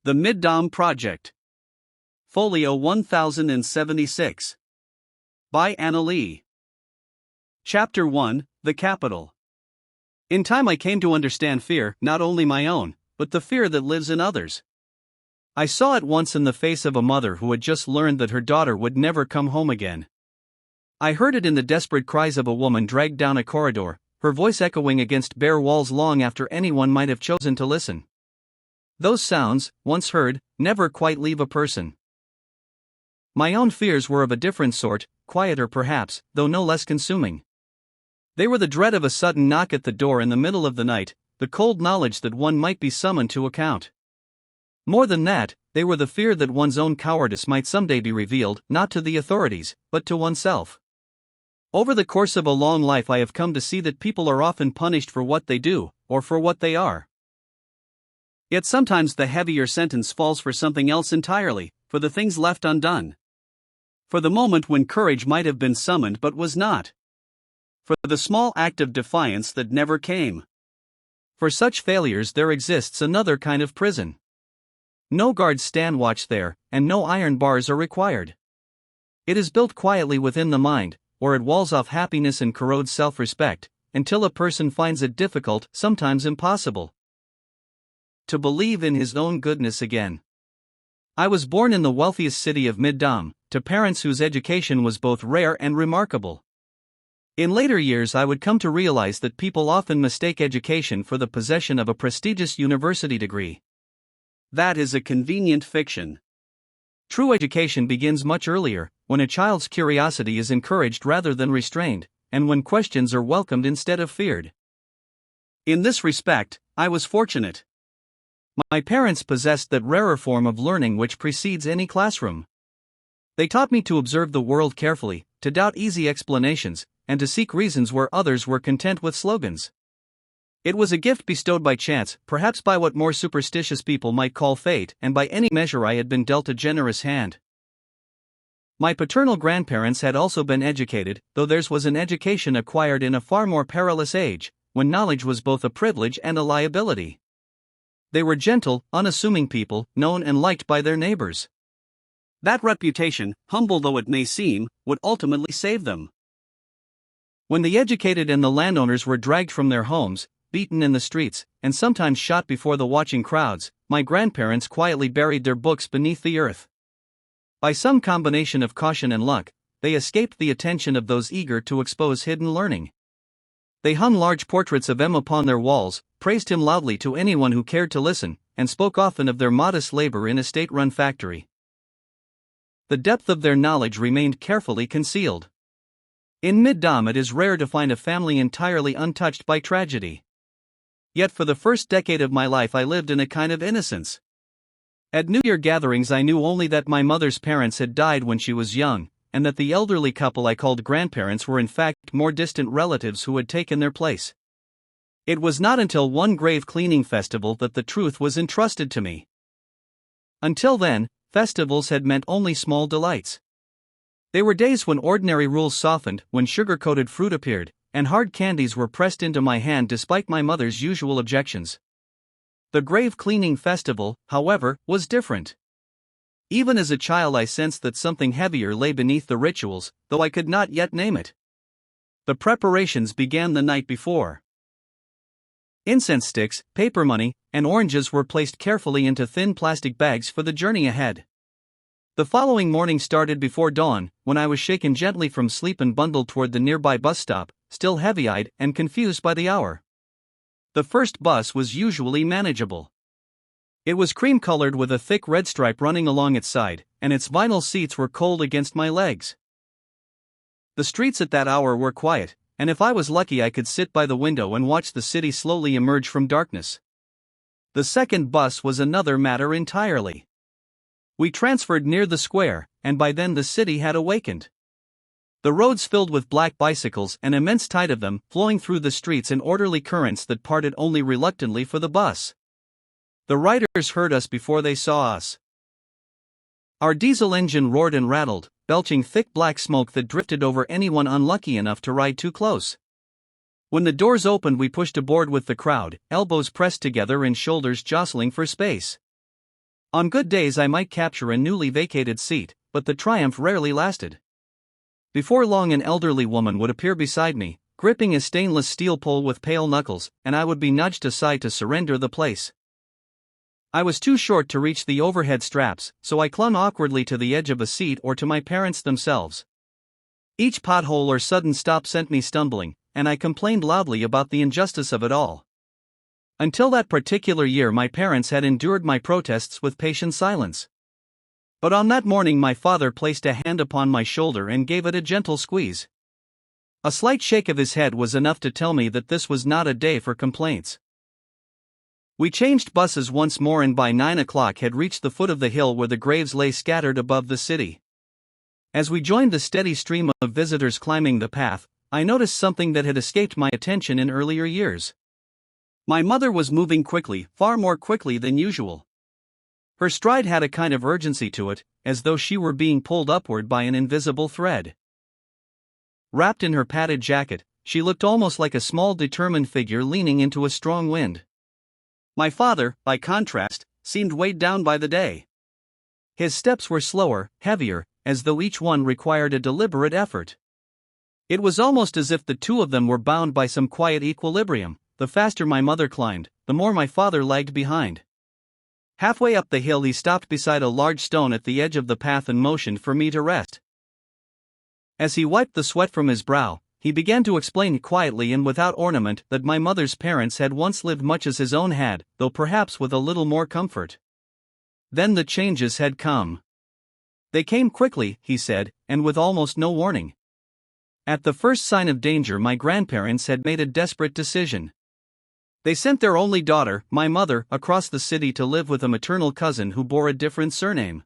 The Middom Project. Folio 1076. By Anna Lee. Chapter 1, The Capital. In time I came to understand fear, not only my own, but the fear that lives in others. I saw it once in the face of a mother who had just learned that her daughter would never come home again. I heard it in the desperate cries of a woman dragged down a corridor, her voice echoing against bare walls long after anyone might have chosen to listen. Those sounds, once heard, never quite leave a person. My own fears were of a different sort, quieter perhaps, though no less consuming. They were the dread of a sudden knock at the door in the middle of the night, the cold knowledge that one might be summoned to account. More than that, they were the fear that one's own cowardice might someday be revealed, not to the authorities, but to oneself. Over the course of a long life I have come to see that people are often punished for what they do, or for what they are. Yet sometimes the heavier sentence falls for something else entirely, for the things left undone. For the moment when courage might have been summoned but was not. For the small act of defiance that never came. For such failures there exists another kind of prison. No guards stand watch there, and no iron bars are required. It is built quietly within the mind, or it walls off happiness and corrodes self-respect, until a person finds it difficult, sometimes impossible, to believe in his own goodness again. I was born in the wealthiest city of Middom, to parents whose education was both rare and remarkable. In later years I would come to realize that people often mistake education for the possession of a prestigious university degree. That is a convenient fiction. True education begins much earlier, when a child's curiosity is encouraged rather than restrained, and when questions are welcomed instead of feared. In this respect, I was fortunate. My parents possessed that rarer form of learning which precedes any classroom. They taught me to observe the world carefully, to doubt easy explanations, and to seek reasons where others were content with slogans. It was a gift bestowed by chance, perhaps by what more superstitious people might call fate, and by any measure I had been dealt a generous hand. My paternal grandparents had also been educated, though theirs was an education acquired in a far more perilous age, when knowledge was both a privilege and a liability. They were gentle, unassuming people, known and liked by their neighbors. That reputation, humble though it may seem, would ultimately save them. When the educated and the landowners were dragged from their homes, beaten in the streets, and sometimes shot before the watching crowds, my grandparents quietly buried their books beneath the earth. By some combination of caution and luck, they escaped the attention of those eager to expose hidden learning. They hung large portraits of him upon their walls, praised him loudly to anyone who cared to listen, and spoke often of their modest labor in a state-run factory. The depth of their knowledge remained carefully concealed. In Middom it is rare to find a family entirely untouched by tragedy. Yet for the first decade of my life I lived in a kind of innocence. At New Year gatherings I knew only that my mother's parents had died when she was young, and that the elderly couple I called grandparents were in fact more distant relatives who had taken their place. It was not until one grave cleaning festival that the truth was entrusted to me. Until then, festivals had meant only small delights. They were days when ordinary rules softened, when sugar-coated fruit appeared, and hard candies were pressed into my hand despite my mother's usual objections. The grave cleaning festival, however, was different. Even as a child I sensed that something heavier lay beneath the rituals, though I could not yet name it. The preparations began the night before. Incense sticks, paper money, and oranges were placed carefully into thin plastic bags for the journey ahead. The following morning started before dawn, when I was shaken gently from sleep and bundled toward the nearby bus stop, still heavy-eyed and confused by the hour. The first bus was usually manageable. It was cream-colored with a thick red stripe running along its side, and its vinyl seats were cold against my legs. The streets at that hour were quiet, and if I was lucky I could sit by the window and watch the city slowly emerge from darkness. The second bus was another matter entirely. We transferred near the square, and by then the city had awakened. The roads filled with black bicycles, an immense tide of them, flowing through the streets in orderly currents that parted only reluctantly for the bus. The riders heard us before they saw us. Our diesel engine roared and rattled, belching thick black smoke that drifted over anyone unlucky enough to ride too close. When the doors opened we pushed aboard with the crowd, elbows pressed together and shoulders jostling for space. On good days I might capture a newly vacated seat, but the triumph rarely lasted. Before long an elderly woman would appear beside me, gripping a stainless steel pole with pale knuckles, and I would be nudged aside to surrender the place. I was too short to reach the overhead straps, so I clung awkwardly to the edge of a seat or to my parents themselves. Each pothole or sudden stop sent me stumbling, and I complained loudly about the injustice of it all. Until that particular year my parents had endured my protests with patient silence. But on that morning my father placed a hand upon my shoulder and gave it a gentle squeeze. A slight shake of his head was enough to tell me that this was not a day for complaints. We changed buses once more and by 9 o'clock had reached the foot of the hill where the graves lay scattered above the city. As we joined the steady stream of visitors climbing the path, I noticed something that had escaped my attention in earlier years. My mother was moving quickly, far more quickly than usual. Her stride had a kind of urgency to it, as though she were being pulled upward by an invisible thread. Wrapped in her padded jacket, she looked almost like a small determined figure leaning into a strong wind. My father, by contrast, seemed weighed down by the day. His steps were slower, heavier, as though each one required a deliberate effort. It was almost as if the two of them were bound by some quiet equilibrium. The faster my mother climbed, the more my father lagged behind. Halfway up the hill he stopped beside a large stone at the edge of the path and motioned for me to rest. As he wiped the sweat from his brow, he began to explain quietly and without ornament that my mother's parents had once lived much as his own had, though perhaps with a little more comfort. Then the changes had come. They came quickly, he said, and with almost no warning. At the first sign of danger my grandparents had made a desperate decision. They sent their only daughter, my mother, across the city to live with a maternal cousin who bore a different surname.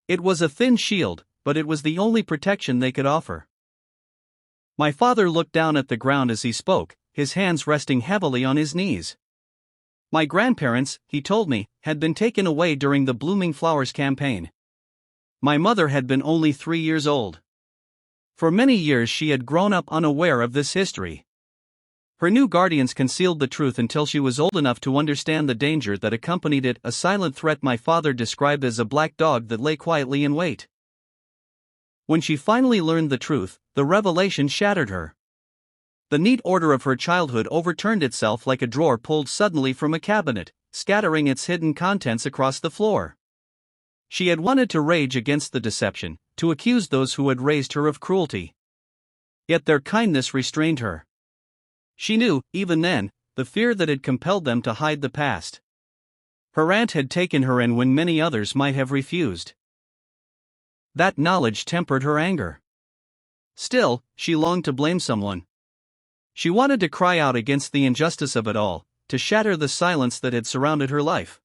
It was a thin shield, but it was the only protection they could offer. My father looked down at the ground as he spoke, his hands resting heavily on his knees. My grandparents, he told me, had been taken away during the Blooming Flowers campaign. My mother had been only 3 years old. For many years she had grown up unaware of this history. Her new guardians concealed the truth until she was old enough to understand the danger that accompanied it, a silent threat my father described as a black dog that lay quietly in wait. When she finally learned the truth, the revelation shattered her. The neat order of her childhood overturned itself like a drawer pulled suddenly from a cabinet, scattering its hidden contents across the floor. She had wanted to rage against the deception, to accuse those who had raised her of cruelty. Yet their kindness restrained her. She knew, even then, the fear that had compelled them to hide the past. Her aunt had taken her in when many others might have refused. That knowledge tempered her anger. Still, she longed to blame someone. She wanted to cry out against the injustice of it all, to shatter the silence that had surrounded her life.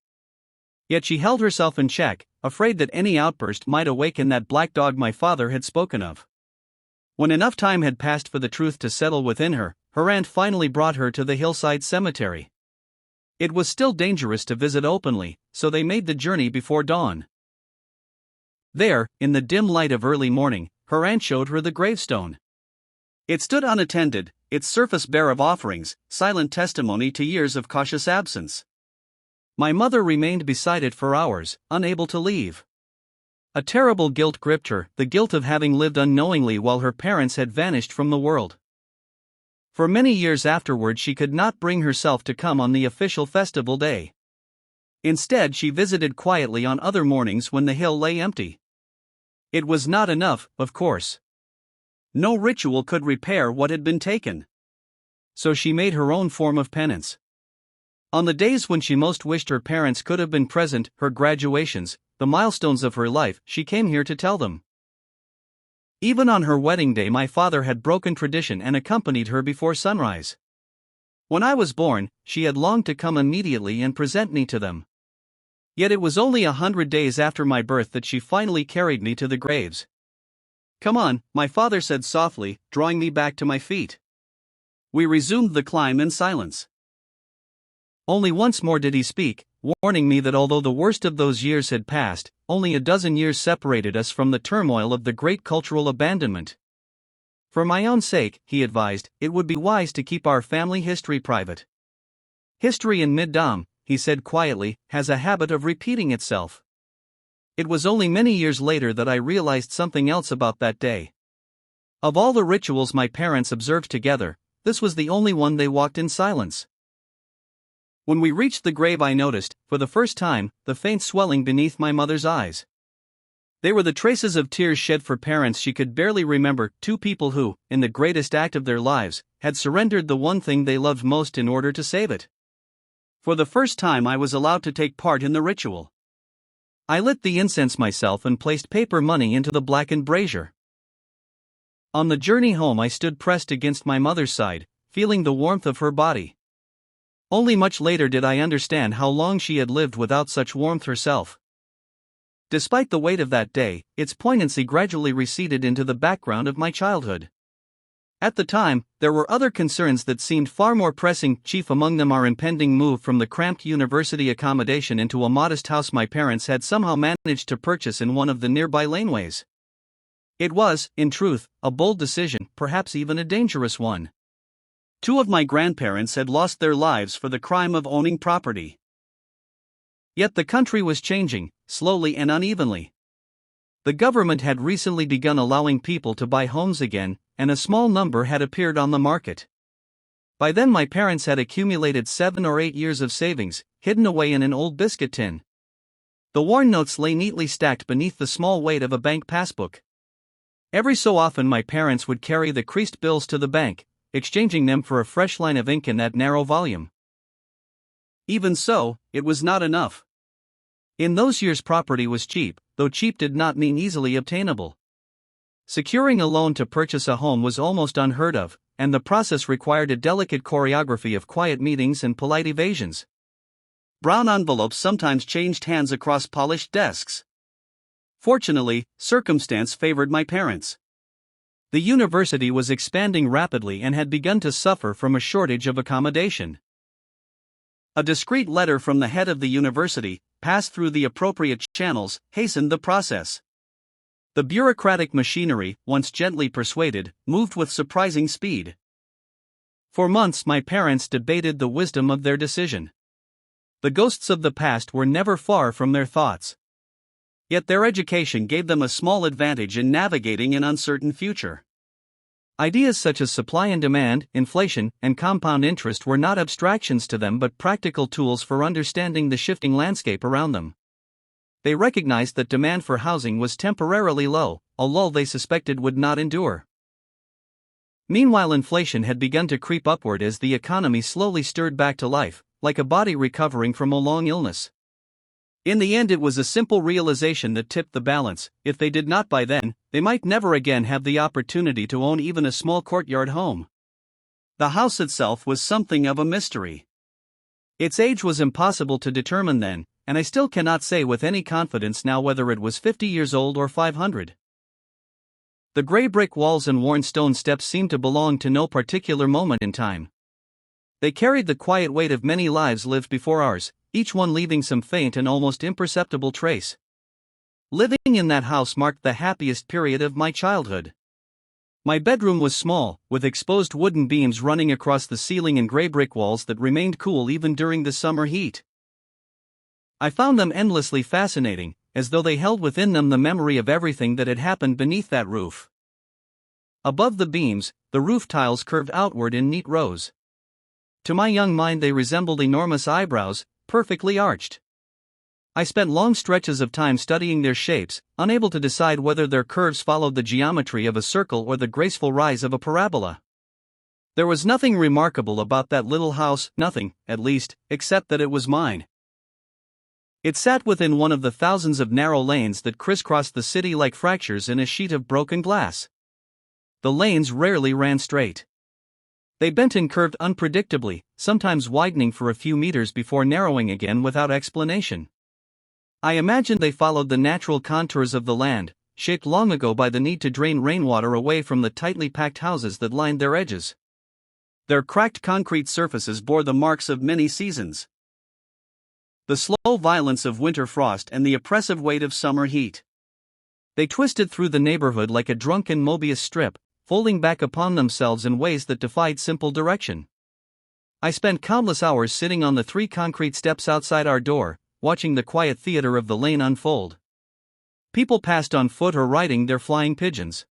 Yet she held herself in check, afraid that any outburst might awaken that black dog my father had spoken of. When enough time had passed for the truth to settle within her, her aunt finally brought her to the hillside cemetery. It was still dangerous to visit openly, so they made the journey before dawn. There, in the dim light of early morning, her aunt showed her the gravestone. It stood unattended, its surface bare of offerings, silent testimony to years of cautious absence. My mother remained beside it for hours, unable to leave. A terrible guilt gripped her, the guilt of having lived unknowingly while her parents had vanished from the world. For many years afterward she could not bring herself to come on the official festival day. Instead she visited quietly on other mornings when the hill lay empty. It was not enough, of course. No ritual could repair what had been taken. So she made her own form of penance. On the days when she most wished her parents could have been present, her graduations, the milestones of her life, she came here to tell them. Even on her wedding day my father had broken tradition and accompanied her before sunrise. When I was born, she had longed to come immediately and present me to them. Yet it was only 100 days after my birth that she finally carried me to the graves. "Come on," my father said softly, drawing me back to my feet. We resumed the climb in silence. Only once more did he speak, warning me that although the worst of those years had passed, only a dozen years separated us from the turmoil of the great cultural abandonment. For my own sake, he advised, it would be wise to keep our family history private. History in Middom, he said quietly, has a habit of repeating itself. It was only many years later that I realized something else about that day. Of all the rituals my parents observed together, this was the only one they walked in silence. When we reached the grave, I noticed, for the first time, the faint swelling beneath my mother's eyes. They were the traces of tears shed for parents she could barely remember, two people who, in the greatest act of their lives, had surrendered the one thing they loved most in order to save it. For the first time I was allowed to take part in the ritual. I lit the incense myself and placed paper money into the blackened brazier. On the journey home I stood pressed against my mother's side, feeling the warmth of her body. Only much later did I understand how long she had lived without such warmth herself. Despite the weight of that day, its poignancy gradually receded into the background of my childhood. At the time, there were other concerns that seemed far more pressing, chief among them our impending move from the cramped university accommodation into a modest house my parents had somehow managed to purchase in one of the nearby laneways. It was, in truth, a bold decision, perhaps even a dangerous one. Two of my grandparents had lost their lives for the crime of owning property. Yet the country was changing, slowly and unevenly. The government had recently begun allowing people to buy homes again, and a small number had appeared on the market. By then my parents had accumulated 7 or 8 years of savings, hidden away in an old biscuit tin. The worn notes lay neatly stacked beneath the small weight of a bank passbook. Every so often my parents would carry the creased bills to the bank, exchanging them for a fresh line of ink in that narrow volume. Even so, it was not enough. In those years property was cheap, though cheap did not mean easily obtainable. Securing a loan to purchase a home was almost unheard of, and the process required a delicate choreography of quiet meetings and polite evasions. Brown envelopes sometimes changed hands across polished desks. Fortunately, circumstance favored my parents. The university was expanding rapidly and had begun to suffer from a shortage of accommodation. A discreet letter from the head of the university, passed through the appropriate channels, hastened the process. The bureaucratic machinery, once gently persuaded, moved with surprising speed. For months my parents debated the wisdom of their decision. The ghosts of the past were never far from their thoughts. Yet their education gave them a small advantage in navigating an uncertain future. Ideas such as supply and demand, inflation, and compound interest were not abstractions to them but practical tools for understanding the shifting landscape around them. They recognized that demand for housing was temporarily low, a lull they suspected would not endure. Meanwhile, inflation had begun to creep upward as the economy slowly stirred back to life, like a body recovering from a long illness. In the end, it was a simple realization that tipped the balance. If they did not by then, they might never again have the opportunity to own even a small courtyard home. The house itself was something of a mystery. Its age was impossible to determine then, and I still cannot say with any confidence now whether it was 50 years old or 500. The gray brick walls and worn stone steps seemed to belong to no particular moment in time. They carried the quiet weight of many lives lived before ours, each one leaving some faint and almost imperceptible trace. Living in that house marked the happiest period of my childhood. My bedroom was small, with exposed wooden beams running across the ceiling and gray brick walls that remained cool even during the summer heat. I found them endlessly fascinating, as though they held within them the memory of everything that had happened beneath that roof. Above the beams, the roof tiles curved outward in neat rows. To my young mind they resembled enormous eyebrows, perfectly arched. I spent long stretches of time studying their shapes, unable to decide whether their curves followed the geometry of a circle or the graceful rise of a parabola. There was nothing remarkable about that little house, nothing, at least, except that it was mine. It sat within one of the thousands of narrow lanes that crisscrossed the city like fractures in a sheet of broken glass. The lanes rarely ran straight. They bent and curved unpredictably, sometimes widening for a few meters before narrowing again without explanation. I imagined they followed the natural contours of the land, shaped long ago by the need to drain rainwater away from the tightly packed houses that lined their edges. Their cracked concrete surfaces bore the marks of many seasons. The slow violence of winter frost and the oppressive weight of summer heat. They twisted through the neighborhood like a drunken Mobius strip, folding back upon themselves in ways that defied simple direction. I spent countless hours sitting on the 3 concrete steps outside our door, watching the quiet theater of the lane unfold. People passed on foot or riding their flying pigeons.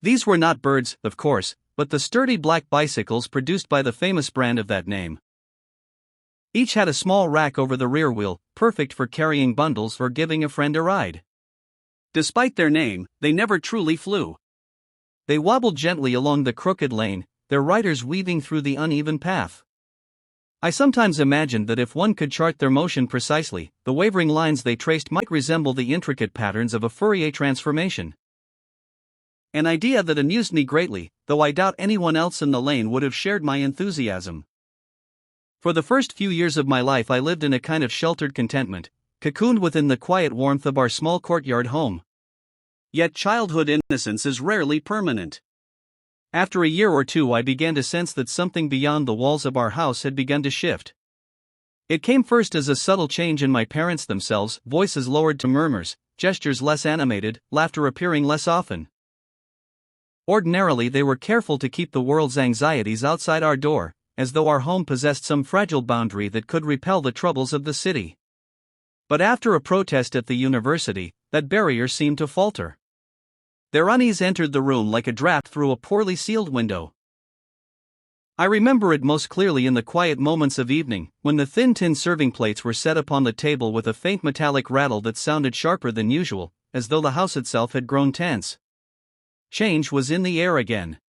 These were not birds, of course, but the sturdy black bicycles produced by the famous brand of that name. Each had a small rack over the rear wheel, perfect for carrying bundles or giving a friend a ride. Despite their name, they never truly flew. They wobbled gently along the crooked lane, their riders weaving through the uneven path. I sometimes imagined that if one could chart their motion precisely, the wavering lines they traced might resemble the intricate patterns of a Fourier transformation. An idea that amused me greatly, though I doubt anyone else in the lane would have shared my enthusiasm. For the first few years of my life I lived in a kind of sheltered contentment, cocooned within the quiet warmth of our small courtyard home. Yet childhood innocence is rarely permanent. After a year or two I began to sense that something beyond the walls of our house had begun to shift. It came first as a subtle change in my parents themselves, voices lowered to murmurs, gestures less animated, laughter appearing less often. Ordinarily they were careful to keep the world's anxieties outside our door, as though our home possessed some fragile boundary that could repel the troubles of the city. But after a protest at the university, that barrier seemed to falter. Their unease entered the room like a draft through a poorly sealed window. I remember it most clearly in the quiet moments of evening, when the thin tin serving plates were set upon the table with a faint metallic rattle that sounded sharper than usual, as though the house itself had grown tense. Change was in the air again.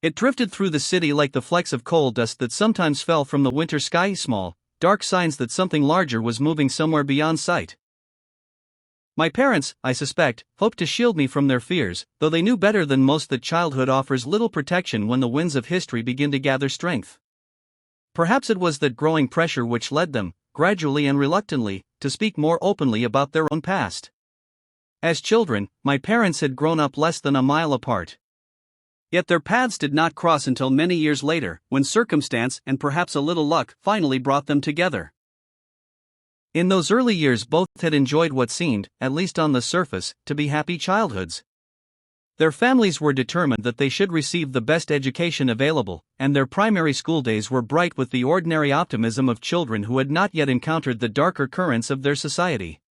It drifted through the city like the flecks of coal dust that sometimes fell from the winter sky, small, dark signs that something larger was moving somewhere beyond sight. My parents, I suspect, hoped to shield me from their fears, though they knew better than most that childhood offers little protection when the winds of history begin to gather strength. Perhaps it was that growing pressure which led them, gradually and reluctantly, to speak more openly about their own past. As children, my parents had grown up less than a mile apart. Yet their paths did not cross until many years later, when circumstance and perhaps a little luck finally brought them together. In those early years both had enjoyed what seemed, at least on the surface, to be happy childhoods. Their families were determined that they should receive the best education available, and their primary school days were bright with the ordinary optimism of children who had not yet encountered the darker currents of their society.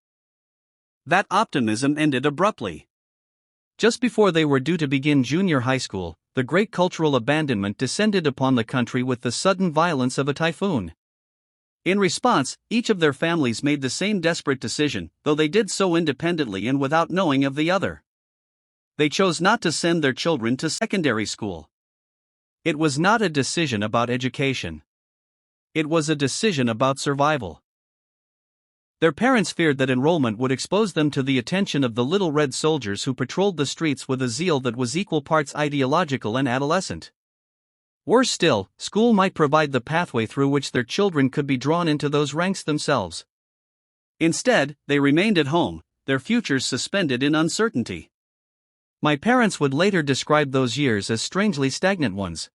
That optimism ended abruptly. Just before they were due to begin junior high school, the great cultural abandonment descended upon the country with the sudden violence of a typhoon. In response, each of their families made the same desperate decision, though they did so independently and without knowing of the other. They chose not to send their children to secondary school. It was not a decision about education. It was a decision about survival. Their parents feared that enrollment would expose them to the attention of the little red soldiers who patrolled the streets with a zeal that was equal parts ideological and adolescent. Worse still, school might provide the pathway through which their children could be drawn into those ranks themselves. Instead, they remained at home, their futures suspended in uncertainty. My parents would later describe those years as strangely stagnant ones.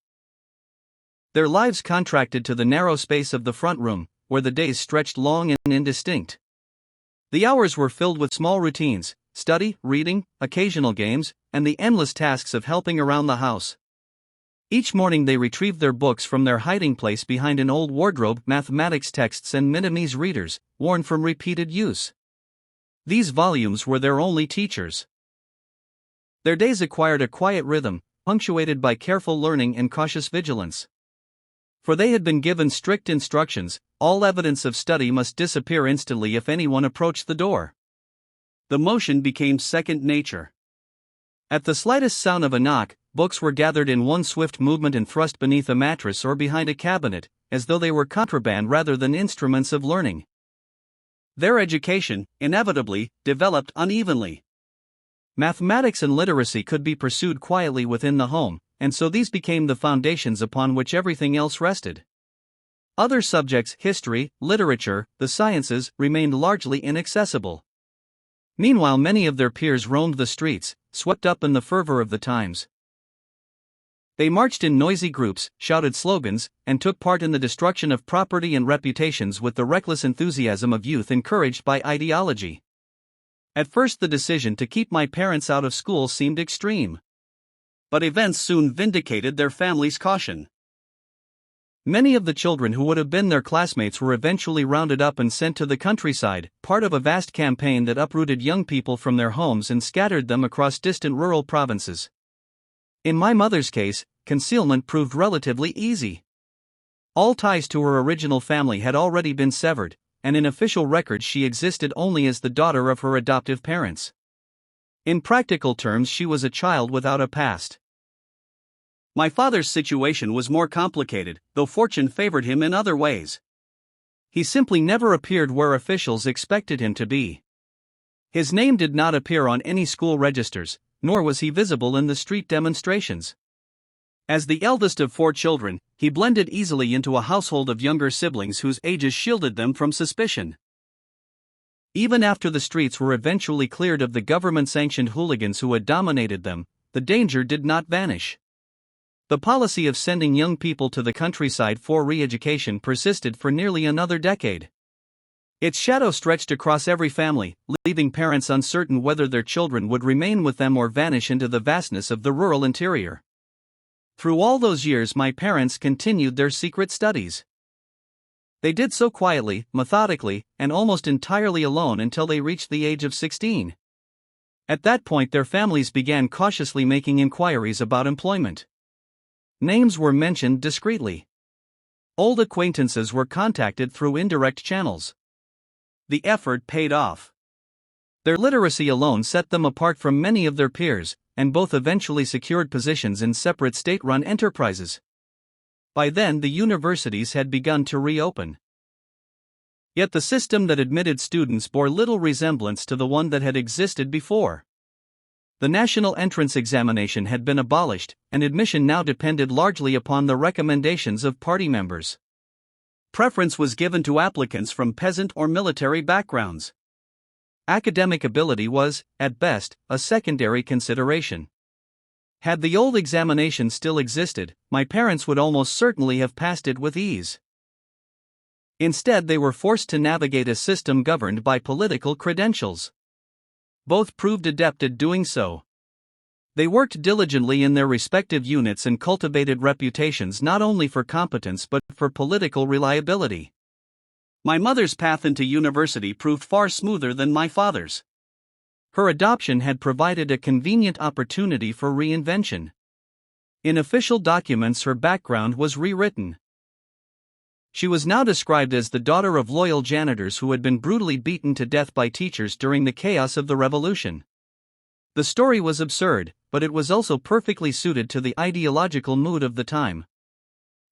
Their lives contracted to the narrow space of the front room, where the days stretched long and indistinct. The hours were filled with small routines, study, reading, occasional games, and the endless tasks of helping around the house. Each morning they retrieved their books from their hiding place behind an old wardrobe, mathematics texts and Middamese readers, worn from repeated use. These volumes were their only teachers. Their days acquired a quiet rhythm, punctuated by careful learning and cautious vigilance. For they had been given strict instructions: all evidence of study must disappear instantly if anyone approached the door. The motion became second nature. At the slightest sound of a knock, books were gathered in one swift movement and thrust beneath a mattress or behind a cabinet, as though they were contraband rather than instruments of learning. Their education, inevitably, developed unevenly. Mathematics and literacy could be pursued quietly within the home, and so these became the foundations upon which everything else rested. Other subjects, history, literature, the sciences, remained largely inaccessible. Meanwhile, many of their peers roamed the streets, swept up in the fervor of the times. They marched in noisy groups, shouted slogans, and took part in the destruction of property and reputations with the reckless enthusiasm of youth encouraged by ideology. At first the decision to keep my parents out of school seemed extreme. But events soon vindicated their family's caution. Many of the children who would have been their classmates were eventually rounded up and sent to the countryside, part of a vast campaign that uprooted young people from their homes and scattered them across distant rural provinces. In my mother's case, concealment proved relatively easy. All ties to her original family had already been severed, and in official records she existed only as the daughter of her adoptive parents. In practical terms, she was a child without a past. My father's situation was more complicated, though fortune favored him in other ways. He simply never appeared where officials expected him to be. His name did not appear on any school registers, nor was he visible in the street demonstrations. As the eldest of 4 children, he blended easily into a household of younger siblings whose ages shielded them from suspicion. Even after the streets were eventually cleared of the government-sanctioned hooligans who had dominated them, the danger did not vanish. The policy of sending young people to the countryside for re-education persisted for nearly another decade. Its shadow stretched across every family, leaving parents uncertain whether their children would remain with them or vanish into the vastness of the rural interior. Through all those years, my parents continued their secret studies. They did so quietly, methodically, and almost entirely alone until they reached the age of 16. At that point, their families began cautiously making inquiries about employment. Names were mentioned discreetly. Old acquaintances were contacted through indirect channels. The effort paid off. Their literacy alone set them apart from many of their peers, and both eventually secured positions in separate state-run enterprises. By then, the universities had begun to reopen. Yet the system that admitted students bore little resemblance to the one that had existed before. The national entrance examination had been abolished, and admission now depended largely upon the recommendations of party members. Preference was given to applicants from peasant or military backgrounds. Academic ability was, at best, a secondary consideration. Had the old examination still existed, my parents would almost certainly have passed it with ease. Instead, they were forced to navigate a system governed by political credentials. Both proved adept at doing so. They worked diligently in their respective units and cultivated reputations not only for competence but for political reliability. My mother's path into university proved far smoother than my father's. Her adoption had provided a convenient opportunity for reinvention. In official documents, her background was rewritten. She was now described as the daughter of loyal janitors who had been brutally beaten to death by teachers during the chaos of the revolution. The story was absurd, but it was also perfectly suited to the ideological mood of the time.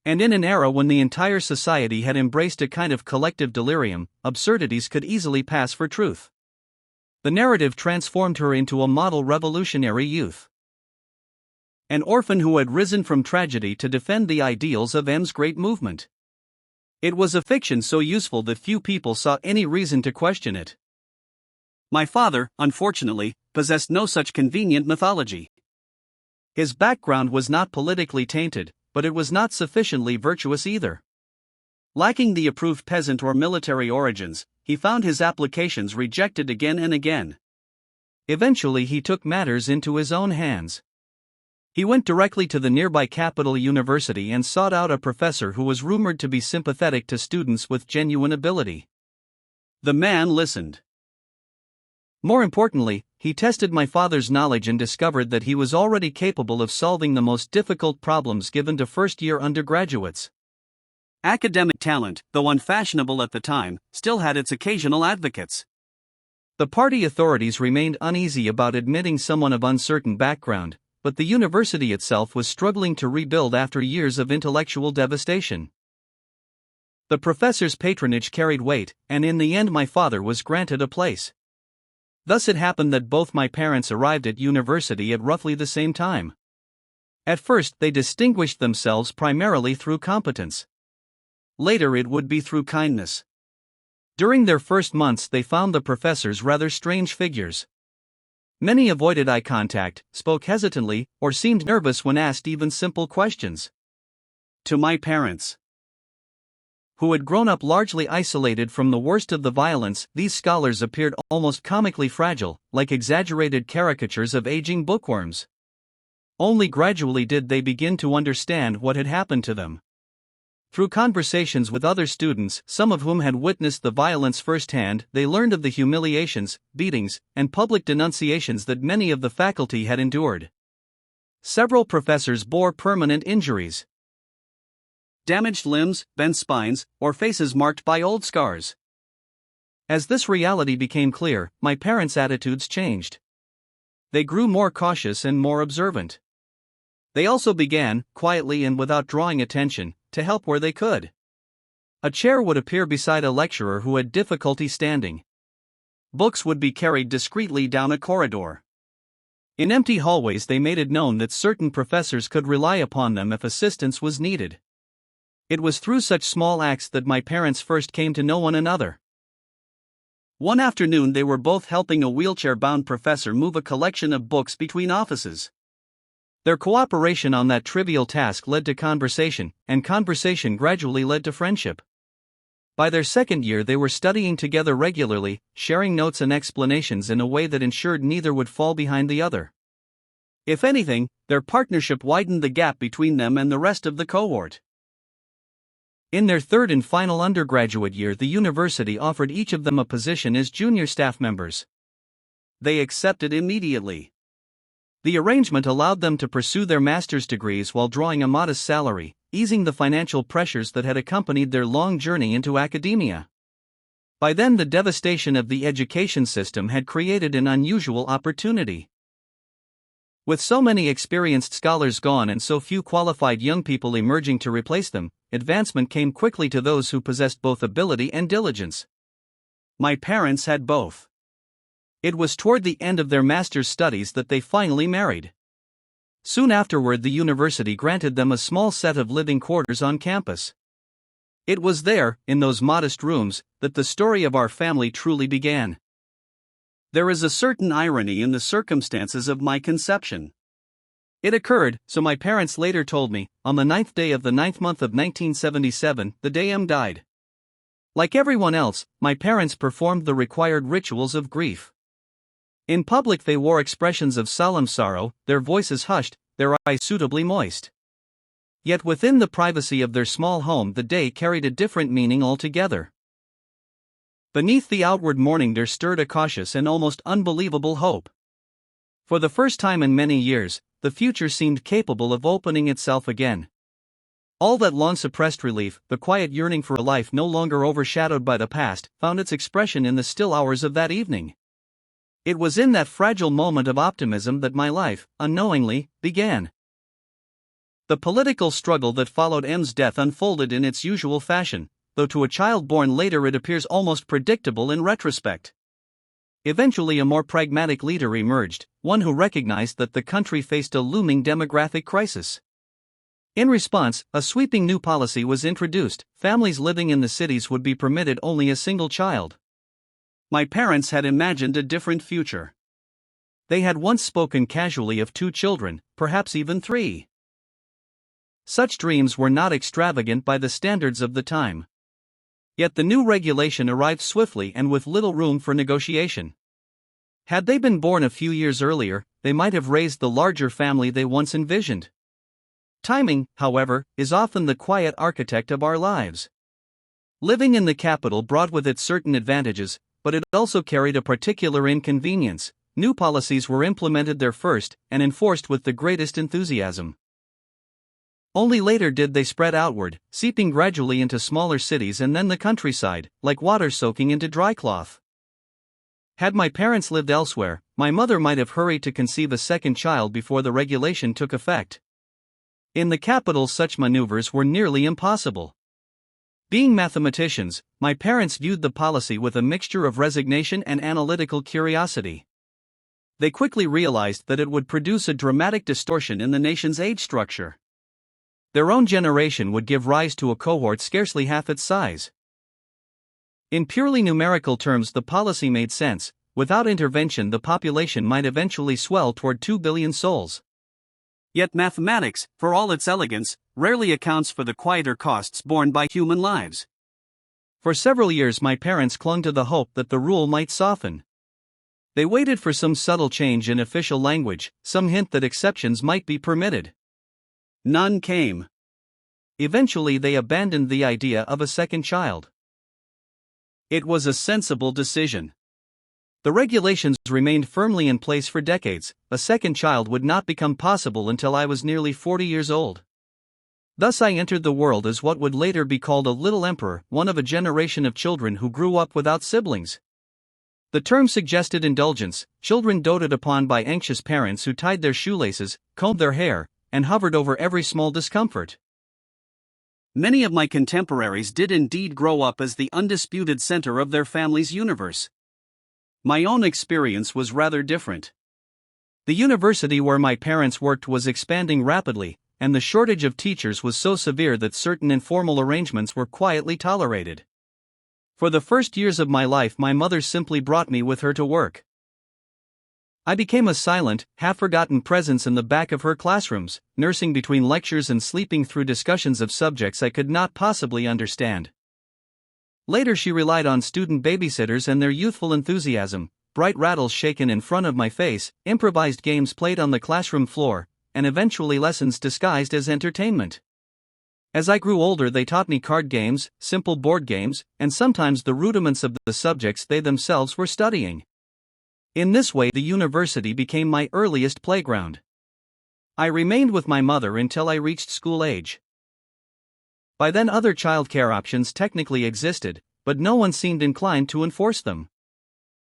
And in an era when the entire society had embraced a kind of collective delirium, absurdities could easily pass for truth. The narrative transformed her into a model revolutionary youth. An orphan who had risen from tragedy to defend the ideals of M's great movement. It was a fiction so useful that few people saw any reason to question it. My father, unfortunately, possessed no such convenient mythology. His background was not politically tainted, but it was not sufficiently virtuous either. Lacking the approved peasant or military origins, he found his applications rejected again and again. Eventually, he took matters into his own hands. He went directly to the nearby capital university and sought out a professor who was rumored to be sympathetic to students with genuine ability. The man listened. More importantly, he tested my father's knowledge and discovered that he was already capable of solving the most difficult problems given to first-year undergraduates. Academic talent, though unfashionable at the time, still had its occasional advocates. The party authorities remained uneasy about admitting someone of uncertain background, but the university itself was struggling to rebuild after years of intellectual devastation. The professor's patronage carried weight, and in the end my father was granted a place. Thus it happened that both my parents arrived at university at roughly the same time. At first they distinguished themselves primarily through competence. Later it would be through kindness. During their first months they found the professors rather strange figures. Many avoided eye contact, spoke hesitantly, or seemed nervous when asked even simple questions. To my parents, who had grown up largely isolated from the worst of the violence, these scholars appeared almost comically fragile, like exaggerated caricatures of aging bookworms. Only gradually did they begin to understand what had happened to them. Through conversations with other students, some of whom had witnessed the violence firsthand, they learned of the humiliations, beatings, and public denunciations that many of the faculty had endured. Several professors bore permanent injuries. Damaged limbs, bent spines, or faces marked by old scars. As this reality became clear, my parents' attitudes changed. They grew more cautious and more observant. They also began, quietly and without drawing attention, to help where they could. A chair would appear beside a lecturer who had difficulty standing. Books would be carried discreetly down a corridor. In empty hallways they made it known that certain professors could rely upon them if assistance was needed. It was through such small acts that my parents first came to know one another. One afternoon they were both helping a wheelchair-bound professor move a collection of books between offices. Their cooperation on that trivial task led to conversation, and conversation gradually led to friendship. By their second year they were studying together regularly, sharing notes and explanations in a way that ensured neither would fall behind the other. If anything, their partnership widened the gap between them and the rest of the cohort. In their third and final undergraduate year, the university offered each of them a position as junior staff members. They accepted immediately. The arrangement allowed them to pursue their master's degrees while drawing a modest salary, easing the financial pressures that had accompanied their long journey into academia. By then, the devastation of the education system had created an unusual opportunity. With so many experienced scholars gone and so few qualified young people emerging to replace them, advancement came quickly to those who possessed both ability and diligence. My parents had both. It was toward the end of their master's studies that they finally married. Soon afterward, the university granted them a small set of living quarters on campus. It was there, in those modest rooms, that the story of our family truly began. There is a certain irony in the circumstances of my conception. It occurred, so my parents later told me, on the 9th day of the 9th month of 1977, the day M died. Like everyone else, my parents performed the required rituals of grief. In public they wore expressions of solemn sorrow, their voices hushed, their eyes suitably moist. Yet within the privacy of their small home the day carried a different meaning altogether. Beneath the outward mourning there stirred a cautious and almost unbelievable hope. For the first time in many years, the future seemed capable of opening itself again. All that long suppressed relief, the quiet yearning for a life no longer overshadowed by the past, found its expression in the still hours of that evening. It was in that fragile moment of optimism that my life, unknowingly, began. The political struggle that followed M's death unfolded in its usual fashion, though to a child born later it appears almost predictable in retrospect. Eventually a more pragmatic leader emerged, one who recognized that the country faced a looming demographic crisis. In response, a sweeping new policy was introduced: families living in the cities would be permitted only a single child. My parents had imagined a different future. They had once spoken casually of 2 children, perhaps even 3. Such dreams were not extravagant by the standards of the time. Yet the new regulation arrived swiftly and with little room for negotiation. Had they been born a few years earlier, they might have raised the larger family they once envisioned. Timing, however, is often the quiet architect of our lives. Living in the capital brought with it certain advantages, but it also carried a particular inconvenience. New policies were implemented there first, and enforced with the greatest enthusiasm. Only later did they spread outward, seeping gradually into smaller cities and then the countryside, like water soaking into dry cloth. Had my parents lived elsewhere, my mother might have hurried to conceive a second child before the regulation took effect. In the capital, such maneuvers were nearly impossible. Being mathematicians, my parents viewed the policy with a mixture of resignation and analytical curiosity. They quickly realized that it would produce a dramatic distortion in the nation's age structure. Their own generation would give rise to a cohort scarcely half its size. In purely numerical terms, the policy made sense. Without intervention, the population might eventually swell toward 2 billion souls. Yet mathematics, for all its elegance, rarely accounts for the quieter costs borne by human lives. For several years my parents clung to the hope that the rule might soften. They waited for some subtle change in official language, some hint that exceptions might be permitted. None came. eventually they abandoned the idea of a second child. It was a sensible decision. The regulations remained firmly in place for decades. A second child would not become possible until I was nearly 40 years old. Thus I entered the world as what would later be called a little emperor, one of a generation of children who grew up without siblings. The term suggested indulgence, children doted upon by anxious parents who tied their shoelaces, combed their hair, and hovered over every small discomfort. Many of my contemporaries did indeed grow up as the undisputed center of their family's universe. My own experience was rather different. The university where my parents worked was expanding rapidly, and the shortage of teachers was so severe that certain informal arrangements were quietly tolerated. For the first years of my life, my mother simply brought me with her to work. I became a silent, half-forgotten presence in the back of her classrooms, nursing between lectures and sleeping through discussions of subjects I could not possibly understand. Later she relied on student babysitters and their youthful enthusiasm, bright rattles shaken in front of my face, improvised games played on the classroom floor, and eventually lessons disguised as entertainment. As I grew older, they taught me card games, simple board games, and sometimes the rudiments of the subjects they themselves were studying. In this way, the university became my earliest playground. I remained with my mother until I reached school age. By then, other childcare options technically existed, but no one seemed inclined to enforce them.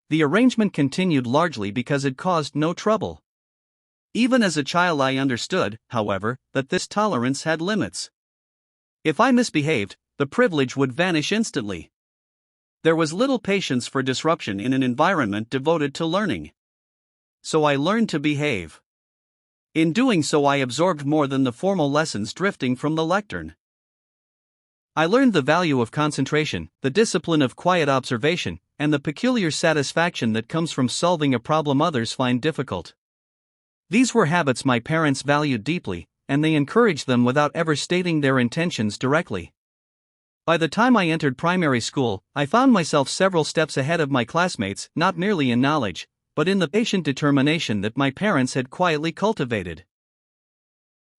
The arrangement continued largely because it caused no trouble. Even as a child, I understood, however, that this tolerance had limits. If I misbehaved, the privilege would vanish instantly. There was little patience for disruption in an environment devoted to learning. So I learned to behave. In doing so, I absorbed more than the formal lessons drifting from the lectern. I learned the value of concentration, the discipline of quiet observation, and the peculiar satisfaction that comes from solving a problem others find difficult. These were habits my parents valued deeply, and they encouraged them without ever stating their intentions directly. By the time I entered primary school, I found myself several steps ahead of my classmates, not merely in knowledge, but in the patient determination that my parents had quietly cultivated.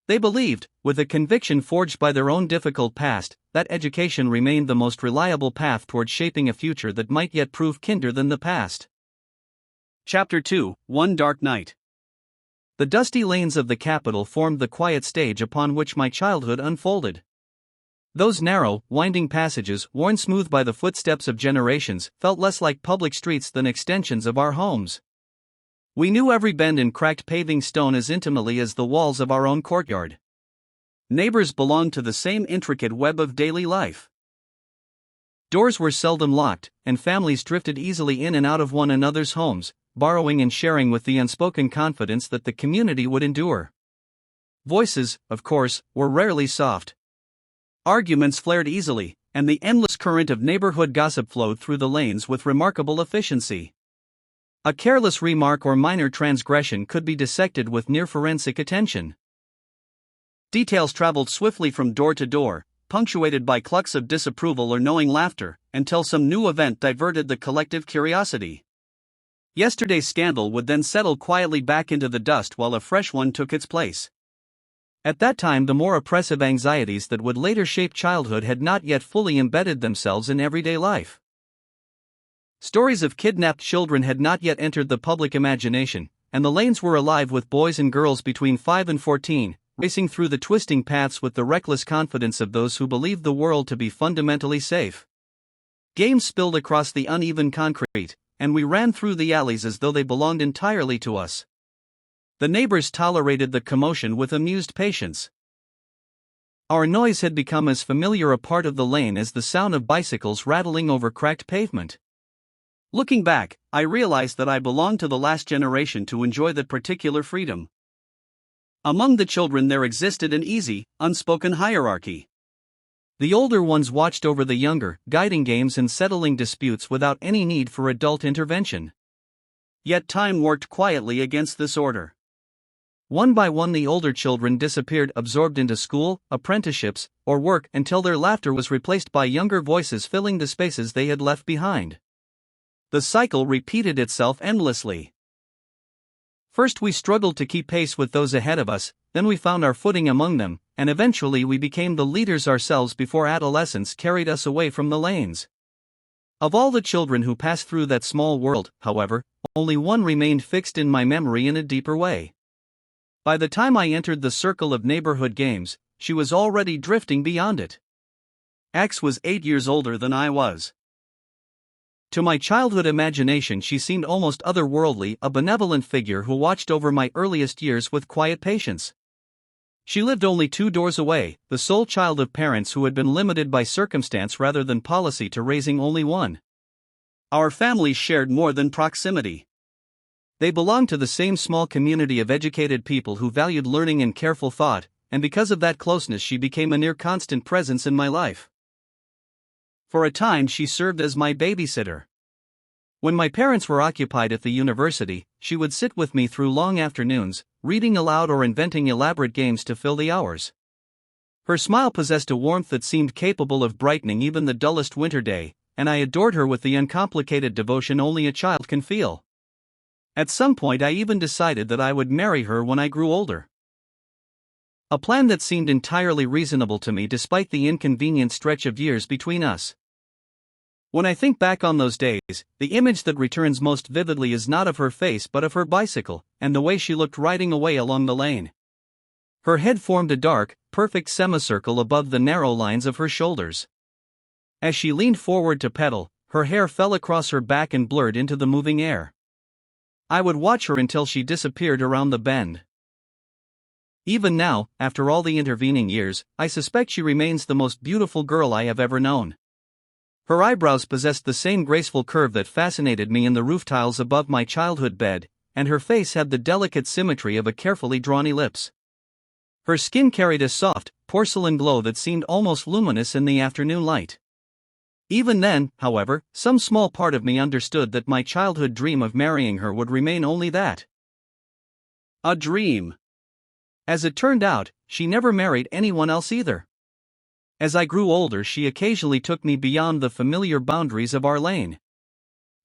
They believed, with a conviction forged by their own difficult past, that education remained the most reliable path toward shaping a future that might yet prove kinder than the past. Chapter 2: One Dark Night. The dusty lanes of the capital formed the quiet stage upon which my childhood unfolded. Those narrow, winding passages, worn smooth by the footsteps of generations, felt less like public streets than extensions of our homes. We knew every bend in cracked paving stone as intimately as the walls of our own courtyard. Neighbors belonged to the same intricate web of daily life. Doors were seldom locked, and families drifted easily in and out of one another's homes, borrowing and sharing with the unspoken confidence that the community would endure. Voices, of course, were rarely soft. Arguments flared easily, and the endless current of neighborhood gossip flowed through the lanes with remarkable efficiency. A careless remark or minor transgression could be dissected with near forensic attention. Details traveled swiftly from door to door, punctuated by clucks of disapproval or knowing laughter, until some new event diverted the collective curiosity. Yesterday's scandal would then settle quietly back into the dust while a fresh one took its place. At that time, the more oppressive anxieties that would later shape childhood had not yet fully embedded themselves in everyday life. Stories of kidnapped children had not yet entered the public imagination, and the lanes were alive with boys and girls between 5 and 14, racing through the twisting paths with the reckless confidence of those who believed the world to be fundamentally safe. Games spilled across the uneven concrete, and we ran through the alleys as though they belonged entirely to us. The neighbors tolerated the commotion with amused patience. Our noise had become as familiar a part of the lane as the sound of bicycles rattling over cracked pavement. Looking back, I realized that I belonged to the last generation to enjoy that particular freedom. Among the children there existed an easy, unspoken hierarchy. The older ones watched over the younger, guiding games and settling disputes without any need for adult intervention. Yet time worked quietly against this order. One by one the older children disappeared, absorbed into school, apprenticeships, or work, until their laughter was replaced by younger voices filling the spaces they had left behind. The cycle repeated itself endlessly. First we struggled to keep pace with those ahead of us, then we found our footing among them, and eventually we became the leaders ourselves before adolescence carried us away from the lanes. Of all the children who passed through that small world, however, only one remained fixed in my memory in a deeper way. By the time I entered the circle of neighborhood games, she was already drifting beyond it. X was 8 years older than I was. To my childhood imagination, she seemed almost otherworldly, a benevolent figure who watched over my earliest years with quiet patience. She lived only 2 doors away, the sole child of parents who had been limited by circumstance rather than policy to raising only one. Our families shared more than proximity. They belonged to the same small community of educated people who valued learning and careful thought, and because of that closeness she became a near constant presence in my life. For a time she served as my babysitter. When my parents were occupied at the university, she would sit with me through long afternoons, reading aloud or inventing elaborate games to fill the hours. Her smile possessed a warmth that seemed capable of brightening even the dullest winter day, and I adored her with the uncomplicated devotion only a child can feel. At some point I even decided that I would marry her when I grew older. A plan that seemed entirely reasonable to me despite the inconvenient stretch of years between us. When I think back on those days, the image that returns most vividly is not of her face but of her bicycle, and the way she looked riding away along the lane. Her head formed a dark, perfect semicircle above the narrow lines of her shoulders. As she leaned forward to pedal, her hair fell across her back and blurred into the moving air. I would watch her until she disappeared around the bend. Even now, after all the intervening years, I suspect she remains the most beautiful girl I have ever known. Her eyebrows possessed the same graceful curve that fascinated me in the roof tiles above my childhood bed, and her face had the delicate symmetry of a carefully drawn ellipse. Her skin carried a soft, porcelain glow that seemed almost luminous in the afternoon light. Even then, however, some small part of me understood that my childhood dream of marrying her would remain only that. A dream. As it turned out, she never married anyone else either. As I grew older, she occasionally took me beyond the familiar boundaries of our lane.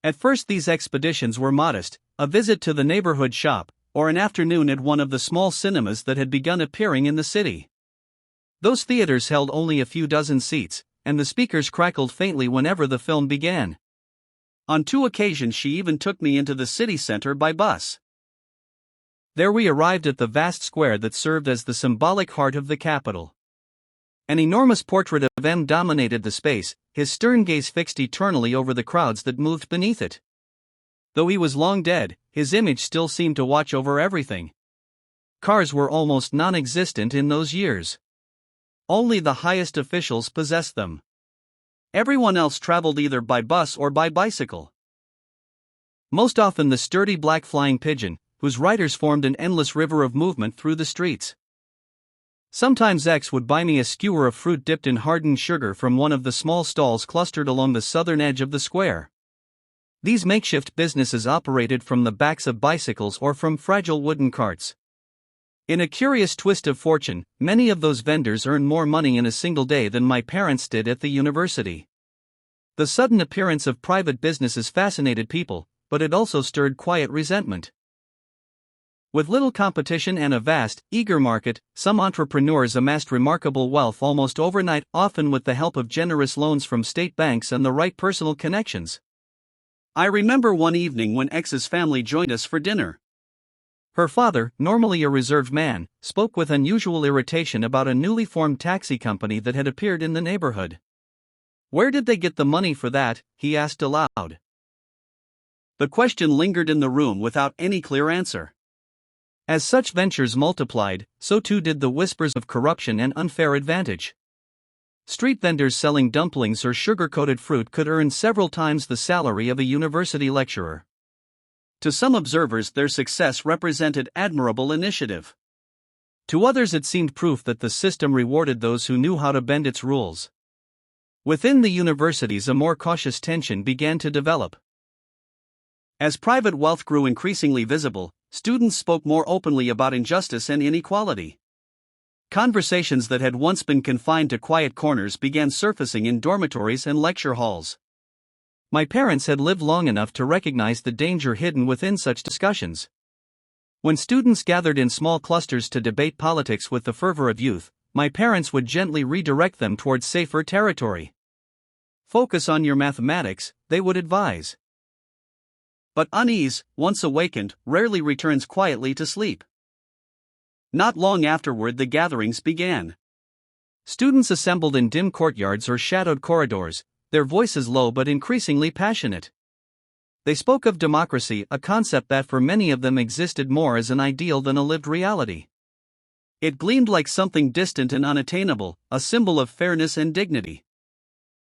At first these expeditions were modest, a visit to the neighborhood shop, or an afternoon at one of the small cinemas that had begun appearing in the city. Those theaters held only a few dozen seats, and the speakers crackled faintly whenever the film began. On 2 occasions she even took me into the city center by bus. There we arrived at the vast square that served as the symbolic heart of the capital. An enormous portrait of M dominated the space, his stern gaze fixed eternally over the crowds that moved beneath it. Though he was long dead, his image still seemed to watch over everything. Cars were almost non-existent in those years. Only the highest officials possessed them. Everyone else traveled either by bus or by bicycle. Most often the sturdy black flying pigeon, whose riders formed an endless river of movement through the streets. Sometimes X would buy me a skewer of fruit dipped in hardened sugar from one of the small stalls clustered along the southern edge of the square. These makeshift businesses operated from the backs of bicycles or from fragile wooden carts. In a curious twist of fortune, many of those vendors earned more money in a single day than my parents did at the university. The sudden appearance of private businesses fascinated people, but it also stirred quiet resentment. With little competition and a vast, eager market, some entrepreneurs amassed remarkable wealth almost overnight, often with the help of generous loans from state banks and the right personal connections. I remember one evening when X's family joined us for dinner. Her father, normally a reserved man, spoke with unusual irritation about a newly formed taxi company that had appeared in the neighborhood. Where did they get the money for that? He asked aloud. The question lingered in the room without any clear answer. As such ventures multiplied, so too did the whispers of corruption and unfair advantage. Street vendors selling dumplings or sugar-coated fruit could earn several times the salary of a university lecturer. To some observers, their success represented admirable initiative. To others, it seemed proof that the system rewarded those who knew how to bend its rules. Within the universities, a more cautious tension began to develop. As private wealth grew increasingly visible, students spoke more openly about injustice and inequality. Conversations that had once been confined to quiet corners began surfacing in dormitories and lecture halls. My parents had lived long enough to recognize the danger hidden within such discussions. When students gathered in small clusters to debate politics with the fervor of youth, my parents would gently redirect them towards safer territory. Focus on your mathematics, they would advise. But unease, once awakened, rarely returns quietly to sleep. Not long afterward, the gatherings began. Students assembled in dim courtyards or shadowed corridors, their voices low but increasingly passionate. They spoke of democracy, a concept that for many of them existed more as an ideal than a lived reality. It gleamed like something distant and unattainable, a symbol of fairness and dignity.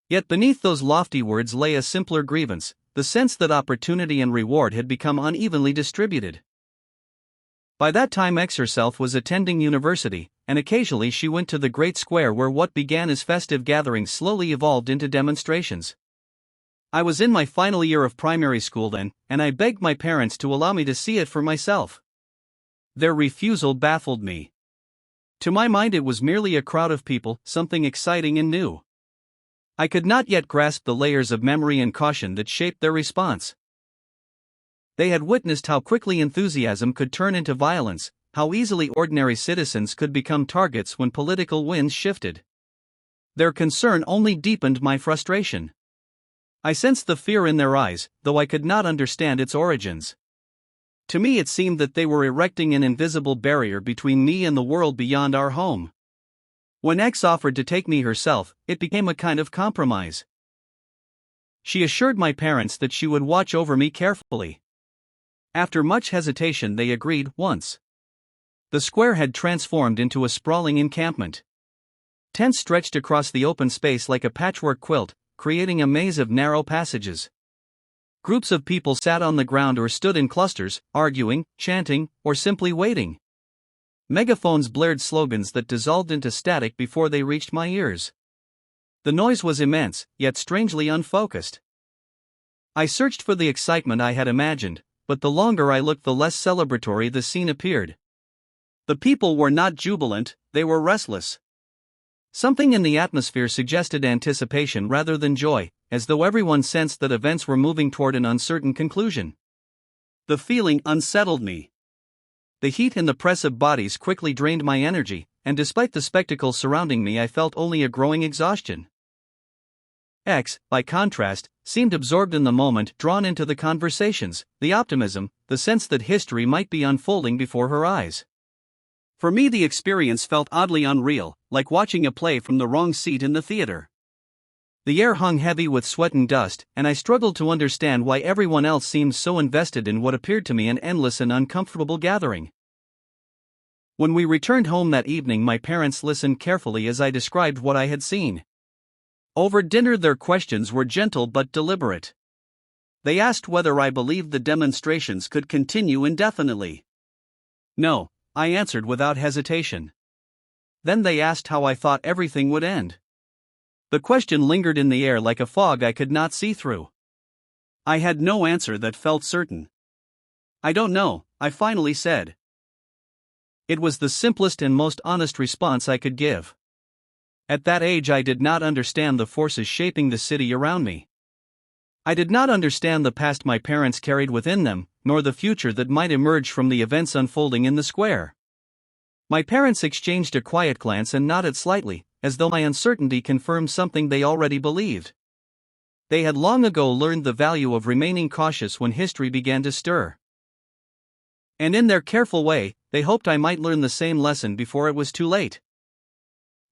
Yet beneath those lofty words lay a simpler grievance, the sense that opportunity and reward had become unevenly distributed. By that time X herself was attending university, and occasionally she went to the great square where what began as festive gatherings slowly evolved into demonstrations. I was in my final year of primary school then, and I begged my parents to allow me to see it for myself. Their refusal baffled me. To my mind it was merely a crowd of people, something exciting and new. I could not yet grasp the layers of memory and caution that shaped their response. They had witnessed how quickly enthusiasm could turn into violence, how easily ordinary citizens could become targets when political winds shifted. Their concern only deepened my frustration. I sensed the fear in their eyes, though I could not understand its origins. To me it seemed that they were erecting an invisible barrier between me and the world beyond our home. When X offered to take me herself, it became a kind of compromise. She assured my parents that she would watch over me carefully. After much hesitation they agreed once. The square had transformed into a sprawling encampment. Tents stretched across the open space like a patchwork quilt, creating a maze of narrow passages. Groups of people sat on the ground or stood in clusters, arguing, chanting, or simply waiting. Megaphones blared slogans that dissolved into static before they reached my ears. The noise was immense, yet strangely unfocused. I searched for the excitement I had imagined, but the longer I looked the less celebratory the scene appeared. The people were not jubilant, they were restless. Something in the atmosphere suggested anticipation rather than joy, as though everyone sensed that events were moving toward an uncertain conclusion. The feeling unsettled me. The heat and the press of bodies quickly drained my energy, and despite the spectacle surrounding me I felt only a growing exhaustion. X, by contrast, seemed absorbed in the moment, drawn into the conversations, the optimism, the sense that history might be unfolding before her eyes. For me the experience felt oddly unreal, like watching a play from the wrong seat in the theater. The air hung heavy with sweat and dust, and I struggled to understand why everyone else seemed so invested in what appeared to me an endless and uncomfortable gathering. When we returned home that evening my parents listened carefully as I described what I had seen. Over dinner their questions were gentle but deliberate. They asked whether I believed the demonstrations could continue indefinitely. No, I answered without hesitation. Then they asked how I thought everything would end. The question lingered in the air like a fog I could not see through. I had no answer that felt certain. I don't know, I finally said. It was the simplest and most honest response I could give. At that age I did not understand the forces shaping the city around me. I did not understand the past my parents carried within them, nor the future that might emerge from the events unfolding in the square. My parents exchanged a quiet glance and nodded slightly, as though my uncertainty confirmed something they already believed. They had long ago learned the value of remaining cautious when history began to stir. And in their careful way, they hoped I might learn the same lesson before it was too late.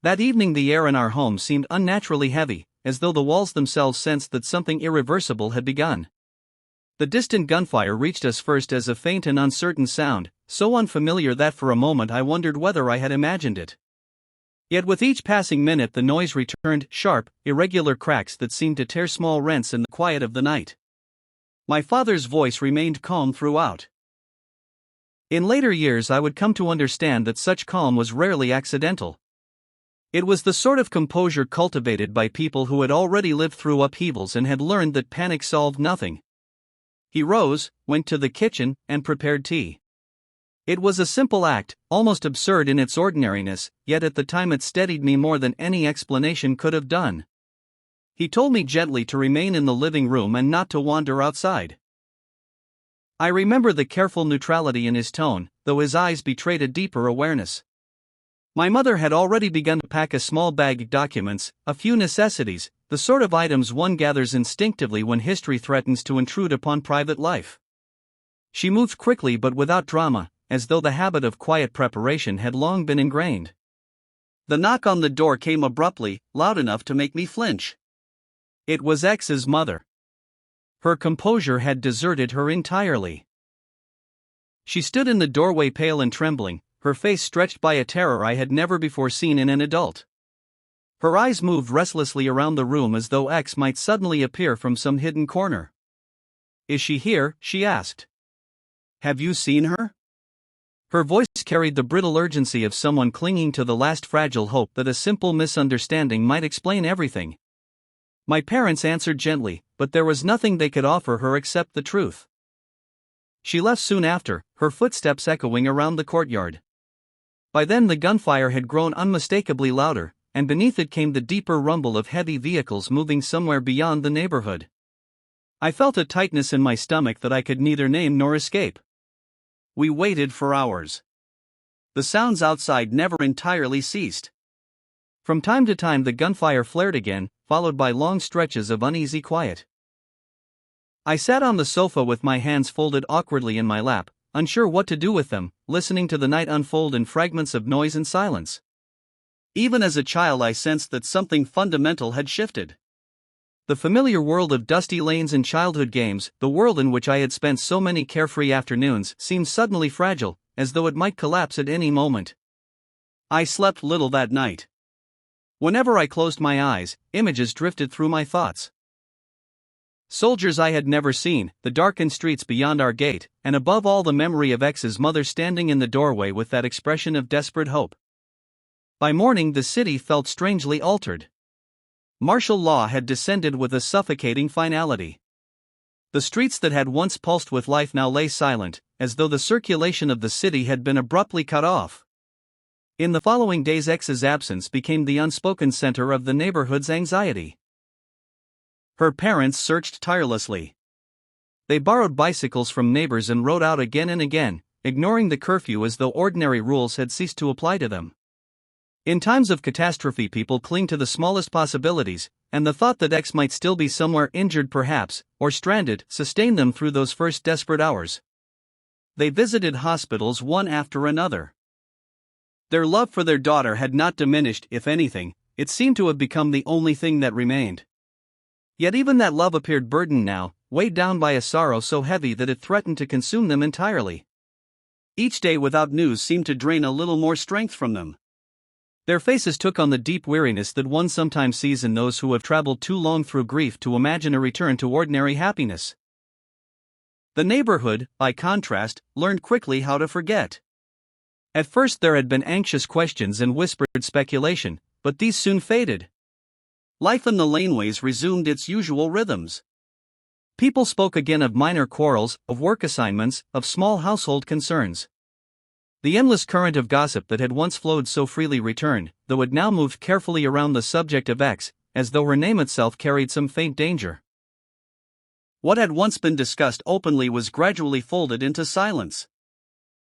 That evening the air in our home seemed unnaturally heavy, as though the walls themselves sensed that something irreversible had begun. The distant gunfire reached us first as a faint and uncertain sound, so unfamiliar that for a moment I wondered whether I had imagined it. Yet with each passing minute the noise returned, sharp, irregular cracks that seemed to tear small rents in the quiet of the night. My father's voice remained calm throughout. In later years I would come to understand that such calm was rarely accidental. It was the sort of composure cultivated by people who had already lived through upheavals and had learned that panic solved nothing. He rose, went to the kitchen, and prepared tea. It was a simple act, almost absurd in its ordinariness, yet at the time it steadied me more than any explanation could have done. He told me gently to remain in the living room and not to wander outside. I remember the careful neutrality in his tone, though his eyes betrayed a deeper awareness. My mother had already begun to pack a small bag of documents, a few necessities, the sort of items one gathers instinctively when history threatens to intrude upon private life. She moved quickly but without drama, as though the habit of quiet preparation had long been ingrained. The knock on the door came abruptly, loud enough to make me flinch. It was X's mother. Her composure had deserted her entirely. She stood in the doorway pale and trembling, her face stretched by a terror I had never before seen in an adult. Her eyes moved restlessly around the room as though X might suddenly appear from some hidden corner. "Is she here?" she asked. "Have you seen her?" Her voice carried the brittle urgency of someone clinging to the last fragile hope that a simple misunderstanding might explain everything. My parents answered gently, but there was nothing they could offer her except the truth. She left soon after, her footsteps echoing around the courtyard. By then the gunfire had grown unmistakably louder, and beneath it came the deeper rumble of heavy vehicles moving somewhere beyond the neighborhood. I felt a tightness in my stomach that I could neither name nor escape. We waited for hours. The sounds outside never entirely ceased. From time to time the gunfire flared again, followed by long stretches of uneasy quiet. I sat on the sofa with my hands folded awkwardly in my lap, unsure what to do with them, listening to the night unfold in fragments of noise and silence. Even as a child I sensed that something fundamental had shifted. The familiar world of dusty lanes and childhood games, the world in which I had spent so many carefree afternoons, seemed suddenly fragile, as though it might collapse at any moment. I slept little that night. Whenever I closed my eyes, images drifted through my thoughts. Soldiers I had never seen, the darkened streets beyond our gate, and above all the memory of X's mother standing in the doorway with that expression of desperate hope. By morning the city felt strangely altered. Martial law had descended with a suffocating finality. The streets that had once pulsed with life now lay silent, as though the circulation of the city had been abruptly cut off. In the following days X's absence became the unspoken center of the neighborhood's anxiety. Her parents searched tirelessly. They borrowed bicycles from neighbors and rode out again and again, ignoring the curfew as though ordinary rules had ceased to apply to them. In times of catastrophe people cling to the smallest possibilities, and the thought that X might still be somewhere injured perhaps, or stranded, sustained them through those first desperate hours. They visited hospitals one after another. Their love for their daughter had not diminished, if anything, it seemed to have become the only thing that remained. Yet even that love appeared burdened now, weighed down by a sorrow so heavy that it threatened to consume them entirely. Each day without news seemed to drain a little more strength from them. Their faces took on the deep weariness that one sometimes sees in those who have traveled too long through grief to imagine a return to ordinary happiness. The neighborhood, by contrast, learned quickly how to forget. At first there had been anxious questions and whispered speculation, but these soon faded. Life in the laneways resumed its usual rhythms. People spoke again of minor quarrels, of work assignments, of small household concerns. The endless current of gossip that had once flowed so freely returned, though it now moved carefully around the subject of X, as though her name itself carried some faint danger. What had once been discussed openly was gradually folded into silence.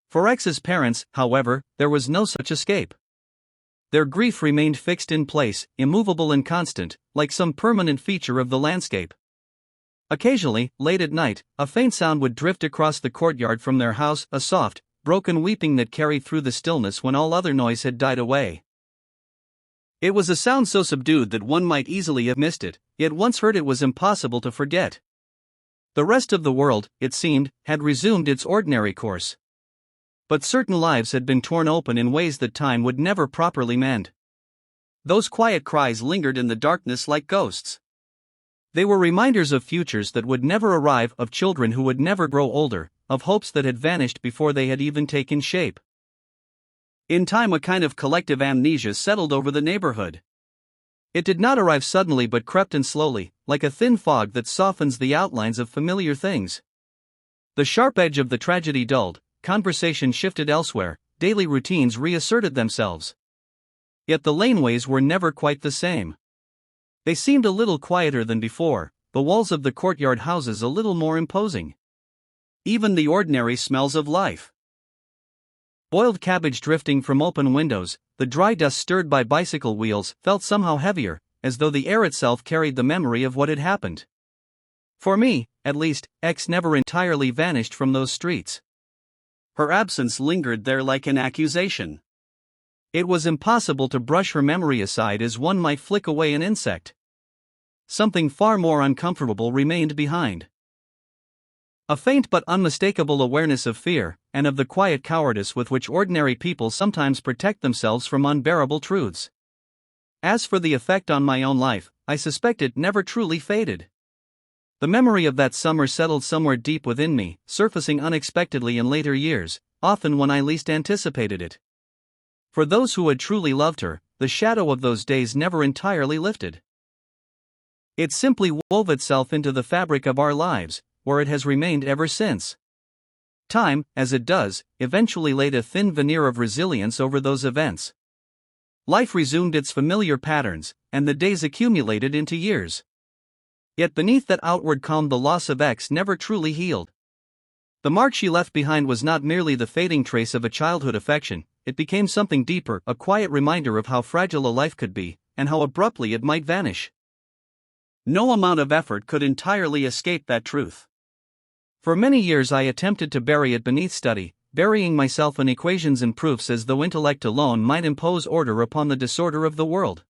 For X's parents, however, there was no such escape. Their grief remained fixed in place, immovable and constant, like some permanent feature of the landscape. Occasionally, late at night, a faint sound would drift across the courtyard from their house, a soft, broken weeping that carried through the stillness when all other noise had died away. It was a sound so subdued that one might easily have missed it, yet once heard it was impossible to forget. The rest of the world, it seemed, had resumed its ordinary course. But certain lives had been torn open in ways that time would never properly mend. Those quiet cries lingered in the darkness like ghosts. They were reminders of futures that would never arrive, of children who would never grow older, of hopes that had vanished before they had even taken shape. In time a kind of collective amnesia settled over the neighborhood. It did not arrive suddenly but crept in slowly, like a thin fog that softens the outlines of familiar things. The sharp edge of the tragedy dulled, conversation shifted elsewhere, daily routines reasserted themselves. Yet the laneways were never quite the same. They seemed a little quieter than before, the walls of the courtyard houses a little more imposing. Even the ordinary smells of life. Boiled cabbage drifting from open windows, the dry dust stirred by bicycle wheels felt somehow heavier, as though the air itself carried the memory of what had happened. For me, at least, X never entirely vanished from those streets. Her absence lingered there like an accusation. It was impossible to brush her memory aside as one might flick away an insect. Something far more uncomfortable remained behind. A faint but unmistakable awareness of fear, and of the quiet cowardice with which ordinary people sometimes protect themselves from unbearable truths. As for the effect on my own life, I suspect it never truly faded. The memory of that summer settled somewhere deep within me, surfacing unexpectedly in later years, often when I least anticipated it. For those who had truly loved her, the shadow of those days never entirely lifted. It simply wove itself into the fabric of our lives, where it has remained ever since. Time, as it does, eventually laid a thin veneer of resilience over those events. Life resumed its familiar patterns, and the days accumulated into years. Yet beneath that outward calm the loss of X never truly healed. The mark she left behind was not merely the fading trace of a childhood affection, it became something deeper, a quiet reminder of how fragile a life could be, and how abruptly it might vanish. No amount of effort could entirely escape that truth. For many years I attempted to bury it beneath study, burying myself in equations and proofs as though intellect alone might impose order upon the disorder of the world.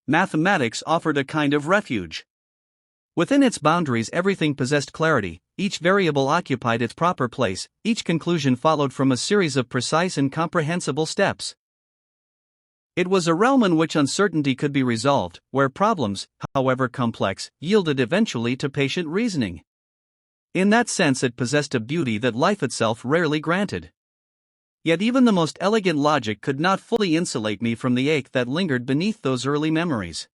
Mathematics offered a kind of refuge. Within its boundaries everything possessed clarity, each variable occupied its proper place, each conclusion followed from a series of precise and comprehensible steps. It was a realm in which uncertainty could be resolved, where problems, however complex, yielded eventually to patient reasoning. In that sense it possessed a beauty that life itself rarely granted. Yet even the most elegant logic could not fully insulate me from the ache that lingered beneath those early memories.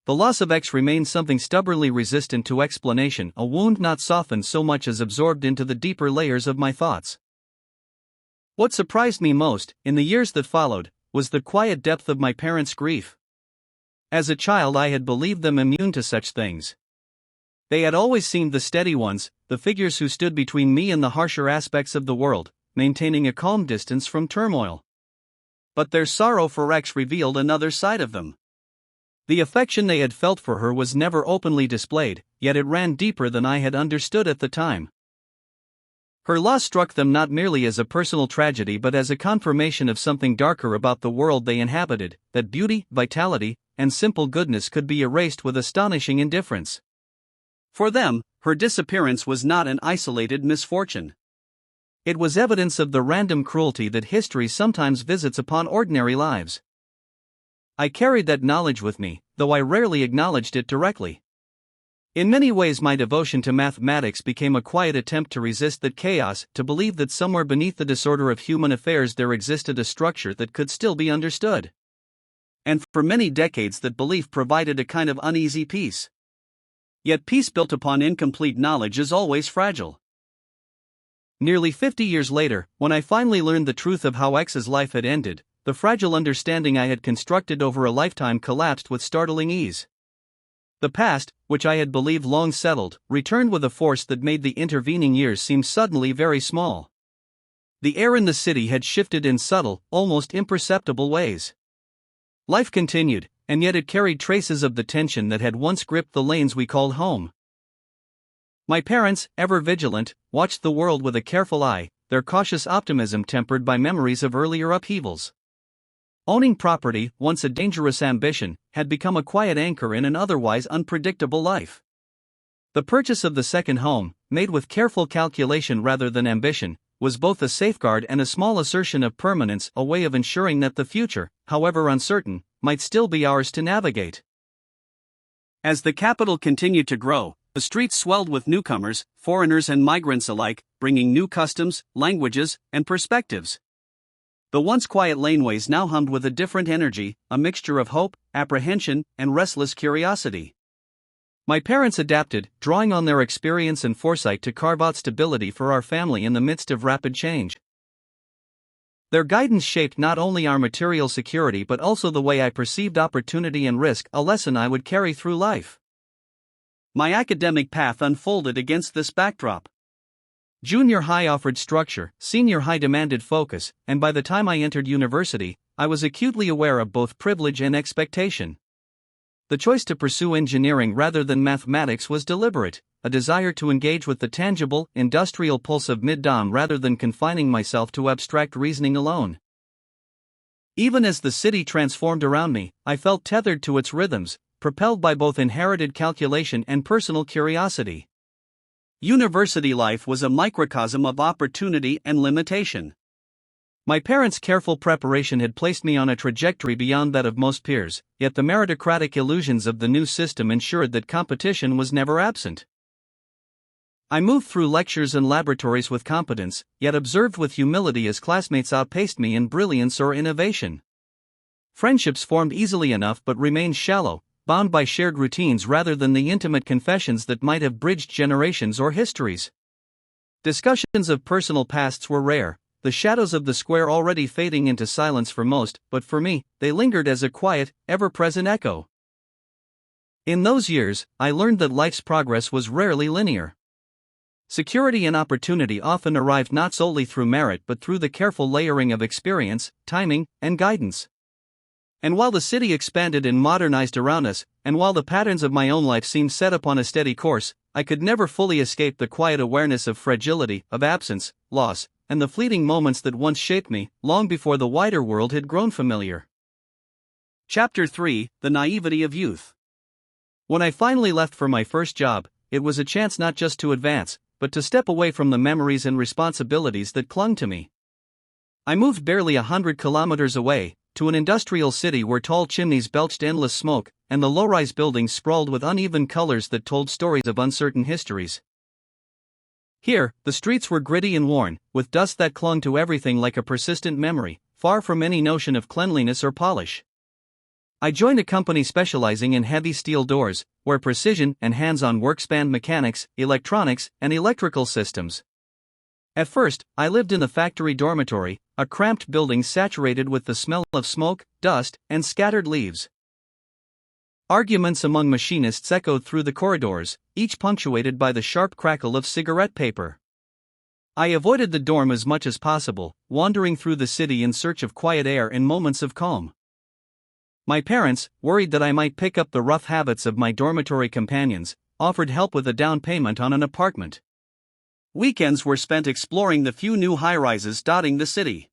The loss of X remained something stubbornly resistant to explanation, a wound not softened so much as absorbed into the deeper layers of my thoughts. What surprised me most, in the years that followed, was the quiet depth of my parents' grief. As a child I had believed them immune to such things. They had always seemed the steady ones, the figures who stood between me and the harsher aspects of the world, maintaining a calm distance from turmoil. But their sorrow for X revealed another side of them. The affection they had felt for her was never openly displayed, yet it ran deeper than I had understood at the time. Her loss struck them not merely as a personal tragedy but as a confirmation of something darker about the world they inhabited, that beauty, vitality, and simple goodness could be erased with astonishing indifference. For them, her disappearance was not an isolated misfortune. It was evidence of the random cruelty that history sometimes visits upon ordinary lives. I carried that knowledge with me, though I rarely acknowledged it directly. In many ways my devotion to mathematics became a quiet attempt to resist that chaos, to believe that somewhere beneath the disorder of human affairs there existed a structure that could still be understood. And for many decades that belief provided a kind of uneasy peace. Yet peace built upon incomplete knowledge is always fragile. Nearly 50 years later, when I finally learned the truth of how X's life had ended, the fragile understanding I had constructed over a lifetime collapsed with startling ease. The past, which I had believed long settled, returned with a force that made the intervening years seem suddenly very small. The air in the city had shifted in subtle, almost imperceptible ways. Life continued, and yet it carried traces of the tension that had once gripped the lanes we called home. My parents, ever vigilant, watched the world with a careful eye, their cautious optimism tempered by memories of earlier upheavals. Owning property, once a dangerous ambition, had become a quiet anchor in an otherwise unpredictable life. The purchase of the second home, made with careful calculation rather than ambition, was both a safeguard and a small assertion of permanence, a way of ensuring that the future, however uncertain, might still be ours to navigate. As the capital continued to grow, the streets swelled with newcomers, foreigners and migrants alike, bringing new customs, languages, and perspectives. The once quiet laneways now hummed with a different energy, a mixture of hope, apprehension, and restless curiosity. My parents adapted, drawing on their experience and foresight to carve out stability for our family in the midst of rapid change. Their guidance shaped not only our material security but also the way I perceived opportunity and risk, a lesson I would carry through life. My academic path unfolded against this backdrop. Junior high offered structure, senior high demanded focus, and by the time I entered university, I was acutely aware of both privilege and expectation. The choice to pursue engineering rather than mathematics was deliberate, a desire to engage with the tangible, industrial pulse of Middom rather than confining myself to abstract reasoning alone. Even as the city transformed around me, I felt tethered to its rhythms, propelled by both inherited calculation and personal curiosity. University life was a microcosm of opportunity and limitation. My parents' careful preparation had placed me on a trajectory beyond that of most peers, yet the meritocratic illusions of the new system ensured that competition was never absent. I moved through lectures and laboratories with competence, yet observed with humility as classmates outpaced me in brilliance or innovation. Friendships formed easily enough but remained shallow, bound by shared routines rather than the intimate confessions that might have bridged generations or histories. Discussions of personal pasts were rare, the shadows of the square already fading into silence for most, but for me, they lingered as a quiet, ever-present echo. In those years, I learned that life's progress was rarely linear. Security and opportunity often arrived not solely through merit but through the careful layering of experience, timing, and guidance. And while the city expanded and modernized around us, and while the patterns of my own life seemed set upon a steady course, I could never fully escape the quiet awareness of fragility, of absence, loss, and the fleeting moments that once shaped me, long before the wider world had grown familiar. Chapter 3: The Naivety of Youth. When I finally left for my first job, it was a chance not just to advance, but to step away from the memories and responsibilities that clung to me. I moved barely 100 kilometers away, to an industrial city where tall chimneys belched endless smoke, and the low-rise buildings sprawled with uneven colors that told stories of uncertain histories. Here, the streets were gritty and worn, with dust that clung to everything like a persistent memory, far from any notion of cleanliness or polish. I joined a company specializing in heavy steel doors, where precision and hands-on work spanned mechanics, electronics, and electrical systems. At first, I lived in the factory dormitory, a cramped building saturated with the smell of smoke, dust, and scattered leaves. Arguments among machinists echoed through the corridors, each punctuated by the sharp crackle of cigarette paper. I avoided the dorm as much as possible, wandering through the city in search of quiet air and moments of calm. My parents, worried that I might pick up the rough habits of my dormitory companions, offered help with a down payment on an apartment. Weekends were spent exploring the few new high-rises dotting the city.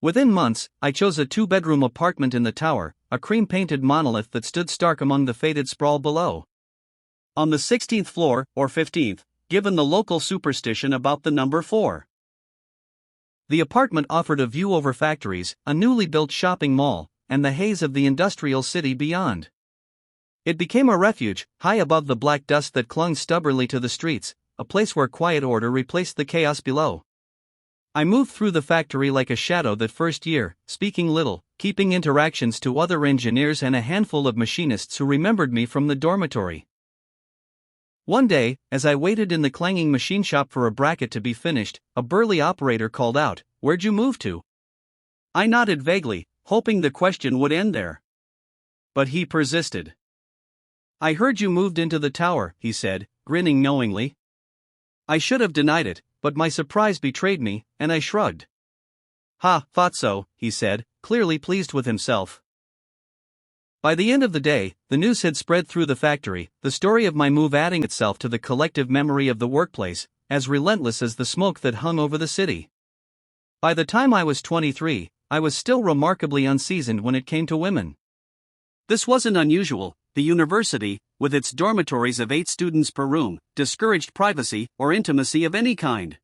Within months, I chose a 2-bedroom apartment in the tower, a cream-painted monolith that stood stark among the faded sprawl below. On the 16th floor, or 15th, given the local superstition about the number 4. The apartment offered a view over factories, a newly built shopping mall, and the haze of the industrial city beyond. It became a refuge, high above the black dust that clung stubbornly to the streets, a place where quiet order replaced the chaos below. I moved through the factory like a shadow that first year, speaking little, keeping interactions to other engineers and a handful of machinists who remembered me from the dormitory. One day, as I waited in the clanging machine shop for a bracket to be finished, a burly operator called out, "Where'd you move to?" I nodded vaguely, hoping the question would end there. But he persisted. "I heard you moved into the tower," he said, grinning knowingly. I should have denied it, but my surprise betrayed me, and I shrugged. "Ha, thought so," he said, clearly pleased with himself. By the end of the day, the news had spread through the factory, the story of my move adding itself to the collective memory of the workplace, as relentless as the smoke that hung over the city. By the time I was 23, I was still remarkably unseasoned when it came to women. This wasn't unusual. The university, with its dormitories of 8 students per room, discouraged privacy or intimacy of any kind.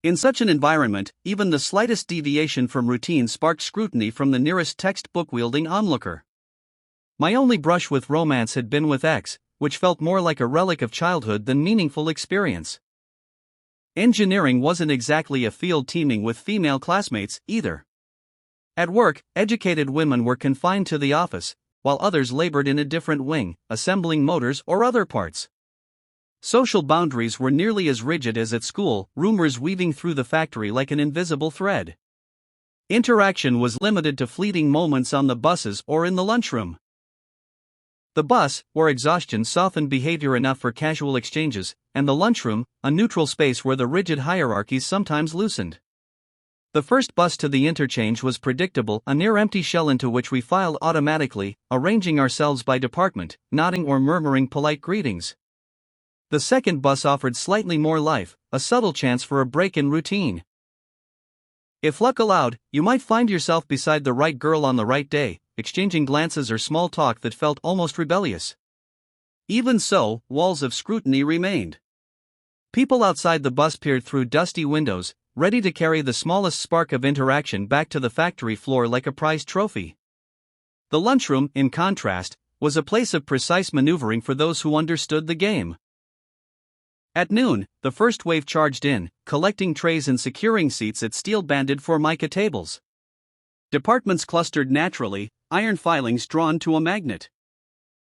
In such an environment, even the slightest deviation from routine sparked scrutiny from the nearest textbook-wielding onlooker. My only brush with romance had been with X, which felt more like a relic of childhood than meaningful experience. Engineering wasn't exactly a field teeming with female classmates, either. At work, educated women were confined to the office, while others labored in a different wing, assembling motors or other parts. Social boundaries were nearly as rigid as at school, rumors weaving through the factory like an invisible thread. Interaction was limited to fleeting moments on the buses or in the lunchroom. The bus, where exhaustion softened behavior enough for casual exchanges, and the lunchroom, a neutral space where the rigid hierarchies sometimes loosened. The first bus to the interchange was predictable, a near-empty shell into which we filed automatically, arranging ourselves by department, nodding or murmuring polite greetings. The second bus offered slightly more life, a subtle chance for a break in routine. If luck allowed, you might find yourself beside the right girl on the right day, exchanging glances or small talk that felt almost rebellious. Even so, walls of scrutiny remained. People outside the bus peered through dusty windows, ready to carry the smallest spark of interaction back to the factory floor like a prized trophy. The lunchroom, in contrast, was a place of precise maneuvering for those who understood the game. At noon, the first wave charged in, collecting trays and securing seats at steel-banded formica tables. Departments clustered naturally, iron filings drawn to a magnet.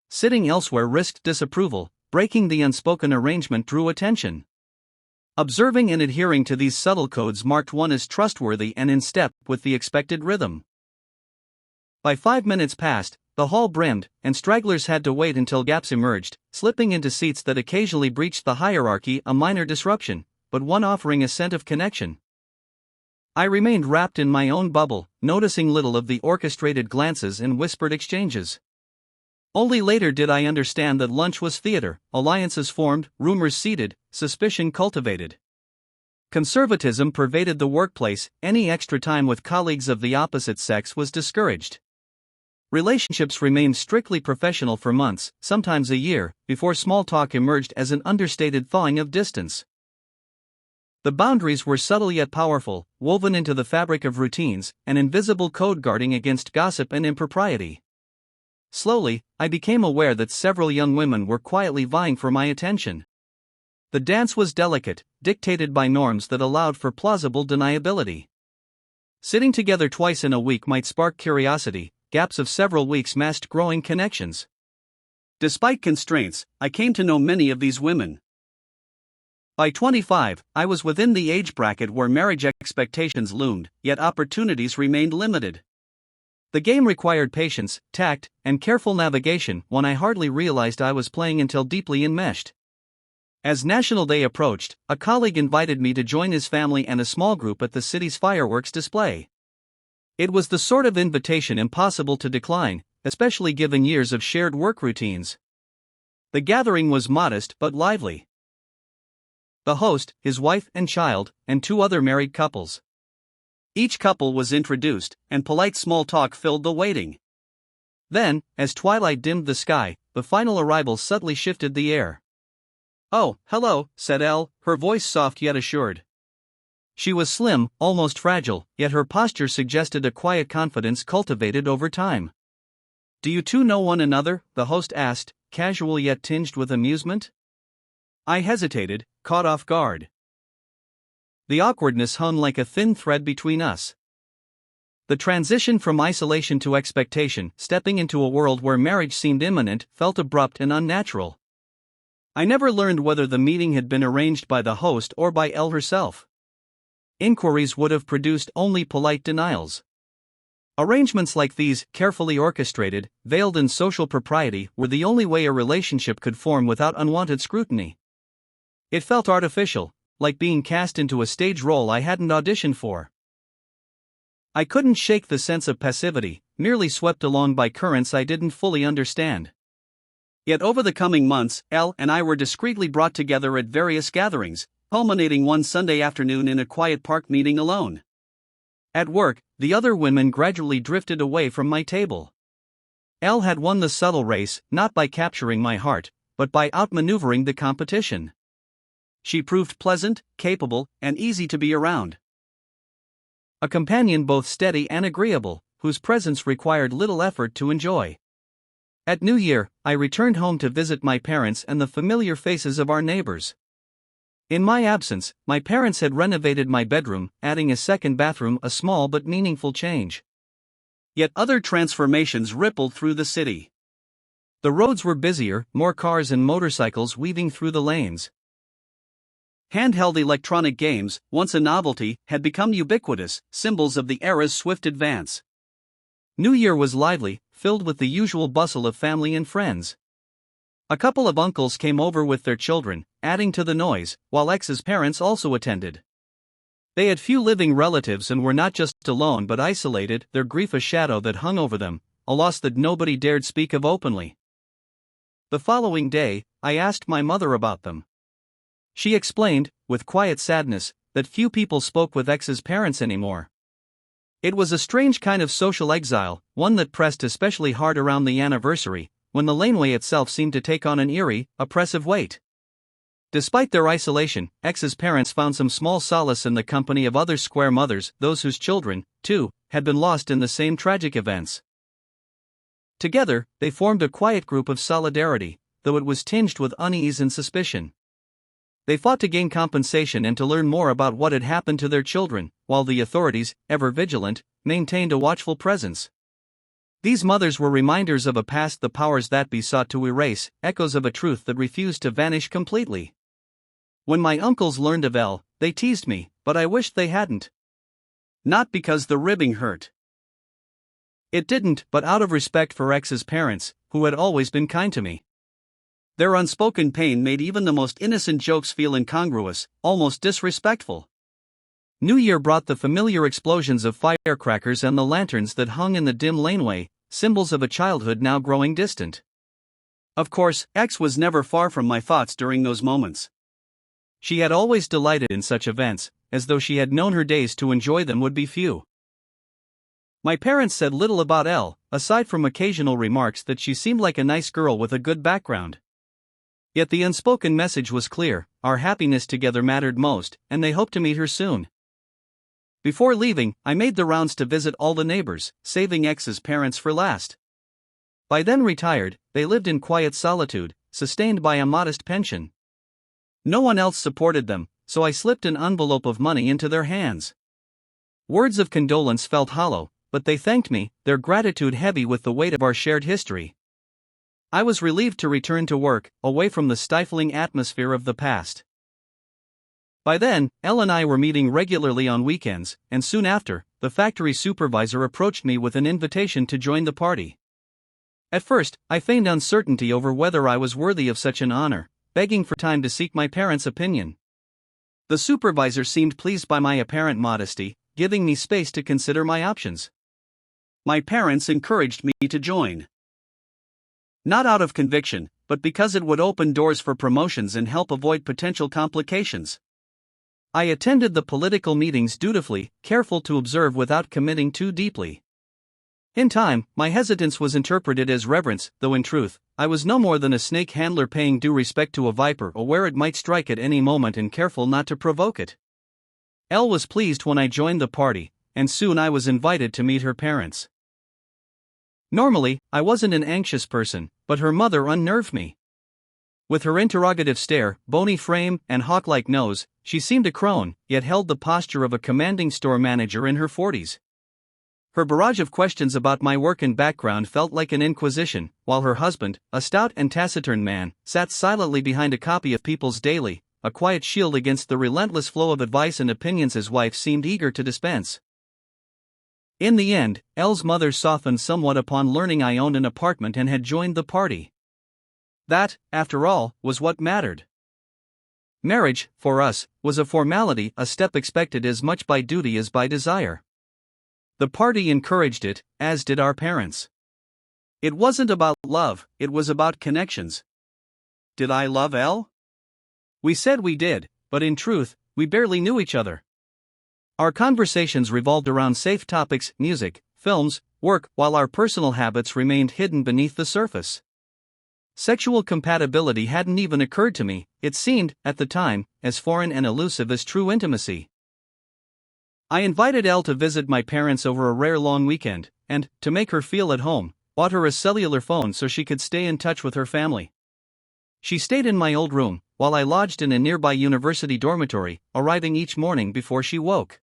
Sitting elsewhere risked disapproval, breaking the unspoken arrangement drew attention. Observing and adhering to these subtle codes marked one as trustworthy and in step with the expected rhythm. By 5 minutes past, the hall brimmed, and stragglers had to wait until gaps emerged, slipping into seats that occasionally breached the hierarchy, a minor disruption, but one offering a scent of connection. I remained wrapped in my own bubble, noticing little of the orchestrated glances and whispered exchanges. Only later did I understand that lunch was theater, alliances formed, rumors seeded, suspicion cultivated. Conservatism pervaded the workplace, any extra time with colleagues of the opposite sex was discouraged. Relationships remained strictly professional for months, sometimes a year, before small talk emerged as an understated thawing of distance. The boundaries were subtle yet powerful, woven into the fabric of routines, an invisible code guarding against gossip and impropriety. Slowly, I became aware that several young women were quietly vying for my attention. The dance was delicate, dictated by norms that allowed for plausible deniability. Sitting together twice in a week might spark curiosity, gaps of several weeks masked growing connections. Despite constraints, I came to know many of these women. By 25, I was within the age bracket where marriage expectations loomed, yet opportunities remained limited. The game required patience, tact, and careful navigation, one I hardly realized I was playing until deeply enmeshed. As National Day approached, a colleague invited me to join his family and a small group at the city's fireworks display. It was the sort of invitation impossible to decline, especially given years of shared work routines. The gathering was modest but lively. The host, his wife and child, and 2 other married couples. Each couple was introduced, and polite small talk filled the waiting. Then, as twilight dimmed the sky, the final arrival subtly shifted the air. "Oh, hello," said Elle, her voice soft yet assured. She was slim, almost fragile, yet her posture suggested a quiet confidence cultivated over time. "Do you two know one another?" the host asked, casual yet tinged with amusement. I hesitated, caught off guard. The awkwardness hung like a thin thread between us. The transition from isolation to expectation, stepping into a world where marriage seemed imminent, felt abrupt and unnatural. I never learned whether the meeting had been arranged by the host or by Elle herself. Inquiries would have produced only polite denials. Arrangements like these, carefully orchestrated, veiled in social propriety, were the only way a relationship could form without unwanted scrutiny. It felt artificial, like being cast into a stage role I hadn't auditioned for. I couldn't shake the sense of passivity, merely swept along by currents I didn't fully understand. Yet over the coming months, Elle and I were discreetly brought together at various gatherings, culminating one Sunday afternoon in a quiet park meeting alone. At work, the other women gradually drifted away from my table. Elle had won the subtle race, not by capturing my heart, but by outmaneuvering the competition. She proved pleasant, capable, and easy to be around. A companion both steady and agreeable, whose presence required little effort to enjoy. At New Year, I returned home to visit my parents and the familiar faces of our neighbors. In my absence, my parents had renovated my bedroom, adding a second bathroom, a small but meaningful change. Yet other transformations rippled through the city. The roads were busier, more cars and motorcycles weaving through the lanes. Handheld electronic games, once a novelty, had become ubiquitous, symbols of the era's swift advance. New Year was lively, filled with the usual bustle of family and friends. A couple of uncles came over with their children, adding to the noise, while X's parents also attended. They had few living relatives and were not just alone but isolated, their grief a shadow that hung over them, a loss that nobody dared speak of openly. The following day, I asked my mother about them. She explained, with quiet sadness, that few people spoke with X's parents anymore. It was a strange kind of social exile, one that pressed especially hard around the anniversary, when the laneway itself seemed to take on an eerie, oppressive weight. Despite their isolation, X's parents found some small solace in the company of other square mothers, those whose children, too, had been lost in the same tragic events. Together, they formed a quiet group of solidarity, though it was tinged with unease and suspicion. They fought to gain compensation and to learn more about what had happened to their children, while the authorities, ever vigilant, maintained a watchful presence. These mothers were reminders of a past the powers that be sought to erase, echoes of a truth that refused to vanish completely. When my uncles learned of L, they teased me, but I wished they hadn't. Not because the ribbing hurt. It didn't, but out of respect for X's parents, who had always been kind to me. Their unspoken pain made even the most innocent jokes feel incongruous, almost disrespectful. New Year brought the familiar explosions of firecrackers and the lanterns that hung in the dim laneway, symbols of a childhood now growing distant. Of course, X was never far from my thoughts during those moments. She had always delighted in such events, as though she had known her days to enjoy them would be few. My parents said little about L, aside from occasional remarks that she seemed like a nice girl with a good background. Yet the unspoken message was clear: our happiness together mattered most, and they hoped to meet her soon. Before leaving, I made the rounds to visit all the neighbors, saving X's parents for last. By then retired, they lived in quiet solitude, sustained by a modest pension. No one else supported them, so I slipped an envelope of money into their hands. Words of condolence felt hollow, but they thanked me, their gratitude heavy with the weight of our shared history. I was relieved to return to work, away from the stifling atmosphere of the past. By then, Elle and I were meeting regularly on weekends, and soon after, the factory supervisor approached me with an invitation to join the party. At first, I feigned uncertainty over whether I was worthy of such an honor, begging for time to seek my parents' opinion. The supervisor seemed pleased by my apparent modesty, giving me space to consider my options. My parents encouraged me to join. Not out of conviction, but because it would open doors for promotions and help avoid potential complications. I attended the political meetings dutifully, careful to observe without committing too deeply. In time, my hesitance was interpreted as reverence, though in truth, I was no more than a snake handler paying due respect to a viper aware it might strike at any moment and careful not to provoke it. Elle was pleased when I joined the party, and soon I was invited to meet her parents. Normally, I wasn't an anxious person, but her mother unnerved me. With her interrogative stare, bony frame, and hawk-like nose, she seemed a crone, yet held the posture of a commanding store manager in her 40s. Her barrage of questions about my work and background felt like an inquisition, while her husband, a stout and taciturn man, sat silently behind a copy of People's Daily, a quiet shield against the relentless flow of advice and opinions his wife seemed eager to dispense. In the end, Elle's mother softened somewhat upon learning I owned an apartment and had joined the party. That, after all, was what mattered. Marriage, for us, was a formality, a step expected as much by duty as by desire. The party encouraged it, as did our parents. It wasn't about love, it was about connections. Did I love Elle? We said we did, but in truth, we barely knew each other. Our conversations revolved around safe topics, music, films, work, while our personal habits remained hidden beneath the surface. Sexual compatibility hadn't even occurred to me, it seemed, at the time, as foreign and elusive as true intimacy. I invited Elle to visit my parents over a rare long weekend, and, to make her feel at home, bought her a cellular phone so she could stay in touch with her family. She stayed in my old room, while I lodged in a nearby university dormitory, arriving each morning before she woke.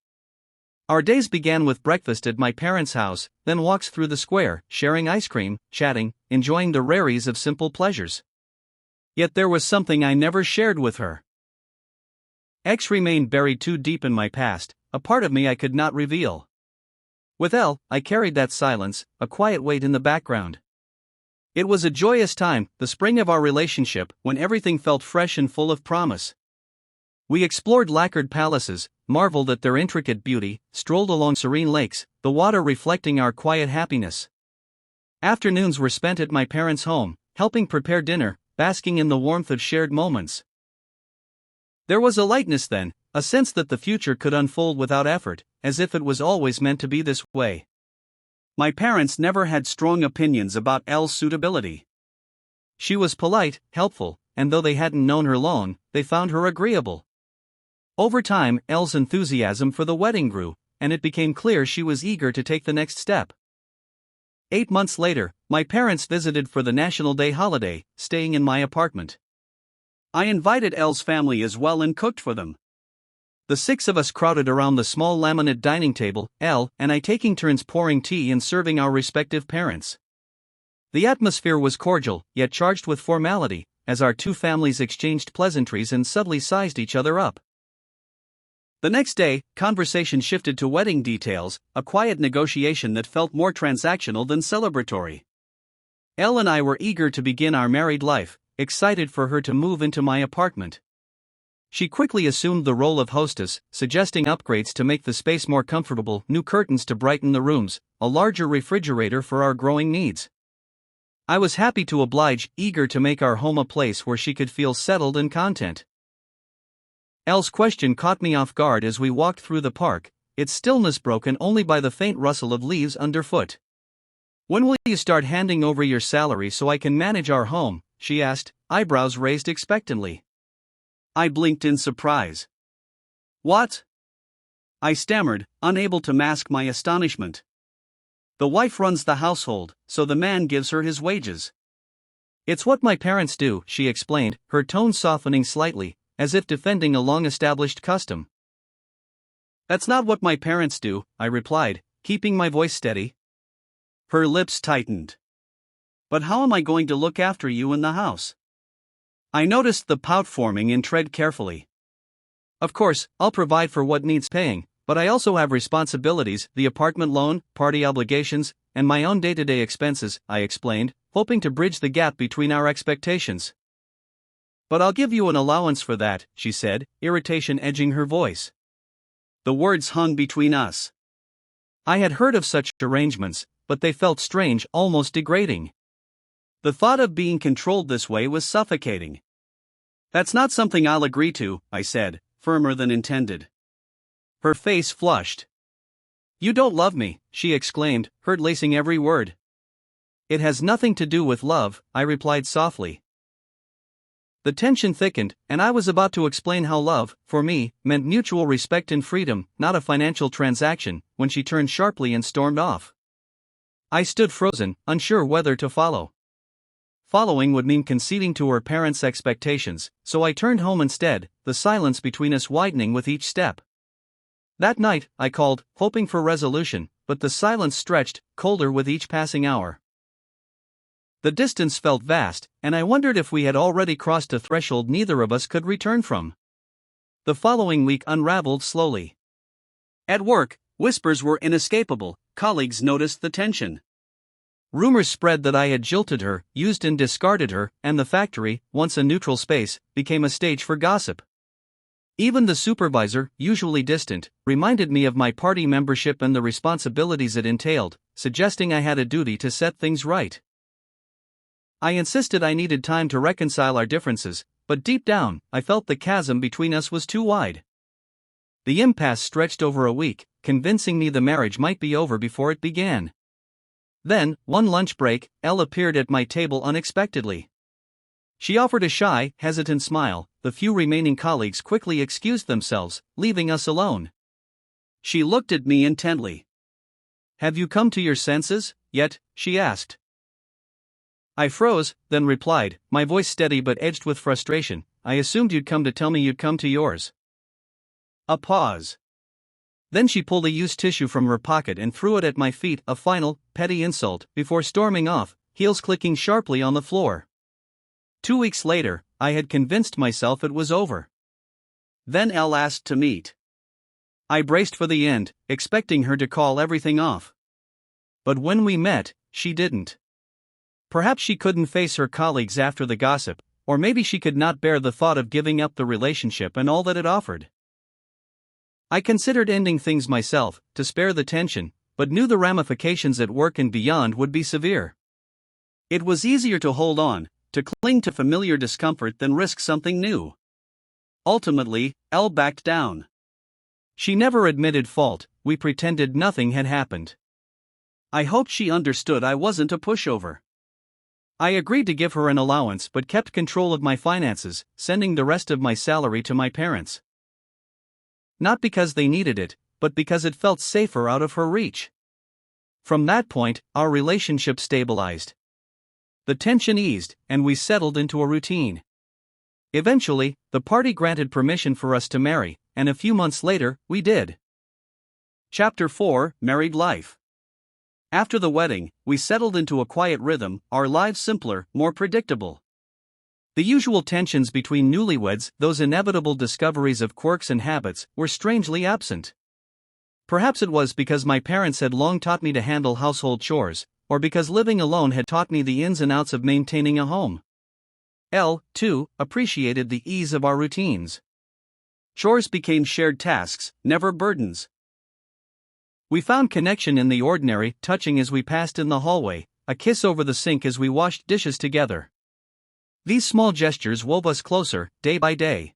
Our days began with breakfast at my parents' house, then walks through the square, sharing ice cream, chatting, enjoying the rareries of simple pleasures. Yet there was something I never shared with her. X remained buried too deep in my past, a part of me I could not reveal. With Elle, I carried that silence, a quiet weight in the background. It was a joyous time, the spring of our relationship, when everything felt fresh and full of promise. We explored lacquered palaces, marveled at their intricate beauty, strolled along serene lakes, the water reflecting our quiet happiness. Afternoons were spent at my parents' home, helping prepare dinner, basking in the warmth of shared moments. There was a lightness then, a sense that the future could unfold without effort, as if it was always meant to be this way. My parents never had strong opinions about Elle's suitability. She was polite, helpful, and though they hadn't known her long, they found her agreeable. Over time, Elle's enthusiasm for the wedding grew, and it became clear she was eager to take the next step. 8 months later, my parents visited for the National Day holiday, staying in my apartment. I invited Elle's family as well and cooked for them. The 6 of us crowded around the small laminate dining table, Elle and I taking turns pouring tea and serving our respective parents. The atmosphere was cordial, yet charged with formality, as our two families exchanged pleasantries and subtly sized each other up. The next day, conversation shifted to wedding details, a quiet negotiation that felt more transactional than celebratory. Elle and I were eager to begin our married life, excited for her to move into my apartment. She quickly assumed the role of hostess, suggesting upgrades to make the space more comfortable, new curtains to brighten the rooms, a larger refrigerator for our growing needs. I was happy to oblige, eager to make our home a place where she could feel settled and content. Elle's question caught me off guard as we walked through the park, its stillness broken only by the faint rustle of leaves underfoot. "When will you start handing over your salary so I can manage our home?" she asked, eyebrows raised expectantly. I blinked in surprise. "What?" I stammered, unable to mask my astonishment. "The wife runs the household, so the man gives her his wages." "It's what my parents do," she explained, her tone softening slightly, as if defending a long-established custom. "That's not what my parents do," I replied, keeping my voice steady. Her lips tightened. "But how am I going to look after you in the house?" I noticed the pout forming and tread carefully. "Of course, I'll provide for what needs paying, but I also have responsibilities, the apartment loan, party obligations, and my own day-to-day expenses," I explained, hoping to bridge the gap between our expectations. "But I'll give you an allowance for that," she said, irritation edging her voice. The words hung between us. I had heard of such arrangements, but they felt strange, almost degrading. The thought of being controlled this way was suffocating. "That's not something I'll agree to," I said, firmer than intended. Her face flushed. "You don't love me," she exclaimed, heart-lacing every word. "It has nothing to do with love," I replied softly. The tension thickened, and I was about to explain how love, for me, meant mutual respect and freedom, not a financial transaction, when she turned sharply and stormed off. I stood frozen, unsure whether to follow. Following would mean conceding to her parents' expectations, so I turned home instead, the silence between us widening with each step. That night, I called, hoping for resolution, but the silence stretched, colder with each passing hour. The distance felt vast, and I wondered if we had already crossed a threshold neither of us could return from. The following week unraveled slowly. At work, whispers were inescapable, colleagues noticed the tension. Rumors spread that I had jilted her, used and discarded her, and the factory, once a neutral space, became a stage for gossip. Even the supervisor, usually distant, reminded me of my party membership and the responsibilities it entailed, suggesting I had a duty to set things right. I insisted I needed time to reconcile our differences, but deep down, I felt the chasm between us was too wide. The impasse stretched over a week, convincing me the marriage might be over before it began. Then, one lunch break, Elle appeared at my table unexpectedly. She offered a shy, hesitant smile. The few remaining colleagues quickly excused themselves, leaving us alone. She looked at me intently. "Have you come to your senses yet?" she asked. I froze, then replied, my voice steady but edged with frustration, "I assumed you'd come to tell me you'd come to yours." A pause. Then she pulled a used tissue from her pocket and threw it at my feet, a final, petty insult, before storming off, heels clicking sharply on the floor. 2 weeks later, I had convinced myself it was over. Then Elle asked to meet. I braced for the end, expecting her to call everything off. But when we met, she didn't. Perhaps she couldn't face her colleagues after the gossip, or maybe she could not bear the thought of giving up the relationship and all that it offered. I considered ending things myself, to spare the tension, but knew the ramifications at work and beyond would be severe. It was easier to hold on, to cling to familiar discomfort than risk something new. Ultimately, Elle backed down. She never admitted fault, we pretended nothing had happened. I hoped she understood I wasn't a pushover. I agreed to give her an allowance but kept control of my finances, sending the rest of my salary to my parents. Not because they needed it, but because it felt safer out of her reach. From that point, our relationship stabilized. The tension eased, and we settled into a routine. Eventually, the party granted permission for us to marry, and a few months later, we did. Chapter 4: Married Life. After the wedding, we settled into a quiet rhythm, our lives simpler, more predictable. The usual tensions between newlyweds, those inevitable discoveries of quirks and habits, were strangely absent. Perhaps it was because my parents had long taught me to handle household chores, or because living alone had taught me the ins and outs of maintaining a home. Elle, too, appreciated the ease of our routines. Chores became shared tasks, never burdens. We found connection in the ordinary, touching as we passed in the hallway, a kiss over the sink as we washed dishes together. These small gestures wove us closer, day by day.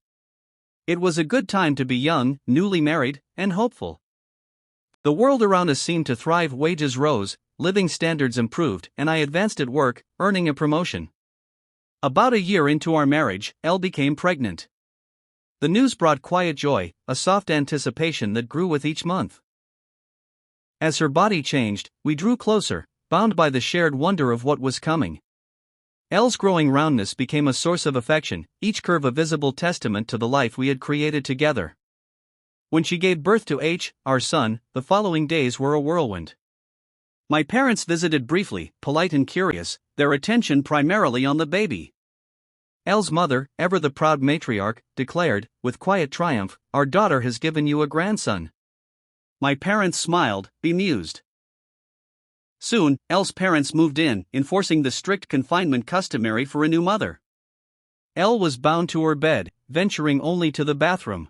It was a good time to be young, newly married, and hopeful. The world around us seemed to thrive, wages rose, living standards improved, and I advanced at work, earning a promotion. About a year into our marriage, Elle became pregnant. The news brought quiet joy, a soft anticipation that grew with each month. As her body changed, we drew closer, bound by the shared wonder of what was coming. Elle's growing roundness became a source of affection, each curve a visible testament to the life we had created together. When she gave birth to H, our son, the following days were a whirlwind. My parents visited briefly, polite and curious, their attention primarily on the baby. Elle's mother, ever the proud matriarch, declared, with quiet triumph, "Our daughter has given you a grandson." My parents smiled, bemused. Soon, Elle's parents moved in, enforcing the strict confinement customary for a new mother. Elle was bound to her bed, venturing only to the bathroom.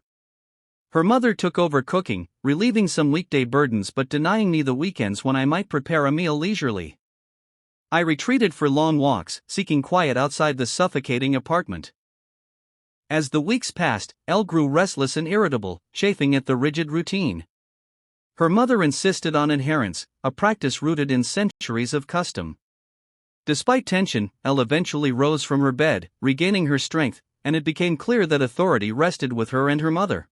Her mother took over cooking, relieving some weekday burdens but denying me the weekends when I might prepare a meal leisurely. I retreated for long walks, seeking quiet outside the suffocating apartment. As the weeks passed, Elle grew restless and irritable, chafing at the rigid routine. Her mother insisted on adherence, a practice rooted in centuries of custom. Despite tension, Elle eventually rose from her bed, regaining her strength, and it became clear that authority rested with her and her mother.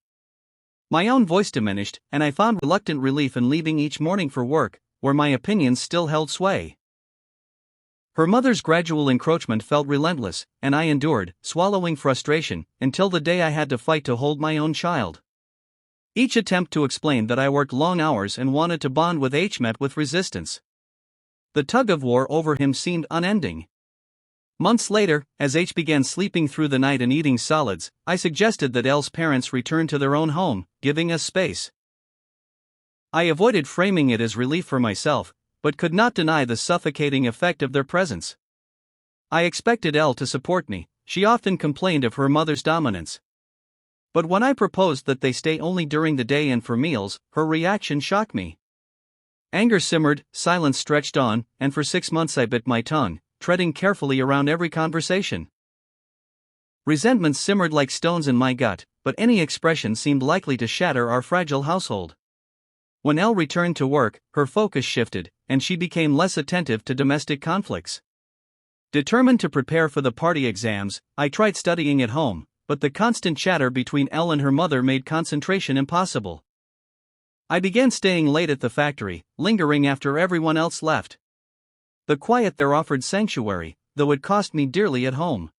My own voice diminished, and I found reluctant relief in leaving each morning for work, where my opinions still held sway. Her mother's gradual encroachment felt relentless, and I endured, swallowing frustration, until the day I had to fight to hold my own child. Each attempt to explain that I worked long hours and wanted to bond with H met with resistance. The tug-of-war over him seemed unending. Months later, as H began sleeping through the night and eating solids, I suggested that Elle's parents return to their own home, giving us space. I avoided framing it as relief for myself, but could not deny the suffocating effect of their presence. I expected Elle to support me, she often complained of her mother's dominance. But when I proposed that they stay only during the day and for meals, her reaction shocked me. Anger simmered, silence stretched on, and for 6 months I bit my tongue, treading carefully around every conversation. Resentment simmered like stones in my gut, but any expression seemed likely to shatter our fragile household. When Elle returned to work, her focus shifted, and she became less attentive to domestic conflicts. Determined to prepare for the party exams, I tried studying at home, but the constant chatter between Elle and her mother made concentration impossible. I began staying late at the factory, lingering after everyone else left. The quiet there offered sanctuary, though it cost me dearly at home.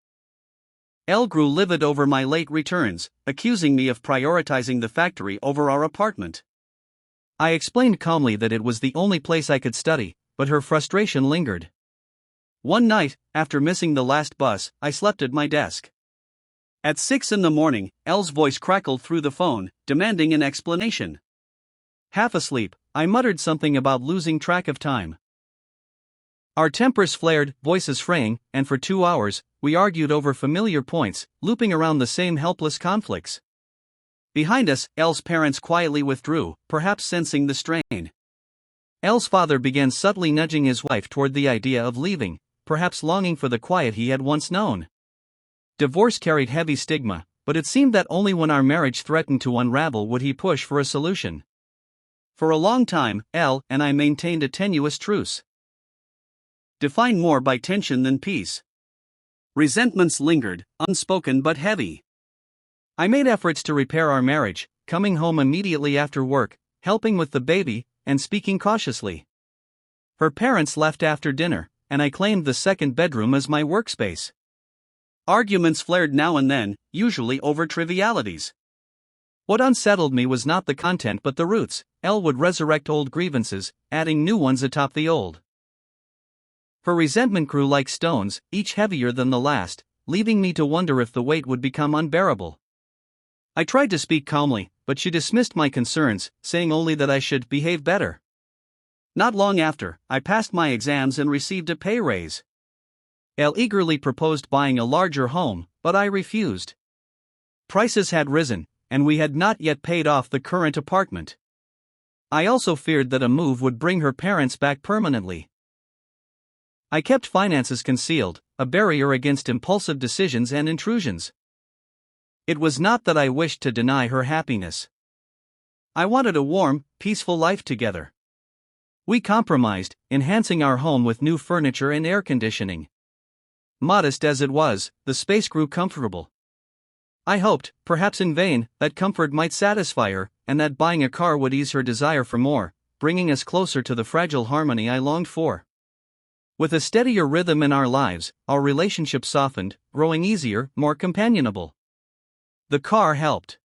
Elle grew livid over my late returns, accusing me of prioritizing the factory over our apartment. I explained calmly that it was the only place I could study, but her frustration lingered. One night, after missing the last bus, I slept at my desk. At 6 in the morning, Elle's voice crackled through the phone, demanding an explanation. Half asleep, I muttered something about losing track of time. Our tempers flared, voices fraying, and for 2 hours, we argued over familiar points, looping around the same helpless conflicts. Behind us, Elle's parents quietly withdrew, perhaps sensing the strain. Elle's father began subtly nudging his wife toward the idea of leaving, perhaps longing for the quiet he had once known. Divorce carried heavy stigma, but it seemed that only when our marriage threatened to unravel would he push for a solution. For a long time, Elle and I maintained a tenuous truce. Defined more by tension than peace. Resentments lingered, unspoken but heavy. I made efforts to repair our marriage, coming home immediately after work, helping with the baby, and speaking cautiously. Her parents left after dinner, and I claimed the second bedroom as my workspace. Arguments flared now and then, usually over trivialities. What unsettled me was not the content but the roots. Elle would resurrect old grievances, adding new ones atop the old. Her resentment grew like stones, each heavier than the last, leaving me to wonder if the weight would become unbearable. I tried to speak calmly, but she dismissed my concerns, saying only that I should behave better. Not long after, I passed my exams and received a pay raise. Elle eagerly proposed buying a larger home, but I refused. Prices had risen, and we had not yet paid off the current apartment. I also feared that a move would bring her parents back permanently. I kept finances concealed, a barrier against impulsive decisions and intrusions. It was not that I wished to deny her happiness. I wanted a warm, peaceful life together. We compromised, enhancing our home with new furniture and air conditioning. Modest as it was, the space grew comfortable. I hoped, perhaps in vain, that comfort might satisfy her, and that buying a car would ease her desire for more, bringing us closer to the fragile harmony I longed for. With a steadier rhythm in our lives, our relationship softened, growing easier, more companionable. The car helped.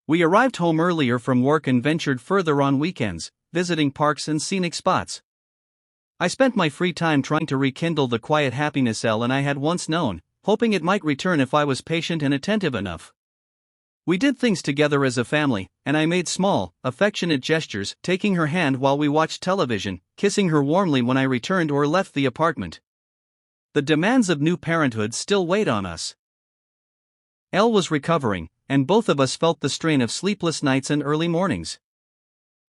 We arrived home earlier from work and ventured further on weekends, visiting parks and scenic spots. I spent my free time trying to rekindle the quiet happiness Elle and I had once known, hoping it might return if I was patient and attentive enough. We did things together as a family, and I made small, affectionate gestures, taking her hand while we watched television, kissing her warmly when I returned or left the apartment. The demands of new parenthood still weighed on us. Elle was recovering, and both of us felt the strain of sleepless nights and early mornings.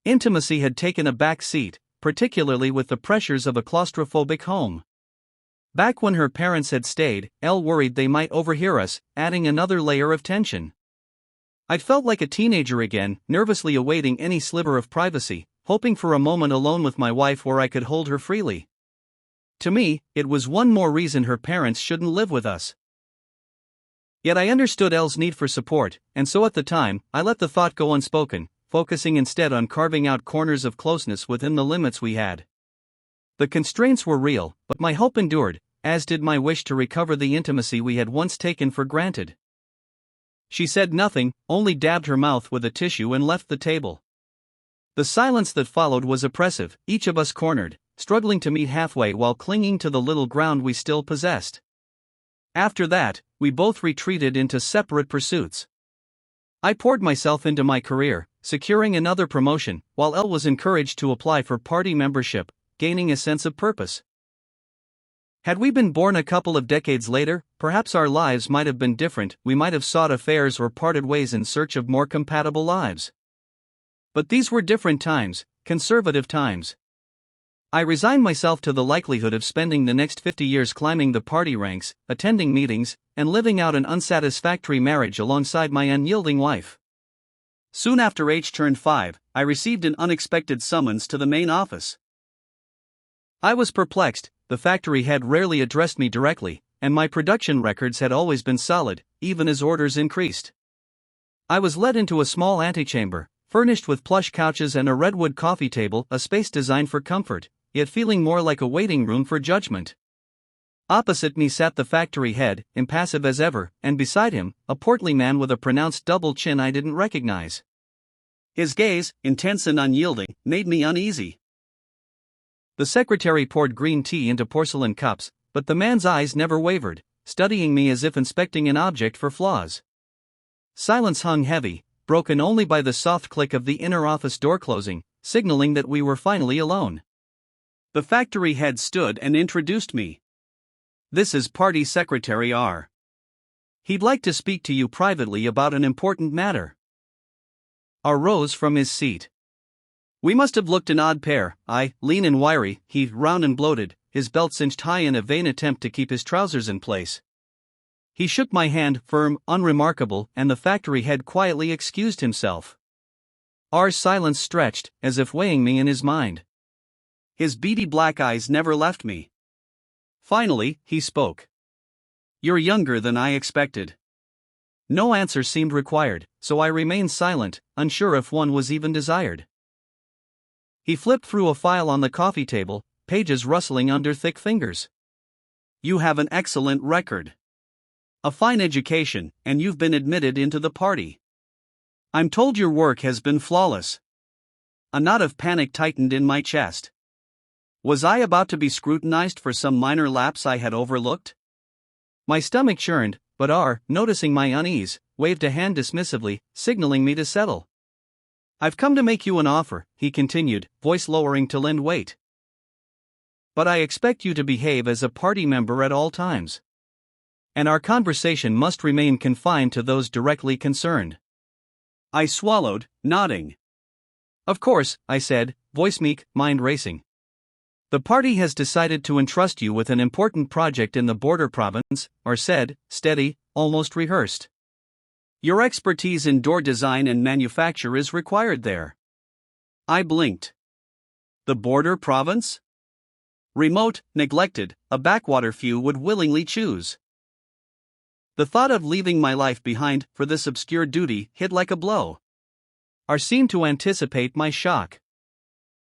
Intimacy had taken a back seat, particularly with the pressures of a claustrophobic home. Back when her parents had stayed, Elle worried they might overhear us, adding another layer of tension. I'd felt like a teenager again, nervously awaiting any sliver of privacy, hoping for a moment alone with my wife where I could hold her freely. To me, it was one more reason her parents shouldn't live with us. Yet I understood Elle's need for support, and so at the time, I let the thought go unspoken, focusing instead on carving out corners of closeness within the limits we had. The constraints were real, but my hope endured, as did my wish to recover the intimacy we had once taken for granted. She said nothing, only dabbed her mouth with a tissue and left the table. The silence that followed was oppressive, each of us cornered, struggling to meet halfway while clinging to the little ground we still possessed. After that, we both retreated into separate pursuits. I poured myself into my career, securing another promotion, while Elle was encouraged to apply for party membership, gaining a sense of purpose. Had we been born a couple of decades later, perhaps our lives might have been different. We might have sought affairs or parted ways in search of more compatible lives. But these were different times, conservative times. I resigned myself to the likelihood of spending the next 50 years climbing the party ranks, attending meetings, and living out an unsatisfactory marriage alongside my unyielding wife. Soon after H turned 5, I received an unexpected summons to the main office. I was perplexed. The factory had rarely addressed me directly, and my production records had always been solid, even as orders increased. I was led into a small antechamber, furnished with plush couches and a redwood coffee table, a space designed for comfort, yet feeling more like a waiting room for judgment. Opposite me sat the factory head, impassive as ever, and beside him, a portly man with a pronounced double chin I didn't recognize. His gaze, intense and unyielding, made me uneasy. The secretary poured green tea into porcelain cups, but the man's eyes never wavered, studying me as if inspecting an object for flaws. Silence hung heavy, broken only by the soft click of the inner office door closing, signaling that we were finally alone. The factory head stood and introduced me. "This is Party Secretary R. He'd like to speak to you privately about an important matter." R rose from his seat. We must have looked an odd pair, I, lean and wiry, he, round and bloated, his belt cinched high in a vain attempt to keep his trousers in place. He shook my hand, firm, unremarkable, and the factory head quietly excused himself. R's silence stretched, as if weighing me in his mind. His beady black eyes never left me. Finally, he spoke. "You're younger than I expected." No answer seemed required, so I remained silent, unsure if one was even desired. He flipped through a file on the coffee table, pages rustling under thick fingers. "You have an excellent record. A fine education, and you've been admitted into the party. I'm told your work has been flawless." A knot of panic tightened in my chest. Was I about to be scrutinized for some minor lapse I had overlooked? My stomach churned, but R, noticing my unease, waved a hand dismissively, signaling me to settle. "I've come to make you an offer," he continued, voice lowering to lend weight. "But I expect you to behave as a party member at all times. And our conversation must remain confined to those directly concerned." I swallowed, nodding. "Of course," I said, voice meek, mind racing. "The party has decided to entrust you with an important project in the border province," R said, steady, almost rehearsed. "Your expertise in door design and manufacture is required there." I blinked. The border province? Remote, neglected, a backwater few would willingly choose. The thought of leaving my life behind for this obscure duty hit like a blow. R seemed to anticipate my shock.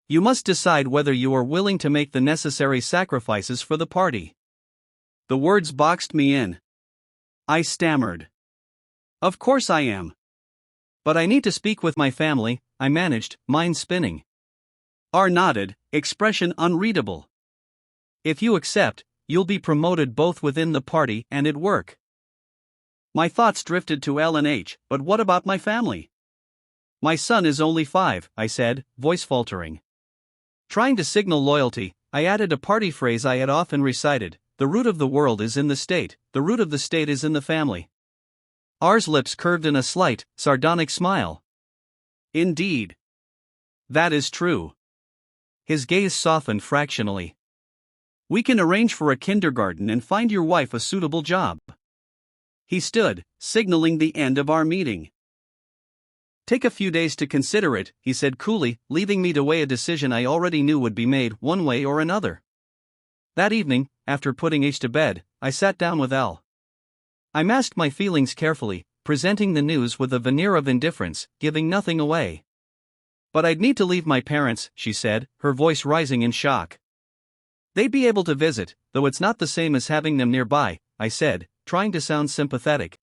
"You must decide whether you are willing to make the necessary sacrifices for the party." The words boxed me in. I stammered. "Of course I am. But I need to speak with my family," I managed, mind spinning. R nodded, expression unreadable. "If you accept, you'll be promoted both within the party and at work." My thoughts drifted to L&H, but what about my family? "My son is only 5, I said, voice faltering. Trying to signal loyalty, I added a party phrase I had often recited: "The root of the world is in the state, the root of the state is in the family." R's lips curved in a slight, sardonic smile. "Indeed. That is true." His gaze softened fractionally. "We can arrange for a kindergarten and find your wife a suitable job." He stood, signaling the end of our meeting. "Take a few days to consider it," he said coolly, leaving me to weigh a decision I already knew would be made one way or another. That evening, after putting H to bed, I sat down with L. I masked my feelings carefully, presenting the news with a veneer of indifference, giving nothing away. "But I'd need to leave my parents," she said, her voice rising in shock. "They'd be able to visit, though it's not the same as having them nearby," I said, trying to sound sympathetic.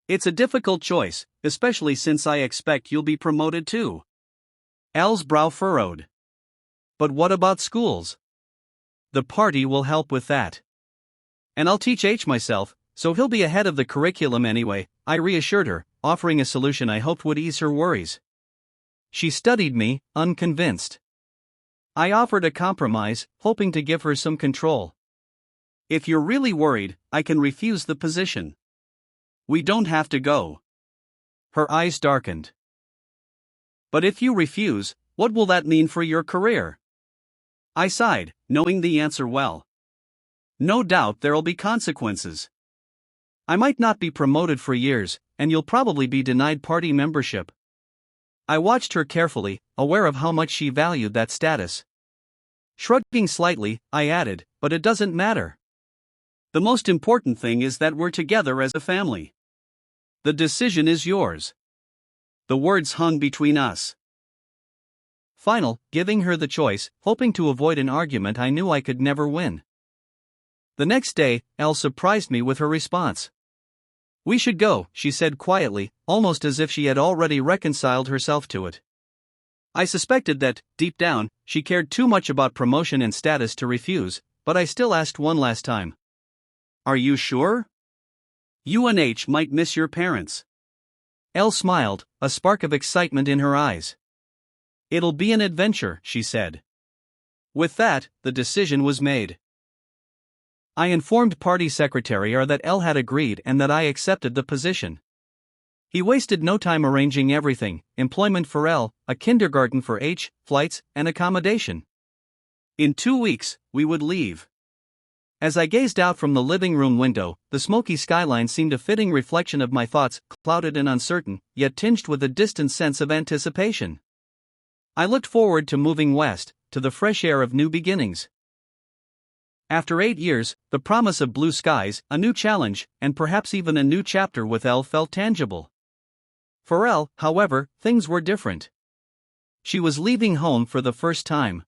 "It's a difficult choice, especially since I expect you'll be promoted too." L's brow furrowed. "But what about schools?" "The party will help with that. And I'll teach H myself, so he'll be ahead of the curriculum anyway," I reassured her, offering a solution I hoped would ease her worries. She studied me, unconvinced. I offered a compromise, hoping to give her some control. "If you're really worried, I can refuse the position. We don't have to go." Her eyes darkened. "But if you refuse, what will that mean for your career?" I sighed, knowing the answer well. "No doubt there'll be consequences. I might not be promoted for years, and you'll probably be denied party membership." I watched her carefully, aware of how much she valued that status. Shrugging slightly, I added, "But it doesn't matter. The most important thing is that we're together as a family. The decision is yours." The words hung between us. Final, giving her the choice, hoping to avoid an argument I knew I could never win. The next day, Elle surprised me with her response. "We should go," she said quietly, almost as if she had already reconciled herself to it. I suspected that, deep down, she cared too much about promotion and status to refuse, but I still asked one last time. "Are you sure? You and H might miss your parents." Elle smiled, a spark of excitement in her eyes. It'll be an adventure, she said. With that, the decision was made. I informed party secretary R that Elle had agreed and that I accepted the position. He wasted no time arranging everything: employment for L, a kindergarten for H, flights, and accommodation. In 2 weeks, we would leave. As I gazed out from the living room window, the smoky skyline seemed a fitting reflection of my thoughts, clouded and uncertain, yet tinged with a distant sense of anticipation. I looked forward to moving west, to the fresh air of new beginnings. After 8 years, the promise of blue skies, a new challenge, and perhaps even a new chapter with Elle felt tangible. For Elle, however, things were different. She was leaving home for the first time.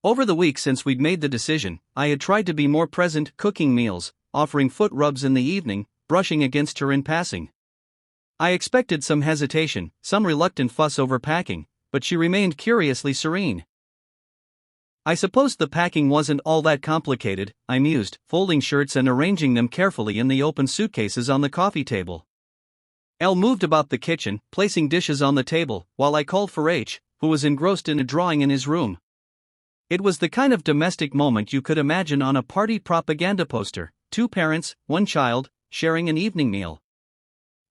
Over the weeks since we'd made the decision, I had tried to be more present, cooking meals, offering foot rubs in the evening, brushing against her in passing. I expected some hesitation, some reluctant fuss over packing, but she remained curiously serene. I supposed the packing wasn't all that complicated, I mused, folding shirts and arranging them carefully in the open suitcases on the coffee table. Elle moved about the kitchen, placing dishes on the table, while I called for H, who was engrossed in a drawing in his room. It was the kind of domestic moment you could imagine on a party propaganda poster: 2 parents, 1 child, sharing an evening meal.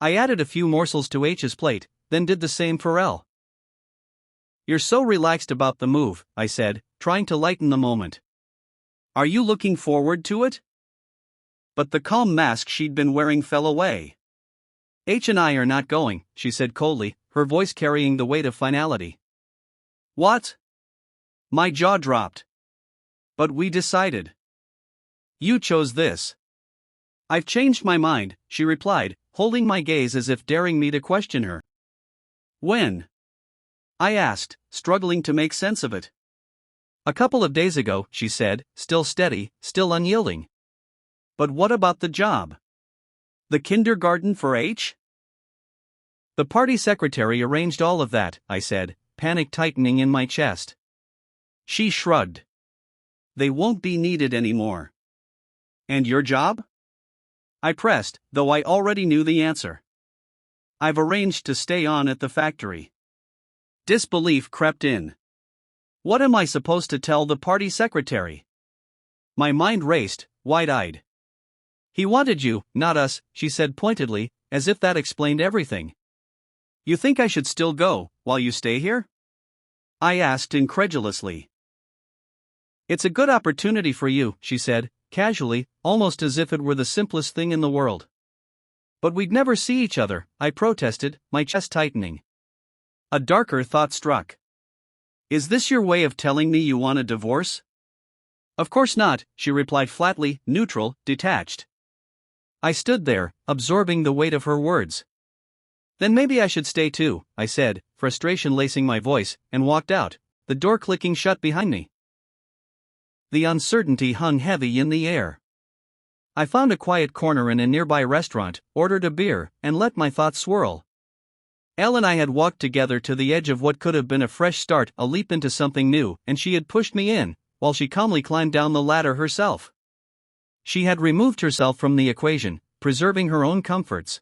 I added a few morsels to H's plate, then did the same for Elle. You're so relaxed about the move, I said, trying to lighten the moment. Are you looking forward to it? But the calm mask she'd been wearing fell away. H and I are not going, she said coldly, her voice carrying the weight of finality. What? My jaw dropped. But we decided. You chose this. I've changed my mind, she replied, holding my gaze as if daring me to question her. When? I asked, struggling to make sense of it. A couple of days ago, she said, still steady, still unyielding. But what about the job? The kindergarten for H? The party secretary arranged all of that, I said, panic tightening in my chest. She shrugged. They won't be needed anymore. And your job? I pressed, though I already knew the answer. I've arranged to stay on at the factory. Disbelief crept in. What am I supposed to tell the party secretary? My mind raced, wide-eyed. He wanted you, not us, she said pointedly, as if that explained everything. You think I should still go, while you stay here? I asked incredulously. It's a good opportunity for you, she said, casually, almost as if it were the simplest thing in the world. But we'd never see each other, I protested, my chest tightening. A darker thought struck. Is this your way of telling me you want a divorce? Of course not, she replied flatly, neutral, detached. I stood there, absorbing the weight of her words. Then maybe I should stay too, I said, frustration lacing my voice, and walked out, the door clicking shut behind me. The uncertainty hung heavy in the air. I found a quiet corner in a nearby restaurant, ordered a beer, and let my thoughts swirl. Elle and I had walked together to the edge of what could have been a fresh start, a leap into something new, and she had pushed me in, while she calmly climbed down the ladder herself. She had removed herself from the equation, preserving her own comforts.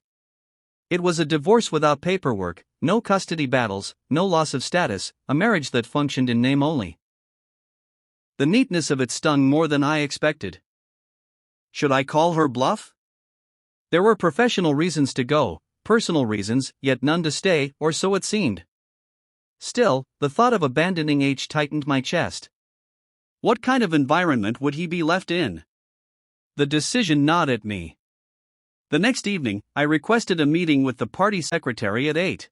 It was a divorce without paperwork, no custody battles, no loss of status, a marriage that functioned in name only. The neatness of it stung more than I expected. Should I call her bluff? There were professional reasons to go, personal reasons, yet none to stay, or so it seemed. Still, the thought of abandoning H tightened my chest. What kind of environment would he be left in? The decision gnawed at me. The next evening, I requested a meeting with the party secretary at 8.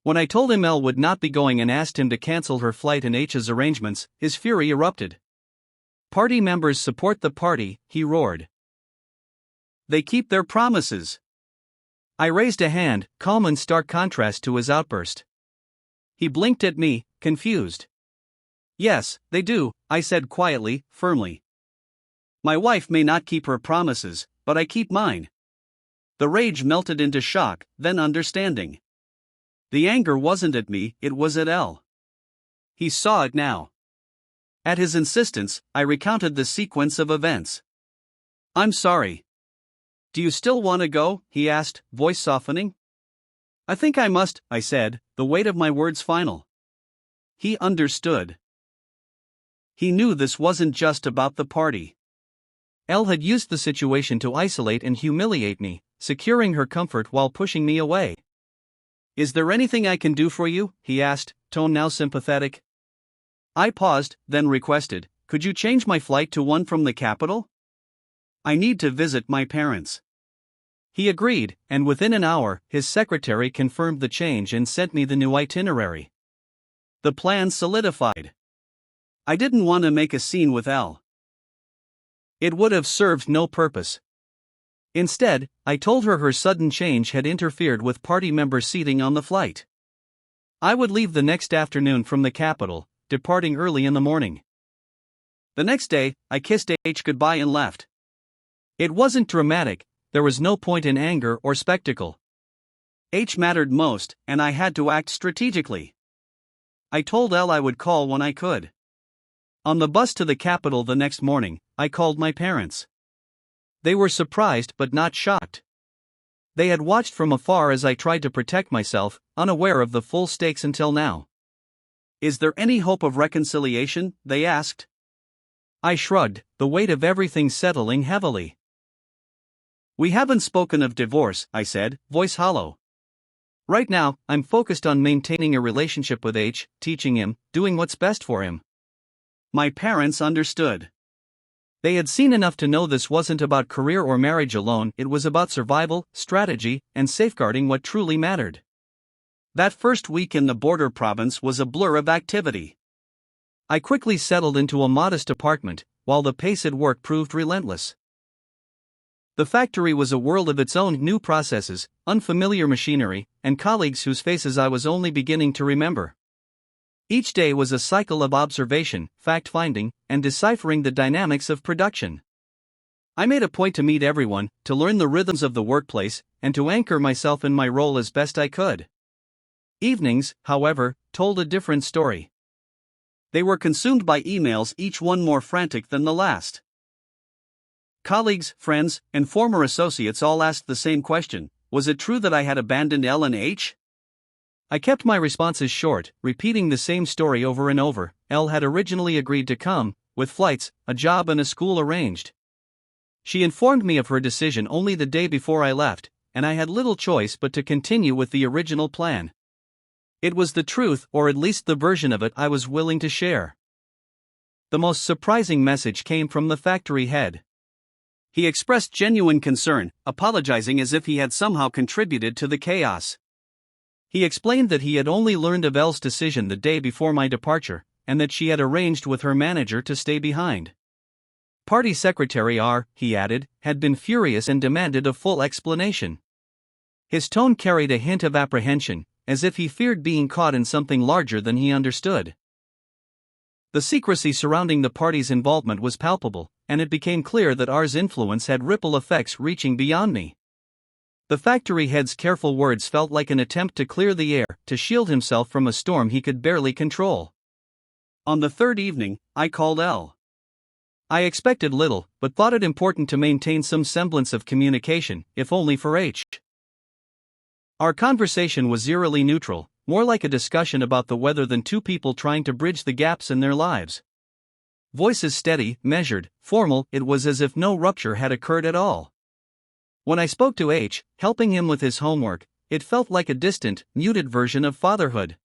When I told him Elle would not be going and asked him to cancel her flight and H's arrangements, his fury erupted. Party members support the party, he roared. They keep their promises. I raised a hand, calm in stark contrast to his outburst. He blinked at me, confused. Yes, they do, I said quietly, firmly. My wife may not keep her promises, but I keep mine. The rage melted into shock, then understanding. The anger wasn't at me, it was at Elle. He saw it now. At his insistence, I recounted the sequence of events. I'm sorry. Do you still want to go? He asked, voice softening. I think I must, I said, the weight of my words final. He understood. He knew this wasn't just about the party. Elle had used the situation to isolate and humiliate me, securing her comfort while pushing me away. Is there anything I can do for you? He asked, tone now sympathetic. I paused, then requested, could you change my flight to one from the capital? I need to visit my parents. He agreed, and within an hour, his secretary confirmed the change and sent me the new itinerary. The plan solidified. I didn't want to make a scene with Elle. It would have served no purpose. Instead, I told her sudden change had interfered with party member seating on the flight. I would leave the next afternoon from the capital, departing early in the morning. The next day, I kissed H goodbye and left. It wasn't dramatic, there was no point in anger or spectacle. H mattered most, and I had to act strategically. I told Elle I would call when I could. On the bus to the capital the next morning, I called my parents. They were surprised but not shocked. They had watched from afar as I tried to protect myself, unaware of the full stakes until now. Is there any hope of reconciliation? They asked. I shrugged, the weight of everything settling heavily. We haven't spoken of divorce, I said, voice hollow. Right now, I'm focused on maintaining a relationship with H, teaching him, doing what's best for him. My parents understood. They had seen enough to know this wasn't about career or marriage alone, it was about survival, strategy, and safeguarding what truly mattered. That first week in the border province was a blur of activity. I quickly settled into a modest apartment, while the pace at work proved relentless. The factory was a world of its own, new processes, unfamiliar machinery, and colleagues whose faces I was only beginning to remember. Each day was a cycle of observation, fact-finding, and deciphering the dynamics of production. I made a point to meet everyone, to learn the rhythms of the workplace, and to anchor myself in my role as best I could. Evenings, however, told a different story. They were consumed by emails, each one more frantic than the last. Colleagues, friends, and former associates all asked the same question: was it true that I had abandoned L and H? I kept my responses short, repeating the same story over and over. L had originally agreed to come, with flights, a job and a school arranged. She informed me of her decision only the day before I left, and I had little choice but to continue with the original plan. It was the truth, or at least the version of it I was willing to share. The most surprising message came from the factory head. He expressed genuine concern, apologizing as if he had somehow contributed to the chaos. He explained that he had only learned of Elle's decision the day before my departure, and that she had arranged with her manager to stay behind. Party Secretary R, he added, had been furious and demanded a full explanation. His tone carried a hint of apprehension, as if he feared being caught in something larger than he understood. The secrecy surrounding the party's involvement was palpable, and it became clear that R's influence had ripple effects reaching beyond me. The factory head's careful words felt like an attempt to clear the air, to shield himself from a storm he could barely control. On the third evening, I called Elle. I expected little, but thought it important to maintain some semblance of communication, if only for H. Our conversation was eerily neutral, more like a discussion about the weather than two people trying to bridge the gaps in their lives. Voices steady, measured, formal, it was as if no rupture had occurred at all. When I spoke to H, helping him with his homework, it felt like a distant, muted version of fatherhood.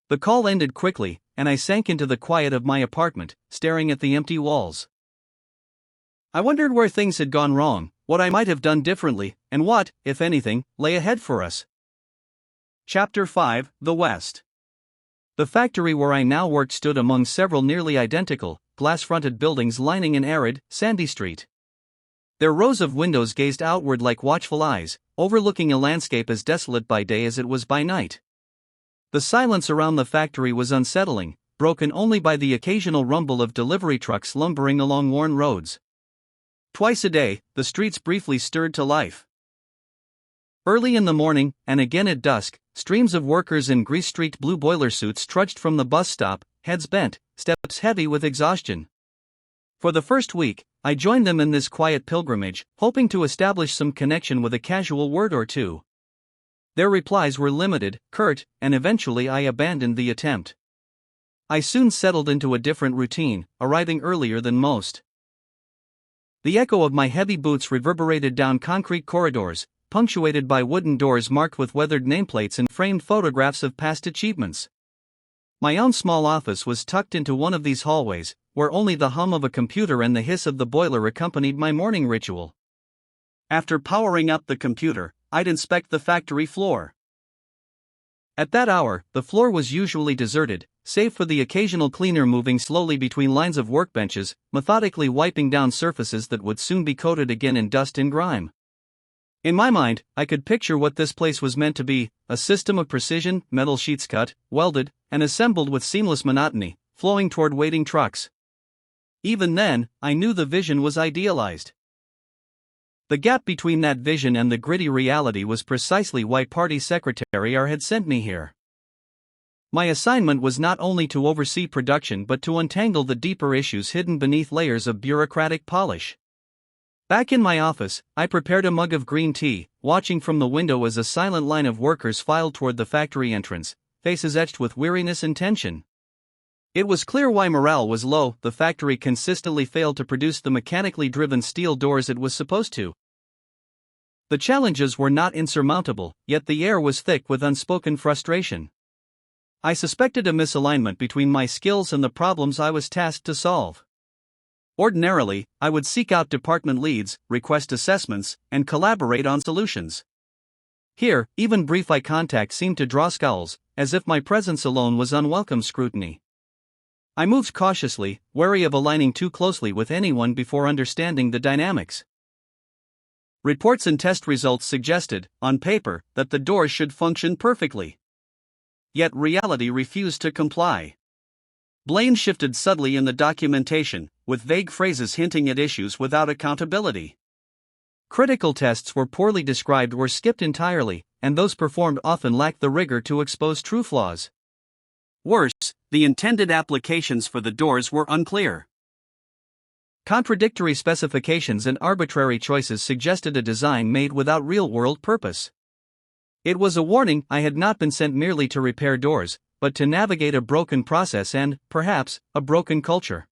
The call ended quickly, and I sank into the quiet of my apartment, staring at the empty walls. I wondered where things had gone wrong, what I might have done differently, and what, if anything, lay ahead for us. Chapter 5: The West. The factory where I now worked stood among several nearly identical, glass-fronted buildings lining an arid, sandy street. Their rows of windows gazed outward like watchful eyes, overlooking a landscape as desolate by day as it was by night. The silence around the factory was unsettling, broken only by the occasional rumble of delivery trucks lumbering along worn roads. Twice a day, the streets briefly stirred to life. Early in the morning, and again at dusk, streams of workers in grease-streaked blue boiler suits trudged from the bus stop, heads bent, steps heavy with exhaustion. For the first week, I joined them in this quiet pilgrimage, hoping to establish some connection with a casual word or two. Their replies were limited, curt, and eventually I abandoned the attempt. I soon settled into a different routine, arriving earlier than most. The echo of my heavy boots reverberated down concrete corridors, punctuated by wooden doors marked with weathered nameplates and framed photographs of past achievements. My own small office was tucked into one of these hallways, where only the hum of a computer and the hiss of the boiler accompanied my morning ritual. After powering up the computer, I'd inspect the factory floor. At that hour, the floor was usually deserted, save for the occasional cleaner moving slowly between lines of workbenches, methodically wiping down surfaces that would soon be coated again in dust and grime. In my mind, I could picture what this place was meant to be: a system of precision, metal sheets cut, welded, and assembled with seamless monotony, flowing toward waiting trucks. Even then, I knew the vision was idealized. The gap between that vision and the gritty reality was precisely why Party Secretary R had sent me here. My assignment was not only to oversee production but to untangle the deeper issues hidden beneath layers of bureaucratic polish. Back in my office, I prepared a mug of green tea, watching from the window as a silent line of workers filed toward the factory entrance, faces etched with weariness and tension. It was clear why morale was low. The factory consistently failed to produce the mechanically driven steel doors it was supposed to. The challenges were not insurmountable, yet the air was thick with unspoken frustration. I suspected a misalignment between my skills and the problems I was tasked to solve. Ordinarily, I would seek out department leads, request assessments, and collaborate on solutions. Here, even brief eye contact seemed to draw scowls, as if my presence alone was unwelcome scrutiny. I moved cautiously, wary of aligning too closely with anyone before understanding the dynamics. Reports and test results suggested, on paper, that the doors should function perfectly. Yet reality refused to comply. Blame shifted subtly in the documentation, with vague phrases hinting at issues without accountability. Critical tests were poorly described or skipped entirely, and those performed often lacked the rigor to expose true flaws. Worse, the intended applications for the doors were unclear. Contradictory specifications and arbitrary choices suggested a design made without real-world purpose. It was a warning I had not been sent merely to repair doors, but to navigate a broken process and, perhaps, a broken culture.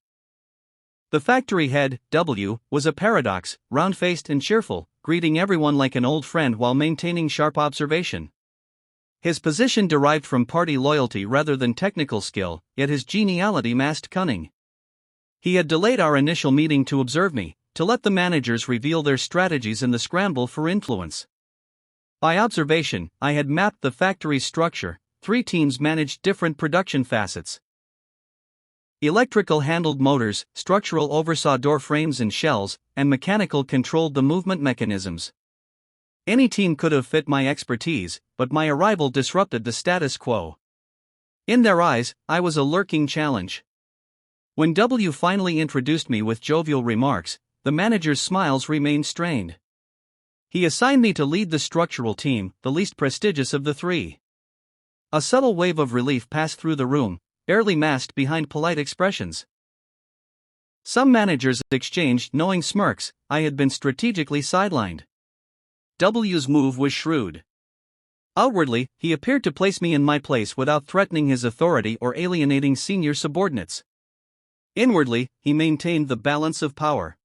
The factory head, W, was a paradox, round-faced and cheerful, greeting everyone like an old friend while maintaining sharp observation. His position derived from party loyalty rather than technical skill, yet his geniality masked cunning. He had delayed our initial meeting to observe me, to let the managers reveal their strategies in the scramble for influence. By observation, I had mapped the factory's structure. 3 teams managed different production facets. Electrical handled motors, structural oversaw door frames and shells, and mechanical controlled the movement mechanisms. Any team could have fit my expertise, but my arrival disrupted the status quo. In their eyes, I was a lurking challenge. When W finally introduced me with jovial remarks, the manager's smiles remained strained. He assigned me to lead the structural team, the least prestigious of the 3. A subtle wave of relief passed through the room, barely masked behind polite expressions. Some managers exchanged knowing smirks. I had been strategically sidelined. W's move was shrewd. Outwardly, he appeared to place me in my place without threatening his authority or alienating senior subordinates. Inwardly, he maintained the balance of power.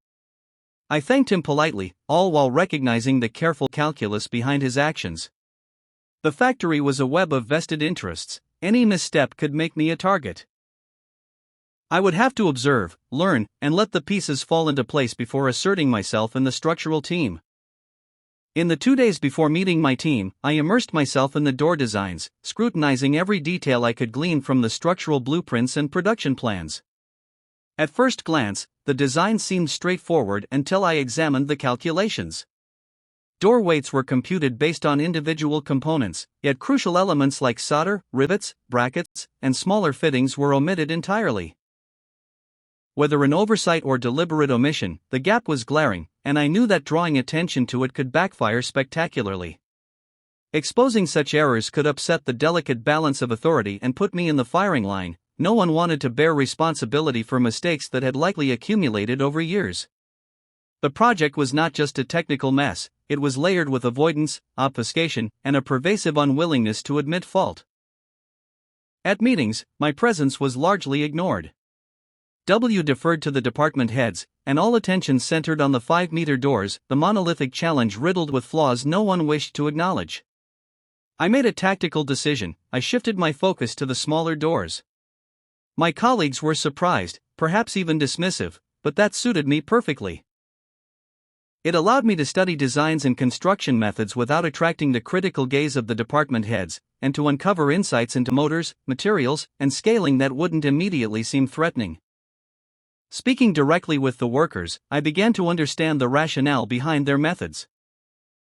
I thanked him politely, all while recognizing the careful calculus behind his actions. The factory was a web of vested interests. Any misstep could make me a target. I would have to observe, learn, and let the pieces fall into place before asserting myself in the structural team. In the 2 days before meeting my team, I immersed myself in the door designs, scrutinizing every detail I could glean from the structural blueprints and production plans. At first glance, the design seemed straightforward until I examined the calculations. Door weights were computed based on individual components, yet crucial elements like solder, rivets, brackets, and smaller fittings were omitted entirely. Whether an oversight or deliberate omission, the gap was glaring, and I knew that drawing attention to it could backfire spectacularly. Exposing such errors could upset the delicate balance of authority and put me in the firing line. No one wanted to bear responsibility for mistakes that had likely accumulated over years. The project was not just a technical mess, it was layered with avoidance, obfuscation, and a pervasive unwillingness to admit fault. At meetings, my presence was largely ignored. W deferred to the department heads, and all attention centered on the 5-meter doors, the monolithic challenge riddled with flaws no one wished to acknowledge. I made a tactical decision. I shifted my focus to the smaller doors. My colleagues were surprised, perhaps even dismissive, but that suited me perfectly. It allowed me to study designs and construction methods without attracting the critical gaze of the department heads, and to uncover insights into motors, materials, and scaling that wouldn't immediately seem threatening. Speaking directly with the workers, I began to understand the rationale behind their methods.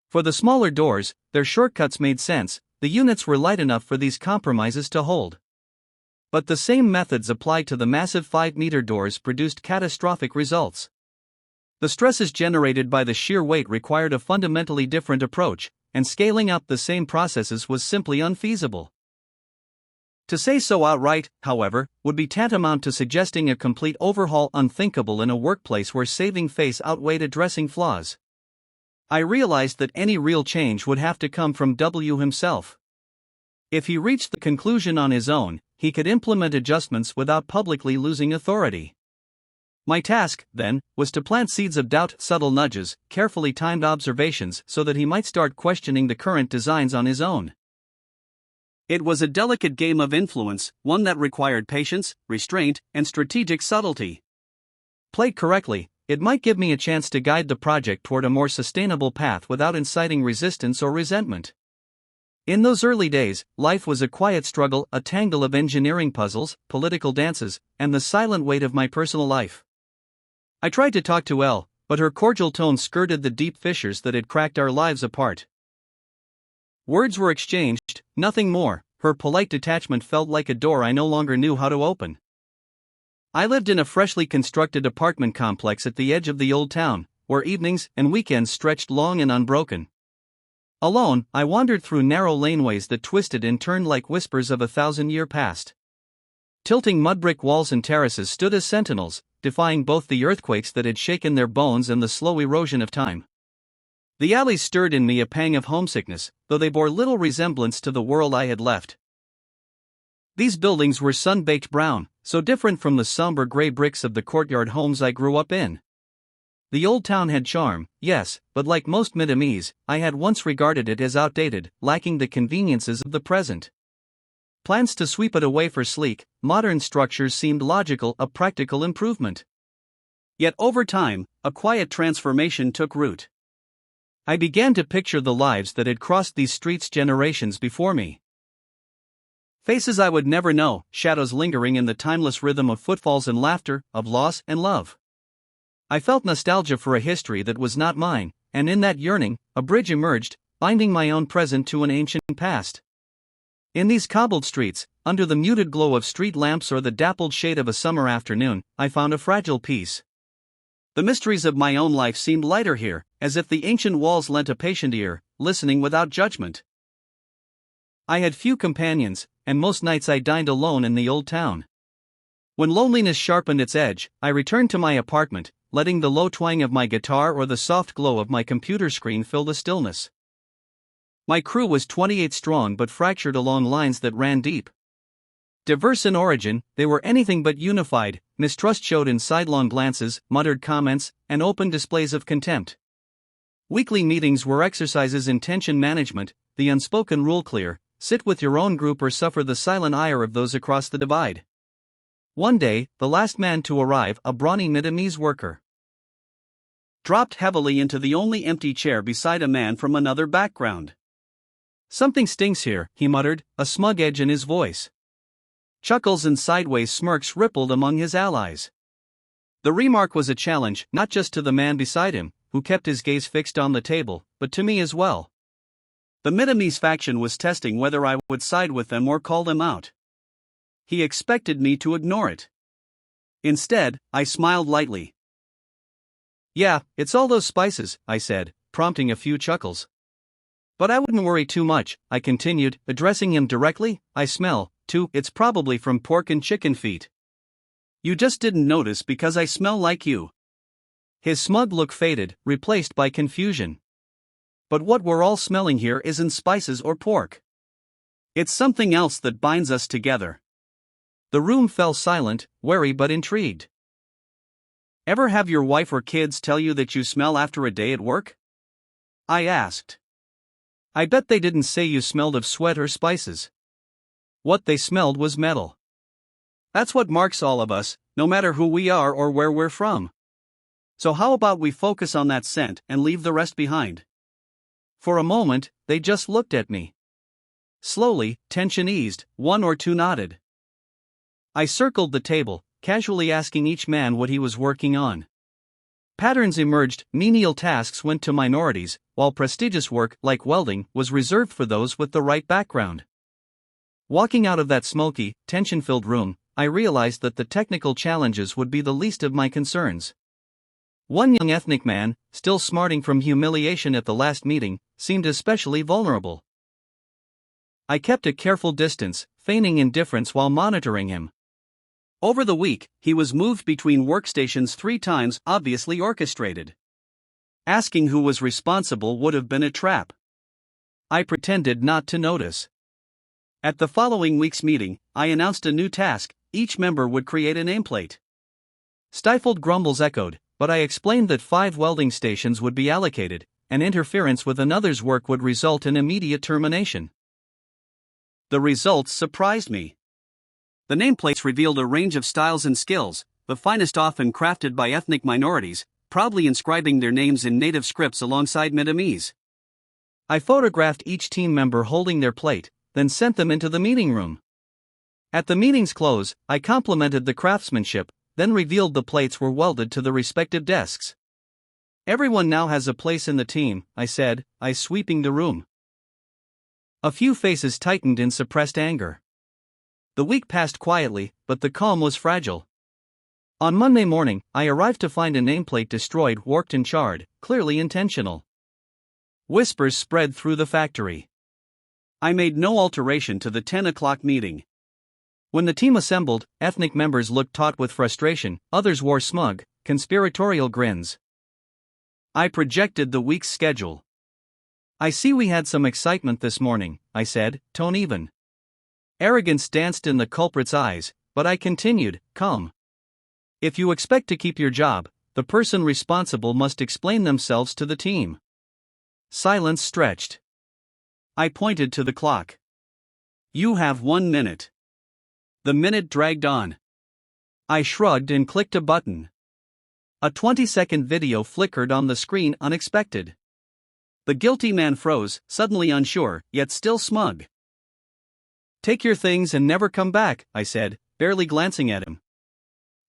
For the smaller doors, their shortcuts made sense. The units were light enough for these compromises to hold. But the same methods applied to the massive 5-meter doors produced catastrophic results. The stresses generated by the sheer weight required a fundamentally different approach, and scaling up the same processes was simply unfeasible. To say so outright, however, would be tantamount to suggesting a complete overhaul unthinkable in a workplace where saving face outweighed addressing flaws. I realized that any real change would have to come from W himself. If he reached the conclusion on his own, he could implement adjustments without publicly losing authority. My task, then, was to plant seeds of doubt, subtle nudges, carefully timed observations so that he might start questioning the current designs on his own. It was a delicate game of influence, one that required patience, restraint, and strategic subtlety. Played correctly, it might give me a chance to guide the project toward a more sustainable path without inciting resistance or resentment. In those early days, life was a quiet struggle, a tangle of engineering puzzles, political dances, and the silent weight of my personal life. I tried to talk to Elle, but her cordial tone skirted the deep fissures that had cracked our lives apart. Words were exchanged, nothing more. Her polite detachment felt like a door I no longer knew how to open. I lived in a freshly constructed apartment complex at the edge of the old town, where evenings and weekends stretched long and unbroken. Alone, I wandered through narrow laneways that twisted and turned like whispers of 1,000-year past. Tilting mud-brick walls and terraces stood as sentinels, defying both the earthquakes that had shaken their bones and the slow erosion of time. The alleys stirred in me a pang of homesickness, though they bore little resemblance to the world I had left. These buildings were sun-baked brown, so different from the somber gray bricks of the courtyard homes I grew up in. The old town had charm, yes, but like most Middamese, I had once regarded it as outdated, lacking the conveniences of the present. Plans to sweep it away for sleek, modern structures seemed logical, a practical improvement. Yet over time, a quiet transformation took root. I began to picture the lives that had crossed these streets generations before me. Faces I would never know, shadows lingering in the timeless rhythm of footfalls and laughter, of loss and love. I felt nostalgia for a history that was not mine, and in that yearning, a bridge emerged, binding my own present to an ancient past. In these cobbled streets, under the muted glow of street lamps or the dappled shade of a summer afternoon, I found a fragile peace. The mysteries of my own life seemed lighter here, as if the ancient walls lent a patient ear, listening without judgment. I had few companions, and most nights I dined alone in the old town. When loneliness sharpened its edge, I returned to my apartment, letting the low twang of my guitar or the soft glow of my computer screen fill the stillness. My crew was 28 strong but fractured along lines that ran deep. Diverse in origin, they were anything but unified. Mistrust showed in sidelong glances, muttered comments, and open displays of contempt. Weekly meetings were exercises in tension management, the unspoken rule clear: sit with your own group or suffer the silent ire of those across the divide. One day, the last man to arrive, a brawny Middamese worker, dropped heavily into the only empty chair beside a man from another background. "Something stinks here," he muttered, a smug edge in his voice. Chuckles and sideways smirks rippled among his allies. The remark was a challenge, not just to the man beside him, who kept his gaze fixed on the table, but to me as well. The Middamese faction was testing whether I would side with them or call them out. He expected me to ignore it. Instead, I smiled lightly. "Yeah, it's all those spices," I said, prompting a few chuckles. "But I wouldn't worry too much," I continued, addressing him directly. "I smell, too. It's probably from pork and chicken feet. You just didn't notice because I smell like you." His smug look faded, replaced by confusion. But what we're all smelling here isn't spices or pork. It's something else that binds us together. The room fell silent, wary but intrigued. Ever have your wife or kids tell you that you smell after a day at work? I asked. I bet they didn't say you smelled of sweat or spices. What they smelled was metal. That's what marks all of us, no matter who we are or where we're from. So how about we focus on that scent and leave the rest behind? For a moment, they just looked at me. Slowly, tension eased, one or two nodded. I circled the table, casually asking each man what he was working on. Patterns emerged, menial tasks went to minorities, while prestigious work, like welding, was reserved for those with the right background. Walking out of that smoky, tension-filled room, I realized that the technical challenges would be the least of my concerns. One young ethnic man, still smarting from humiliation at the last meeting, seemed especially vulnerable. I kept a careful distance, feigning indifference while monitoring him. Over the week, he was moved between workstations 3 times, obviously orchestrated. Asking who was responsible would have been a trap. I pretended not to notice. At the following week's meeting, I announced a new task: each member would create a nameplate. Stifled grumbles echoed, but I explained that 5 welding stations would be allocated, and interference with another's work would result in immediate termination. The results surprised me. The nameplates revealed a range of styles and skills, the finest often crafted by ethnic minorities, proudly inscribing their names in native scripts alongside Middamese. I photographed each team member holding their plate, then sent them into the meeting room. At the meeting's close, I complimented the craftsmanship, then revealed the plates were welded to the respective desks. Everyone now has a place in the team, I said, eyes sweeping the room. A few faces tightened in suppressed anger. The week passed quietly, but the calm was fragile. On Monday morning, I arrived to find a nameplate destroyed, warped and charred, clearly intentional. Whispers spread through the factory. I made no alteration to the 10 o'clock meeting. When the team assembled, ethnic members looked taut with frustration, others wore smug, conspiratorial grins. I projected the week's schedule. I see we had some excitement this morning, I said, tone even. Arrogance danced in the culprit's eyes, but I continued, calm. If you expect to keep your job, the person responsible must explain themselves to the team. Silence stretched. I pointed to the clock. You have 1 minute. The minute dragged on. I shrugged and clicked a button. A 20-second video flickered on the screen, unexpected. The guilty man froze, suddenly unsure, yet still smug. Take your things and never come back, I said, barely glancing at him.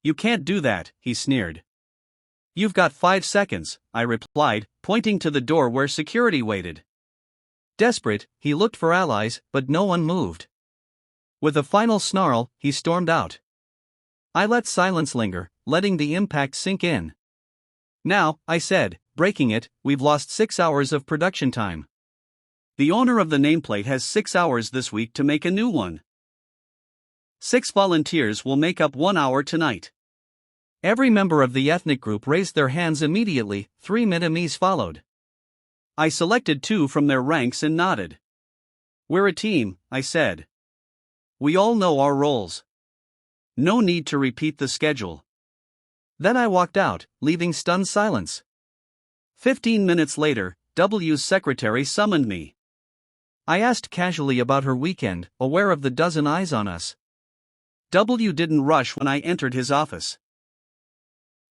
You can't do that, he sneered. You've got 5 seconds, I replied, pointing to the door where security waited. Desperate, he looked for allies, but no one moved. With a final snarl, he stormed out. I let silence linger, letting the impact sink in. Now, I said, breaking it, we've lost 6 hours of production time. The owner of the nameplate has 6 hours this week to make a new one. 6 volunteers will make up 1 hour tonight. Every member of the ethnic group raised their hands immediately, 3 Middamese followed. I selected 2 from their ranks and nodded. We're a team, I said. We all know our roles. No need to repeat the schedule. Then I walked out, leaving stunned silence. 15 minutes later, W's secretary summoned me. I asked casually about her weekend, aware of the dozen eyes on us. W didn't rush when I entered his office.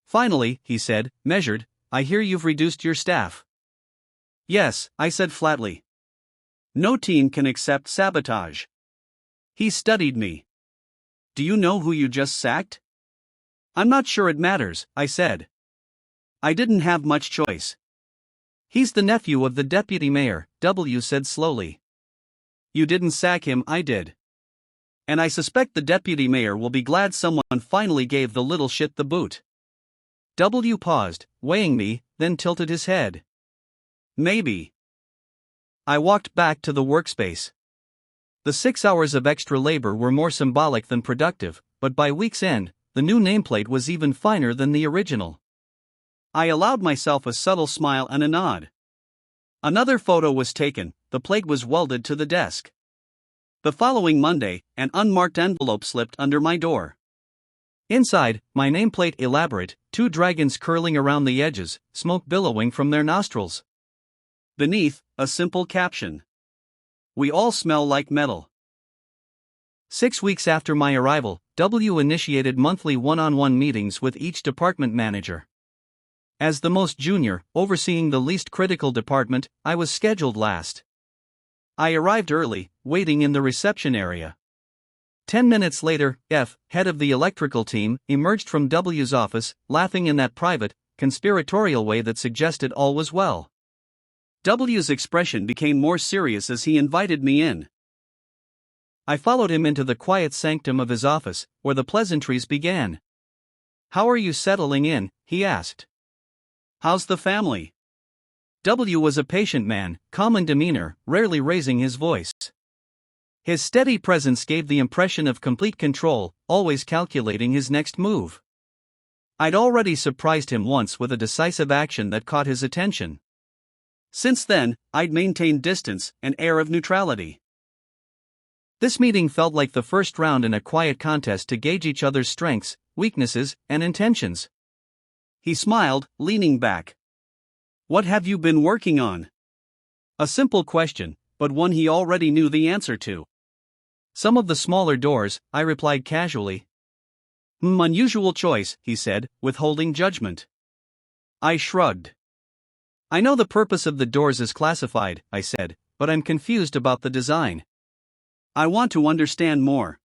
Finally, he said, measured, I hear you've reduced your staff. Yes, I said flatly. No team can accept sabotage. He studied me. Do you know who you just sacked? I'm not sure it matters, I said. I didn't have much choice. He's the nephew of the deputy mayor, W said slowly. You didn't sack him, I did. And I suspect the deputy mayor will be glad someone finally gave the little shit the boot. W paused, weighing me, then tilted his head. Maybe. I walked back to the workspace. The 6 hours of extra labor were more symbolic than productive, but by week's end, the new nameplate was even finer than the original. I allowed myself a subtle smile and a nod. Another photo was taken, the plate was welded to the desk. The following Monday, an unmarked envelope slipped under my door. Inside, my nameplate elaborate, 2 dragons curling around the edges, smoke billowing from their nostrils. Beneath, a simple caption. We all smell like metal. 6 weeks after my arrival, W initiated monthly one-on-one meetings with each department manager. As the most junior, overseeing the least critical department, I was scheduled last. I arrived early, waiting in the reception area. 10 minutes later, F, head of the electrical team, emerged from W's office, laughing in that private, conspiratorial way that suggested all was well. W's expression became more serious as he invited me in. I followed him into the quiet sanctum of his office, where the pleasantries began. How are you settling in? He asked. How's the family? W was a patient man, calm in demeanor, rarely raising his voice. His steady presence gave the impression of complete control, always calculating his next move. I'd already surprised him once with a decisive action that caught his attention. Since then, I'd maintained distance, an air of neutrality. This meeting felt like the first round in a quiet contest to gauge each other's strengths, weaknesses, and intentions. He smiled, leaning back. What have you been working on? A simple question, but one he already knew the answer to. Some of the smaller doors, I replied casually. Unusual choice, he said, withholding judgment. I shrugged. I know the purpose of the doors is classified, I said, but I'm confused about the design. I want to understand more.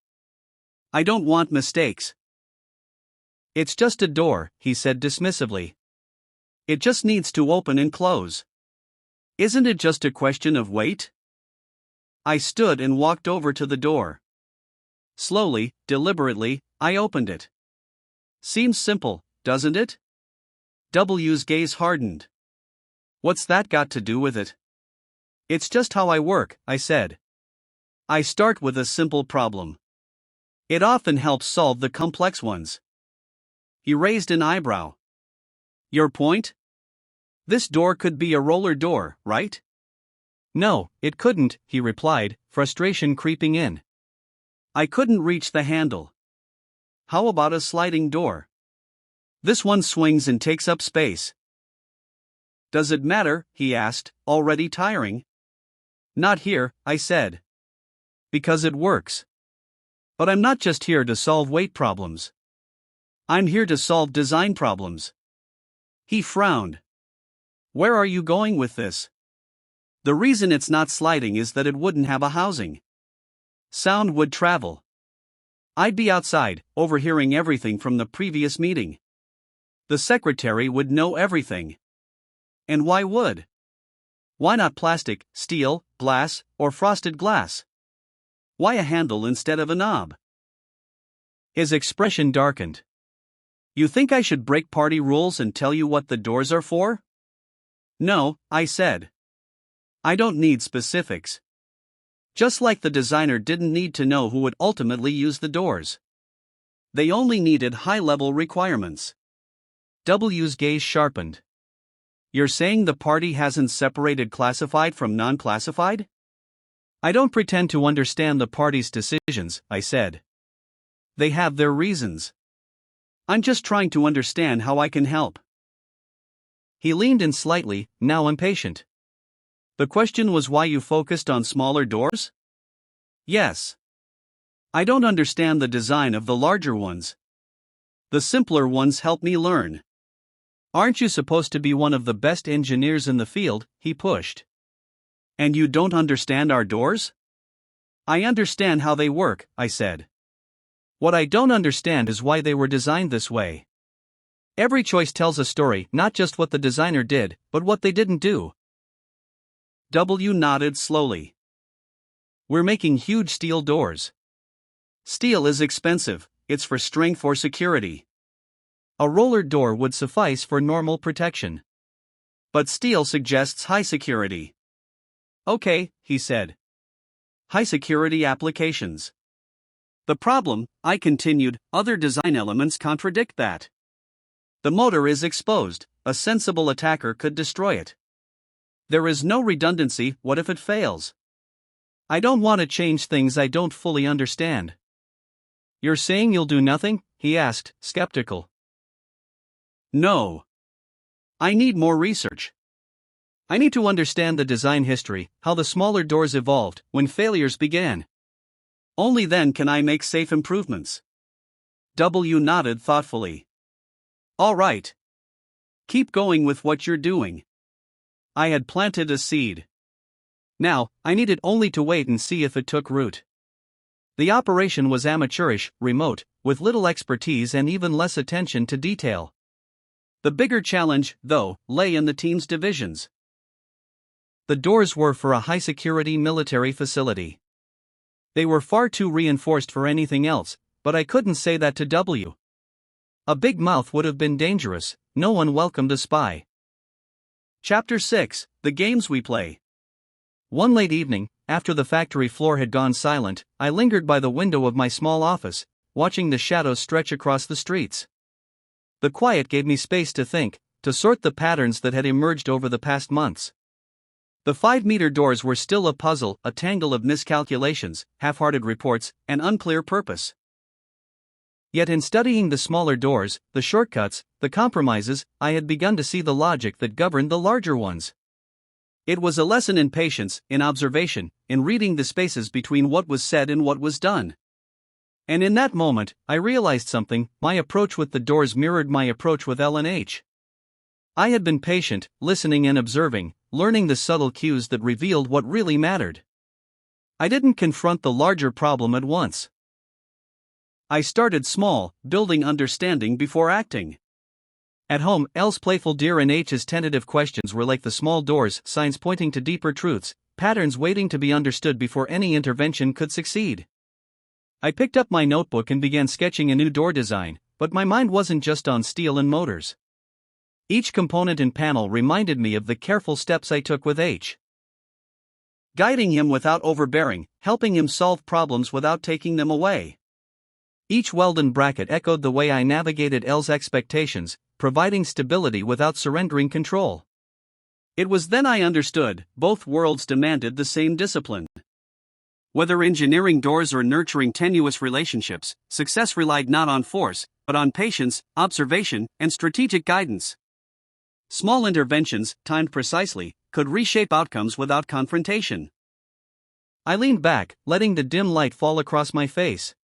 I don't want mistakes. It's just a door, he said dismissively. It just needs to open and close. Isn't it just a question of weight? I stood and walked over to the door. Slowly, deliberately, I opened it. Seems simple, doesn't it? W's gaze hardened. What's that got to do with it? It's just how I work, I said. I start with a simple problem. It often helps solve the complex ones. He raised an eyebrow. Your point? This door could be a roller door, right? No, it couldn't, he replied, frustration creeping in. I couldn't reach the handle. How about a sliding door? This one swings and takes up space. Does it matter? He asked, already tiring. Not here, I said. Because it works. But I'm not just here to solve weight problems. I'm here to solve design problems. He frowned. Where are you going with this? The reason it's not sliding is that it wouldn't have a housing. Sound would travel. I'd be outside, overhearing everything from the previous meeting. The secretary would know everything. And why would? Why not plastic, steel, glass, or frosted glass? Why a handle instead of a knob? His expression darkened. You think I should break party rules and tell you what the doors are for? No, I said. I don't need specifics. Just like the designer didn't need to know who would ultimately use the doors. They only needed high-level requirements. W's gaze sharpened. You're saying the party hasn't separated classified from non-classified? I don't pretend to understand the party's decisions, I said. They have their reasons. I'm just trying to understand how I can help. He leaned in slightly, now impatient. The question was why you focused on smaller doors? Yes. I don't understand the design of the larger ones. The simpler ones help me learn. Aren't you supposed to be one of the best engineers in the field? He pushed. And you don't understand our doors? I understand how they work, I said. What I don't understand is why they were designed this way. Every choice tells a story, not just what the designer did, but what they didn't do. W nodded slowly. We're making huge steel doors. Steel is expensive, it's for strength or security. A roller door would suffice for normal protection. But steel suggests high security. Okay, he said. High security applications. The problem, I continued, other design elements contradict that. The motor is exposed, a sensible attacker could destroy it. There is no redundancy. What if it fails? I don't want to change things I don't fully understand. You're saying you'll do nothing? He asked, skeptical. No. I need more research. I need to understand the design history, how the smaller doors evolved, when failures began. Only then can I make safe improvements. W nodded thoughtfully. All right. Keep going with what you're doing. I had planted a seed. Now, I needed only to wait and see if it took root. The operation was amateurish, remote, with little expertise and even less attention to detail. The bigger challenge, though, lay in the team's divisions. The doors were for a high-security military facility. They were far too reinforced for anything else, but I couldn't say that to W. A big mouth would have been dangerous. No one welcomed a spy. Chapter 6: The Games We Play. One late evening, after the factory floor had gone silent, I lingered by the window of my small office, watching the shadows stretch across the streets. The quiet gave me space to think, to sort the patterns that had emerged over the past months. The 5-meter doors were still a puzzle, a tangle of miscalculations, half-hearted reports, and unclear purpose. Yet in studying the smaller doors, the shortcuts, the compromises, I had begun to see the logic that governed the larger ones. It was a lesson in patience, in observation, in reading the spaces between what was said and what was done. And in that moment, I realized something. My approach with the doors mirrored my approach with L&H. I had been patient, listening and observing, learning the subtle cues that revealed what really mattered. I didn't confront the larger problem at once. I started small, building understanding before acting. At home, L's playful deer and H's tentative questions were like the small doors, signs pointing to deeper truths, patterns waiting to be understood before any intervention could succeed. I picked up my notebook and began sketching a new door design, but my mind wasn't just on steel and motors. Each component and panel reminded me of the careful steps I took with H. Guiding him without overbearing, helping him solve problems without taking them away. Each weld and bracket echoed the way I navigated L's expectations, providing stability without surrendering control. It was then I understood, both worlds demanded the same discipline. Whether engineering doors or nurturing tenuous relationships, success relied not on force, but on patience, observation, and strategic guidance. Small interventions, timed precisely, could reshape outcomes without confrontation. I leaned back, letting the dim light fall across my face.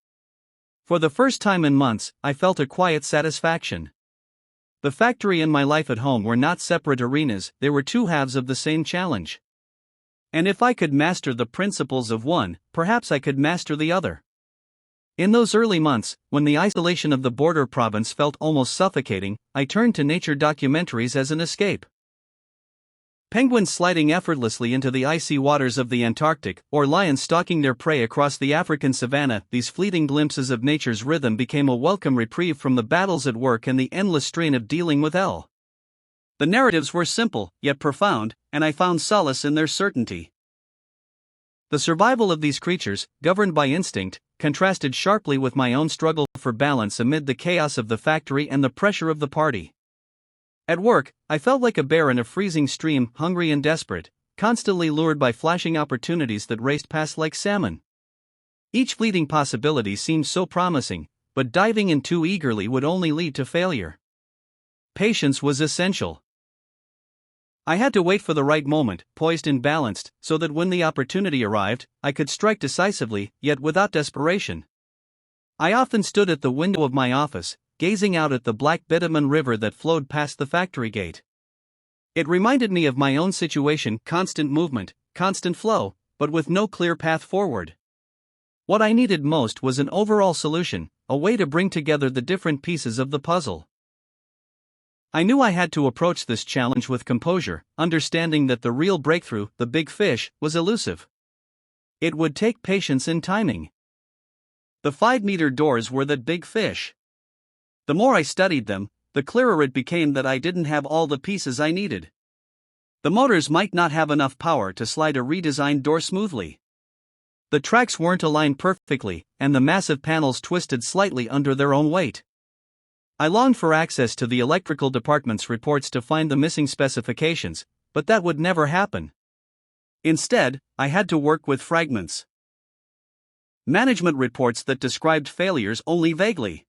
For the first time in months, I felt a quiet satisfaction. The factory and my life at home were not separate arenas, they were two halves of the same challenge. And if I could master the principles of one, perhaps I could master the other. In those early months, when the isolation of the border province felt almost suffocating, I turned to nature documentaries as an escape. Penguins sliding effortlessly into the icy waters of the Antarctic, or lions stalking their prey across the African savanna, these fleeting glimpses of nature's rhythm became a welcome reprieve from the battles at work and the endless strain of dealing with L. The narratives were simple, yet profound, and I found solace in their certainty. The survival of these creatures, governed by instinct, contrasted sharply with my own struggle for balance amid the chaos of the factory and the pressure of the party. At work, I felt like a bear in a freezing stream, hungry and desperate, constantly lured by flashing opportunities that raced past like salmon. Each fleeting possibility seemed so promising, but diving in too eagerly would only lead to failure. Patience was essential. I had to wait for the right moment, poised and balanced, so that when the opportunity arrived, I could strike decisively, yet without desperation. I often stood at the window of my office, gazing out at the black bitumen river that flowed past the factory gate. It reminded me of my own situation, constant movement, constant flow, but with no clear path forward. What I needed most was an overall solution, a way to bring together the different pieces of the puzzle. I knew I had to approach this challenge with composure, understanding that the real breakthrough, the big fish, was elusive. It would take patience and timing. The 5-meter doors were that big fish. The more I studied them, the clearer it became that I didn't have all the pieces I needed. The motors might not have enough power to slide a redesigned door smoothly. The tracks weren't aligned perfectly, and the massive panels twisted slightly under their own weight. I longed for access to the electrical department's reports to find the missing specifications, but that would never happen. Instead, I had to work with fragments. Management reports that described failures only vaguely.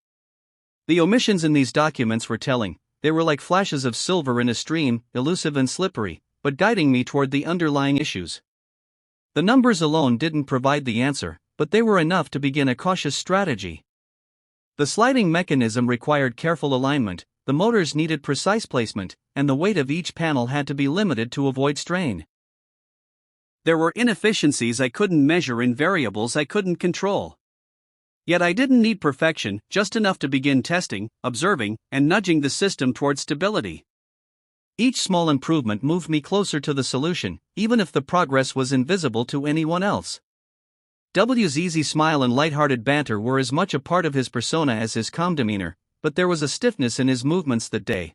The omissions in these documents were telling. They were like flashes of silver in a stream, elusive and slippery, but guiding me toward the underlying issues. The numbers alone didn't provide the answer, but they were enough to begin a cautious strategy. The sliding mechanism required careful alignment, the motors needed precise placement, and the weight of each panel had to be limited to avoid strain. There were inefficiencies I couldn't measure in variables I couldn't control. Yet I didn't need perfection, just enough to begin testing, observing, and nudging the system toward stability. Each small improvement moved me closer to the solution, even if the progress was invisible to anyone else. W's easy smile and lighthearted banter were as much a part of his persona as his calm demeanor, but there was a stiffness in his movements that day.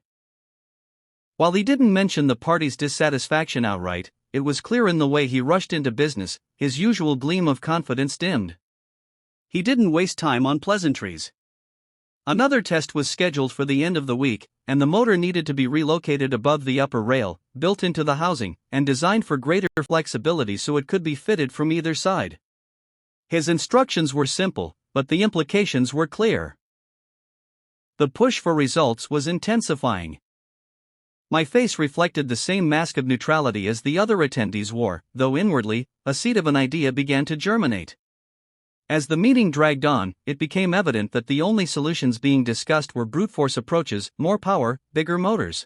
While he didn't mention the party's dissatisfaction outright, it was clear in the way he rushed into business, his usual gleam of confidence dimmed. He didn't waste time on pleasantries. Another test was scheduled for the end of the week, and the motor needed to be relocated above the upper rail, built into the housing, and designed for greater flexibility so it could be fitted from either side. His instructions were simple, but the implications were clear. The push for results was intensifying. My face reflected the same mask of neutrality as the other attendees wore, though inwardly, a seed of an idea began to germinate. As the meeting dragged on, it became evident that the only solutions being discussed were brute force approaches, more power, bigger motors.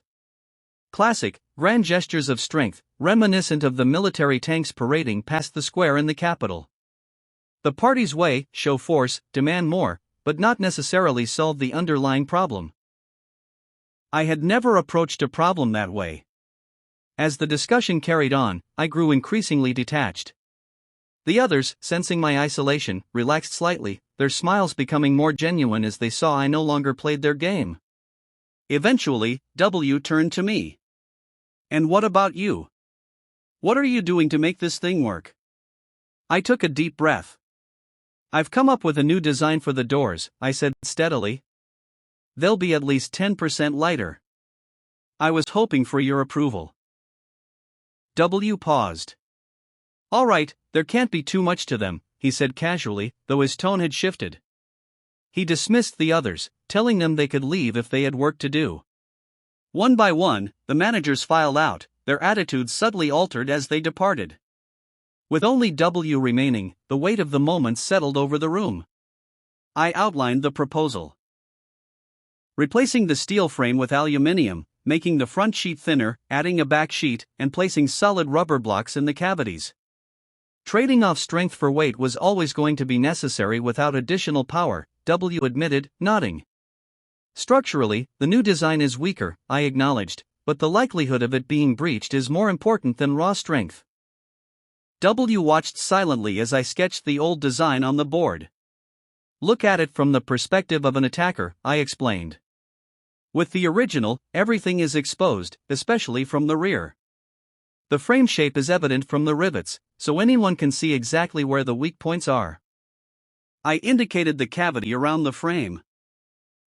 Classic, grand gestures of strength, reminiscent of the military tanks parading past the square in the capital. The party's way: show force, demand more, but not necessarily solve the underlying problem. I had never approached a problem that way. As the discussion carried on, I grew increasingly detached. The others, sensing my isolation, relaxed slightly, their smiles becoming more genuine as they saw I no longer played their game. Eventually, W turned to me. "And what about you? What are you doing to make this thing work?" I took a deep breath. "I've come up with a new design for the doors," I said steadily. "They'll be at least 10% lighter. I was hoping for your approval." W paused. "All right, there can't be too much to them," he said casually, though his tone had shifted. He dismissed the others, telling them they could leave if they had work to do. One by one, the managers filed out, their attitudes subtly altered as they departed. With only W remaining, the weight of the moment settled over the room. I outlined the proposal. Replacing the steel frame with aluminium, making the front sheet thinner, adding a back sheet, and placing solid rubber blocks in the cavities. Trading off strength for weight was always going to be necessary without additional power, W admitted, nodding. Structurally, the new design is weaker, I acknowledged, but the likelihood of it being breached is more important than raw strength. W watched silently as I sketched the old design on the board. "Look at it from the perspective of an attacker," I explained. "With the original, everything is exposed, especially from the rear. The frame shape is evident from the rivets, so anyone can see exactly where the weak points are." I indicated the cavity around the frame.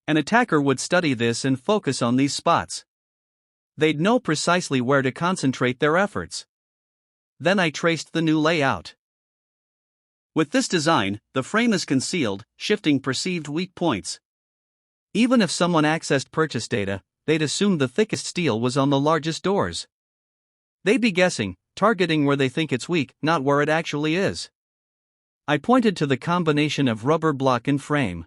An attacker would study this and focus on these spots. They'd know precisely where to concentrate their efforts. Then I traced the new layout. With this design, the frame is concealed, shifting perceived weak points. Even if someone accessed purchase data, they'd assume the thickest steel was on the largest doors. They'd be guessing, targeting where they think it's weak, not where it actually is. I pointed to the combination of rubber block and frame.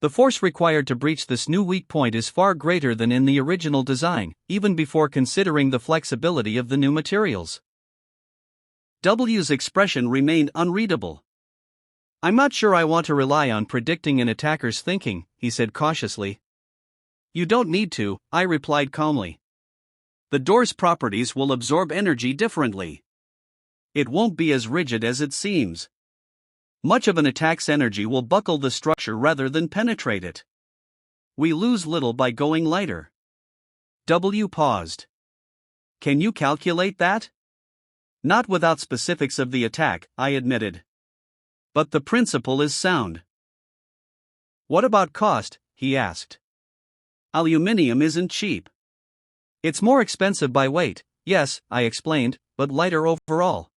The force required to breach this new weak point is far greater than in the original design, even before considering the flexibility of the new materials. W's expression remained unreadable. "I'm not sure I want to rely on predicting an attacker's thinking," he said cautiously. "You don't need to," I replied calmly. "The door's properties will absorb energy differently. It won't be as rigid as it seems. Much of an attack's energy will buckle the structure rather than penetrate it. We lose little by going lighter." W paused. "Can you calculate that?" "Not without specifics of the attack," I admitted. "But the principle is sound." "What about cost?" he asked. Aluminium isn't cheap. It's more expensive by weight, yes, I explained, but lighter overall.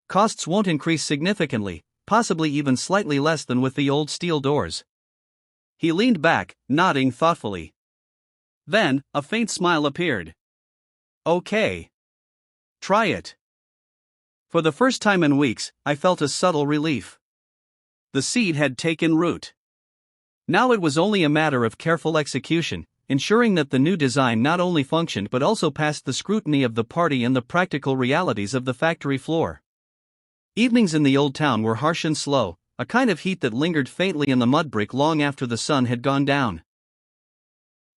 Costs won't increase significantly, possibly even slightly less than with the old steel doors. He leaned back, nodding thoughtfully. Then, a faint smile appeared. Okay. Try it. For the first time in weeks, I felt a subtle relief. The seed had taken root. Now it was only a matter of careful execution, ensuring that the new design not only functioned but also passed the scrutiny of the party and the practical realities of the factory floor. Evenings in the old town were harsh and slow, a kind of heat that lingered faintly in the mud brick long after the sun had gone down.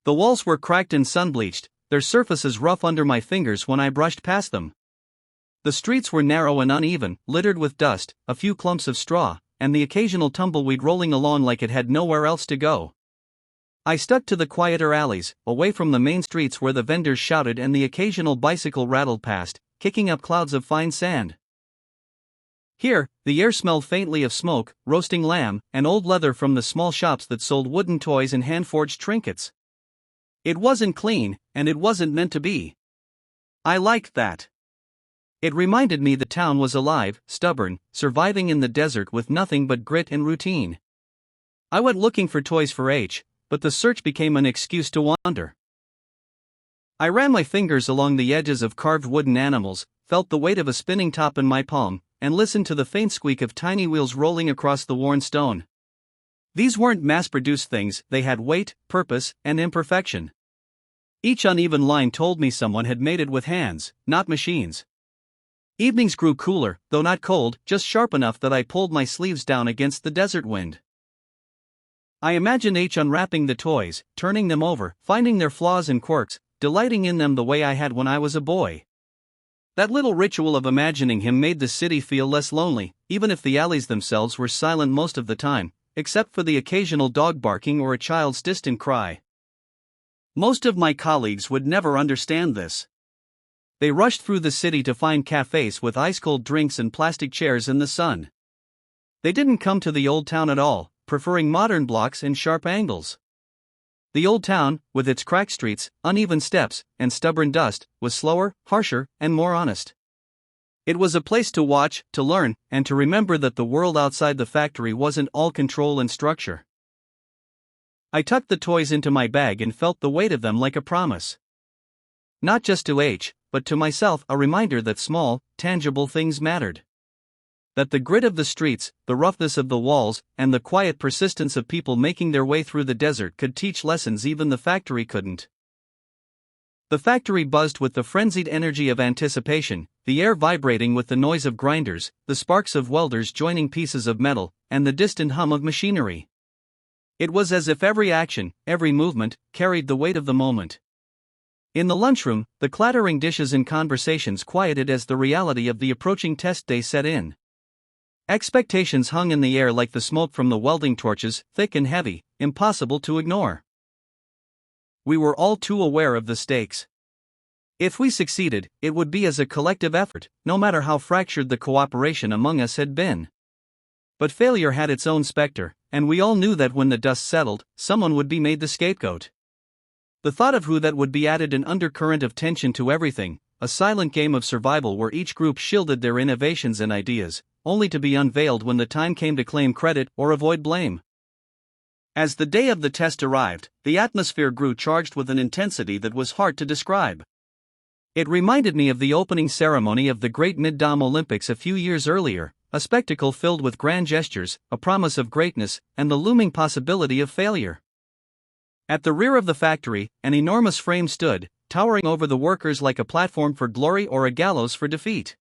The walls were cracked and sun-bleached, their surfaces rough under my fingers when I brushed past them. The streets were narrow and uneven, littered with dust, a few clumps of straw, and the occasional tumbleweed rolling along like it had nowhere else to go. I stuck to the quieter alleys, away from the main streets where the vendors shouted and the occasional bicycle rattled past, kicking up clouds of fine sand. Here, the air smelled faintly of smoke, roasting lamb, and old leather from the small shops that sold wooden toys and hand-forged trinkets. It wasn't clean, and it wasn't meant to be. I liked that. It reminded me the town was alive, stubborn, surviving in the desert with nothing but grit and routine. I went looking for toys for H, but the search became an excuse to wander. I ran my fingers along the edges of carved wooden animals, felt the weight of a spinning top in my palm, and listened to the faint squeak of tiny wheels rolling across the worn stone. These weren't mass-produced things, they had weight, purpose, and imperfection. Each uneven line told me someone had made it with hands, not machines. Evenings grew cooler, though not cold, just sharp enough that I pulled my sleeves down against the desert wind. I imagined H unwrapping the toys, turning them over, finding their flaws and quirks, delighting in them the way I had when I was a boy. That little ritual of imagining him made the city feel less lonely, even if the alleys themselves were silent most of the time, except for the occasional dog barking or a child's distant cry. Most of my colleagues would never understand this. They rushed through the city to find cafes with ice-cold drinks and plastic chairs in the sun. They didn't come to the old town at all, preferring modern blocks and sharp angles. The old town, with its cracked streets, uneven steps, and stubborn dust, was slower, harsher, and more honest. It was a place to watch, to learn, and to remember that the world outside the factory wasn't all control and structure. I tucked the toys into my bag and felt the weight of them like a promise. Not just to H, but to myself, a reminder that small, tangible things mattered. That the grit of the streets, the roughness of the walls, and the quiet persistence of people making their way through the desert could teach lessons even the factory couldn't. The factory buzzed with the frenzied energy of anticipation, the air vibrating with the noise of grinders, the sparks of welders joining pieces of metal, and the distant hum of machinery. It was as if every action, every movement, carried the weight of the moment. In the lunchroom, the clattering dishes and conversations quieted as the reality of the approaching test day set in. Expectations hung in the air like the smoke from the welding torches, thick and heavy, impossible to ignore. We were all too aware of the stakes. If we succeeded, it would be as a collective effort, no matter how fractured the cooperation among us had been. But failure had its own specter, and we all knew that when the dust settled, someone would be made the scapegoat. The thought of who that would be added an undercurrent of tension to everything, a silent game of survival where each group shielded their innovations and ideas, only to be unveiled when the time came to claim credit or avoid blame. As the day of the test arrived, the atmosphere grew charged with an intensity that was hard to describe. It reminded me of the opening ceremony of the Great Middom Olympics a few years earlier, a spectacle filled with grand gestures, a promise of greatness, and the looming possibility of failure. At the rear of the factory, an enormous frame stood, towering over the workers like a platform for glory or a gallows for defeat.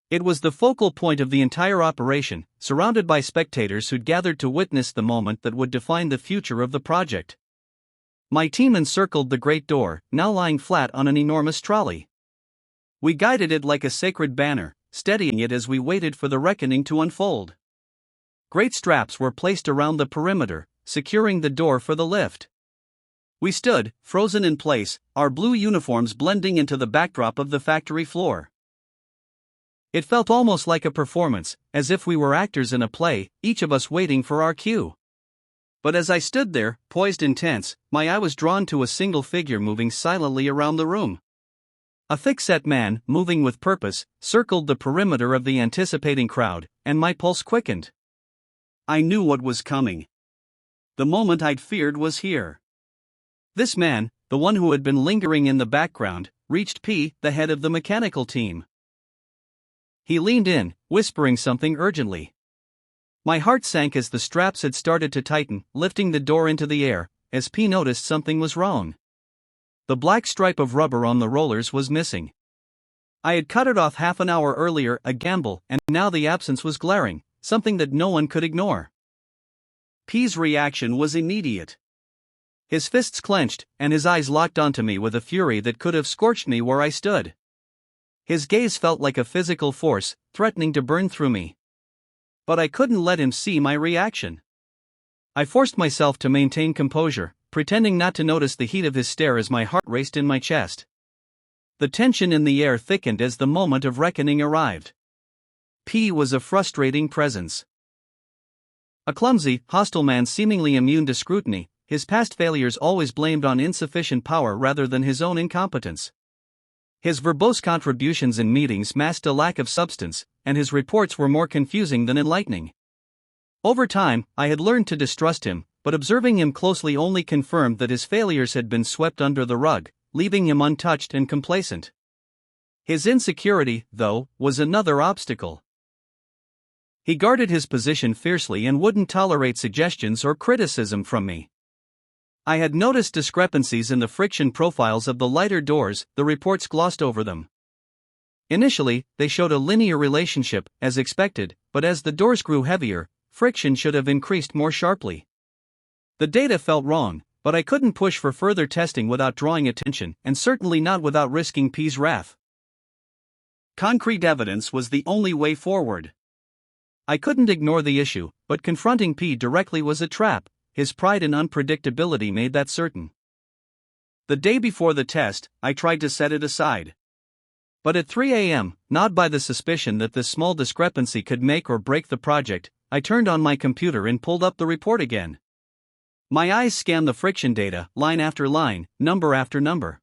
It was the focal point of the entire operation, surrounded by spectators who'd gathered to witness the moment that would define the future of the project. My team encircled the great door, now lying flat on an enormous trolley. We guided it like a sacred banner, steadying it as we waited for the reckoning to unfold. Great straps were placed around the perimeter, securing the door for the lift. We stood, frozen in place, our blue uniforms blending into the backdrop of the factory floor. It felt almost like a performance, as if we were actors in a play, each of us waiting for our cue. But as I stood there, poised and tense, my eye was drawn to a single figure moving silently around the room. A thick-set man, moving with purpose, circled the perimeter of the anticipating crowd, and my pulse quickened. I knew what was coming. The moment I'd feared was here. This man, the one who had been lingering in the background, reached P, the head of the mechanical team. He leaned in, whispering something urgently. My heart sank as the straps had started to tighten, lifting the door into the air, as P noticed something was wrong. The black stripe of rubber on the rollers was missing. I had cut it off half an hour earlier, a gamble, and now the absence was glaring, something that no one could ignore. P's reaction was immediate. His fists clenched, and his eyes locked onto me with a fury that could have scorched me where I stood. His gaze felt like a physical force, threatening to burn through me. But I couldn't let him see my reaction. I forced myself to maintain composure, pretending not to notice the heat of his stare as my heart raced in my chest. The tension in the air thickened as the moment of reckoning arrived. P was a frustrating presence. A clumsy, hostile man seemingly immune to scrutiny, his past failures always blamed on insufficient power rather than his own incompetence. His verbose contributions in meetings masked a lack of substance, and his reports were more confusing than enlightening. Over time, I had learned to distrust him, but observing him closely only confirmed that his failures had been swept under the rug, leaving him untouched and complacent. His insecurity, though, was another obstacle. He guarded his position fiercely and wouldn't tolerate suggestions or criticism from me. I had noticed discrepancies in the friction profiles of the lighter doors, the reports glossed over them. Initially, they showed a linear relationship, as expected, but as the doors grew heavier, friction should have increased more sharply. The data felt wrong, but I couldn't push for further testing without drawing attention, and certainly not without risking P's wrath. Concrete evidence was the only way forward. I couldn't ignore the issue, but confronting P directly was a trap. His pride and unpredictability made that certain. The day before the test, I tried to set it aside. But at 3 a.m., gnawed by the suspicion that this small discrepancy could make or break the project, I turned on my computer and pulled up the report again. My eyes scanned the friction data, line after line, number after number.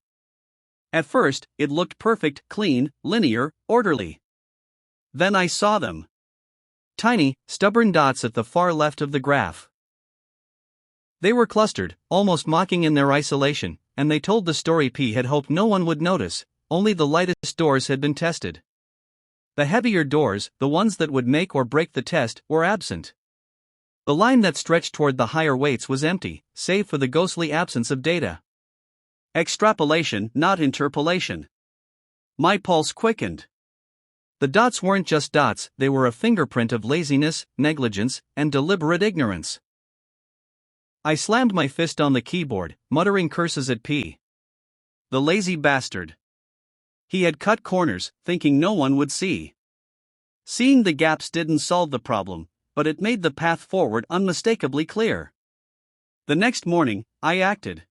At first, it looked perfect, clean, linear, orderly. Then I saw them. Tiny, stubborn dots at the far left of the graph. They were clustered, almost mocking in their isolation, and they told the story P had hoped no one would notice. Only the lightest doors had been tested. The heavier doors, the ones that would make or break the test, were absent. The line that stretched toward the higher weights was empty, save for the ghostly absence of data. Extrapolation, not interpolation. My pulse quickened. The dots weren't just dots, they were a fingerprint of laziness, negligence, and deliberate ignorance. I slammed my fist on the keyboard, muttering curses at P. The lazy bastard. He had cut corners, thinking no one would see. Seeing the gaps didn't solve the problem, but it made the path forward unmistakably clear. The next morning, I acted.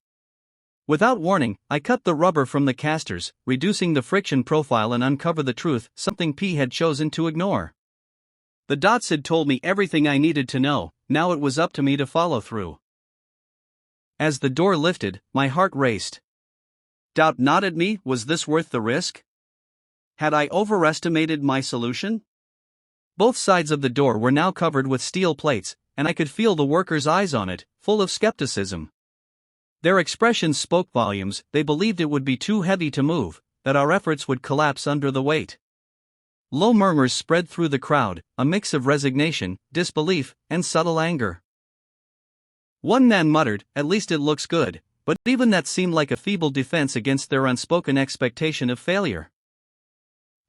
Without warning, I cut the rubber from the casters, reducing the friction profile and uncover the truth, something P had chosen to ignore. The dots had told me everything I needed to know, now it was up to me to follow through. As the door lifted, my heart raced. Doubt gnawed at me, was this worth the risk? Had I overestimated my solution? Both sides of the door were now covered with steel plates, and I could feel the workers' eyes on it, full of skepticism. Their expressions spoke volumes. They believed it would be too heavy to move, that our efforts would collapse under the weight. Low murmurs spread through the crowd, a mix of resignation, disbelief, and subtle anger. One man muttered, "At least it looks good," but even that seemed like a feeble defense against their unspoken expectation of failure.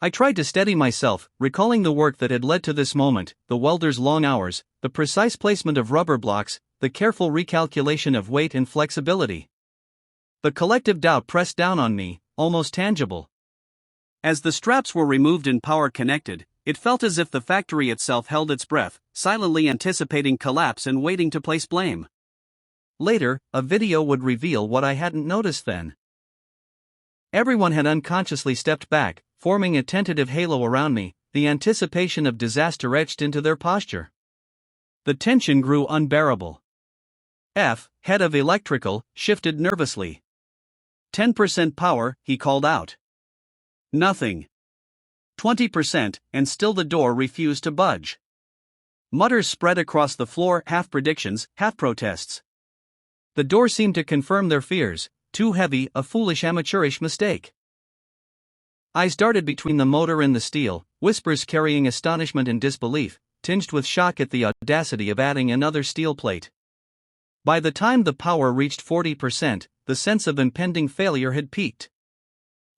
I tried to steady myself, recalling the work that had led to this moment, the welder's long hours, the precise placement of rubber blocks, the careful recalculation of weight and flexibility. The collective doubt pressed down on me, almost tangible. As the straps were removed and power connected, it felt as if the factory itself held its breath, silently anticipating collapse and waiting to place blame. Later, a video would reveal what I hadn't noticed then. Everyone had unconsciously stepped back, forming a tentative halo around me, the anticipation of disaster etched into their posture. The tension grew unbearable. F, head of electrical, shifted nervously. 10% power, he called out. Nothing. 20%, and still the door refused to budge. Mutters spread across the floor, half predictions, half protests. The door seemed to confirm their fears. Too heavy, a foolish amateurish mistake. Eyes darted between the motor and the steel, whispers carrying astonishment and disbelief, tinged with shock at the audacity of adding another steel plate. By the time the power reached 40%, the sense of impending failure had peaked.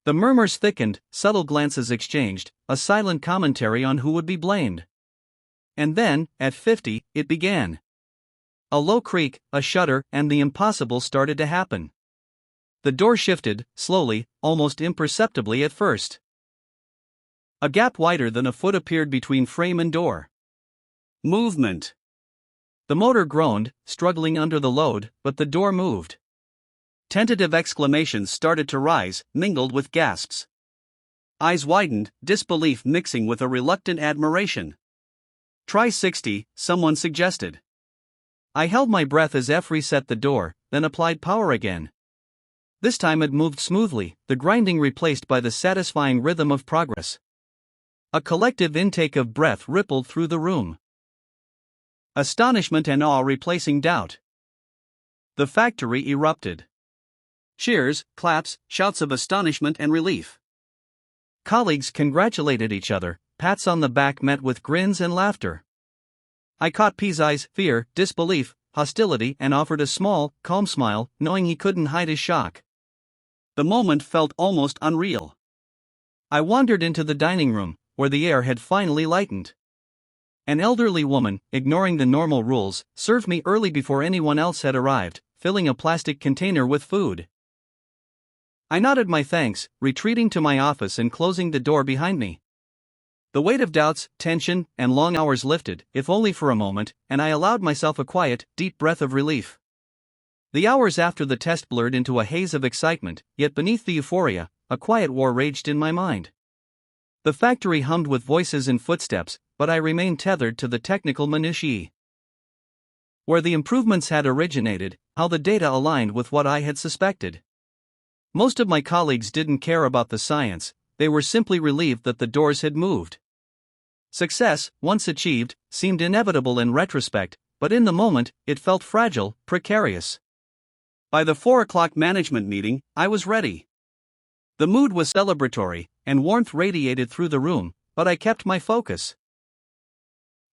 The murmurs thickened, subtle glances exchanged, a silent commentary on who would be blamed. And then, at 50, it began. A low creak, a shudder, and the impossible started to happen. The door shifted, slowly, almost imperceptibly at first. A gap wider than a foot appeared between frame and door. Movement. The motor groaned, struggling under the load, but the door moved. Tentative exclamations started to rise, mingled with gasps. Eyes widened, disbelief mixing with a reluctant admiration. Try 60, someone suggested. I held my breath as F reset the door, then applied power again. This time it moved smoothly, the grinding replaced by the satisfying rhythm of progress. A collective intake of breath rippled through the room. Astonishment and awe replacing doubt. The factory erupted. Cheers, claps, shouts of astonishment and relief. Colleagues congratulated each other, pats on the back met with grins and laughter. I caught P's eyes, fear, disbelief, hostility, and offered a small, calm smile, knowing he couldn't hide his shock. The moment felt almost unreal. I wandered into the dining room, where the air had finally lightened. An elderly woman, ignoring the normal rules, served me early before anyone else had arrived, filling a plastic container with food. I nodded my thanks, retreating to my office and closing the door behind me. The weight of doubts, tension, and long hours lifted, if only for a moment, and I allowed myself a quiet, deep breath of relief. The hours after the test blurred into a haze of excitement, yet beneath the euphoria, a quiet war raged in my mind. The factory hummed with voices and footsteps, but I remained tethered to the technical minutiae. Where the improvements had originated, how the data aligned with what I had suspected. Most of my colleagues didn't care about the science, they were simply relieved that the doors had moved. Success, once achieved, seemed inevitable in retrospect, but in the moment, it felt fragile, precarious. By the 4 o'clock management meeting, I was ready. The mood was celebratory, and warmth radiated through the room, but I kept my focus.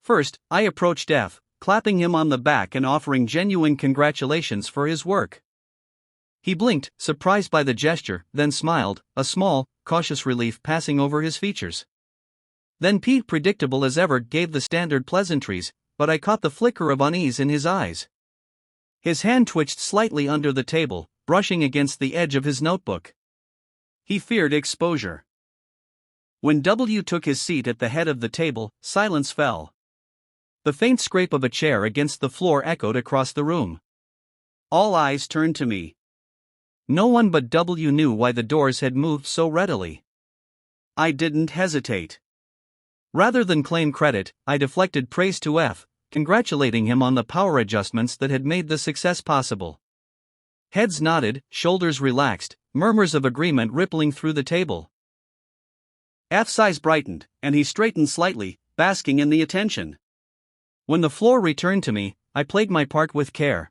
First, I approached F, clapping him on the back and offering genuine congratulations for his work. He blinked, surprised by the gesture, then smiled, a small, cautious relief passing over his features. Then Pete, predictable as ever, gave the standard pleasantries, but I caught the flicker of unease in his eyes. His hand twitched slightly under the table, brushing against the edge of his notebook. He feared exposure. When W took his seat at the head of the table, silence fell. The faint scrape of a chair against the floor echoed across the room. All eyes turned to me. No one but W knew why the doors had moved so readily. I didn't hesitate. Rather than claim credit, I deflected praise to F, congratulating him on the power adjustments that had made the success possible. Heads nodded, shoulders relaxed, murmurs of agreement rippling through the table. F's eyes brightened, and he straightened slightly, basking in the attention. When the floor returned to me, I played my part with care.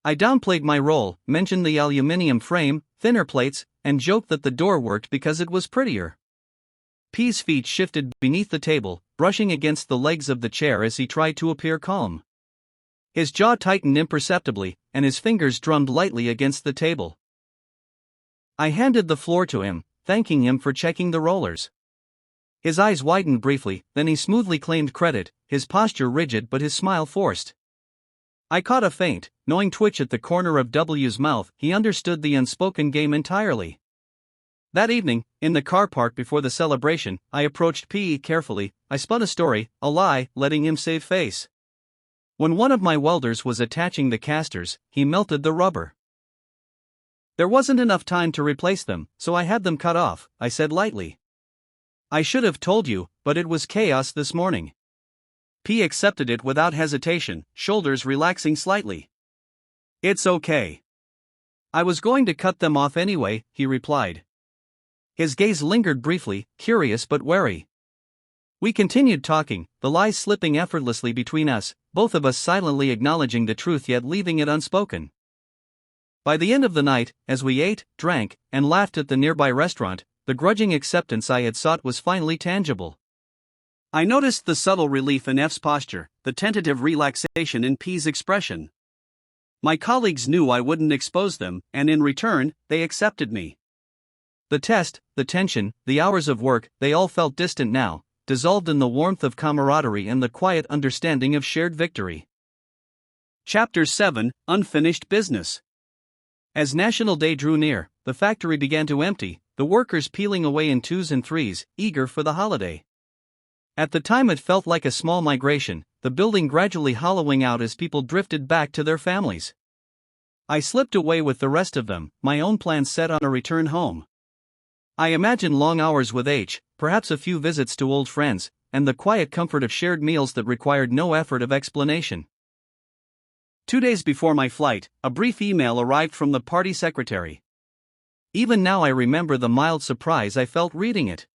I downplayed my role, mentioned the aluminium frame, thinner plates, and joked that the door worked because it was prettier. P's feet shifted beneath the table, brushing against the legs of the chair as he tried to appear calm. His jaw tightened imperceptibly, and his fingers drummed lightly against the table. I handed the floor to him, thanking him for checking the rollers. His eyes widened briefly, then he smoothly claimed credit, his posture rigid but his smile forced. I caught a faint, knowing twitch at the corner of W's mouth. He understood the unspoken game entirely. That evening, in the car park before the celebration, I approached P carefully. I spun a story, a lie, letting him save face. When one of my welders was attaching the casters, he melted the rubber. There wasn't enough time to replace them, so I had them cut off, I said lightly. I should have told you, but it was chaos this morning. P accepted it without hesitation, shoulders relaxing slightly. It's okay. I was going to cut them off anyway, he replied. His gaze lingered briefly, curious but wary. We continued talking, the lies slipping effortlessly between us, both of us silently acknowledging the truth yet leaving it unspoken. By the end of the night, as we ate, drank, and laughed at the nearby restaurant, the grudging acceptance I had sought was finally tangible. I noticed the subtle relief in F's posture, the tentative relaxation in P's expression. My colleagues knew I wouldn't expose them, and in return, they accepted me. The test, the tension, the hours of work, they all felt distant now, dissolved in the warmth of camaraderie and the quiet understanding of shared victory. Chapter 7: Unfinished Business. As National Day drew near, the factory began to empty, the workers peeling away in twos and threes, eager for the holiday. At the time it felt like a small migration, the building gradually hollowing out as people drifted back to their families. I slipped away with the rest of them, my own plans set on a return home. I imagined long hours with H, perhaps a few visits to old friends, and the quiet comfort of shared meals that required no effort of explanation. 2 days before my flight, a brief email arrived from the party secretary. Even now I remember the mild surprise I felt reading it.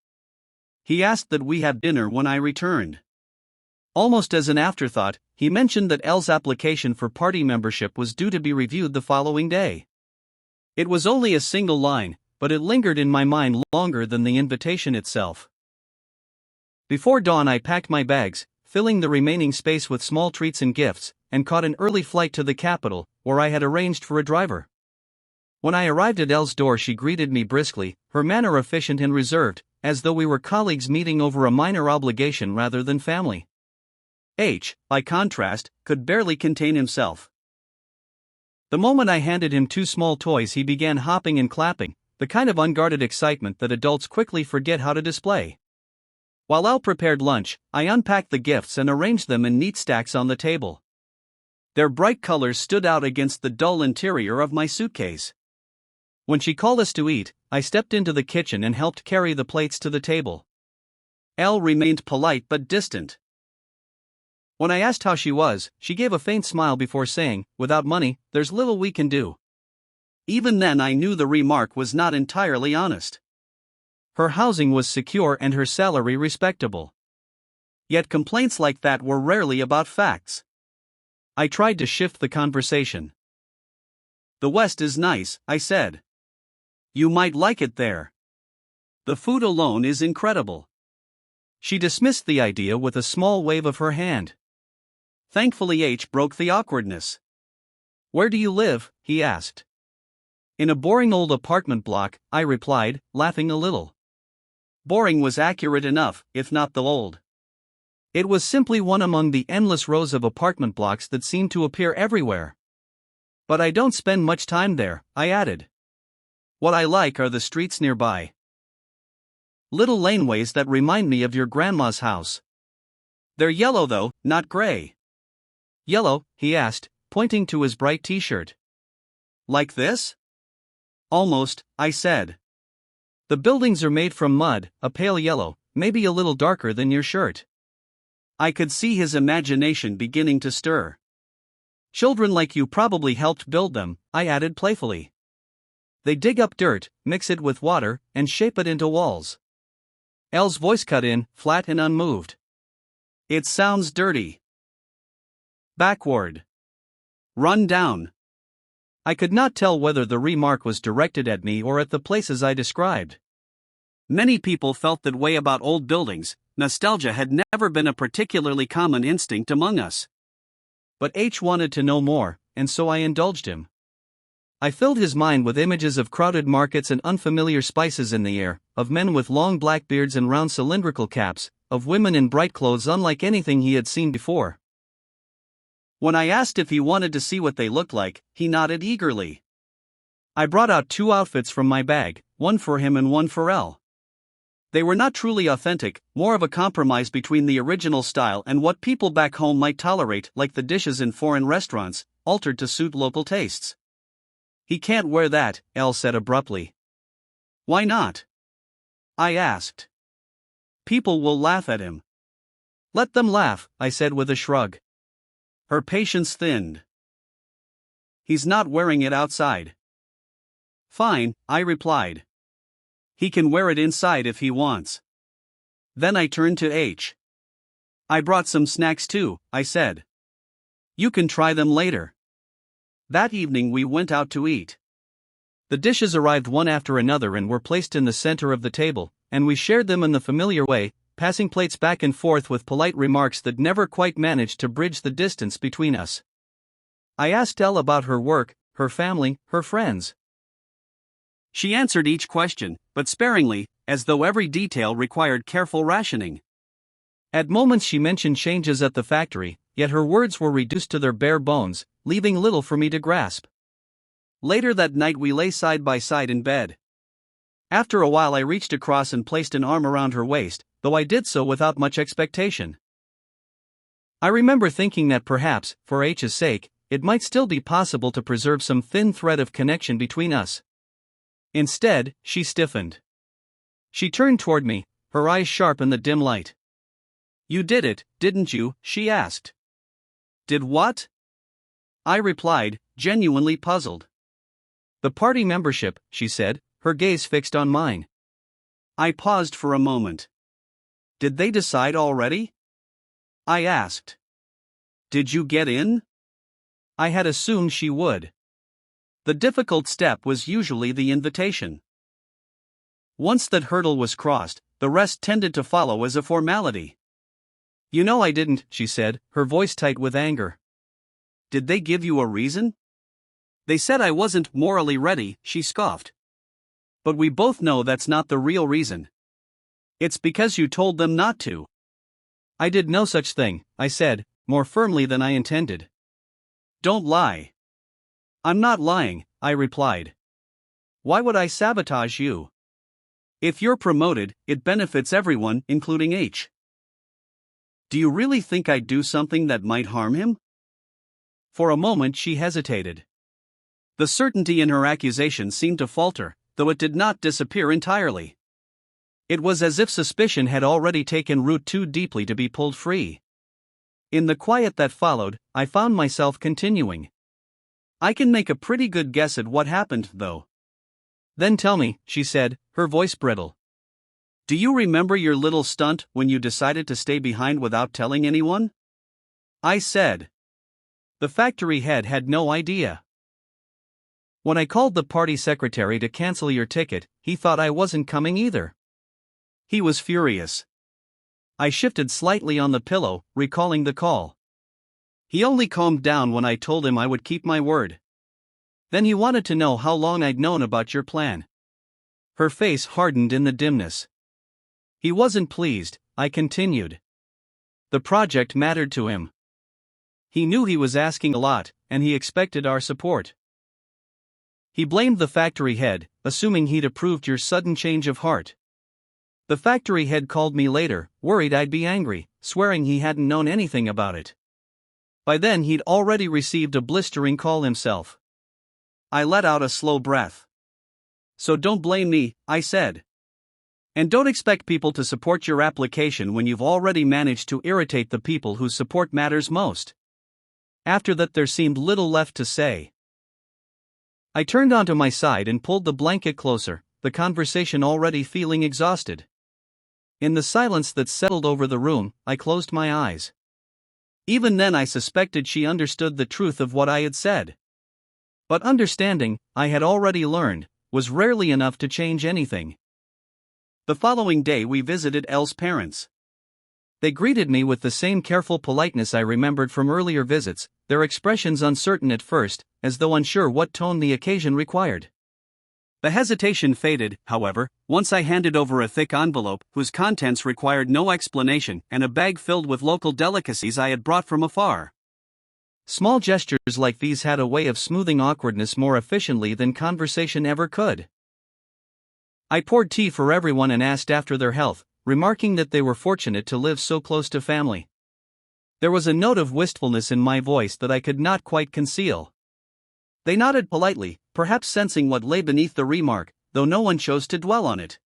He asked that we have dinner when I returned. Almost as an afterthought, he mentioned that L's application for party membership was due to be reviewed the following day. It was only a single line, but it lingered in my mind longer than the invitation itself. Before dawn I packed my bags, filling the remaining space with small treats and gifts, and caught an early flight to the capital, where I had arranged for a driver. When I arrived at L's door she greeted me briskly, her manner efficient and reserved, as though we were colleagues meeting over a minor obligation rather than family. H, by contrast, could barely contain himself. The moment I handed him 2 small toys he began hopping and clapping, the kind of unguarded excitement that adults quickly forget how to display. While L prepared lunch, I unpacked the gifts and arranged them in neat stacks on the table. Their bright colors stood out against the dull interior of my suitcase. When she called us to eat, I stepped into the kitchen and helped carry the plates to the table. L remained polite but distant. When I asked how she was, she gave a faint smile before saying, "Without money, there's little we can do." Even then I knew the remark was not entirely honest. Her housing was secure and her salary respectable. Yet complaints like that were rarely about facts. I tried to shift the conversation. "The West is nice," I said. "You might like it there. The food alone is incredible." She dismissed the idea with a small wave of her hand. Thankfully H broke the awkwardness. "Where do you live?" he asked. "In a boring old apartment block," I replied, laughing a little. Boring was accurate enough, if not the old. It was simply one among the endless rows of apartment blocks that seemed to appear everywhere. "But I don't spend much time there," I added. "What I like are the streets nearby. Little laneways that remind me of your grandma's house. They're yellow though, not gray." "Yellow?" he asked, pointing to his bright t-shirt. "Like this?" "Almost," I said. "The buildings are made from mud, a pale yellow, maybe a little darker than your shirt." I could see his imagination beginning to stir. "Children like you probably helped build them," I added playfully. "They dig up dirt, mix it with water, and shape it into walls." L's voice cut in, flat and unmoved. "It sounds dirty. Backward. Run down." I could not tell whether the remark was directed at me or at the places I described. Many people felt that way about old buildings. Nostalgia had never been a particularly common instinct among us. But H wanted to know more, and so I indulged him. I filled his mind with images of crowded markets and unfamiliar spices in the air, of men with long black beards and round cylindrical caps, of women in bright clothes unlike anything he had seen before. When I asked if he wanted to see what they looked like, he nodded eagerly. I brought out 2 outfits from my bag, one for him and one for L. They were not truly authentic, more of a compromise between the original style and what people back home might tolerate, like the dishes in foreign restaurants, altered to suit local tastes. "He can't wear that," L said abruptly. "Why not?" I asked. "People will laugh at him." "Let them laugh," I said with a shrug. Her patience thinned. He's not wearing it outside. Fine, I replied. He can wear it inside if he wants. Then I turned to H. I brought some snacks too, I said. You can try them later. That evening we went out to eat. The dishes arrived one after another and were placed in the center of the table, and we shared them in the familiar way, passing plates back and forth with polite remarks that never quite managed to bridge the distance between us. I asked Elle about her work, her family, her friends. She answered each question, but sparingly, as though every detail required careful rationing. At moments she mentioned changes at the factory, yet her words were reduced to their bare bones, leaving little for me to grasp. Later that night we lay side by side in bed. After a while I reached across and placed an arm around her waist, though I did so without much expectation. I remember thinking that perhaps, for H's sake, it might still be possible to preserve some thin thread of connection between us. Instead, she stiffened. She turned toward me, her eyes sharp in the dim light. You did it, didn't you? She asked. Did what? I replied, genuinely puzzled. The party membership, she said, her gaze fixed on mine. I paused for a moment. Did they decide already? I asked. Did you get in? I had assumed she would. The difficult step was usually the invitation. Once that hurdle was crossed, the rest tended to follow as a formality. You know I didn't, she said, her voice tight with anger. Did they give you a reason? They said I wasn't morally ready, she scoffed. But we both know that's not the real reason. It's because you told them not to. I did no such thing, I said, more firmly than I intended. Don't lie. I'm not lying, I replied. Why would I sabotage you? If you're promoted, it benefits everyone, including H. Do you really think I'd do something that might harm him? For a moment she hesitated. The certainty in her accusation seemed to falter, though it did not disappear entirely. It was as if suspicion had already taken root too deeply to be pulled free. In the quiet that followed, I found myself continuing. I can make a pretty good guess at what happened, though. Then tell me, she said, her voice brittle. Do you remember your little stunt when you decided to stay behind without telling anyone? I said. The factory head had no idea. When I called the party secretary to cancel your ticket, he thought I wasn't coming either. He was furious. I shifted slightly on the pillow, recalling the call. He only calmed down when I told him I would keep my word. Then he wanted to know how long I'd known about your plan. Her face hardened in the dimness. He wasn't pleased, I continued. The project mattered to him. He knew he was asking a lot, and he expected our support. He blamed the factory head, assuming he'd approved your sudden change of heart. The factory head called me later, worried I'd be angry, swearing he hadn't known anything about it. By then he'd already received a blistering call himself. I let out a slow breath. So don't blame me, I said. And don't expect people to support your application when you've already managed to irritate the people whose support matters most. After that there seemed little left to say. I turned onto my side and pulled the blanket closer, the conversation already feeling exhausted. In the silence that settled over the room, I closed my eyes. Even then I suspected she understood the truth of what I had said. But understanding, I had already learned, was rarely enough to change anything. The following day we visited Elle's parents. They greeted me with the same careful politeness I remembered from earlier visits, their expressions uncertain at first, as though unsure what tone the occasion required. The hesitation faded, however, once I handed over a thick envelope whose contents required no explanation and a bag filled with local delicacies I had brought from afar. Small gestures like these had a way of smoothing awkwardness more efficiently than conversation ever could. I poured tea for everyone and asked after their health, remarking that they were fortunate to live so close to family. There was a note of wistfulness in my voice that I could not quite conceal. They nodded politely, perhaps sensing what lay beneath the remark, though no one chose to dwell on it.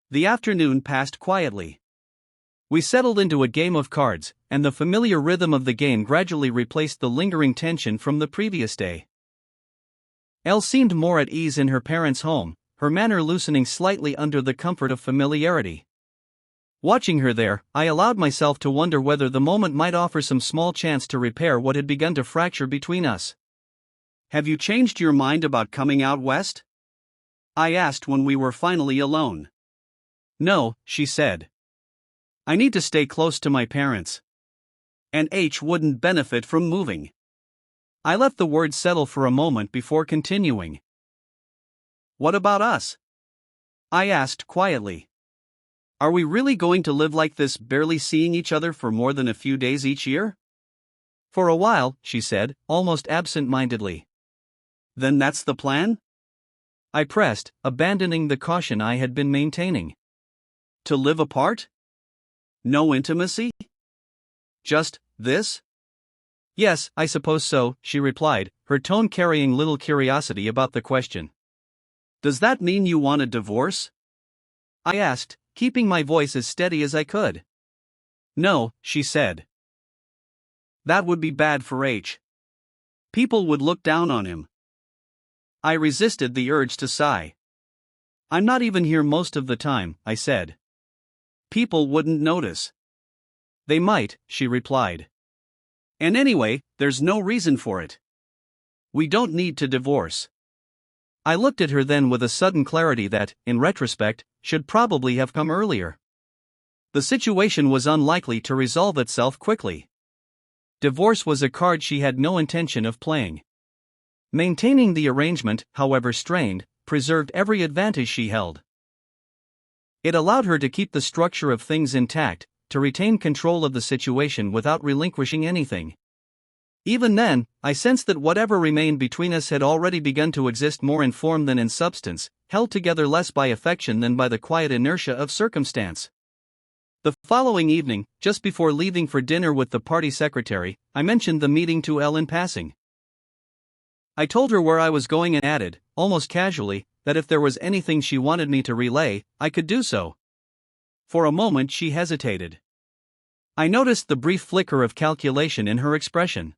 The afternoon passed quietly. We settled into a game of cards, and the familiar rhythm of the game gradually replaced the lingering tension from the previous day. Elle seemed more at ease in her parents' home, her manner loosening slightly under the comfort of familiarity. Watching her there, I allowed myself to wonder whether the moment might offer some small chance to repair what had begun to fracture between us. "Have you changed your mind about coming out west?" I asked when we were finally alone. "No," she said. "I need to stay close to my parents. And H wouldn't benefit from moving." I let the words settle for a moment before continuing. "What about us?" I asked quietly. "Are we really going to live like this, barely seeing each other for more than a few days each year?" "For a while," she said, almost absent-mindedly. "Then that's the plan?" I pressed, abandoning the caution I had been maintaining. "To live apart? No intimacy? Just this?" "Yes, I suppose so," she replied, her tone carrying little curiosity about the question. "Does that mean you want a divorce?" I asked, keeping my voice as steady as I could. "No," she said. "That would be bad for H. People would look down on him." I resisted the urge to sigh. "I'm not even here most of the time," I said. "People wouldn't notice." "They might," she replied. "And anyway, there's no reason for it. We don't need to divorce." I looked at her then with a sudden clarity that, in retrospect, should probably have come earlier. The situation was unlikely to resolve itself quickly. Divorce was a card she had no intention of playing. Maintaining the arrangement, however strained, preserved every advantage she held. It allowed her to keep the structure of things intact, to retain control of the situation without relinquishing anything. Even then, I sensed that whatever remained between us had already begun to exist more in form than in substance, held together less by affection than by the quiet inertia of circumstance. The following evening, just before leaving for dinner with the party secretary, I mentioned the meeting to Elle in passing. I told her where I was going and added, almost casually, that if there was anything she wanted me to relay, I could do so. For a moment she hesitated. I noticed the brief flicker of calculation in her expression.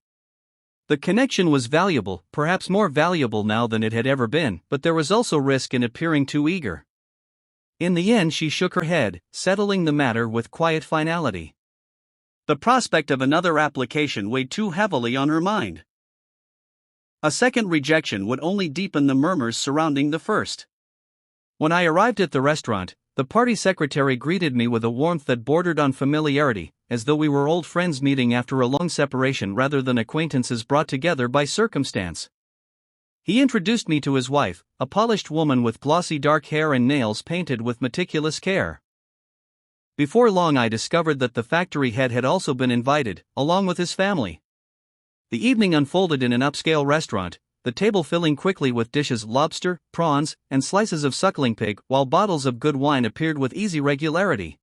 The connection was valuable, perhaps more valuable now than it had ever been, but there was also risk in appearing too eager. In the end she shook her head, settling the matter with quiet finality. The prospect of another application weighed too heavily on her mind. A second rejection would only deepen the murmurs surrounding the first. When I arrived at the restaurant, the party secretary greeted me with a warmth that bordered on familiarity, as though we were old friends meeting after a long separation rather than acquaintances brought together by circumstance. He introduced me to his wife, a polished woman with glossy dark hair and nails painted with meticulous care. Before long I discovered that the factory head had also been invited, along with his family. The evening unfolded in an upscale restaurant, the table filling quickly with dishes lobster, prawns, and slices of suckling pig, while bottles of good wine appeared with easy regularity.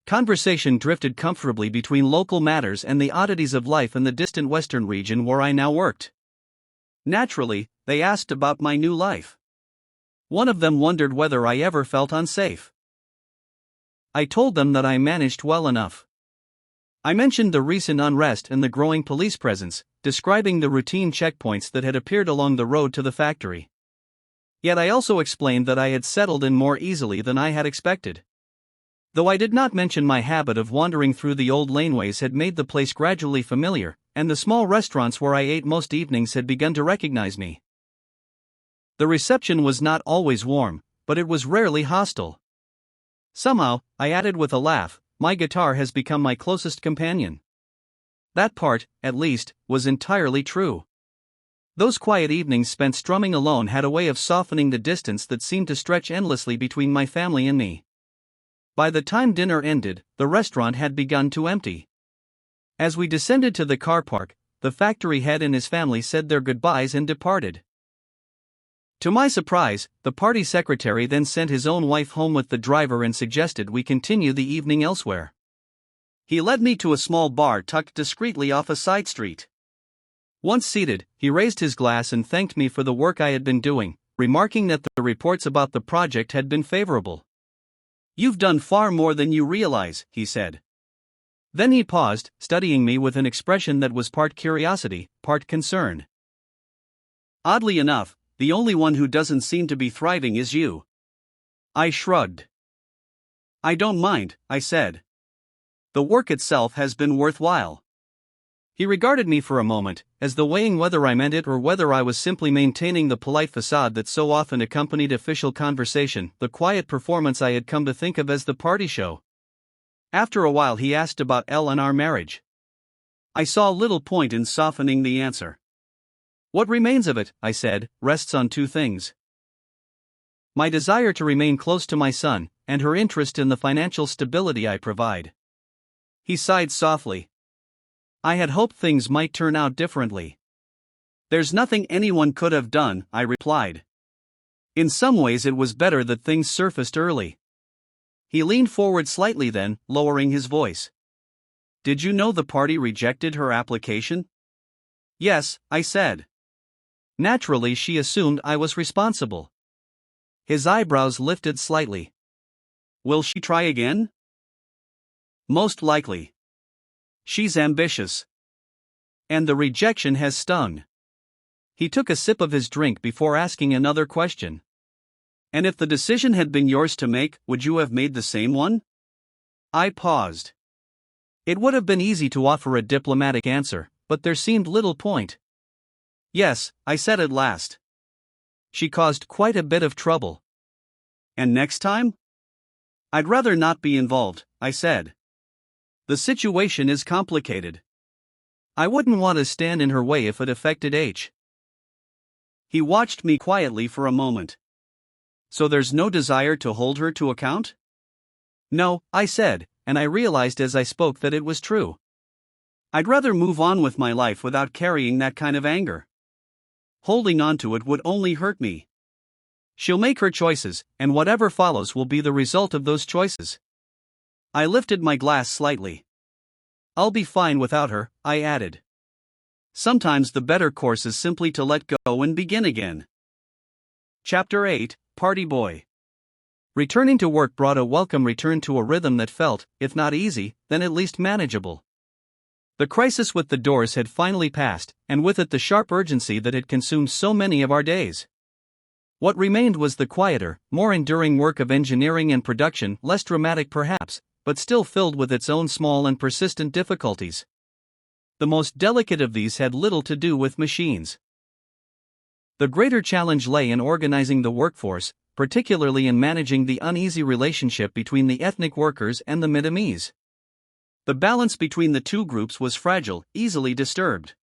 Conversation drifted comfortably between local matters and the oddities of life in the distant western region where I now worked. Naturally, they asked about my new life. One of them wondered whether I ever felt unsafe. I told them that I managed well enough. I mentioned the recent unrest and the growing police presence, describing the routine checkpoints that had appeared along the road to the factory. Yet I also explained that I had settled in more easily than I had expected. Though I did not mention my habit of wandering through the old laneways had made the place gradually familiar, and the small restaurants where I ate most evenings had begun to recognize me. The reception was not always warm, but it was rarely hostile. Somehow, I added with a laugh, my guitar has become my closest companion. That part, at least, was entirely true. Those quiet evenings spent strumming alone had a way of softening the distance that seemed to stretch endlessly between my family and me. By the time dinner ended, the restaurant had begun to empty. As we descended to the car park, the factory head and his family said their goodbyes and departed. To my surprise, the party secretary then sent his own wife home with the driver and suggested we continue the evening elsewhere. He led me to a small bar tucked discreetly off a side street. Once seated, he raised his glass and thanked me for the work I had been doing, remarking that the reports about the project had been favorable. "You've done far more than you realize," he said. Then he paused, studying me with an expression that was part curiosity, part concern. Oddly enough, the only one who doesn't seem to be thriving is you." I shrugged. "I don't mind," I said. "The work itself has been worthwhile." He regarded me for a moment, as though weighing whether I meant it or whether I was simply maintaining the polite facade that so often accompanied official conversation, the quiet performance I had come to think of as the party show. After a while he asked about Elle and our marriage. I saw little point in softening the answer. "What remains of it," I said, "rests on two things. My desire to remain close to my son, and her interest in the financial stability I provide." He sighed softly. "I had hoped things might turn out differently." "There's nothing anyone could have done," I replied. "In some ways it was better that things surfaced early." He leaned forward slightly then, lowering his voice. "Did you know the party rejected her application?" "Yes," I said. "Naturally she assumed I was responsible." His eyebrows lifted slightly. "Will she try again?" "Most likely. She's ambitious. And the rejection has stung." He took a sip of his drink before asking another question. "And if the decision had been yours to make, would you have made the same one?" I paused. It would have been easy to offer a diplomatic answer, but there seemed little point. "Yes," I said at last. "She caused quite a bit of trouble." "And next time?" "I'd rather not be involved," I said. "The situation is complicated. I wouldn't want to stand in her way if it affected H." He watched me quietly for a moment. "So there's no desire to hold her to account?" "No," I said, and I realized as I spoke that it was true. "I'd rather move on with my life without carrying that kind of anger. Holding on to it would only hurt me. She'll make her choices, and whatever follows will be the result of those choices." I lifted my glass slightly. "I'll be fine without her," I added. Sometimes the better course is simply to let go and begin again. Chapter 8, Party Boy. Returning to work brought a welcome return to a rhythm that felt, if not easy, then at least manageable. The crisis with the doors had finally passed, and with it the sharp urgency that had consumed so many of our days. What remained was the quieter, more enduring work of engineering and production, less dramatic perhaps, but still filled with its own small and persistent difficulties. The most delicate of these had little to do with machines. The greater challenge lay in organizing the workforce, particularly in managing the uneasy relationship between the ethnic workers and the Middamese. The balance between the two groups was fragile, easily disturbed.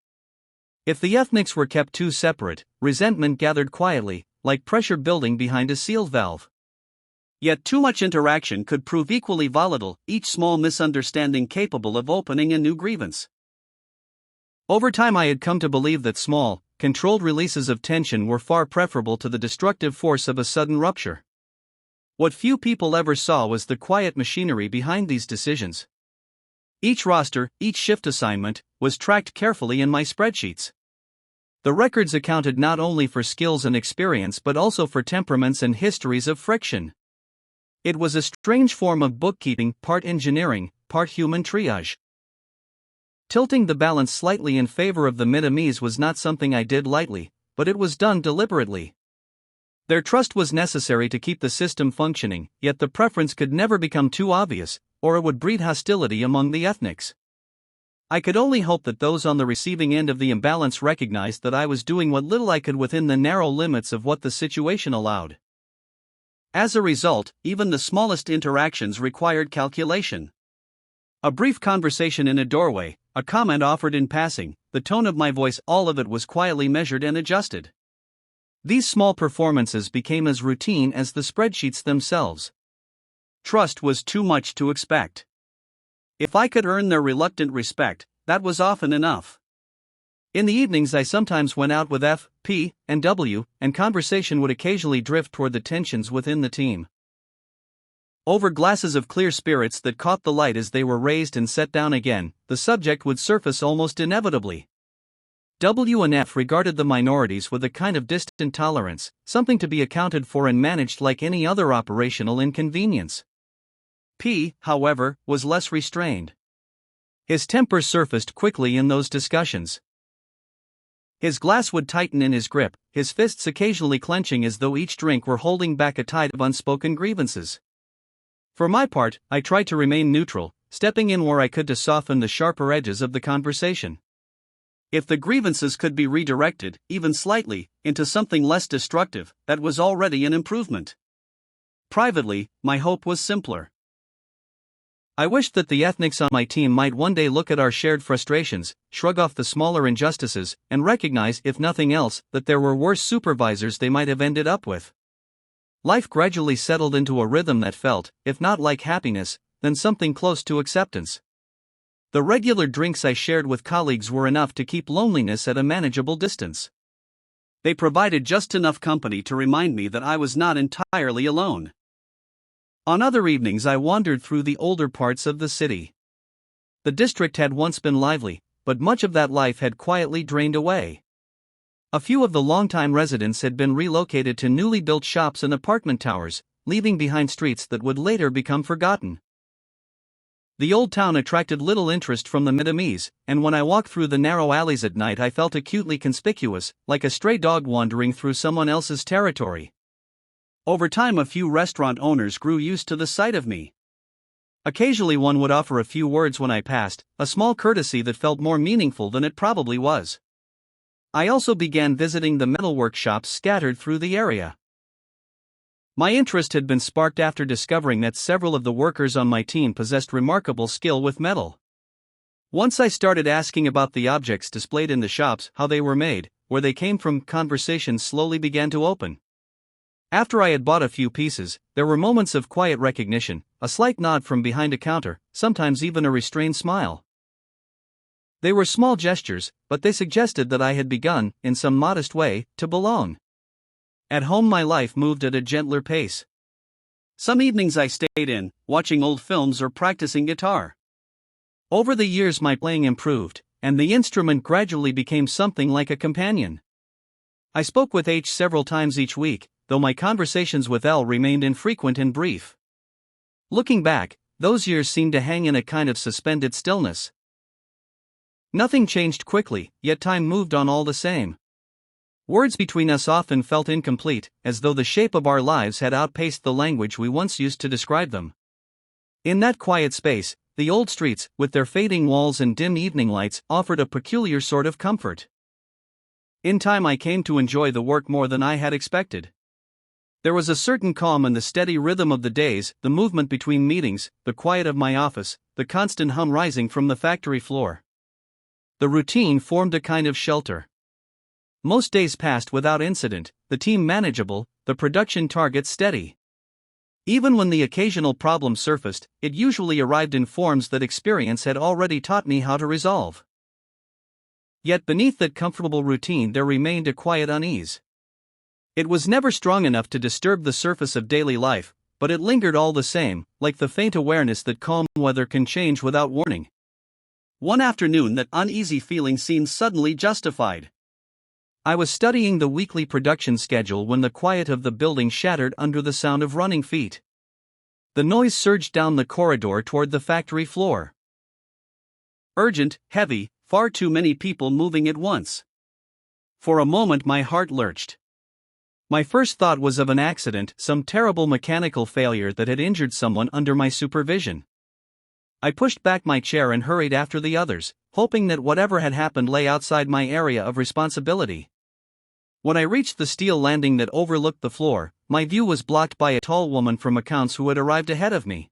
If the ethnics were kept too separate, resentment gathered quietly, like pressure building behind a sealed valve. Yet too much interaction could prove equally volatile, each small misunderstanding capable of opening a new grievance. Over time I had come to believe that small, controlled releases of tension were far preferable to the destructive force of a sudden rupture. What few people ever saw was the quiet machinery behind these decisions. Each roster, each shift assignment, was tracked carefully in my spreadsheets. The records accounted not only for skills and experience but also for temperaments and histories of friction. It was a strange form of bookkeeping, part engineering, part human triage. Tilting the balance slightly in favor of the Middamese was not something I did lightly, but it was done deliberately. Their trust was necessary to keep the system functioning, yet the preference could never become too obvious, or it would breed hostility among the ethnics. I could only hope that those on the receiving end of the imbalance recognized that I was doing what little I could within the narrow limits of what the situation allowed. As a result, even the smallest interactions required calculation. A brief conversation in a doorway, a comment offered in passing, the tone of my voice, all of it was quietly measured and adjusted. These small performances became as routine as the spreadsheets themselves. Trust was too much to expect. If I could earn their reluctant respect, that was often enough. In the evenings I sometimes went out with F, P, and W, and conversation would occasionally drift toward the tensions within the team. Over glasses of clear spirits that caught the light as they were raised and set down again, the subject would surface almost inevitably. W and F regarded the minorities with a kind of distant tolerance, something to be accounted for and managed like any other operational inconvenience. P, however, was less restrained. His temper surfaced quickly in those discussions. His glass would tighten in his grip, his fists occasionally clenching as though each drink were holding back a tide of unspoken grievances. For my part, I tried to remain neutral, stepping in where I could to soften the sharper edges of the conversation. If the grievances could be redirected, even slightly, into something less destructive, that was already an improvement. Privately, my hope was simpler. I wished that the ethnics on my team might one day look at our shared frustrations, shrug off the smaller injustices, and recognize, if nothing else, that there were worse supervisors they might have ended up with. Life gradually settled into a rhythm that felt, if not like happiness, then something close to acceptance. The regular drinks I shared with colleagues were enough to keep loneliness at a manageable distance. They provided just enough company to remind me that I was not entirely alone. On other evenings I wandered through the older parts of the city. The district had once been lively, but much of that life had quietly drained away. A few of the longtime residents had been relocated to newly built shops and apartment towers, leaving behind streets that would later become forgotten. The old town attracted little interest from the Middomese, and when I walked through the narrow alleys at night I felt acutely conspicuous, like a stray dog wandering through someone else's territory. Over time a few restaurant owners grew used to the sight of me. Occasionally one would offer a few words when I passed, a small courtesy that felt more meaningful than it probably was. I also began visiting the metalwork shops scattered through the area. My interest had been sparked after discovering that several of the workers on my team possessed remarkable skill with metal. Once I started asking about the objects displayed in the shops, how they were made, where they came from, conversations slowly began to open. After I had bought a few pieces, there were moments of quiet recognition, a slight nod from behind a counter, sometimes even a restrained smile. They were small gestures, but they suggested that I had begun, in some modest way, to belong. At home my life moved at a gentler pace. Some evenings I stayed in, watching old films or practicing guitar. Over the years my playing improved, and the instrument gradually became something like a companion. I spoke with H several times each week, though my conversations with L remained infrequent and brief. Looking back, those years seemed to hang in a kind of suspended stillness. Nothing changed quickly, yet time moved on all the same. Words between us often felt incomplete, as though the shape of our lives had outpaced the language we once used to describe them. In that quiet space, the old streets, with their fading walls and dim evening lights, offered a peculiar sort of comfort. In time I came to enjoy the work more than I had expected. There was a certain calm in the steady rhythm of the days, the movement between meetings, the quiet of my office, the constant hum rising from the factory floor. The routine formed a kind of shelter. Most days passed without incident, the team manageable, the production target steady. Even when the occasional problem surfaced, it usually arrived in forms that experience had already taught me how to resolve. Yet beneath that comfortable routine there remained a quiet unease. It was never strong enough to disturb the surface of daily life, but it lingered all the same, like the faint awareness that calm weather can change without warning. One afternoon that uneasy feeling seemed suddenly justified. I was studying the weekly production schedule when the quiet of the building shattered under the sound of running feet. The noise surged down the corridor toward the factory floor. Urgent, heavy, far too many people moving at once. For a moment my heart lurched. My first thought was of an accident, some terrible mechanical failure that had injured someone under my supervision. I pushed back my chair and hurried after the others, hoping that whatever had happened lay outside my area of responsibility. When I reached the steel landing that overlooked the floor, my view was blocked by a tall woman from accounts who had arrived ahead of me.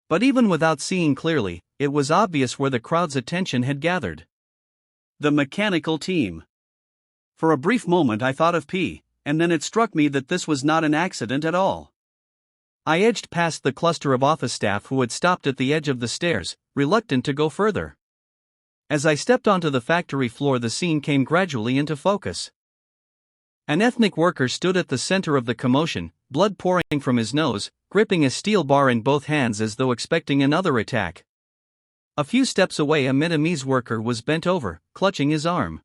But even without seeing clearly, it was obvious where the crowd's attention had gathered. The mechanical team. For a brief moment I thought of P, and then it struck me that this was not an accident at all. I edged past the cluster of office staff who had stopped at the edge of the stairs, reluctant to go further. As I stepped onto the factory floor the scene came gradually into focus. An ethnic worker stood at the center of the commotion, blood pouring from his nose, gripping a steel bar in both hands as though expecting another attack. A few steps away a Middomese worker was bent over, clutching his arm.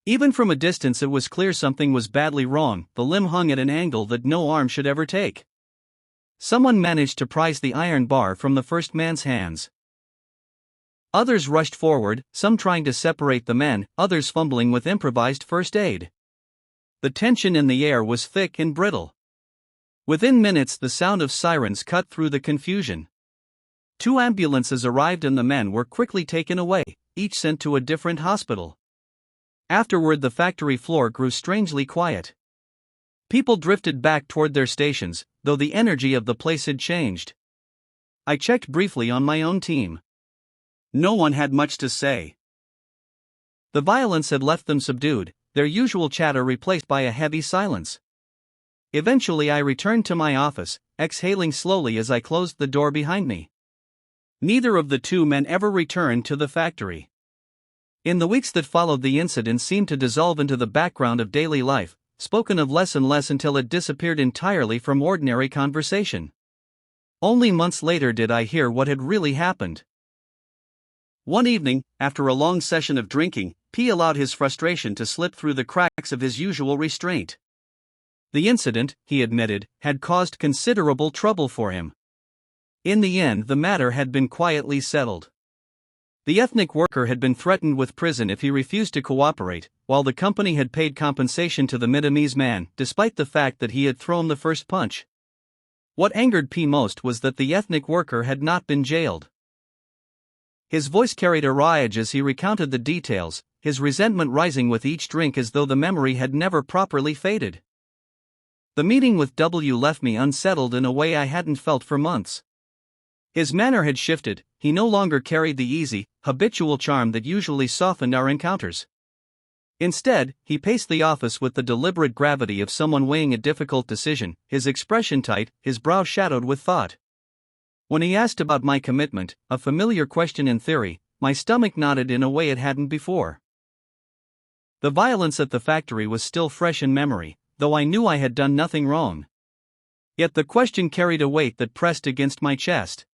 Even from a distance it was clear something was badly wrong, the limb hung at an angle that no arm should ever take. Someone managed to prise the iron bar from the first man's hands. Others rushed forward, some trying to separate the men, others fumbling with improvised first aid. The tension in the air was thick and brittle. Within minutes, the sound of sirens cut through the confusion. 2 ambulances arrived and the men were quickly taken away, each sent to a different hospital. Afterward, the factory floor grew strangely quiet. People drifted back toward their stations, though the energy of the place had changed. I checked briefly on my own team. No one had much to say. The violence had left them subdued, their usual chatter replaced by a heavy silence. Eventually I returned to my office, exhaling slowly as I closed the door behind me. Neither of the 2 men ever returned to the factory. In the weeks that followed, the incident seemed to dissolve into the background of daily life, spoken of less and less until it disappeared entirely from ordinary conversation. Only months later did I hear what had really happened. One evening, after a long session of drinking, P allowed his frustration to slip through the cracks of his usual restraint. The incident, he admitted, had caused considerable trouble for him. In the end, the matter had been quietly settled. The ethnic worker had been threatened with prison if he refused to cooperate, while the company had paid compensation to the Middamese man, despite the fact that he had thrown the first punch. What angered P most was that the ethnic worker had not been jailed. His voice carried a rage as he recounted the details, his resentment rising with each drink as though the memory had never properly faded. The meeting with W left me unsettled in a way I hadn't felt for months. His manner had shifted, he no longer carried the easy, habitual charm that usually softened our encounters. Instead, he paced the office with the deliberate gravity of someone weighing a difficult decision, his expression tight, his brow shadowed with thought. When he asked about my commitment, a familiar question in theory, my stomach nodded in a way it hadn't before. The violence at the factory was still fresh in memory, though I knew I had done nothing wrong. Yet the question carried a weight that pressed against my chest.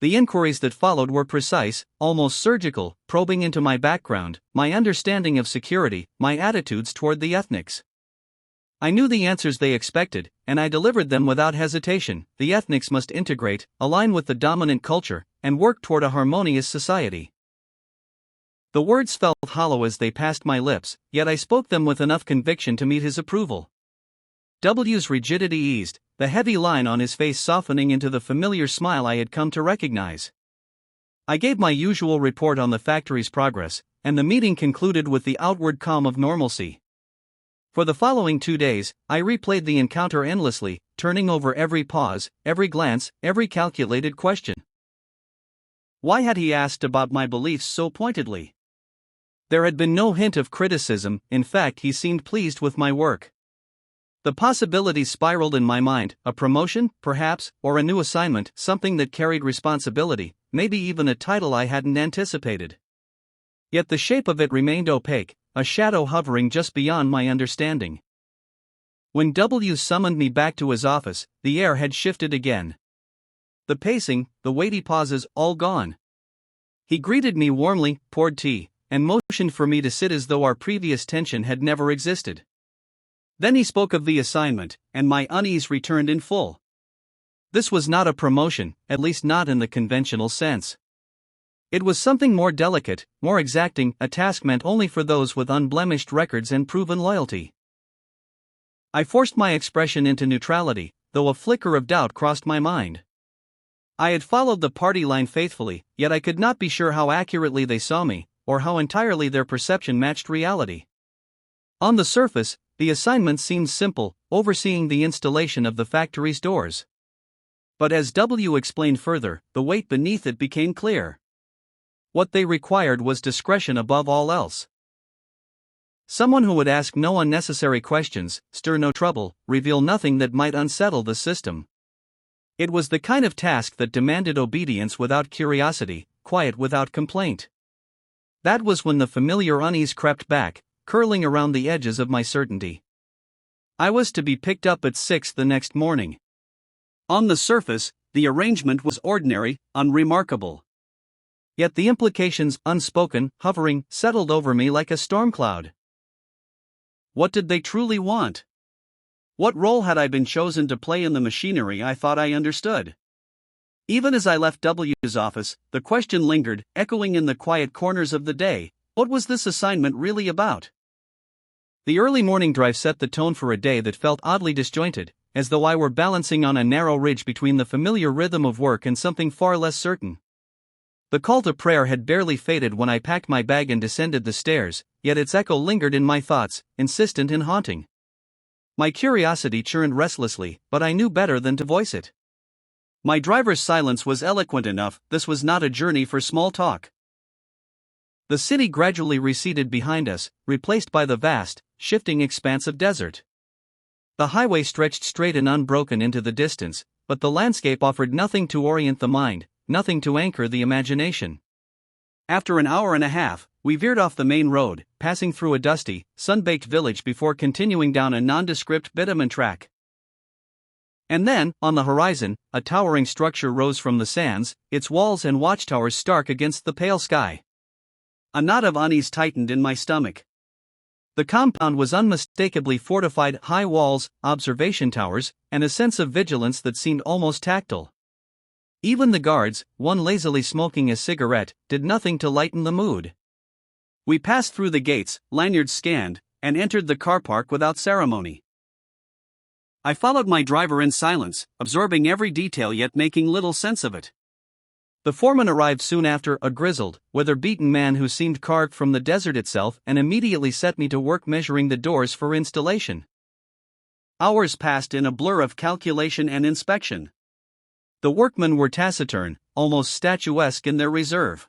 The inquiries that followed were precise, almost surgical, probing into my background, my understanding of security, my attitudes toward the ethnics. I knew the answers they expected, and I delivered them without hesitation. The ethnics must integrate, align with the dominant culture, and work toward a harmonious society. The words felt hollow as they passed my lips, yet I spoke them with enough conviction to meet his approval. W's rigidity eased, the heavy line on his face softening into the familiar smile I had come to recognize. I gave my usual report on the factory's progress, and the meeting concluded with the outward calm of normalcy. For the following 2 days, I replayed the encounter endlessly, turning over every pause, every glance, every calculated question. Why had he asked about my beliefs so pointedly? There had been no hint of criticism, in fact, he seemed pleased with my work. The possibilities spiraled in my mind, a promotion, perhaps, or a new assignment, something that carried responsibility, maybe even a title I hadn't anticipated. Yet the shape of it remained opaque, a shadow hovering just beyond my understanding. When W summoned me back to his office, the air had shifted again. The pacing, the weighty pauses, all gone. He greeted me warmly, poured tea, and motioned for me to sit as though our previous tension had never existed. Then he spoke of the assignment, and my unease returned in full. This was not a promotion, at least not in the conventional sense. It was something more delicate, more exacting, a task meant only for those with unblemished records and proven loyalty. I forced my expression into neutrality, though a flicker of doubt crossed my mind. I had followed the party line faithfully, yet I could not be sure how accurately they saw me, or how entirely their perception matched reality. On the surface, the assignment seemed simple, overseeing the installation of the factory's doors. But as W explained further, the weight beneath it became clear. What they required was discretion above all else. Someone who would ask no unnecessary questions, stir no trouble, reveal nothing that might unsettle the system. It was the kind of task that demanded obedience without curiosity, quiet without complaint. That was when the familiar unease crept back, curling around the edges of my certainty. I was to be picked up at 6 the next morning. On the surface, the arrangement was ordinary, unremarkable. Yet the implications, unspoken, hovering, settled over me like a storm cloud. What did they truly want? What role had I been chosen to play in the machinery I thought I understood? Even as I left W's office, the question lingered, echoing in the quiet corners of the day: what was this assignment really about? The early morning drive set the tone for a day that felt oddly disjointed, as though I were balancing on a narrow ridge between the familiar rhythm of work and something far less certain. The call to prayer had barely faded when I packed my bag and descended the stairs, yet its echo lingered in my thoughts, insistent and haunting. My curiosity churned restlessly, but I knew better than to voice it. My driver's silence was eloquent enough. This was not a journey for small talk. The city gradually receded behind us, replaced by the vast, shifting expanse of desert. The highway stretched straight and unbroken into the distance, but the landscape offered nothing to orient the mind, nothing to anchor the imagination. After an hour and a half, we veered off the main road, passing through a dusty, sun-baked village before continuing down a nondescript bitumen track. And then, on the horizon, a towering structure rose from the sands, its walls and watchtowers stark against the pale sky. A knot of unease tightened in my stomach. The compound was unmistakably fortified: high walls, observation towers, and a sense of vigilance that seemed almost tactile. Even the guards, one lazily smoking a cigarette, did nothing to lighten the mood. We passed through the gates, lanyards scanned, and entered the car park without ceremony. I followed my driver in silence, absorbing every detail yet making little sense of it. The foreman arrived soon after, a grizzled, weather-beaten man who seemed carved from the desert itself, and immediately set me to work measuring the doors for installation. Hours passed in a blur of calculation and inspection. The workmen were taciturn, almost statuesque in their reserve.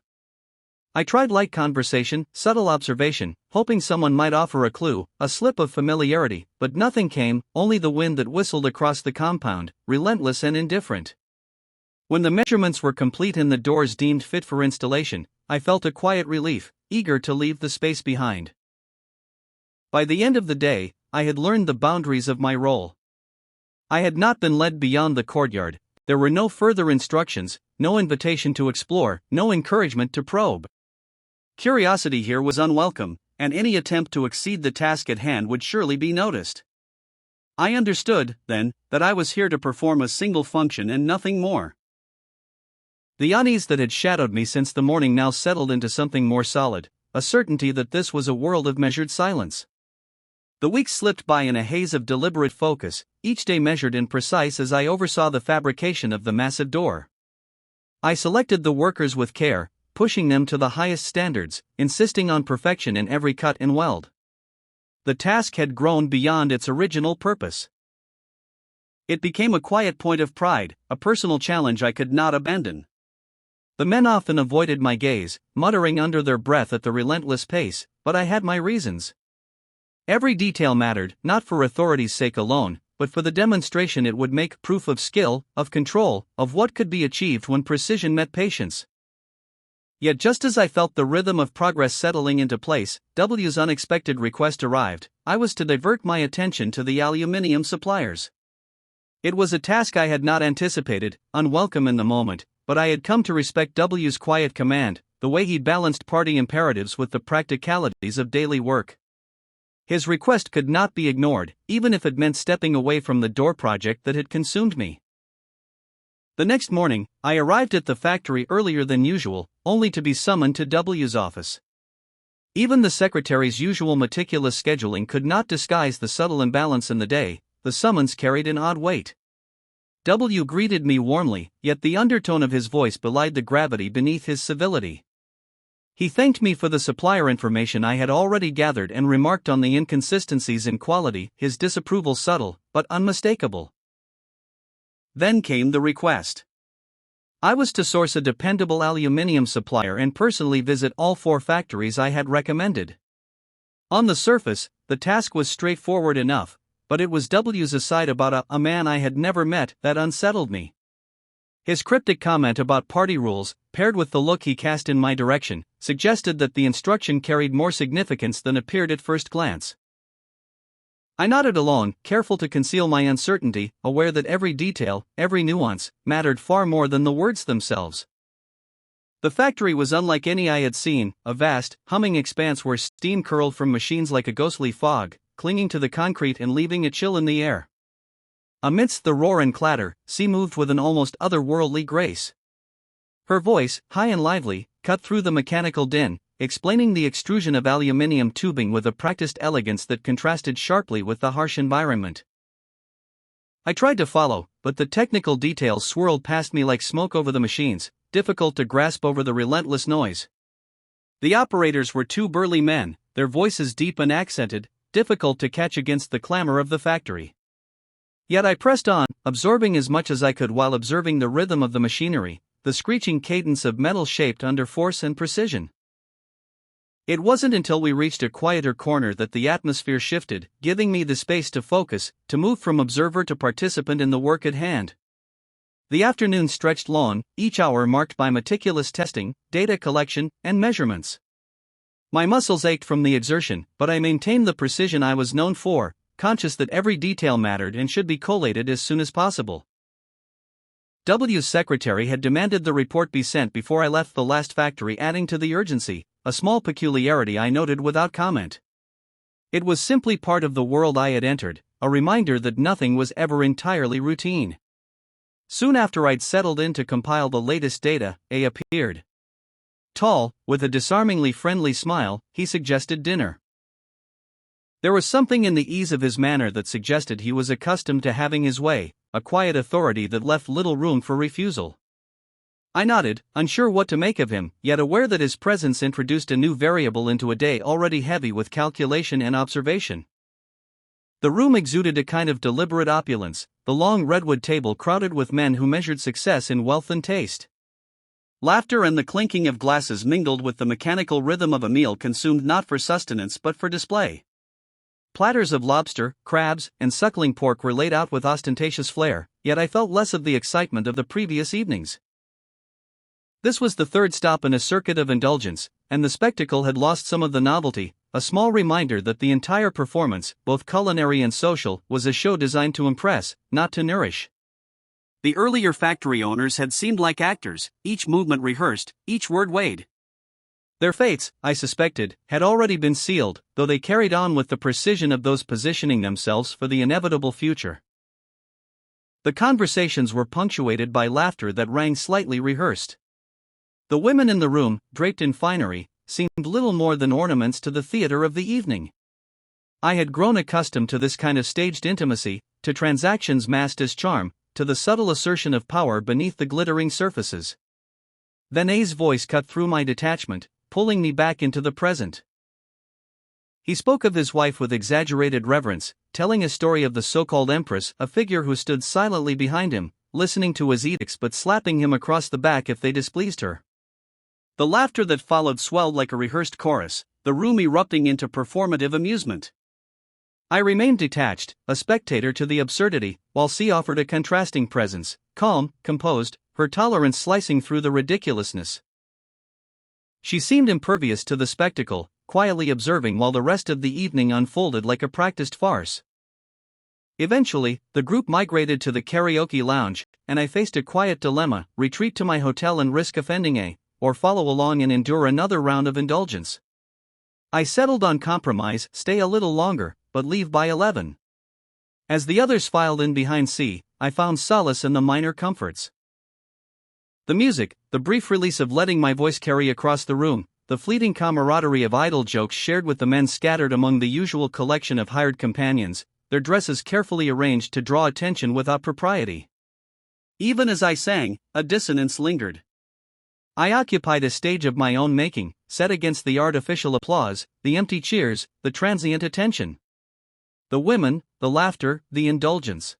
I tried light conversation, subtle observation, hoping someone might offer a clue, a slip of familiarity, but nothing came, only the wind that whistled across the compound, relentless and indifferent. When the measurements were complete and the doors deemed fit for installation, I felt a quiet relief, eager to leave the space behind. By the end of the day, I had learned the boundaries of my role. I had not been led beyond the courtyard. There were no further instructions, no invitation to explore, no encouragement to probe. Curiosity here was unwelcome, and any attempt to exceed the task at hand would surely be noticed. I understood, then, that I was here to perform a single function and nothing more. The unease that had shadowed me since the morning now settled into something more solid, a certainty that this was a world of measured silence. The weeks slipped by in a haze of deliberate focus, each day measured and precise as I oversaw the fabrication of the massive door. I selected the workers with care, pushing them to the highest standards, insisting on perfection in every cut and weld. The task had grown beyond its original purpose. It became a quiet point of pride, a personal challenge I could not abandon. The men often avoided my gaze, muttering under their breath at the relentless pace, but I had my reasons. Every detail mattered, not for authority's sake alone, but for the demonstration it would make: proof of skill, of control, of what could be achieved when precision met patience. Yet just as I felt the rhythm of progress settling into place, W's unexpected request arrived. I was to divert my attention to the aluminium suppliers. It was a task I had not anticipated, unwelcome in the moment, but I had come to respect W's quiet command, the way he balanced party imperatives with the practicalities of daily work. His request could not be ignored, even if it meant stepping away from the door project that had consumed me. The next morning, I arrived at the factory earlier than usual, only to be summoned to W's office. Even the secretary's usual meticulous scheduling could not disguise the subtle imbalance in the day. The summons carried an odd weight. W greeted me warmly, yet the undertone of his voice belied the gravity beneath his civility. He thanked me for the supplier information I had already gathered and remarked on the inconsistencies in quality, his disapproval subtle, but unmistakable. Then came the request. I was to source a dependable aluminium supplier and personally visit all 4 factories I had recommended. On the surface, the task was straightforward enough, but it was W's aside about a man I had never met that unsettled me. His cryptic comment about party rules, paired with the look he cast in my direction, suggested that the instruction carried more significance than appeared at first glance. I nodded alone, careful to conceal my uncertainty, aware that every detail, every nuance, mattered far more than the words themselves. The factory was unlike any I had seen, a vast, humming expanse where steam curled from machines like a ghostly fog, clinging to the concrete and leaving a chill in the air. Amidst the roar and clatter, C moved with an almost otherworldly grace. Her voice, high and lively, cut through the mechanical din, explaining the extrusion of aluminium tubing with a practiced elegance that contrasted sharply with the harsh environment. I tried to follow, but the technical details swirled past me like smoke over the machines, difficult to grasp over the relentless noise. The operators were two burly men, their voices deep and accented, difficult to catch against the clamor of the factory. Yet I pressed on, absorbing as much as I could while observing the rhythm of the machinery, the screeching cadence of metal shaped under force and precision. It wasn't until we reached a quieter corner that the atmosphere shifted, giving me the space to focus, to move from observer to participant in the work at hand. The afternoon stretched long, each hour marked by meticulous testing, data collection, and measurements. My muscles ached from the exertion, but I maintained the precision I was known for, conscious that every detail mattered and should be collated as soon as possible. W's secretary had demanded the report be sent before I left the last factory, adding to the urgency, a small peculiarity I noted without comment. It was simply part of the world I had entered, a reminder that nothing was ever entirely routine. Soon after I'd settled in to compile the latest data, A appeared. Tall, with a disarmingly friendly smile, he suggested dinner. There was something in the ease of his manner that suggested he was accustomed to having his way, a quiet authority that left little room for refusal. I nodded, unsure what to make of him, yet aware that his presence introduced a new variable into a day already heavy with calculation and observation. The room exuded a kind of deliberate opulence, the long redwood table crowded with men who measured success in wealth and taste. Laughter and the clinking of glasses mingled with the mechanical rhythm of a meal consumed not for sustenance but for display. Platters of lobster, crabs, and suckling pork were laid out with ostentatious flair, yet I felt less of the excitement of the previous evenings. This was the third stop in a circuit of indulgence, and the spectacle had lost some of the novelty, a small reminder that the entire performance, both culinary and social, was a show designed to impress, not to nourish. The earlier factory owners had seemed like actors, each movement rehearsed, each word weighed. Their fates, I suspected, had already been sealed, though they carried on with the precision of those positioning themselves for the inevitable future. The conversations were punctuated by laughter that rang slightly rehearsed. The women in the room, draped in finery, seemed little more than ornaments to the theater of the evening. I had grown accustomed to this kind of staged intimacy, to transactions masked as charm, to the subtle assertion of power beneath the glittering surfaces. Then A's voice cut through my detachment, pulling me back into the present. He spoke of his wife with exaggerated reverence, telling a story of the so-called empress, a figure who stood silently behind him, listening to his edicts but slapping him across the back if they displeased her. The laughter that followed swelled like a rehearsed chorus, the room erupting into performative amusement. I remained detached, a spectator to the absurdity, while C offered a contrasting presence, calm, composed, her tolerance slicing through the ridiculousness. She seemed impervious to the spectacle, quietly observing while the rest of the evening unfolded like a practiced farce. Eventually, the group migrated to the karaoke lounge, and I faced a quiet dilemma: retreat to my hotel and risk offending A, or follow along and endure another round of indulgence. I settled on compromise: stay a little longer, but leave by 11. As the others filed in behind C, I found solace in the minor comforts. The music, the brief release of letting my voice carry across the room, the fleeting camaraderie of idle jokes shared with the men scattered among the usual collection of hired companions, their dresses carefully arranged to draw attention without propriety. Even as I sang, a dissonance lingered. I occupied a stage of my own making, set against the artificial applause, the empty cheers, the transient attention. The women, the laughter, the indulgence.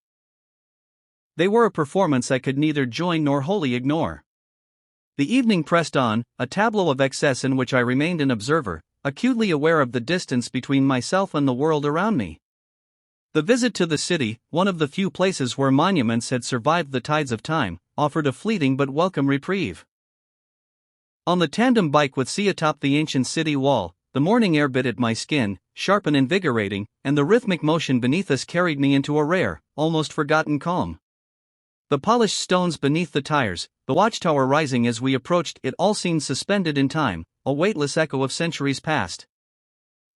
They were a performance I could neither join nor wholly ignore. The evening pressed on, a tableau of excess in which I remained an observer, acutely aware of the distance between myself and the world around me. The visit to the city, one of the few places where monuments had survived the tides of time, offered a fleeting but welcome reprieve. On the tandem bike with C atop the ancient city wall, the morning air bit at my skin, sharp and invigorating, and the rhythmic motion beneath us carried me into a rare, almost forgotten calm. The polished stones beneath the tires, the watchtower rising as we approached, it all seemed suspended in time, a weightless echo of centuries past.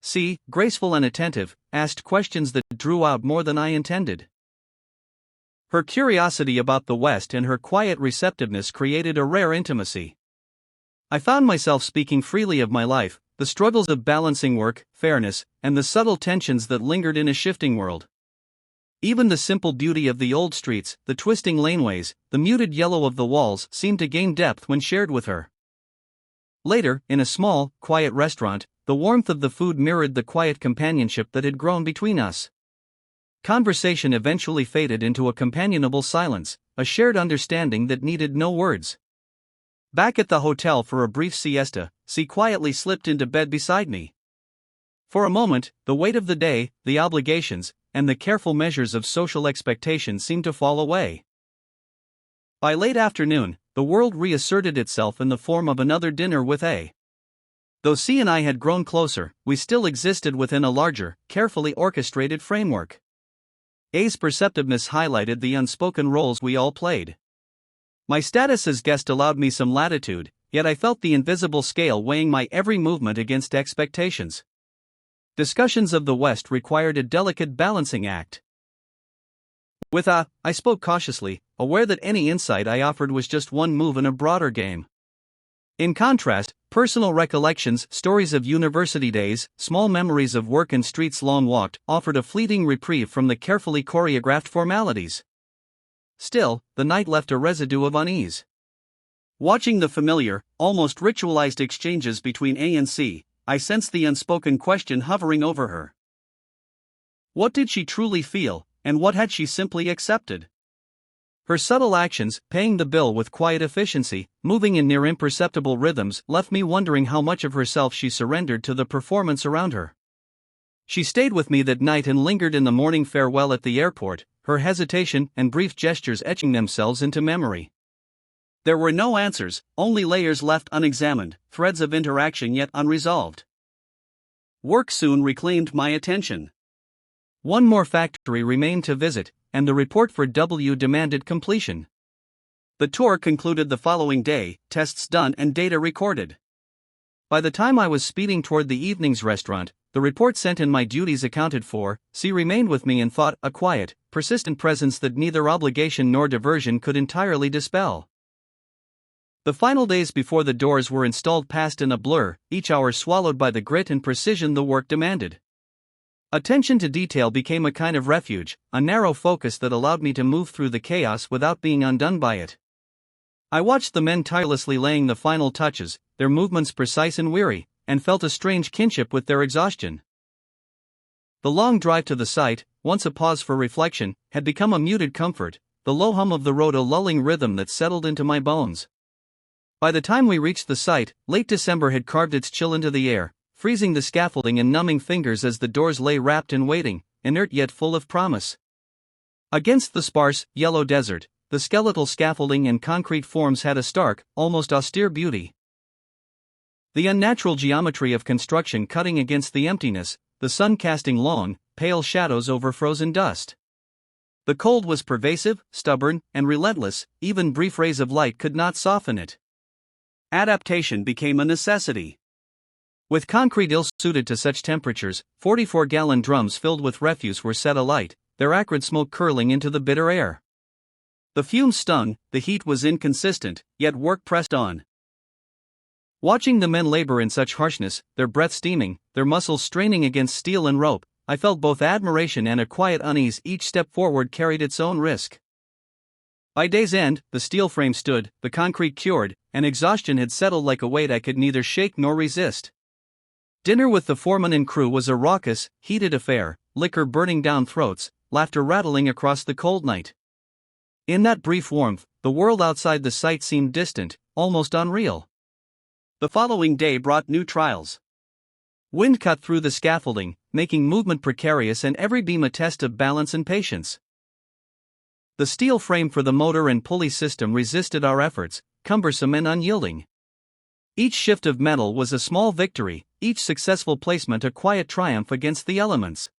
C, graceful and attentive, asked questions that drew out more than I intended. Her curiosity about the West and her quiet receptiveness created a rare intimacy. I found myself speaking freely of my life, the struggles of balancing work, fairness, and the subtle tensions that lingered in a shifting world. Even the simple beauty of the old streets, the twisting laneways, the muted yellow of the walls seemed to gain depth when shared with her. Later, in a small, quiet restaurant, the warmth of the food mirrored the quiet companionship that had grown between us. Conversation eventually faded into a companionable silence, a shared understanding that needed no words. Back at the hotel for a brief siesta, she quietly slipped into bed beside me. For a moment, the weight of the day, the obligations, and the careful measures of social expectation seemed to fall away. By late afternoon, the world reasserted itself in the form of another dinner with A. Though she and I had grown closer, we still existed within a larger, carefully orchestrated framework. A's perceptiveness highlighted the unspoken roles we all played. My status as guest allowed me some latitude, yet I felt the invisible scale weighing my every movement against expectations. Discussions of the West required a delicate balancing act. With A, I spoke cautiously, aware that any insight I offered was just one move in a broader game. In contrast, personal recollections, stories of university days, small memories of work and streets long walked, offered a fleeting reprieve from the carefully choreographed formalities. Still, the night left a residue of unease. Watching the familiar, almost ritualized exchanges between A and C, I sensed the unspoken question hovering over her. What did she truly feel, and what had she simply accepted? Her subtle actions, paying the bill with quiet efficiency, moving in near imperceptible rhythms, left me wondering how much of herself she surrendered to the performance around her. She stayed with me that night and lingered in the morning farewell at the airport, her hesitation and brief gestures etching themselves into memory. There were no answers, only layers left unexamined, threads of interaction yet unresolved. Work soon reclaimed my attention. One more factory remained to visit, and the report for W demanded completion. The tour concluded the following day, tests done and data recorded. By the time I was speeding toward the evening's restaurant, the report sent and my duties accounted for, she remained with me in thought, a quiet, persistent presence that neither obligation nor diversion could entirely dispel. The final days before the doors were installed passed in a blur, each hour swallowed by the grit and precision the work demanded. Attention to detail became a kind of refuge, a narrow focus that allowed me to move through the chaos without being undone by it. I watched the men tirelessly laying the final touches, their movements precise and weary, and felt a strange kinship with their exhaustion. The long drive to the site, once a pause for reflection, had become a muted comfort, the low hum of the road a lulling rhythm that settled into my bones. By the time we reached the site, late December had carved its chill into the air, freezing the scaffolding and numbing fingers as the doors lay wrapped and waiting, inert yet full of promise. Against the sparse, yellow desert, the skeletal scaffolding and concrete forms had a stark, almost austere beauty. The unnatural geometry of construction cutting against the emptiness, the sun casting long, pale shadows over frozen dust. The cold was pervasive, stubborn, and relentless, even brief rays of light could not soften it. Adaptation became a necessity. With concrete ill-suited to such temperatures, 44-gallon drums filled with refuse were set alight, their acrid smoke curling into the bitter air. The fumes stung, the heat was inconsistent, yet work pressed on. Watching the men labor in such harshness, their breath steaming, their muscles straining against steel and rope, I felt both admiration and a quiet unease. Each step forward carried its own risk. By day's end, the steel frame stood, the concrete cured, and exhaustion had settled like a weight I could neither shake nor resist. Dinner with the foreman and crew was a raucous, heated affair, liquor burning down throats, laughter rattling across the cold night. In that brief warmth, the world outside the site seemed distant, almost unreal. The following day brought new trials. Wind cut through the scaffolding, making movement precarious and every beam a test of balance and patience. The steel frame for the motor and pulley system resisted our efforts, cumbersome and unyielding. Each shift of metal was a small victory, each successful placement a quiet triumph against the elements.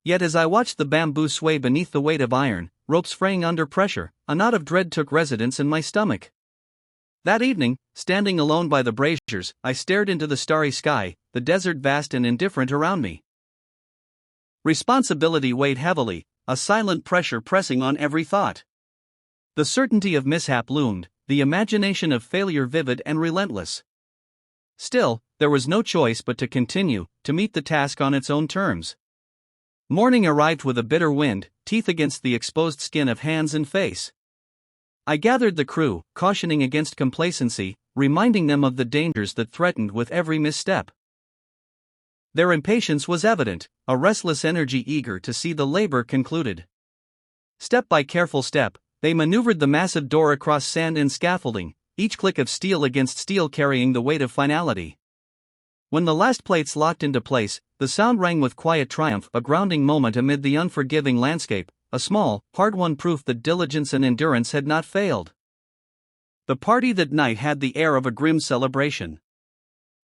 Yet as I watched the bamboo sway beneath the weight of iron, ropes fraying under pressure, a knot of dread took residence in my stomach. That evening, standing alone by the braziers, I stared into the starry sky, the desert vast and indifferent around me. Responsibility weighed heavily, a silent pressure pressing on every thought. The certainty of mishap loomed, the imagination of failure vivid and relentless. Still, there was no choice but to continue, to meet the task on its own terms. Morning arrived with a bitter wind, teeth against the exposed skin of hands and face. I gathered the crew, cautioning against complacency, reminding them of the dangers that threatened with every misstep. Their impatience was evident, a restless energy eager to see the labor concluded. Step by careful step, they maneuvered the massive door across sand and scaffolding, each click of steel against steel carrying the weight of finality. When the last plates locked into place, the sound rang with quiet triumph, a grounding moment amid the unforgiving landscape, a small, hard-won proof that diligence and endurance had not failed. The party that night had the air of a grim celebration.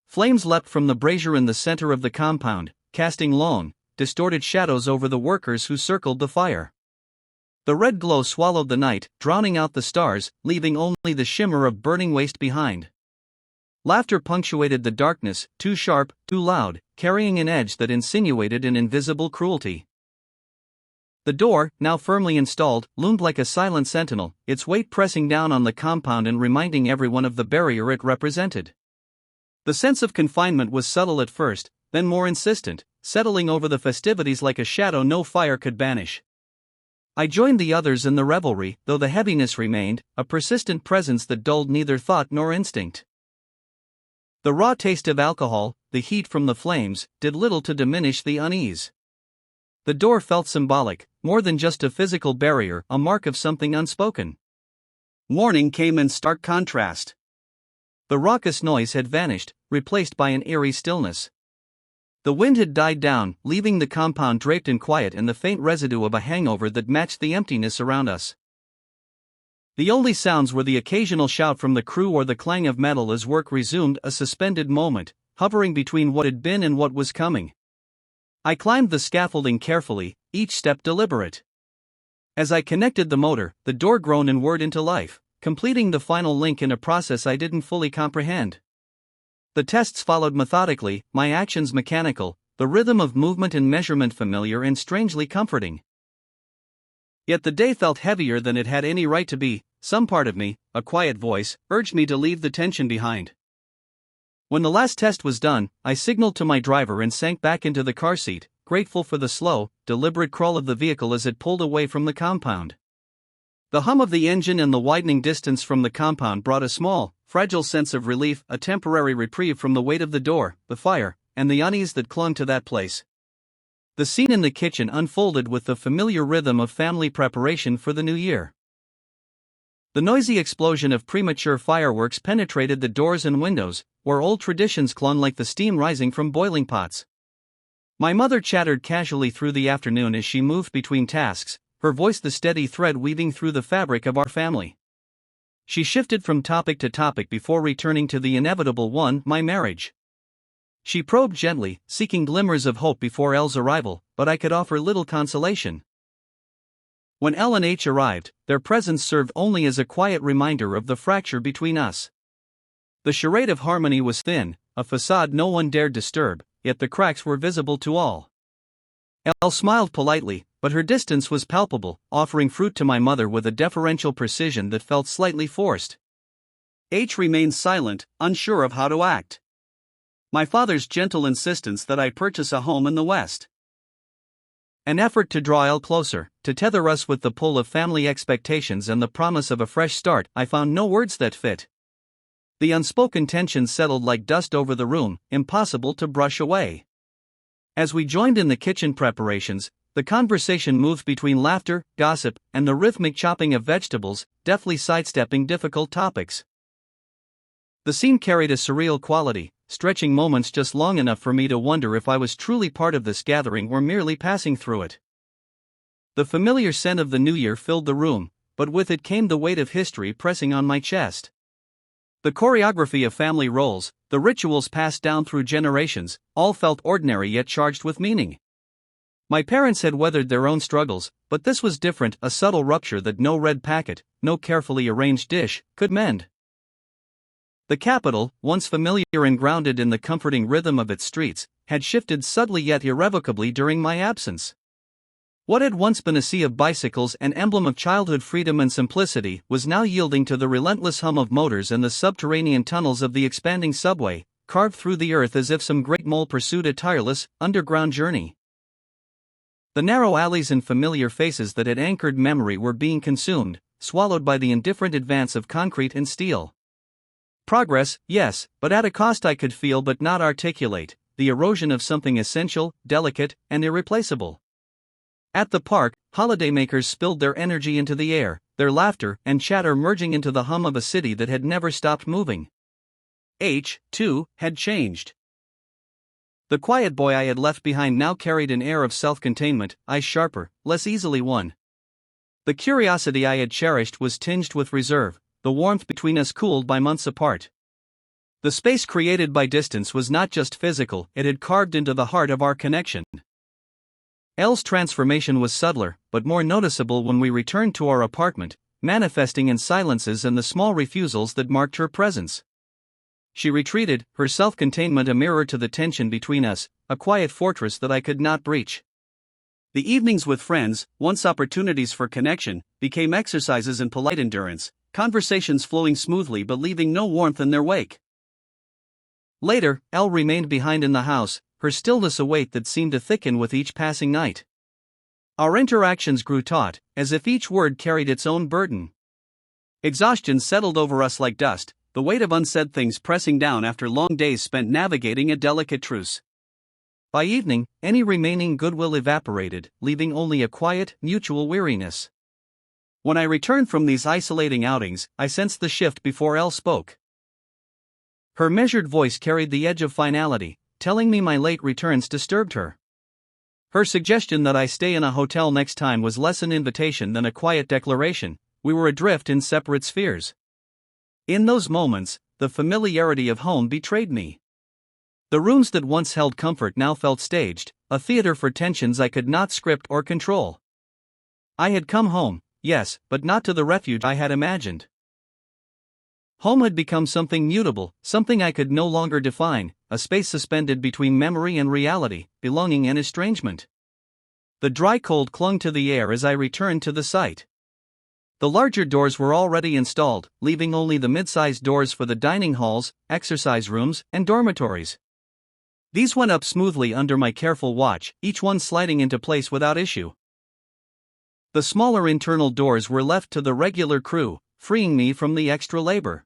Flames leapt from the brazier in the center of the compound, casting long, distorted shadows over the workers who circled the fire. The red glow swallowed the night, drowning out the stars, leaving only the shimmer of burning waste behind. Laughter punctuated the darkness, too sharp, too loud, carrying an edge that insinuated an invisible cruelty. The door, now firmly installed, loomed like a silent sentinel, its weight pressing down on the compound and reminding everyone of the barrier it represented. The sense of confinement was subtle at first, then more insistent, settling over the festivities like a shadow no fire could banish. I joined the others in the revelry, though the heaviness remained, a persistent presence that dulled neither thought nor instinct. The raw taste of alcohol, the heat from the flames, did little to diminish the unease. The door felt symbolic, more than just a physical barrier, a mark of something unspoken. Morning came in stark contrast. The raucous noise had vanished, replaced by an eerie stillness. The wind had died down, leaving the compound draped in quiet and the faint residue of a hangover that matched the emptiness around us. The only sounds were the occasional shout from the crew or the clang of metal as work resumed, a suspended moment, hovering between what had been and what was coming. I climbed the scaffolding carefully, each step deliberate. As I connected the motor, the door groaned and whirred into life, completing the final link in a process I didn't fully comprehend. The tests followed methodically, my actions mechanical, the rhythm of movement and measurement familiar and strangely comforting. Yet the day felt heavier than it had any right to be. Some part of me, a quiet voice, urged me to leave the tension behind. When the last test was done, I signaled to my driver and sank back into the car seat, grateful for the slow, deliberate crawl of the vehicle as it pulled away from the compound. The hum of the engine and the widening distance from the compound brought a small, fragile sense of relief, a temporary reprieve from the weight of the door, the fire, and the unease that clung to that place. The scene in the kitchen unfolded with the familiar rhythm of family preparation for the new year. The noisy explosion of premature fireworks penetrated the doors and windows, where old traditions clung like the steam rising from boiling pots. My mother chattered casually through the afternoon as she moved between tasks, her voice the steady thread weaving through the fabric of our family. She shifted from topic to topic before returning to the inevitable one, my marriage. She probed gently, seeking glimmers of hope before Elle's arrival, but I could offer little consolation. When Elle and H arrived, their presence served only as a quiet reminder of the fracture between us. The charade of harmony was thin, a facade no one dared disturb, yet the cracks were visible to all. Elle smiled politely, but her distance was palpable, offering fruit to my mother with a deferential precision that felt slightly forced. H remained silent, unsure of how to act. My father's gentle insistence that I purchase a home in the West. An effort to draw Elle closer, to tether us with the pull of family expectations and the promise of a fresh start. I found no words that fit. The unspoken tension settled like dust over the room, impossible to brush away. As we joined in the kitchen preparations, the conversation moved between laughter, gossip, and the rhythmic chopping of vegetables, deftly sidestepping difficult topics. The scene carried a surreal quality, stretching moments just long enough for me to wonder if I was truly part of this gathering or merely passing through it. The familiar scent of the new year filled the room, but with it came the weight of history pressing on my chest. The choreography of family roles, the rituals passed down through generations, all felt ordinary yet charged with meaning. My parents had weathered their own struggles, but this was different, a subtle rupture that no red packet, no carefully arranged dish, could mend. The capital, once familiar and grounded in the comforting rhythm of its streets, had shifted subtly yet irrevocably during my absence. What had once been a sea of bicycles, an emblem of childhood freedom and simplicity, was now yielding to the relentless hum of motors and the subterranean tunnels of the expanding subway, carved through the earth as if some great mole pursued a tireless, underground journey. The narrow alleys and familiar faces that had anchored memory were being consumed, swallowed by the indifferent advance of concrete and steel. Progress, yes, but at a cost I could feel but not articulate, the erosion of something essential, delicate, and irreplaceable. At the park, holidaymakers spilled their energy into the air, their laughter and chatter merging into the hum of a city that had never stopped moving. Too, had changed. The quiet boy I had left behind now carried an air of self-containment, eyes sharper, less easily won. The curiosity I had cherished was tinged with reserve, the warmth between us cooled by months apart. The space created by distance was not just physical, it had carved into the heart of our connection. Elle's transformation was subtler, but more noticeable when we returned to our apartment, manifesting in silences and the small refusals that marked her presence. She retreated, her self-containment a mirror to the tension between us, a quiet fortress that I could not breach. The evenings with friends, once opportunities for connection, became exercises in polite endurance, conversations flowing smoothly but leaving no warmth in their wake. Later, Elle remained behind in the house, her stillness a weight that seemed to thicken with each passing night. Our interactions grew taut, as if each word carried its own burden. Exhaustion settled over us like dust, the weight of unsaid things pressing down after long days spent navigating a delicate truce. By evening, any remaining goodwill evaporated, leaving only a quiet, mutual weariness. When I returned from these isolating outings, I sensed the shift before Elle spoke. Her measured voice carried the edge of finality, telling me my late returns disturbed her. Her suggestion that I stay in a hotel next time was less an invitation than a quiet declaration. We were adrift in separate spheres. In those moments, the familiarity of home betrayed me. The rooms that once held comfort now felt staged, a theater for tensions I could not script or control. I had come home, yes, but not to the refuge I had imagined. Home had become something mutable, something I could no longer define, a space suspended between memory and reality, belonging and estrangement. The dry cold clung to the air as I returned to the site. The larger doors were already installed, leaving only the mid-sized doors for the dining halls, exercise rooms, and dormitories. These went up smoothly under my careful watch, each one sliding into place without issue. The smaller internal doors were left to the regular crew, freeing me from the extra labor.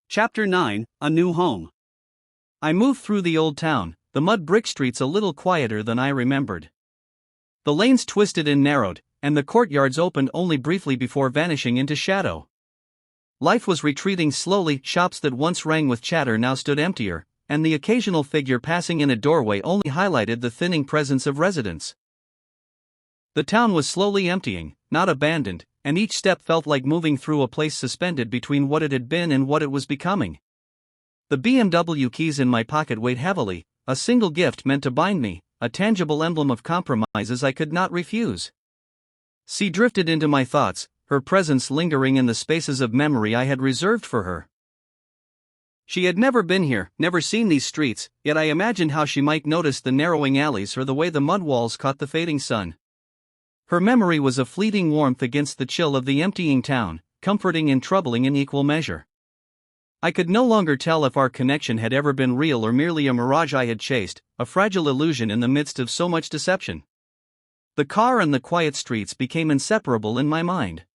Chapter 9, A New Home. I moved through the old town, the mud brick streets a little quieter than I remembered. The lanes twisted and narrowed, and the courtyards opened only briefly before vanishing into shadow. Life was retreating slowly, shops that once rang with chatter now stood emptier, and the occasional figure passing in a doorway only highlighted the thinning presence of residents. The town was slowly emptying, not abandoned, and each step felt like moving through a place suspended between what it had been and what it was becoming. The BMW keys in my pocket weighed heavily, a single gift meant to bind me, a tangible emblem of compromises I could not refuse. She drifted into my thoughts, her presence lingering in the spaces of memory I had reserved for her. She had never been here, never seen these streets, yet I imagined how she might notice the narrowing alleys or the way the mud walls caught the fading sun. Her memory was a fleeting warmth against the chill of the emptying town, comforting and troubling in equal measure. I could no longer tell if our connection had ever been real or merely a mirage I had chased, a fragile illusion in the midst of so much deception. The car and the quiet streets became inseparable in my mind.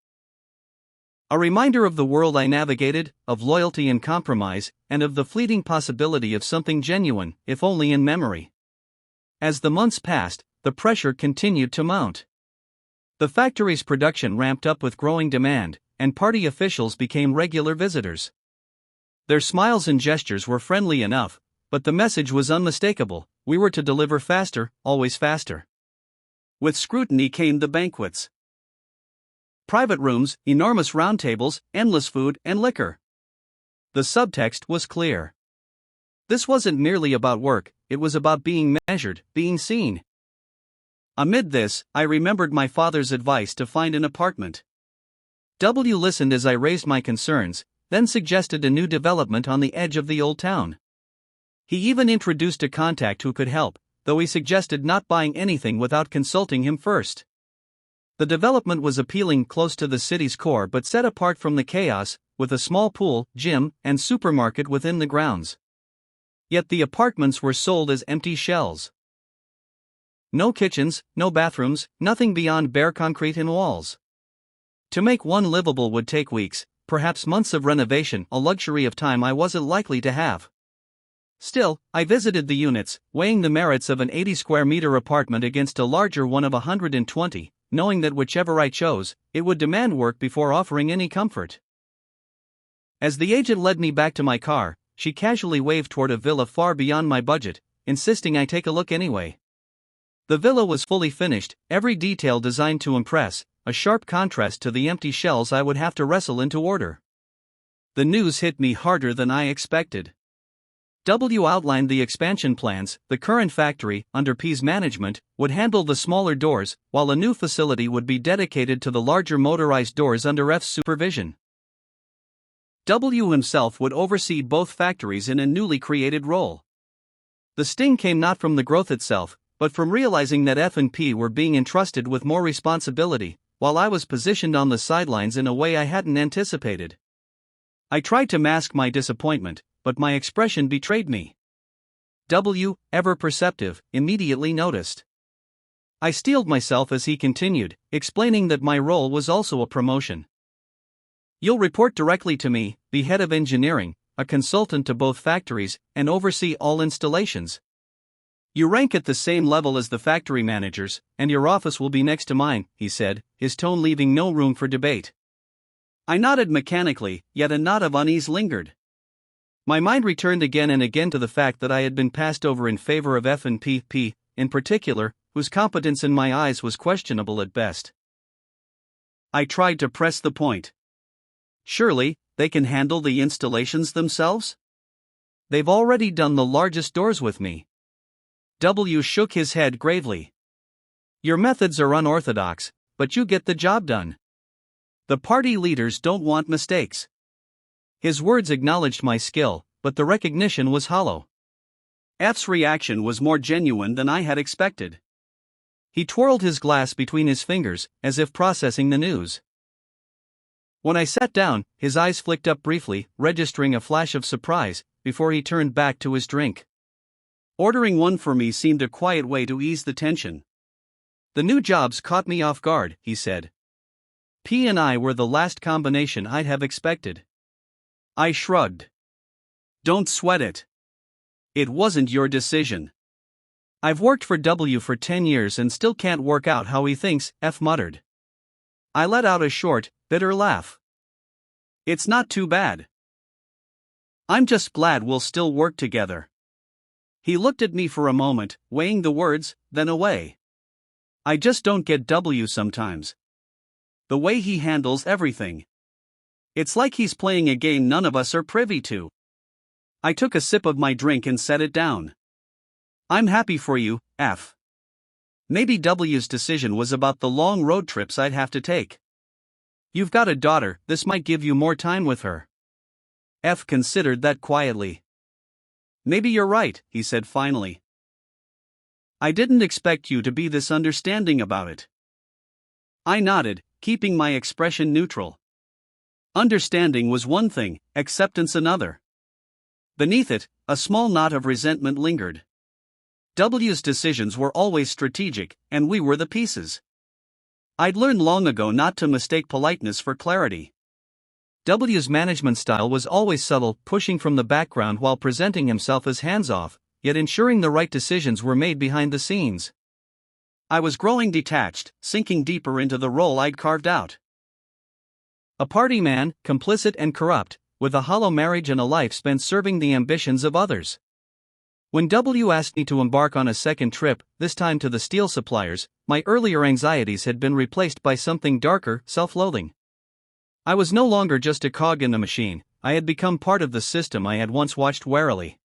A reminder of the world I navigated, of loyalty and compromise, and of the fleeting possibility of something genuine, if only in memory. As the months passed, the pressure continued to mount. The factory's production ramped up with growing demand, and party officials became regular visitors. Their smiles and gestures were friendly enough, but the message was unmistakable: we were to deliver faster, always faster. With scrutiny came the banquets. Private rooms, enormous round tables, endless food and liquor. The subtext was clear. This wasn't merely about work, it was about being measured, being seen. Amid this, I remembered my father's advice to find an apartment. W listened as I raised my concerns, then suggested a new development on the edge of the old town. He even introduced a contact who could help, though he suggested not buying anything without consulting him first. The development was appealing, close to the city's core but set apart from the chaos, with a small pool, gym, and supermarket within the grounds. Yet the apartments were sold as empty shells. No kitchens, no bathrooms, nothing beyond bare concrete and walls. To make one livable would take weeks, perhaps months of renovation, a luxury of time I wasn't likely to have. Still, I visited the units, weighing the merits of an 80-square-meter apartment against a larger one of 120, knowing that whichever I chose, it would demand work before offering any comfort. As the agent led me back to my car, she casually waved toward a villa far beyond my budget, insisting I take a look anyway. The villa was fully finished, every detail designed to impress, a sharp contrast to the empty shells I would have to wrestle into order. The news hit me harder than I expected. W outlined the expansion plans. The current factory, under P's management, would handle the smaller doors, while a new facility would be dedicated to the larger motorized doors under F's supervision. W himself would oversee both factories in a newly created role. The sting came not from the growth itself, but from realizing that F and P were being entrusted with more responsibility, while I was positioned on the sidelines in a way I hadn't anticipated. I tried to mask my disappointment, but my expression betrayed me. W, ever perceptive, immediately noticed. I steeled myself as he continued, explaining that my role was also a promotion. You'll report directly to me, the head of engineering, a consultant to both factories, and oversee all installations. You rank at the same level as the factory managers, and your office will be next to mine, he said, his tone leaving no room for debate. I nodded mechanically, yet a knot of unease lingered. My mind returned again and again to the fact that I had been passed over in favor of F and P, in particular, whose competence in my eyes was questionable at best. I tried to press the point. Surely, they can handle the installations themselves? They've already done the largest doors with me. W shook his head gravely. Your methods are unorthodox, but you get the job done. The party leaders don't want mistakes. His words acknowledged my skill, but the recognition was hollow. F's reaction was more genuine than I had expected. He twirled his glass between his fingers, as if processing the news. When I sat down, his eyes flicked up briefly, registering a flash of surprise, before he turned back to his drink. Ordering one for me seemed a quiet way to ease the tension. The new jobs caught me off guard, he said. P and I were the last combination I'd have expected. I shrugged. Don't sweat it. It wasn't your decision. I've worked for W for 10 years and still can't work out how he thinks, F muttered. I let out a short, bitter laugh. It's not too bad. I'm just glad we'll still work together. He looked at me for a moment, weighing the words, then away. I just don't get W sometimes. The way he handles everything. It's like he's playing a game none of us are privy to. I took a sip of my drink and set it down. I'm happy for you, F. Maybe W's decision was about the long road trips I'd have to take. You've got a daughter, this might give you more time with her. F considered that quietly. Maybe you're right, he said finally. I didn't expect you to be this understanding about it. I nodded, keeping my expression neutral. Understanding was one thing, acceptance another. Beneath it, a small knot of resentment lingered. W's decisions were always strategic, and we were the pieces. I'd learned long ago not to mistake politeness for clarity. W's management style was always subtle, pushing from the background while presenting himself as hands-off, yet ensuring the right decisions were made behind the scenes. I was growing detached, sinking deeper into the role I'd carved out. A party man, complicit and corrupt, with a hollow marriage and a life spent serving the ambitions of others. When W asked me to embark on a second trip, this time to the steel suppliers, my earlier anxieties had been replaced by something darker, self-loathing. I was no longer just a cog in the machine, I had become part of the system I had once watched warily.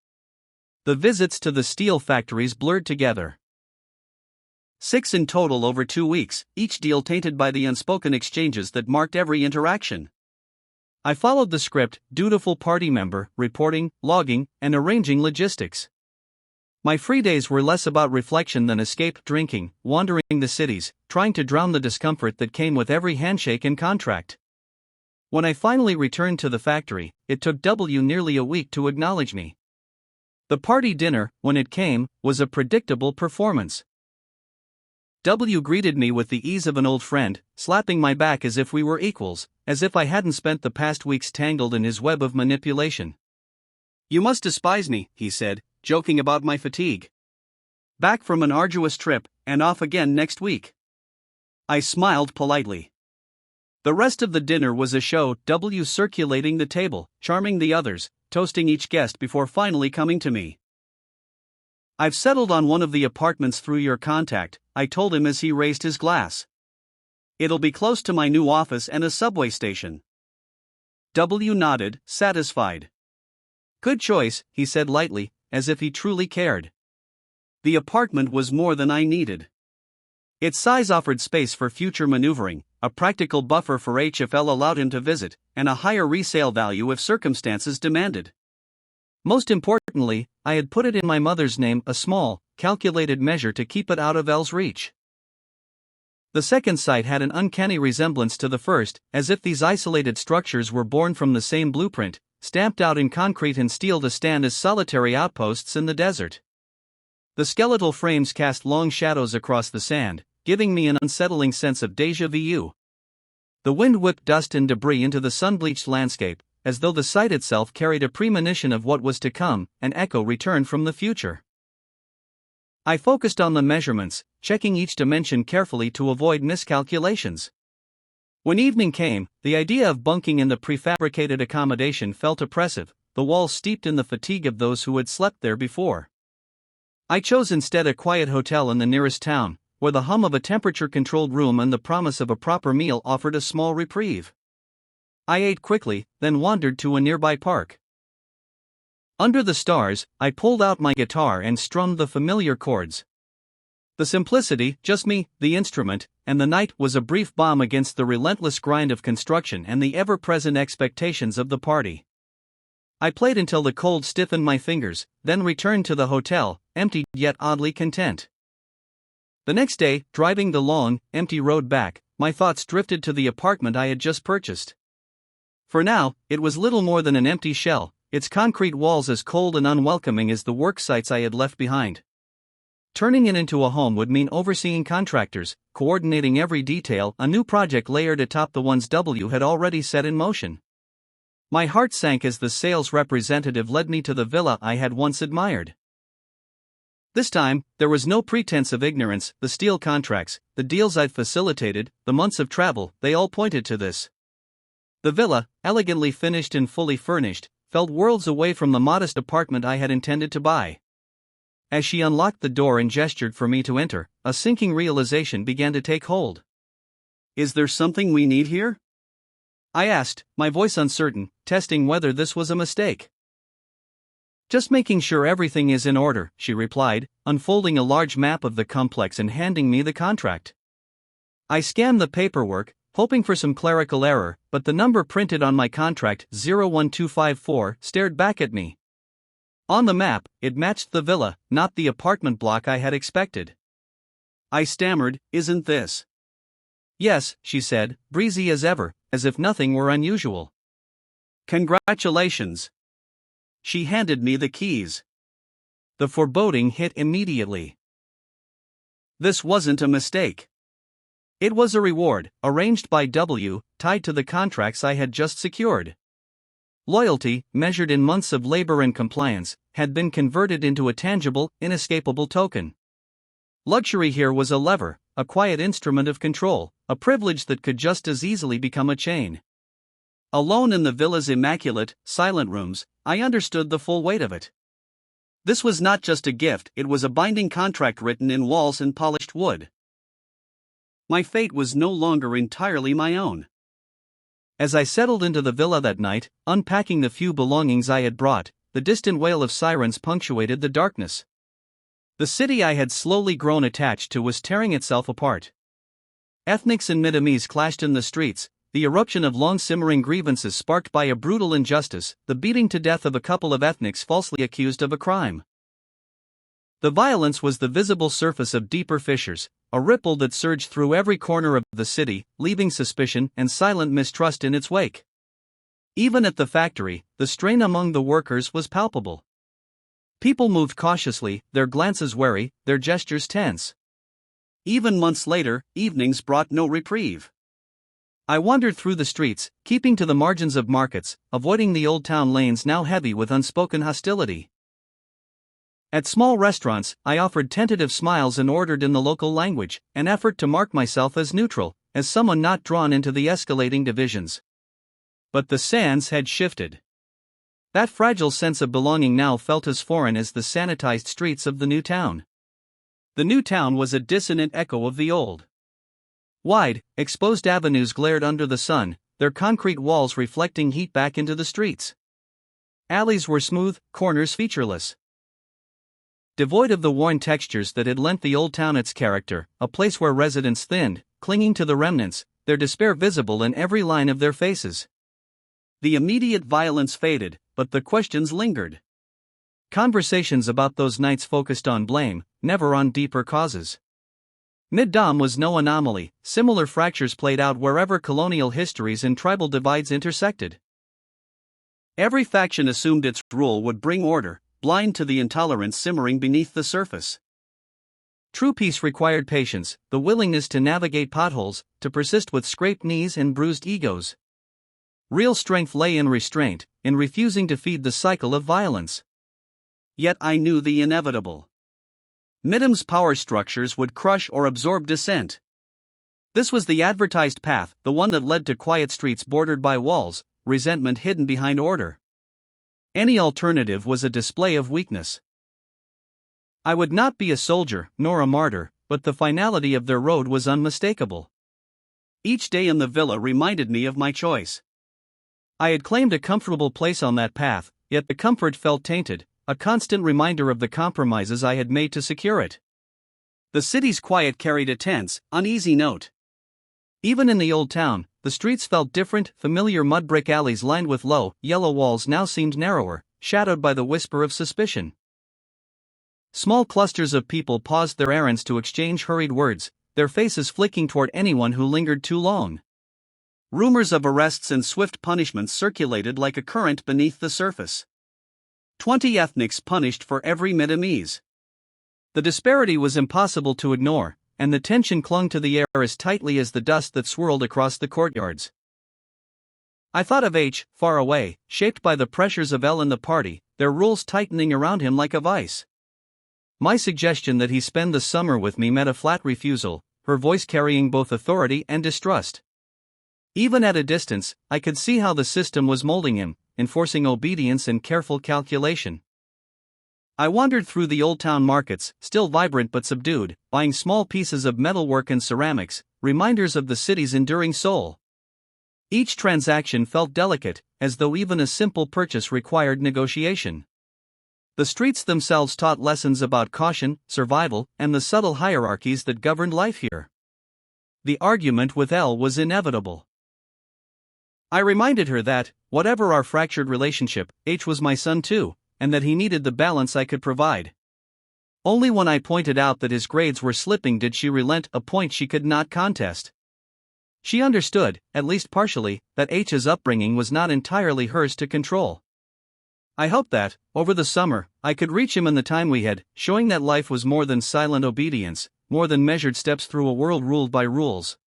The visits to the steel factories blurred together. 6 in total over 2 weeks, each deal tainted by the unspoken exchanges that marked every interaction. I followed the script, dutiful party member, reporting, logging, and arranging logistics. My free days were less about reflection than escape, drinking, wandering the cities, trying to drown the discomfort that came with every handshake and contract. When I finally returned to the factory, it took W nearly a week to acknowledge me. The party dinner, when it came, was a predictable performance. W greeted me with the ease of an old friend, slapping my back as if we were equals, as if I hadn't spent the past weeks tangled in his web of manipulation. "You must despise me," he said, joking about my fatigue. "Back from an arduous trip, and off again next week." I smiled politely. The rest of the dinner was a show, W circulating the table, charming the others, toasting each guest before finally coming to me. "I've settled on one of the apartments through your contact," I told him as he raised his glass. "It'll be close to my new office and a subway station." W nodded, satisfied. "Good choice," he said lightly, as if he truly cared. The apartment was more than I needed. Its size offered space for future maneuvering, a practical buffer for HFL allowed him to visit, and a higher resale value if circumstances demanded. Most importantly, I had put it in my mother's name, a small, calculated measure to keep it out of L's reach. The second site had an uncanny resemblance to the first, as if these isolated structures were born from the same blueprint, stamped out in concrete and steel to stand as solitary outposts in the desert. The skeletal frames cast long shadows across the sand, giving me an unsettling sense of déjà vu. The wind whipped dust and debris into the sun-bleached landscape, as though the site itself carried a premonition of what was to come, an echo returned from the future. I focused on the measurements, checking each dimension carefully to avoid miscalculations. When evening came, the idea of bunking in the prefabricated accommodation felt oppressive, the walls steeped in the fatigue of those who had slept there before. I chose instead a quiet hotel in the nearest town, where the hum of a temperature-controlled room and the promise of a proper meal offered a small reprieve. I ate quickly, then wandered to a nearby park. Under the stars, I pulled out my guitar and strummed the familiar chords. The simplicity, just me, the instrument, and the night was a brief balm against the relentless grind of construction and the ever-present expectations of the party. I played until the cold stiffened my fingers, then returned to the hotel, empty yet oddly content. The next day, driving the long, empty road back, my thoughts drifted to the apartment I had just purchased. For now, it was little more than an empty shell, its concrete walls as cold and unwelcoming as the work sites I had left behind. Turning it into a home would mean overseeing contractors, coordinating every detail, a new project layered atop the ones W had already set in motion. My heart sank as the sales representative led me to the villa I had once admired. This time, there was no pretense of ignorance. The steel contracts, the deals I'd facilitated, the months of travel, they all pointed to this. The villa, elegantly finished and fully furnished, felt worlds away from the modest apartment I had intended to buy. As she unlocked the door and gestured for me to enter, a sinking realization began to take hold. "Is there something we need here?" I asked, my voice uncertain, testing whether this was a mistake. "Just making sure everything is in order," she replied, unfolding a large map of the complex and handing me the contract. I scanned the paperwork, hoping for some clerical error, but the number printed on my contract, 01254, stared back at me. On the map, it matched the villa, not the apartment block I had expected. I stammered, "Isn't this?" "Yes," she said, breezy as ever, as if nothing were unusual. "Congratulations." She handed me the keys. The foreboding hit immediately. This wasn't a mistake. It was a reward, arranged by W, tied to the contracts I had just secured. Loyalty, measured in months of labor and compliance, had been converted into a tangible, inescapable token. Luxury here was a lever, a quiet instrument of control, a privilege that could just as easily become a chain. Alone in the villa's immaculate, silent rooms, I understood the full weight of it. This was not just a gift, it was a binding contract written in walls and polished wood. My fate was no longer entirely my own. As I settled into the villa that night, unpacking the few belongings I had brought, the distant wail of sirens punctuated the darkness. The city I had slowly grown attached to was tearing itself apart. Ethnics and Middamese clashed in the streets, the eruption of long-simmering grievances sparked by a brutal injustice, the beating to death of a couple of ethnics falsely accused of a crime. The violence was the visible surface of deeper fissures, a ripple that surged through every corner of the city, leaving suspicion and silent mistrust in its wake. Even at the factory, the strain among the workers was palpable. People moved cautiously, their glances wary, their gestures tense. Even months later, evenings brought no reprieve. I wandered through the streets, keeping to the margins of markets, avoiding the old town lanes now heavy with unspoken hostility. At small restaurants, I offered tentative smiles and ordered in the local language, an effort to mark myself as neutral, as someone not drawn into the escalating divisions. But the sands had shifted. That fragile sense of belonging now felt as foreign as the sanitized streets of the new town. The new town was a dissonant echo of the old. Wide, exposed avenues glared under the sun, their concrete walls reflecting heat back into the streets. Alleys were smooth, corners featureless. Devoid of the worn textures that had lent the old town its character, a place where residents thinned, clinging to the remnants, their despair visible in every line of their faces. The immediate violence faded, but the questions lingered. Conversations about those nights focused on blame, never on deeper causes. Middom was no anomaly, similar fractures played out wherever colonial histories and tribal divides intersected. Every faction assumed its rule would bring order, blind to the intolerance simmering beneath the surface. True peace required patience, the willingness to navigate potholes, to persist with scraped knees and bruised egos. Real strength lay in restraint, in refusing to feed the cycle of violence. Yet I knew the inevitable. Middom's power structures would crush or absorb dissent. This was the advertised path, the one that led to quiet streets bordered by walls, resentment hidden behind order. Any alternative was a display of weakness. I would not be a soldier, nor a martyr, but the finality of their road was unmistakable. Each day in the villa reminded me of my choice. I had claimed a comfortable place on that path, yet the comfort felt tainted, a constant reminder of the compromises I had made to secure it. The city's quiet carried a tense, uneasy note. Even in the old town, the streets felt different. Familiar mud brick alleys lined with low, yellow walls now seemed narrower, shadowed by the whisper of suspicion. Small clusters of people paused their errands to exchange hurried words, their faces flicking toward anyone who lingered too long. Rumors of arrests and swift punishments circulated like a current beneath the surface. 20 ethnics punished for every Middamese. The disparity was impossible to ignore, and the tension clung to the air as tightly as the dust that swirled across the courtyards. I thought of H, far away, shaped by the pressures of L and the party, their rules tightening around him like a vice. My suggestion that he spend the summer with me met a flat refusal, her voice carrying both authority and distrust. Even at a distance, I could see how the system was molding him, enforcing obedience and careful calculation. I wandered through the old town markets, still vibrant but subdued, buying small pieces of metalwork and ceramics, reminders of the city's enduring soul. Each transaction felt delicate, as though even a simple purchase required negotiation. The streets themselves taught lessons about caution, survival, and the subtle hierarchies that governed life here. The argument with L was inevitable. I reminded her that, whatever our fractured relationship, H was my son too, and that he needed the balance I could provide. Only when I pointed out that his grades were slipping did she relent, a point she could not contest. She understood, at least partially, that H's upbringing was not entirely hers to control. I hoped that, over the summer, I could reach him in the time we had, showing that life was more than silent obedience, more than measured steps through a world ruled by rules.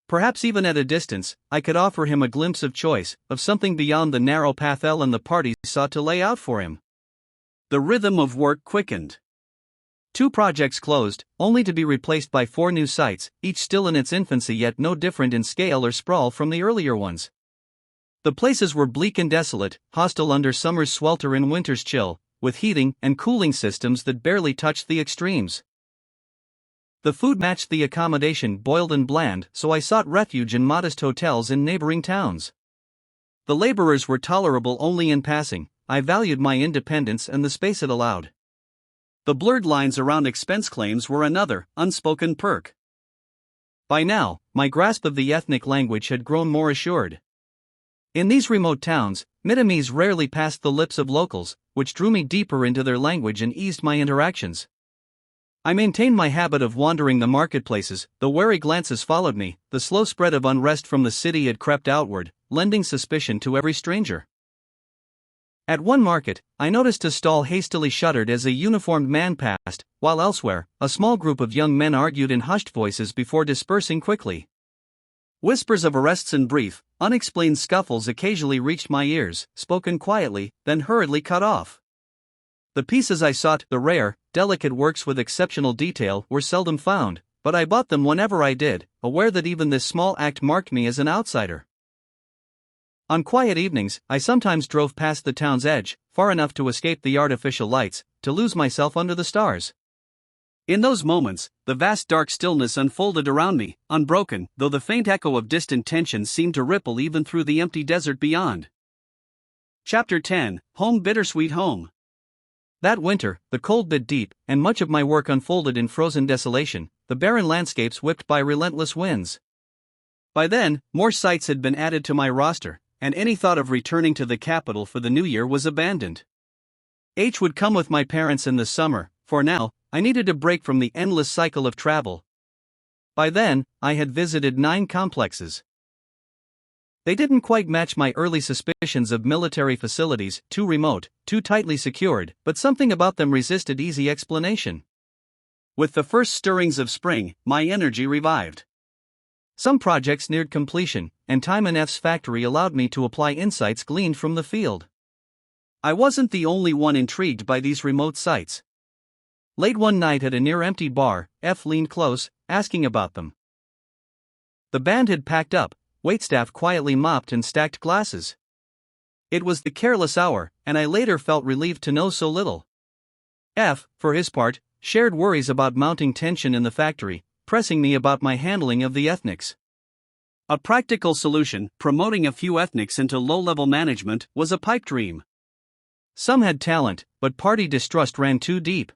Perhaps even at a distance, I could offer him a glimpse of choice, of something beyond the narrow path L and the party sought to lay out for him. The rhythm of work quickened. 2 projects closed, only to be replaced by 4 new sites, each still in its infancy yet no different in scale or sprawl from the earlier ones. The places were bleak and desolate, hostile under summer's swelter and winter's chill, with heating and cooling systems that barely touched the extremes. The food matched the accommodation, boiled and bland, so I sought refuge in modest hotels in neighboring towns. The laborers were tolerable only in passing. I valued my independence and the space it allowed. The blurred lines around expense claims were another, unspoken perk. By now, my grasp of the ethnic language had grown more assured. In these remote towns, Middamese rarely passed the lips of locals, which drew me deeper into their language and eased my interactions. I maintained my habit of wandering the marketplaces, though wary glances followed me. The slow spread of unrest from the city had crept outward, lending suspicion to every stranger. At one market, I noticed a stall hastily shuttered as a uniformed man passed, while elsewhere, a small group of young men argued in hushed voices before dispersing quickly. Whispers of arrests and brief, unexplained scuffles occasionally reached my ears, spoken quietly, then hurriedly cut off. The pieces I sought, the rare, delicate works with exceptional detail, were seldom found, but I bought them whenever I did, aware that even this small act marked me as an outsider. On quiet evenings, I sometimes drove past the town's edge, far enough to escape the artificial lights, to lose myself under the stars. In those moments, the vast dark stillness unfolded around me, unbroken, though the faint echo of distant tensions seemed to ripple even through the empty desert beyond. Chapter 10: Home, Bittersweet Home. That winter, the cold bit deep, and much of my work unfolded in frozen desolation, the barren landscapes whipped by relentless winds. By then, more sites had been added to my roster, and any thought of returning to the capital for the new year was abandoned. H would come with my parents in the summer. For now, I needed a break from the endless cycle of travel. By then, I had visited 9 complexes. They didn't quite match my early suspicions of military facilities, too remote, too tightly secured, but something about them resisted easy explanation. With the first stirrings of spring, my energy revived. Some projects neared completion, and time in F's factory allowed me to apply insights gleaned from the field. I wasn't the only one intrigued by these remote sites. Late one night at a near-empty bar, F leaned close, asking about them. The band had packed up, waitstaff quietly mopped and stacked glasses. It was the careless hour, and I later felt relieved to know so little. F, for his part, shared worries about mounting tension in the factory, pressing me about my handling of the ethnics. A practical solution, promoting a few ethnics into low-level management, was a pipe dream. Some had talent, but party distrust ran too deep.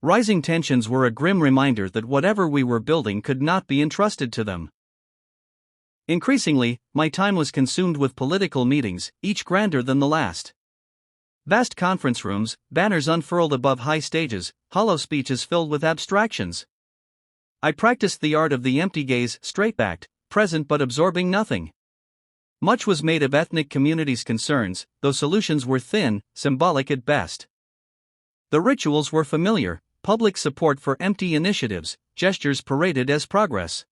Rising tensions were a grim reminder that whatever we were building could not be entrusted to them. Increasingly, my time was consumed with political meetings, each grander than the last. Vast conference rooms, banners unfurled above high stages, hollow speeches filled with abstractions. I practiced the art of the empty gaze, straight-backed, present but absorbing nothing. Much was made of ethnic communities' concerns, though solutions were thin, symbolic at best. The rituals were familiar: public support for empty initiatives, gestures paraded as progress.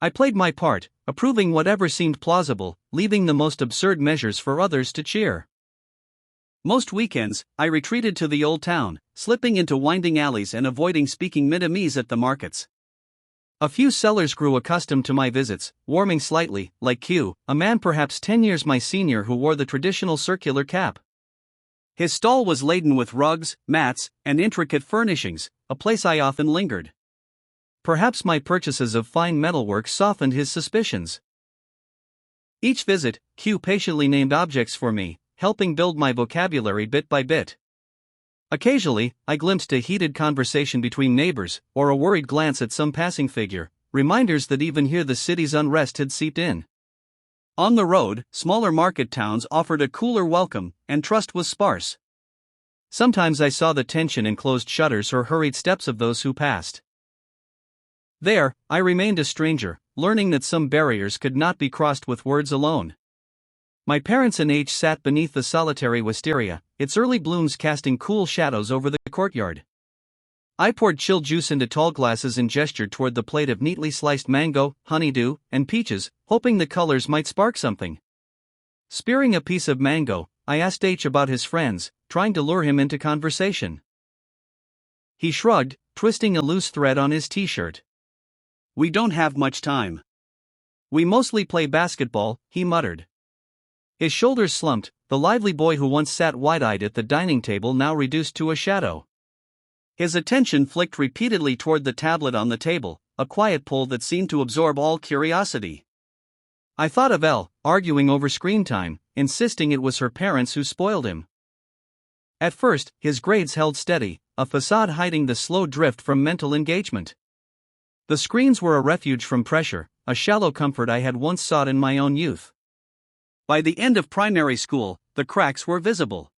I played my part, approving whatever seemed plausible, leaving the most absurd measures for others to cheer. Most weekends, I retreated to the old town, slipping into winding alleys and avoiding speaking Middamese at the markets. A few sellers grew accustomed to my visits, warming slightly, like Q, a man perhaps 10 years my senior who wore the traditional circular cap. His stall was laden with rugs, mats, and intricate furnishings, a place I often lingered. Perhaps my purchases of fine metalwork softened his suspicions. Each visit, Q patiently named objects for me, helping build my vocabulary bit by bit. Occasionally, I glimpsed a heated conversation between neighbors, or a worried glance at some passing figure, reminders that even here the city's unrest had seeped in. On the road, smaller market towns offered a cooler welcome, and trust was sparse. Sometimes I saw the tension in closed shutters or hurried steps of those who passed. There, I remained a stranger, learning that some barriers could not be crossed with words alone. My parents and H sat beneath the solitary wisteria, its early blooms casting cool shadows over the courtyard. I poured chilled juice into tall glasses and gestured toward the plate of neatly sliced mango, honeydew, and peaches, hoping the colors might spark something. Spearing a piece of mango, I asked H about his friends, trying to lure him into conversation. He shrugged, twisting a loose thread on his t-shirt. "We don't have much time. We mostly play basketball," he muttered. His shoulders slumped, the lively boy who once sat wide-eyed at the dining table now reduced to a shadow. His attention flicked repeatedly toward the tablet on the table, a quiet pull that seemed to absorb all curiosity. I thought of Elle, arguing over screen time, insisting it was her parents who spoiled him. At first, his grades held steady, a facade hiding the slow drift from mental engagement. The screens were a refuge from pressure, a shallow comfort I had once sought in my own youth. By the end of primary school, the cracks were visible.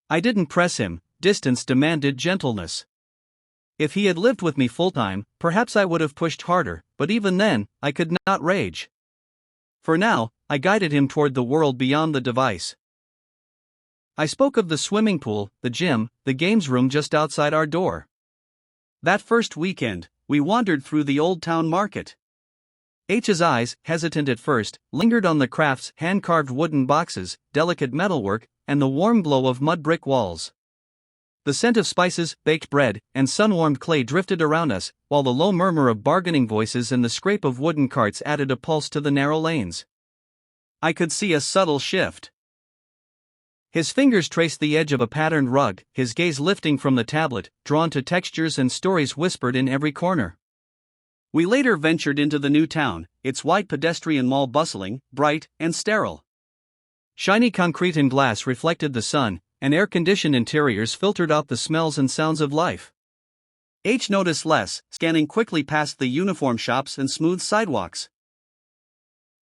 I didn't press him, distance demanded gentleness. If he had lived with me full-time, perhaps I would have pushed harder, but even then, I could not rage. For now, I guided him toward the world beyond the device. I spoke of the swimming pool, the gym, the games room just outside our door. That first weekend, we wandered through the Old Town Market. H's eyes, hesitant at first, lingered on the crafts, hand-carved wooden boxes, delicate metalwork, and the warm glow of mud brick walls. The scent of spices, baked bread, and sun-warmed clay drifted around us, while the low murmur of bargaining voices and the scrape of wooden carts added a pulse to the narrow lanes. I could see a subtle shift. His fingers traced the edge of a patterned rug, his gaze lifting from the tablet, drawn to textures and stories whispered in every corner. We later ventured into the new town, its wide pedestrian mall bustling, bright, and sterile. Shiny concrete and glass reflected the sun, and air-conditioned interiors filtered out the smells and sounds of life. H noticed less, scanning quickly past the uniform shops and smooth sidewalks.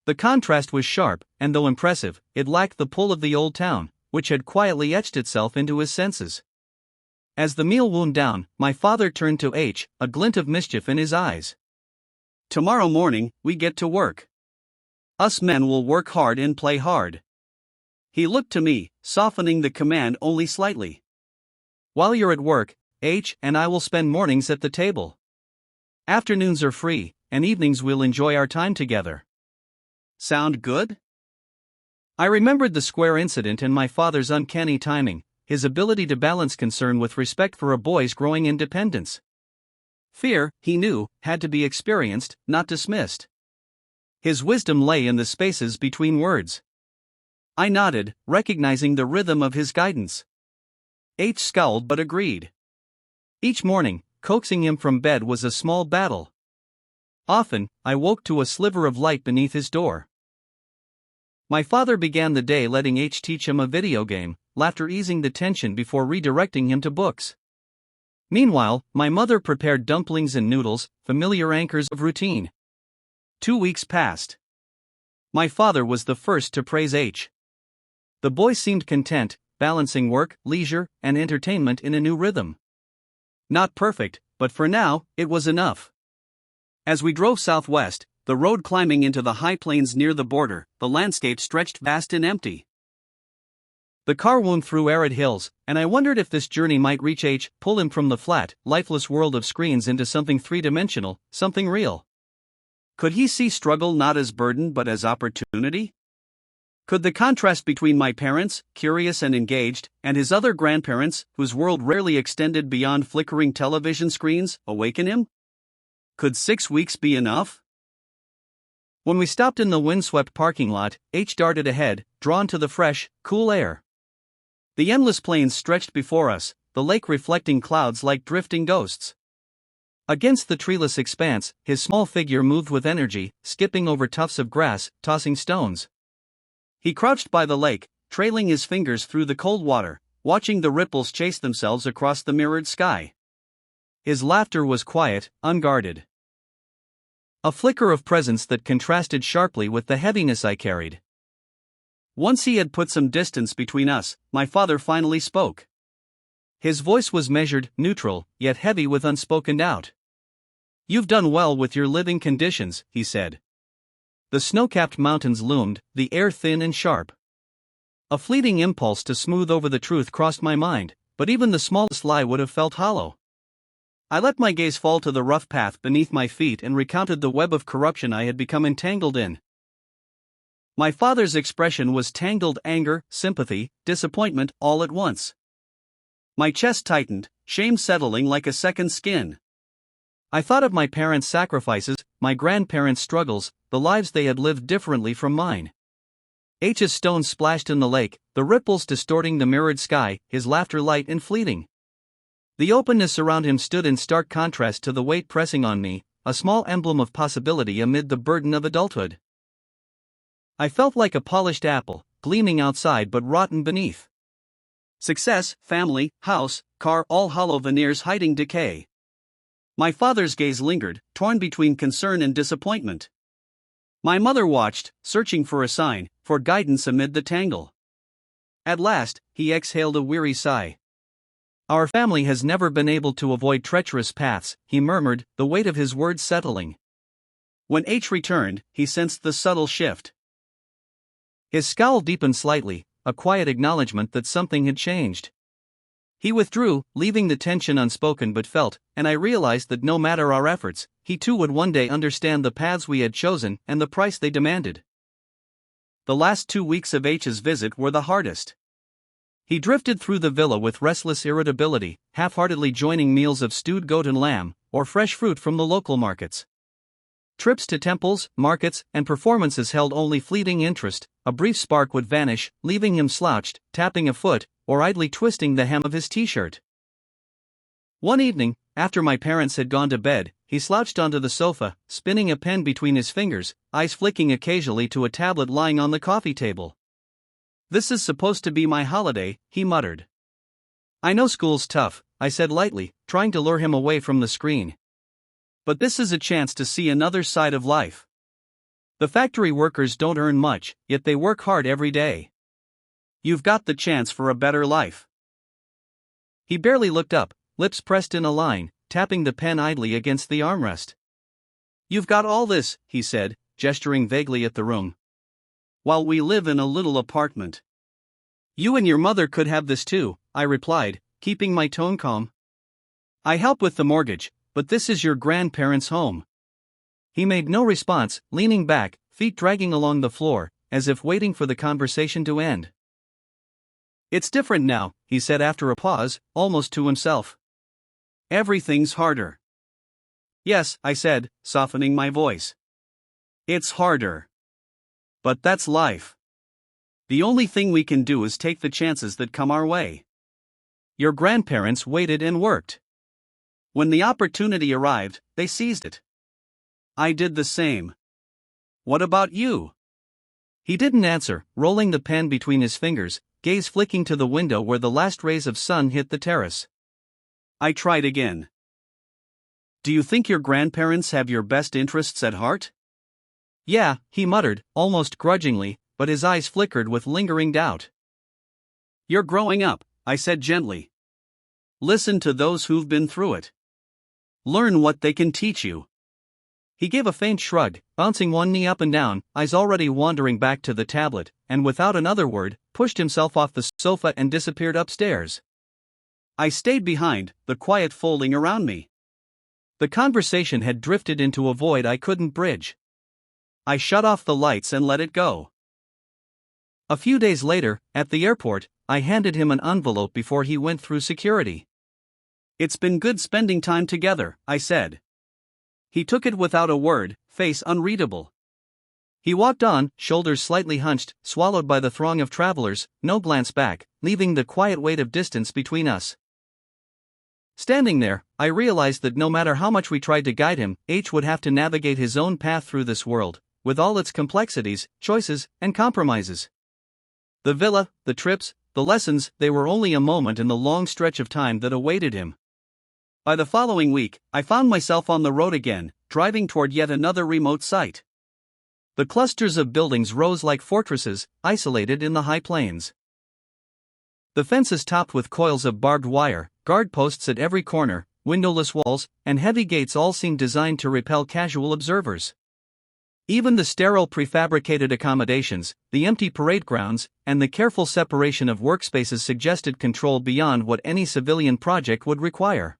The contrast was sharp, and though impressive, it lacked the pull of the old town, which had quietly etched itself into his senses. As the meal wound down, my father turned to H, a glint of mischief in his eyes. "Tomorrow morning, we get to work. Us men will work hard and play hard." He looked to me, softening the command only slightly. "While you're at work, H and I will spend mornings at the table. Afternoons are free, and evenings we'll enjoy our time together. Sound good?" I remembered the square incident and my father's uncanny timing, his ability to balance concern with respect for a boy's growing independence. Fear, he knew, had to be experienced, not dismissed. His wisdom lay in the spaces between words. I nodded, recognizing the rhythm of his guidance. H scowled but agreed. Each morning, coaxing him from bed was a small battle. Often, I woke to a sliver of light beneath his door. My father began the day letting H teach him a video game, laughter easing the tension before redirecting him to books. Meanwhile, my mother prepared dumplings and noodles, familiar anchors of routine. 2 weeks passed. My father was the first to praise H. The boy seemed content, balancing work, leisure, and entertainment in a new rhythm. Not perfect, but for now, it was enough. As we drove southwest, the road climbing into the high plains near the border, the landscape stretched vast and empty. The car wound through arid hills, and I wondered if this journey might reach H, pull him from the flat, lifeless world of screens into something three-dimensional, something real. Could he see struggle not as burden but as opportunity? Could the contrast between my parents, curious and engaged, and his other grandparents, whose world rarely extended beyond flickering television screens, awaken him? Could 6 weeks be enough? When we stopped in the windswept parking lot, H darted ahead, drawn to the fresh, cool air. The endless plains stretched before us, the lake reflecting clouds like drifting ghosts. Against the treeless expanse, his small figure moved with energy, skipping over tufts of grass, tossing stones. He crouched by the lake, trailing his fingers through the cold water, watching the ripples chase themselves across the mirrored sky. His laughter was quiet, unguarded. A flicker of presence that contrasted sharply with the heaviness I carried. Once he had put some distance between us, my father finally spoke. His voice was measured, neutral, yet heavy with unspoken doubt. "You've done well with your living conditions," he said. The snow-capped mountains loomed, the air thin and sharp. A fleeting impulse to smooth over the truth crossed my mind, but even the smallest lie would have felt hollow. I let my gaze fall to the rough path beneath my feet and recounted the web of corruption I had become entangled in. My father's expression was tangled anger, sympathy, disappointment, all at once. My chest tightened, shame settling like a second skin. I thought of my parents' sacrifices, my grandparents' struggles, the lives they had lived differently from mine. H's stones splashed in the lake, the ripples distorting the mirrored sky, his laughter light and fleeting. The openness around him stood in stark contrast to the weight pressing on me, a small emblem of possibility amid the burden of adulthood. I felt like a polished apple, gleaming outside but rotten beneath. Success, family, house, car, all hollow veneers hiding decay. My father's gaze lingered, torn between concern and disappointment. My mother watched, searching for a sign, for guidance amid the tangle. At last, he exhaled a weary sigh. Our family has never been able to avoid treacherous paths, he murmured, the weight of his words settling. When H returned, he sensed the subtle shift. His scowl deepened slightly, a quiet acknowledgement that something had changed. He withdrew, leaving the tension unspoken but felt, and I realized that no matter our efforts, he too would one day understand the paths we had chosen and the price they demanded. The last 2 weeks of H's visit were the hardest. He drifted through the villa with restless irritability, half-heartedly joining meals of stewed goat and lamb, or fresh fruit from the local markets. Trips to temples, markets, and performances held only fleeting interest. A brief spark would vanish, leaving him slouched, tapping a foot, or idly twisting the hem of his t-shirt. One evening, after my parents had gone to bed, he slouched onto the sofa, spinning a pen between his fingers, eyes flicking occasionally to a tablet lying on the coffee table. "This is supposed to be my holiday," he muttered. "I know school's tough," I said lightly, trying to lure him away from the screen. "But this is a chance to see another side of life. The factory workers don't earn much, yet they work hard every day. You've got the chance for a better life." He barely looked up, lips pressed in a line, tapping the pen idly against the armrest. "You've got all this," he said, gesturing vaguely at the room. "While we live in a little apartment. You and your mother could have this too," I replied, keeping my tone calm. "I help with the mortgage, but this is your grandparents' home." He made no response, leaning back, feet dragging along the floor, as if waiting for the conversation to end. "It's different now," he said after a pause, almost to himself. "Everything's harder." "Yes," I said, softening my voice. "It's harder. But that's life. The only thing we can do is take the chances that come our way. Your grandparents waited and worked. When the opportunity arrived, they seized it. I did the same. What about you?" He didn't answer, rolling the pen between his fingers, gaze flicking to the window where the last rays of sun hit the terrace. I tried again. "Do you think your grandparents have your best interests at heart?" "Yeah," he muttered, almost grudgingly, but his eyes flickered with lingering doubt. "You're growing up," I said gently. "Listen to those who've been through it. Learn what they can teach you." He gave a faint shrug, bouncing one knee up and down, eyes already wandering back to the tablet, and without another word, pushed himself off the sofa and disappeared upstairs. I stayed behind, the quiet folding around me. The conversation had drifted into a void I couldn't bridge. I shut off the lights and let it go. A few days later, at the airport, I handed him an envelope before he went through security. "It's been good spending time together," I said. He took it without a word, face unreadable. He walked on, shoulders slightly hunched, swallowed by the throng of travelers, no glance back, leaving the quiet weight of distance between us. Standing there, I realized that no matter how much we tried to guide him, H would have to navigate his own path through this world, with all its complexities, choices, and compromises. The villa, the trips, the lessons, they were only a moment in the long stretch of time that awaited him. By the following week, I found myself on the road again, driving toward yet another remote site. The clusters of buildings rose like fortresses, isolated in the high plains. The fences topped with coils of barbed wire, guard posts at every corner, windowless walls, and heavy gates all seemed designed to repel casual observers. Even the sterile prefabricated accommodations, the empty parade grounds, and the careful separation of workspaces suggested control beyond what any civilian project would require.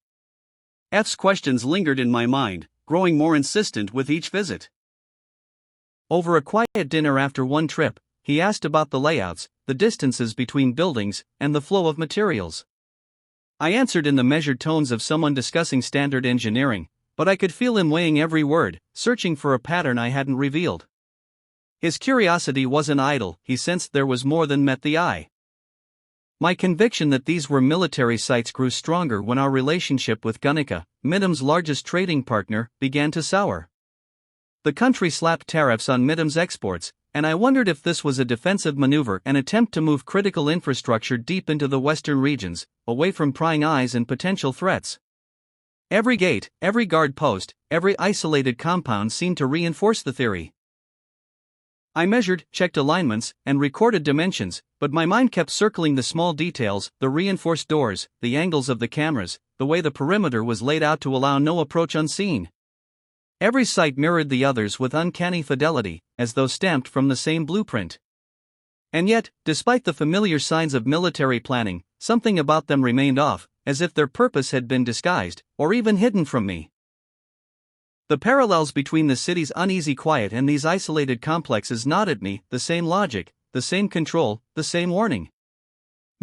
F's questions lingered in my mind, growing more insistent with each visit. Over a quiet dinner after one trip, he asked about the layouts, the distances between buildings, and the flow of materials. I answered in the measured tones of someone discussing standard engineering, but I could feel him weighing every word, searching for a pattern I hadn't revealed. His curiosity wasn't idle, he sensed there was more than met the eye. My conviction that these were military sites grew stronger when our relationship with Gunica, Middom's largest trading partner, began to sour. The country slapped tariffs on Middom's exports, and I wondered if this was a defensive maneuver, an attempt to move critical infrastructure deep into the western regions, away from prying eyes and potential threats. Every gate, every guard post, every isolated compound seemed to reinforce the theory. I measured, checked alignments, and recorded dimensions, but my mind kept circling the small details, the reinforced doors, the angles of the cameras, the way the perimeter was laid out to allow no approach unseen. Every site mirrored the others with uncanny fidelity, as though stamped from the same blueprint. And yet, despite the familiar signs of military planning, something about them remained off, as if their purpose had been disguised, or even hidden from me. The parallels between the city's uneasy quiet and these isolated complexes gnawed at me, the same logic, the same control, the same warning.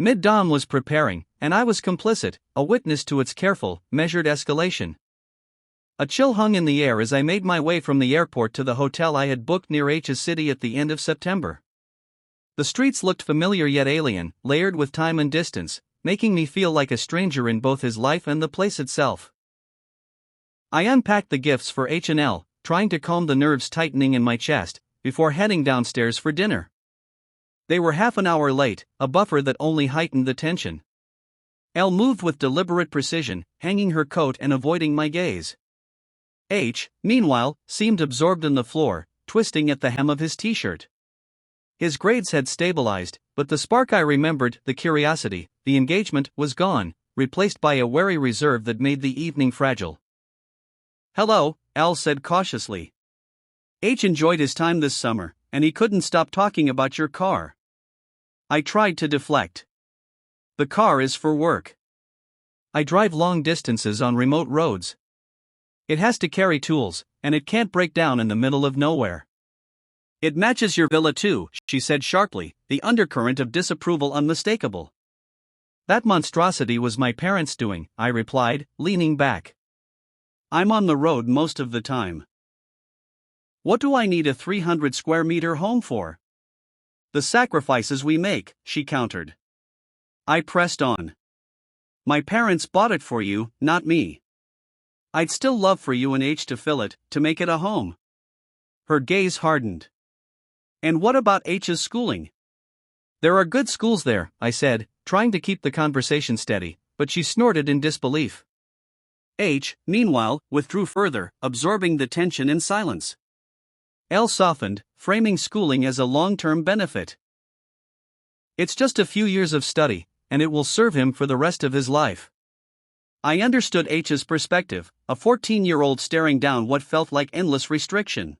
Middom was preparing, and I was complicit, a witness to its careful, measured escalation. A chill hung in the air as I made my way from the airport to the hotel I had booked near H's city at the end of September. The streets looked familiar yet alien, layered with time and distance, making me feel like a stranger in both his life and the place itself. I unpacked the gifts for H&L, trying to calm the nerves tightening in my chest, before heading downstairs for dinner. They were half an hour late, a buffer that only heightened the tension. L moved with deliberate precision, hanging her coat and avoiding my gaze. H, meanwhile, seemed absorbed in the floor, twisting at the hem of his t-shirt. His grades had stabilized, but the spark I remembered, the curiosity, the engagement, was gone, replaced by a wary reserve that made the evening fragile. "Hello," Al said cautiously. "H enjoyed his time this summer, and he couldn't stop talking about your car." I tried to deflect. "The car is for work. I drive long distances on remote roads. It has to carry tools, and it can't break down in the middle of nowhere." "It matches your villa too," she said sharply, the undercurrent of disapproval unmistakable. "That monstrosity was my parents' doing," I replied, leaning back. "I'm on the road most of the time. What do I need a 300 square meter home for?" "The sacrifices we make," she countered. I pressed on. "My parents bought it for you, not me. I'd still love for you and H to fill it, to make it a home." Her gaze hardened. "And what about H's schooling?" "There are good schools there," I said, trying to keep the conversation steady, but she snorted in disbelief. H, meanwhile, withdrew further, absorbing the tension in silence. L softened, framing schooling as a long-term benefit. "It's just a few years of study, and it will serve him for the rest of his life." I understood H's perspective, a 14-year-old staring down what felt like endless restriction.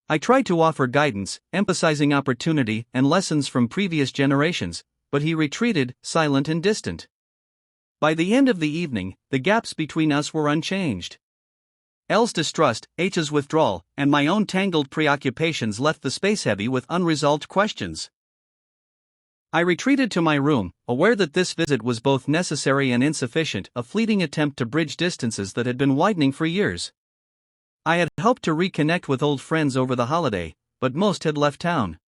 I tried to offer guidance, emphasizing opportunity and lessons from previous generations, but he retreated, silent and distant. By the end of the evening, the gaps between us were unchanged. L's distrust, H's withdrawal, and my own tangled preoccupations left the space heavy with unresolved questions. I retreated to my room, aware that this visit was both necessary and insufficient, a fleeting attempt to bridge distances that had been widening for years. I had hoped to reconnect with old friends over the holiday, but most had left town.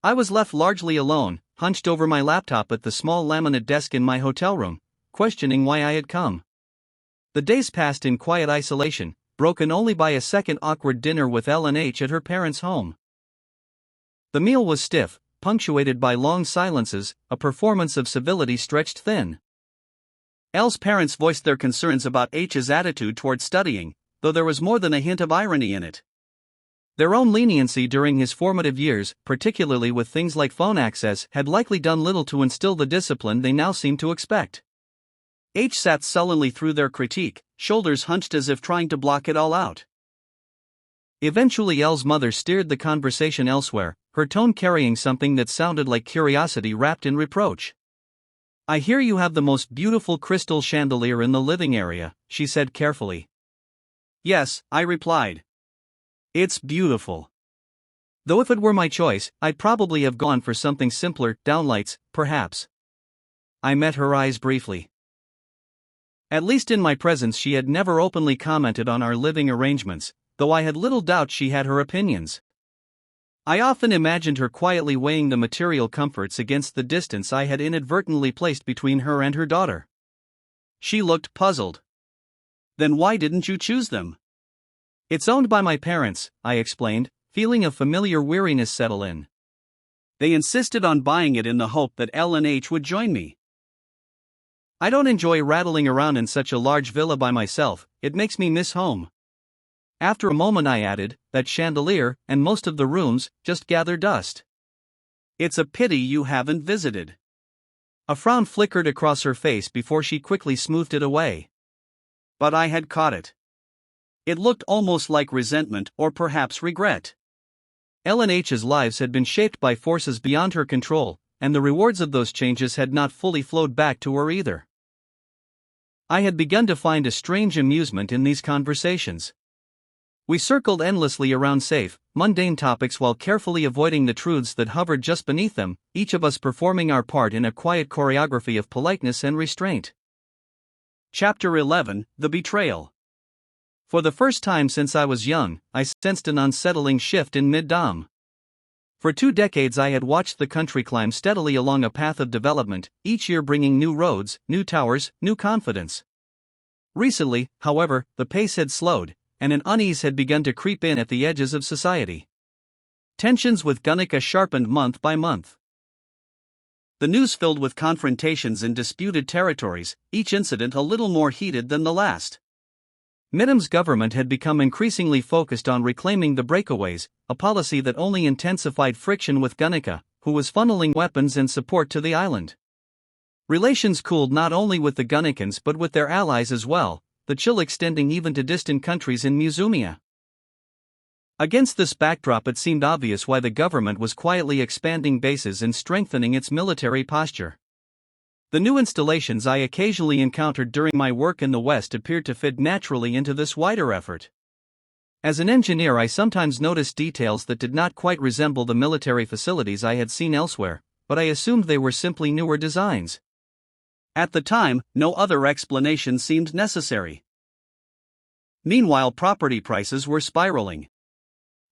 I was left largely alone, hunched over my laptop at the small laminate desk in my hotel room, questioning why I had come. The days passed in quiet isolation, broken only by a second awkward dinner with L and H at her parents' home. The meal was stiff, punctuated by long silences, a performance of civility stretched thin. L's parents voiced their concerns about H's attitude toward studying, though there was more than a hint of irony in it. Their own leniency during his formative years, particularly with things like phone access, had likely done little to instill the discipline they now seemed to expect. H sat sullenly through their critique, shoulders hunched as if trying to block it all out. Eventually L's mother steered the conversation elsewhere, her tone carrying something that sounded like curiosity wrapped in reproach. "I hear you have the most beautiful crystal chandelier in the living area," she said carefully. "Yes," I replied. "It's beautiful. Though if it were my choice, I'd probably have gone for something simpler, downlights, perhaps." I met her eyes briefly. At least in my presence she had never openly commented on our living arrangements, though I had little doubt she had her opinions. I often imagined her quietly weighing the material comforts against the distance I had inadvertently placed between her and her daughter. She looked puzzled. "Then why didn't you choose them?" "It's owned by my parents," I explained, feeling a familiar weariness settle in. "They insisted on buying it in the hope that L and H would join me." "I don't enjoy rattling around in such a large villa by myself, it makes me miss home." After a moment I added, that chandelier, and most of the rooms, just gather dust. It's a pity you haven't visited. A frown flickered across her face before she quickly smoothed it away. But I had caught it. It looked almost like resentment or perhaps regret. L&H's lives had been shaped by forces beyond her control, and the rewards of those changes had not fully flowed back to her either. I had begun to find a strange amusement in these conversations. We circled endlessly around safe, mundane topics while carefully avoiding the truths that hovered just beneath them, each of us performing our part in a quiet choreography of politeness and restraint. Chapter 11: The Betrayal. For the first time since I was young, I sensed an unsettling shift in Middom. For 2 decades I had watched the country climb steadily along a path of development, each year bringing new roads, new towers, new confidence. Recently, however, the pace had slowed, and an unease had begun to creep in at the edges of society. Tensions with Guernica sharpened month by month. The news filled with confrontations in disputed territories, each incident a little more heated than the last. Middom's government had become increasingly focused on reclaiming the breakaways, a policy that only intensified friction with Guernica, who was funneling weapons and support to the island. Relations cooled not only with the Guernicans but with their allies as well, the chill extending even to distant countries in Musumia. Against this backdrop, it seemed obvious why the government was quietly expanding bases and strengthening its military posture. The new installations I occasionally encountered during my work in the West appeared to fit naturally into this wider effort. As an engineer, I sometimes noticed details that did not quite resemble the military facilities I had seen elsewhere, but I assumed they were simply newer designs. At the time, no other explanation seemed necessary. Meanwhile, property prices were spiraling.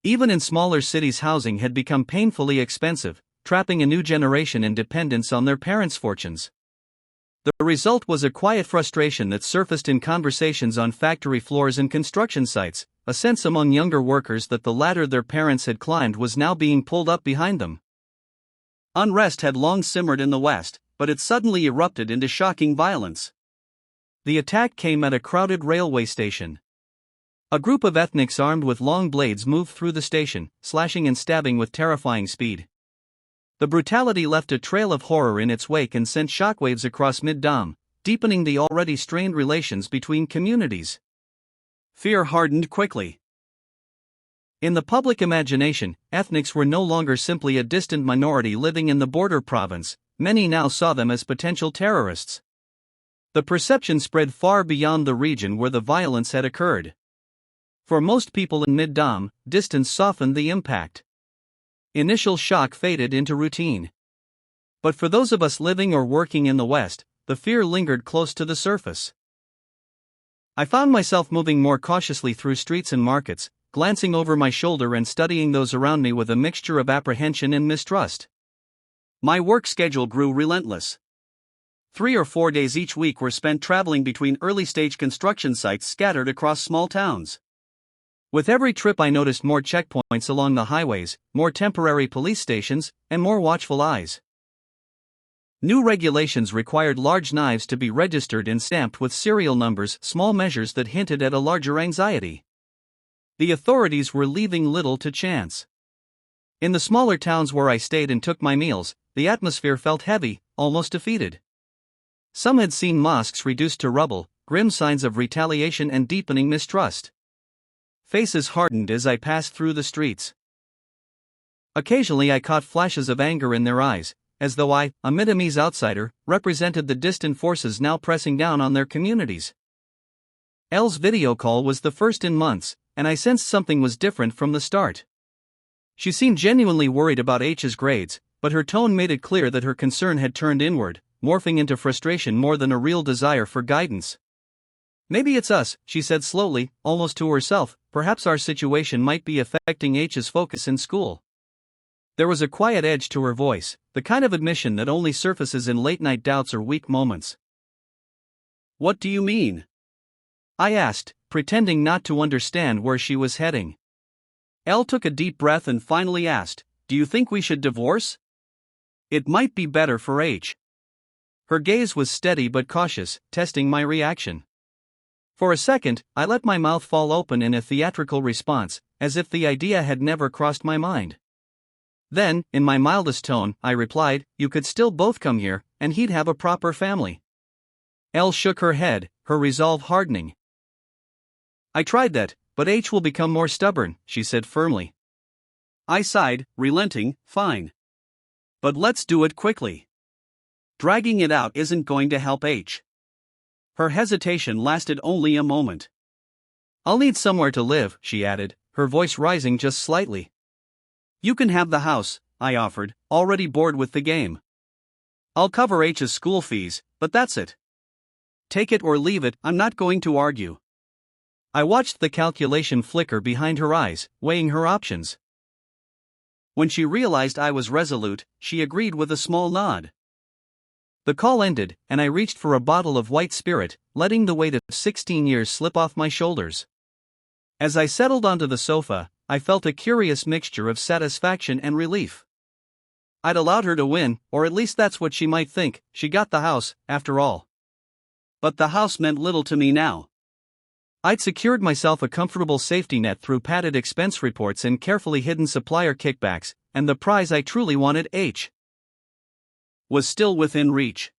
Even in smaller cities, housing had become painfully expensive, trapping a new generation in dependence on their parents' fortunes. The result was a quiet frustration that surfaced in conversations on factory floors and construction sites, a sense among younger workers that the ladder their parents had climbed was now being pulled up behind them. Unrest had long simmered in the West, but it suddenly erupted into shocking violence. The attack came at a crowded railway station. A group of ethnics armed with long blades moved through the station, slashing and stabbing with terrifying speed. The brutality left a trail of horror in its wake and sent shockwaves across Middom, deepening the already strained relations between communities. Fear hardened quickly. In the public imagination, ethnics were no longer simply a distant minority living in the border province, many now saw them as potential terrorists. The perception spread far beyond the region where the violence had occurred. For most people in Middom, distance softened the impact. Initial shock faded into routine. But for those of us living or working in the West, the fear lingered close to the surface. I found myself moving more cautiously through streets and markets, glancing over my shoulder and studying those around me with a mixture of apprehension and mistrust. My work schedule grew relentless. 3 or 4 days each week were spent traveling between early-stage construction sites scattered across small towns. With every trip I noticed more checkpoints along the highways, more temporary police stations, and more watchful eyes. New regulations required large knives to be registered and stamped with serial numbers, small measures that hinted at a larger anxiety. The authorities were leaving little to chance. In the smaller towns where I stayed and took my meals, the atmosphere felt heavy, almost defeated. Some had seen mosques reduced to rubble, grim signs of retaliation and deepening mistrust. Faces hardened as I passed through the streets. Occasionally I caught flashes of anger in their eyes, as though I, a Middamese outsider, represented the distant forces now pressing down on their communities. Elle's video call was the first in months, and I sensed something was different from the start. She seemed genuinely worried about H's grades, but her tone made it clear that her concern had turned inward, morphing into frustration more than a real desire for guidance. "Maybe it's us," she said slowly, almost to herself. "Perhaps our situation might be affecting H's focus in school." There was a quiet edge to her voice, the kind of admission that only surfaces in late-night doubts or weak moments. "What do you mean?" I asked, pretending not to understand where she was heading. Elle took a deep breath and finally asked, "Do you think we should divorce? It might be better for H." Her gaze was steady but cautious, testing my reaction. For a second, I let my mouth fall open in a theatrical response, as if the idea had never crossed my mind. Then, in my mildest tone, I replied, "You could still both come here, and he'd have a proper family." Elle shook her head, her resolve hardening. "I tried that, but H will become more stubborn," she said firmly. I sighed, relenting. "Fine. But let's do it quickly. Dragging it out isn't going to help H." Her hesitation lasted only a moment. "I'll need somewhere to live," she added, her voice rising just slightly. "You can have the house," I offered, already bored with the game. "I'll cover H's school fees, but that's it. Take it or leave it, I'm not going to argue." I watched the calculation flicker behind her eyes, weighing her options. When she realized I was resolute, she agreed with a small nod. The call ended, and I reached for a bottle of white spirit, letting the weight of 16 years slip off my shoulders. As I settled onto the sofa, I felt a curious mixture of satisfaction and relief. I'd allowed her to win, or at least that's what she might think. She got the house, after all. But the house meant little to me now. I'd secured myself a comfortable safety net through padded expense reports and carefully hidden supplier kickbacks, and the prize I truly wanted, H, was still within reach.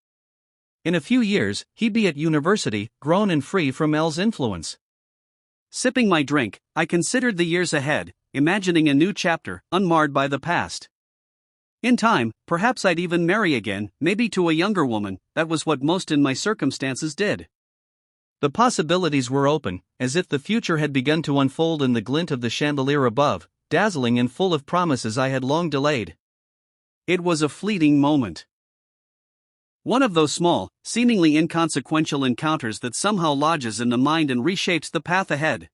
In a few years, he'd be at university, grown and free from L's influence. Sipping my drink, I considered the years ahead, imagining a new chapter, unmarred by the past. In time, perhaps I'd even marry again, maybe to a younger woman. That was what most in my circumstances did. The possibilities were open, as if the future had begun to unfold in the glint of the chandelier above, dazzling and full of promises I had long delayed. It was a fleeting moment. One of those small, seemingly inconsequential encounters that somehow lodges in the mind and reshapes the path ahead.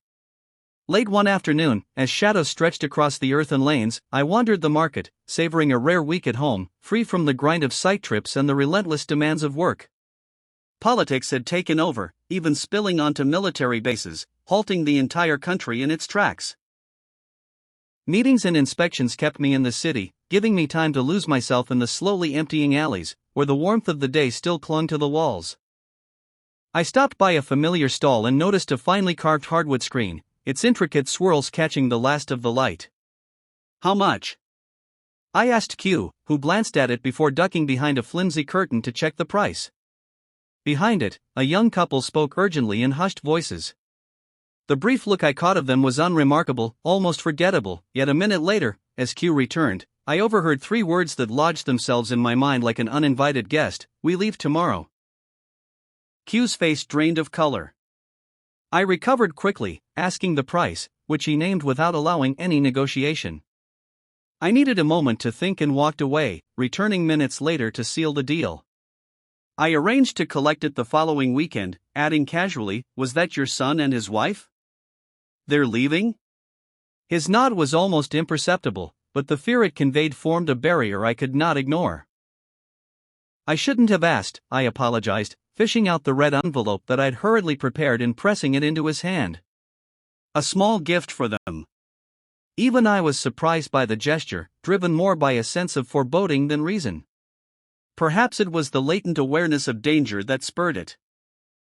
Late one afternoon, as shadows stretched across the earthen lanes, I wandered the market, savoring a rare week at home, free from the grind of site trips and the relentless demands of work. Politics had taken over, even spilling onto military bases, halting the entire country in its tracks. Meetings and inspections kept me in the city, giving me time to lose myself in the slowly emptying alleys, where the warmth of the day still clung to the walls. I stopped by a familiar stall and noticed a finely carved hardwood screen, its intricate swirls catching the last of the light. "How much?" I asked Q, who glanced at it before ducking behind a flimsy curtain to check the price. Behind it, a young couple spoke urgently in hushed voices. The brief look I caught of them was unremarkable, almost forgettable, yet a minute later, as Q returned, I overheard 3 words that lodged themselves in my mind like an uninvited guest: "We leave tomorrow." Q's face drained of color. I recovered quickly, asking the price, which he named without allowing any negotiation. I needed a moment to think and walked away, returning minutes later to seal the deal. I arranged to collect it the following weekend, adding casually, "Was that your son and his wife? They're leaving?" His nod was almost imperceptible, but the fear it conveyed formed a barrier I could not ignore. "I shouldn't have asked," I apologized, fishing out the red envelope that I'd hurriedly prepared and pressing it into his hand. A small gift for them. Even I was surprised by the gesture, driven more by a sense of foreboding than reason. Perhaps it was the latent awareness of danger that spurred it.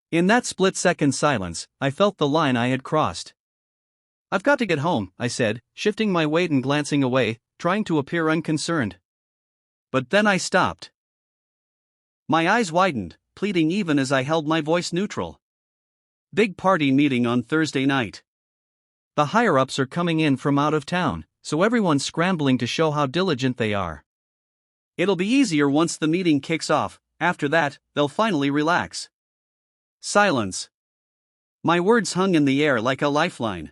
In that split-second silence, I felt the line I had crossed. "I've got to get home," I said, shifting my weight and glancing away, trying to appear unconcerned. But then I stopped. My eyes widened, pleading even as I held my voice neutral. "Big party meeting on Thursday night. The higher-ups are coming in from out of town, so everyone's scrambling to show how diligent they are. It'll be easier once the meeting kicks off. After that, they'll finally relax." Silence. My words hung in the air like a lifeline.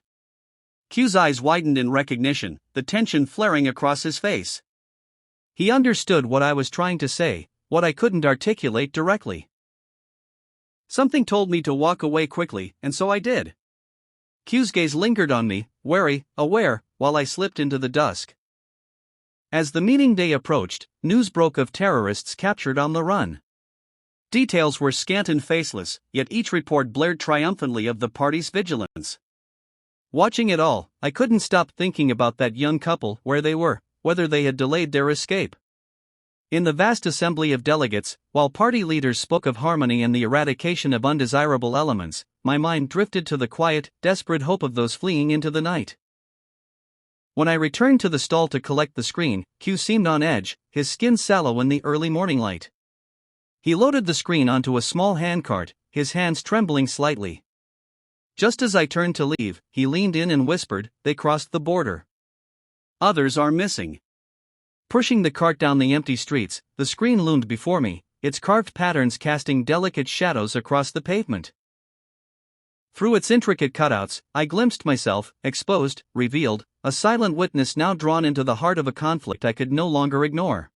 Q's eyes widened in recognition, the tension flaring across his face. He understood what I was trying to say, what I couldn't articulate directly. Something told me to walk away quickly, and so I did. Q's gaze lingered on me, wary, aware, while I slipped into the dusk. As the meeting day approached, news broke of terrorists captured on the run. Details were scant and faceless, yet each report blared triumphantly of the party's vigilance. Watching it all, I couldn't stop thinking about that young couple, where they were, whether they had delayed their escape. In the vast assembly of delegates, while party leaders spoke of harmony and the eradication of undesirable elements, my mind drifted to the quiet, desperate hope of those fleeing into the night. When I returned to the stall to collect the screen, Q seemed on edge, his skin sallow in the early morning light. He loaded the screen onto a small handcart, his hands trembling slightly. Just as I turned to leave, he leaned in and whispered, "They crossed the border. Others are missing." Pushing the cart down the empty streets, the screen loomed before me, its carved patterns casting delicate shadows across the pavement. Through its intricate cutouts, I glimpsed myself, exposed, revealed, a silent witness now drawn into the heart of a conflict I could no longer ignore.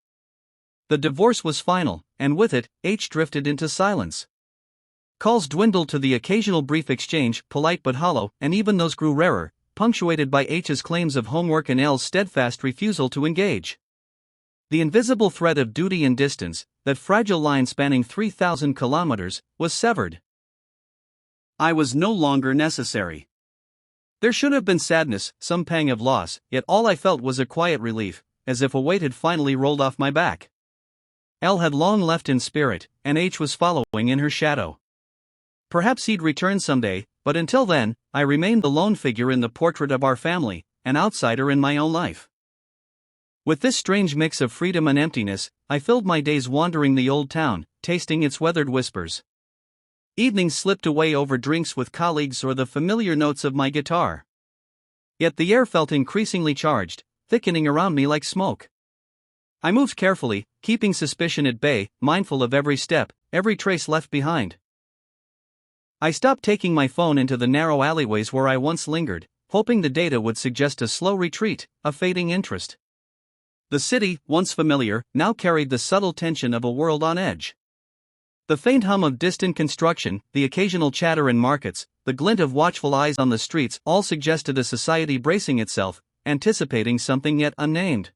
The divorce was final, and with it, H drifted into silence. Calls dwindled to the occasional brief exchange, polite but hollow, and even those grew rarer, punctuated by H's claims of homework and L's steadfast refusal to engage. The invisible thread of duty and distance, that fragile line spanning 3,000 kilometers, was severed. I was no longer necessary. There should have been sadness, some pang of loss, yet all I felt was a quiet relief, as if a weight had finally rolled off my back. L had long left in spirit, and H was following in her shadow. Perhaps he'd return someday, but until then, I remained the lone figure in the portrait of our family, an outsider in my own life. With this strange mix of freedom and emptiness, I filled my days wandering the old town, tasting its weathered whispers. Evenings slipped away over drinks with colleagues or the familiar notes of my guitar. Yet the air felt increasingly charged, thickening around me like smoke. I moved carefully, keeping suspicion at bay, mindful of every step, every trace left behind. I stopped taking my phone into the narrow alleyways where I once lingered, hoping the data would suggest a slow retreat, a fading interest. The city, once familiar, now carried the subtle tension of a world on edge. The faint hum of distant construction, the occasional chatter in markets, the glint of watchful eyes on the streets all suggested a society bracing itself, anticipating something yet unnamed.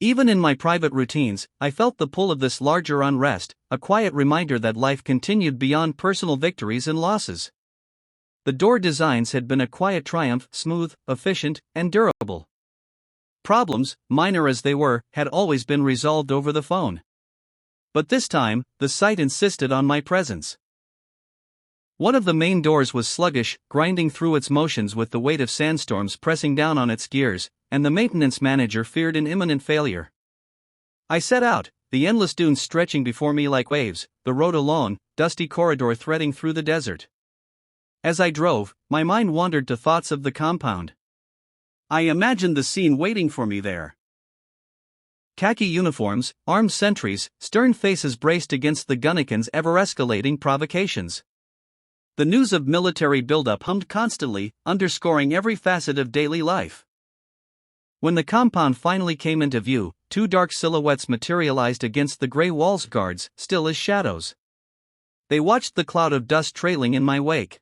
Even in my private routines, I felt the pull of this larger unrest, a quiet reminder that life continued beyond personal victories and losses. The door designs had been a quiet triumph, smooth, efficient, and durable. Problems, minor as they were, had always been resolved over the phone. But this time, the site insisted on my presence. One of the main doors was sluggish, grinding through its motions with the weight of sandstorms pressing down on its gears, and the maintenance manager feared an imminent failure. I set out, the endless dunes stretching before me like waves, the road a lone, dusty corridor threading through the desert. As I drove, my mind wandered to thoughts of the compound. I imagined the scene waiting for me there. Khaki uniforms, armed sentries, stern faces braced against the Gunnikin's ever-escalating provocations. The news of military buildup hummed constantly, underscoring every facet of daily life. When the compound finally came into view, two dark silhouettes materialized against the gray walls, guards, still as shadows. They watched the cloud of dust trailing in my wake.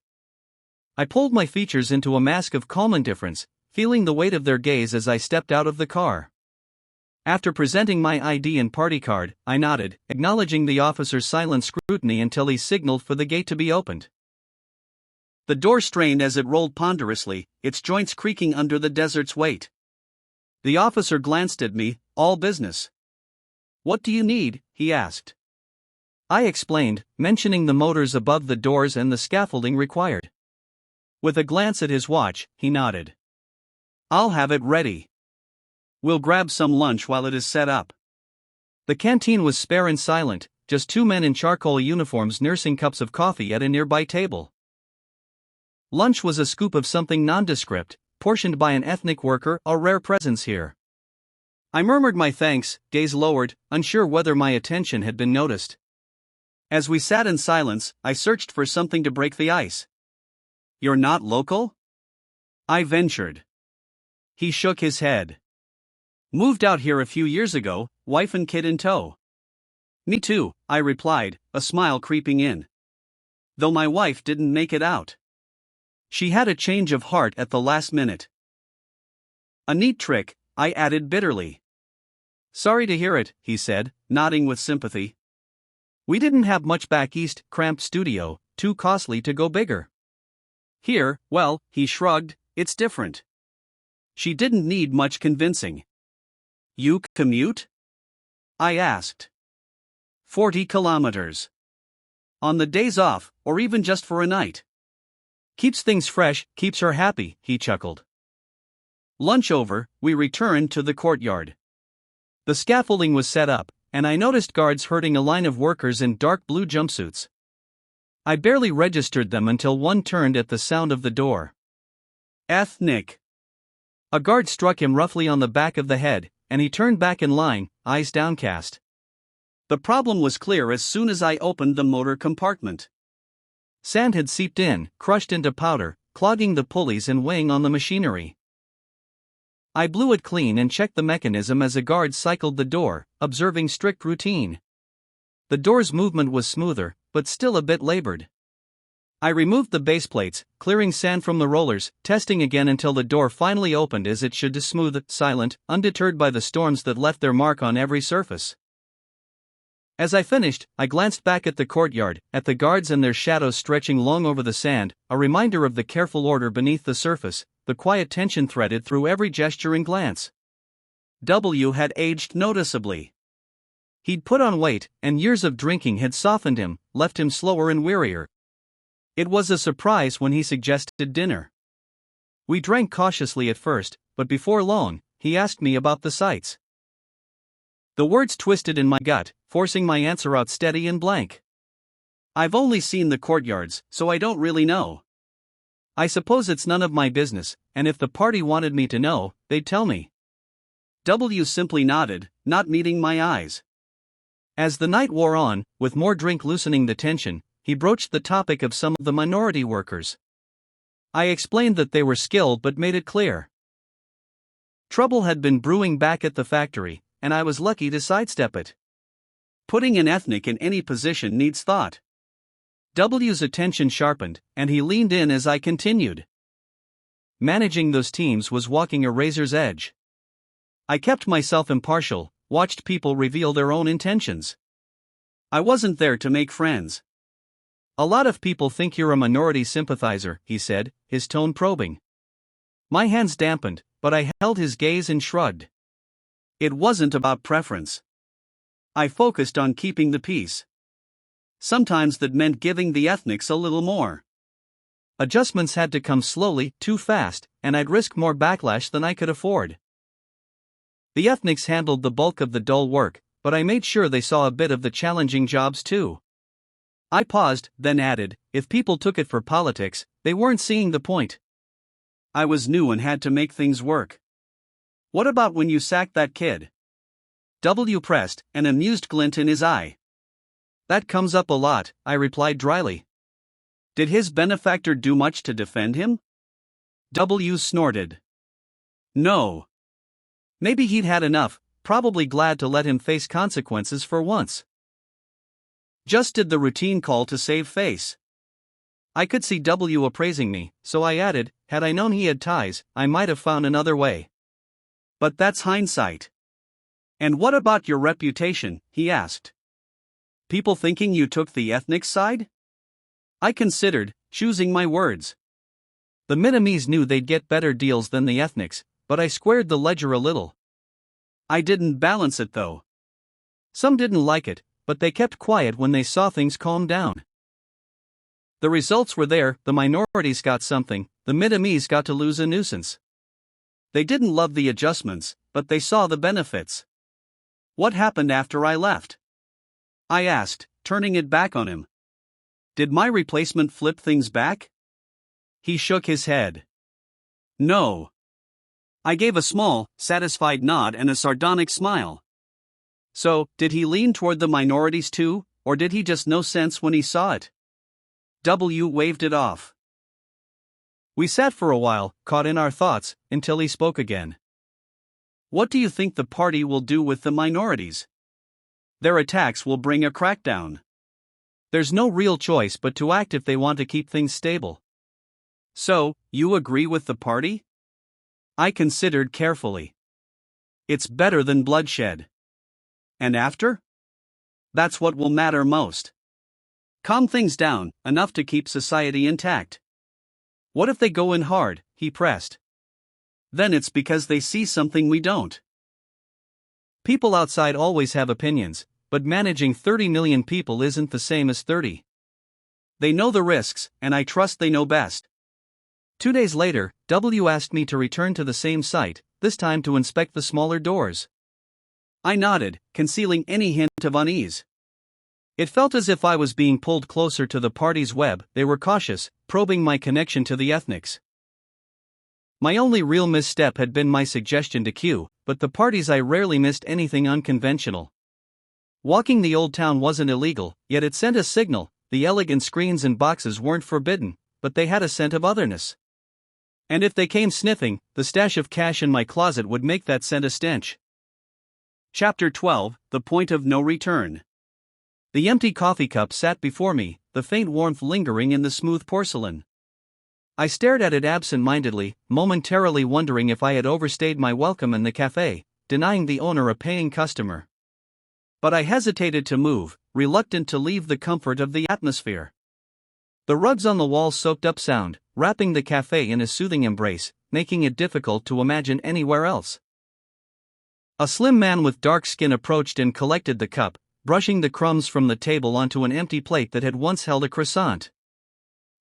I pulled my features into a mask of calm indifference, feeling the weight of their gaze as I stepped out of the car. After presenting my ID and party card, I nodded, acknowledging the officer's silent scrutiny until he signaled for the gate to be opened. The door strained as it rolled ponderously, its joints creaking under the desert's weight. The officer glanced at me, all business. "What do you need?" he asked. I explained, mentioning the motors above the doors and the scaffolding required. With a glance at his watch, he nodded. "I'll have it ready. We'll grab some lunch while it is set up." The canteen was spare and silent, just two men in charcoal uniforms nursing cups of coffee at a nearby table. Lunch was a scoop of something nondescript, portioned by an ethnic worker, a rare presence here. I murmured my thanks, gaze lowered, unsure whether my attention had been noticed. As we sat in silence, I searched for something to break the ice. "You're not local?" I ventured. He shook his head. "Moved out here a few years ago, wife and kid in tow." "Me too," I replied, a smile creeping in. Though my wife didn't make it out. She had a change of heart at the last minute. "A neat trick," I added bitterly. "Sorry to hear it," he said, nodding with sympathy. "We didn't have much back east, cramped studio, too costly to go bigger. Here, well," he shrugged, "it's different." She didn't need much convincing. "You commute?" I asked. 40 kilometers. On the days off, or even just for a night. Keeps things fresh, keeps her happy, he chuckled. Lunch over, we returned to the courtyard. The scaffolding was set up, and I noticed guards herding a line of workers in dark blue jumpsuits. I barely registered them until one turned at the sound of the door. Ethnic. A guard struck him roughly on the back of the head, and he turned back in line, eyes downcast. The problem was clear as soon as I opened the motor compartment. Sand had seeped in, crushed into powder, clogging the pulleys and weighing on the machinery. I blew it clean and checked the mechanism as a guard cycled the door, observing strict routine. The door's movement was smoother, but still a bit labored. I removed the base plates, clearing sand from the rollers, testing again until the door finally opened as it should, smooth, silent, undeterred by the storms that left their mark on every surface. As I finished, I glanced back at the courtyard, at the guards and their shadows stretching long over the sand, a reminder of the careful order beneath the surface, the quiet tension threaded through every gesture and glance. W had aged noticeably. He'd put on weight, and years of drinking had softened him, left him slower and wearier. It was a surprise when he suggested dinner. We drank cautiously at first, but before long, he asked me about the sights. The words twisted in my gut, forcing my answer out steady and blank. I've only seen the courtyards, so I don't really know. I suppose it's none of my business, and if the party wanted me to know, they'd tell me. W simply nodded, not meeting my eyes. As the night wore on, with more drink loosening the tension, he broached the topic of some of the minority workers. I explained that they were skilled but made it clear. Trouble had been brewing back at the factory, and I was lucky to sidestep it. Putting an ethnic in any position needs thought. W's attention sharpened, and he leaned in as I continued. Managing those teams was walking a razor's edge. I kept myself impartial, watched people reveal their own intentions. I wasn't there to make friends. A lot of people think you're a minority sympathizer, he said, his tone probing. My hands dampened, but I held his gaze and shrugged. It wasn't about preference. I focused on keeping the peace. Sometimes that meant giving the ethnics a little more. Adjustments had to come slowly, too fast, and I'd risk more backlash than I could afford. The ethnics handled the bulk of the dull work, but I made sure they saw a bit of the challenging jobs too. I paused, then added, if people took it for politics, they weren't seeing the point. I was new and had to make things work. What about when you sacked that kid? W pressed, an amused glint in his eye. That comes up a lot, I replied dryly. Did his benefactor do much to defend him? W snorted. No. Maybe he'd had enough, probably glad to let him face consequences for once. Just did the routine call to save face. I could see W appraising me, so I added, had I known he had ties, I might have found another way. But that's hindsight. And what about your reputation, he asked. People thinking you took the ethnic side? I considered, choosing my words. The Middamese knew they'd get better deals than the ethnics, but I squared the ledger a little. I didn't balance it though. Some didn't like it, but they kept quiet when they saw things calm down. The results were there, the minorities got something, the Middamese got to lose a nuisance. They didn't love the adjustments, but they saw the benefits. What happened after I left? I asked, turning it back on him. Did my replacement flip things back? He shook his head. No. I gave a small, satisfied nod and a sardonic smile. So, did he lean toward the minorities too, or did he just know sense when he saw it? W waved it off. We sat for a while, caught in our thoughts, until he spoke again. What do you think the party will do with the minorities? Their attacks will bring a crackdown. There's no real choice but to act if they want to keep things stable. So, you agree with the party? I considered carefully. It's better than bloodshed. And after? That's what will matter most. Calm things down, enough to keep society intact. What if they go in hard, he pressed. Then it's because they see something we don't. People outside always have opinions, but managing 30 million people isn't the same as 30. They know the risks, and I trust they know best. 2 days later, W asked me to return to the same site, this time to inspect the smaller doors. I nodded, concealing any hint of unease. It felt as if I was being pulled closer to the party's web. They were cautious, probing my connection to the ethnics. My only real misstep had been my suggestion to Q, but the parties I rarely missed anything unconventional. Walking the old town wasn't illegal, yet it sent a signal. The elegant screens and boxes weren't forbidden, but they had a scent of otherness. And if they came sniffing, the stash of cash in my closet would make that scent a stench. Chapter 12, The Point of No Return. The empty coffee cup sat before me, the faint warmth lingering in the smooth porcelain. I stared at it absent-mindedly, momentarily wondering if I had overstayed my welcome in the cafe, denying the owner a paying customer. But I hesitated to move, reluctant to leave the comfort of the atmosphere. The rugs on the walls soaked up sound, wrapping the cafe in a soothing embrace, making it difficult to imagine anywhere else. A slim man with dark skin approached and collected the cup, brushing the crumbs from the table onto an empty plate that had once held a croissant.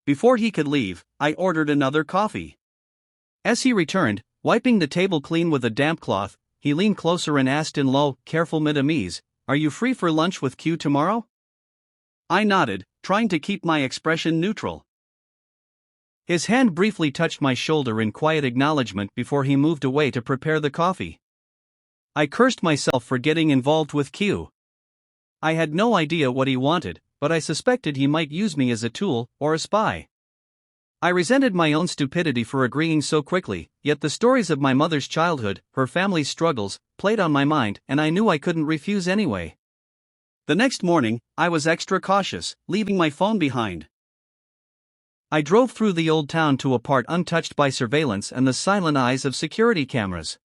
Before he could leave, I ordered another coffee. As he returned, wiping the table clean with a damp cloth, he leaned closer and asked in low, careful Middamese, "Are you free for lunch with Q tomorrow?" I nodded, trying to keep my expression neutral. His hand briefly touched my shoulder in quiet acknowledgement before he moved away to prepare the coffee. I cursed myself for getting involved with Q. I had no idea what he wanted, but I suspected he might use me as a tool or a spy. I resented my own stupidity for agreeing so quickly, yet the stories of my mother's childhood, her family's struggles, played on my mind, and I knew I couldn't refuse anyway. The next morning, I was extra cautious, leaving my phone behind. I drove through the old town to a part untouched by surveillance and the silent eyes of security cameras.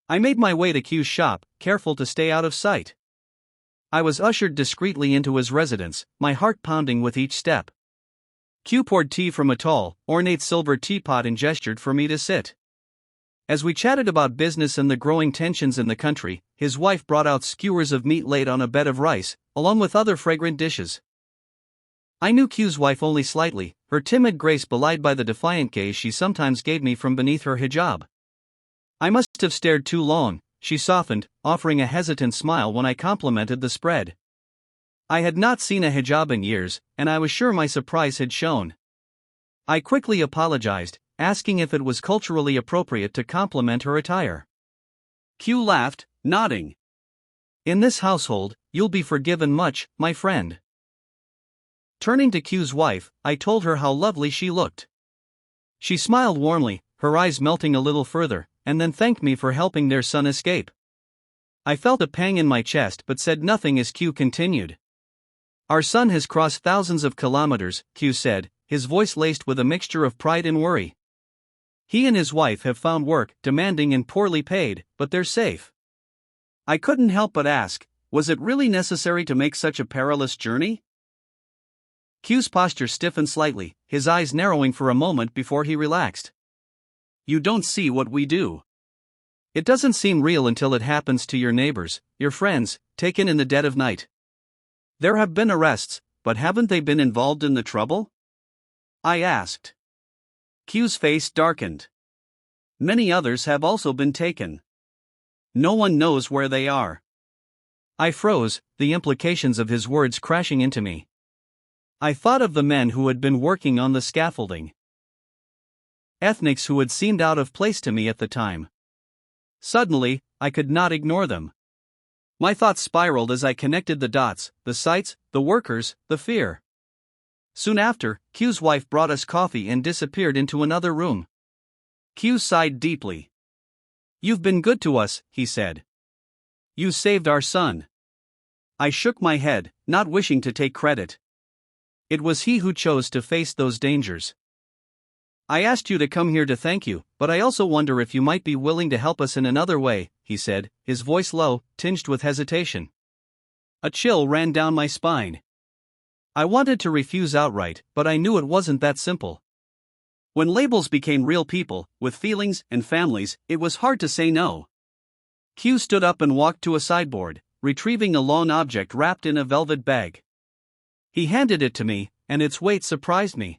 I made my way to Q's shop, careful to stay out of sight. I was ushered discreetly into his residence, my heart pounding with each step. Q poured tea from a tall, ornate silver teapot and gestured for me to sit. As we chatted about business and the growing tensions in the country, his wife brought out skewers of meat laid on a bed of rice, along with other fragrant dishes. I knew Q's wife only slightly, her timid grace belied by the defiant gaze she sometimes gave me from beneath her hijab. I must have stared too long. She softened, offering a hesitant smile when I complimented the spread. I had not seen a hijab in years, and I was sure my surprise had shown. I quickly apologized, asking if it was culturally appropriate to compliment her attire. Q laughed, nodding. "In this household, you'll be forgiven much, my friend." Turning to Q's wife, I told her how lovely she looked. She smiled warmly, her eyes melting a little further, and then thanked me for helping their son escape. I felt a pang in my chest but said nothing as Q continued. "Our son has crossed thousands of kilometers," Q said, his voice laced with a mixture of pride and worry. "He and his wife have found work, demanding and poorly paid, but they're safe." I couldn't help but ask, was it really necessary to make such a perilous journey? Q's posture stiffened slightly, his eyes narrowing for a moment before he relaxed. "You don't see what we do. It doesn't seem real until it happens to your neighbors, your friends, taken in the dead of night. There have been arrests, but haven't they been involved in the trouble?" I asked. Q's face darkened. "Many others have also been taken. No one knows where they are." I froze, the implications of his words crashing into me. I thought of the men who had been working on the scaffolding. Ethnics who had seemed out of place to me at the time. Suddenly, I could not ignore them. My thoughts spiraled as I connected the dots, the sites, the workers, the fear. Soon after, Q's wife brought us coffee and disappeared into another room. Q sighed deeply. "You've been good to us," he said. "You saved our son." I shook my head, not wishing to take credit. It was he who chose to face those dangers. "I asked you to come here to thank you, but I also wonder if you might be willing to help us in another way," he said, his voice low, tinged with hesitation. A chill ran down my spine. I wanted to refuse outright, but I knew it wasn't that simple. When labels became real people, with feelings and families, it was hard to say no. Q stood up and walked to a sideboard, retrieving a long object wrapped in a velvet bag. He handed it to me, and its weight surprised me.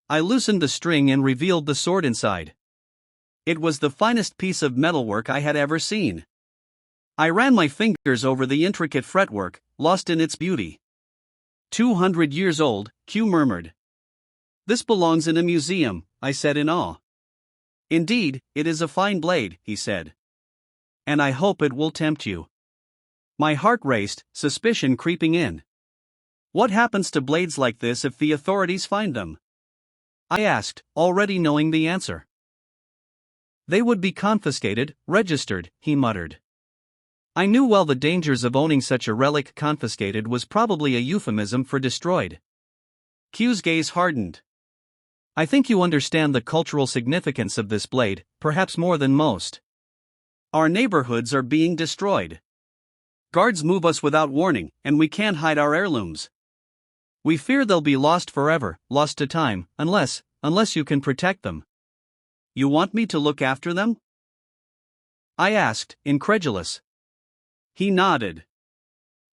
I loosened the string and revealed the sword inside. It was the finest piece of metalwork I had ever seen. I ran my fingers over the intricate fretwork, lost in its beauty. 200 years old, Q murmured. This belongs in a museum, I said in awe. Indeed, it is a fine blade, he said. And I hope it will tempt you. My heart raced, suspicion creeping in. What happens to blades like this if the authorities find them? I asked, already knowing the answer. They would be confiscated, registered, he muttered. I knew well the dangers of owning such a relic. Confiscated was probably a euphemism for destroyed. Q's gaze hardened. I think you understand the cultural significance of this blade, perhaps more than most. Our neighborhoods are being destroyed. Guards move us without warning, and we can't hide our heirlooms. We fear they'll be lost forever, lost to time, unless you can protect them. You want me to look after them? I asked, incredulous. He nodded.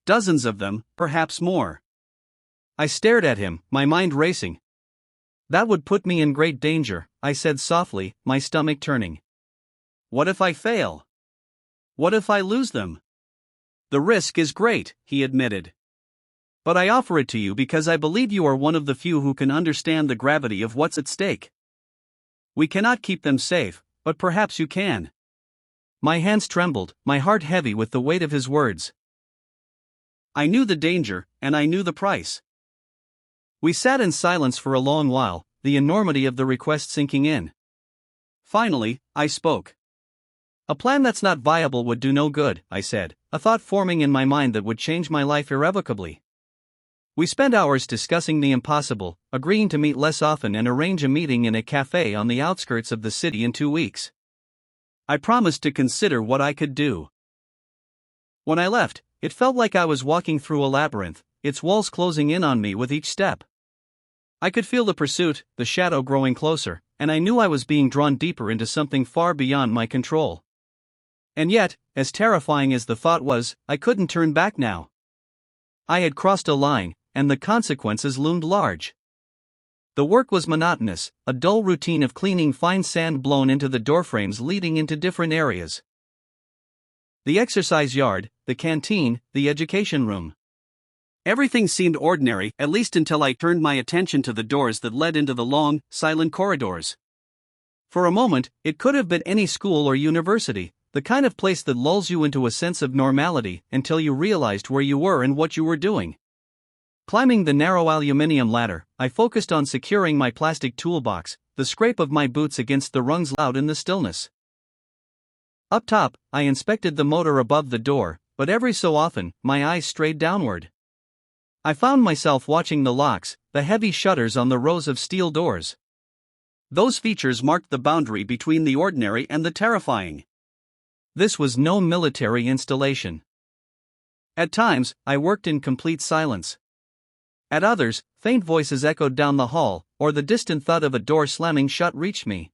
Dozens of them, perhaps more. I stared at him, my mind racing. That would put me in great danger, I said softly, my stomach turning. What if I fail? What if I lose them? The risk is great, he admitted. But I offer it to you because I believe you are one of the few who can understand the gravity of what's at stake. We cannot keep them safe, but perhaps you can. My hands trembled, my heart heavy with the weight of his words. I knew the danger, and I knew the price. We sat in silence for a long while, the enormity of the request sinking in. Finally, I spoke. A plan that's not viable would do no good, I said, a thought forming in my mind that would change my life irrevocably. We spent hours discussing the impossible, agreeing to meet less often and arrange a meeting in a cafe on the outskirts of the city in 2 weeks. I promised to consider what I could do. When I left, it felt like I was walking through a labyrinth, its walls closing in on me with each step. I could feel the pursuit, the shadow growing closer, and I knew I was being drawn deeper into something far beyond my control. And yet, as terrifying as the thought was, I couldn't turn back now. I had crossed a line, and the consequences loomed large. The work was monotonous, a dull routine of cleaning fine sand blown into the doorframes leading into different areas. The exercise yard, the canteen, the education room. Everything seemed ordinary, at least until I turned my attention to the doors that led into the long, silent corridors. For a moment, it could have been any school or university, the kind of place that lulls you into a sense of normality until you realized where you were and what you were doing. Climbing the narrow aluminum ladder, I focused on securing my plastic toolbox, the scrape of my boots against the rungs loud in the stillness. Up top, I inspected the motor above the door, but every so often, my eyes strayed downward. I found myself watching the locks, the heavy shutters on the rows of steel doors. Those features marked the boundary between the ordinary and the terrifying. This was no military installation. At times, I worked in complete silence. At others, faint voices echoed down the hall, or the distant thud of a door slamming shut reached me.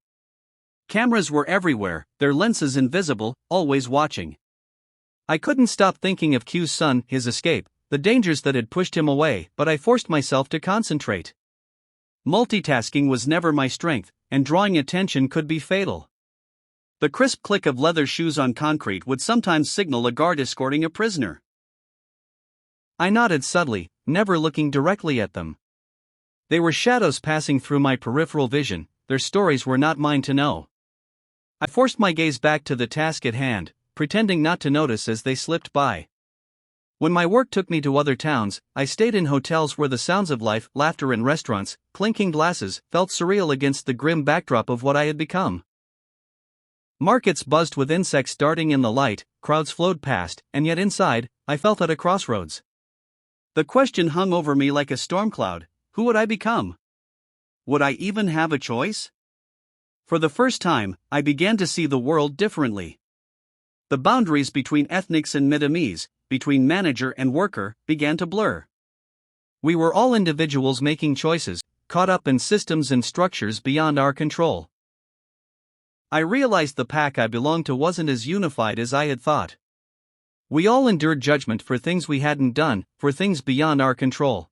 Cameras were everywhere, their lenses invisible, always watching. I couldn't stop thinking of Q's son, his escape, the dangers that had pushed him away, but I forced myself to concentrate. Multitasking was never my strength, and drawing attention could be fatal. The crisp click of leather shoes on concrete would sometimes signal a guard escorting a prisoner. I nodded subtly, never looking directly at them. They were shadows passing through my peripheral vision, their stories were not mine to know. I forced my gaze back to the task at hand, pretending not to notice as they slipped by. When my work took me to other towns, I stayed in hotels where the sounds of life, laughter and restaurants, clinking glasses, felt surreal against the grim backdrop of what I had become. Markets buzzed with insects darting in the light, crowds flowed past, and yet inside, I felt at a crossroads. The question hung over me like a storm cloud: who would I become? Would I even have a choice? For the first time, I began to see the world differently. The boundaries between ethnics and Middamese, between manager and worker, began to blur. We were all individuals making choices, caught up in systems and structures beyond our control. I realized the pack I belonged to wasn't as unified as I had thought. We all endured judgment for things we hadn't done, for things beyond our control.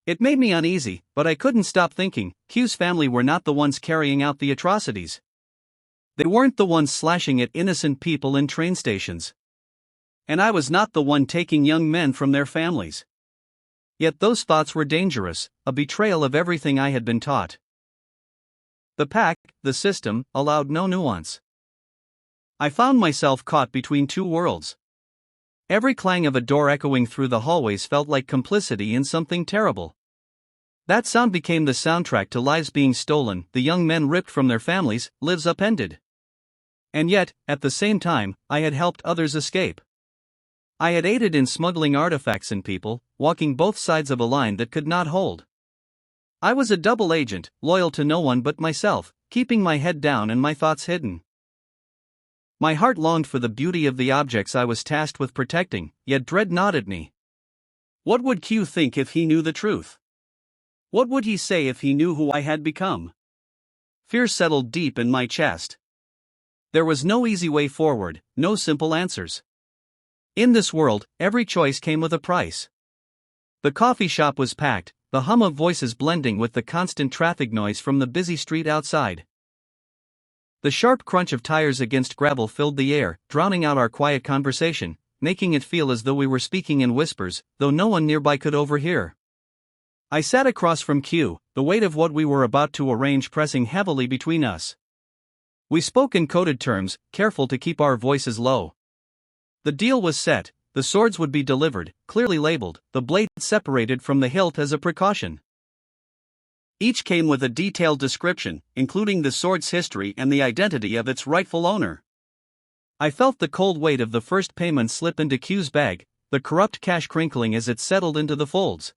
It made me uneasy, but I couldn't stop thinking, Q's family were not the ones carrying out the atrocities. They weren't the ones slashing at innocent people in train stations. And I was not the one taking young men from their families. Yet those thoughts were dangerous, a betrayal of everything I had been taught. The pack, the system, allowed no nuance. I found myself caught between two worlds. Every clang of a door echoing through the hallways felt like complicity in something terrible. That sound became the soundtrack to lives being stolen, the young men ripped from their families, lives upended. And yet, at the same time, I had helped others escape. I had aided in smuggling artifacts and people, walking both sides of a line that could not hold. I was a double agent, loyal to no one but myself, keeping my head down and my thoughts hidden. My heart longed for the beauty of the objects I was tasked with protecting, yet dread gnawed at me. What would Q think if he knew the truth? What would he say if he knew who I had become? Fear settled deep in my chest. There was no easy way forward, no simple answers. In this world, every choice came with a price. The coffee shop was packed, the hum of voices blending with the constant traffic noise from the busy street outside. The sharp crunch of tires against gravel filled the air, drowning out our quiet conversation, making it feel as though we were speaking in whispers, though no one nearby could overhear. I sat across from Q, the weight of what we were about to arrange pressing heavily between us. We spoke in coded terms, careful to keep our voices low. The deal was set, the swords would be delivered, clearly labeled, the blade separated from the hilt as a precaution. Each came with a detailed description, including the sword's history and the identity of its rightful owner. I felt the cold weight of the first payment slip into Q's bag, the corrupt cash crinkling as it settled into the folds.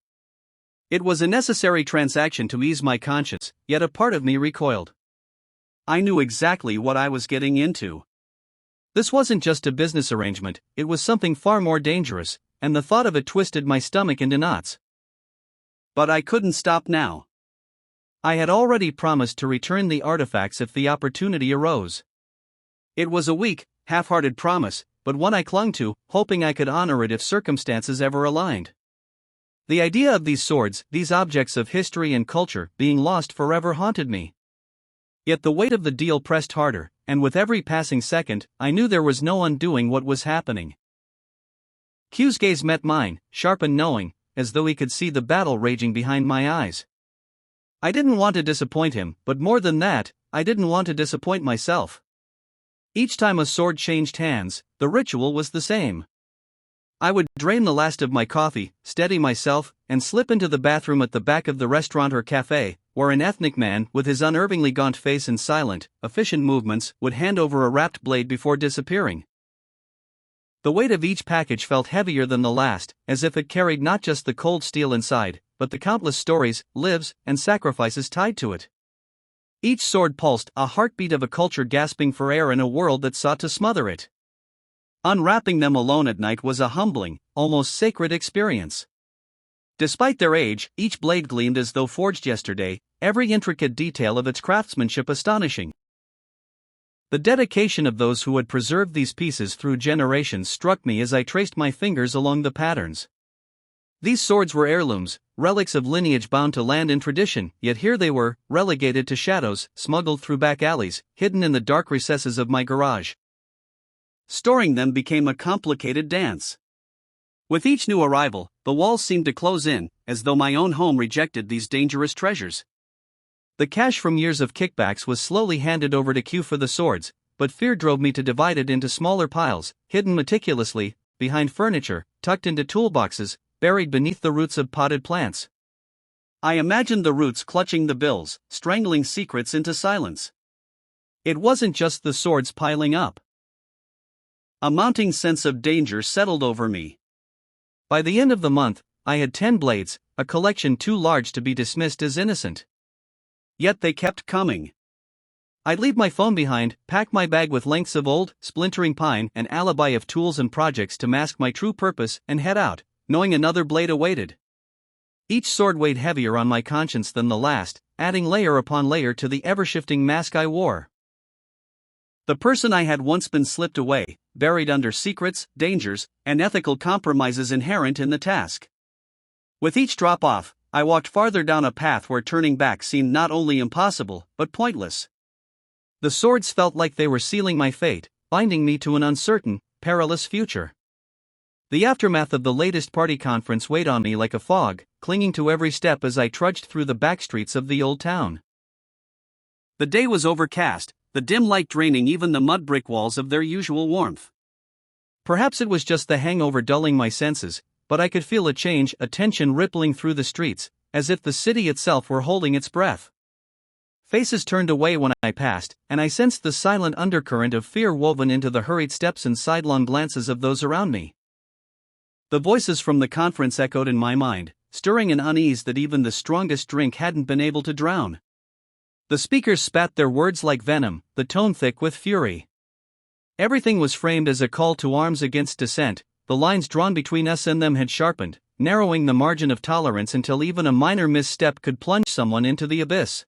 It was a necessary transaction to ease my conscience, yet a part of me recoiled. I knew exactly what I was getting into. This wasn't just a business arrangement, it was something far more dangerous, and the thought of it twisted my stomach into knots. But I couldn't stop now. I had already promised to return the artifacts if the opportunity arose. It was a weak, half-hearted promise, but one I clung to, hoping I could honor it if circumstances ever aligned. The idea of these swords, these objects of history and culture, being lost forever haunted me. Yet the weight of the deal pressed harder, and with every passing second, I knew there was no undoing what was happening. Q's gaze met mine, sharp and knowing, as though he could see the battle raging behind my eyes. I didn't want to disappoint him, but more than that, I didn't want to disappoint myself. Each time a sword changed hands, the ritual was the same. I would drain the last of my coffee, steady myself, and slip into the bathroom at the back of the restaurant or cafe, where an ethnic man, with his unervingly gaunt face and silent, efficient movements, would hand over a wrapped blade before disappearing. The weight of each package felt heavier than the last, as if it carried not just the cold steel inside, but the countless stories, lives, and sacrifices tied to it. Each sword pulsed a heartbeat of a culture gasping for air in a world that sought to smother it. Unwrapping them alone at night was a humbling, almost sacred experience. Despite their age, each blade gleamed as though forged yesterday, every intricate detail of its craftsmanship astonishing. The dedication of those who had preserved these pieces through generations struck me as I traced my fingers along the patterns. These swords were heirlooms, relics of lineage bound to land and tradition, yet here they were, relegated to shadows, smuggled through back alleys, hidden in the dark recesses of my garage. Storing them became a complicated dance. With each new arrival, the walls seemed to close in, as though my own home rejected these dangerous treasures. The cash from years of kickbacks was slowly handed over to Q for the swords, but fear drove me to divide it into smaller piles, hidden meticulously, behind furniture, tucked into toolboxes, buried beneath the roots of potted plants. I imagined the roots clutching the bills, strangling secrets into silence. It wasn't just the swords piling up. A mounting sense of danger settled over me. By the end of the month, I had 10 blades, a collection too large to be dismissed as innocent. Yet they kept coming. I'd leave my phone behind, pack my bag with lengths of old, splintering pine, an alibi of tools and projects to mask my true purpose, and head out, knowing another blade awaited. Each sword weighed heavier on my conscience than the last, adding layer upon layer to the ever-shifting mask I wore. The person I had once been slipped away, buried under secrets, dangers, and ethical compromises inherent in the task. With each drop off, I walked farther down a path where turning back seemed not only impossible, but pointless. The swords felt like they were sealing my fate, binding me to an uncertain, perilous future. The aftermath of the latest party conference weighed on me like a fog, clinging to every step as I trudged through the back streets of the old town. The day was overcast, the dim light draining even the mud brick walls of their usual warmth. Perhaps it was just the hangover dulling my senses, but I could feel a tension rippling through the streets, as if the city itself were holding its breath. Faces turned away when I passed, and I sensed the silent undercurrent of fear woven into the hurried steps and sidelong glances of those around me. The voices from the conference echoed in my mind, stirring an unease that even the strongest drink hadn't been able to drown. The speakers spat their words like venom, the tone thick with fury. Everything was framed as a call to arms against dissent. The lines drawn between us and them had sharpened, narrowing the margin of tolerance until even a minor misstep could plunge someone into the abyss.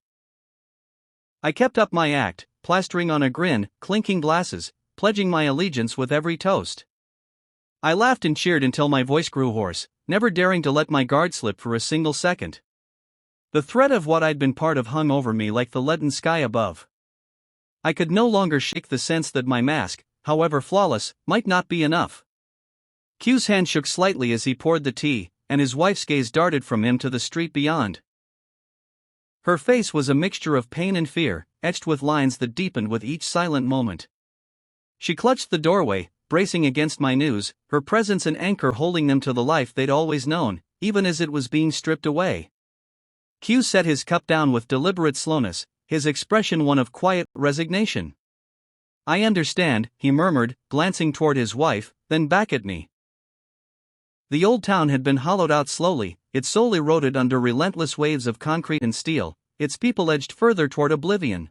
I kept up my act, plastering on a grin, clinking glasses, pledging my allegiance with every toast. I laughed and cheered until my voice grew hoarse, never daring to let my guard slip for a single second. The threat of what I'd been part of hung over me like the leaden sky above. I could no longer shake the sense that my mask, however flawless, might not be enough. Q's hand shook slightly as he poured the tea, and his wife's gaze darted from him to the street beyond. Her face was a mixture of pain and fear, etched with lines that deepened with each silent moment. She clutched the doorway, bracing against my news, her presence an anchor holding them to the life they'd always known, even as it was being stripped away. Q set his cup down with deliberate slowness, his expression one of quiet resignation. "I understand," he murmured, glancing toward his wife, then back at me. The old town had been hollowed out slowly, its soul eroded under relentless waves of concrete and steel, its people edged further toward oblivion.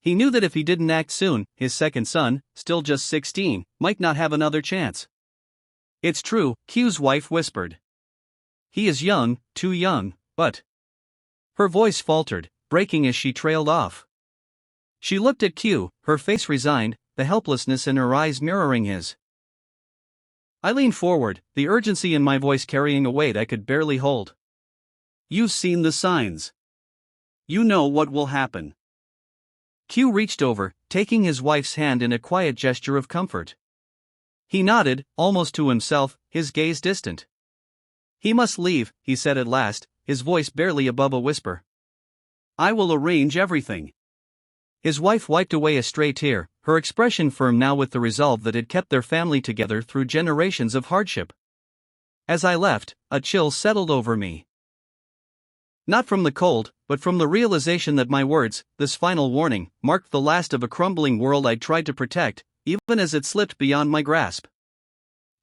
He knew that if he didn't act soon, his second son, still just 16, might not have another chance. "It's true," Q's wife whispered. "He is young, too young, but..." Her voice faltered, breaking as she trailed off. She looked at Q, her face resigned, the helplessness in her eyes mirroring his. I leaned forward, the urgency in my voice carrying a weight I could barely hold. "You've seen the signs. You know what will happen." Q reached over, taking his wife's hand in a quiet gesture of comfort. He nodded, almost to himself, his gaze distant. "He must leave," he said at last, his voice barely above a whisper. "I will arrange everything." His wife wiped away a stray tear, her expression firm now with the resolve that had kept their family together through generations of hardship. As I left, a chill settled over me. Not from the cold, but from the realization that my words, this final warning, marked the last of a crumbling world I'd tried to protect, even as it slipped beyond my grasp.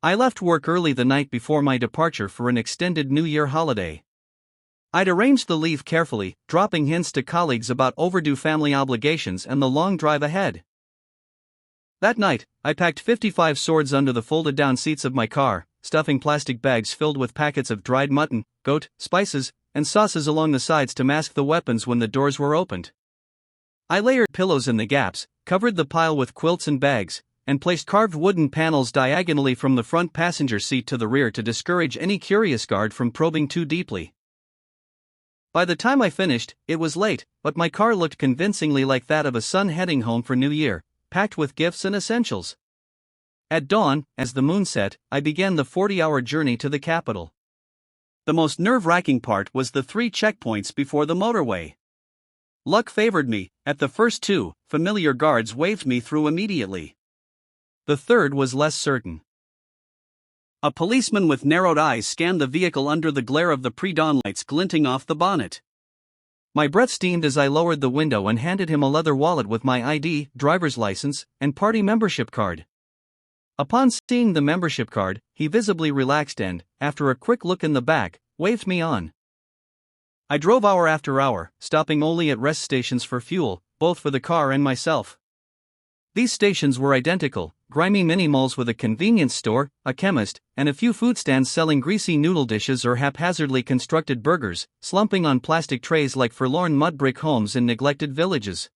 I left work early the night before my departure for an extended New Year holiday. I'd arranged the leave carefully, dropping hints to colleagues about overdue family obligations and the long drive ahead. That night, I packed 55 swords under the folded-down seats of my car, stuffing plastic bags filled with packets of dried mutton, goat, spices, and sauces along the sides to mask the weapons when the doors were opened. I layered pillows in the gaps, covered the pile with quilts and bags, and placed carved wooden panels diagonally from the front passenger seat to the rear to discourage any curious guard from probing too deeply. By the time I finished, it was late, but my car looked convincingly like that of a son heading home for New Year, packed with gifts and essentials. At dawn, as the moon set, I began the 40-hour journey to the capital. The most nerve-wracking part was the 3 checkpoints before the motorway. Luck favored me, at the first 2, familiar guards waved me through immediately. The third was less certain. A policeman with narrowed eyes scanned the vehicle under the glare of the pre-dawn lights glinting off the bonnet. My breath steamed as I lowered the window and handed him a leather wallet with my ID, driver's license, and party membership card. Upon seeing the membership card, he visibly relaxed and, after a quick look in the back, waved me on. I drove hour after hour, stopping only at rest stations for fuel, both for the car and myself. These stations were identical, grimy mini-malls with a convenience store, a chemist, and a few food stands selling greasy noodle dishes or haphazardly constructed burgers, slumping on plastic trays like forlorn mud brick homes in neglected villages.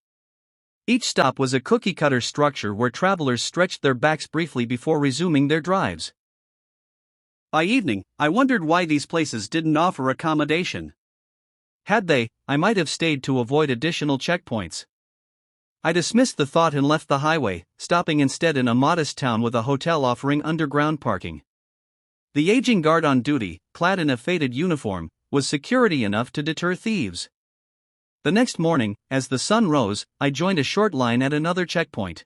Each stop was a cookie-cutter structure where travelers stretched their backs briefly before resuming their drives. By evening, I wondered why these places didn't offer accommodation. Had they, I might have stayed to avoid additional checkpoints. I dismissed the thought and left the highway, stopping instead in a modest town with a hotel offering underground parking. The aging guard on duty, clad in a faded uniform, was security enough to deter thieves. The next morning, as the sun rose, I joined a short line at another checkpoint.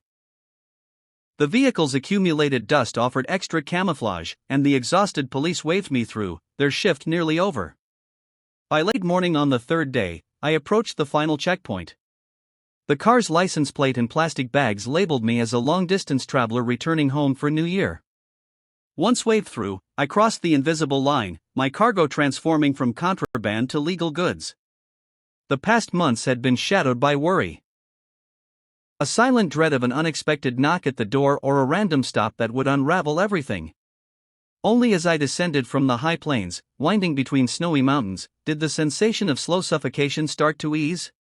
The vehicle's accumulated dust offered extra camouflage, and the exhausted police waved me through, their shift nearly over. By late morning on the third day, I approached the final checkpoint. The car's license plate and plastic bags labeled me as a long-distance traveler returning home for New Year. Once waved through, I crossed the invisible line, my cargo transforming from contraband to legal goods. The past months had been shadowed by worry. A silent dread of an unexpected knock at the door or a random stop that would unravel everything. Only as I descended from the high plains, winding between snowy mountains, did the sensation of slow suffocation start to ease.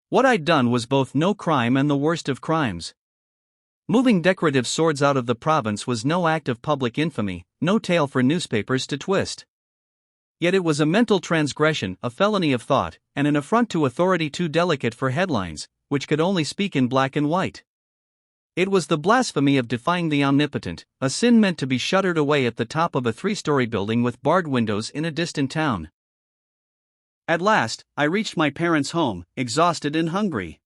What I'd done was both no crime and the worst of crimes. Moving decorative swords out of the province was no act of public infamy, no tale for newspapers to twist. Yet it was a mental transgression, a felony of thought, and an affront to authority too delicate for headlines, which could only speak in black and white. It was the blasphemy of defying the omnipotent, a sin meant to be shuddered away at the top of a 3-story building with barred windows in a distant town. At last, I reached my parents' home, exhausted and hungry.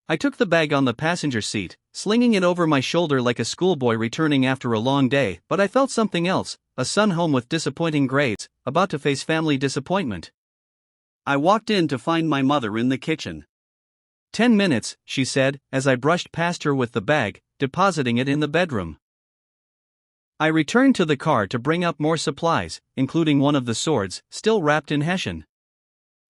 I took the bag on the passenger seat, slinging it over my shoulder like a schoolboy returning after a long day, but I felt something else, a son home with disappointing grades, about to face family disappointment. I walked in to find my mother in the kitchen. 10 minutes, she said, as I brushed past her with the bag, depositing it in the bedroom. I returned to the car to bring up more supplies, including one of the swords, still wrapped in hessian.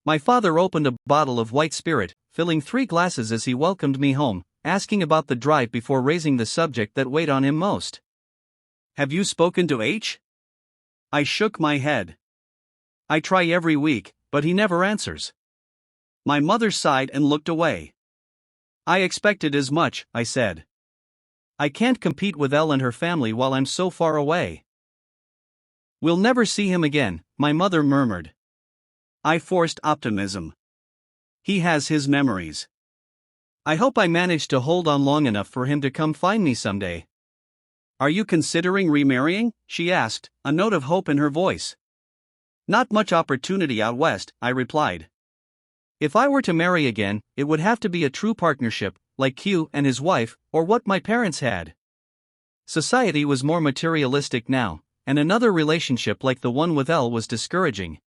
My father opened a bottle of white spirit, filling 3 glasses as he welcomed me home, asking about the drive before raising the subject that weighed on him most. "Have you spoken to H?" I shook my head. "I try every week, but he never answers." My mother sighed and looked away. "I expected as much," I said. "I can't compete with Elle and her family while I'm so far away." "We'll never see him again," my mother murmured. I forced optimism. "He has his memories. I hope I managed to hold on long enough for him to come find me someday." "Are you considering remarrying?" she asked, a note of hope in her voice. "Not much opportunity out west," I replied. "If I were to marry again, it would have to be a true partnership, like Q and his wife, or what my parents had." Society was more materialistic now, and another relationship like the one with Elle was discouraging.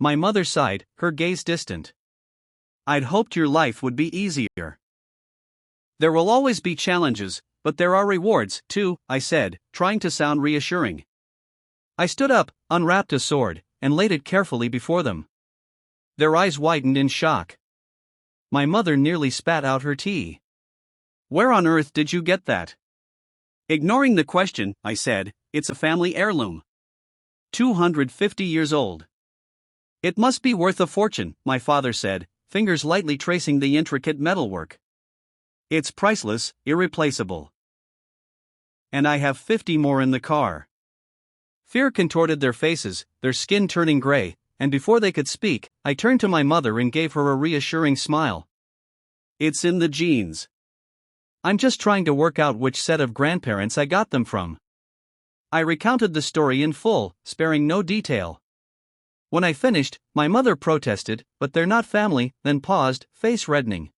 My mother sighed, her gaze distant. "I'd hoped your life would be easier." "There will always be challenges, but there are rewards, too," I said, trying to sound reassuring. I stood up, unwrapped a sword, and laid it carefully before them. Their eyes widened in shock. My mother nearly spat out her tea. "Where on earth did you get that?" Ignoring the question, I said, "It's a family heirloom. 250 years old." "It must be worth a fortune," my father said, fingers lightly tracing the intricate metalwork. "It's priceless, irreplaceable. And I have 50 more in the car." Fear contorted their faces, their skin turning gray, and before they could speak, I turned to my mother and gave her a reassuring smile. "It's in the genes. I'm just trying to work out which set of grandparents I got them from." I recounted the story in full, sparing no detail. When I finished, my mother protested, "But they're not family," then paused, face reddening.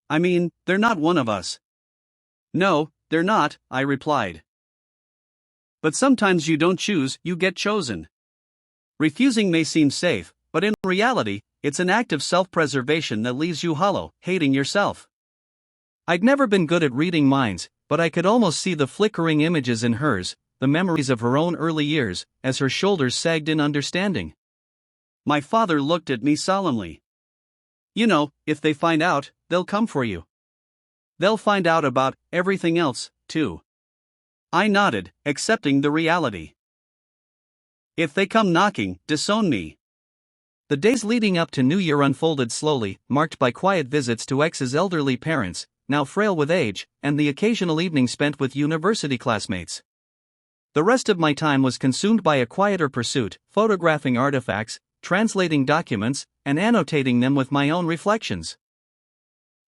"I mean, they're not one of us." "No, they're not," I replied. "But sometimes you don't choose, you get chosen. Refusing may seem safe, but in reality, it's an act of self-preservation that leaves you hollow, hating yourself." I'd never been good at reading minds, but I could almost see the flickering images in hers, the memories of her own early years, as her shoulders sagged in understanding. My father looked at me solemnly. "You know, if they find out, they'll come for you. They'll find out about everything else, too." I nodded, accepting the reality. "If they come knocking, disown me." The days leading up to New Year unfolded slowly, marked by quiet visits to X's elderly parents, now frail with age, and the occasional evening spent with university classmates. The rest of my time was consumed by a quieter pursuit, photographing artifacts, translating documents, and annotating them with my own reflections.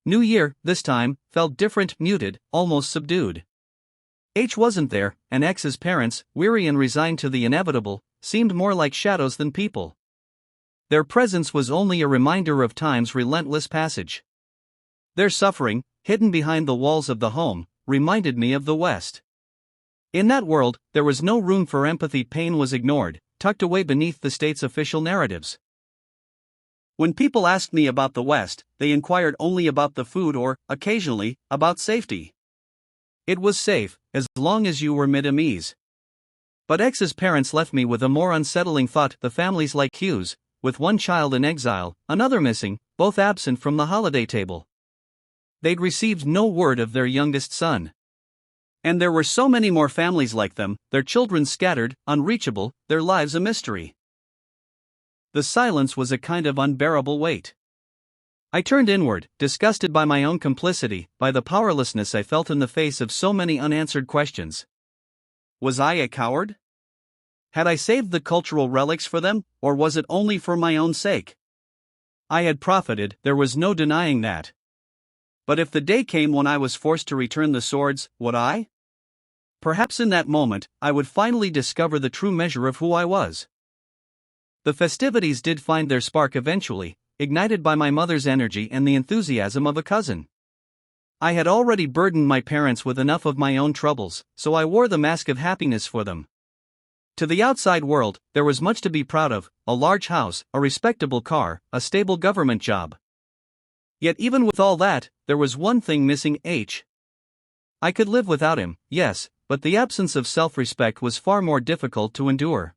New Year, this time, felt different, muted, almost subdued. H wasn't there, and X's parents, weary and resigned to the inevitable, seemed more like shadows than people. Their presence was only a reminder of time's relentless passage. Their suffering, hidden behind the walls of the home, reminded me of the West. In that world, there was no room for empathy. Pain was ignored, tucked away beneath the state's official narratives. When people asked me about the West, they inquired only about the food or, occasionally, about safety. It was safe, as long as you were Middamese. But X's parents left me with a more unsettling thought: the families like Q's, with one child in exile, another missing, both absent from the holiday table. They'd received no word of their youngest son. And there were so many more families like them, their children scattered, unreachable, their lives a mystery. The silence was a kind of unbearable weight. I turned inward, disgusted by my own complicity, by the powerlessness I felt in the face of so many unanswered questions. Was I a coward? Had I saved the cultural relics for them, or was it only for my own sake? I had profited, there was no denying that. But if the day came when I was forced to return the swords, would I? Perhaps in that moment, I would finally discover the true measure of who I was. The festivities did find their spark eventually, ignited by my mother's energy and the enthusiasm of a cousin. I had already burdened my parents with enough of my own troubles, so I wore the mask of happiness for them. To the outside world, there was much to be proud of: a large house, a respectable car, a stable government job. Yet even with all that, there was one thing missing: H. I could live without him, yes, but the absence of self-respect was far more difficult to endure.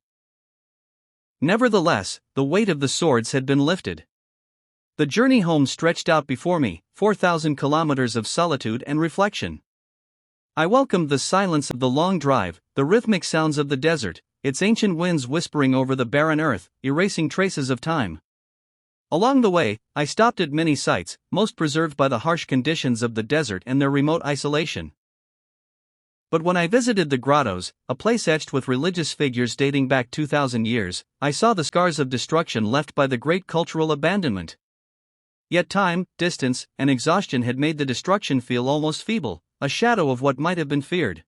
Nevertheless, the weight of the swords had been lifted. The journey home stretched out before me, 4,000 kilometers of solitude and reflection. I welcomed the silence of the long drive, the rhythmic sounds of the desert, its ancient winds whispering over the barren earth, erasing traces of time. Along the way, I stopped at many sites, most preserved by the harsh conditions of the desert and their remote isolation. But when I visited the grottos, a place etched with religious figures dating back 2,000 years, I saw the scars of destruction left by the great cultural abandonment. Yet time, distance, and exhaustion had made the destruction feel almost feeble, a shadow of what might have been feared.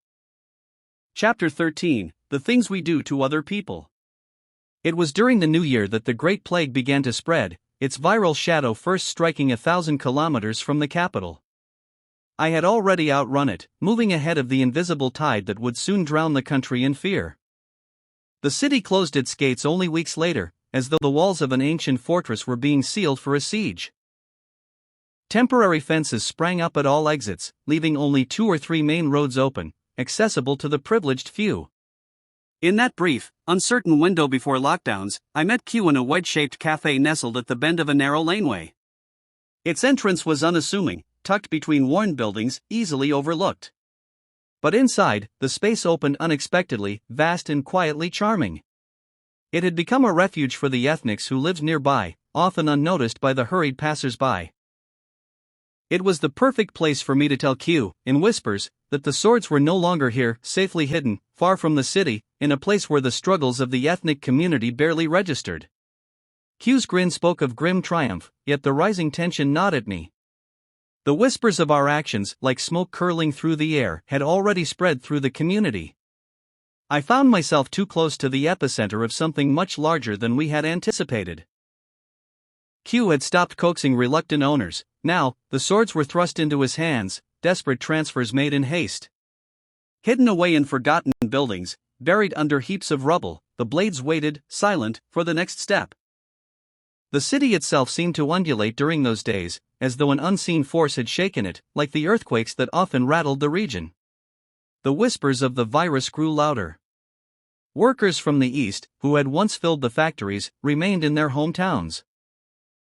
Chapter 13: The Things We Do to Other People. It was during the New Year that the Great Plague began to spread, its viral shadow first striking 1,000 kilometers from the capital. I had already outrun it, moving ahead of the invisible tide that would soon drown the country in fear. The city closed its gates only weeks later, as though the walls of an ancient fortress were being sealed for a siege. Temporary fences sprang up at all exits, leaving only 2 or 3 main roads open, accessible to the privileged few. In that brief, uncertain window before lockdowns, I met Q in a wedge-shaped cafe nestled at the bend of a narrow laneway. Its entrance was unassuming, tucked between worn buildings, easily overlooked. But inside, the space opened unexpectedly, vast and quietly charming. It had become a refuge for the ethnics who lived nearby, often unnoticed by the hurried passers-by. It was the perfect place for me to tell Q, in whispers, that the swords were no longer here, safely hidden, far from the city, in a place where the struggles of the ethnic community barely registered. Q's grin spoke of grim triumph, yet the rising tension gnawed at me. The whispers of our actions, like smoke curling through the air, had already spread through the community. I found myself too close to the epicenter of something much larger than we had anticipated. Q had stopped coaxing reluctant owners. Now, the swords were thrust into his hands, desperate transfers made in haste. Hidden away in forgotten buildings, buried under heaps of rubble, the blades waited, silent, for the next step. The city itself seemed to undulate during those days, as though an unseen force had shaken it, like the earthquakes that often rattled the region. The whispers of the virus grew louder. Workers from the east, who had once filled the factories, remained in their hometowns.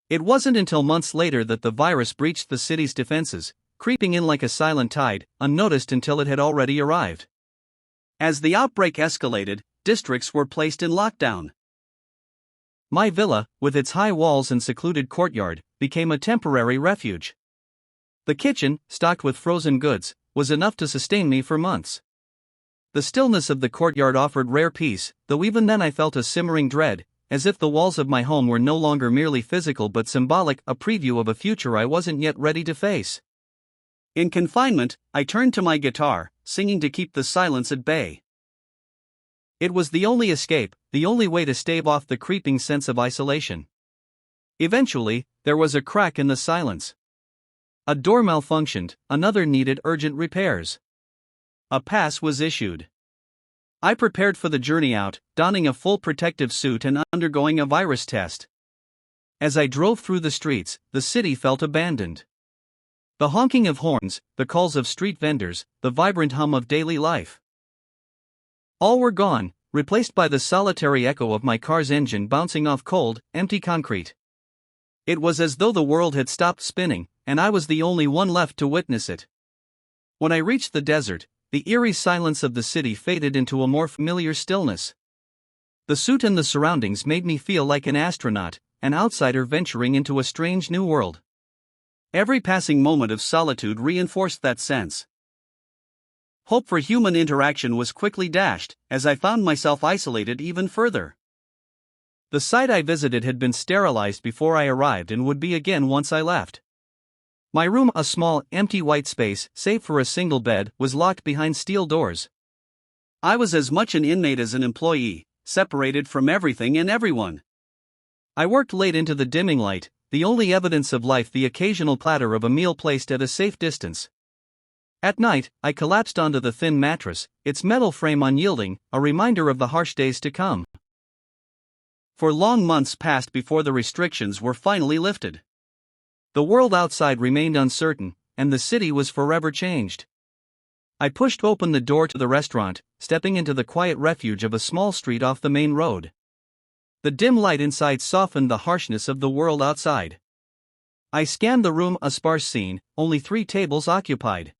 It wasn't until months later that the virus breached the city's defenses, creeping in like a silent tide, unnoticed until it had already arrived. As the outbreak escalated, districts were placed in lockdown. My villa, with its high walls and secluded courtyard, became a temporary refuge. The kitchen, stocked with frozen goods, was enough to sustain me for months. The stillness of the courtyard offered rare peace, though even then I felt a simmering dread, as if the walls of my home were no longer merely physical but symbolic, a preview of a future I wasn't yet ready to face. In confinement, I turned to my guitar, singing to keep the silence at bay. It was the only escape, the only way to stave off the creeping sense of isolation. Eventually, there was a crack in the silence. A door malfunctioned, another needed urgent repairs. A pass was issued. I prepared for the journey out, donning a full protective suit and undergoing a virus test. As I drove through the streets, the city felt abandoned. The honking of horns, the calls of street vendors, the vibrant hum of daily life. All were gone, replaced by the solitary echo of my car's engine bouncing off cold, empty concrete. It was as though the world had stopped spinning, and I was the only one left to witness it. When I reached the desert, the eerie silence of the city faded into a more familiar stillness. The suit and the surroundings made me feel like an astronaut, an outsider venturing into a strange new world. Every passing moment of solitude reinforced that sense. Hope for human interaction was quickly dashed, as I found myself isolated even further. The site I visited had been sterilized before I arrived and would be again once I left. My room, a small, empty white space, save for a single bed, was locked behind steel doors. I was as much an inmate as an employee, separated from everything and everyone. I worked late into the dimming light, the only evidence of life the occasional clatter of a meal placed at a safe distance. At night, I collapsed onto the thin mattress, its metal frame unyielding, a reminder of the harsh days to come. For long months passed before the restrictions were finally lifted. The world outside remained uncertain, and the city was forever changed. I pushed open the door to the restaurant, stepping into the quiet refuge of a small street off the main road. The dim light inside softened the harshness of the world outside. I scanned the room, a sparse scene, only 3 tables occupied.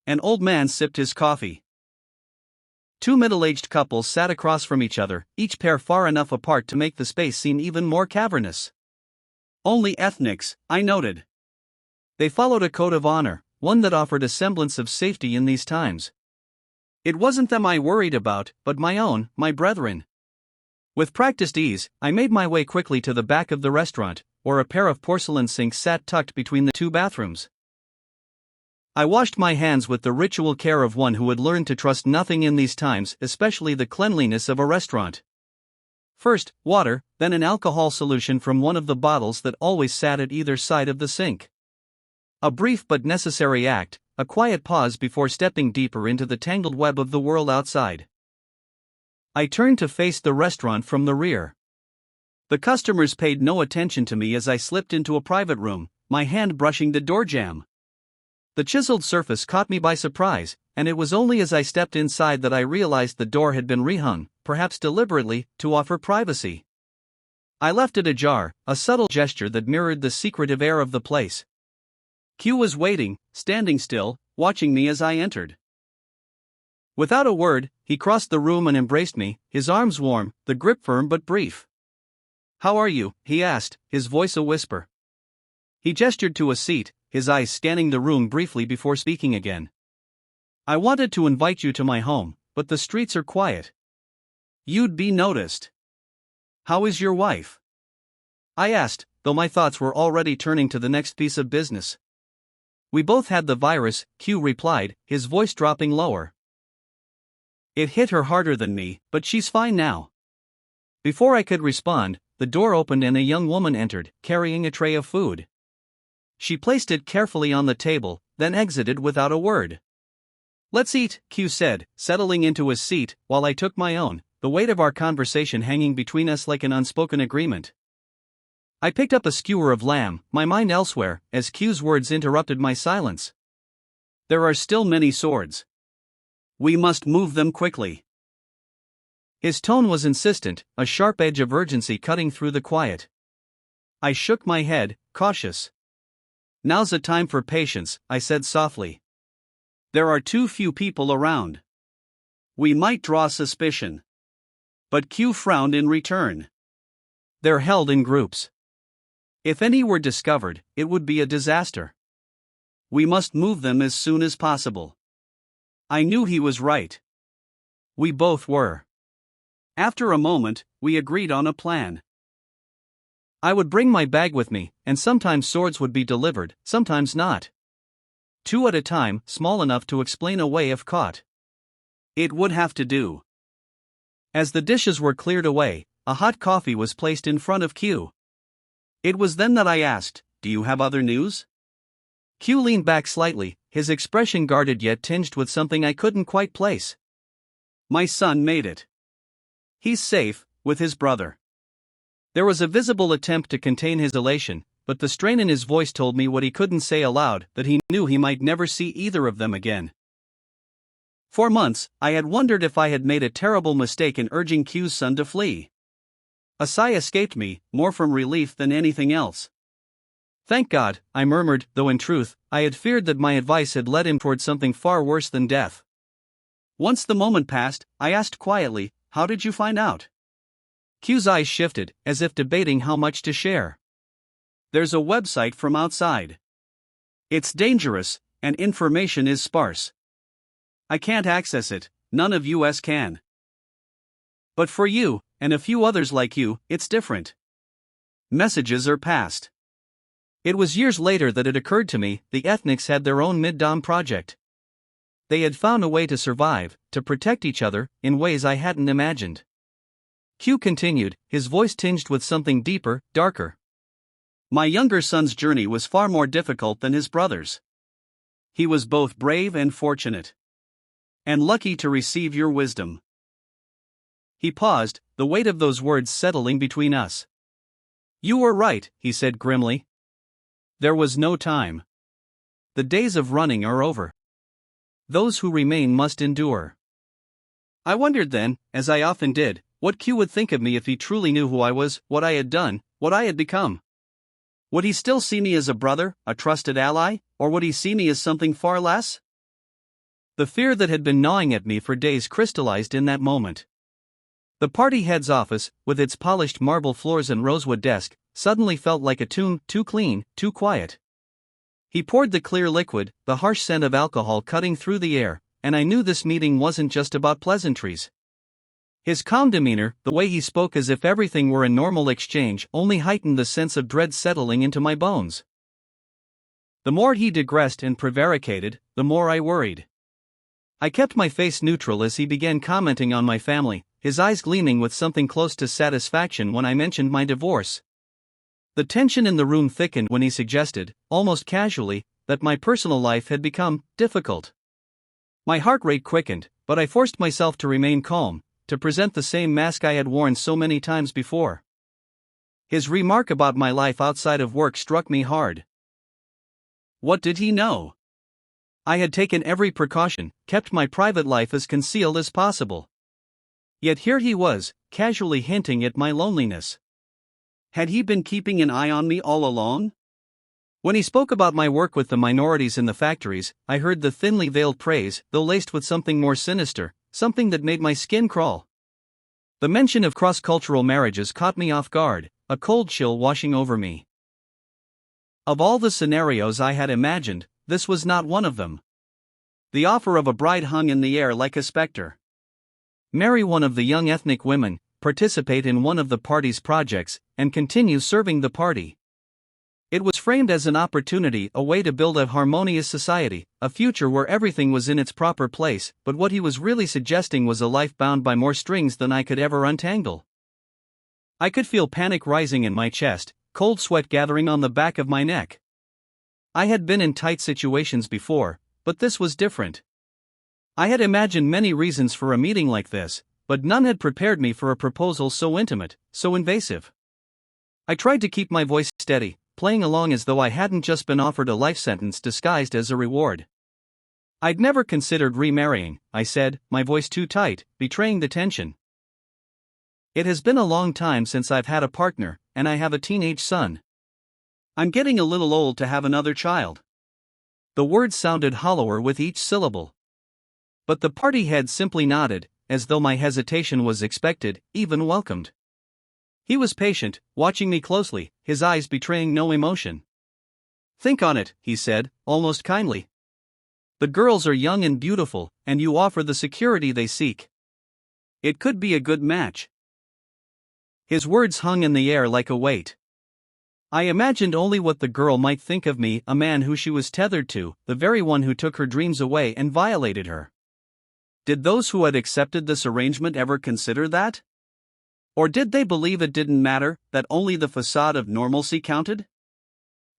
An old man sipped his coffee. 2 middle-aged couples sat across from each other, each pair far enough apart to make the space seem even more cavernous. Only ethnics, I noted. They followed a code of honor, one that offered a semblance of safety in these times. It wasn't them I worried about, but my own, my brethren. With practiced ease, I made my way quickly to the back of the restaurant, where a pair of porcelain sinks sat tucked between the 2 bathrooms. I washed my hands with the ritual care of one who had learned to trust nothing in these times, especially the cleanliness of a restaurant. First, water, then an alcohol solution from one of the bottles that always sat at either side of the sink. A brief but necessary act, a quiet pause before stepping deeper into the tangled web of the world outside. I turned to face the restaurant from the rear. The customers paid no attention to me as I slipped into a private room, my hand brushing the door jamb. The chiseled surface caught me by surprise, and it was only as I stepped inside that I realized the door had been rehung, perhaps deliberately, to offer privacy. I left it ajar, a subtle gesture that mirrored the secretive air of the place. Q was waiting, standing still, watching me as I entered. Without a word, he crossed the room and embraced me, his arms warm, the grip firm but brief. "How are you?" he asked, his voice a whisper. He gestured to a seat, his eyes scanning the room briefly before speaking again. "I wanted to invite you to my home, but the streets are quiet. You'd be noticed. How is your wife?" I asked, though my thoughts were already turning to the next piece of business. "We both had the virus," Q replied, his voice dropping lower. "It hit her harder than me, but she's fine now." Before I could respond, the door opened and a young woman entered, carrying a tray of food. She placed it carefully on the table, then exited without a word. "Let's eat," Q said, settling into his seat, while I took my own, the weight of our conversation hanging between us like an unspoken agreement. I picked up a skewer of lamb, my mind elsewhere, as Q's words interrupted my silence. "There are still many swords. We must move them quickly." His tone was insistent, a sharp edge of urgency cutting through the quiet. I shook my head, cautious. "Now's a time for patience," I said softly. "There are too few people around. We might draw suspicion." But Q frowned in return. They're held in groups. If any were discovered, it would be a disaster. We must move them as soon as possible. I knew he was right. We both were. After a moment, we agreed on a plan. I would bring my bag with me, and sometimes swords would be delivered, sometimes not. 2 at a time, small enough to explain away if caught. It would have to do. As the dishes were cleared away, a hot coffee was placed in front of Q. It was then that I asked, "Do you have other news?" Q leaned back slightly, his expression guarded yet tinged with something I couldn't quite place. "My son made it. He's safe, with his brother." There was a visible attempt to contain his elation, but the strain in his voice told me what he couldn't say aloud, that he knew he might never see either of them again. For months, I had wondered if I had made a terrible mistake in urging Q's son to flee. A sigh escaped me, more from relief than anything else. "Thank God," I murmured, though in truth, I had feared that my advice had led him toward something far worse than death. Once the moment passed, I asked quietly, "How did you find out?" Q's eyes shifted, as if debating how much to share. "There's a website from outside. It's dangerous, and information is sparse. I can't access it, none of us can. But for you, and a few others like you, it's different. Messages are passed." It was years later that it occurred to me, the ethnics had their own Middom Project. They had found a way to survive, to protect each other, in ways I hadn't imagined. Q continued, his voice tinged with something deeper, darker. "My younger son's journey was far more difficult than his brother's. He was both brave and fortunate. And lucky to receive your wisdom." He paused, the weight of those words settling between us. "You were right," he said grimly. "There was no time. The days of running are over. Those who remain must endure." I wondered then, as I often did, what Q would think of me if he truly knew who I was, what I had done, what I had become. Would he still see me as a brother, a trusted ally, or would he see me as something far less? The fear that had been gnawing at me for days crystallized in that moment. The party head's office, with its polished marble floors and rosewood desk, suddenly felt like a tomb, too clean, too quiet. He poured the clear liquid, the harsh scent of alcohol cutting through the air, and I knew this meeting wasn't just about pleasantries. His calm demeanor, the way he spoke as if everything were a normal exchange, only heightened the sense of dread settling into my bones. The more he digressed and prevaricated, the more I worried. I kept my face neutral as he began commenting on my family, his eyes gleaming with something close to satisfaction when I mentioned my divorce. The tension in the room thickened when he suggested, almost casually, that my personal life had become difficult. My heart rate quickened, but I forced myself to remain calm, to present the same mask I had worn so many times before. His remark about my life outside of work struck me hard. What did he know? I had taken every precaution, kept my private life as concealed as possible. Yet here he was, casually hinting at my loneliness. Had he been keeping an eye on me all along? When he spoke about my work with the minorities in the factories, I heard the thinly veiled praise, though laced with something more sinister, something that made my skin crawl. The mention of cross-cultural marriages caught me off guard, a cold chill washing over me. Of all the scenarios I had imagined, this was not one of them. The offer of a bride hung in the air like a specter. Marry one of the young ethnic women, participate in one of the party's projects, and continue serving the party. It was framed as an opportunity, a way to build a harmonious society, a future where everything was in its proper place, but what he was really suggesting was a life bound by more strings than I could ever untangle. I could feel panic rising in my chest, cold sweat gathering on the back of my neck. I had been in tight situations before, but this was different. I had imagined many reasons for a meeting like this, but none had prepared me for a proposal so intimate, so invasive. I tried to keep my voice steady, playing along as though I hadn't just been offered a life sentence disguised as a reward. "I'd never considered remarrying," I said, my voice too tight, betraying the tension. "It has been a long time since I've had a partner, and I have a teenage son. I'm getting a little old to have another child." The words sounded hollower with each syllable. But the party head simply nodded, as though my hesitation was expected, even welcomed. He was patient, watching me closely, his eyes betraying no emotion. "Think on it," he said, almost kindly. "The girls are young and beautiful, and you offer the security they seek. It could be a good match." His words hung in the air like a weight. I imagined only what the girl might think of me, a man who she was tethered to, the very one who took her dreams away and violated her. Did those who had accepted this arrangement ever consider that? Or did they believe it didn't matter, that only the facade of normalcy counted?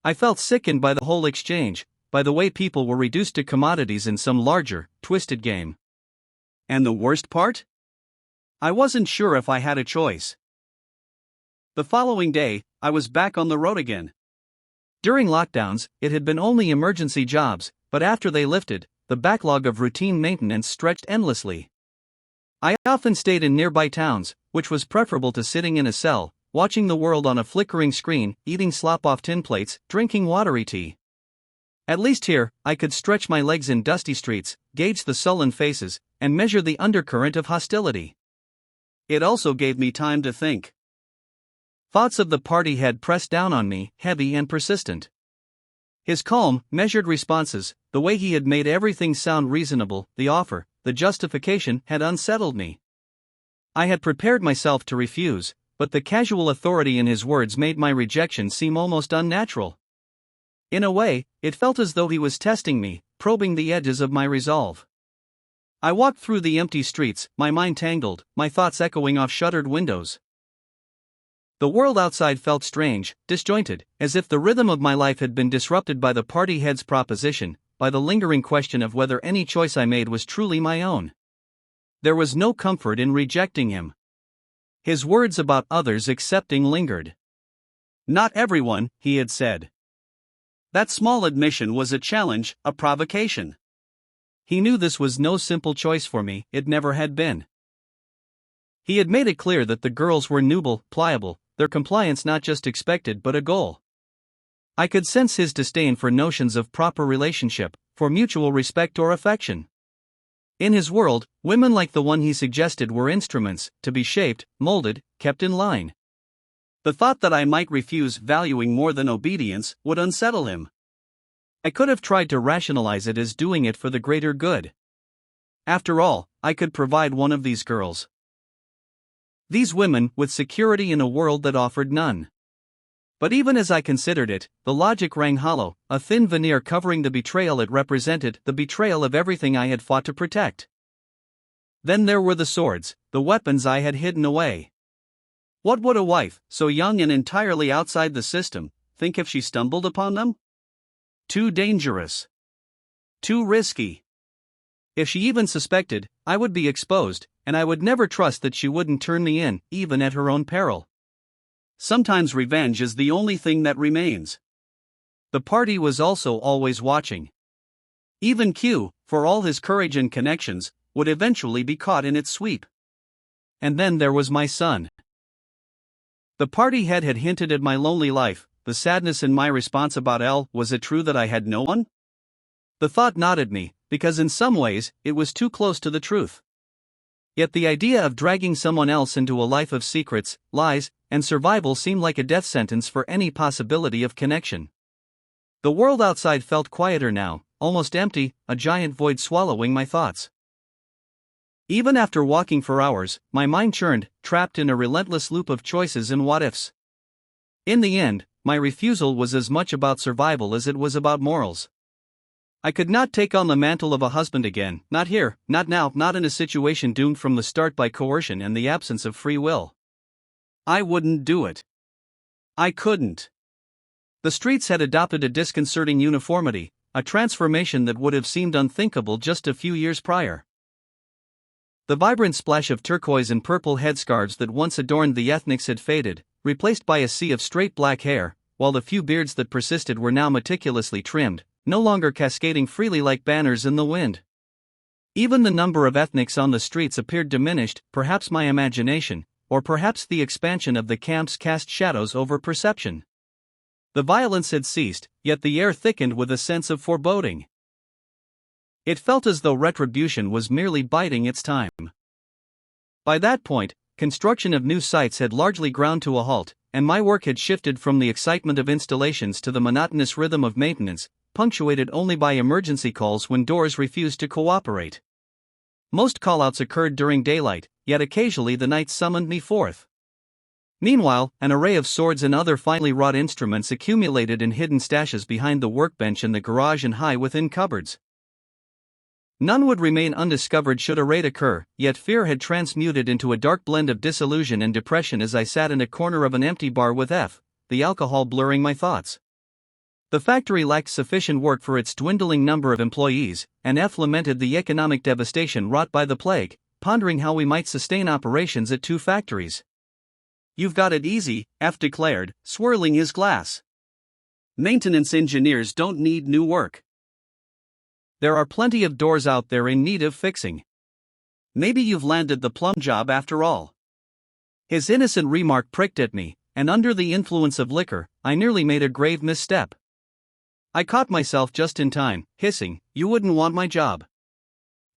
I felt sickened by the whole exchange, by the way people were reduced to commodities in some larger, twisted game. And the worst part? I wasn't sure if I had a choice. The following day, I was back on the road again. During lockdowns, it had been only emergency jobs, but after they lifted, the backlog of routine maintenance stretched endlessly. I often stayed in nearby towns, which was preferable to sitting in a cell, watching the world on a flickering screen, eating slop off tin plates, drinking watery tea. At least here, I could stretch my legs in dusty streets, gauge the sullen faces, and measure the undercurrent of hostility. It also gave me time to think. Thoughts of the party head pressed down on me, heavy and persistent. His calm, measured responses, the way he had made everything sound reasonable, the offer, the justification, had unsettled me. I had prepared myself to refuse, but the casual authority in his words made my rejection seem almost unnatural. In a way, it felt as though he was testing me, probing the edges of my resolve. I walked through the empty streets, my mind tangled, my thoughts echoing off shuttered windows. The world outside felt strange, disjointed, as if the rhythm of my life had been disrupted by the party head's proposition, by the lingering question of whether any choice I made was truly my own. There was no comfort in rejecting him. His words about others accepting lingered. "Not everyone," he had said. That small admission was a challenge, a provocation. He knew this was no simple choice for me, it never had been. He had made it clear that the girls were nubile, pliable, their compliance not just expected but a goal. I could sense his disdain for notions of proper relationship, for mutual respect or affection. In his world, women like the one he suggested were instruments, to be shaped, molded, kept in line. The thought that I might refuse valuing more than obedience would unsettle him. I could have tried to rationalize it as doing it for the greater good. After all, I could provide one of these girls. These women with security in a world that offered none. But even as I considered it, the logic rang hollow, a thin veneer covering the betrayal it represented, the betrayal of everything I had fought to protect. Then there were the swords, the weapons I had hidden away. What would a wife, so young and entirely outside the system, think if she stumbled upon them? Too dangerous. Too risky. If she even suspected, I would be exposed, and I would never trust that she wouldn't turn me in, even at her own peril. Sometimes revenge is the only thing that remains. The party was also always watching. Even Q, for all his courage and connections, would eventually be caught in its sweep. And then there was my son. The party head had hinted at my lonely life, the sadness in my response about Elle. Was it true that I had no one? The thought knotted me, because in some ways, it was too close to the truth. Yet the idea of dragging someone else into a life of secrets, lies, and survival seemed like a death sentence for any possibility of connection. The world outside felt quieter now, almost empty, a giant void swallowing my thoughts. Even after walking for hours, my mind churned, trapped in a relentless loop of choices and what-ifs. In the end, my refusal was as much about survival as it was about morals. I could not take on the mantle of a husband again, not here, not now, not in a situation doomed from the start by coercion and the absence of free will. I wouldn't do it. I couldn't. The streets had adopted a disconcerting uniformity, a transformation that would have seemed unthinkable just a few years prior. The vibrant splash of turquoise and purple headscarves that once adorned the ethnics had faded, replaced by a sea of straight black hair, while the few beards that persisted were now meticulously trimmed, no longer cascading freely like banners in the wind. Even the number of ethnics on the streets appeared diminished, perhaps my imagination, or perhaps the expansion of the camps cast shadows over perception. The violence had ceased, yet the air thickened with a sense of foreboding. It felt as though retribution was merely biding its time. By that point, construction of new sites had largely ground to a halt, and my work had shifted from the excitement of installations to the monotonous rhythm of maintenance, punctuated only by emergency calls when doors refused to cooperate. Most callouts occurred during daylight, yet occasionally the night summoned me forth. Meanwhile, an array of swords and other finely wrought instruments accumulated in hidden stashes behind the workbench in the garage and high within cupboards. None would remain undiscovered should a raid occur, yet fear had transmuted into a dark blend of disillusion and depression as I sat in a corner of an empty bar with the alcohol blurring my thoughts. The factory lacked sufficient work for its dwindling number of employees, and lamented the economic devastation wrought by the plague, pondering how we might sustain operations at 2 factories. "You've got it easy," declared, swirling his glass. "Maintenance engineers don't need new work. There are plenty of doors out there in need of fixing. Maybe you've landed the plum job after all." His innocent remark pricked at me, and under the influence of liquor, I nearly made a grave misstep. I caught myself just in time, hissing, "You wouldn't want my job.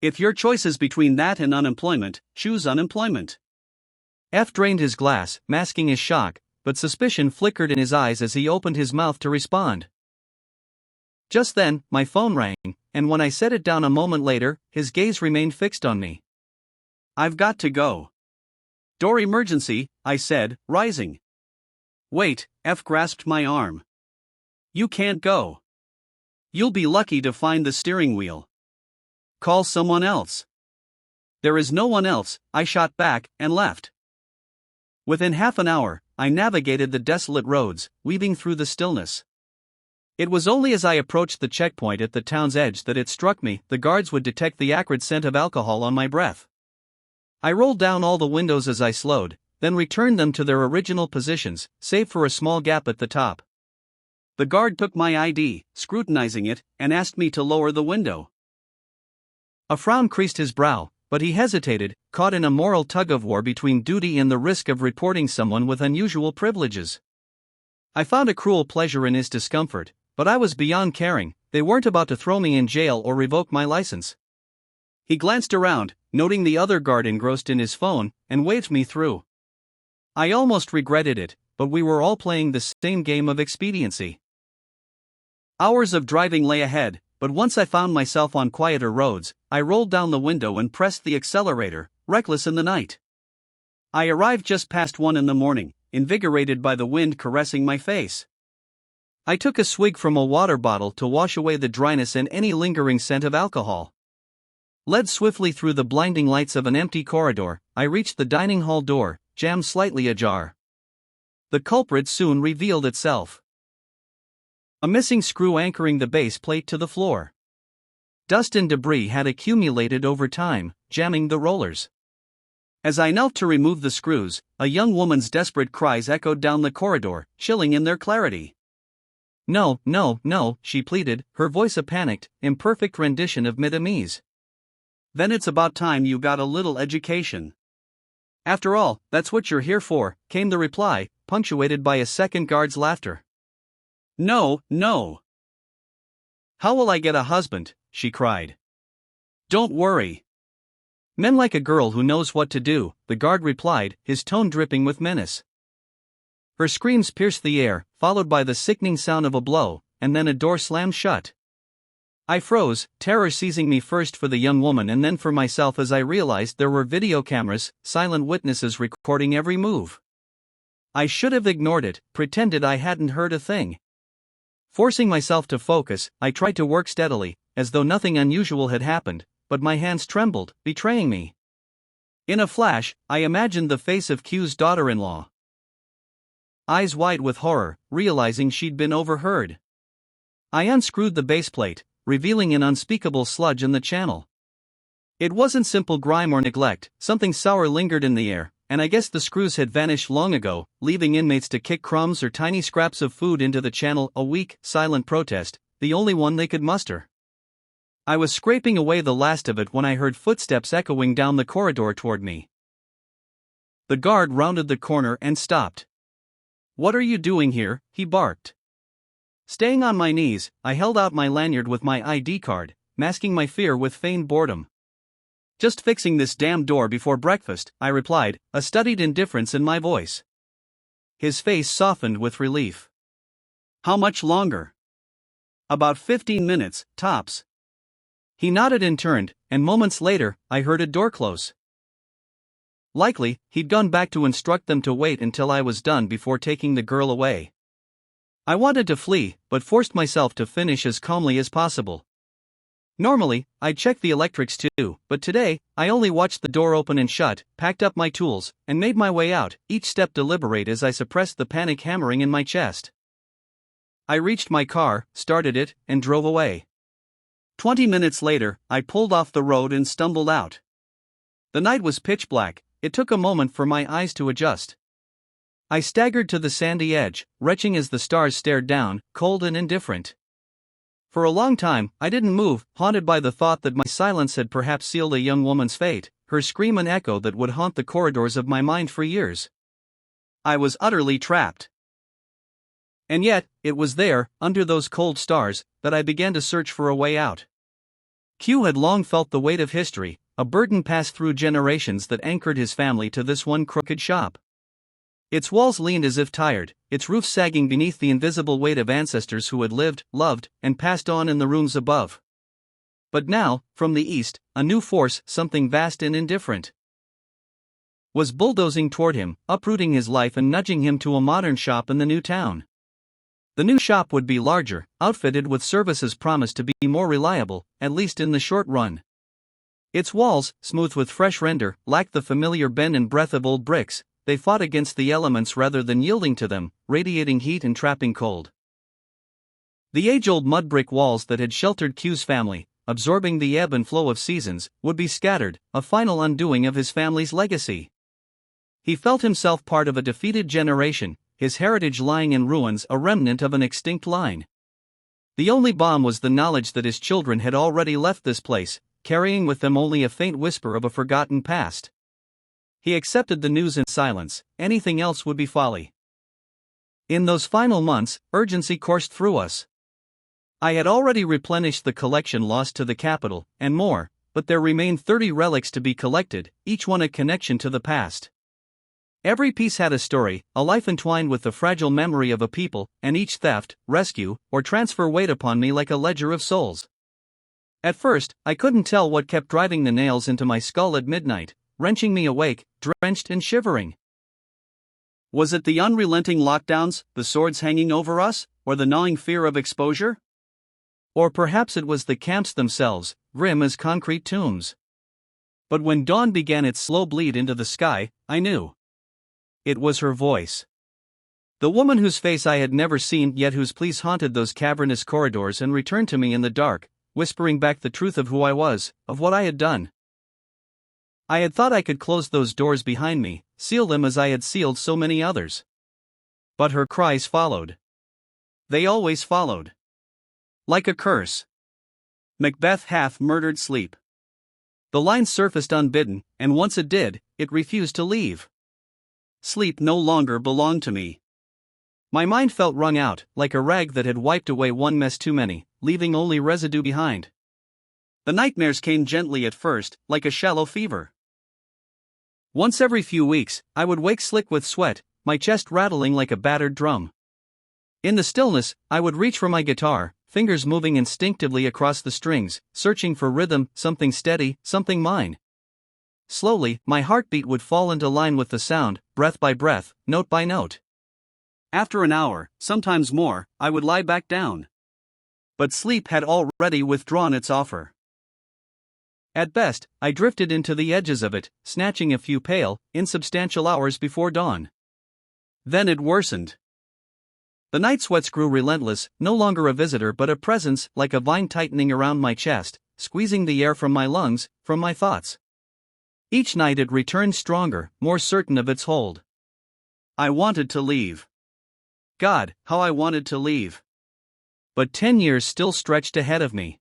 If your choice is between that and unemployment, choose unemployment." Drained his glass, masking his shock, but suspicion flickered in his eyes as he opened his mouth to respond. Just then, my phone rang, and when I set it down a moment later, his gaze remained fixed on me. "I've got to go." "Door emergency," I said, rising. "Wait," grasped my arm. "You can't go. You'll be lucky to find the steering wheel. Call someone else." "There is no one else," I shot back, and left. Within half an hour, I navigated the desolate roads, weaving through the stillness. It was only as I approached the checkpoint at the town's edge that it struck me the guards would detect the acrid scent of alcohol on my breath. I rolled down all the windows as I slowed, then returned them to their original positions, save for a small gap at the top. The guard took my ID, scrutinizing it, and asked me to lower the window. A frown creased his brow, but he hesitated, caught in a moral tug-of-war between duty and the risk of reporting someone with unusual privileges. I found a cruel pleasure in his discomfort, but I was beyond caring. They weren't about to throw me in jail or revoke my license. He glanced around, noting the other guard engrossed in his phone, and waved me through. I almost regretted it, but we were all playing the same game of expediency. Hours of driving lay ahead, but once I found myself on quieter roads, I rolled down the window and pressed the accelerator, reckless in the night. I arrived just past 1 in the morning, invigorated by the wind caressing my face. I took a swig from a water bottle to wash away the dryness and any lingering scent of alcohol. Led swiftly through the blinding lights of an empty corridor, I reached the dining hall door, jammed slightly ajar. The culprit soon revealed itself. A missing screw anchoring the base plate to the floor. Dust and debris had accumulated over time, jamming the rollers. As I knelt to remove the screws, a young woman's desperate cries echoed down the corridor, chilling in their clarity. "No, no, no," she pleaded, her voice a panicked, imperfect rendition of Middamese. "Then it's about time you got a little education. After all, that's what you're here for," came the reply, punctuated by a second guard's laughter. "No, no. How will I get a husband?" she cried. "Don't worry. Men like a girl who knows what to do," the guard replied, his tone dripping with menace. Her screams pierced the air, followed by the sickening sound of a blow, and then a door slammed shut. I froze, terror seizing me first for the young woman and then for myself as I realized there were video cameras, silent witnesses recording every move. I should have ignored it, pretended I hadn't heard a thing. Forcing myself to focus, I tried to work steadily, as though nothing unusual had happened, but my hands trembled, betraying me. In a flash, I imagined the face of Q's daughter-in-law. Eyes wide with horror, realizing she'd been overheard. I unscrewed the base plate, revealing an unspeakable sludge in the channel. It wasn't simple grime or neglect, something sour lingered in the air, and I guess the screws had vanished long ago, leaving inmates to kick crumbs or tiny scraps of food into the channel, a weak, silent protest, the only one they could muster. I was scraping away the last of it when I heard footsteps echoing down the corridor toward me. The guard rounded the corner and stopped. "What are you doing here?" he barked. Staying on my knees, I held out my lanyard with my ID card, masking my fear with feigned boredom. Just fixing this damn door before breakfast, I replied, a studied indifference in my voice. His face softened with relief. How much longer? About 15 minutes, tops. He nodded and turned, and moments later, I heard a door close. Likely, he'd gone back to instruct them to wait until I was done before taking the girl away. I wanted to flee, but forced myself to finish as calmly as possible. Normally, I'd check the electrics too, but today, I only watched the door open and shut, packed up my tools, and made my way out, each step deliberate as I suppressed the panic hammering in my chest. I reached my car, started it, and drove away. 20 minutes later, I pulled off the road and stumbled out. The night was pitch black. It took a moment for my eyes to adjust. I staggered to the sandy edge, retching as the stars stared down, cold and indifferent. For a long time, I didn't move, haunted by the thought that my silence had perhaps sealed a young woman's fate, her scream an echo that would haunt the corridors of my mind for years. I was utterly trapped. And yet, it was there, under those cold stars, that I began to search for a way out. Q had long felt the weight of history, a burden passed through generations that anchored his family to this one crooked shop. Its walls leaned as if tired, its roof sagging beneath the invisible weight of ancestors who had lived, loved, and passed on in the rooms above. But now, from the east, a new force, something vast and indifferent, was bulldozing toward him, uprooting his life and nudging him to a modern shop in the new town. The new shop would be larger, outfitted with services promised to be more reliable, at least in the short run. Its walls, smooth with fresh render, lacked the familiar bend and breadth of old bricks. They fought against the elements rather than yielding to them, radiating heat and trapping cold. The age-old mud brick walls that had sheltered Q's family, absorbing the ebb and flow of seasons, would be scattered, a final undoing of his family's legacy. He felt himself part of a defeated generation, his heritage lying in ruins, a remnant of an extinct line. The only balm was the knowledge that his children had already left this place, carrying with them only a faint whisper of a forgotten past. He accepted the news in silence, anything else would be folly. In those final months, urgency coursed through us. I had already replenished the collection lost to the capital, and more, but there remained 30 relics to be collected, each one a connection to the past. Every piece had a story, a life entwined with the fragile memory of a people, and each theft, rescue, or transfer weighed upon me like a ledger of souls. At first, I couldn't tell what kept driving the nails into my skull at midnight, wrenching me awake, drenched and shivering. Was it the unrelenting lockdowns, the swords hanging over us, or the gnawing fear of exposure? Or perhaps it was the camps themselves, grim as concrete tombs. But when dawn began its slow bleed into the sky, I knew. It was her voice. The woman whose face I had never seen yet whose pleas haunted those cavernous corridors and returned to me in the dark, whispering back the truth of who I was, of what I had done. I had thought I could close those doors behind me, seal them as I had sealed so many others. But her cries followed. They always followed. Like a curse. Macbeth hath murdered sleep. The line surfaced unbidden, and once it did, it refused to leave. Sleep no longer belonged to me. My mind felt wrung out, like a rag that had wiped away one mess too many, leaving only residue behind. The nightmares came gently at first, like a shallow fever. Once every few weeks, I would wake slick with sweat, my chest rattling like a battered drum. In the stillness, I would reach for my guitar, fingers moving instinctively across the strings, searching for rhythm, something steady, something mine. Slowly, my heartbeat would fall into line with the sound, breath by breath, note by note. After an hour, sometimes more, I would lie back down. But sleep had already withdrawn its offer. At best, I drifted into the edges of it, snatching a few pale, insubstantial hours before dawn. Then it worsened. The night sweats grew relentless, no longer a visitor but a presence, like a vine tightening around my chest, squeezing the air from my lungs, from my thoughts. Each night it returned stronger, more certain of its hold. I wanted to leave. God, how I wanted to leave. But 10 years still stretched ahead of me.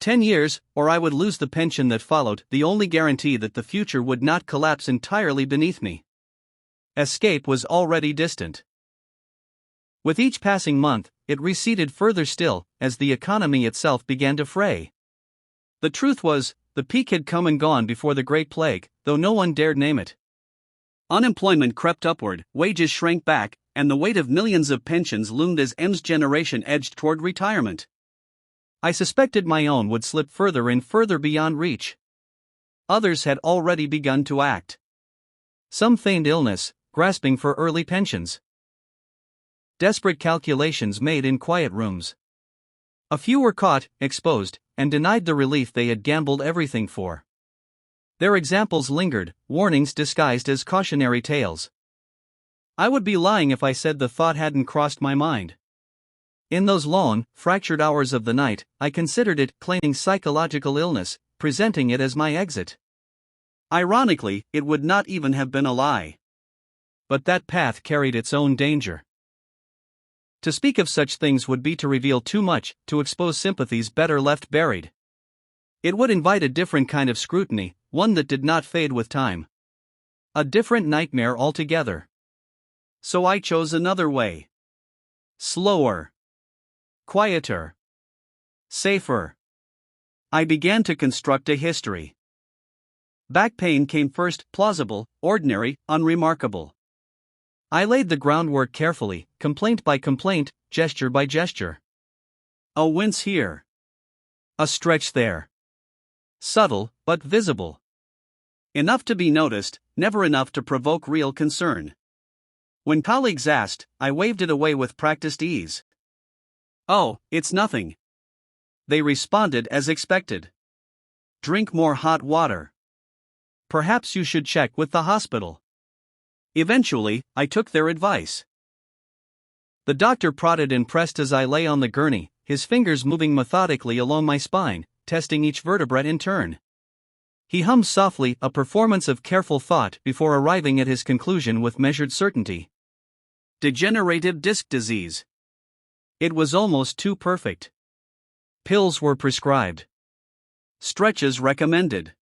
10 years, or I would lose the pension that followed, the only guarantee that the future would not collapse entirely beneath me. Escape was already distant. With each passing month, it receded further still, as the economy itself began to fray. The truth was, The peak had come and gone before the Great Plague, though no one dared name it. Unemployment crept upward, wages shrank back, and the weight of millions of pensions loomed as M's generation edged toward retirement. I suspected my own would slip further and further beyond reach. Others had already begun to act. Some feigned illness, grasping for early pensions. Desperate calculations made in quiet rooms. A few were caught, exposed, and denied the relief they had gambled everything for. Their examples lingered, warnings disguised as cautionary tales. I would be lying if I said the thought hadn't crossed my mind. In those lone, fractured hours of the night, I considered it claiming psychological illness, presenting it as my exit. Ironically, it would not even have been a lie. But that path carried its own danger. To speak of such things would be to reveal too much, to expose sympathies better left buried. It would invite a different kind of scrutiny, one that did not fade with time. A different nightmare altogether. So I chose another way. Slower. Quieter. Safer. I began to construct a history. Back pain came first, plausible, ordinary, unremarkable. I laid the groundwork carefully, complaint by complaint, gesture by gesture. A wince here. A stretch there. Subtle, but visible. Enough to be noticed, never enough to provoke real concern. When colleagues asked, I waved it away with practiced ease. "Oh, it's nothing." They responded as expected. "Drink more hot water. Perhaps you should check with the hospital." Eventually, I took their advice. The doctor prodded and pressed as I lay on the gurney, his fingers moving methodically along my spine, testing each vertebra in turn. He hummed softly, a performance of careful thought before arriving at his conclusion with measured certainty. Degenerative disc disease. It was almost too perfect. Pills were prescribed. Stretches recommended.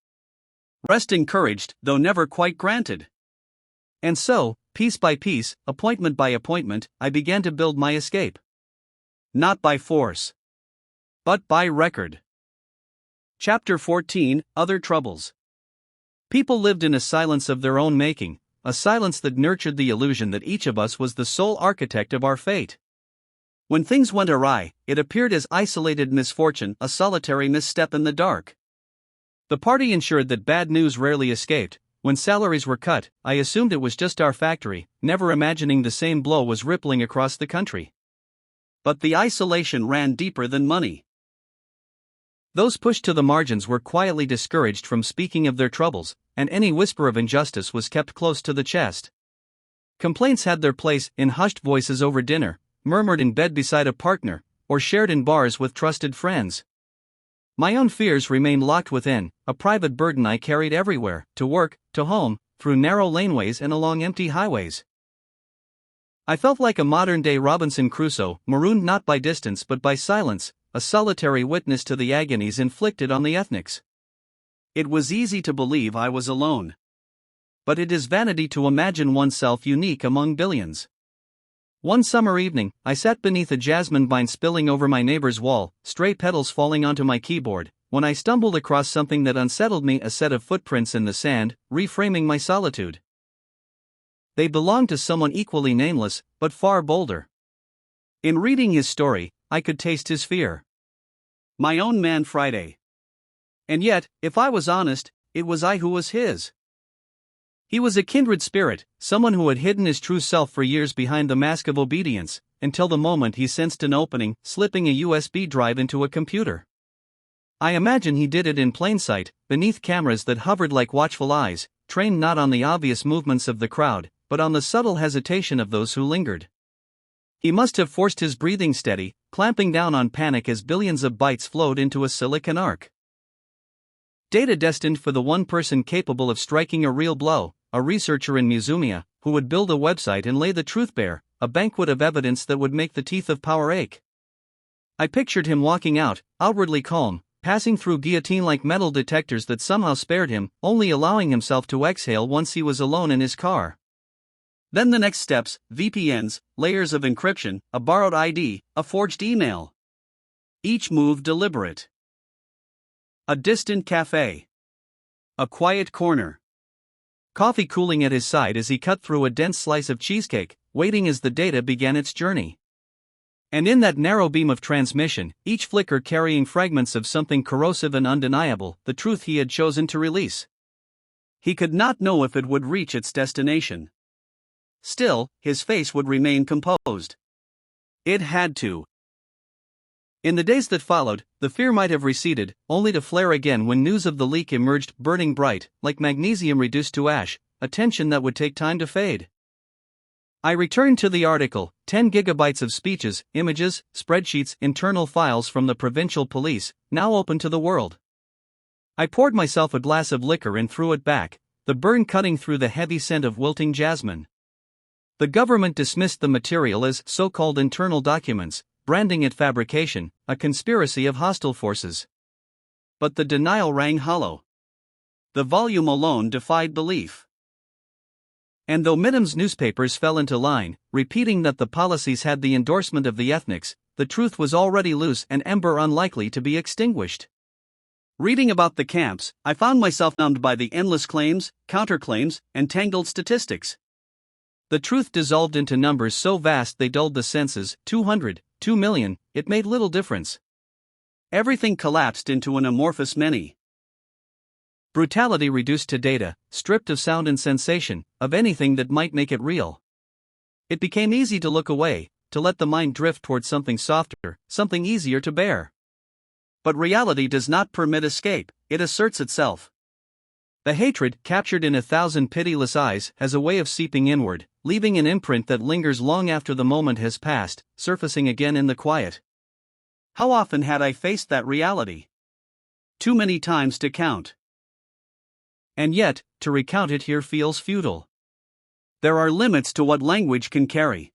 Rest encouraged, though never quite granted. And so, piece by piece, appointment by appointment, I began to build my escape. Not by force, but by record. Chapter 14, Other Troubles. People lived in a silence of their own making, a silence that nurtured the illusion that each of us was the sole architect of our fate. When things went awry, it appeared as isolated misfortune, a solitary misstep in the dark. The party ensured that bad news rarely escaped. When salaries were cut, I assumed it was just our factory, never imagining the same blow was rippling across the country. But the isolation ran deeper than money. Those pushed to the margins were quietly discouraged from speaking of their troubles, and any whisper of injustice was kept close to the chest. Complaints had their place in hushed voices over dinner, murmured in bed beside a partner, or shared in bars with trusted friends. My own fears remained locked within, a private burden I carried everywhere, to work, to home, through narrow laneways and along empty highways. I felt like a modern-day Robinson Crusoe, marooned not by distance but by silence, a solitary witness to the agonies inflicted on the ethnics. It was easy to believe I was alone. But it is vanity to imagine oneself unique among billions. One summer evening, I sat beneath a jasmine vine spilling over my neighbor's wall, stray petals falling onto my keyboard, when I stumbled across something that unsettled me, a set of footprints in the sand, reframing my solitude. They belonged to someone equally nameless, but far bolder. In reading his story, I could taste his fear. My own man Friday. And yet, if I was honest, it was I who was his. He was a kindred spirit, someone who had hidden his true self for years behind the mask of obedience, until the moment he sensed an opening, slipping a USB drive into a computer. I imagine he did it in plain sight, beneath cameras that hovered like watchful eyes, trained not on the obvious movements of the crowd, but on the subtle hesitation of those who lingered. He must have forced his breathing steady, clamping down on panic as billions of bytes flowed into a silicon arc. Data destined for the one person capable of striking a real blow, a researcher in Musumia, who would build a website and lay the truth bare, a banquet of evidence that would make the teeth of power ache. I pictured him walking out, outwardly calm, passing through guillotine-like metal detectors that somehow spared him, only allowing himself to exhale once he was alone in his car. Then the next steps, VPNs, layers of encryption, a borrowed ID, a forged email. Each move deliberate. A distant cafe. A quiet corner. Coffee cooling at his side as he cut through a dense slice of cheesecake, waiting as the data began its journey. And in that narrow beam of transmission, each flicker carrying fragments of something corrosive and undeniable, the truth he had chosen to release. He could not know if it would reach its destination. Still, his face would remain composed. It had to. In the days that followed, the fear might have receded, only to flare again when news of the leak emerged, burning bright, like magnesium reduced to ash, a tension that would take time to fade. I returned to the article, 10 gigabytes of speeches, images, spreadsheets, internal files from the provincial police, now open to the world. I poured myself a glass of liquor and threw it back, the burn cutting through the heavy scent of wilting jasmine. The government dismissed the material as so-called internal documents, branding it fabrication, a conspiracy of hostile forces. But the denial rang hollow. The volume alone defied belief. And though Middom's newspapers fell into line, repeating that the policies had the endorsement of the ethnics, the truth was already loose, an ember unlikely to be extinguished. Reading about the camps, I found myself numbed by the endless claims, counterclaims, and tangled statistics. The truth dissolved into numbers so vast they dulled the senses, 200, 2 million, it made little difference. Everything collapsed into an amorphous many. Brutality reduced to data, stripped of sound and sensation, of anything that might make it real. It became easy to look away, to let the mind drift towards something softer, something easier to bear. But reality does not permit escape, it asserts itself. The hatred, captured in 1,000 pitiless eyes, has a way of seeping inward, leaving an imprint that lingers long after the moment has passed, surfacing again in the quiet. How often had I faced that reality? Too many times to count. And yet, to recount it here feels futile. There are limits to what language can carry.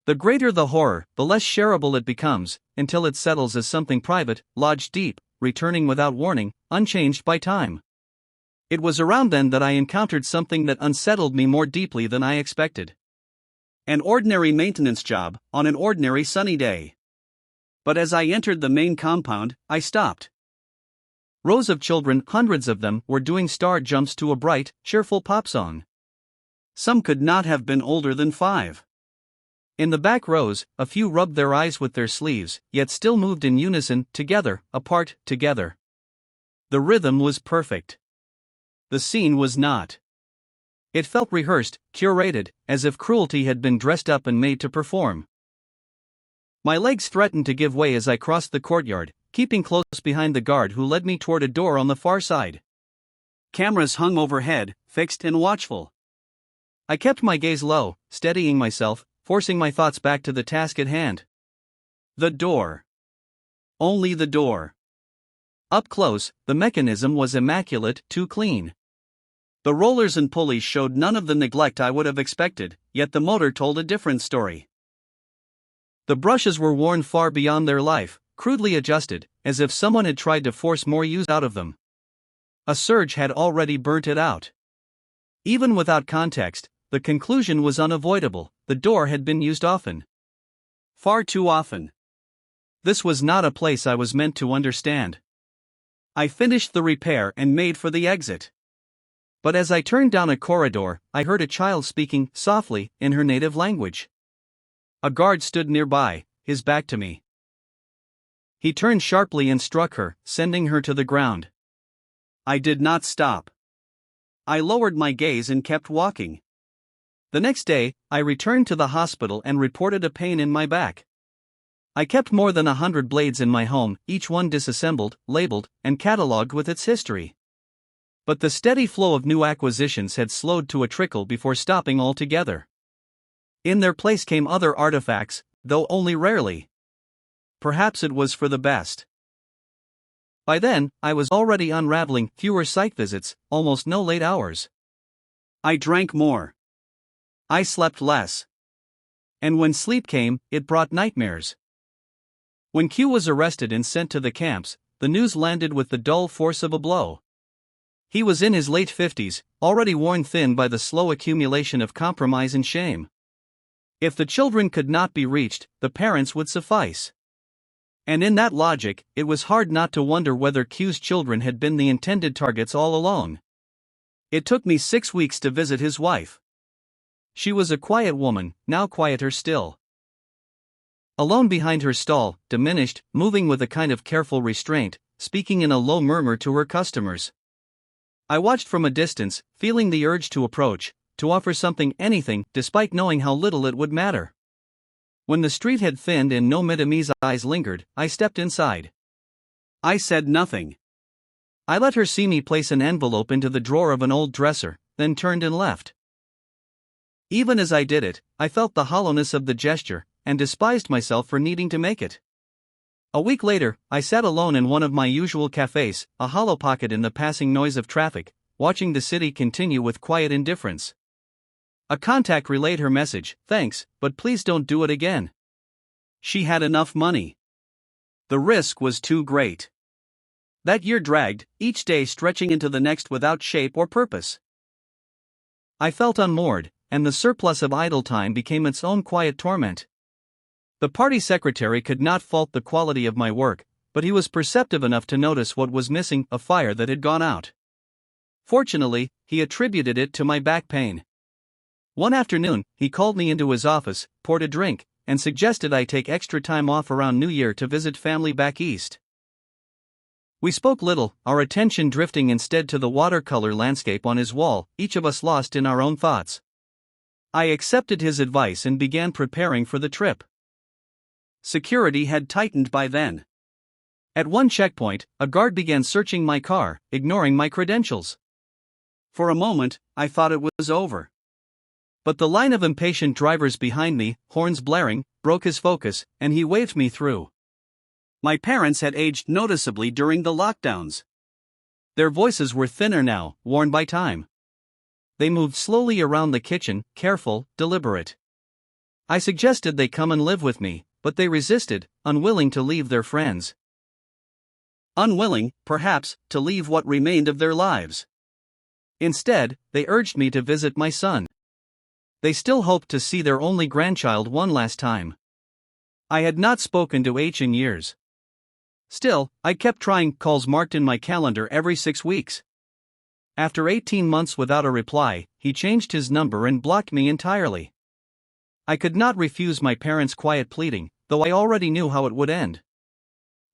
The greater the horror, the less shareable it becomes, until it settles as something private, lodged deep, returning without warning, unchanged by time. It was around then that I encountered something that unsettled me more deeply than I expected. An ordinary maintenance job, on an ordinary sunny day. But as I entered the main compound, I stopped. Rows of children, hundreds of them, were doing star jumps to a bright, cheerful pop song. Some could not have been older than 5. In the back rows, a few rubbed their eyes with their sleeves, yet still moved in unison, together, apart, together. The rhythm was perfect. The scene was not. It felt rehearsed, curated, as if cruelty had been dressed up and made to perform. My legs threatened to give way as I crossed the courtyard, keeping close behind the guard who led me toward a door on the far side. Cameras hung overhead, fixed and watchful. I kept my gaze low, steadying myself, forcing my thoughts back to the task at hand. The door. Only the door. Up close, the mechanism was immaculate, too clean. The rollers and pulleys showed none of the neglect I would have expected, yet the motor told a different story. The brushes were worn far beyond their life, crudely adjusted, as if someone had tried to force more use out of them. A surge had already burnt it out. Even without context, the conclusion was unavoidable: the door had been used often. Far too often. This was not a place I was meant to understand. I finished the repair and made for the exit. But as I turned down a corridor, I heard a child speaking, softly, in her native language. A guard stood nearby, his back to me. He turned sharply and struck her, sending her to the ground. I did not stop. I lowered my gaze and kept walking. The next day, I returned to the hospital and reported a pain in my back. I kept more than 100 blades in my home, each one disassembled, labeled, and catalogued with its history. But the steady flow of new acquisitions had slowed to a trickle before stopping altogether. In their place came other artifacts, though only rarely. Perhaps it was for the best. By then, I was already unraveling, fewer site visits, almost no late hours. I drank more. I slept less. And when sleep came, it brought nightmares. When Q was arrested and sent to the camps, the news landed with the dull force of a blow. He was in his late 50s, already worn thin by the slow accumulation of compromise and shame. If the children could not be reached, the parents would suffice. And in that logic, it was hard not to wonder whether Q's children had been the intended targets all along. It took me 6 weeks to visit his wife. She was a quiet woman, now quieter still. Alone behind her stall, diminished, moving with a kind of careful restraint, speaking in a low murmur to her customers. I watched from a distance, feeling the urge to approach, to offer something, anything, despite knowing how little it would matter. When the street had thinned and no Middamese eyes lingered, I stepped inside. I said nothing. I let her see me place an envelope into the drawer of an old dresser, then turned and left. Even as I did it, I felt the hollowness of the gesture, and despised myself for needing to make it. A week later, I sat alone in one of my usual cafes, a hollow pocket in the passing noise of traffic, watching the city continue with quiet indifference. A contact relayed her message: "Thanks, but please don't do it again." She had enough money. The risk was too great. That year dragged, each day stretching into the next without shape or purpose. I felt unmoored, and the surplus of idle time became its own quiet torment. The party secretary could not fault the quality of my work, but he was perceptive enough to notice what was missing: a fire that had gone out. Fortunately, he attributed it to my back pain. One afternoon, he called me into his office, poured a drink, and suggested I take extra time off around New Year to visit family back east. We spoke little, our attention drifting instead to the watercolor landscape on his wall, each of us lost in our own thoughts. I accepted his advice and began preparing for the trip. Security had tightened by then. At one checkpoint, a guard began searching my car, ignoring my credentials. For a moment, I thought it was over. But the line of impatient drivers behind me, horns blaring, broke his focus, and he waved me through. My parents had aged noticeably during the lockdowns. Their voices were thinner now, worn by time. They moved slowly around the kitchen, careful, deliberate. I suggested they come and live with me, but they resisted, unwilling to leave their friends. Unwilling, perhaps, to leave what remained of their lives. Instead, they urged me to visit my son. They still hoped to see their only grandchild one last time. I had not spoken to H in years. Still, I kept trying, calls marked in my calendar every 6 weeks. After 18 months without a reply, he changed his number and blocked me entirely. I could not refuse my parents' quiet pleading, though I already knew how it would end.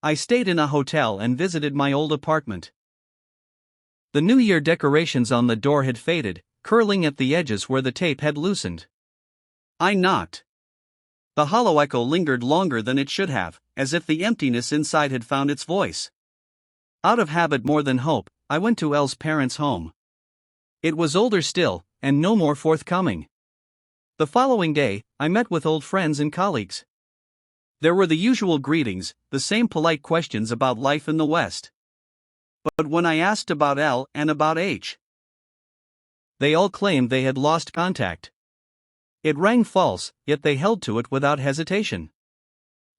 I stayed in a hotel and visited my old apartment. The New Year decorations on the door had faded, curling at the edges where the tape had loosened. I knocked. The hollow echo lingered longer than it should have, as if the emptiness inside had found its voice. Out of habit more than hope, I went to L's parents' home. It was older still, and no more forthcoming. The following day, I met with old friends and colleagues. There were the usual greetings, the same polite questions about life in the West. But when I asked about L and about H, they all claimed they had lost contact. It rang false, yet they held to it without hesitation.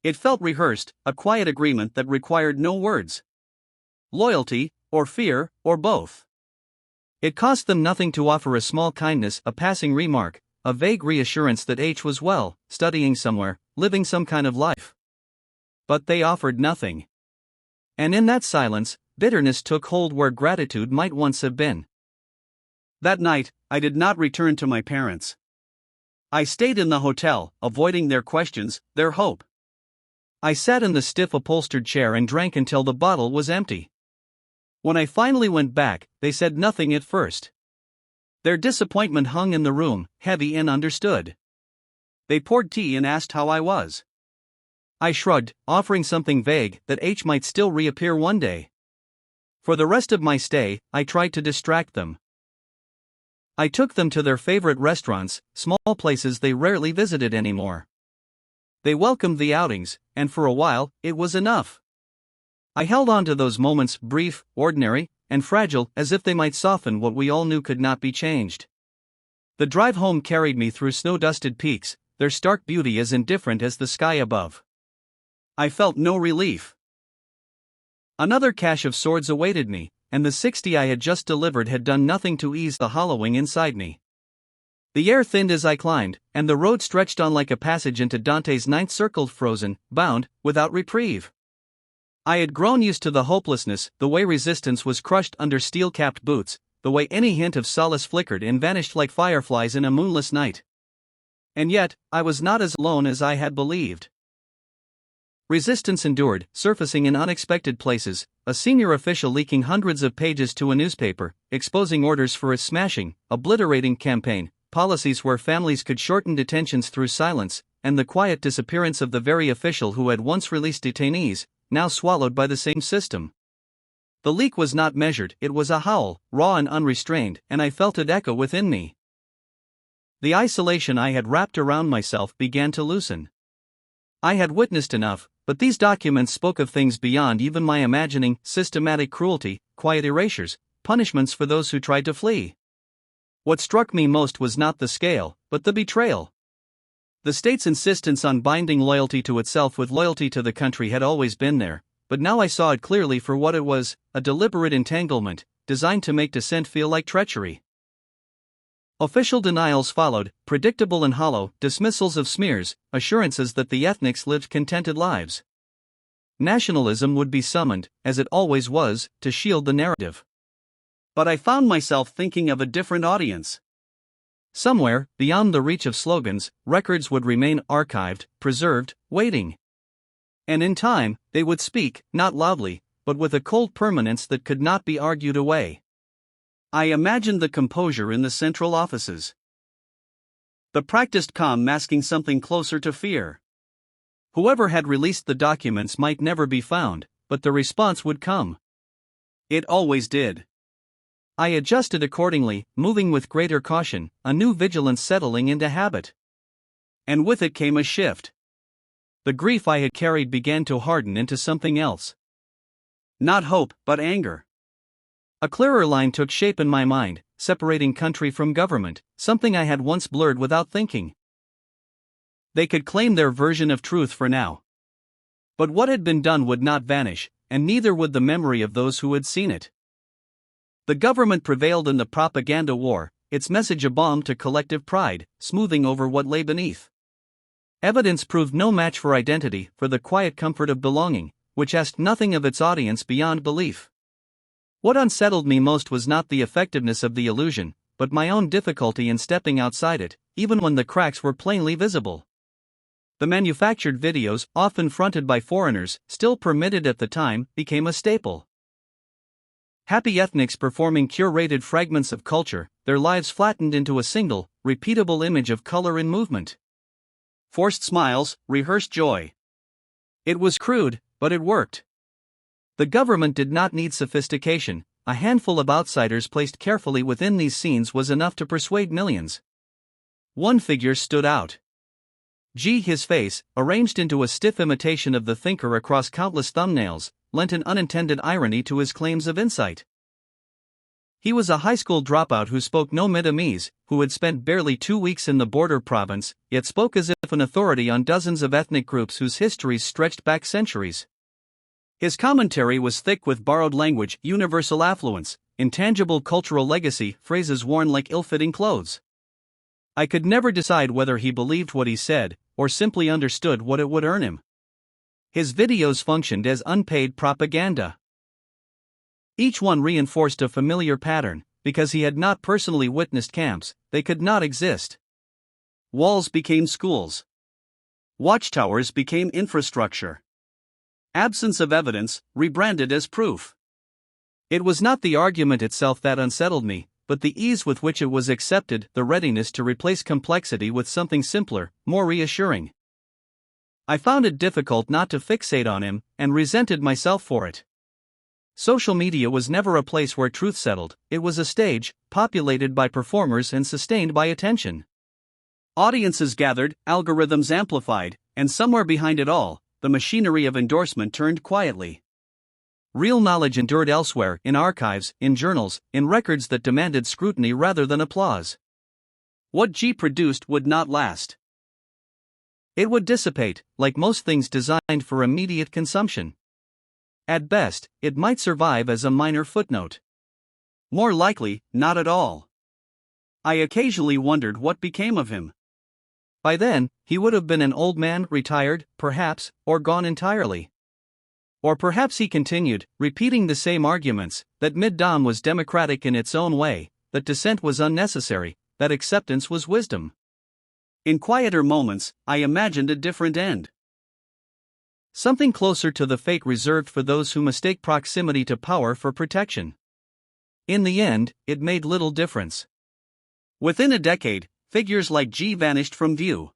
It felt rehearsed, a quiet agreement that required no words. Loyalty, or fear, or both. It cost them nothing to offer a small kindness, a passing remark, a vague reassurance that H was well, studying somewhere, living some kind of life. But they offered nothing. And in that silence, bitterness took hold where gratitude might once have been. That night, I did not return to my parents. I stayed in the hotel, avoiding their questions, their hope. I sat in the stiff upholstered chair and drank until the bottle was empty. When I finally went back, they said nothing at first. Their disappointment hung in the room, heavy and understood. They poured tea and asked how I was. I shrugged, offering something vague, that H might still reappear one day. For the rest of my stay, I tried to distract them. I took them to their favorite restaurants, small places they rarely visited anymore. They welcomed the outings, and for a while, it was enough. I held on to those moments, brief, ordinary, and fragile, as if they might soften what we all knew could not be changed. The drive home carried me through snow-dusted peaks, their stark beauty as indifferent as the sky above. I felt no relief. Another cache of swords awaited me, and the 60 I had just delivered had done nothing to ease the hollowing inside me. The air thinned as I climbed, and the road stretched on like a passage into Dante's ninth circle, frozen, bound, without reprieve. I had grown used to the hopelessness, the way resistance was crushed under steel-capped boots, the way any hint of solace flickered and vanished like fireflies in a moonless night. And yet, I was not as alone as I had believed. Resistance endured, surfacing in unexpected places, a senior official leaking hundreds of pages to a newspaper, exposing orders for its smashing, obliterating campaign, policies where families could shorten detentions through silence, and the quiet disappearance of the very official who had once released detainees, now swallowed by the same system. The leak was not measured, it was a howl, raw and unrestrained, and I felt it echo within me. The isolation I had wrapped around myself began to loosen. I had witnessed enough, but these documents spoke of things beyond even my imagining: systematic cruelty, quiet erasures, punishments for those who tried to flee. What struck me most was not the scale, but the betrayal. The state's insistence on binding loyalty to itself with loyalty to the country had always been there, but now I saw it clearly for what it was: a deliberate entanglement, designed to make dissent feel like treachery. Official denials followed, predictable and hollow, dismissals of smears, assurances that the ethnics lived contented lives. Nationalism would be summoned, as it always was, to shield the narrative. But I found myself thinking of a different audience. Somewhere, beyond the reach of slogans, records would remain archived, preserved, waiting. And in time, they would speak, not loudly, but with a cold permanence that could not be argued away. I imagined the composure in the central offices. The practiced calm masking something closer to fear. Whoever had released the documents might never be found, but the response would come. It always did. I adjusted accordingly, moving with greater caution, a new vigilance settling into habit. And with it came a shift. The grief I had carried began to harden into something else. Not hope, but anger. A clearer line took shape in my mind, separating country from government, something I had once blurred without thinking. They could claim their version of truth for now. But what had been done would not vanish, and neither would the memory of those who had seen it. The government prevailed in the propaganda war, its message a balm to collective pride, smoothing over what lay beneath. Evidence proved no match for identity, for the quiet comfort of belonging, which asked nothing of its audience beyond belief. What unsettled me most was not the effectiveness of the illusion, but my own difficulty in stepping outside it, even when the cracks were plainly visible. The manufactured videos, often fronted by foreigners, still permitted at the time, became a staple. Happy ethnics performing curated fragments of culture, their lives flattened into a single, repeatable image of color and movement. Forced smiles, rehearsed joy. It was crude, but it worked. The government did not need sophistication. A handful of outsiders placed carefully within these scenes was enough to persuade millions. One figure stood out. His face, arranged into a stiff imitation of the thinker across countless thumbnails, lent an unintended irony to his claims of insight. He was a high school dropout who spoke no Middamese, who had spent barely 2 weeks in the border province, yet spoke as if an authority on dozens of ethnic groups whose histories stretched back centuries. His commentary was thick with borrowed language, universal affluence, intangible cultural legacy, phrases worn like ill-fitting clothes. I could never decide whether he believed what he said, or simply understood what it would earn him. His videos functioned as unpaid propaganda. Each one reinforced a familiar pattern: because he had not personally witnessed camps, they could not exist. Walls became schools. Watchtowers became infrastructure. Absence of evidence, rebranded as proof. It was not the argument itself that unsettled me, but the ease with which it was accepted, the readiness to replace complexity with something simpler, more reassuring. I found it difficult not to fixate on him, and resented myself for it. Social media was never a place where truth settled, it was a stage, populated by performers and sustained by attention. Audiences gathered, algorithms amplified, and somewhere behind it all, the machinery of endorsement turned quietly. Real knowledge endured elsewhere, in archives, in journals, in records that demanded scrutiny rather than applause. What G produced would not last. It would dissipate, like most things designed for immediate consumption. At best, it might survive as a minor footnote. More likely, not at all. I occasionally wondered what became of him. By then, he would have been an old man, retired, perhaps, or gone entirely. Or perhaps he continued, repeating the same arguments, that Middom was democratic in its own way, that dissent was unnecessary, that acceptance was wisdom. In quieter moments, I imagined a different end. Something closer to the fate reserved for those who mistake proximity to power for protection. In the end, it made little difference. Within a decade, figures like G vanished from view.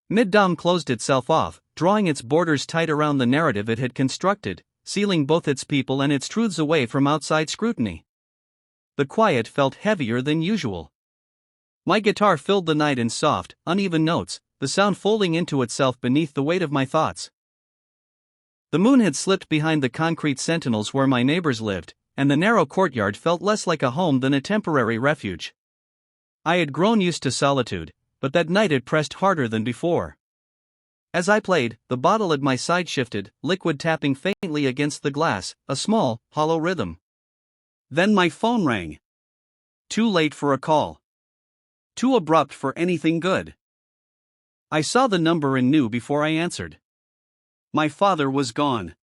Middom closed itself off, drawing its borders tight around the narrative it had constructed, sealing both its people and its truths away from outside scrutiny. The quiet felt heavier than usual. My guitar filled the night in soft, uneven notes, the sound folding into itself beneath the weight of my thoughts. The moon had slipped behind the concrete sentinels where my neighbors lived, and the narrow courtyard felt less like a home than a temporary refuge. I had grown used to solitude, but that night it pressed harder than before. As I played, the bottle at my side shifted, liquid tapping faintly against the glass, a small, hollow rhythm. Then my phone rang. Too late for a call. Too abrupt for anything good. I saw the number and knew before I answered. My father was gone.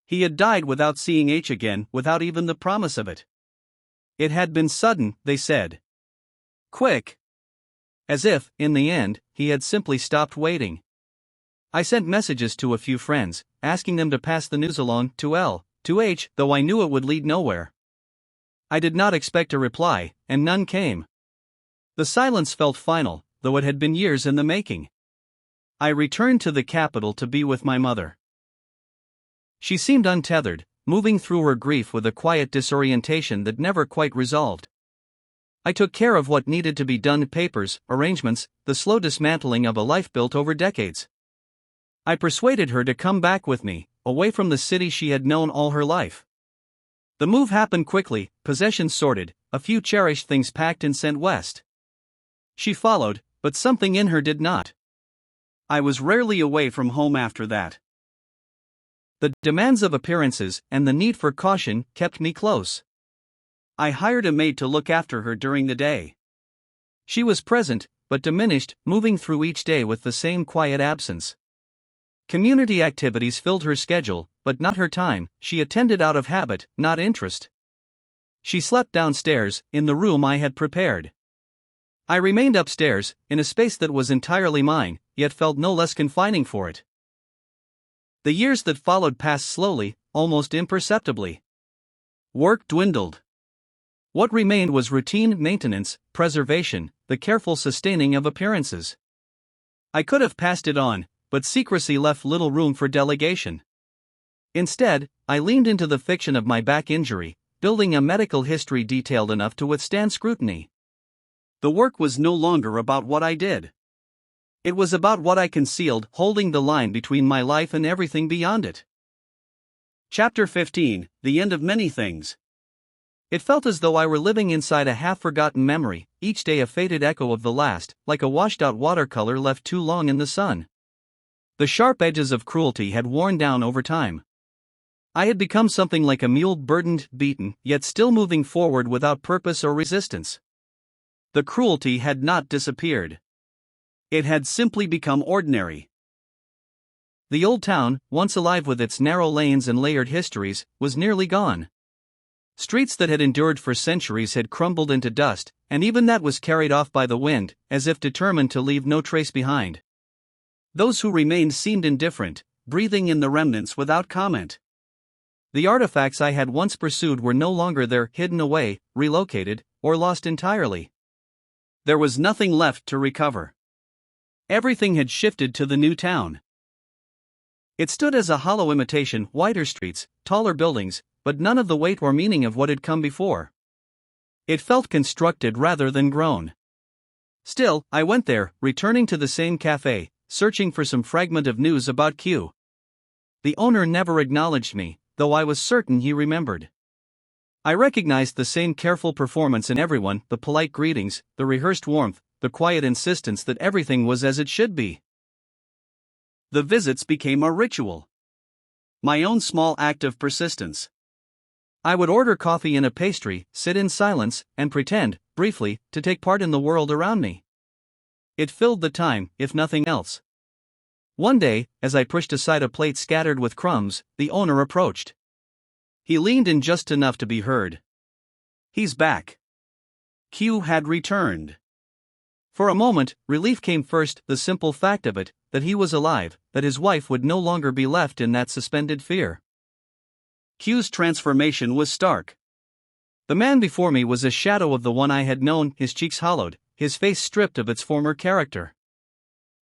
He had died without seeing H again, without even the promise of it. It had been sudden, they said. Quick. As if, in the end, he had simply stopped waiting. I sent messages to a few friends, asking them to pass the news along to H, though I knew it would lead nowhere. I did not expect a reply, and none came. The silence felt final, though it had been years in the making. I returned to the capital to be with my mother. She seemed untethered, moving through her grief with a quiet disorientation that never quite resolved. I took care of what needed to be done: papers, arrangements, the slow dismantling of a life built over decades. I persuaded her to come back with me, away from the city she had known all her life. The move happened quickly, possessions sorted, a few cherished things packed and sent west. She followed, but something in her did not. I was rarely away from home after that. The demands of appearances and the need for caution kept me close. I hired a maid to look after her during the day. She was present, but diminished, moving through each day with the same quiet absence. Community activities filled her schedule, but not her time. She attended out of habit, not interest. She slept downstairs, in the room I had prepared. I remained upstairs, in a space that was entirely mine, yet felt no less confining for it. The years that followed passed slowly, almost imperceptibly. Work dwindled. What remained was routine, maintenance, preservation, the careful sustaining of appearances. I could have passed it on, but secrecy left little room for delegation. Instead, I leaned into the fiction of my back injury, building a medical history detailed enough to withstand scrutiny. The work was no longer about what I did. It was about what I concealed, holding the line between my life and everything beyond it. Chapter 15: The End of Many Things. It felt as though I were living inside a half-forgotten memory, each day a faded echo of the last, like a washed-out watercolor left too long in the sun. The sharp edges of cruelty had worn down over time. I had become something like a mule, burdened, beaten, yet still moving forward without purpose or resistance. The cruelty had not disappeared. It had simply become ordinary. The old town, once alive with its narrow lanes and layered histories, was nearly gone. Streets that had endured for centuries had crumbled into dust, and even that was carried off by the wind, as if determined to leave no trace behind. Those who remained seemed indifferent, breathing in the remnants without comment. The artifacts I had once pursued were no longer there, hidden away, relocated, or lost entirely. There was nothing left to recover. Everything had shifted to the new town. It stood as a hollow imitation, wider streets, taller buildings, but none of the weight or meaning of what had come before. It felt constructed rather than grown. Still, I went there, returning to the same cafe, searching for some fragment of news about Q. The owner never acknowledged me, though I was certain he remembered. I recognized the same careful performance in everyone, the polite greetings, the rehearsed warmth, the quiet insistence that everything was as it should be. The visits became a ritual. My own small act of persistence. I would order coffee and a pastry, sit in silence, and pretend, briefly, to take part in the world around me. It filled the time, if nothing else. One day, as I pushed aside a plate scattered with crumbs, the owner approached. He leaned in just enough to be heard. "He's back." Q had returned. For a moment, relief came first, the simple fact of it, that he was alive, that his wife would no longer be left in that suspended fear. Q's transformation was stark. The man before me was a shadow of the one I had known, his cheeks hollowed, his face stripped of its former character.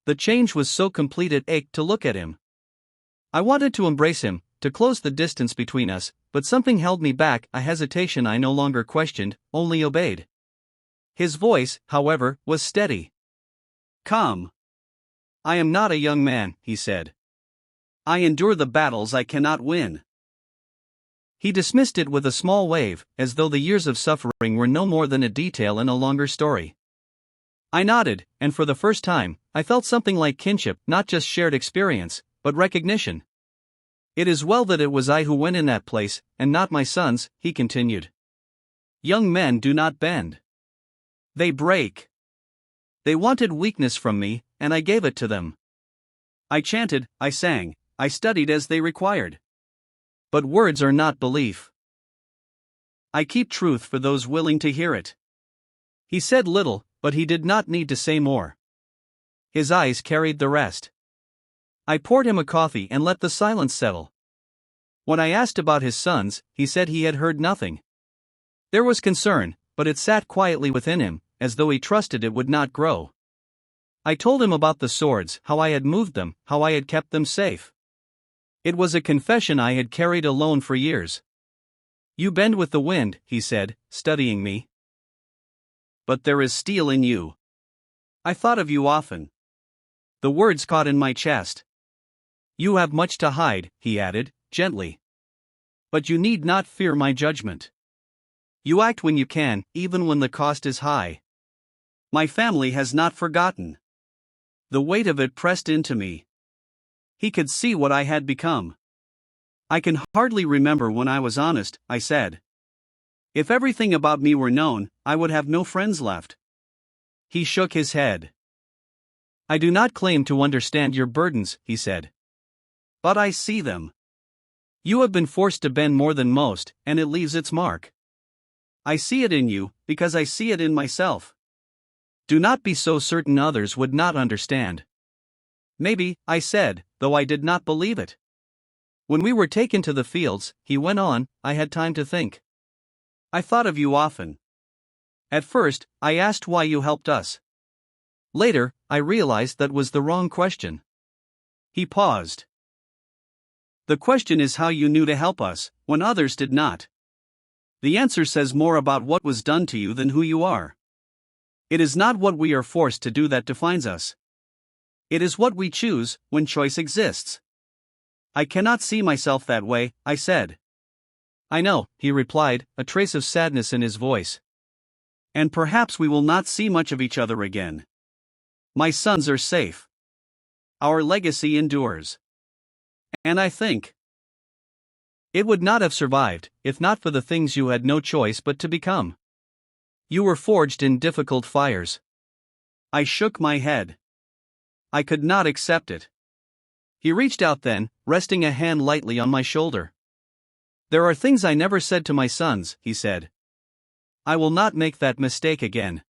The change was so complete it ached to look at him. I wanted to embrace him, to close the distance between us, but something held me back, a hesitation I no longer questioned, only obeyed. His voice, however, was steady. "Come. I am not a young man," he said. "I endure the battles I cannot win." He dismissed it with a small wave, as though the years of suffering were no more than a detail in a longer story. I nodded, and for the first time, I felt something like kinship, not just shared experience, but recognition. "It is well that it was I who went in that place, and not my sons," he continued. "Young men do not bend. They break. They wanted weakness from me, and I gave it to them. I chanted, I sang, I studied as they required. But words are not belief. I keep truth for those willing to hear it." He said little, but he did not need to say more. His eyes carried the rest. I poured him a coffee and let the silence settle. When I asked about his sons, he said he had heard nothing. There was concern, but it sat quietly within him, as though he trusted it would not grow. I told him about the swords, how I had moved them, how I had kept them safe. It was a confession I had carried alone for years. "You bend with the wind," he said, studying me. "But there is steel in you. I thought of you often." The words caught in my chest. "You have much to hide," he added, gently. "But you need not fear my judgment. You act when you can, even when the cost is high. My family has not forgotten." The weight of it pressed into me. He could see what I had become. "I can hardly remember when I was honest," I said. "If everything about me were known, I would have no friends left." He shook his head. "I do not claim to understand your burdens," he said. "But I see them. You have been forced to bend more than most, and it leaves its mark. I see it in you, because I see it in myself. Do not be so certain others would not understand." "Maybe," I said, though I did not believe it. "When we were taken to the fields," he went on, "I had time to think. I thought of you often. At first, I asked why you helped us. Later, I realized that was the wrong question." He paused. "The question is how you knew to help us, when others did not. The answer says more about what was done to you than who you are. It is not what we are forced to do that defines us. It is what we choose, when choice exists." "I cannot see myself that way," I said. "I know," he replied, a trace of sadness in his voice. "And perhaps we will not see much of each other again. My sons are safe. Our legacy endures. And I think it would not have survived, if not for the things you had no choice but to become. You were forged in difficult fires." I shook my head. I could not accept it. He reached out then, resting a hand lightly on my shoulder. "There are things I never said to my sons," he said. "I will not make that mistake again.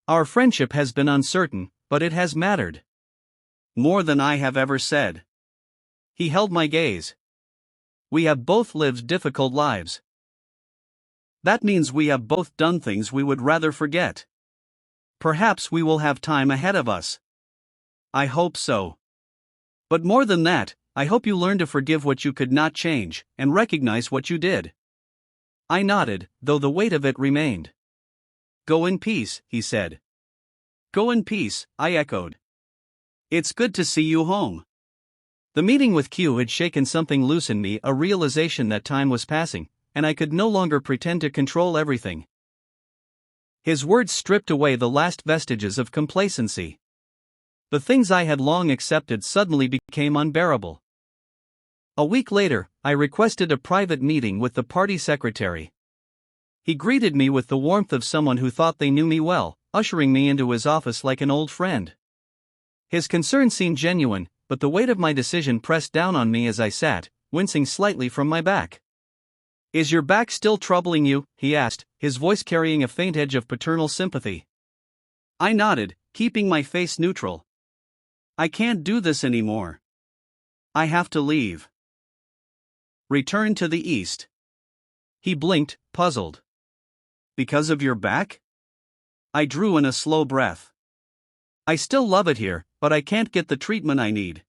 Our friendship has been uncertain, but it has mattered. More than I have ever said." He held my gaze. "We have both lived difficult lives. That means we have both done things we would rather forget. Perhaps we will have time ahead of us. I hope so. But more than that, I hope you learn to forgive what you could not change, and recognize what you did." I nodded, though the weight of it remained. "Go in peace," he said. "Go in peace," I echoed. "It's good to see you home." The meeting with Q had shaken something loose in me, a realization that time was passing, and I could no longer pretend to control everything. His words stripped away the last vestiges of complacency. The things I had long accepted suddenly became unbearable. A week later, I requested a private meeting with the party secretary. He greeted me with the warmth of someone who thought they knew me well, ushering me into his office like an old friend. His concern seemed genuine, but the weight of my decision pressed down on me as I sat, wincing slightly from my back. "Is your back still troubling you?" he asked, his voice carrying a faint edge of paternal sympathy. I nodded, keeping my face neutral. "I can't do this anymore. I have to leave." "Return to the East." He blinked, puzzled. "Because of your back?" I drew in a slow breath. "I still love it here, but I can't get the treatment I need.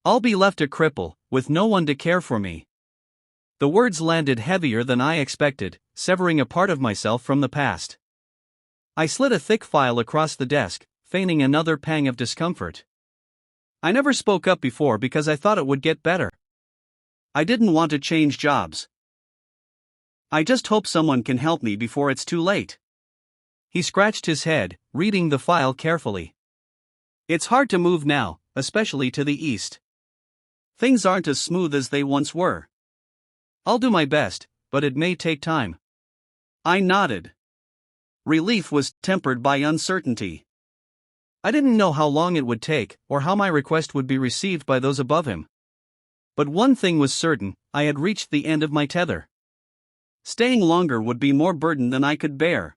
I'll be left a cripple, with no one to care for me." The words landed heavier than I expected, severing a part of myself from the past. I slid a thick file across the desk, feigning another pang of discomfort. I never spoke up before because I thought it would get better. I didn't want to change jobs. I just hope someone can help me before it's too late. He scratched his head, reading the file carefully. "It's hard to move now, especially to the east. Things aren't as smooth as they once were. I'll do my best, but it may take time." I nodded. Relief was tempered by uncertainty. I didn't know how long it would take, or how my request would be received by those above him. But one thing was certain: I had reached the end of my tether. Staying longer would be more burden than I could bear.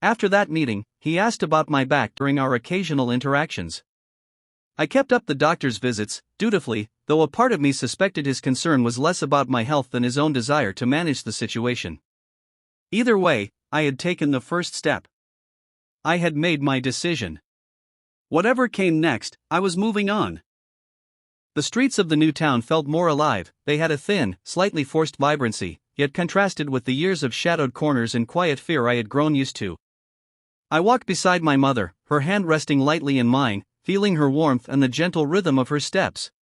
After that meeting, he asked about my back during our occasional interactions. I kept up the doctor's visits, dutifully, though a part of me suspected his concern was less about my health than his own desire to manage the situation. Either way, I had taken the first step. I had made my decision. Whatever came next, I was moving on. The streets of the new town felt more alive. They had a thin, slightly forced vibrancy, yet contrasted with the years of shadowed corners and quiet fear I had grown used to. I walked beside my mother, her hand resting lightly in mine, feeling her warmth and the gentle rhythm of her steps.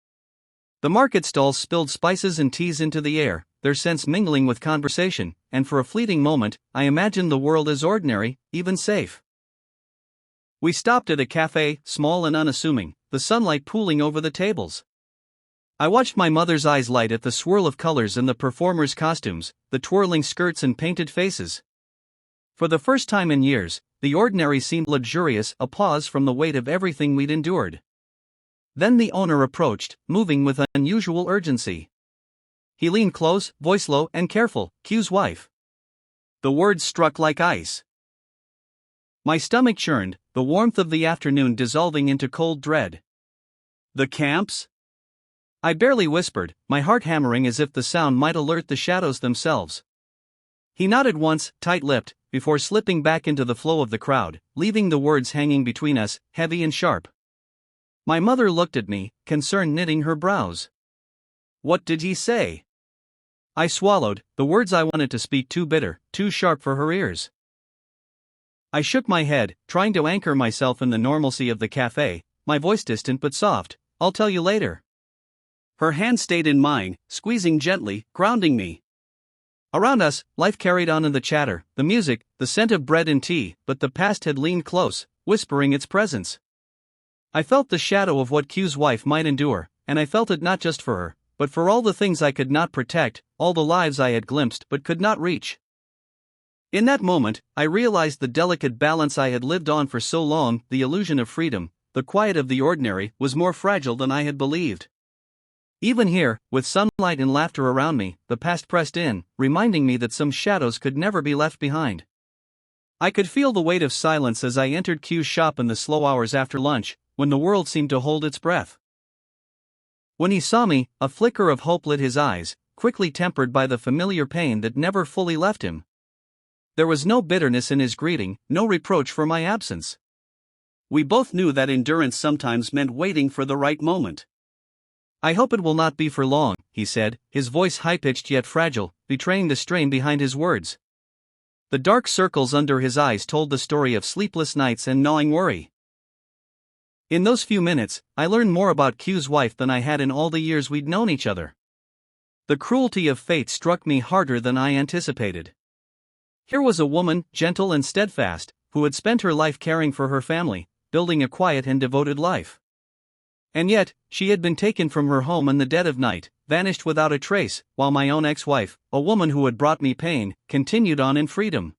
The market stalls spilled spices and teas into the air, their scents mingling with conversation, and for a fleeting moment, I imagined the world as ordinary, even safe. We stopped at a cafe, small and unassuming, the sunlight pooling over the tables. I watched my mother's eyes light at the swirl of colors in the performers' costumes, the twirling skirts and painted faces. For the first time in years, the ordinary seemed luxurious, a pause from the weight of everything we'd endured. Then the owner approached, moving with unusual urgency. He leaned close, voice low and careful. "Q's wife." The words struck like ice. My stomach churned, the warmth of the afternoon dissolving into cold dread. "The camps?" I barely whispered, my heart hammering as if the sound might alert the shadows themselves. He nodded once, tight-lipped, before slipping back into the flow of the crowd, leaving the words hanging between us, heavy and sharp. My mother looked at me, concern knitting her brows. "What did he say?" I swallowed, the words I wanted to speak too bitter, too sharp for her ears. I shook my head, trying to anchor myself in the normalcy of the cafe, my voice distant but soft. "I'll tell you later." Her hand stayed in mine, squeezing gently, grounding me. Around us, life carried on in the chatter, the music, the scent of bread and tea, but the past had leaned close, whispering its presence. I felt the shadow of what Q's wife might endure, and I felt it not just for her, but for all the things I could not protect, all the lives I had glimpsed but could not reach. In that moment, I realized the delicate balance I had lived on for so long. The illusion of freedom, the quiet of the ordinary, was more fragile than I had believed. Even here, with sunlight and laughter around me, the past pressed in, reminding me that some shadows could never be left behind. I could feel the weight of silence as I entered Q's shop in the slow hours after lunch, when the world seemed to hold its breath. When he saw me, a flicker of hope lit his eyes, quickly tempered by the familiar pain that never fully left him. There was no bitterness in his greeting, no reproach for my absence. We both knew that endurance sometimes meant waiting for the right moment. "I hope it will not be for long," he said, his voice high-pitched yet fragile, betraying the strain behind his words. The dark circles under his eyes told the story of sleepless nights and gnawing worry. In those few minutes, I learned more about Q's wife than I had in all the years we'd known each other. The cruelty of fate struck me harder than I anticipated. Here was a woman, gentle and steadfast, who had spent her life caring for her family, building a quiet and devoted life. And yet, she had been taken from her home in the dead of night, vanished without a trace, while my own ex-wife, a woman who had brought me pain, continued on in freedom.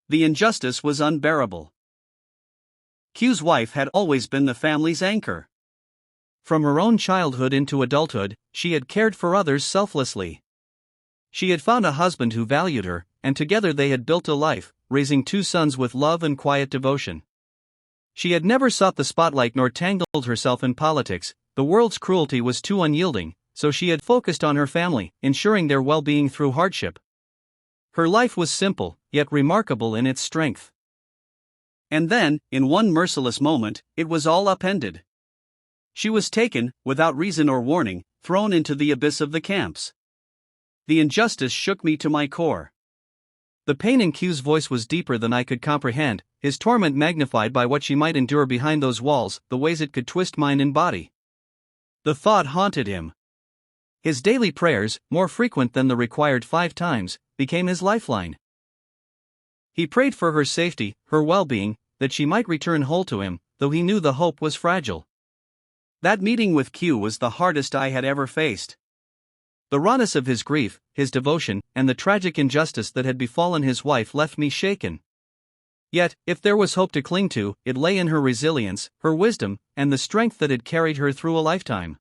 The injustice was unbearable. Q's wife had always been the family's anchor. From her own childhood into adulthood, she had cared for others selflessly. She had found a husband who valued her, and together they had built a life, raising 2 sons with love and quiet devotion. She had never sought the spotlight nor tangled herself in politics. The world's cruelty was too unyielding, so she had focused on her family, ensuring their well-being through hardship. Her life was simple, yet remarkable in its strength. And then, in one merciless moment, it was all upended. She was taken, without reason or warning, thrown into the abyss of the camps. The injustice shook me to my core. The pain in Q's voice was deeper than I could comprehend, his torment magnified by what she might endure behind those walls, the ways it could twist mind and body. The thought haunted him. His daily prayers, more frequent than the required 5 times, became his lifeline. He prayed for her safety, her well-being, that she might return whole to him, though he knew the hope was fragile. That meeting with Q was the hardest I had ever faced. The rawness of his grief, his devotion, and the tragic injustice that had befallen his wife left me shaken. Yet, if there was hope to cling to, it lay in her resilience, her wisdom, and the strength that had carried her through a lifetime.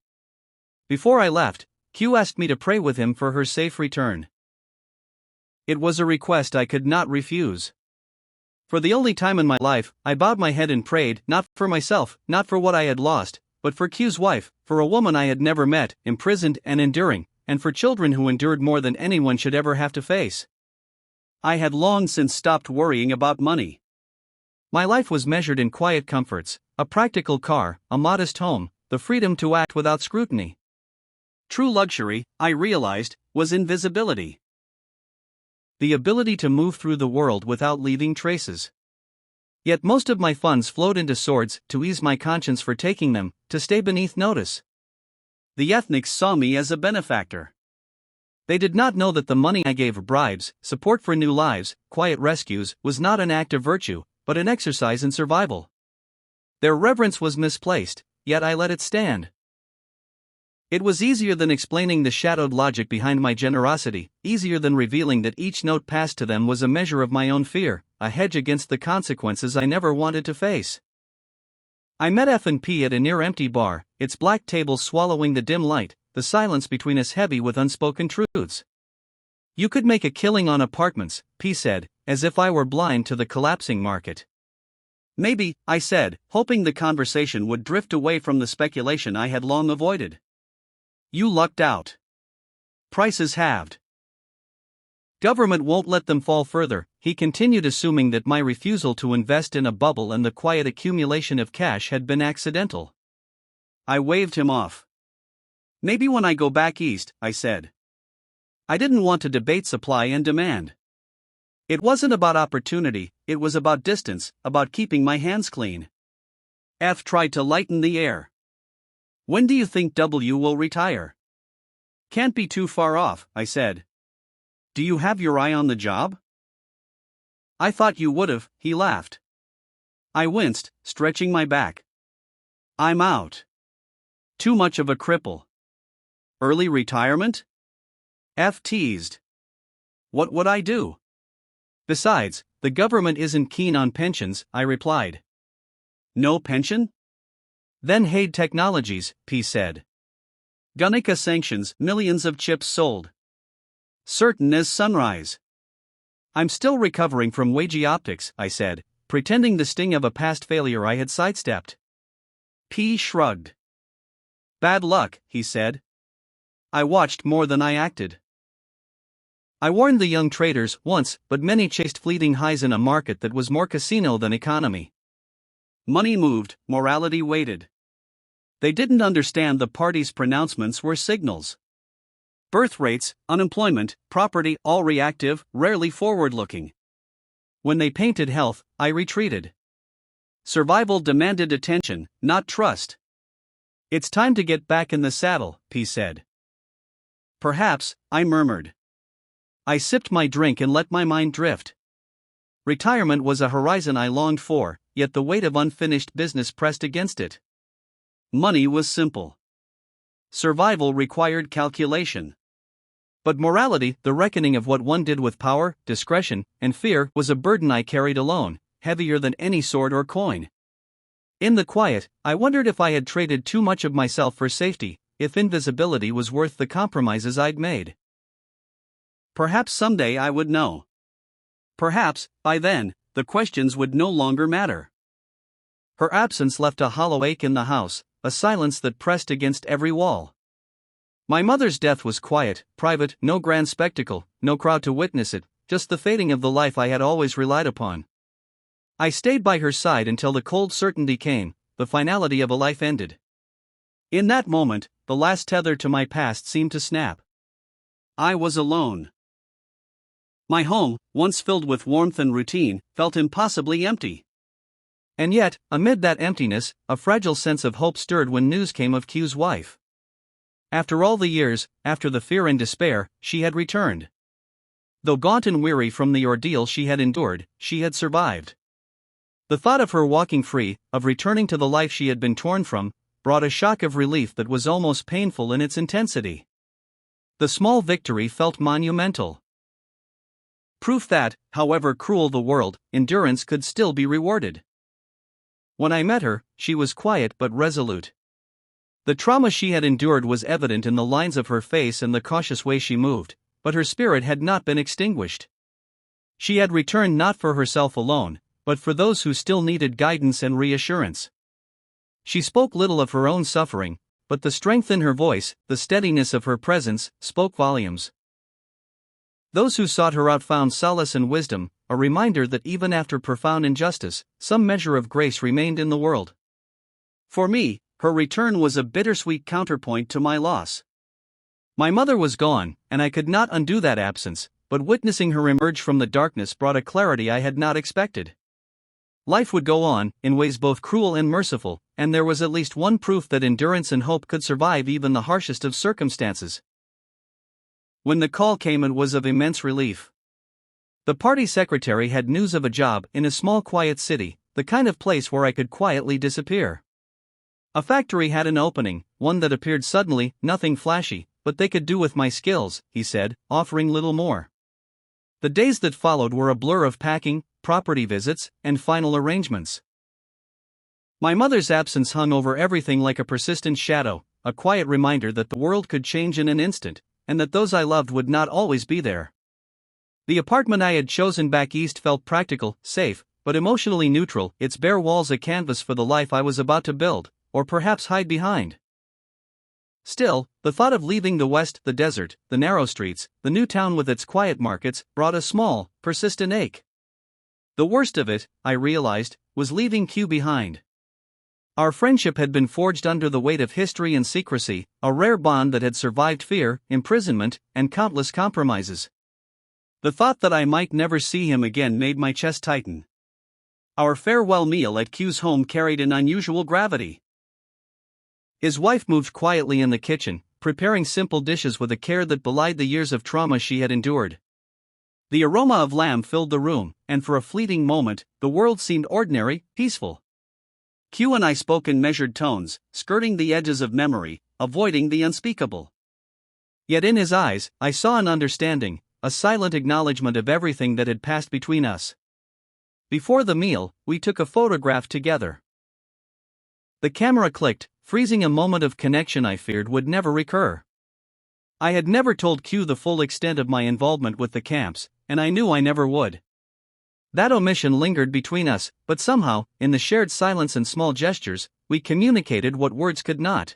Before I left, Q asked me to pray with him for her safe return. It was a request I could not refuse. For the only time in my life, I bowed my head and prayed, not for myself, not for what I had lost, but for Q's wife, for a woman I had never met, imprisoned and enduring, and for children who endured more than anyone should ever have to face. I had long since stopped worrying about money. My life was measured in quiet comforts, a practical car, a modest home, the freedom to act without scrutiny. True luxury, I realized, was invisibility. The ability to move through the world without leaving traces. Yet most of my funds flowed into swords, to ease my conscience for taking them, to stay beneath notice. The ethnics saw me as a benefactor. They did not know that the money I gave bribes, support for new lives, quiet rescues, was not an act of virtue, but an exercise in survival. Their reverence was misplaced, yet I let it stand. It was easier than explaining the shadowed logic behind my generosity, easier than revealing that each note passed to them was a measure of my own fear, a hedge against the consequences I never wanted to face. I met F&P at a near-empty bar, its black table swallowing the dim light, the silence between us heavy with unspoken truths. "You could make a killing on apartments," P said, as if I were blind to the collapsing market. "Maybe," I said, hoping the conversation would drift away from the speculation I had long avoided. "You lucked out. Prices halved. Government won't let them fall further," he continued, assuming that my refusal to invest in a bubble and the quiet accumulation of cash had been accidental. I waved him off. "Maybe when I go back east," I said. I didn't want to debate supply and demand. It wasn't about opportunity, it was about distance, about keeping my hands clean. F tried to lighten the air. "When do you think W will retire?" "Can't be too far off," I said. "Do you have your eye on the job?" "I thought you would've," he laughed. I winced, stretching my back. "I'm out. Too much of a cripple." "Early retirement?" F teased. "What would I do?" "Besides, the government isn't keen on pensions," I replied. "No pension?" "Then Haid Technologies," P said. "Gunica sanctions, millions of chips sold. Certain as sunrise." "I'm still recovering from wagey optics," I said, pretending the sting of a past failure I had sidestepped. P shrugged. "Bad luck," he said. I watched more than I acted. I warned the young traders once, but many chased fleeting highs in a market that was more casino than economy. Money moved, morality waited. They didn't understand the party's pronouncements were signals. Birth rates, unemployment, property, all reactive, rarely forward-looking. When they painted health, I retreated. Survival demanded attention, not trust. "It's time to get back in the saddle," P said. "Perhaps," I murmured. I sipped my drink and let my mind drift. Retirement was a horizon I longed for, yet the weight of unfinished business pressed against it. Money was simple. Survival required calculation. But morality, the reckoning of what one did with power, discretion, and fear, was a burden I carried alone, heavier than any sword or coin. In the quiet, I wondered if I had traded too much of myself for safety, if invisibility was worth the compromises I'd made. Perhaps someday I would know. Perhaps, by then, the questions would no longer matter. Her absence left a hollow ache in the house, a silence that pressed against every wall. My mother's death was quiet, private, no grand spectacle, no crowd to witness it, just the fading of the life I had always relied upon. I stayed by her side until the cold certainty came, the finality of a life ended. In that moment, the last tether to my past seemed to snap. I was alone. My home, once filled with warmth and routine, felt impossibly empty. And yet, amid that emptiness, a fragile sense of hope stirred when news came of Q's wife. After all the years, after the fear and despair, she had returned. Though gaunt and weary from the ordeal she had endured, she had survived. The thought of her walking free, of returning to the life she had been torn from, brought a shock of relief that was almost painful in its intensity. The small victory felt monumental. Proof that, however cruel the world, endurance could still be rewarded. When I met her, she was quiet but resolute. The trauma she had endured was evident in the lines of her face and the cautious way she moved, but her spirit had not been extinguished. She had returned not for herself alone, but for those who still needed guidance and reassurance. She spoke little of her own suffering, but the strength in her voice, the steadiness of her presence, spoke volumes. Those who sought her out found solace and wisdom, a reminder that even after profound injustice, some measure of grace remained in the world. For me, her return was a bittersweet counterpoint to my loss. My mother was gone, and I could not undo that absence, but witnessing her emerge from the darkness brought a clarity I had not expected. Life would go on, in ways both cruel and merciful, and there was at least one proof that endurance and hope could survive even the harshest of circumstances. When the call came, it was of immense relief. The party secretary had news of a job in a small quiet city, the kind of place where I could quietly disappear. A factory had an opening, one that appeared suddenly, nothing flashy, but they could do with my skills, he said, offering little more. The days that followed were a blur of packing, property visits, and final arrangements. My mother's absence hung over everything like a persistent shadow, a quiet reminder that the world could change in an instant, and that those I loved would not always be there. The apartment I had chosen back east felt practical, safe, but emotionally neutral, its bare walls a canvas for the life I was about to build, or perhaps hide behind. Still, the thought of leaving the West, the desert, the narrow streets, the new town with its quiet markets, brought a small, persistent ache. The worst of it, I realized, was leaving Q behind. Our friendship had been forged under the weight of history and secrecy, a rare bond that had survived fear, imprisonment, and countless compromises. The thought that I might never see him again made my chest tighten. Our farewell meal at Q's home carried an unusual gravity. His wife moved quietly in the kitchen, preparing simple dishes with a care that belied the years of trauma she had endured. The aroma of lamb filled the room, and for a fleeting moment, the world seemed ordinary, peaceful. Q and I spoke in measured tones, skirting the edges of memory, avoiding the unspeakable. Yet in his eyes, I saw an understanding, a silent acknowledgement of everything that had passed between us. Before the meal, we took a photograph together. The camera clicked, freezing a moment of connection I feared would never recur. I had never told Q the full extent of my involvement with the camps, and I knew I never would. That omission lingered between us, but somehow, in the shared silence and small gestures, we communicated what words could not.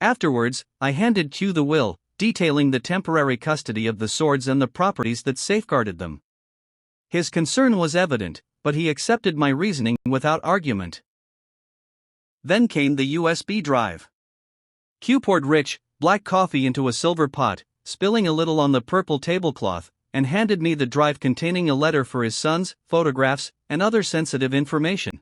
Afterwards, I handed Q the will, detailing the temporary custody of the swords and the properties that safeguarded them. His concern was evident, but he accepted my reasoning without argument. Then came the USB drive. Q poured rich, black coffee into a silver pot, spilling a little on the purple tablecloth, and handed me the drive containing a letter for his sons, photographs, and other sensitive information.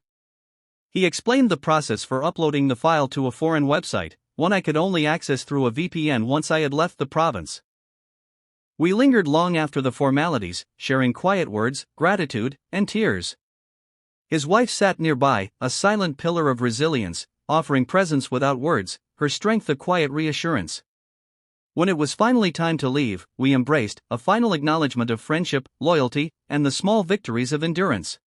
He explained the process for uploading the file to a foreign website, one I could only access through a VPN once I had left the province. We lingered long after the formalities, sharing quiet words, gratitude, and tears. His wife sat nearby, a silent pillar of resilience, offering presence without words, her strength a quiet reassurance. When it was finally time to leave, we embraced, a final acknowledgement of friendship, loyalty, and the small victories of endurance.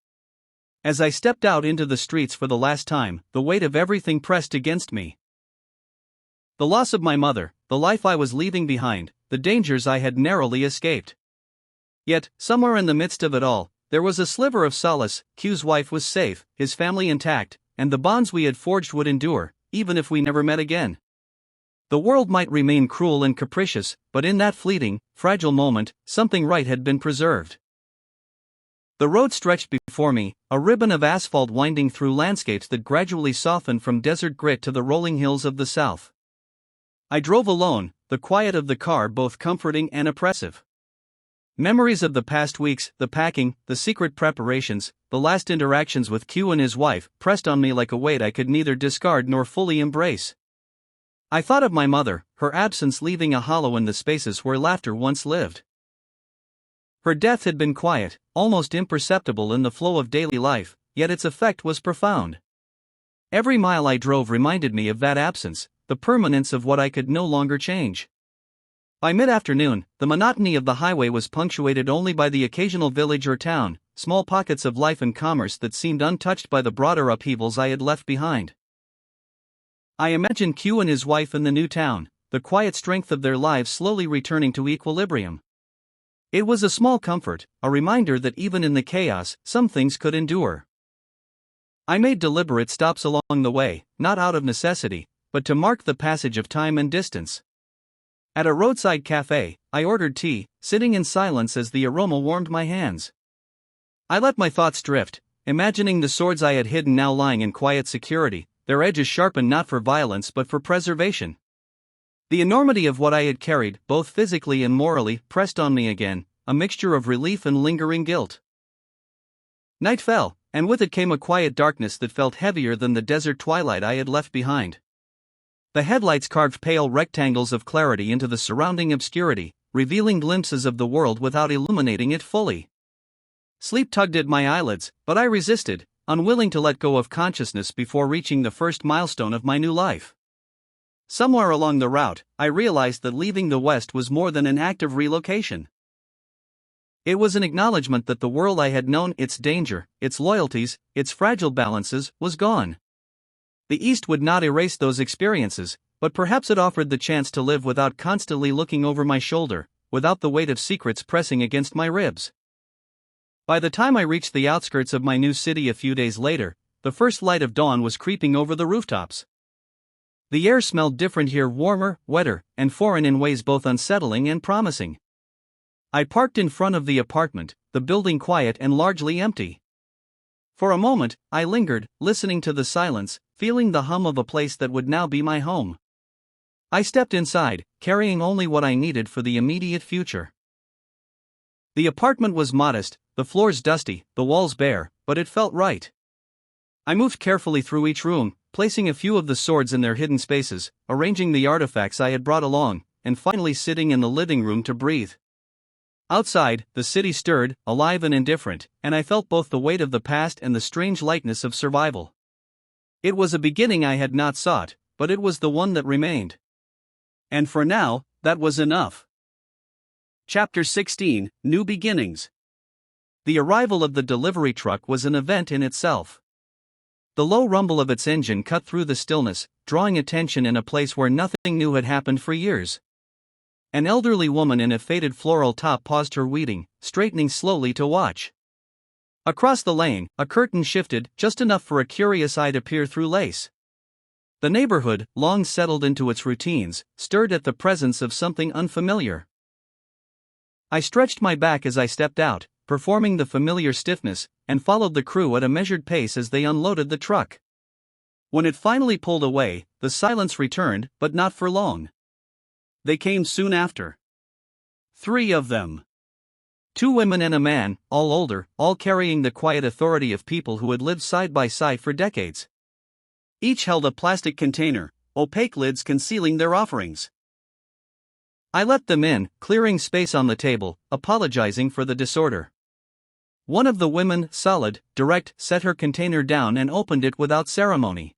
As I stepped out into the streets for the last time, the weight of everything pressed against me. The loss of my mother, the life I was leaving behind, the dangers I had narrowly escaped. Yet, somewhere in the midst of it all, there was a sliver of solace. Q's wife was safe, his family intact, and the bonds we had forged would endure, even if we never met again. The world might remain cruel and capricious, but in that fleeting, fragile moment, something right had been preserved. The road stretched before me, a ribbon of asphalt winding through landscapes that gradually softened from desert grit to the rolling hills of the south. I drove alone, the quiet of the car both comforting and oppressive. Memories of the past weeks, the packing, the secret preparations, the last interactions with Q and his wife, pressed on me like a weight I could neither discard nor fully embrace. I thought of my mother, her absence leaving a hollow in the spaces where laughter once lived. Her death had been quiet, almost imperceptible in the flow of daily life, yet its effect was profound. Every mile I drove reminded me of that absence, the permanence of what I could no longer change. By mid-afternoon, the monotony of the highway was punctuated only by the occasional village or town, small pockets of life and commerce that seemed untouched by the broader upheavals I had left behind. I imagined Q and his wife in the new town, the quiet strength of their lives slowly returning to equilibrium. It was a small comfort, a reminder that even in the chaos, some things could endure. I made deliberate stops along the way, not out of necessity, but to mark the passage of time and distance. At a roadside cafe, I ordered tea, sitting in silence as the aroma warmed my hands. I let my thoughts drift, imagining the swords I had hidden now lying in quiet security, their edges sharpened not for violence but for preservation. The enormity of what I had carried, both physically and morally, pressed on me again, a mixture of relief and lingering guilt. Night fell, and with it came a quiet darkness that felt heavier than the desert twilight I had left behind. The headlights carved pale rectangles of clarity into the surrounding obscurity, revealing glimpses of the world without illuminating it fully. Sleep tugged at my eyelids, but I resisted, unwilling to let go of consciousness before reaching the first milestone of my new life. Somewhere along the route, I realized that leaving the West was more than an act of relocation. It was an acknowledgement that the world I had known, its danger, its loyalties, its fragile balances, was gone. The East would not erase those experiences, but perhaps it offered the chance to live without constantly looking over my shoulder, without the weight of secrets pressing against my ribs. By the time I reached the outskirts of my new city a few days later, the first light of dawn was creeping over the rooftops. The air smelled different here, warmer, wetter, and foreign in ways both unsettling and promising. I parked in front of the apartment, the building quiet and largely empty. For a moment, I lingered, listening to the silence, feeling the hum of a place that would now be my home. I stepped inside, carrying only what I needed for the immediate future. The apartment was modest, the floors dusty, the walls bare, but it felt right. I moved carefully through each room, placing a few of the swords in their hidden spaces, arranging the artifacts I had brought along, and finally sitting in the living room to breathe. Outside, the city stirred, alive and indifferent, and I felt both the weight of the past and the strange lightness of survival. It was a beginning I had not sought, but it was the one that remained. And for now, that was enough. Chapter 16, New Beginnings. The arrival of the delivery truck was an event in itself. The low rumble of its engine cut through the stillness, drawing attention in a place where nothing new had happened for years. An elderly woman in a faded floral top paused her weeding, straightening slowly to watch. Across the lane, a curtain shifted, just enough for a curious eye to peer through lace. The neighborhood, long settled into its routines, stirred at the presence of something unfamiliar. I stretched my back as I stepped out, performing the familiar stiffness, and followed the crew at a measured pace as they unloaded the truck. When it finally pulled away, the silence returned, but not for long. They came soon after. 3 of them. 2 women and a man, all older, all carrying the quiet authority of people who had lived side by side for decades. Each held a plastic container, opaque lids concealing their offerings. I let them in, clearing space on the table, apologizing for the disorder. One of the women, solid, direct, set her container down and opened it without ceremony.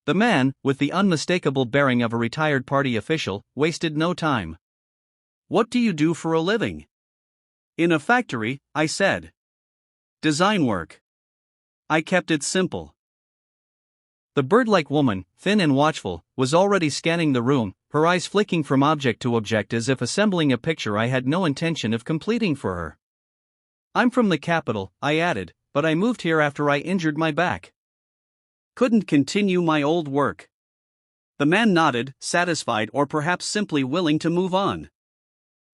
The man, with the unmistakable bearing of a retired party official, wasted no time. "What do you do for a living?" "In a factory," I said. "Design work." I kept it simple. The bird-like woman, thin and watchful, was already scanning the room, her eyes flicking from object to object as if assembling a picture I had no intention of completing for her. I'm from the capital, I added, but I moved here after I injured my back. Couldn't continue my old work. The man nodded, satisfied or perhaps simply willing to move on.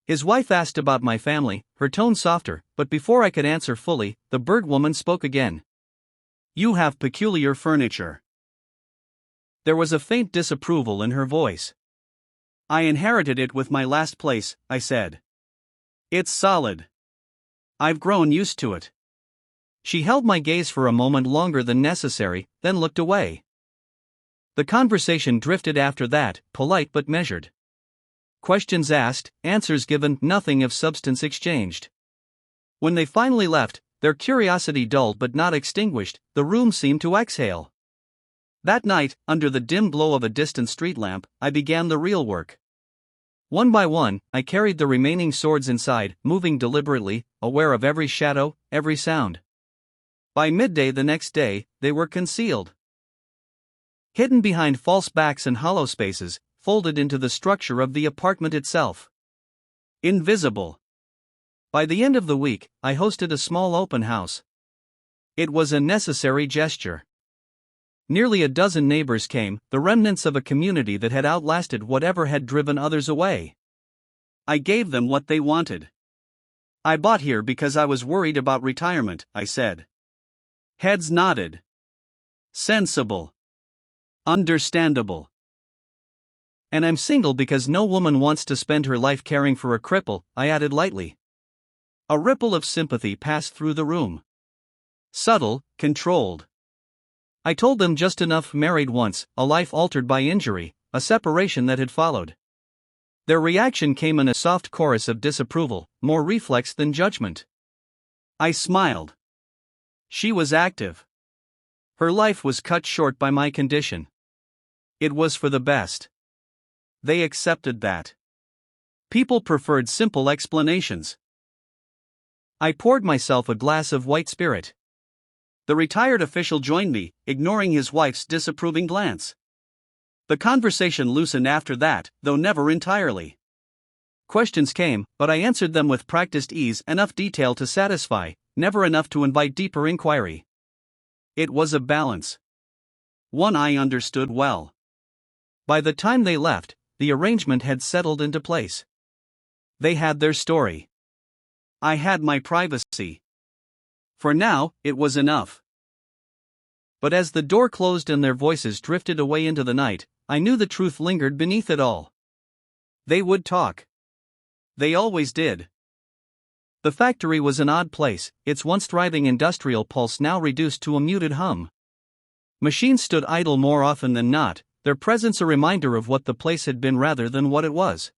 His wife asked about my family, her tone softer, but before I could answer fully, the bird woman spoke again. You have peculiar furniture. There was a faint disapproval in her voice. I inherited it with my last place, I said. It's solid. I've grown used to it. She held my gaze for a moment longer than necessary, then looked away. The conversation drifted after that, polite but measured. Questions asked, answers given, nothing of substance exchanged. When they finally left, their curiosity dulled but not extinguished, the room seemed to exhale. That night, under the dim glow of a distant street lamp, I began the real work. One by one, I carried the remaining swords inside, moving deliberately, aware of every shadow, every sound. By midday the next day, they were concealed. Hidden behind false backs and hollow spaces, folded into the structure of the apartment itself. Invisible. By the end of the week, I hosted a small open house. It was a necessary gesture. Nearly a dozen neighbors came, the remnants of a community that had outlasted whatever had driven others away. I gave them what they wanted. I bought here because I was worried about retirement, I said. Heads nodded. Sensible. Understandable. And I'm single because no woman wants to spend her life caring for a cripple, I added lightly. A ripple of sympathy passed through the room. Subtle, controlled. I told them just enough: married once, a life altered by injury, a separation that had followed. Their reaction came in a soft chorus of disapproval, more reflex than judgment. I smiled. She was active. Her life was cut short by my condition. It was for the best. They accepted that. People preferred simple explanations. I poured myself a glass of white spirit. The retired official joined me, ignoring his wife's disapproving glance. The conversation loosened after that, though never entirely. Questions came, but I answered them with practiced ease, enough detail to satisfy, never enough to invite deeper inquiry. It was a balance. One I understood well. By the time they left, the arrangement had settled into place. They had their story. I had my privacy. For now, it was enough. But as the door closed and their voices drifted away into the night, I knew the truth lingered beneath it all. They would talk. They always did. The factory was an odd place, its once thriving industrial pulse now reduced to a muted hum. Machines stood idle more often than not, their presence a reminder of what the place had been rather than what it was.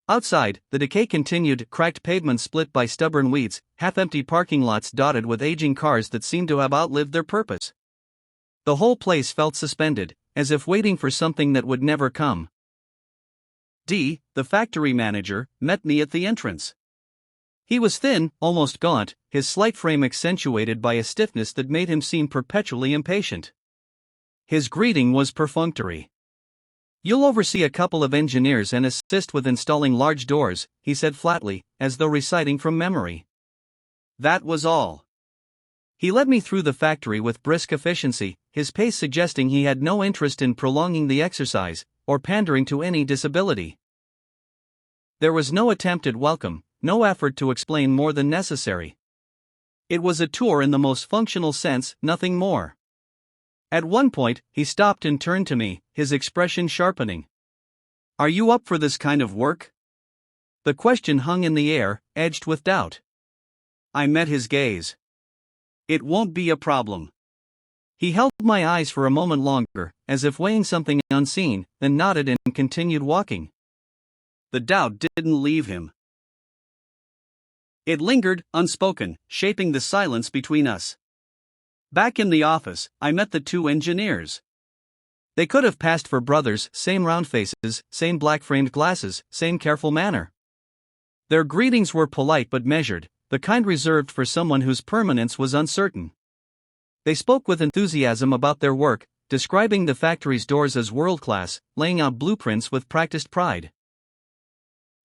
Outside, the decay continued, cracked pavements split by stubborn weeds, half-empty parking lots dotted with aging cars that seemed to have outlived their purpose. The whole place felt suspended, as if waiting for something that would never come. D, the factory manager, met me at the entrance. He was thin, almost gaunt, his slight frame accentuated by a stiffness that made him seem perpetually impatient. His greeting was perfunctory. "You'll oversee a couple of engineers and assist with installing large doors," he said flatly, as though reciting from memory. That was all. He led me through the factory with brisk efficiency, his pace suggesting he had no interest in prolonging the exercise, or pandering to any disability. There was no attempt at welcome, no effort to explain more than necessary. It was a tour in the most functional sense, nothing more. At one point, he stopped and turned to me, his expression sharpening. "Are you up for this kind of work?" The question hung in the air, edged with doubt. I met his gaze. "It won't be a problem." He held my eyes for a moment longer, as if weighing something unseen, then nodded and continued walking. The doubt didn't leave him. It lingered, unspoken, shaping the silence between us. Back in the office, I met the two engineers. They could have passed for brothers, same round faces, same black-framed glasses, same careful manner. Their greetings were polite but measured, the kind reserved for someone whose permanence was uncertain. They spoke with enthusiasm about their work, describing the factory's doors as world-class, laying out blueprints with practiced pride.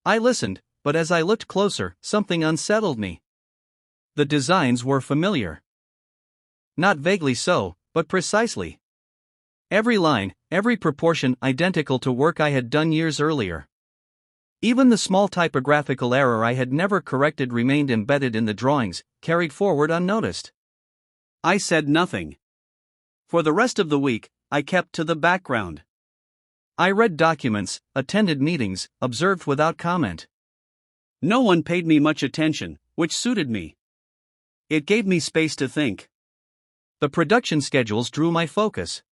I listened, but as I looked closer, something unsettled me. The designs were familiar. Not vaguely so, but precisely. Every line, every proportion identical to work I had done years earlier. Even the small typographical error I had never corrected remained embedded in the drawings, carried forward unnoticed. I said nothing. For the rest of the week, I kept to the background. I read documents, attended meetings, observed without comment. No one paid me much attention, which suited me. It gave me space to think. The production schedules drew my focus.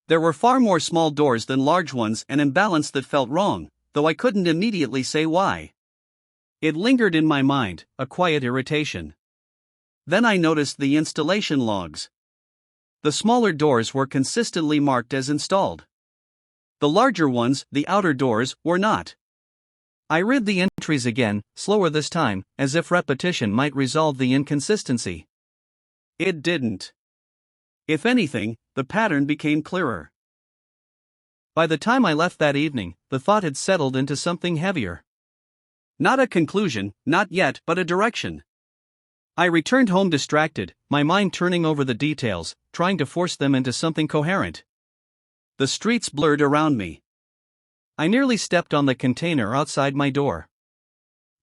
There were far more small doors than large ones, an imbalance that felt wrong, though I couldn't immediately say why. It lingered in my mind, a quiet irritation. Then I noticed the installation logs. The smaller doors were consistently marked as installed. The larger ones, the outer doors, were not. I read the entries again, slower this time, as if repetition might resolve the inconsistency. It didn't. If anything, the pattern became clearer. By the time I left that evening, the thought had settled into something heavier. Not a conclusion, not yet, but a direction. I returned home distracted, my mind turning over the details, trying to force them into something coherent. The streets blurred around me. I nearly stepped on the container outside my door.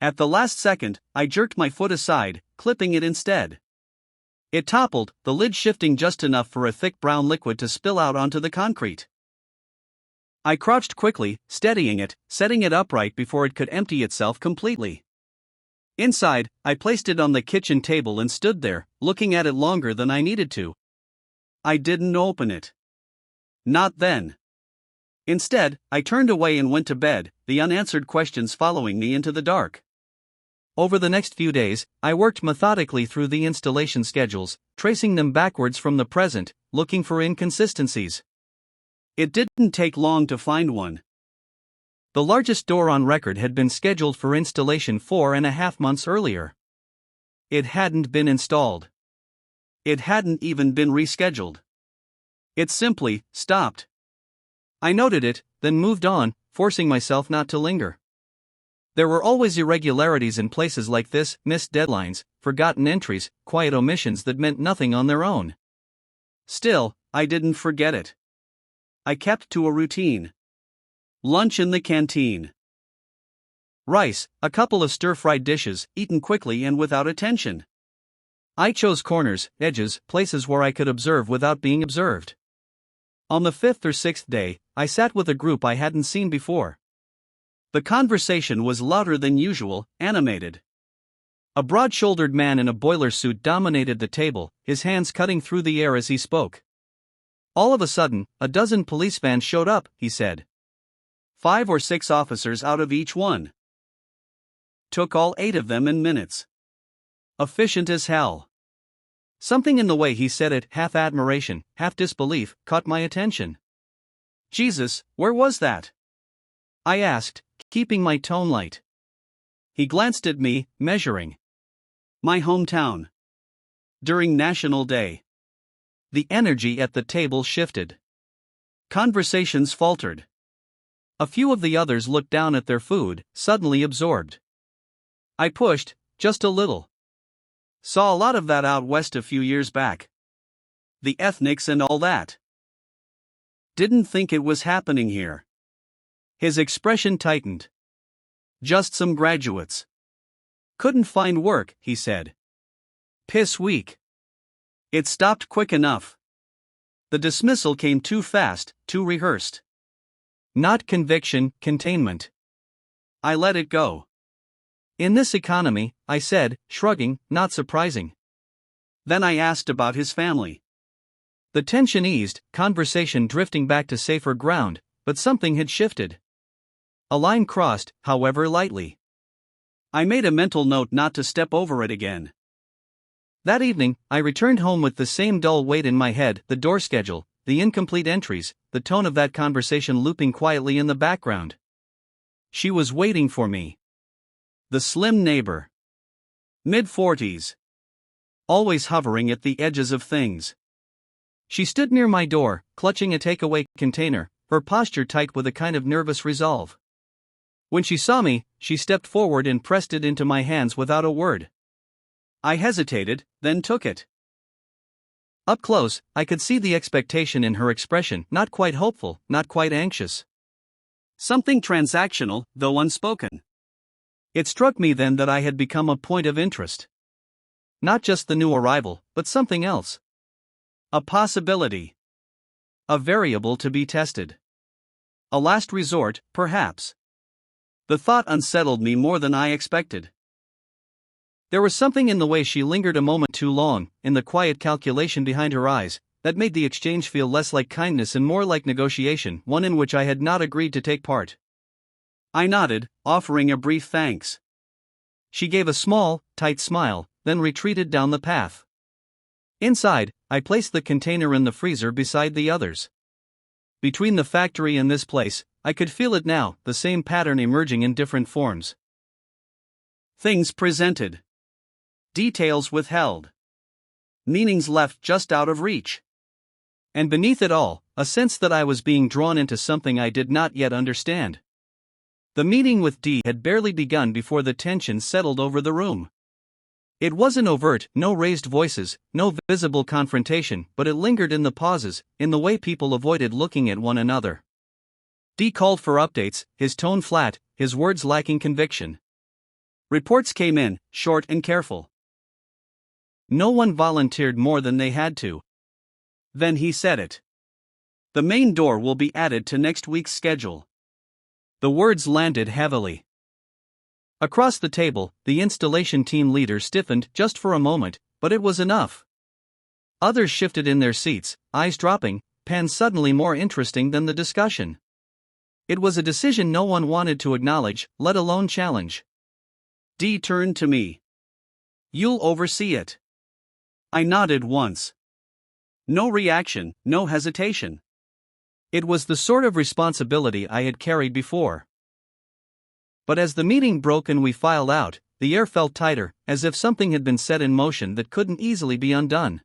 At the last second, I jerked my foot aside, clipping it instead. It toppled, the lid shifting just enough for a thick brown liquid to spill out onto the concrete. I crouched quickly, steadying it, setting it upright before it could empty itself completely. Inside, I placed it on the kitchen table and stood there, looking at it longer than I needed to. I didn't open it. Not then. Instead, I turned away and went to bed, the unanswered questions following me into the dark. Over the next few days, I worked methodically through the installation schedules, tracing them backwards from the present, looking for inconsistencies. It didn't take long to find one. The largest door on record had been scheduled for installation 4.5 months earlier. It hadn't been installed. It hadn't even been rescheduled. It simply stopped. I noted it, then moved on, forcing myself not to linger. There were always irregularities in places like this, missed deadlines, forgotten entries, quiet omissions that meant nothing on their own. Still, I didn't forget it. I kept to a routine. Lunch in the canteen. Rice, a couple of stir-fried dishes, eaten quickly and without attention. I chose corners, edges, places where I could observe without being observed. On the 5th or 6th day, I sat with a group I hadn't seen before. The conversation was louder than usual, animated. A broad-shouldered man in a boiler suit dominated the table, his hands cutting through the air as he spoke. All of a sudden, a dozen police vans showed up, he said. 5 or 6 officers out of each one. Took all 8 of them in minutes. Efficient as hell. Something in the way he said it, half admiration, half disbelief, caught my attention. Jesus, where was that? I asked, keeping my tone light. He glanced at me, measuring. My hometown. During National Day. The energy at the table shifted. Conversations faltered. A few of the others looked down at their food, suddenly absorbed. I pushed, just a little. Saw a lot of that out west a few years back. The ethnics and all that. Didn't think it was happening here. His expression tightened. Just some graduates. Couldn't find work, he said. Piss weak. It stopped quick enough. The dismissal came too fast, too rehearsed. Not conviction, containment. I let it go. In this economy, I said, shrugging, not surprising. Then I asked about his family. The tension eased, conversation drifting back to safer ground, but something had shifted. A line crossed, however lightly. I made a mental note not to step over it again. That evening, I returned home with the same dull weight in my head, the door schedule, the incomplete entries, the tone of that conversation looping quietly in the background. She was waiting for me. The slim neighbor. Mid-40s. always hovering at the edges of things. She stood near my door, clutching a takeaway container, her posture tight with a kind of nervous resolve. When she saw me, she stepped forward and pressed it into my hands without a word. I hesitated, then took it. Up close, I could see the expectation in her expression, not quite hopeful, not quite anxious. Something transactional, though unspoken. It struck me then that I had become a point of interest. Not just the new arrival, but something else. A possibility. A variable to be tested. A last resort, perhaps. The thought unsettled me more than I expected. There was something in the way she lingered a moment too long, in the quiet calculation behind her eyes, that made the exchange feel less like kindness and more like negotiation, one in which I had not agreed to take part. I nodded, offering a brief thanks. She gave a small, tight smile, then retreated down the path. Inside, I placed the container in the freezer beside the others. Between the factory and this place, I could feel it now, the same pattern emerging in different forms. Things presented. Details withheld. Meanings left just out of reach. And beneath it all, a sense that I was being drawn into something I did not yet understand. The meeting with D had barely begun before the tension settled over the room. It wasn't overt, no raised voices, no visible confrontation, but it lingered in the pauses, in the way people avoided looking at one another. D called for updates, his tone flat, his words lacking conviction. Reports came in, short and careful. No one volunteered more than they had to. Then he said it. The main door will be added to next week's schedule. The words landed heavily. Across the table, the installation team leader stiffened just for a moment, but it was enough. Others shifted in their seats, eyes dropping, pens suddenly more interesting than the discussion. It was a decision no one wanted to acknowledge, let alone challenge. D turned to me. You'll oversee it. I nodded once. No reaction, no hesitation. It was the sort of responsibility I had carried before. But as the meeting broke and we filed out, the air felt tighter, as if something had been set in motion that couldn't easily be undone.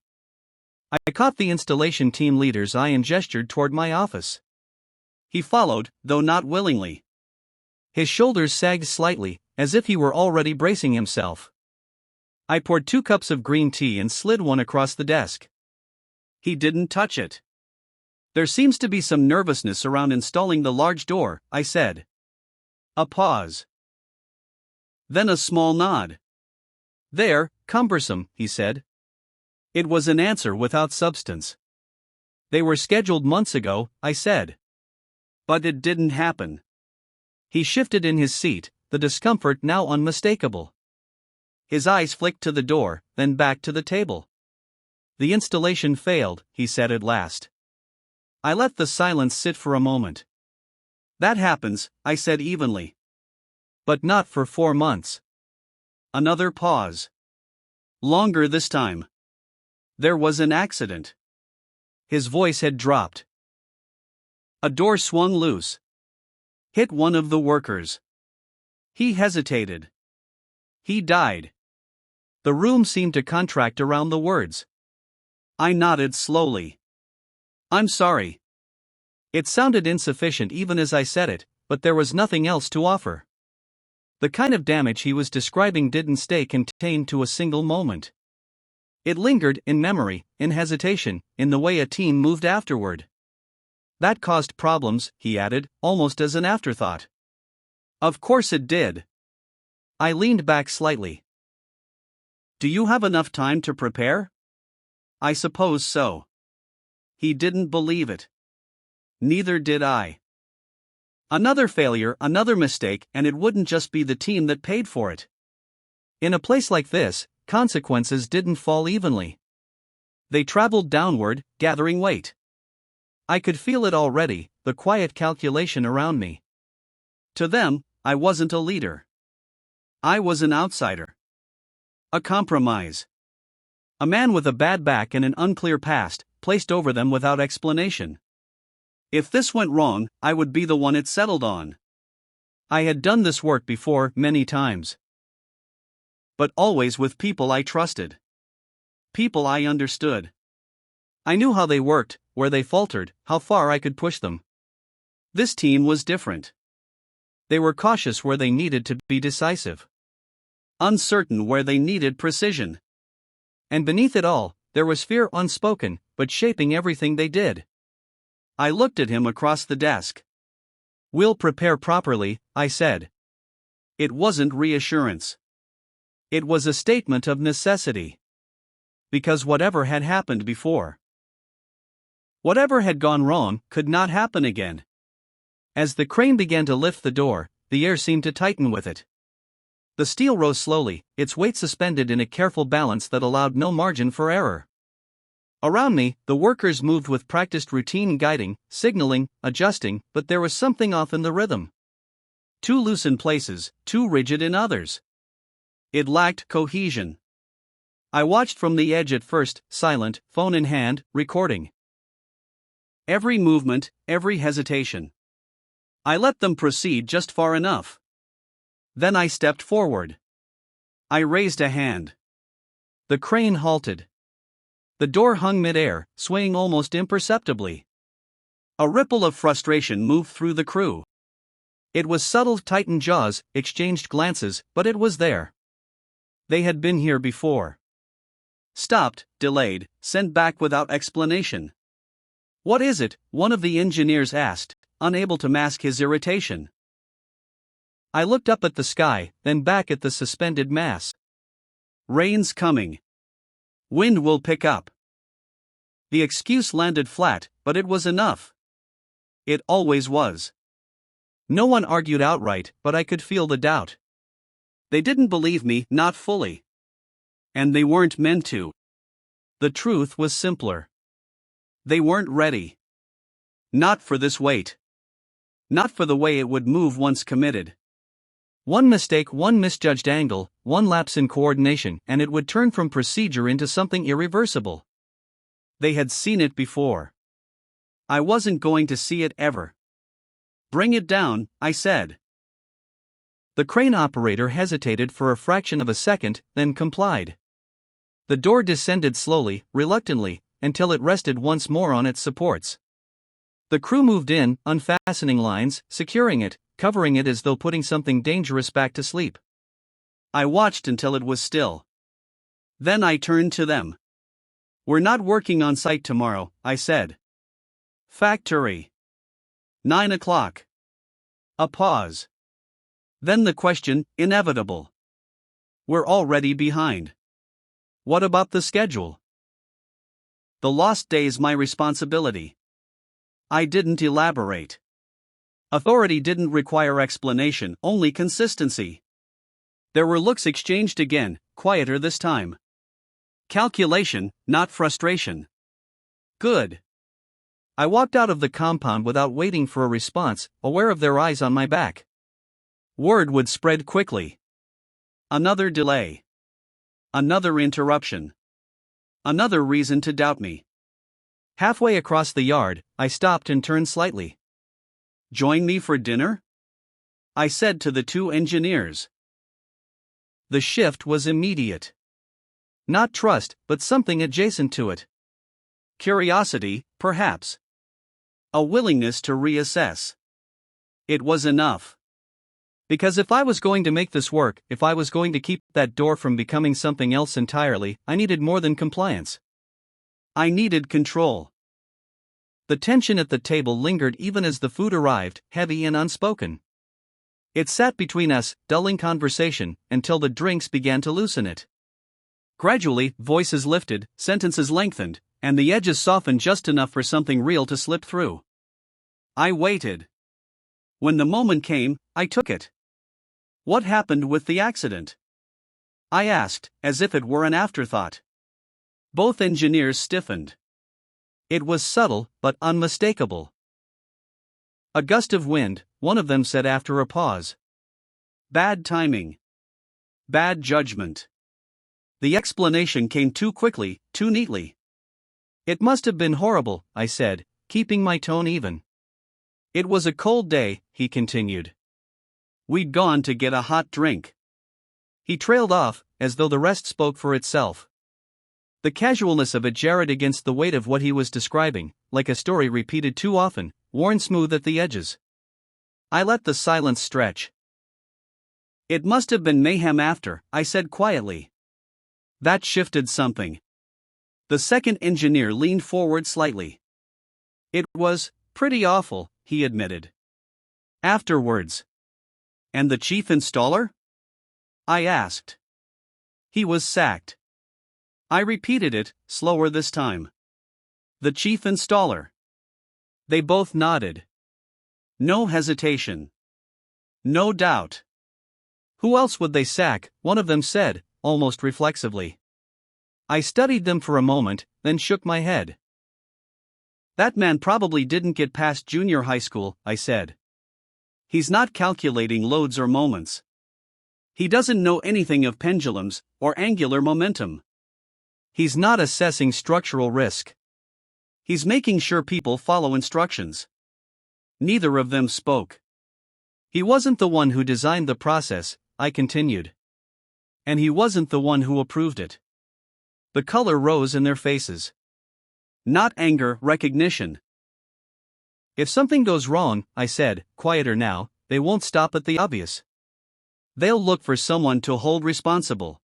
I caught the installation team leader's eye and gestured toward my office. He followed, though not willingly. His shoulders sagged slightly, as if he were already bracing himself. I poured 2 cups of green tea and slid one across the desk. He didn't touch it. There seems to be some nervousness around installing the large door, I said. A pause. Then a small nod. There, cumbersome, he said. It was an answer without substance. They were scheduled months ago, I said. But it didn't happen. He shifted in his seat, the discomfort now unmistakable. His eyes flicked to the door, then back to the table. The installation failed, he said at last. I let the silence sit for a moment. That happens, I said evenly. But not for 4 months. Another pause. Longer this time. There was an accident. His voice had dropped. A door swung loose. Hit one of the workers. He hesitated. He died. The room seemed to contract around the words. I nodded slowly. I'm sorry. It sounded insufficient even as I said it, but there was nothing else to offer. The kind of damage he was describing didn't stay contained to a single moment. It lingered in memory, in hesitation, in the way a team moved afterward. That caused problems, he added, almost as an afterthought. Of course it did. I leaned back slightly. Do you have enough time to prepare? I suppose so. He didn't believe it. Neither did I. Another failure, another mistake, and it wouldn't just be the team that paid for it. In a place like this, consequences didn't fall evenly. They traveled downward, gathering weight. I could feel it already, the quiet calculation around me. To them, I wasn't a leader. I was an outsider. A compromise. A man with a bad back and an unclear past, placed over them without explanation. If this went wrong, I would be the one it settled on. I had done this work before, many times. But always with people I trusted. people I understood. I knew how they worked, where they faltered, how far I could push them. This team was different. They were cautious where they needed to be decisive. Uncertain where they needed precision. And beneath it all, there was fear unspoken, but shaping everything they did. I looked at him across the desk. "We'll prepare properly," I said. It wasn't reassurance. It was a statement of necessity. Because whatever had happened before, whatever had gone wrong, could not happen again. As the crane began to lift the door, the air seemed to tighten with it. The steel rose slowly, its weight suspended in a careful balance that allowed no margin for error. Around me, the workers moved with practiced routine, guiding, signaling, adjusting, but there was something off in the rhythm. Too loose in places, too rigid in others. It lacked cohesion. I watched from the edge at first, silent, phone in hand, recording every movement, every hesitation. I let them proceed just far enough. Then I stepped forward. I raised a hand. The crane halted. The door hung mid-air, swaying almost imperceptibly. A ripple of frustration moved through the crew. It was subtle, tightened jaws, exchanged glances, but it was there. They had been here before. Stopped, delayed, sent back without explanation. "What is it?" one of the engineers asked, unable to mask his irritation. I looked up at the sky, then back at the suspended mass. "Rain's coming. Wind will pick up." The excuse landed flat, but it was enough. It always was. No one argued outright, but I could feel the doubt. They didn't believe me, not fully. And they weren't meant to. The truth was simpler. They weren't ready. Not for this weight. Not for the way it would move once committed. One mistake, one misjudged angle, one lapse in coordination, and it would turn from procedure into something irreversible. They had seen it before. I wasn't going to see it ever. "Bring it down," I said. The crane operator hesitated for a fraction of a second, then complied. The door descended slowly, reluctantly, until it rested once more on its supports. The crew moved in, unfastening lines, securing it, covering it as though putting something dangerous back to sleep. I watched until it was still. Then I turned to them. "We're not working on site tomorrow," I said. "Factory. 9 o'clock. A pause. Then the question, inevitable. "We're already behind. What about the schedule?" "The lost day's my responsibility." I didn't elaborate. Authority didn't require explanation, only consistency. There were looks exchanged again, quieter this time. Calculation, not frustration. Good. I walked out of the compound without waiting for a response, aware of their eyes on my back. Word would spread quickly. Another delay. Another interruption. Another reason to doubt me. Halfway across the yard, I stopped and turned slightly. "Join me for dinner?" I said to the two engineers. The shift was immediate. Not trust, but something adjacent to it. Curiosity, perhaps. A willingness to reassess. It was enough. Because if I was going to make this work, if I was going to keep that door from becoming something else entirely, I needed more than compliance. I needed control. The tension at the table lingered even as the food arrived, heavy and unspoken. It sat between us, dulling conversation, until the drinks began to loosen it. Gradually, voices lifted, sentences lengthened, and the edges softened just enough for something real to slip through. I waited. When the moment came, I took it. "What happened with the accident?" I asked, as if it were an afterthought. Both engineers stiffened. It was subtle, but unmistakable. "A gust of wind," one of them said after a pause. "Bad timing. Bad judgment." The explanation came too quickly, too neatly. "It must have been horrible," I said, keeping my tone even. "It was a cold day," he continued. "We'd gone to get a hot drink." He trailed off, as though the rest spoke for itself. The casualness of it jarred against the weight of what he was describing, like a story repeated too often, worn smooth at the edges. I let the silence stretch. It must have been mayhem after, I said quietly. That shifted something. The second engineer leaned forward slightly. It was pretty awful, he admitted. Afterwards. And the chief installer? I asked. He was sacked. I repeated it, slower this time. The chief installer. They both nodded. No hesitation. No doubt. Who else would they sack? One of them said, almost reflexively. I studied them for a moment, then shook my head. That man probably didn't get past junior high school, I said. He's not calculating loads or moments. He doesn't know anything of pendulums or angular momentum. He's not assessing structural risk. He's making sure people follow instructions. Neither of them spoke. He wasn't the one who designed the process, I continued. And he wasn't the one who approved it. The color rose in their faces. Not anger, recognition. If something goes wrong, I said, quieter now, they won't stop at the obvious. They'll look for someone to hold responsible.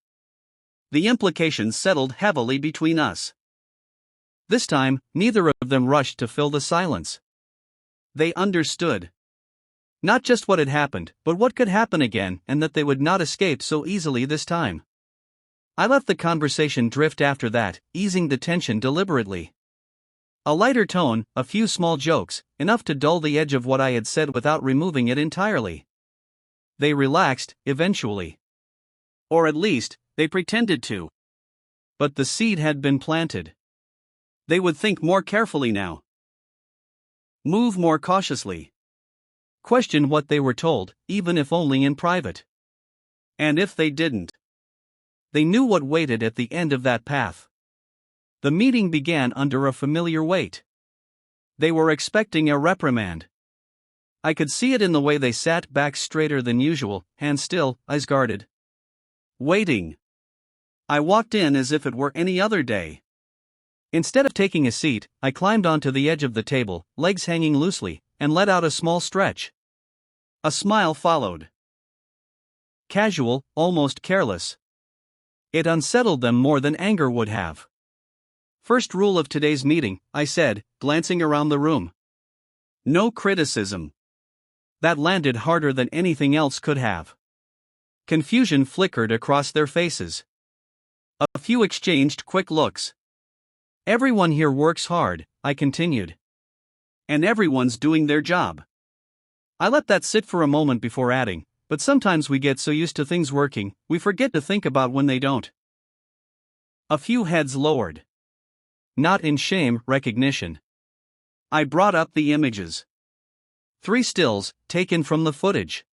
The implications settled heavily between us. This time, neither of them rushed to fill the silence. They understood. Not just what had happened, but what could happen again, and that they would not escape so easily this time. I let the conversation drift after that, easing the tension deliberately. A lighter tone, a few small jokes, enough to dull the edge of what I had said without removing it entirely. They relaxed, eventually. Or at least, they pretended to. But the seed had been planted. They would think more carefully now. Move more cautiously. Question what they were told, even if only in private. And if they didn't? They knew what waited at the end of that path. The meeting began under a familiar weight. They were expecting a reprimand. I could see it in the way they sat back straighter than usual, hands still, eyes guarded. Waiting. I walked in as if it were any other day. Instead of taking a seat, I climbed onto the edge of the table, legs hanging loosely, and let out a small stretch. A smile followed. Casual, almost careless. It unsettled them more than anger would have. First rule of today's meeting, I said, glancing around the room. No criticism. That landed harder than anything else could have. Confusion flickered across their faces. A few exchanged quick looks. Everyone here works hard, I continued. And everyone's doing their job. I let that sit for a moment before adding, but sometimes we get so used to things working, we forget to think about when they don't. A few heads lowered. Not in shame, recognition. I brought up the images. 3 stills, taken from the footage.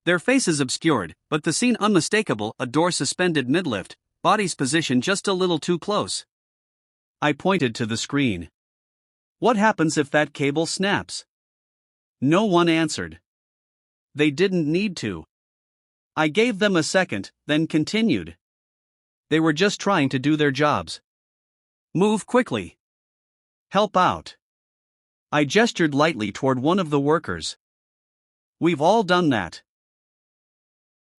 Their faces obscured, but the scene unmistakable, a door suspended mid-lift, bodies positioned just a little too close. I pointed to the screen. What happens if that cable snaps? No one answered. They didn't need to. I gave them a second, then continued. They were just trying to do their jobs. Move quickly. Help out. I gestured lightly toward one of the workers. We've all done that.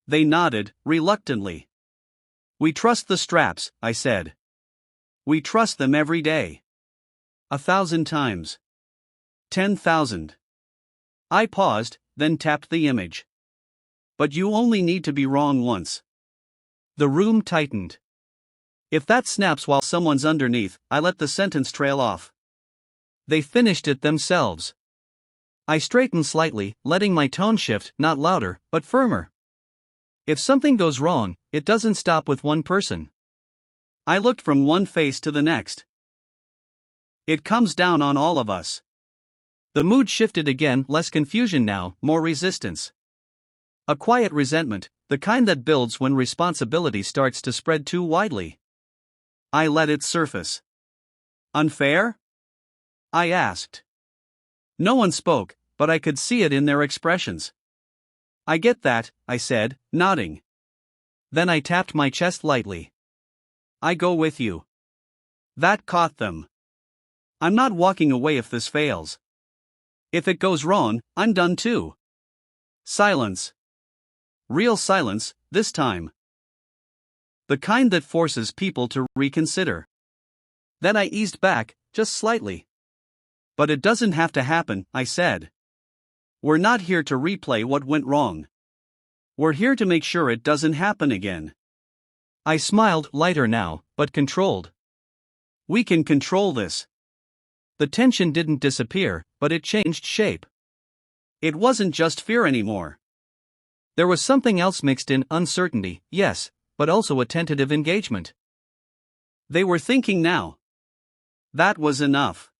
They nodded, reluctantly. We trust the straps, I said. We trust them every day. 1,000 times. 10,000. I paused, then tapped the image. But you only need to be wrong once. The room tightened. If that snaps while someone's underneath, I let the sentence trail off. They finished it themselves. I straightened slightly, letting my tone shift, not louder, but firmer. If something goes wrong, it doesn't stop with one person. I looked from one face to the next. It comes down on all of us. The mood shifted again, less confusion now, more resistance. A quiet resentment, the kind that builds when responsibility starts to spread too widely. I let it surface. Unfair? I asked. No one spoke, but I could see it in their expressions. I get that, I said, nodding. Then I tapped my chest lightly. I go with you. That caught them. I'm not walking away if this fails. If it goes wrong, I'm done too. Silence. Real silence, this time. The kind that forces people to reconsider. Then I eased back, just slightly. But it doesn't have to happen, I said. We're not here to replay what went wrong. We're here to make sure it doesn't happen again. I smiled, lighter now, but controlled. We can control this. The tension didn't disappear, but it changed shape. It wasn't just fear anymore. There was something else mixed in: uncertainty, yes, but also a tentative engagement. They were thinking now. That was enough.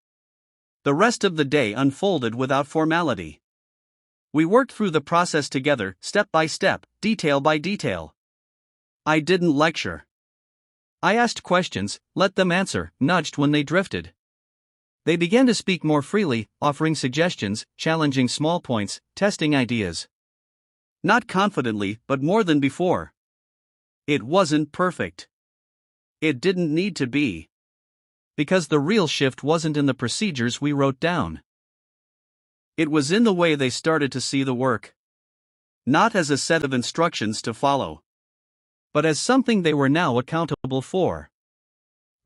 The rest of the day unfolded without formality. We worked through the process together, step by step, detail by detail. I didn't lecture. I asked questions, let them answer, nudged when they drifted. They began to speak more freely, offering suggestions, challenging small points, testing ideas. Not confidently, but more than before. It wasn't perfect. It didn't need to be. Because the real shift wasn't in the procedures we wrote down. It was in the way they started to see the work. Not as a set of instructions to follow, but as something they were now accountable for.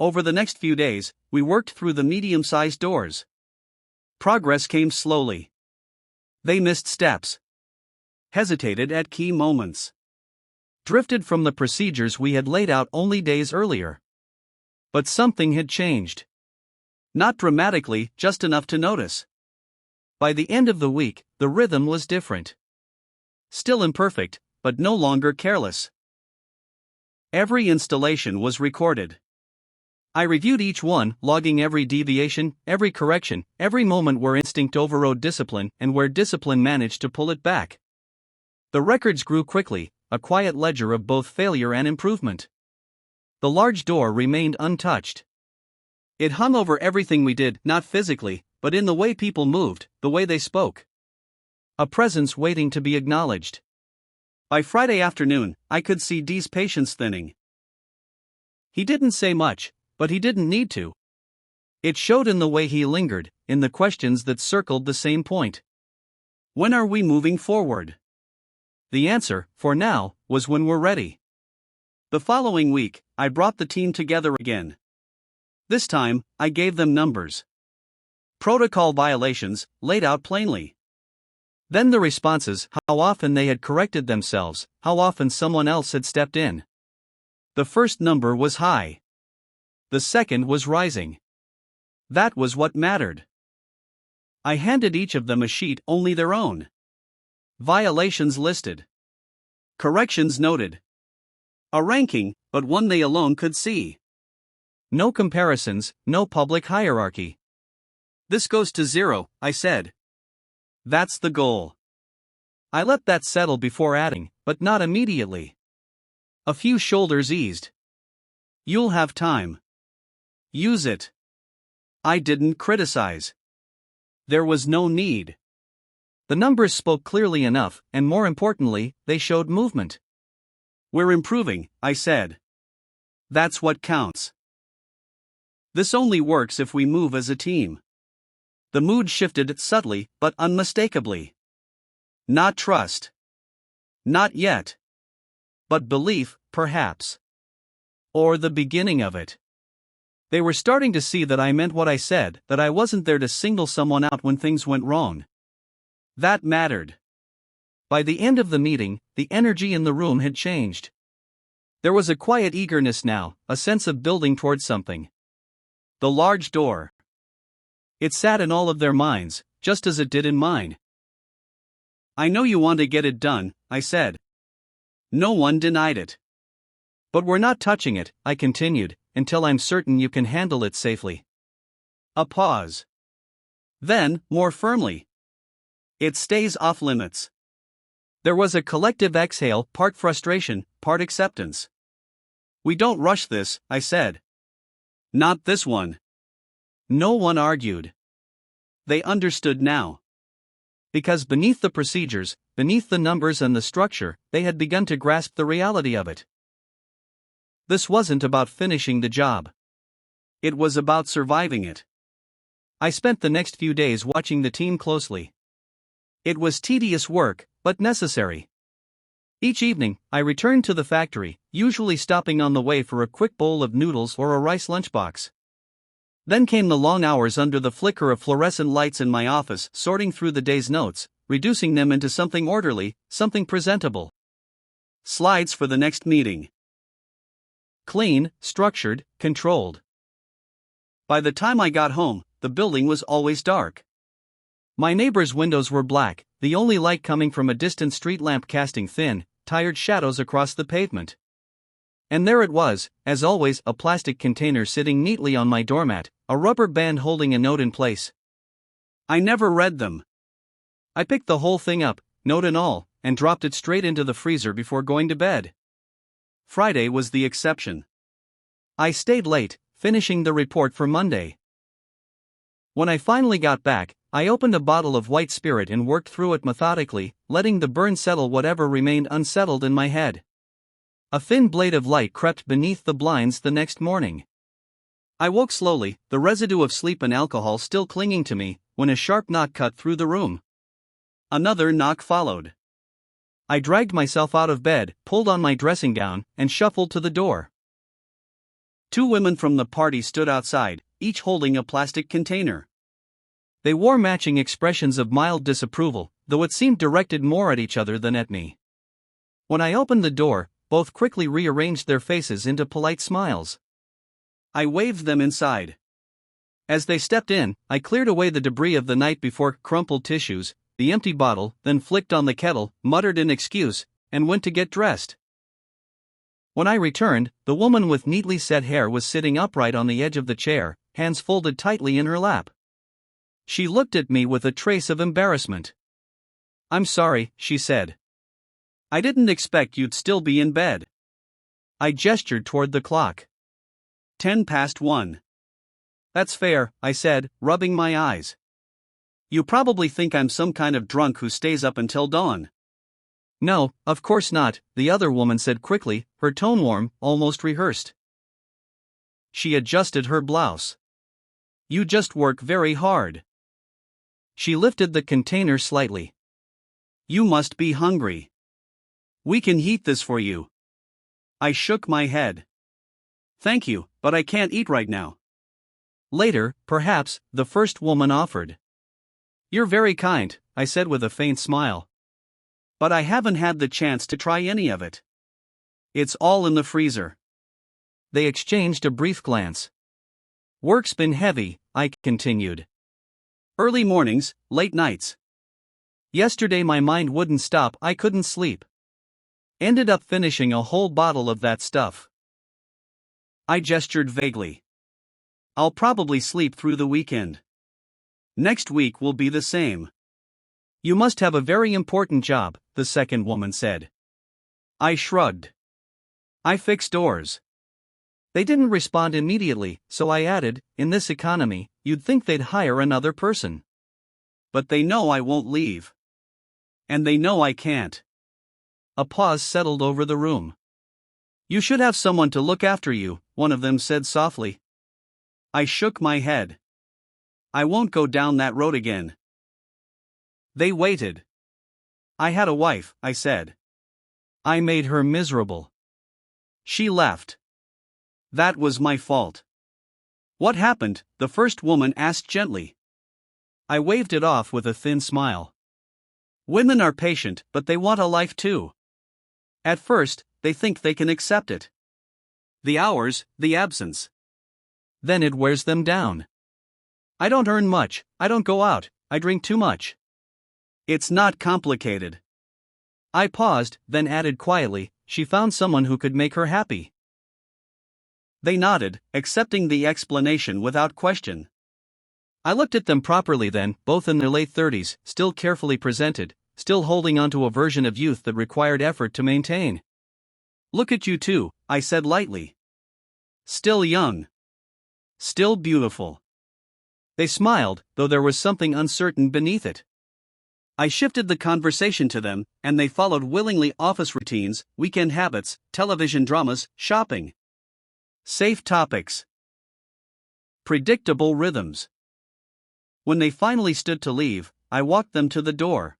Over the next few days, we worked through the medium-sized doors. Progress came slowly. They missed steps. Hesitated at key moments. Drifted from the procedures we had laid out only days earlier. But something had changed. Not dramatically, just enough to notice. By the end of the week, the rhythm was different. Still imperfect, but no longer careless. Every installation was recorded. I reviewed each one, logging every deviation, every correction, every moment where instinct overrode discipline and where discipline managed to pull it back. The records grew quickly, a quiet ledger of both failure and improvement. The large door remained untouched. It hung over everything we did, not physically, but in the way people moved, the way they spoke. A presence waiting to be acknowledged. By Friday afternoon, I could see D's patience thinning. He didn't say much, but he didn't need to. It showed in the way he lingered, in the questions that circled the same point. When are we moving forward? The answer, for now, was when we're ready. The following week, I brought the team together again. This time, I gave them numbers. Protocol violations, laid out plainly. Then the responses, how often they had corrected themselves, how often someone else had stepped in. The first number was high. The second was rising. That was what mattered. I handed each of them a sheet, only their own. Violations listed. Corrections noted. A ranking, but one they alone could see. No comparisons, no public hierarchy. This goes to 0, I said. That's the goal. I let that settle before adding, but not immediately. A few shoulders eased. You'll have time. Use it. I didn't criticize. There was no need. The numbers spoke clearly enough, and more importantly, they showed movement. We're improving, I said. That's what counts. This only works if we move as a team. The mood shifted subtly, but unmistakably. Not trust. Not yet. But belief, perhaps. Or the beginning of it. They were starting to see that I meant what I said, that I wasn't there to single someone out when things went wrong. That mattered. By the end of the meeting, the energy in the room had changed. There was a quiet eagerness now, a sense of building towards something. The large door. It sat in all of their minds, just as it did in mine. I know you want to get it done, I said. No one denied it. But we're not touching it, I continued, until I'm certain you can handle it safely. A pause. Then, more firmly. It stays off limits. There was a collective exhale, part frustration, part acceptance. We don't rush this, I said. Not this one. No one argued. They understood now. Because beneath the procedures, beneath the numbers and the structure, they had begun to grasp the reality of it. This wasn't about finishing the job. It was about surviving it. I spent the next few days watching the team closely. It was tedious work, but necessary. Each evening, I returned to the factory, usually stopping on the way for a quick bowl of noodles or a rice lunchbox. Then came the long hours under the flicker of fluorescent lights in my office, sorting through the day's notes, reducing them into something orderly, something presentable. Slides for the next meeting. Clean, structured, controlled. By the time I got home, the building was always dark. My neighbor's windows were black, the only light coming from a distant street lamp casting thin, tired shadows across the pavement. And there it was, as always, a plastic container sitting neatly on my doormat, a rubber band holding a note in place. I never read them. I picked the whole thing up, note and all, and dropped it straight into the freezer before going to bed. Friday was the exception. I stayed late, finishing the report for Monday. When I finally got back, I opened a bottle of white spirit and worked through it methodically, letting the burn settle whatever remained unsettled in my head. A thin blade of light crept beneath the blinds the next morning. I woke slowly, the residue of sleep and alcohol still clinging to me, when a sharp knock cut through the room. Another knock followed. I dragged myself out of bed, pulled on my dressing gown, and shuffled to the door. 2 women from the party stood outside, each holding a plastic container. They wore matching expressions of mild disapproval, though it seemed directed more at each other than at me. When I opened the door, both quickly rearranged their faces into polite smiles. I waved them inside. As they stepped in, I cleared away the debris of the night before, crumpled tissues, the empty bottle, then flicked on the kettle, muttered an excuse, and went to get dressed. When I returned, the woman with neatly set hair was sitting upright on the edge of the chair, hands folded tightly in her lap. She looked at me with a trace of embarrassment. "I'm sorry," she said. "I didn't expect you'd still be in bed." I gestured toward the clock. 1:10. "That's fair," I said, rubbing my eyes. "You probably think I'm some kind of drunk who stays up until dawn." "No, of course not," the other woman said quickly, her tone warm, almost rehearsed. She adjusted her blouse. "You just work very hard." She lifted the container slightly. "You must be hungry. We can heat this for you." I shook my head. "Thank you, but I can't eat right now." "Later, perhaps," the first woman offered. "You're very kind," I said with a faint smile. "But I haven't had the chance to try any of it. It's all in the freezer." They exchanged a brief glance. "Work's been heavy," I continued. "Early mornings, late nights. Yesterday my mind wouldn't stop, I couldn't sleep. Ended up finishing a whole bottle of that stuff." I gestured vaguely. "I'll probably sleep through the weekend. Next week will be the same." "You must have a very important job," the second woman said. I shrugged. "I fix doors." They didn't respond immediately, so I added, "In this economy, you'd think they'd hire another person." "But they know I won't leave. And they know I can't." A pause settled over the room. "You should have someone to look after you," one of them said softly. I shook my head. "I won't go down that road again." They waited. "I had a wife," I said. "I made her miserable." She left. "That was my fault." "What happened?" the first woman asked gently. I waved it off with a thin smile. "Women are patient, but they want a life too. At first, they think they can accept it. The hours, the absence. Then it wears them down. I don't earn much, I don't go out, I drink too much. It's not complicated." I paused, then added quietly, "She found someone who could make her happy." They nodded, accepting the explanation without question. I looked at them properly then, both in their late 30s, still carefully presented, still holding onto a version of youth that required effort to maintain. "Look at you too," I said lightly. "Still young. Still beautiful." They smiled, though there was something uncertain beneath it. I shifted the conversation to them, and they followed willingly: office routines, weekend habits, television dramas, shopping. Safe topics. predictable rhythms. When they finally stood to leave, I walked them to the door.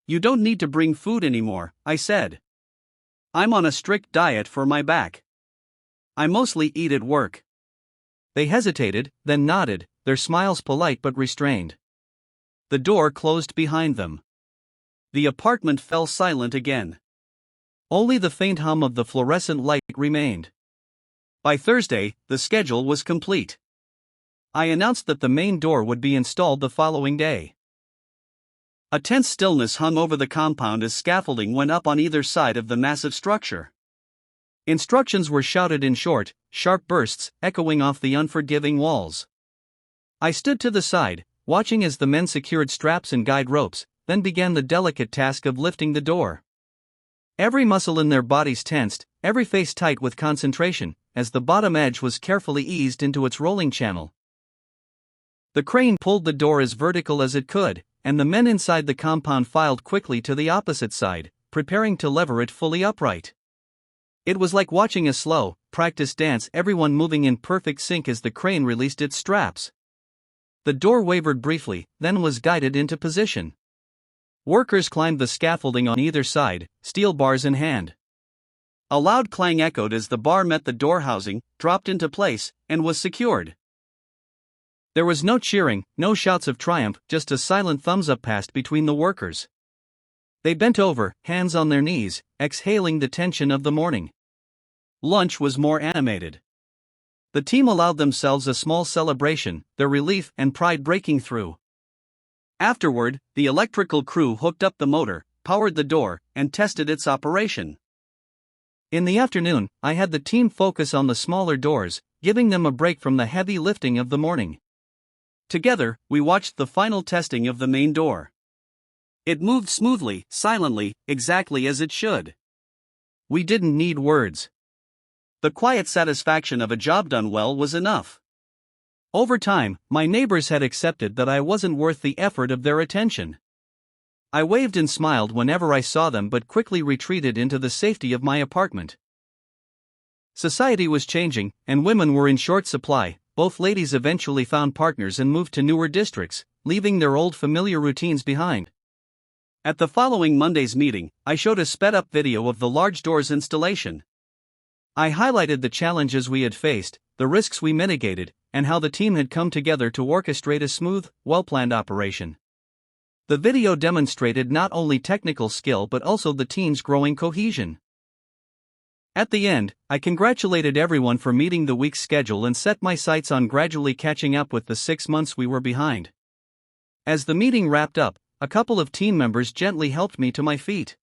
"You don't need to bring food anymore," I said. "I'm on a strict diet for my back. I mostly eat at work." They hesitated, then nodded, their smiles polite but restrained. The door closed behind them. The apartment fell silent again. Only the faint hum of the fluorescent light remained. By Thursday, the schedule was complete. I announced that the main door would be installed the following day. A tense stillness hung over the compound as scaffolding went up on either side of the massive structure. Instructions were shouted in short, sharp bursts, echoing off the unforgiving walls. I stood to the side, watching as the men secured straps and guide ropes, then began the delicate task of lifting the door. Every muscle in their bodies tensed, every face tight with concentration, as the bottom edge was carefully eased into its rolling channel. The crane pulled the door as vertical as it could, and the men inside the compound filed quickly to the opposite side, preparing to lever it fully upright. It was like watching a slow, practiced dance, everyone moving in perfect sync as the crane released its straps. The door wavered briefly, then was guided into position. Workers climbed the scaffolding on either side, steel bars in hand. A loud clang echoed as the bar met the door housing, dropped into place, and was secured. There was no cheering, no shouts of triumph, just a silent thumbs-up passed between the workers. They bent over, hands on their knees, exhaling the tension of the morning. Lunch was more animated. The team allowed themselves a small celebration, their relief and pride breaking through. Afterward, the electrical crew hooked up the motor, powered the door, and tested its operation. In the afternoon, I had the team focus on the smaller doors, giving them a break from the heavy lifting of the morning. Together, we watched the final testing of the main door. It moved smoothly, silently, exactly as it should. We didn't need words. The quiet satisfaction of a job done well was enough. Over time, my neighbors had accepted that I wasn't worth the effort of their attention. I waved and smiled whenever I saw them but quickly retreated into the safety of my apartment. Society was changing, and women were in short supply. Both ladies eventually found partners and moved to newer districts, leaving their old familiar routines behind. At the following Monday's meeting, I showed a sped-up video of the large doors installation. I highlighted the challenges we had faced, the risks we mitigated, and how the team had come together to orchestrate a smooth, well-planned operation. The video demonstrated not only technical skill but also the team's growing cohesion. At the end, I congratulated everyone for meeting the week's schedule and set my sights on gradually catching up with the 6 months we were behind. As the meeting wrapped up, a couple of team members gently helped me to my feet.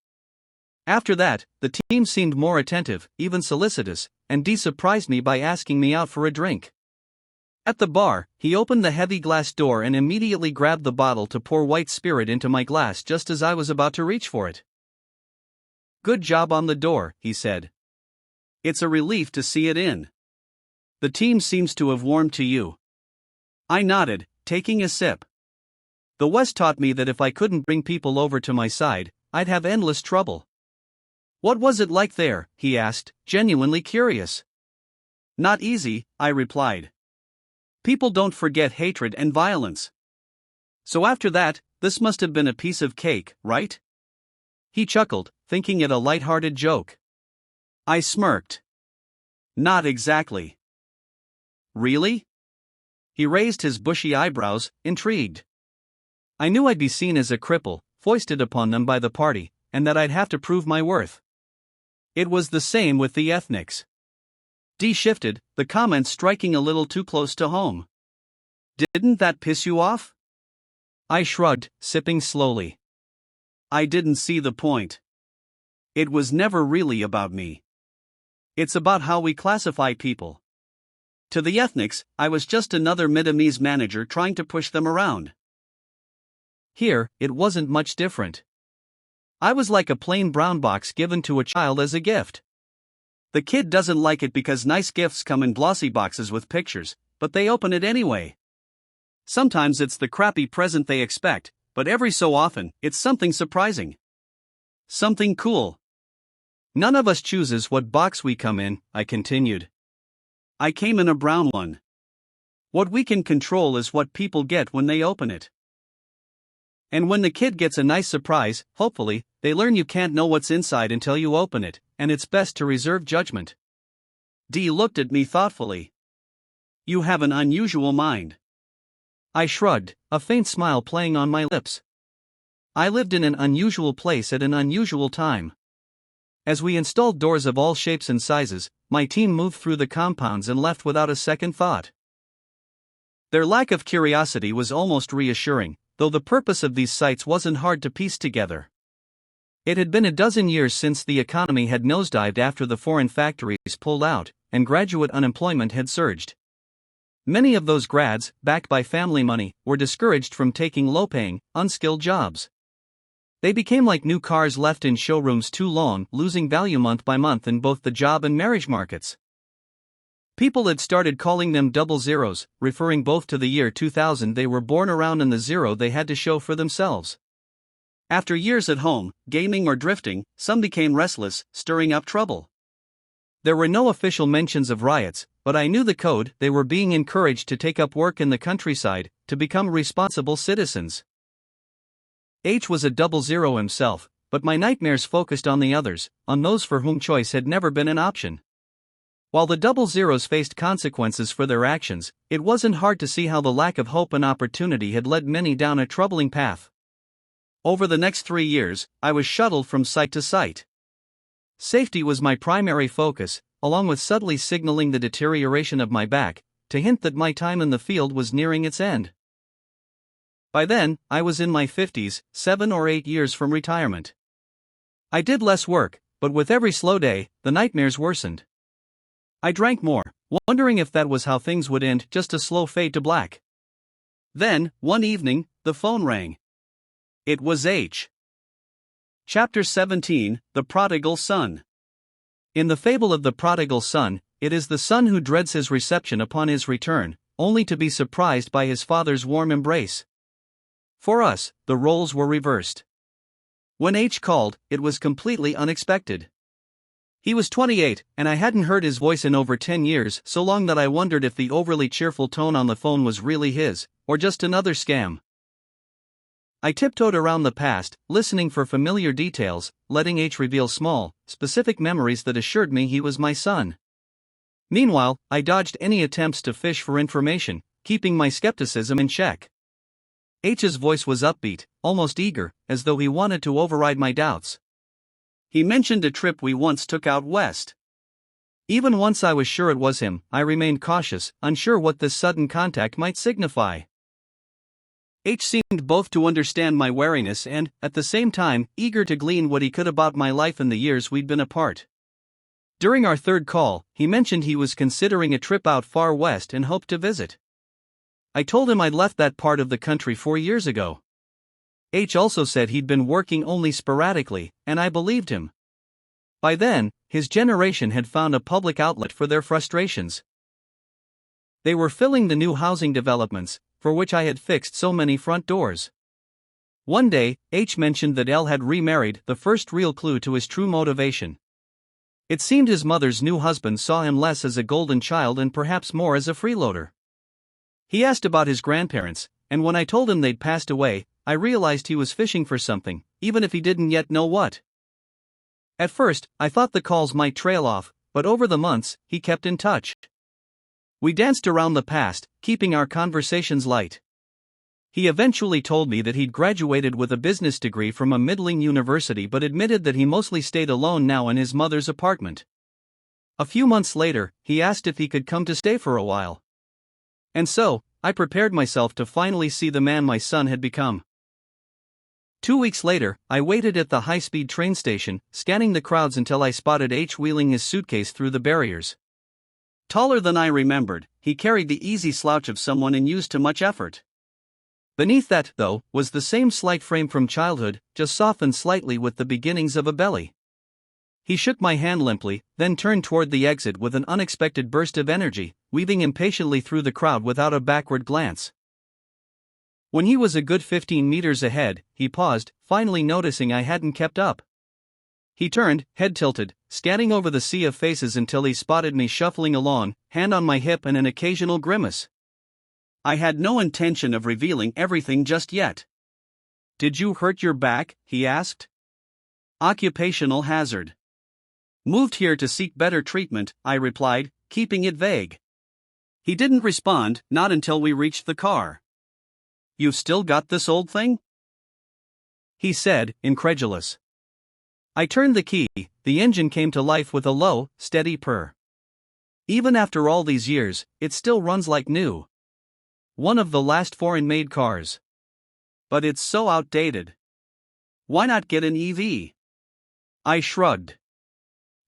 After that, the team seemed more attentive, even solicitous, and Dee surprised me by asking me out for a drink. At the bar, he opened the heavy glass door and immediately grabbed the bottle to pour white spirit into my glass just as I was about to reach for it. "Good job on the door," he said. "It's a relief to see it in. The team seems to have warmed to you." I nodded, taking a sip. The West taught me that if I couldn't bring people over to my side, I'd have endless trouble. "What was it like there?" he asked, genuinely curious. "Not easy," I replied. "People don't forget hatred and violence. So after that, this must have been a piece of cake, right?" He chuckled, thinking it a light-hearted joke. I smirked. "Not exactly." "Really?" He raised his bushy eyebrows, intrigued. I knew I'd be seen as a cripple, foisted upon them by the party, and that I'd have to prove my worth. It was the same with the ethnics. Dee shifted, the comment striking a little too close to home. "Didn't that piss you off?" I shrugged, sipping slowly. "I didn't see the point. It was never really about me. It's about how we classify people. To the ethnics, I was just another Middamese manager trying to push them around. Here, it wasn't much different. I was like a plain brown box given to a child as a gift. The kid doesn't like it because nice gifts come in glossy boxes with pictures, but they open it anyway. Sometimes it's the crappy present they expect, but every so often, it's something surprising. Something cool. None of us chooses what box we come in," I continued. "I came in a brown one. What we can control is what people get when they open it. And when the kid gets a nice surprise, hopefully, they learn you can't know what's inside until you open it, and it's best to reserve judgment. D looked at me thoughtfully. You have an unusual mind. I shrugged, a faint smile playing on my lips. I lived in an unusual place at an unusual time. As we installed doors of all shapes and sizes, my team moved through the compounds and left without a second thought. Their lack of curiosity was almost reassuring, though the purpose of these sites wasn't hard to piece together. It had been a dozen years since the economy had nosedived after the foreign factories pulled out, and graduate unemployment had surged. Many of those grads, backed by family money, were discouraged from taking low-paying, unskilled jobs. They became like new cars left in showrooms too long, losing value month by month in both the job and marriage markets. People had started calling them double zeros, referring both to the year 2000 they were born around and the zero they had to show for themselves. After years at home, gaming or drifting, some became restless, stirring up trouble. There were no official mentions of riots, but I knew the code. They were being encouraged to take up work in the countryside, to become responsible citizens. H was a double zero himself, but my nightmares focused on the others, on those for whom choice had never been an option. While the double zeros faced consequences for their actions, it wasn't hard to see how the lack of hope and opportunity had led many down a troubling path. Over the next 3 years, I was shuttled from site to site. Safety was my primary focus, along with subtly signaling the deterioration of my back, to hint that my time in the field was nearing its end. By then, I was in my 50s, 7 or 8 years from retirement. I did less work, but with every slow day, the nightmares worsened. I drank more, wondering if that was how things would end, just a slow fade to black. Then, one evening, the phone rang. It was H. Chapter 17, The Prodigal Son. In the fable of the prodigal son, it is the son who dreads his reception upon his return, only to be surprised by his father's warm embrace. For us, the roles were reversed. When H called, it was completely unexpected. He was 28, and I hadn't heard his voice in over 10 years, so long that I wondered if the overly cheerful tone on the phone was really his, or just another scam. I tiptoed around the past, listening for familiar details, letting H reveal small, specific memories that assured me he was my son. Meanwhile, I dodged any attempts to fish for information, keeping my skepticism in check. H's voice was upbeat, almost eager, as though he wanted to override my doubts. He mentioned a trip we once took out west. Even once I was sure it was him, I remained cautious, unsure what this sudden contact might signify. H seemed both to understand my wariness and, at the same time, eager to glean what he could about my life in the years we'd been apart. During our third call, he mentioned he was considering a trip out far west and hoped to visit. I told him I'd left that part of the country 4 years ago. H also said he'd been working only sporadically, and I believed him. By then, his generation had found a public outlet for their frustrations. They were filling the new housing developments, for which I had fixed so many front doors. One day, H mentioned that L had remarried, the first real clue to his true motivation. It seemed his mother's new husband saw him less as a golden child and perhaps more as a freeloader. He asked about his grandparents, and when I told him they'd passed away, I realized he was fishing for something, even if he didn't yet know what. At first, I thought the calls might trail off, but over the months, he kept in touch. We danced around the past, keeping our conversations light. He eventually told me that he'd graduated with a business degree from a middling university but admitted that he mostly stayed alone now in his mother's apartment. A few months later, he asked if he could come to stay for a while. And so, I prepared myself to finally see the man my son had become. 2 weeks later, I waited at the high-speed train station, scanning the crowds until I spotted H wheeling his suitcase through the barriers. Taller than I remembered, he carried the easy slouch of someone unused to much effort. Beneath that, though, was the same slight frame from childhood, just softened slightly with the beginnings of a belly. He shook my hand limply, then turned toward the exit with an unexpected burst of energy, weaving impatiently through the crowd without a backward glance. When he was a good 15 meters ahead, he paused, finally noticing I hadn't kept up. He turned, head tilted, scanning over the sea of faces until he spotted me shuffling along, hand on my hip and an occasional grimace. I had no intention of revealing everything just yet. Did you hurt your back? He asked. Occupational hazard. Moved here to seek better treatment, I replied, keeping it vague. He didn't respond, not until we reached the car. You've still got this old thing? He said, incredulous. I turned the key, the engine came to life with a low, steady purr. Even after all these years, it still runs like new. One of the last foreign-made cars. But it's so outdated. Why not get an EV? I shrugged.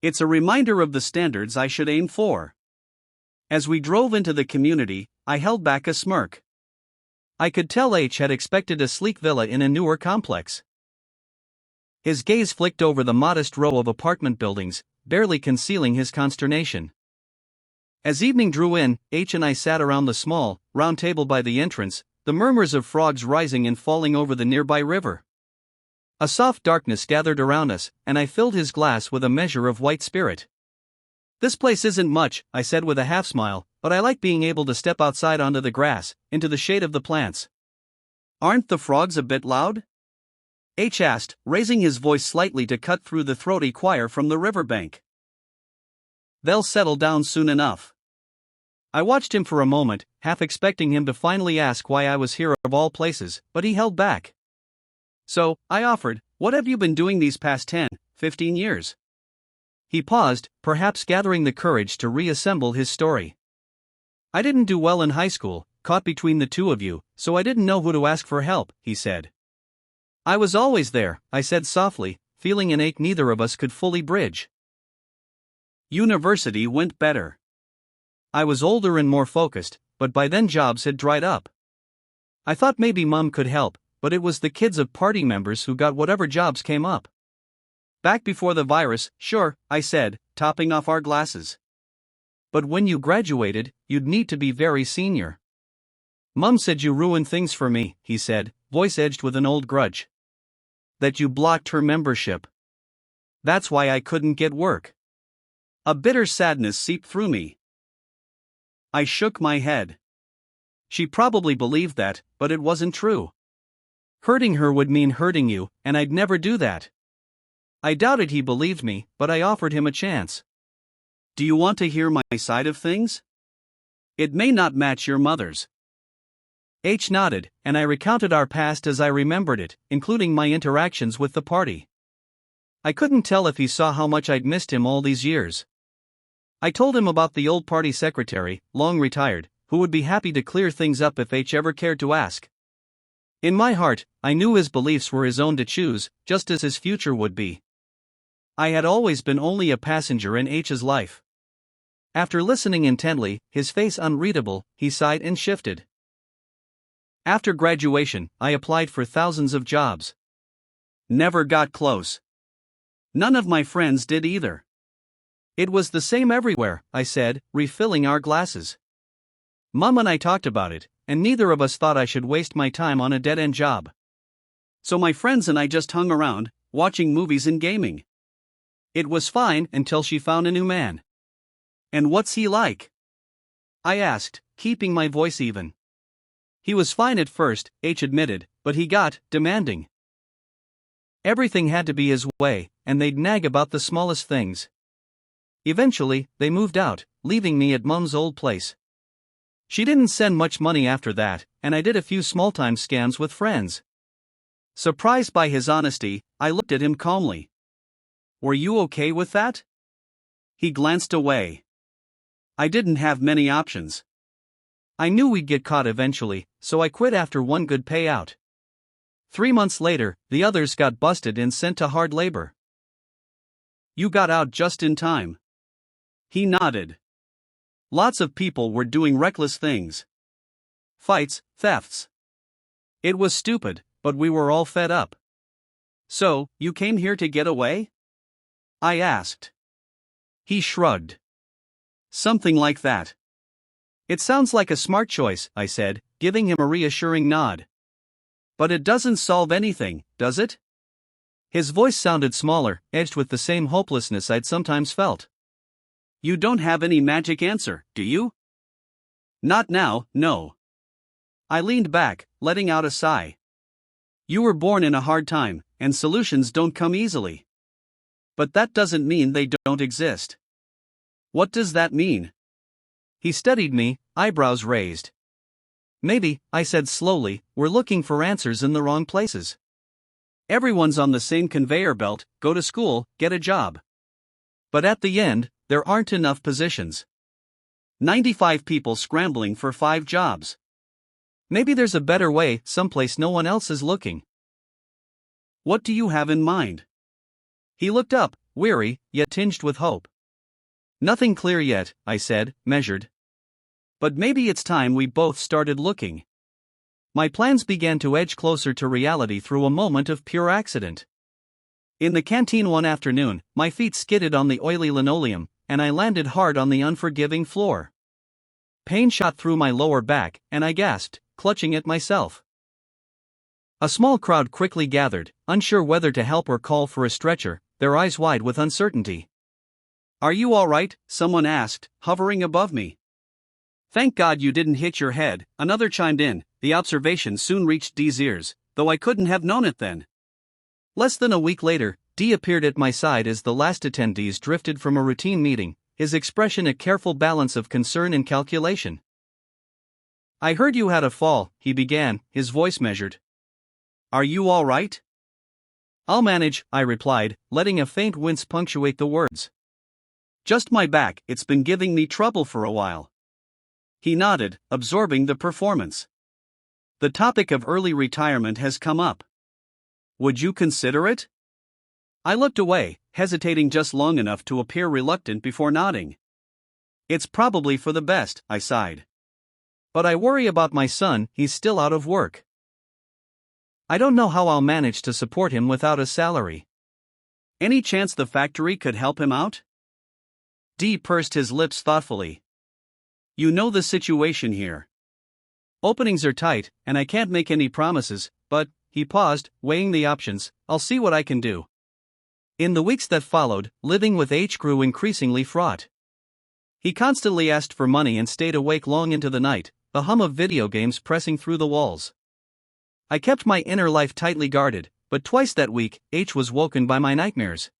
It's a reminder of the standards I should aim for. As we drove into the community, I held back a smirk. I could tell H had expected a sleek villa in a newer complex. His gaze flicked over the modest row of apartment buildings, barely concealing his consternation. As evening drew in, H and I sat around the small, round table by the entrance, the murmurs of frogs rising and falling over the nearby river. A soft darkness gathered around us, and I filled his glass with a measure of white spirit. This place isn't much, I said with a half-smile, but I like being able to step outside onto the grass, into the shade of the plants. Aren't the frogs a bit loud? H asked, raising his voice slightly to cut through the throaty choir from the riverbank. They'll settle down soon enough. I watched him for a moment, half expecting him to finally ask why I was here of all places, but he held back. So, I offered, what have you been doing these past 10, 15 years? He paused, perhaps gathering the courage to reassemble his story. I didn't do well in high school, caught between the two of you, so I didn't know who to ask for help, he said. I was always there, I said softly, feeling an ache neither of us could fully bridge. University went better. I was older and more focused, but by then jobs had dried up. I thought maybe Mom could help, but it was the kids of party members who got whatever jobs came up. Back before the virus, sure, I said, topping off our glasses. But when you graduated, you'd need to be very senior. Mom said you ruined things for me, he said, voice edged with an old grudge. That you blocked her membership. That's why I couldn't get work. A bitter sadness seeped through me. I shook my head. She probably believed that, but it wasn't true. Hurting her would mean hurting you, and I'd never do that. I doubted he believed me, but I offered him a chance. Do you want to hear my side of things? It may not match your mother's. H nodded, and I recounted our past as I remembered it, including my interactions with the party. I couldn't tell if he saw how much I'd missed him all these years. I told him about the old party secretary, long retired, who would be happy to clear things up if H ever cared to ask. In my heart, I knew his beliefs were his own to choose, just as his future would be. I had always been only a passenger in H's life. After listening intently, his face unreadable, he sighed and shifted. After graduation, I applied for thousands of jobs. Never got close. None of my friends did either. It was the same everywhere, I said, refilling our glasses. Mom and I talked about it, and neither of us thought I should waste my time on a dead-end job. So my friends and I just hung around, watching movies and gaming. It was fine until she found a new man. And what's he like? I asked, keeping my voice even. He was fine at first, H admitted, but he got demanding. Everything had to be his way, and they'd nag about the smallest things. Eventually, they moved out, leaving me at Mom's old place. She didn't send much money after that, and I did a few small-time scams with friends. Surprised by his honesty, I looked at him calmly. Were you okay with that? He glanced away. I didn't have many options. I knew we'd get caught eventually, so I quit after one good payout. 3 months later, the others got busted and sent to hard labor. You got out just in time. He nodded. Lots of people were doing reckless things. Fights, thefts. It was stupid, but we were all fed up. So, you came here to get away? I asked. He shrugged. Something like that. It sounds like a smart choice, I said, giving him a reassuring nod. But it doesn't solve anything, does it? His voice sounded smaller, edged with the same hopelessness I'd sometimes felt. You don't have any magic answer, do you? Not now, no. I leaned back, letting out a sigh. You were born in a hard time, and solutions don't come easily. But that doesn't mean they don't exist. What does that mean? He studied me, eyebrows raised. Maybe, I said slowly, we're looking for answers in the wrong places. Everyone's on the same conveyor belt: go to school, get a job. But at the end, there aren't enough positions. 95 people scrambling for 5 jobs. Maybe there's a better way, someplace no one else is looking. What do you have in mind? He looked up, weary, yet tinged with hope. Nothing clear yet, I said, measured. But maybe it's time we both started looking. My plans began to edge closer to reality through a moment of pure accident. In the canteen one afternoon, my feet skidded on the oily linoleum, and I landed hard on the unforgiving floor. Pain shot through my lower back, and I gasped, clutching at myself. A small crowd quickly gathered, unsure whether to help or call for a stretcher, their eyes wide with uncertainty. Are you all right? Someone asked, hovering above me. Thank God you didn't hit your head, another chimed in. The observation soon reached Dee's ears, though I couldn't have known it then. Less than a week later, Dee appeared at my side as the last attendees drifted from a routine meeting, his expression a careful balance of concern and calculation. I heard you had a fall, he began, his voice measured. Are you all right? I'll manage, I replied, letting a faint wince punctuate the words. Just my back, it's been giving me trouble for a while. He nodded, absorbing the performance. The topic of early retirement has come up. Would you consider it? I looked away, hesitating just long enough to appear reluctant before nodding. It's probably for the best, I sighed. But I worry about my son, he's still out of work. I don't know how I'll manage to support him without a salary. Any chance the factory could help him out? Dee pursed his lips thoughtfully. You know the situation here. Openings are tight, and I can't make any promises, but, he paused, weighing the options, I'll see what I can do. In the weeks that followed, living with H grew increasingly fraught. He constantly asked for money and stayed awake long into the night, the hum of video games pressing through the walls. I kept my inner life tightly guarded, but twice that week, H was woken by my nightmares.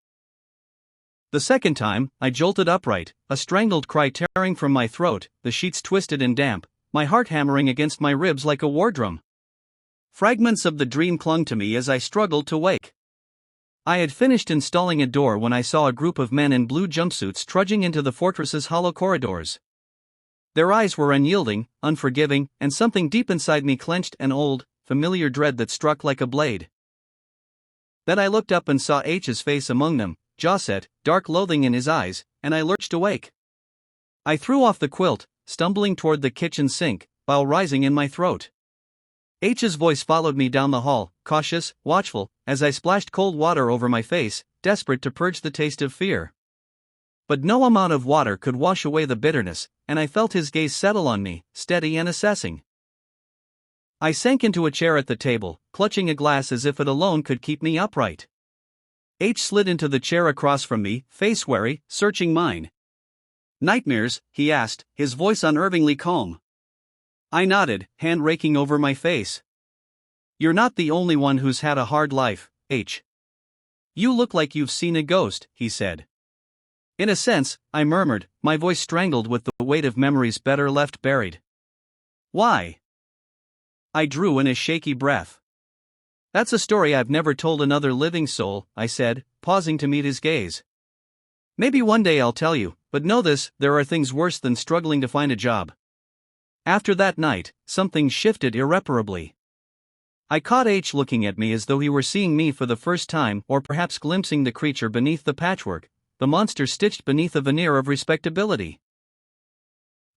The second time, I jolted upright, a strangled cry tearing from my throat, the sheets twisted and damp, my heart hammering against my ribs like a war drum. Fragments of the dream clung to me as I struggled to wake. I had finished installing a door when I saw a group of men in blue jumpsuits trudging into the fortress's hollow corridors. Their eyes were unyielding, unforgiving, and something deep inside me clenched an old, familiar dread that struck like a blade. Then I looked up and saw H's face among them, jaw set, dark loathing in his eyes, and I lurched awake. I threw off the quilt, stumbling toward the kitchen sink, while rising in my throat. H's voice followed me down the hall, cautious, watchful, as I splashed cold water over my face, desperate to purge the taste of fear. But no amount of water could wash away the bitterness, and I felt his gaze settle on me, steady and assessing. I sank into a chair at the table, clutching a glass as if it alone could keep me upright. H slid into the chair across from me, face wary, searching mine. Nightmares? He asked, his voice unnervingly calm. I nodded, hand raking over my face. You're not the only one who's had a hard life, H. You look like you've seen a ghost, he said. In a sense, I murmured, my voice strangled with the weight of memories better left buried. Why? I drew in a shaky breath. That's a story I've never told another living soul, I said, pausing to meet his gaze. Maybe one day I'll tell you, but know this, there are things worse than struggling to find a job. After that night, something shifted irreparably. I caught H looking at me as though he were seeing me for the first time, or perhaps glimpsing the creature beneath the patchwork, the monster stitched beneath a veneer of respectability.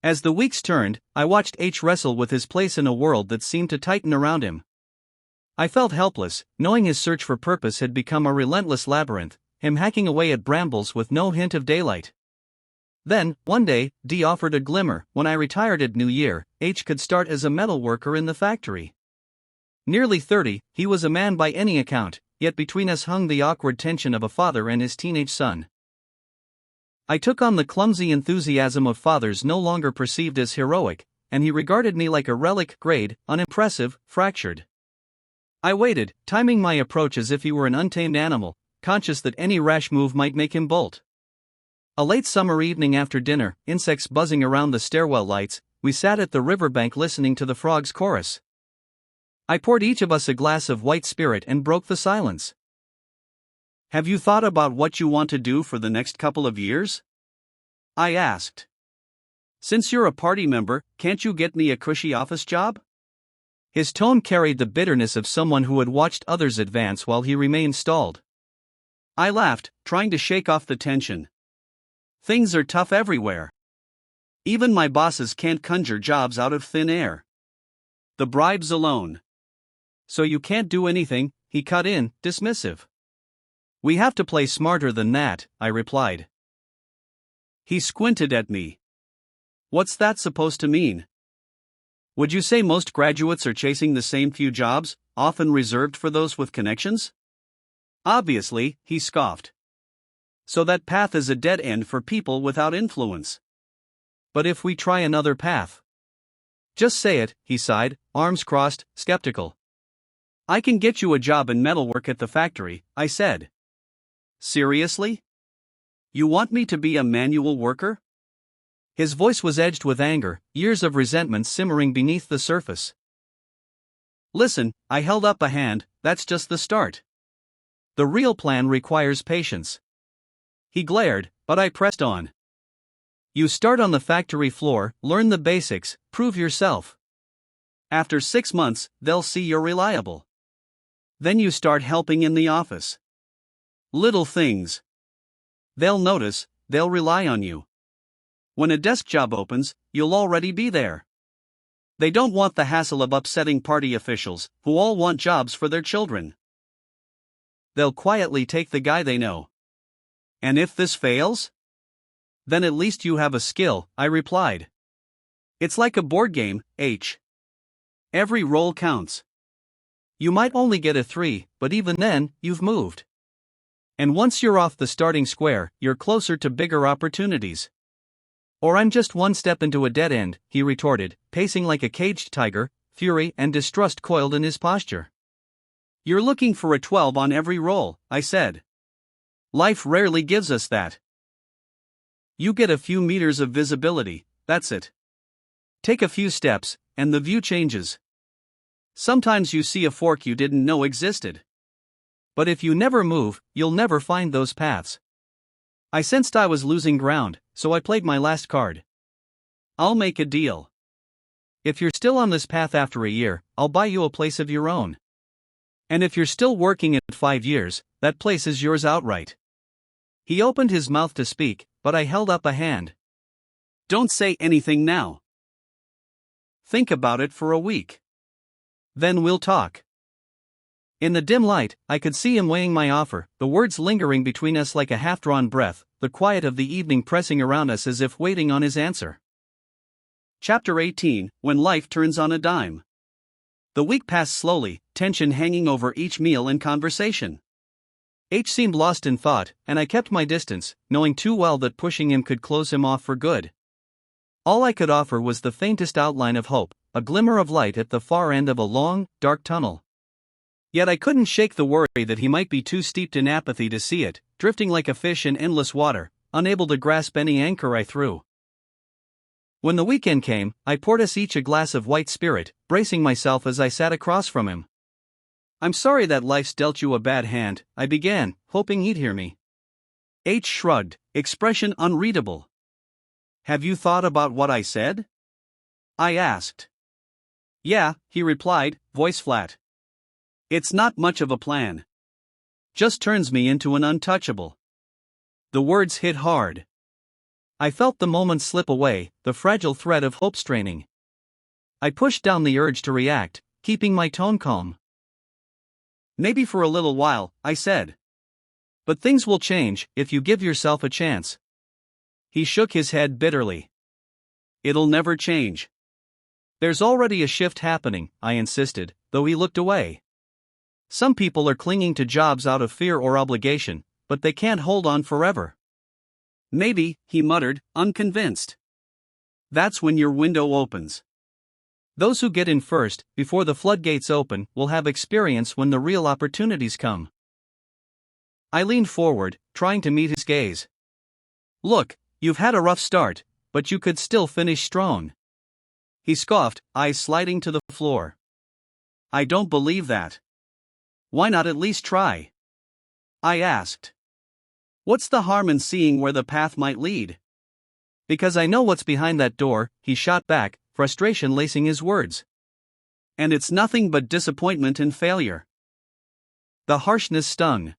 As the weeks turned, I watched H wrestle with his place in a world that seemed to tighten around him. I felt helpless, knowing his search for purpose had become a relentless labyrinth, him hacking away at brambles with no hint of daylight. Then, one day, D offered a glimmer. When I retired at New Year, H could start as a metalworker in the factory. Nearly 30, he was a man by any account, yet between us hung the awkward tension of a father and his teenage son. I took on the clumsy enthusiasm of fathers no longer perceived as heroic, and he regarded me like a relic, grade, unimpressive, fractured. I waited, timing my approach as if he were an untamed animal, conscious that any rash move might make him bolt. A late summer evening after dinner, insects buzzing around the stairwell lights, we sat at the riverbank listening to the frogs' chorus. I poured each of us a glass of white spirit and broke the silence. "Have you thought about what you want to do for the next couple of years?" I asked. "Since you're a party member, can't you get me a cushy office job?" His tone carried the bitterness of someone who had watched others advance while he remained stalled. I laughed, trying to shake off the tension. Things are tough everywhere. Even my bosses can't conjure jobs out of thin air. The bribes alone. "So you can't do anything," he cut in, dismissive. "We have to play smarter than that," I replied. He squinted at me. "What's that supposed to mean?" "Would you say most graduates are chasing the same few jobs, often reserved for those with connections?" "Obviously," he scoffed. "So that path is a dead end for people without influence." "But if we try another path?" "Just say it," he sighed, arms crossed, skeptical. "I can get you a job in metalwork at the factory," I said. "Seriously? You want me to be a manual worker?" His voice was edged with anger, years of resentment simmering beneath the surface. "Listen," I held up a hand, "that's just the start. The real plan requires patience." He glared, but I pressed on. "You start on the factory floor, learn the basics, prove yourself. After 6 months, they'll see you're reliable. Then you start helping in the office. Little things. They'll notice, they'll rely on you. When a desk job opens, you'll already be there. They don't want the hassle of upsetting party officials, who all want jobs for their children. They'll quietly take the guy they know. And if this fails? Then at least you have a skill," I replied. "It's like a board game, H. Every roll counts. You might only get a 3, but even then, you've moved. And once you're off the starting square, you're closer to bigger opportunities." "Or I'm just one step into a dead end," he retorted, pacing like a caged tiger, fury and distrust coiled in his posture. "You're looking for a 12 on every roll," I said. "Life rarely gives us that. You get a few meters of visibility, that's it. Take a few steps, and the view changes. Sometimes you see a fork you didn't know existed. But if you never move, you'll never find those paths." I sensed I was losing ground, so I played my last card. "I'll make a deal. If you're still on this path after a year, I'll buy you a place of your own. And if you're still working at 5 years, that place is yours outright." He opened his mouth to speak, but I held up a hand. "Don't say anything now. Think about it for a week. Then we'll talk." In the dim light, I could see him weighing my offer, the words lingering between us like a half-drawn breath, the quiet of the evening pressing around us as if waiting on his answer. Chapter 18, When Life Turns on a Dime. The week passed slowly, tension hanging over each meal and conversation. H seemed lost in thought, and I kept my distance, knowing too well that pushing him could close him off for good. All I could offer was the faintest outline of hope, a glimmer of light at the far end of a long, dark tunnel. Yet I couldn't shake the worry that he might be too steeped in apathy to see it, drifting like a fish in endless water, unable to grasp any anchor I threw. When the weekend came, I poured us each a glass of white spirit, bracing myself as I sat across from him. "I'm sorry that life's dealt you a bad hand," I began, hoping he'd hear me. H shrugged, expression unreadable. "Have you thought about what I said?" I asked. "Yeah," he replied, voice flat. "It's not much of a plan. Just turns me into an untouchable." The words hit hard. I felt the moment slip away, the fragile thread of hope straining. I pushed down the urge to react, keeping my tone calm. "Maybe for a little while," I said. "But things will change, if you give yourself a chance." He shook his head bitterly. "It'll never change." "There's already a shift happening," I insisted, though he looked away. "Some people are clinging to jobs out of fear or obligation, but they can't hold on forever." "Maybe," he muttered, unconvinced. "That's when your window opens. Those who get in first, before the floodgates open, will have experience when the real opportunities come. I leaned forward, trying to meet his gaze. Look, you've had a rough start, but you could still finish strong. He scoffed, eyes sliding to the floor. I don't believe that. Why not at least try? I asked. What's the harm in seeing where the path might lead? Because I know what's behind that door, he shot back, frustration lacing his words. And it's nothing but disappointment and failure. The harshness stung.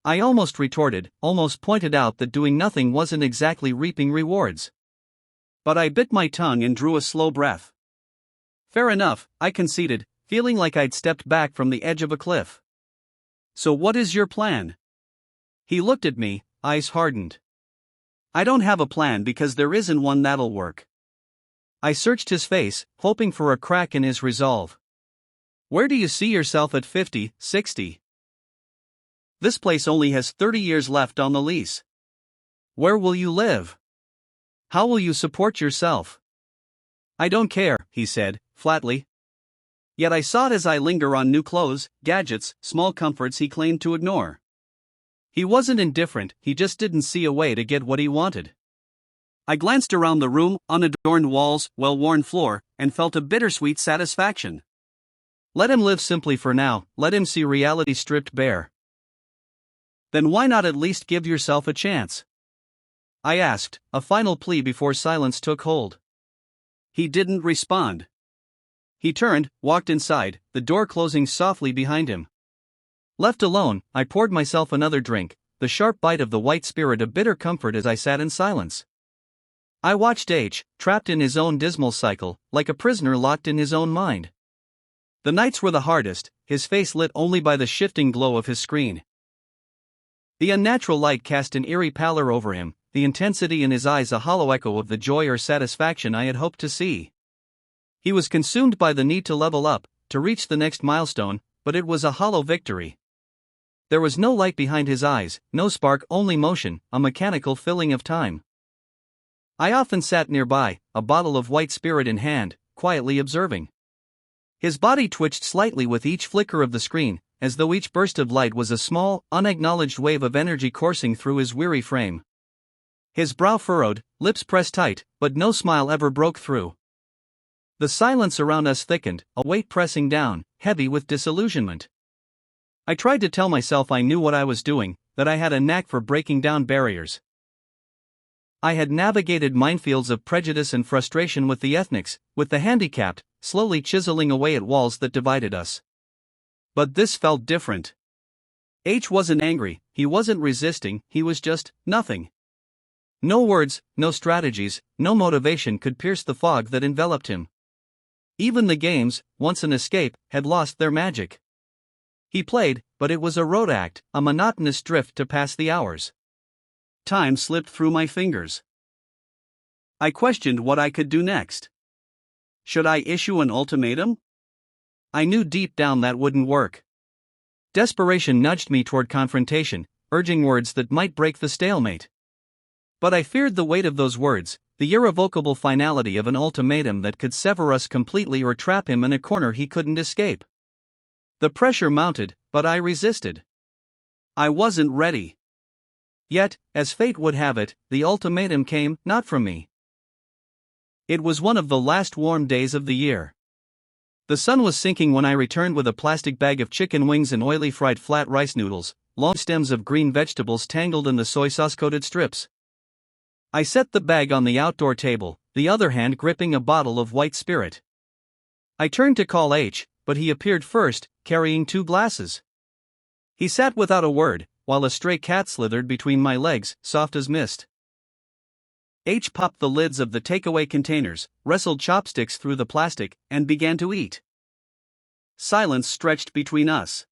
I almost retorted, almost pointed out that doing nothing wasn't exactly reaping rewards. But I bit my tongue and drew a slow breath. Fair enough, I conceded, feeling like I'd stepped back from the edge of a cliff. So what is your plan? He looked at me, eyes hardened. I don't have a plan because there isn't one that'll work. I searched his face, hoping for a crack in his resolve. Where do you see yourself at 50, 60? This place only has 30 years left on the lease. Where will you live? How will you support yourself? I don't care, he said, flatly. Yet I saw it as I linger on new clothes, gadgets, small comforts he claimed to ignore. He wasn't indifferent, he just didn't see a way to get what he wanted. I glanced around the room, unadorned walls, well-worn floor, and felt a bittersweet satisfaction. Let him live simply for now, let him see reality stripped bare. Then why not at least give yourself a chance? I asked, a final plea before silence took hold. He didn't respond. He turned, walked inside, the door closing softly behind him. Left alone, I poured myself another drink, the sharp bite of the white spirit a bitter comfort as I sat in silence. I watched H, trapped in his own dismal cycle, like a prisoner locked in his own mind. The nights were the hardest, his face lit only by the shifting glow of his screen. The unnatural light cast an eerie pallor over him, the intensity in his eyes a hollow echo of the joy or satisfaction I had hoped to see. He was consumed by the need to level up, to reach the next milestone, but it was a hollow victory. There was no light behind his eyes, no spark, only motion, a mechanical filling of time. I often sat nearby, a bottle of white spirit in hand, quietly observing. His body twitched slightly with each flicker of the screen, as though each burst of light was a small, unacknowledged wave of energy coursing through his weary frame. His brow furrowed, lips pressed tight, but no smile ever broke through. The silence around us thickened, a weight pressing down, heavy with disillusionment. I tried to tell myself I knew what I was doing, that I had a knack for breaking down barriers. I had navigated minefields of prejudice and frustration with the ethnics, with the handicapped, slowly chiseling away at walls that divided us. But this felt different. H wasn't angry, he wasn't resisting, he was just nothing. No words, no strategies, no motivation could pierce the fog that enveloped him. Even the games, once an escape, had lost their magic. He played, but it was a rote act, a monotonous drift to pass the hours. Time slipped through my fingers. I questioned what I could do next. Should I issue an ultimatum? I knew deep down that wouldn't work. Desperation nudged me toward confrontation, urging words that might break the stalemate. But I feared the weight of those words, the irrevocable finality of an ultimatum that could sever us completely or trap him in a corner he couldn't escape. The pressure mounted, but I resisted. I wasn't ready. Yet, as fate would have it, the ultimatum came, not from me. It was one of the last warm days of the year. The sun was sinking when I returned with a plastic bag of chicken wings and oily fried flat rice noodles, long stems of green vegetables tangled in the soy sauce-coated strips. I set the bag on the outdoor table, the other hand gripping a bottle of white spirit. I turned to call H, but he appeared first, carrying 2 glasses. He sat without a word, while a stray cat slithered between my legs, soft as mist. H popped the lids of the takeaway containers, wrestled chopsticks through the plastic, and began to eat. Silence stretched between us.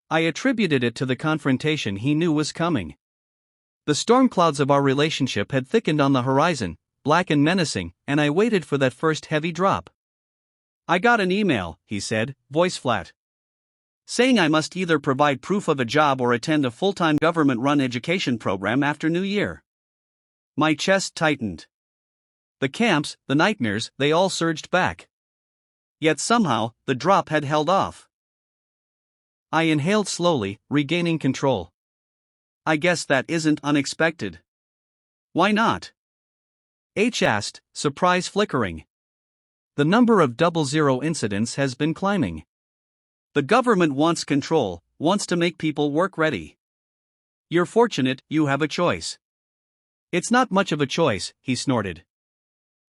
I attributed it to the confrontation he knew was coming. The storm clouds of our relationship had thickened on the horizon, black and menacing, and I waited for that first heavy drop. I got an email, he said, voice flat, saying I must either provide proof of a job or attend a full-time government-run education program after New Year. My chest tightened. The camps, the nightmares, they all surged back. Yet somehow, the drop had held off. I inhaled slowly, regaining control. I guess that isn't unexpected. Why not? H asked, surprise flickering. The number of 00 incidents has been climbing. The government wants control, wants to make people work ready. You're fortunate, you have a choice. It's not much of a choice, he snorted.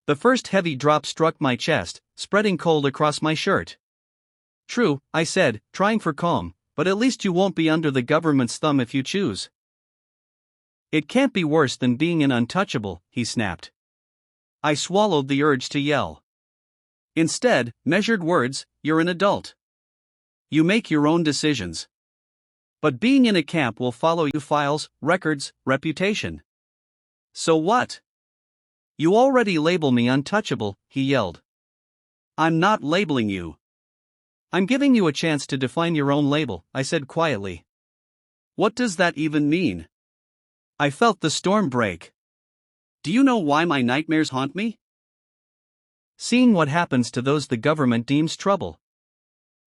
The first heavy drop struck my chest, spreading cold across my shirt. True, I said, trying for calm, but at least you won't be under the government's thumb if you choose. It can't be worse than being an untouchable, he snapped. I swallowed the urge to yell. Instead, measured words, you're an adult. You make your own decisions. But being in a camp will follow you: files, records, reputation. So what? You already label me untouchable, he yelled. I'm not labeling you. I'm giving you a chance to define your own label, I said quietly. What does that even mean? I felt the storm break. Do you know why my nightmares haunt me? Seeing what happens to those the government deems trouble.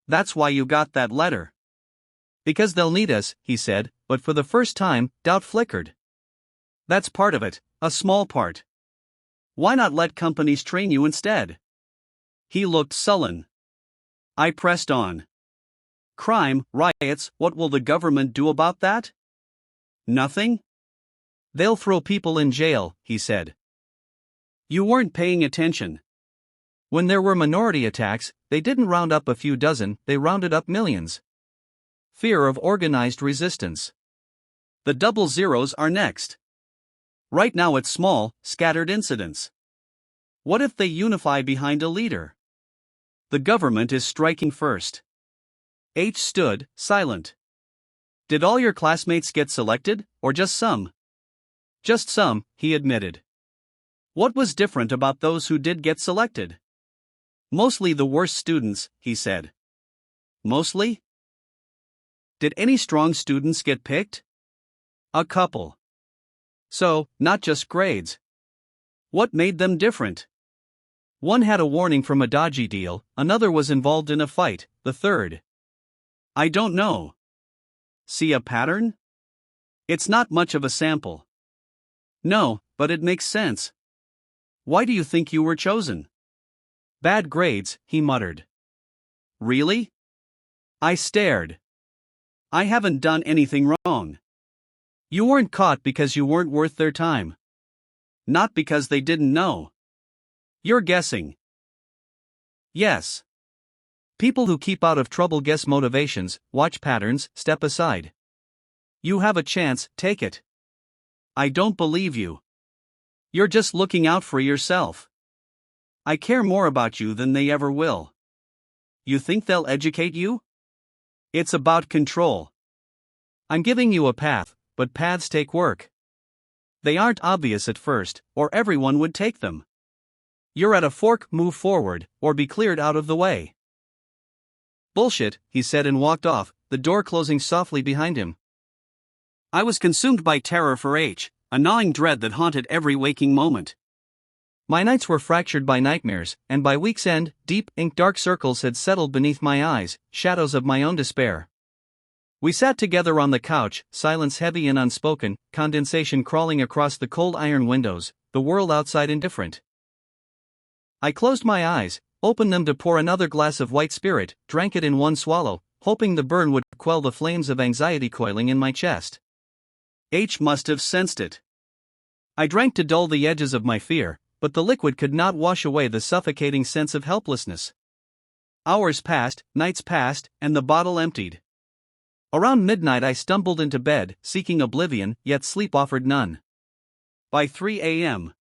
That's why you got that letter. Because they'll need us, he said, but for the first time, doubt flickered. That's part of it, a small part. Why not let companies train you instead? He looked sullen. I pressed on. Crime, riots, what will the government do about that? Nothing? They'll throw people in jail, he said. You weren't paying attention. When there were minority attacks, they didn't round up a few dozen, they rounded up millions. Fear of organized resistance. The 00s are next. Right now it's small, scattered incidents. What if they unify behind a leader? The government is striking first. H stood, silent. Did all your classmates get selected, or just some? Just some, he admitted. What was different about those who did get selected? Mostly the worst students, he said. Mostly? Did any strong students get picked? A couple. So, not just grades. What made them different? One had a warning from a dodgy deal, another was involved in a fight, the third. I don't know. See a pattern? It's not much of a sample. No, but it makes sense. Why do you think you were chosen? Bad grades, he muttered. Really? I stared. I haven't done anything wrong. You weren't caught because you weren't worth their time. Not because they didn't know. You're guessing. Yes. People who keep out of trouble guess motivations, watch patterns, step aside. You have a chance, take it. I don't believe you. You're just looking out for yourself. I care more about you than they ever will. You think they'll educate you? It's about control. I'm giving you a path, but paths take work. They aren't obvious at first, or everyone would take them. You're at a fork, move forward, or be cleared out of the way. Bullshit, he said and walked off, the door closing softly behind him. I was consumed by terror for H, a gnawing dread that haunted every waking moment. My nights were fractured by nightmares, and by week's end, deep, ink dark circles had settled beneath my eyes, shadows of my own despair. We sat together on the couch, silence heavy and unspoken, condensation crawling across the cold iron windows, the world outside indifferent. I closed my eyes, opened them to pour another glass of white spirit, drank it in one swallow, hoping the burn would quell the flames of anxiety coiling in my chest. H must have sensed it. I drank to dull the edges of my fear, but the liquid could not wash away the suffocating sense of helplessness. Hours passed, nights passed, and the bottle emptied. Around midnight I stumbled into bed, seeking oblivion, yet sleep offered none. By 3 a.m.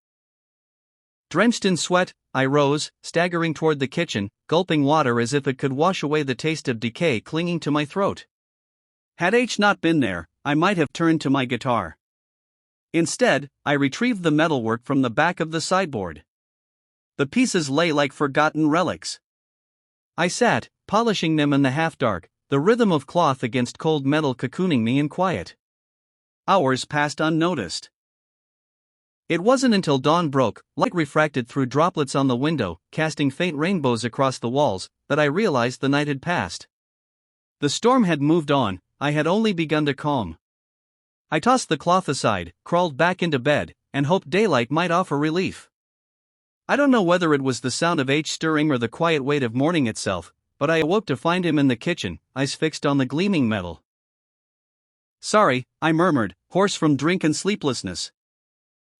Drenched in sweat, I rose, staggering toward the kitchen, gulping water as if it could wash away the taste of decay clinging to my throat. Had H not been there, I might have turned to my guitar. Instead, I retrieved the metalwork from the back of the sideboard. The pieces lay like forgotten relics. I sat, polishing them in the half-dark, the rhythm of cloth against cold metal cocooning me in quiet. Hours passed unnoticed. It wasn't until dawn broke, light refracted through droplets on the window, casting faint rainbows across the walls, that I realized the night had passed. The storm had moved on, I had only begun to calm. I tossed the cloth aside, crawled back into bed, and hoped daylight might offer relief. I don't know whether it was the sound of H stirring or the quiet weight of morning itself, but I awoke to find him in the kitchen, eyes fixed on the gleaming metal. "Sorry," I murmured, hoarse from drink and sleeplessness.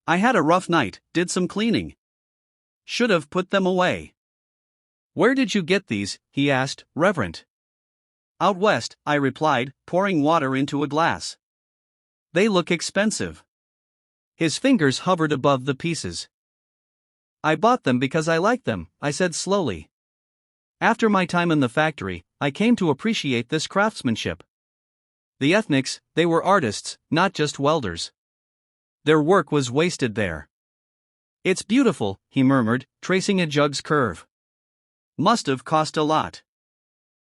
"I had a rough night, did some cleaning. Should have put them away." "Where did you get these?" he asked, reverent. "Out west," I replied, pouring water into a glass. "They look expensive." His fingers hovered above the pieces. "I bought them because I like them," I said slowly. "After my time in the factory, I came to appreciate this craftsmanship. The ethnics, they were artists, not just welders. Their work was wasted there." "It's beautiful," he murmured, tracing a jug's curve. "Must have cost a lot."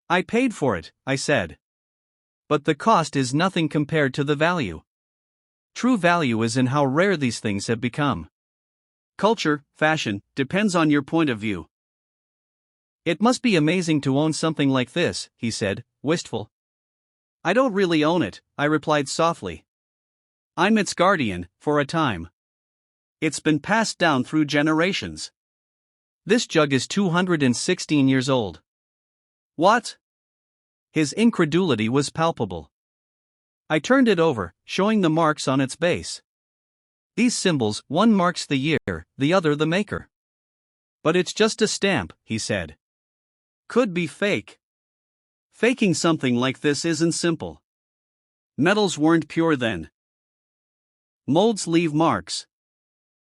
"I paid for it," I said. "But the cost is nothing compared to the value. True value is in how rare these things have become. Culture, fashion, depends on your point of view." "It must be amazing to own something like this," he said, wistful. "I don't really own it," I replied softly. "I'm its guardian, for a time. It's been passed down through generations. This jug is 216 years old." "What?" His incredulity was palpable. I turned it over, showing the marks on its base. "These symbols, one marks the year, the other the maker." "But it's just a stamp," he said. "Could be fake." "Faking something like this isn't simple. Metals weren't pure then. Molds leave marks.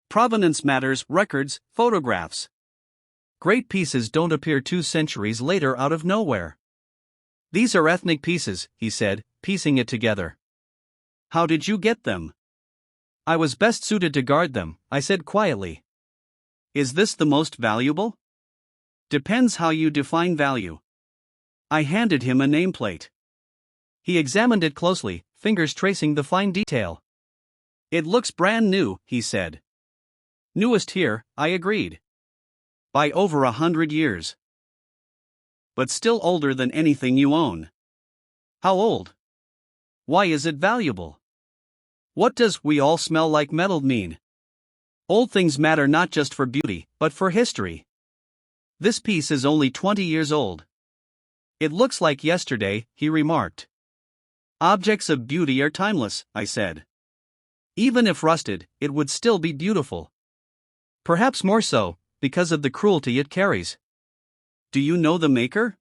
Provenance matters, records, photographs. Great pieces don't appear 2 centuries later out of nowhere. These are ethnic pieces," he said, piecing it together. "How did you get them?" "I was best suited to guard them," I said quietly. "Is this the most valuable?" "Depends how you define value." I handed him a nameplate. He examined it closely, fingers tracing the fine detail. "It looks brand new," he said. "Newest here," I agreed. "By over 100 years. But still older than anything you own." "How old? Why is it valuable? What does 'we all smell like metal' mean?" "Old things matter not just for beauty, but for history. This piece is only 20 years old." "It looks like yesterday," he remarked. "Objects of beauty are timeless," I said. "Even if rusted, it would still be beautiful. Perhaps more so, because of the cruelty it carries." "Do you know the maker?"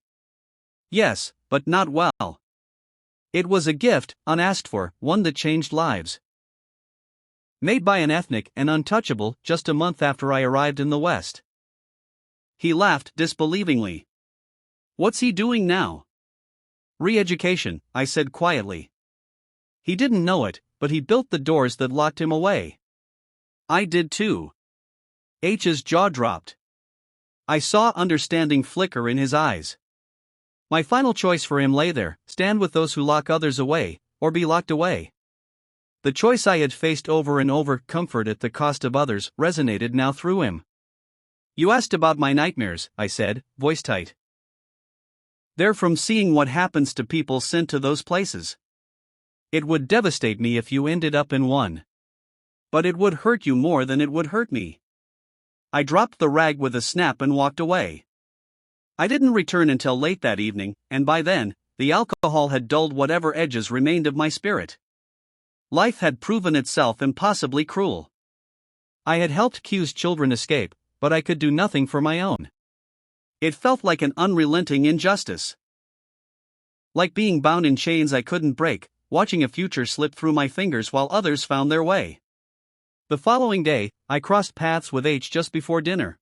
"Yes, but not well. It was a gift, unasked for, one that changed lives. Made by an ethnic and untouchable just a month after I arrived in the West." He laughed disbelievingly. "What's he doing now?" "Re-education," I said quietly. He didn't know it, but he built the doors that locked him away. I did too. H's jaw dropped. I saw understanding flicker in his eyes. My final choice for him lay there: stand with those who lock others away, or be locked away. The choice I had faced over and over, comfort at the cost of others, resonated now through him. "You asked about my nightmares," I said, voice tight. "They're from seeing what happens to people sent to those places. It would devastate me if you ended up in one. But it would hurt you more than it would hurt me." I dropped the rag with a snap and walked away. I didn't return until late that evening, and by then, the alcohol had dulled whatever edges remained of my spirit. Life had proven itself impossibly cruel. I had helped Q's children escape, but I could do nothing for my own. It felt like an unrelenting injustice. Like being bound in chains I couldn't break, watching a future slip through my fingers while others found their way. The following day, I crossed paths with H just before dinner.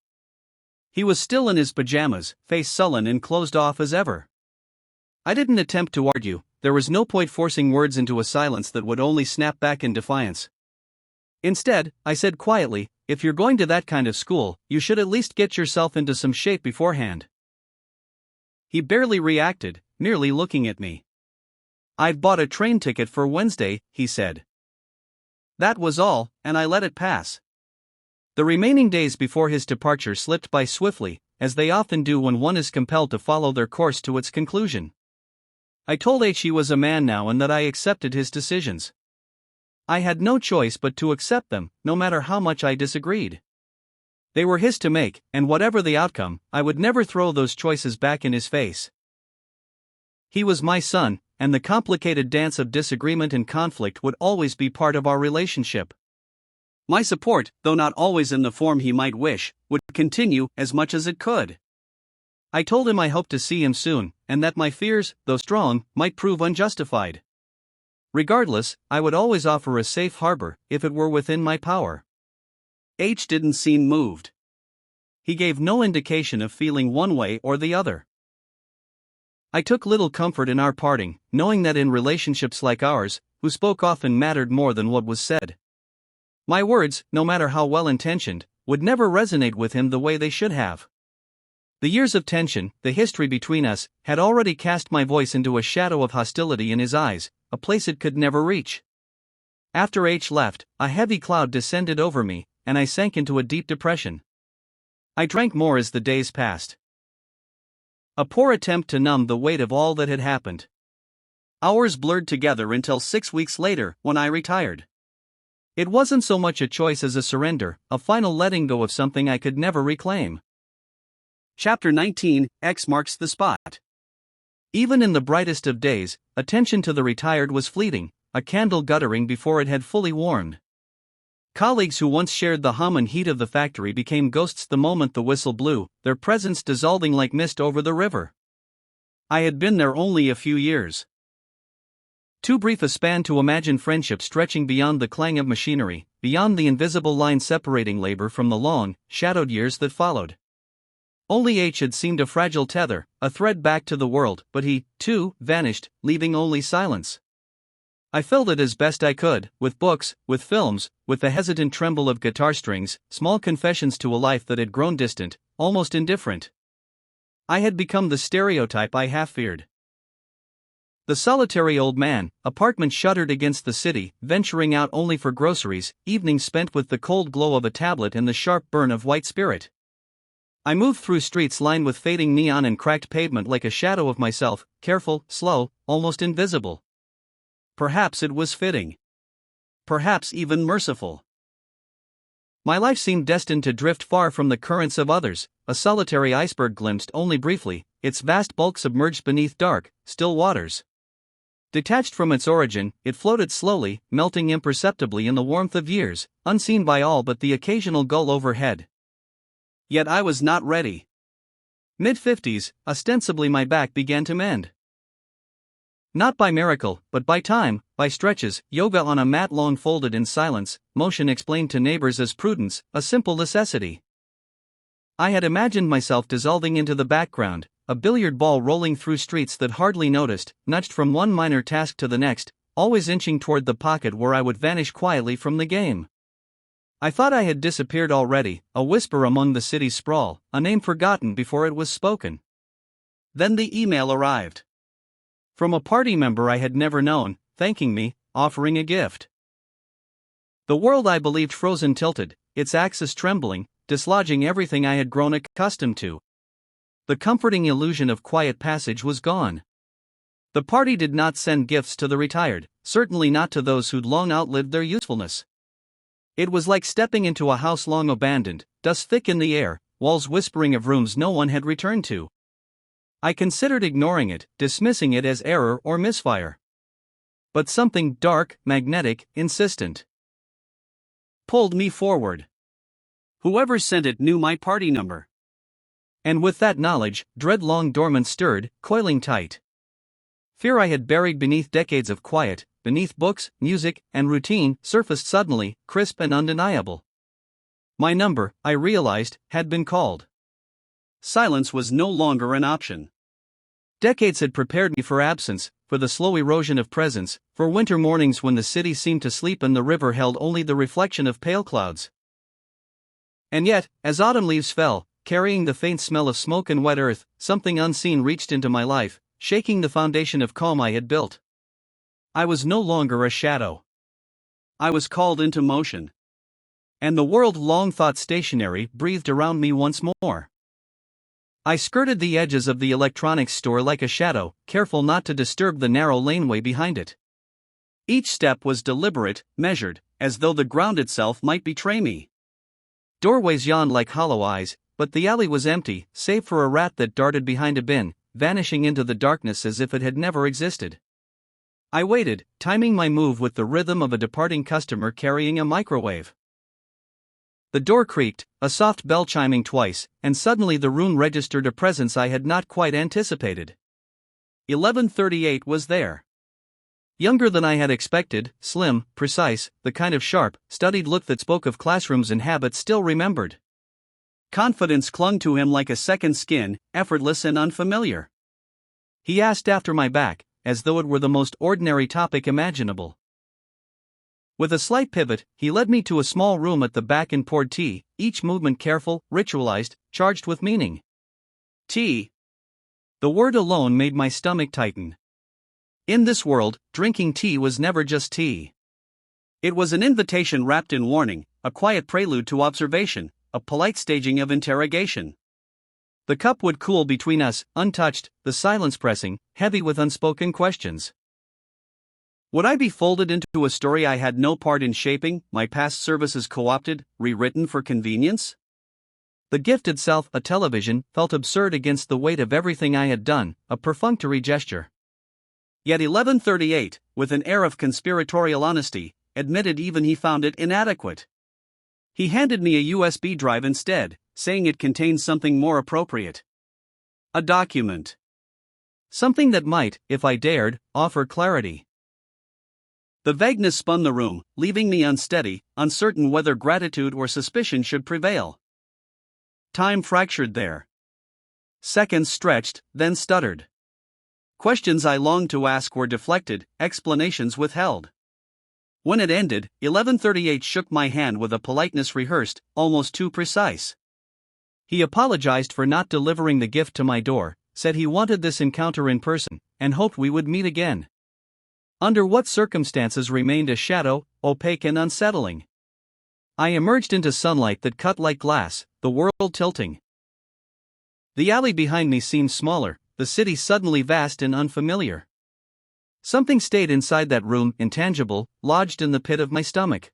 He was still in his pajamas, face sullen and closed off as ever. I didn't attempt to argue, there was no point forcing words into a silence that would only snap back in defiance. Instead, I said quietly, "If you're going to that kind of school, you should at least get yourself into some shape beforehand." He barely reacted, merely looking at me. "I've bought a train ticket for Wednesday," he said. That was all, and I let it pass. The remaining days before his departure slipped by swiftly, as they often do when one is compelled to follow their course to its conclusion. I told H he was a man now and that I accepted his decisions. I had no choice but to accept them, no matter how much I disagreed. They were his to make, and whatever the outcome, I would never throw those choices back in his face. He was my son, and the complicated dance of disagreement and conflict would always be part of our relationship. My support, though not always in the form he might wish, would continue as much as it could. I told him I hoped to see him soon, and that my fears, though strong, might prove unjustified. Regardless, I would always offer a safe harbor, if it were within my power. H didn't seem moved. He gave no indication of feeling one way or the other. I took little comfort in our parting, knowing that in relationships like ours, who spoke often mattered more than what was said. My words, no matter how well-intentioned, would never resonate with him the way they should have. The years of tension, the history between us, had already cast my voice into a shadow of hostility in his eyes, a place it could never reach. After H left, a heavy cloud descended over me, and I sank into a deep depression. I drank more as the days passed. A poor attempt to numb the weight of all that had happened. Hours blurred together until 6 weeks later, when I retired. It wasn't so much a choice as a surrender, a final letting go of something I could never reclaim. Chapter 19, X marks the spot. Even in the brightest of days, attention to the retired was fleeting, a candle guttering before it had fully warmed. Colleagues who once shared the hum and heat of the factory became ghosts the moment the whistle blew, their presence dissolving like mist over the river. I had been there only a few years. Too brief a span to imagine friendship stretching beyond the clang of machinery, beyond the invisible line separating labor from the long, shadowed years that followed. Only H had seemed a fragile tether, a thread back to the world, but he, too, vanished, leaving only silence. I filled it as best I could, with books, with films, with the hesitant tremble of guitar strings, small confessions to a life that had grown distant, almost indifferent. I had become the stereotype I half feared. The solitary old man, apartment shuttered against the city, venturing out only for groceries, evenings spent with the cold glow of a tablet and the sharp burn of white spirit. I moved through streets lined with fading neon and cracked pavement like a shadow of myself, careful, slow, almost invisible. Perhaps it was fitting. Perhaps even merciful. My life seemed destined to drift far from the currents of others, a solitary iceberg glimpsed only briefly, its vast bulk submerged beneath dark, still waters. Detached from its origin, it floated slowly, melting imperceptibly in the warmth of years, unseen by all but the occasional gull overhead. Yet I was not ready. Mid-50s, ostensibly my back began to mend. Not by miracle, but by time, by stretches, yoga on a mat long folded in silence, motion explained to neighbors as prudence, a simple necessity. I had imagined myself dissolving into the background, a billiard ball rolling through streets that hardly noticed, nudged from one minor task to the next, always inching toward the pocket where I would vanish quietly from the game. I thought I had disappeared already, a whisper among the city's sprawl, a name forgotten before it was spoken. Then the email arrived. From a party member I had never known, thanking me, offering a gift. The world I believed frozen tilted, its axis trembling, dislodging everything I had grown accustomed to. The comforting illusion of quiet passage was gone. The party did not send gifts to the retired, certainly not to those who'd long outlived their usefulness. It was like stepping into a house long abandoned, dust thick in the air, walls whispering of rooms no one had returned to. I considered ignoring it, dismissing it as error or misfire. But something dark, magnetic, insistent pulled me forward. Whoever sent it knew my party number. And with that knowledge, dread long dormant stirred, coiling tight. Fear I had buried beneath decades of quiet, beneath books, music, and routine, surfaced suddenly, crisp and undeniable. My number, I realized, had been called. Silence was no longer an option. Decades had prepared me for absence, for the slow erosion of presence, for winter mornings when the city seemed to sleep and the river held only the reflection of pale clouds. And yet, as autumn leaves fell, carrying the faint smell of smoke and wet earth, something unseen reached into my life, shaking the foundation of calm I had built. I was no longer a shadow. I was called into motion. And the world long thought stationary breathed around me once more. I skirted the edges of the electronics store like a shadow, careful not to disturb the narrow laneway behind it. Each step was deliberate, measured, as though the ground itself might betray me. Doorways yawned like hollow eyes, but the alley was empty, save for a rat that darted behind a bin, vanishing into the darkness as if it had never existed. I waited, timing my move with the rhythm of a departing customer carrying a microwave. The door creaked, a soft bell chiming twice, and suddenly the room registered a presence I had not quite anticipated. 1138 was there. Younger than I had expected, slim, precise, the kind of sharp, studied look that spoke of classrooms and habits still remembered. Confidence clung to him like a second skin, effortless and unfamiliar. He asked after my back, as though it were the most ordinary topic imaginable. With a slight pivot, he led me to a small room at the back and poured tea, each movement careful, ritualized, charged with meaning. Tea. The word alone made my stomach tighten. In this world, drinking tea was never just tea. It was an invitation wrapped in warning, a quiet prelude to observation, a polite staging of interrogation. The cup would cool between us, untouched, the silence pressing, heavy with unspoken questions. Would I be folded into a story I had no part in shaping, my past services co-opted, rewritten for convenience? The gift itself, a television, felt absurd against the weight of everything I had done, a perfunctory gesture. Yet 1138, with an air of conspiratorial honesty, admitted even he found it inadequate. He handed me a USB drive instead, saying it contained something more appropriate. A document. Something that might, if I dared, offer clarity. The vagueness spun the room, leaving me unsteady, uncertain whether gratitude or suspicion should prevail. Time fractured there. Seconds stretched, then stuttered. Questions I longed to ask were deflected, explanations withheld. When it ended, 1138 shook my hand with a politeness rehearsed, almost too precise. He apologized for not delivering the gift to my door, said he wanted this encounter in person, and hoped we would meet again. Under what circumstances remained a shadow, opaque and unsettling. I emerged into sunlight that cut like glass, the world tilting. The alley behind me seemed smaller, the city suddenly vast and unfamiliar. Something stayed inside that room, intangible, lodged in the pit of my stomach.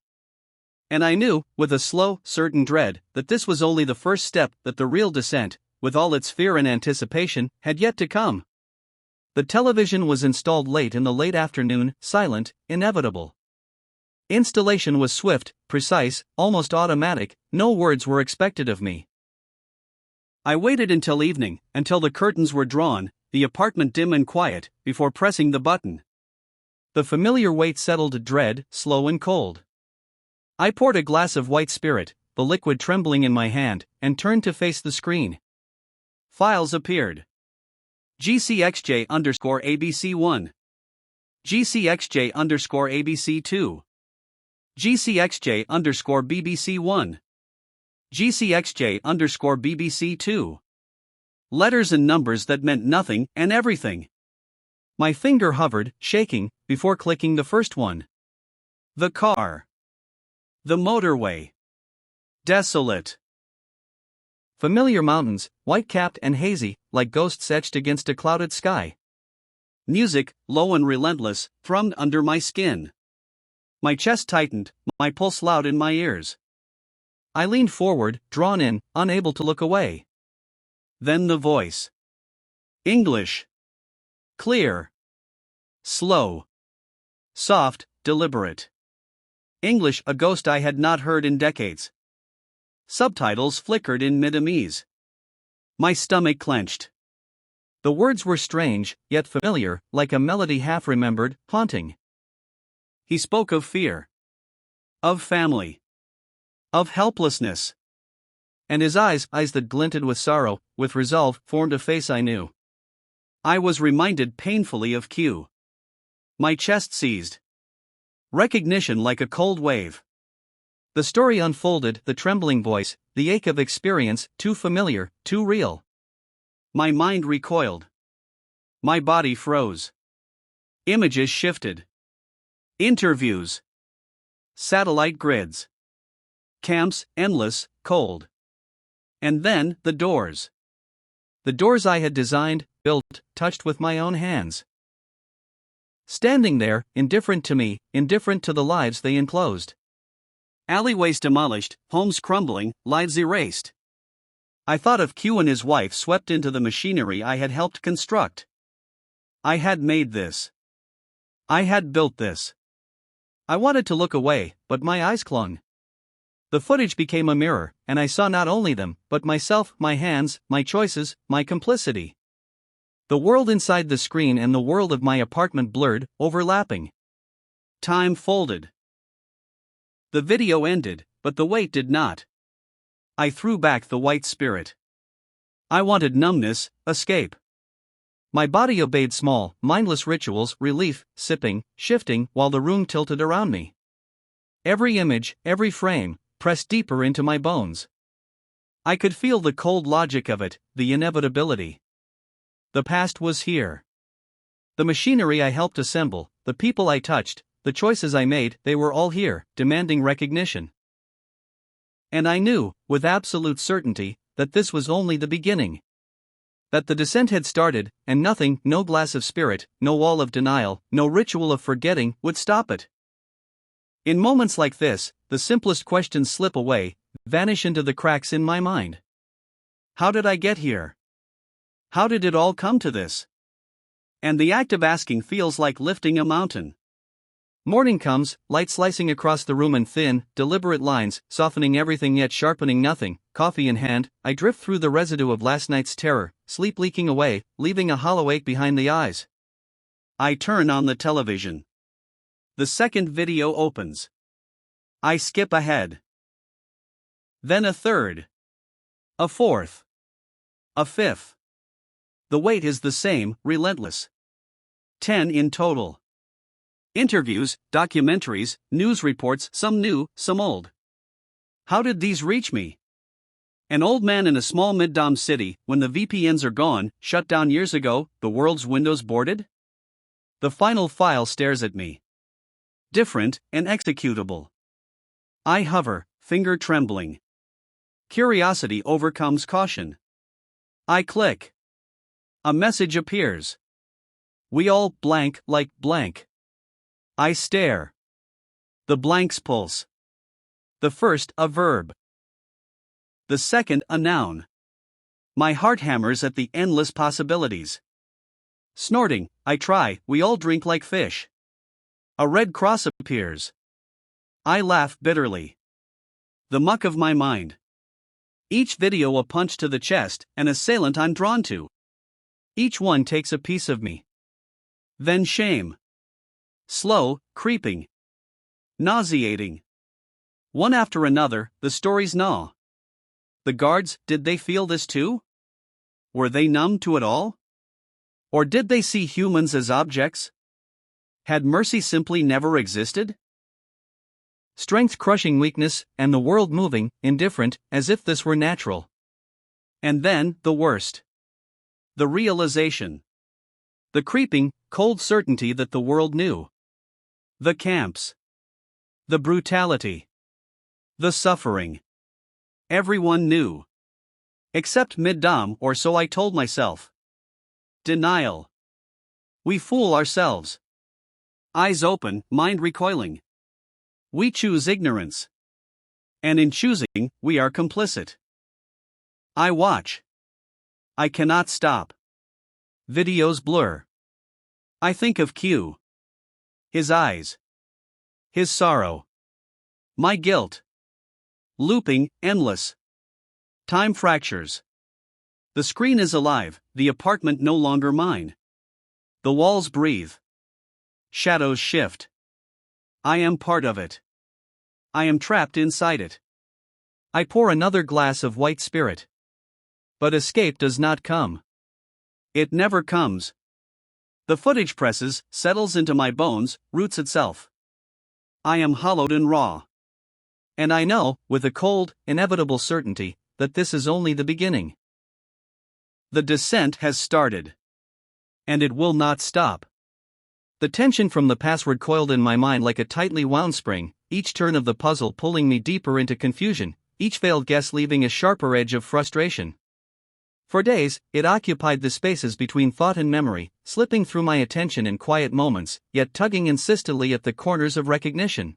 And I knew, with a slow, certain dread, that this was only the first step, that the real descent, with all its fear and anticipation, had yet to come. The television was installed late in the late afternoon, silent, inevitable. Installation was swift, precise, almost automatic, no words were expected of me. I waited until evening, until the curtains were drawn, the apartment dim and quiet, before pressing the button. The familiar weight settled dread, slow and cold. I poured a glass of white spirit, the liquid trembling in my hand, and turned to face the screen. Files appeared. GCXJ_ABC1. GCXJ_ABC2. GCXJ_BBC1. GCXJ_BBC2. Letters and numbers that meant nothing and everything. My finger hovered, shaking, before clicking the first one. The car. The motorway. Desolate. Familiar mountains, white-capped and hazy, like ghosts etched against a clouded sky. Music, low and relentless, thrummed under my skin. My chest tightened, my pulse loud in my ears. I leaned forward, drawn in, unable to look away. Then the voice. English. Clear. Slow. Soft, deliberate. English, a ghost I had not heard in decades. Subtitles flickered in Middom. My stomach clenched. The words were strange, yet familiar, like a melody half-remembered, haunting. He spoke of fear. Of family. Of helplessness. And his eyes that glinted with sorrow, with resolve, formed a face I knew. I was reminded painfully of Q. My chest seized. Recognition like a cold wave. The story unfolded, the trembling voice, the ache of experience, too familiar, too real. My mind recoiled. My body froze. Images shifted. Interviews. Satellite grids. camps, endless, cold. And then, the doors. The doors I had designed, built, touched with my own hands. Standing there, indifferent to me, indifferent to the lives they enclosed. Alleyways demolished, homes crumbling, lives erased. I thought of Q and his wife swept into the machinery I had helped construct. I had made this. I had built this. I wanted to look away, but my eyes clung. The footage became a mirror, and I saw not only them, but myself, my hands, my choices, my complicity. The world inside the screen and the world of my apartment blurred, overlapping. Time folded. The video ended, but the weight did not. I threw back the white spirit. I wanted numbness, escape. My body obeyed small, mindless rituals, relief, sipping, shifting, while the room tilted around me. Every image, every frame, pressed deeper into my bones. I could feel the cold logic of it, the inevitability. The past was here. The machinery I helped assemble, the people I touched, the choices I made, they were all here, demanding recognition. And I knew, with absolute certainty, that this was only the beginning. That the descent had started, and nothing, no glass of spirit, no wall of denial, no ritual of forgetting, would stop it. In moments like this, the simplest questions slip away, vanish into the cracks in my mind. How did I get here? How did it all come to this? And the act of asking feels like lifting a mountain. Morning comes, light slicing across the room in thin, deliberate lines, softening everything yet sharpening nothing. Coffee in hand, I drift through the residue of last night's terror, sleep leaking away, leaving a hollow ache behind the eyes. I turn on the television. The second video opens. I skip ahead. Then a third. A fourth. A fifth. The wait is the same, relentless. 10 in total. Interviews, documentaries, news reports, some new, some old. How did these reach me? An old man in a small Middom city, when the VPNs are gone, shut down years ago, the world's windows boarded? The final file stares at me. Different and executable. I hover, finger trembling. Curiosity overcomes caution. I click. A message appears. We all blank like blank. I stare. The blanks pulse. The first a verb. The second a noun. My heart hammers at the endless possibilities. Snorting, I try, we all drink like fish. A red cross appears. I laugh bitterly. The muck of my mind. Each video a punch to the chest, an assailant I'm drawn to. Each one takes a piece of me. Then shame. Slow, creeping. Nauseating. One after another, the stories gnaw. The guards, did they feel this too? Were they numb to it all? Or did they see humans as objects? Had mercy simply never existed? Strength crushing weakness, and the world moving, indifferent, as if this were natural. And then, the worst. The realization. The creeping, cold certainty that the world knew. The camps. The brutality. The suffering. Everyone knew. Except Middom, or so I told myself. Denial. We fool ourselves. Eyes open, mind recoiling. We choose ignorance. And in choosing, we are complicit. I watch. I cannot stop. Videos blur. I think of Q. His eyes. His sorrow. My guilt. Looping, endless. Time fractures. The screen is alive, the apartment no longer mine. The walls breathe. Shadows shift. I am part of it. I am trapped inside it. I pour another glass of white spirit. But escape does not come. It never comes. The footage presses, settles into my bones, roots itself. I am hollowed and raw. And I know, with a cold, inevitable certainty, that this is only the beginning. The descent has started. And it will not stop. The tension from the password coiled in my mind like a tightly wound spring, each turn of the puzzle pulling me deeper into confusion, each failed guess leaving a sharper edge of frustration. For days, it occupied the spaces between thought and memory, slipping through my attention in quiet moments, yet tugging insistently at the corners of recognition.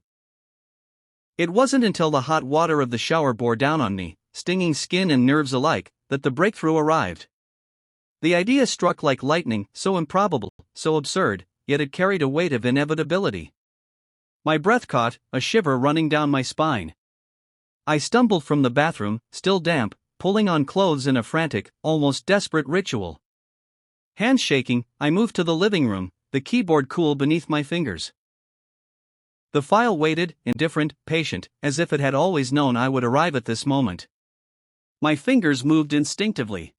It wasn't until the hot water of the shower bore down on me, stinging skin and nerves alike, that the breakthrough arrived. The idea struck like lightning, so improbable, so absurd, yet it carried a weight of inevitability. My breath caught, a shiver running down my spine. I stumbled from the bathroom, still damp, pulling on clothes in a frantic, almost desperate ritual. Hands shaking, I moved to the living room, the keyboard cool beneath my fingers. The file waited, indifferent, patient, as if it had always known I would arrive at this moment. My fingers moved instinctively.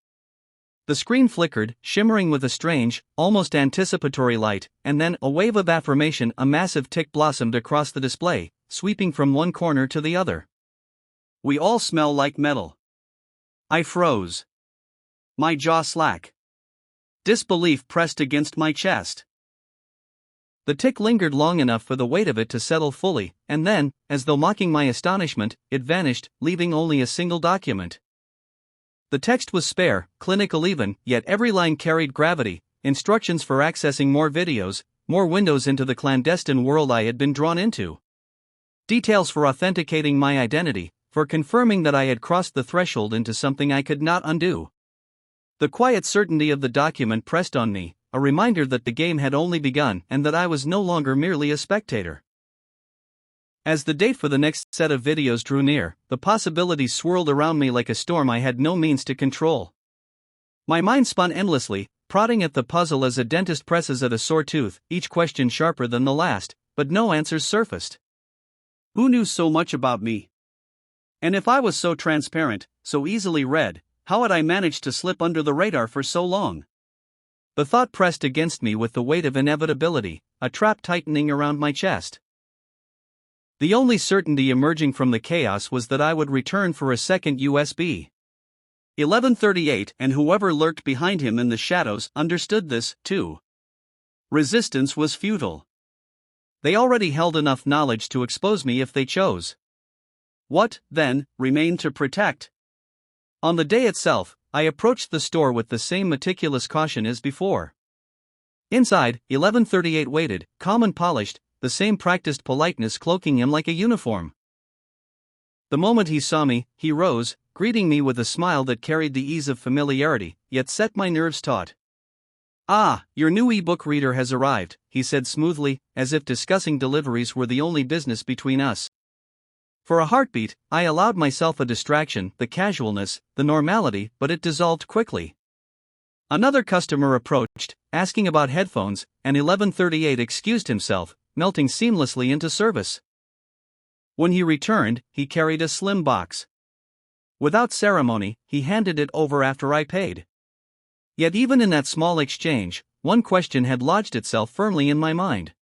The screen flickered, shimmering with a strange, almost anticipatory light, and then, a wave of affirmation, a massive tick blossomed across the display, sweeping from one corner to the other. "We all smell like metal." I froze. My jaw slack. Disbelief pressed against my chest. The tick lingered long enough for the weight of it to settle fully, and then, as though mocking my astonishment, it vanished, leaving only a single document. The text was spare, clinical even, yet every line carried gravity, instructions for accessing more videos, more windows into the clandestine world I had been drawn into. Details for authenticating my identity, for confirming that I had crossed the threshold into something I could not undo. The quiet certainty of the document pressed on me, a reminder that the game had only begun and that I was no longer merely a spectator. As the date for the next set of videos drew near, the possibilities swirled around me like a storm I had no means to control. My mind spun endlessly, prodding at the puzzle as a dentist presses at a sore tooth, each question sharper than the last, but no answers surfaced. Who knew so much about me? And if I was so transparent, so easily read, how had I managed to slip under the radar for so long? The thought pressed against me with the weight of inevitability, a trap tightening around my chest. The only certainty emerging from the chaos was that I would return for a second USB. 1138, and whoever lurked behind him in the shadows understood this, too. Resistance was futile. They already held enough knowledge to expose me if they chose. What, then, remained to protect? On the day itself, I approached the store with the same meticulous caution as before. Inside, 1138 waited, calm and polished, the same practiced politeness cloaking him like a uniform. The moment he saw me, he rose, greeting me with a smile that carried the ease of familiarity, yet set my nerves taut. "Ah, your new e-book reader has arrived," he said smoothly, as if discussing deliveries were the only business between us. For a heartbeat, I allowed myself a distraction, the casualness, the normality, but it dissolved quickly. Another customer approached, asking about headphones, and 1138 excused himself, melting seamlessly into service. When he returned, he carried a slim box. Without ceremony, he handed it over after I paid. Yet even in that small exchange, one question had lodged itself firmly in my mind.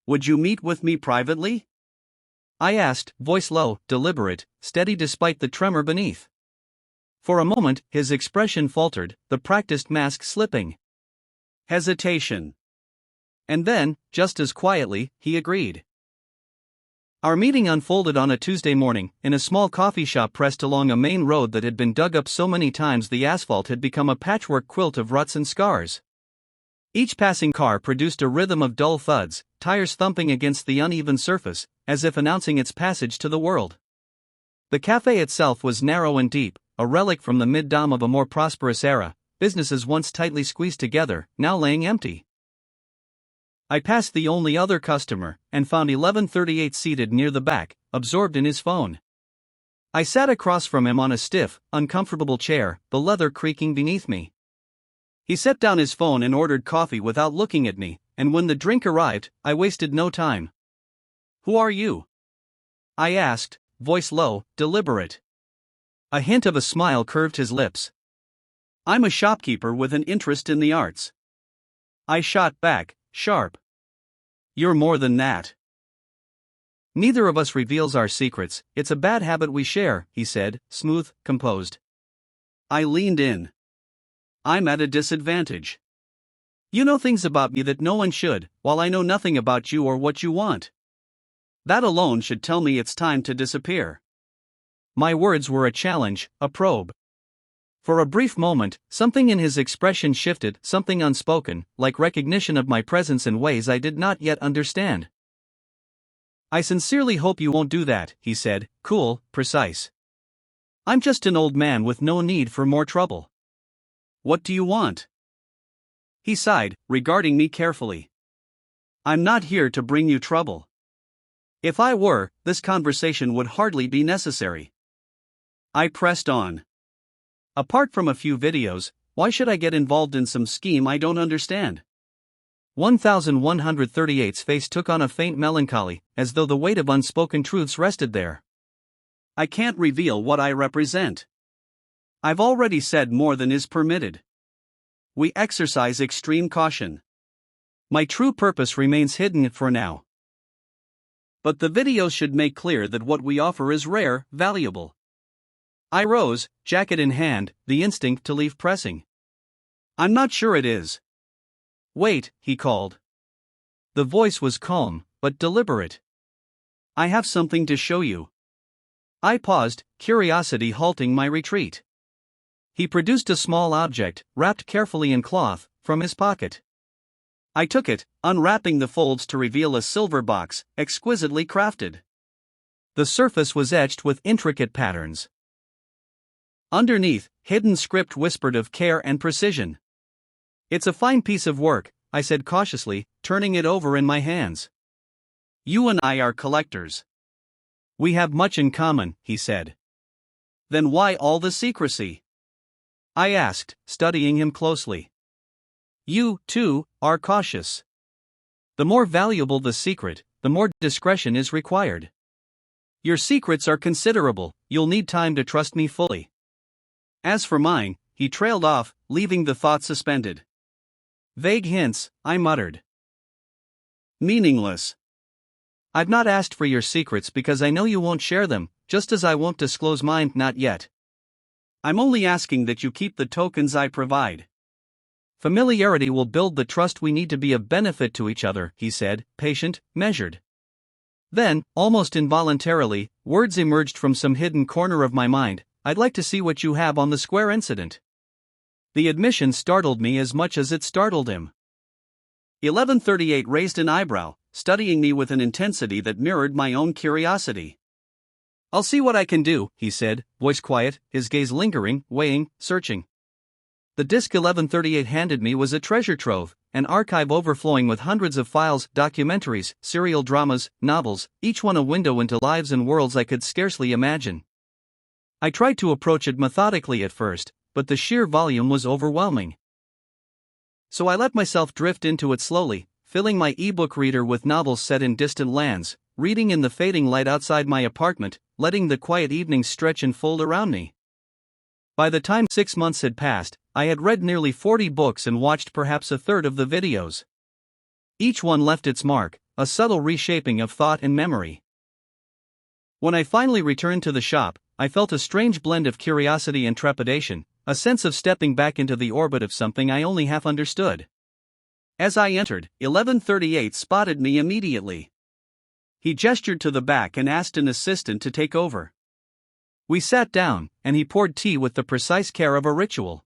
"Would you meet with me privately?" I asked, voice low, deliberate, steady despite the tremor beneath. For a moment, his expression faltered, the practiced mask slipping. Hesitation. And then, just as quietly, he agreed. Our meeting unfolded on a Tuesday morning, in a small coffee shop pressed along a main road that had been dug up so many times the asphalt had become a patchwork quilt of ruts and scars. Each passing car produced a rhythm of dull thuds, tires thumping against the uneven surface, as if announcing its passage to the world. The cafe itself was narrow and deep, a relic from the Middom of a more prosperous era, businesses once tightly squeezed together, now laying empty. I passed the only other customer, and found 1138 seated near the back, absorbed in his phone. I sat across from him on a stiff, uncomfortable chair, the leather creaking beneath me. He set down his phone and ordered coffee without looking at me, and when the drink arrived, I wasted no time. "Who are you?" I asked, voice low, deliberate. A hint of a smile curved his lips. "I'm a shopkeeper with an interest in the arts." I shot back, sharp. "You're more than that." "Neither of us reveals our secrets, it's a bad habit we share," he said, smooth, composed. I leaned in. "I'm at a disadvantage." You know things about me that no one should, while I know nothing about you or what you want. That alone should tell me it's time to disappear." My words were a challenge, a probe. For a brief moment, something in his expression shifted, something unspoken, like recognition of my presence in ways I did not yet understand. "I sincerely hope you won't do that," he said, cool, precise. "I'm just an old man with no need for more trouble." "What do you want?" He sighed, regarding me carefully. "I'm not here to bring you trouble. If I were, this conversation would hardly be necessary." I pressed on. "Apart from a few videos, why should I get involved in some scheme I don't understand?" 1138's face took on a faint melancholy, as though the weight of unspoken truths rested there. "I can't reveal what I represent. I've already said more than is permitted. We exercise extreme caution. My true purpose remains hidden for now. But the videos should make clear that what we offer is rare, valuable." I rose, jacket in hand, the instinct to leave pressing. "I'm not sure it is." "Wait," he called. The voice was calm, but deliberate. "I have something to show you." I paused, curiosity halting my retreat. He produced a small object, wrapped carefully in cloth, from his pocket. I took it, unwrapping the folds to reveal a silver box, exquisitely crafted. The surface was etched with intricate patterns. Underneath, hidden script whispered of care and precision. "It's a fine piece of work," I said cautiously, turning it over in my hands. "You and I are collectors." "We have much in common," he said. "Then why all the secrecy?" I asked, studying him closely. "You, too, are cautious. The more valuable the secret, the more discretion is required. Your secrets are considerable, you'll need time to trust me fully." As for mine, he trailed off, leaving the thought suspended. "Vague hints," I muttered. "Meaningless. I've not asked for your secrets because I know you won't share them, just as I won't disclose mine, not yet. I'm only asking that you keep the tokens I provide. Familiarity will build the trust we need to be of benefit to each other," he said, patient, measured. Then, almost involuntarily, words emerged from some hidden corner of my mind. "I'd like to see what you have on the square incident." The admission startled me as much as it startled him. 1138 raised an eyebrow, studying me with an intensity that mirrored my own curiosity. "I'll see what I can do," he said, voice quiet, his gaze lingering, weighing, searching. The disc 1138 handed me was a treasure trove, an archive overflowing with hundreds of files, documentaries, serial dramas, novels, each one a window into lives and worlds I could scarcely imagine. I tried to approach it methodically at first, but the sheer volume was overwhelming. So I let myself drift into it slowly, filling my e-book reader with novels set in distant lands, reading in the fading light outside my apartment, letting the quiet evenings stretch and fold around me. By the time 6 months had passed, I had read nearly 40 books and watched perhaps a third of the videos. Each one left its mark, a subtle reshaping of thought and memory. When I finally returned to the shop, I felt a strange blend of curiosity and trepidation, a sense of stepping back into the orbit of something I only half understood. As I entered, 1138 spotted me immediately. He gestured to the back and asked an assistant to take over. We sat down, and he poured tea with the precise care of a ritual.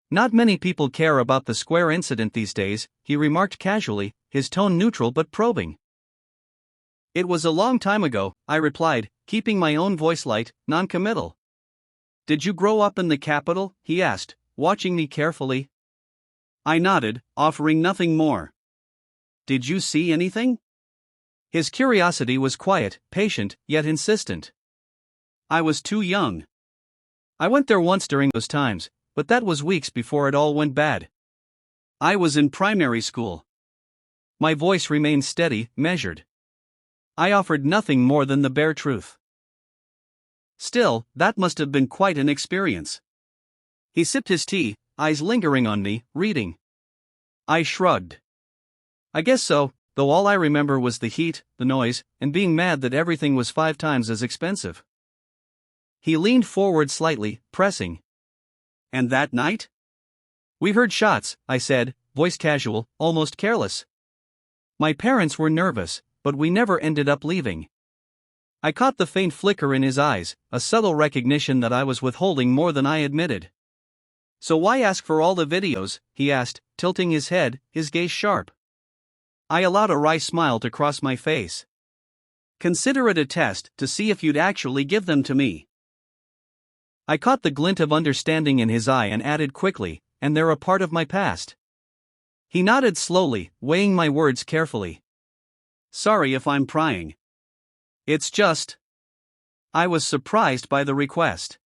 "Not many people care about the square incident these days," he remarked casually, his tone neutral but probing. "It was a long time ago," I replied, keeping my own voice light, non-committal. "Did you grow up in the capital?" he asked, watching me carefully. I nodded, offering nothing more. "Did you see anything?" His curiosity was quiet, patient, yet insistent. "I was too young. I went there once during those times, but that was weeks before it all went bad. I was in primary school." My voice remained steady, measured. I offered nothing more than the bare truth. "Still, that must have been quite an experience." He sipped his tea, eyes lingering on me, reading. I shrugged. "I guess so, though all I remember was the heat, the noise, and being mad that everything was 5 times as expensive." He leaned forward slightly, pressing. "And that night?" "We heard shots," I said, voice casual, almost careless. My parents were nervous, but we never ended up leaving. I caught the faint flicker in his eyes, a subtle recognition that I was withholding more than I admitted. So why ask for all the videos, he asked, tilting his head, his gaze sharp. I allowed a wry smile to cross my face. Consider it a test to see if you'd actually give them to me. I caught the glint of understanding in his eye and added quickly, and they're a part of my past. He nodded slowly, weighing my words carefully. Sorry if I'm prying. It's just. I was surprised by the request.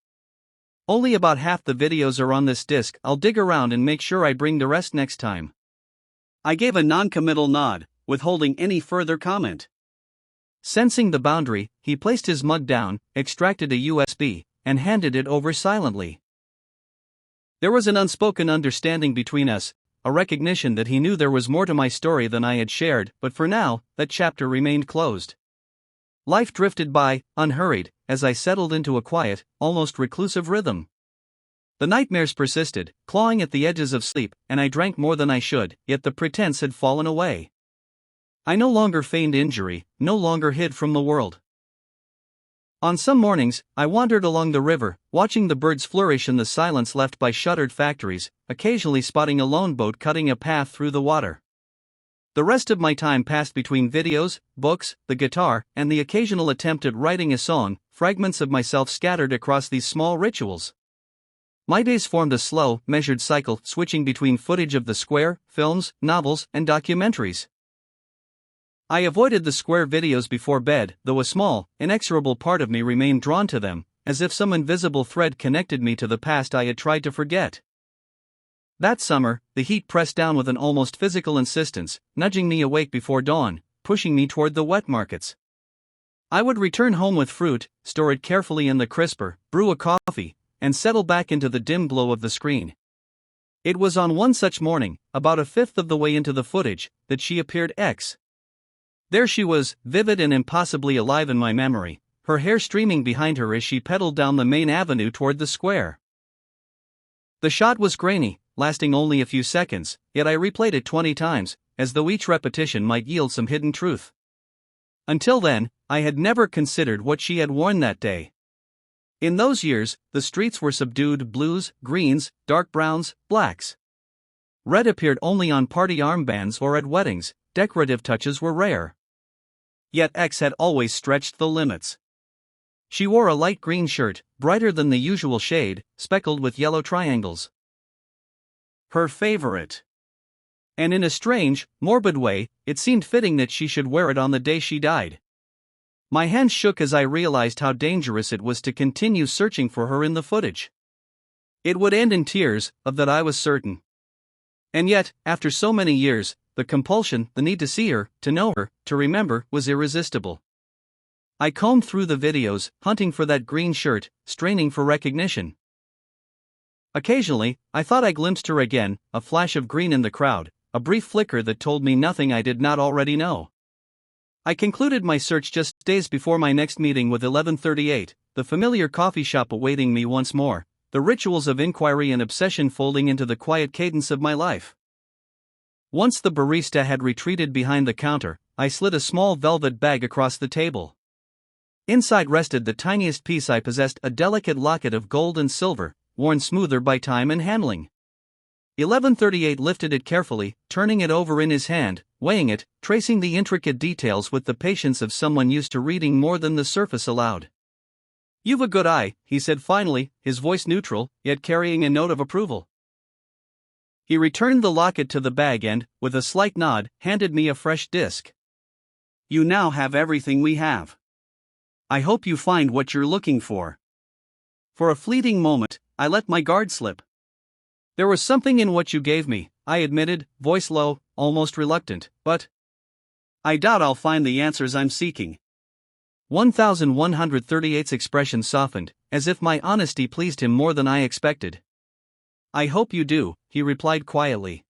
Only about half the videos are on this disc. I'll dig around and make sure I bring the rest next time. I gave a non-committal nod, withholding any further comment. Sensing the boundary, he placed his mug down, extracted a USB, and handed it over silently. There was an unspoken understanding between us, a recognition that he knew there was more to my story than I had shared, but for now, that chapter remained closed. Life drifted by, unhurried, as I settled into a quiet, almost reclusive rhythm. The nightmares persisted, clawing at the edges of sleep, and I drank more than I should, yet the pretense had fallen away. I no longer feigned injury, no longer hid from the world. On some mornings, I wandered along the river, watching the birds flourish in the silence left by shuttered factories, occasionally spotting a lone boat cutting a path through the water. The rest of my time passed between videos, books, the guitar, and the occasional attempt at writing a song, fragments of myself scattered across these small rituals. My days formed a slow, measured cycle, switching between footage of the square, films, novels, and documentaries. I avoided the square videos before bed, though a small, inexorable part of me remained drawn to them, as if some invisible thread connected me to the past I had tried to forget. That summer, the heat pressed down with an almost physical insistence, nudging me awake before dawn, pushing me toward the wet markets. I would return home with fruit, store it carefully in the crisper, brew a coffee, and settle back into the dim glow of the screen. It was on one such morning, about a fifth of the way into the footage, that she appeared. There she was, vivid and impossibly alive in my memory, her hair streaming behind her as she pedaled down the main avenue toward the square. The shot was grainy, lasting only a few seconds, yet I replayed it 20 times, as though each repetition might yield some hidden truth. Until then, I had never considered what she had worn that day. In those years, the streets were subdued blues, greens, dark browns, blacks. Red appeared only on party armbands or at weddings, decorative touches were rare. Yet X had always stretched the limits. She wore a light green shirt, brighter than the usual shade, speckled with yellow triangles. Her favorite. And in a strange, morbid way, it seemed fitting that she should wear it on the day she died. My hands shook as I realized how dangerous it was to continue searching for her in the footage. It would end in tears, of that I was certain. And yet, after so many years, the compulsion, the need to see her, to know her, to remember, was irresistible. I combed through the videos, hunting for that green shirt, straining for recognition. Occasionally, I thought I glimpsed her again, a flash of green in the crowd, a brief flicker that told me nothing I did not already know. I concluded my search just days before my next meeting with 1138, the familiar coffee shop awaiting me once more, the rituals of inquiry and obsession folding into the quiet cadence of my life. Once the barista had retreated behind the counter, I slid a small velvet bag across the table. Inside rested the tiniest piece I possessed, a delicate locket of gold and silver, worn smoother by time and handling. 1138 lifted it carefully, turning it over in his hand, weighing it, tracing the intricate details with the patience of someone used to reading more than the surface allowed. "You've a good eye," he said finally, his voice neutral, yet carrying a note of approval. He returned the locket to the bag and, with a slight nod, handed me a fresh disc. "You now have everything we have. I hope you find what you're looking for." For a fleeting moment, I let my guard slip. "There was something in what you gave me," I admitted, voice low, almost reluctant, "but I doubt I'll find the answers I'm seeking." 1138's expression softened, as if my honesty pleased him more than I expected. "I hope you do," he replied quietly.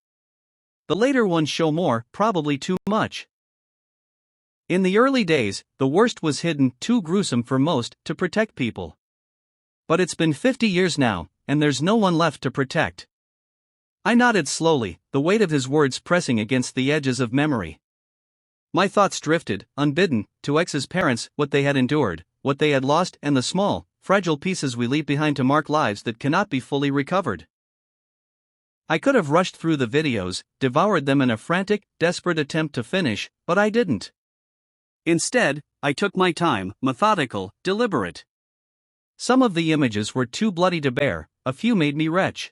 "The later ones show more, probably too much. In the early days, the worst was hidden, too gruesome for most, to protect people. But it's been 50 years now, and there's no one left to protect. I nodded slowly, the weight of his words pressing against the edges of memory. My thoughts drifted, unbidden, to X's parents, what they had endured, what they had lost, and the small, fragile pieces we leave behind to mark lives that cannot be fully recovered. I could have rushed through the videos, devoured them in a frantic, desperate attempt to finish, but I didn't. Instead, I took my time, methodical, deliberate. Some of the images were too bloody to bear, a few made me retch.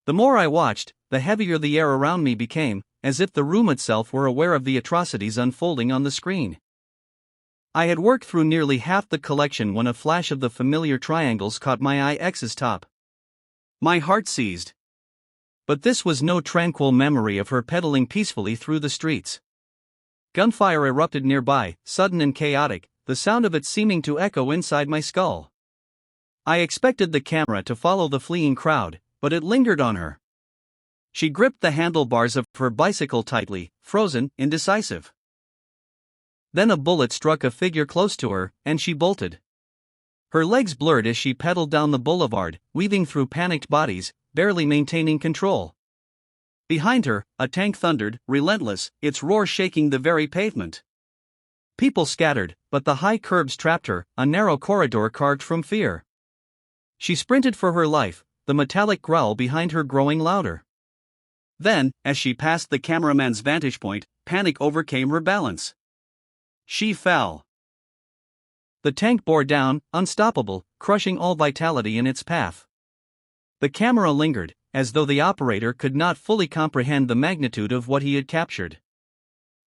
The more I watched, the heavier the air around me became, as if the room itself were aware of the atrocities unfolding on the screen. I had worked through nearly half the collection when a flash of the familiar triangles caught my eye. X's top. My heart seized. But this was no tranquil memory of her pedaling peacefully through the streets. Gunfire erupted nearby, sudden and chaotic, the sound of it seeming to echo inside my skull. I expected the camera to follow the fleeing crowd, but it lingered on her. She gripped the handlebars of her bicycle tightly, frozen, indecisive. Then a bullet struck a figure close to her, and she bolted. Her legs blurred as she pedaled down the boulevard, weaving through panicked bodies, barely maintaining control. Behind her, a tank thundered, relentless, its roar shaking the very pavement. People scattered, but the high curbs trapped her, a narrow corridor carved from fear. She sprinted for her life, the metallic growl behind her growing louder. Then, as she passed the cameraman's vantage point, panic overcame her balance. She fell. The tank bore down, unstoppable, crushing all vitality in its path. The camera lingered, as though the operator could not fully comprehend the magnitude of what he had captured.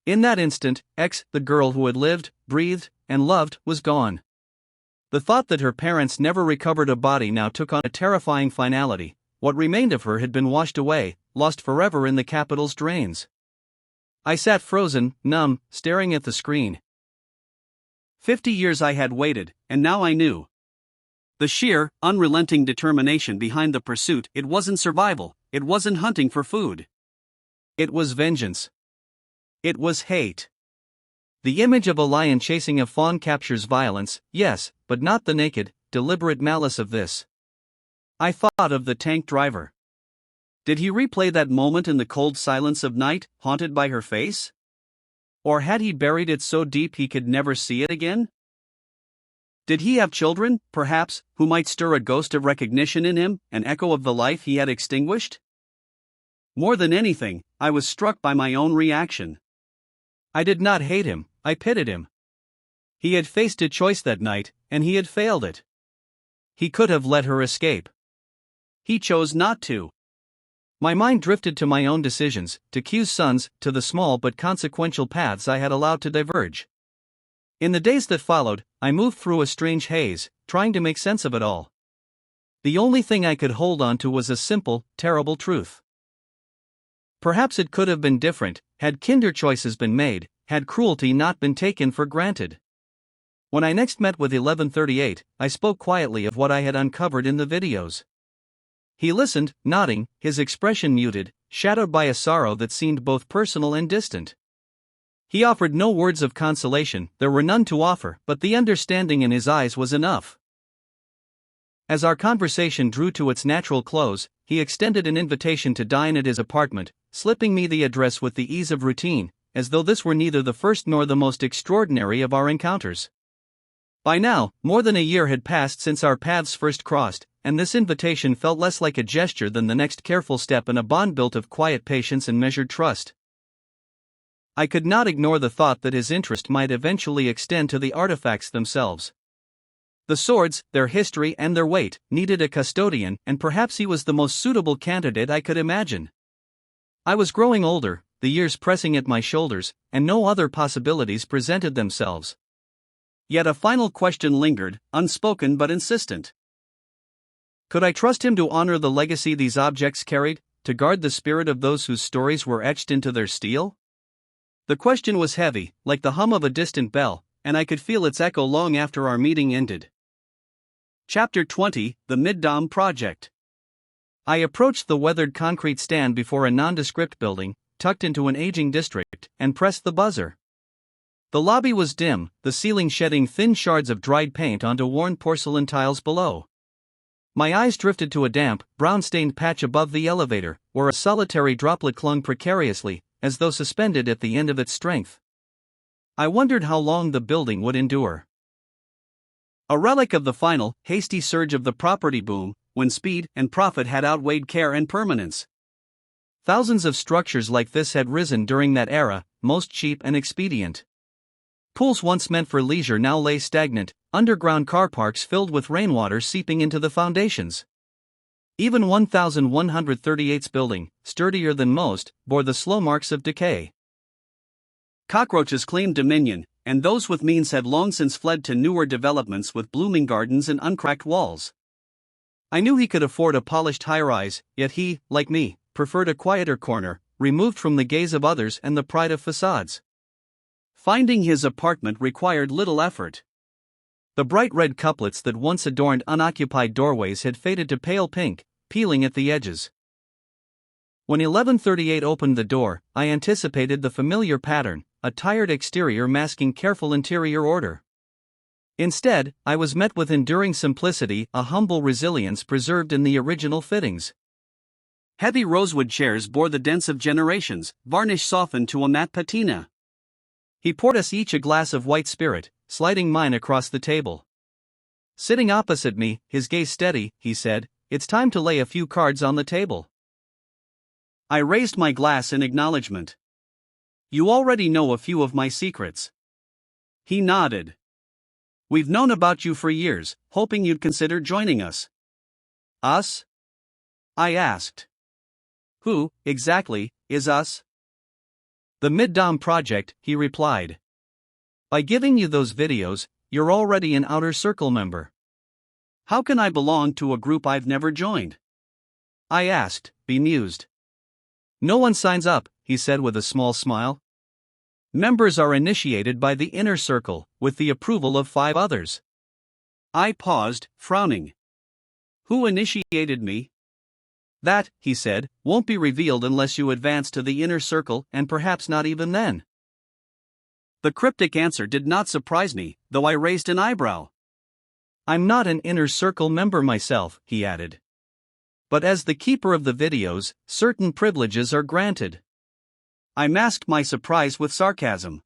In that instant, X, the girl who had lived, breathed, and loved, was gone. The thought that her parents never recovered a body now took on a terrifying finality. What remained of her had been washed away, lost forever in the capital's drains. I sat frozen, numb, staring at the screen. 50 years I had waited, and now I knew. The sheer, unrelenting determination behind the pursuit, it wasn't survival, it wasn't hunting for food. It was vengeance. It was hate. The image of a lion chasing a fawn captures violence, yes, but not the naked, deliberate malice of this. I thought of the tank driver. Did he replay that moment in the cold silence of night, haunted by her face? Or had he buried it so deep he could never see it again? Did he have children, perhaps, who might stir a ghost of recognition in him, an echo of the life he had extinguished? More than anything, I was struck by my own reaction. I did not hate him, I pitied him. He had faced a choice that night, and he had failed it. He could have let her escape. He chose not to. My mind drifted to my own decisions, to Q's sons, to the small but consequential paths I had allowed to diverge. In the days that followed, I moved through a strange haze, trying to make sense of it all. The only thing I could hold on to was a simple, terrible truth. Perhaps it could have been different, had kinder choices been made, had cruelty not been taken for granted. When I next met with 1138, I spoke quietly of what I had uncovered in the videos. He listened, nodding, his expression muted, shadowed by a sorrow that seemed both personal and distant. He offered no words of consolation, there were none to offer, but the understanding in his eyes was enough. As our conversation drew to its natural close, he extended an invitation to dine at his apartment, slipping me the address with the ease of routine, as though this were neither the first nor the most extraordinary of our encounters. By now, more than a year had passed since our paths first crossed, and this invitation felt less like a gesture than the next careful step in a bond built of quiet patience and measured trust. I could not ignore the thought that his interest might eventually extend to the artifacts themselves. The swords, their history and their weight, needed a custodian, and perhaps he was the most suitable candidate I could imagine. I was growing older, the years pressing at my shoulders, and no other possibilities presented themselves. Yet a final question lingered, unspoken but insistent. Could I trust him to honor the legacy these objects carried, to guard the spirit of those whose stories were etched into their steel? The question was heavy, like the hum of a distant bell, and I could feel its echo long after our meeting ended. Chapter 20, The Middom Project. I approached the weathered concrete stand before a nondescript building, tucked into an aging district, and pressed the buzzer. The lobby was dim, the ceiling shedding thin shards of dried paint onto worn porcelain tiles below. My eyes drifted to a damp, brown-stained patch above the elevator, where a solitary droplet clung precariously, as though suspended at the end of its strength. I wondered how long the building would endure. A relic of the final, hasty surge of the property boom, when speed and profit had outweighed care and permanence. Thousands of structures like this had risen during that era, most cheap and expedient. Pools once meant for leisure now lay stagnant, underground car parks filled with rainwater seeping into the foundations. Even 1138's building, sturdier than most, bore the slow marks of decay. Cockroaches claimed dominion, and those with means had long since fled to newer developments with blooming gardens and uncracked walls. I knew he could afford a polished high-rise, yet he, like me, preferred a quieter corner, removed from the gaze of others and the pride of facades. Finding his apartment required little effort. The bright red couplets that once adorned unoccupied doorways had faded to pale pink, peeling at the edges. When 1138 opened the door, I anticipated the familiar pattern, a tired exterior masking careful interior order. Instead, I was met with enduring simplicity, a humble resilience preserved in the original fittings. Heavy rosewood chairs bore the dents of generations, varnish softened to a matte patina. He poured us each a glass of white spirit, sliding mine across the table. Sitting opposite me, his gaze steady, he said, "It's time to lay a few cards on the table." I raised my glass in acknowledgement. "You already know a few of my secrets." He nodded. "We've known about you for years, hoping you'd consider joining us." "Us?" I asked. "Who, exactly, is us?" "The Middom Project," he replied. "By giving you those videos, you're already an outer circle member." "How can I belong to a group I've never joined?" I asked, bemused. "No one signs up," he said with a small smile. "Members are initiated by the inner circle, with the approval of 5 others." I paused, frowning. "Who initiated me?" "That," he said, "won't be revealed unless you advance to the inner circle, and perhaps not even then." The cryptic answer did not surprise me, though I raised an eyebrow. "I'm not an inner circle member myself," he added. "But as the keeper of the videos, certain privileges are granted." I masked my surprise with sarcasm.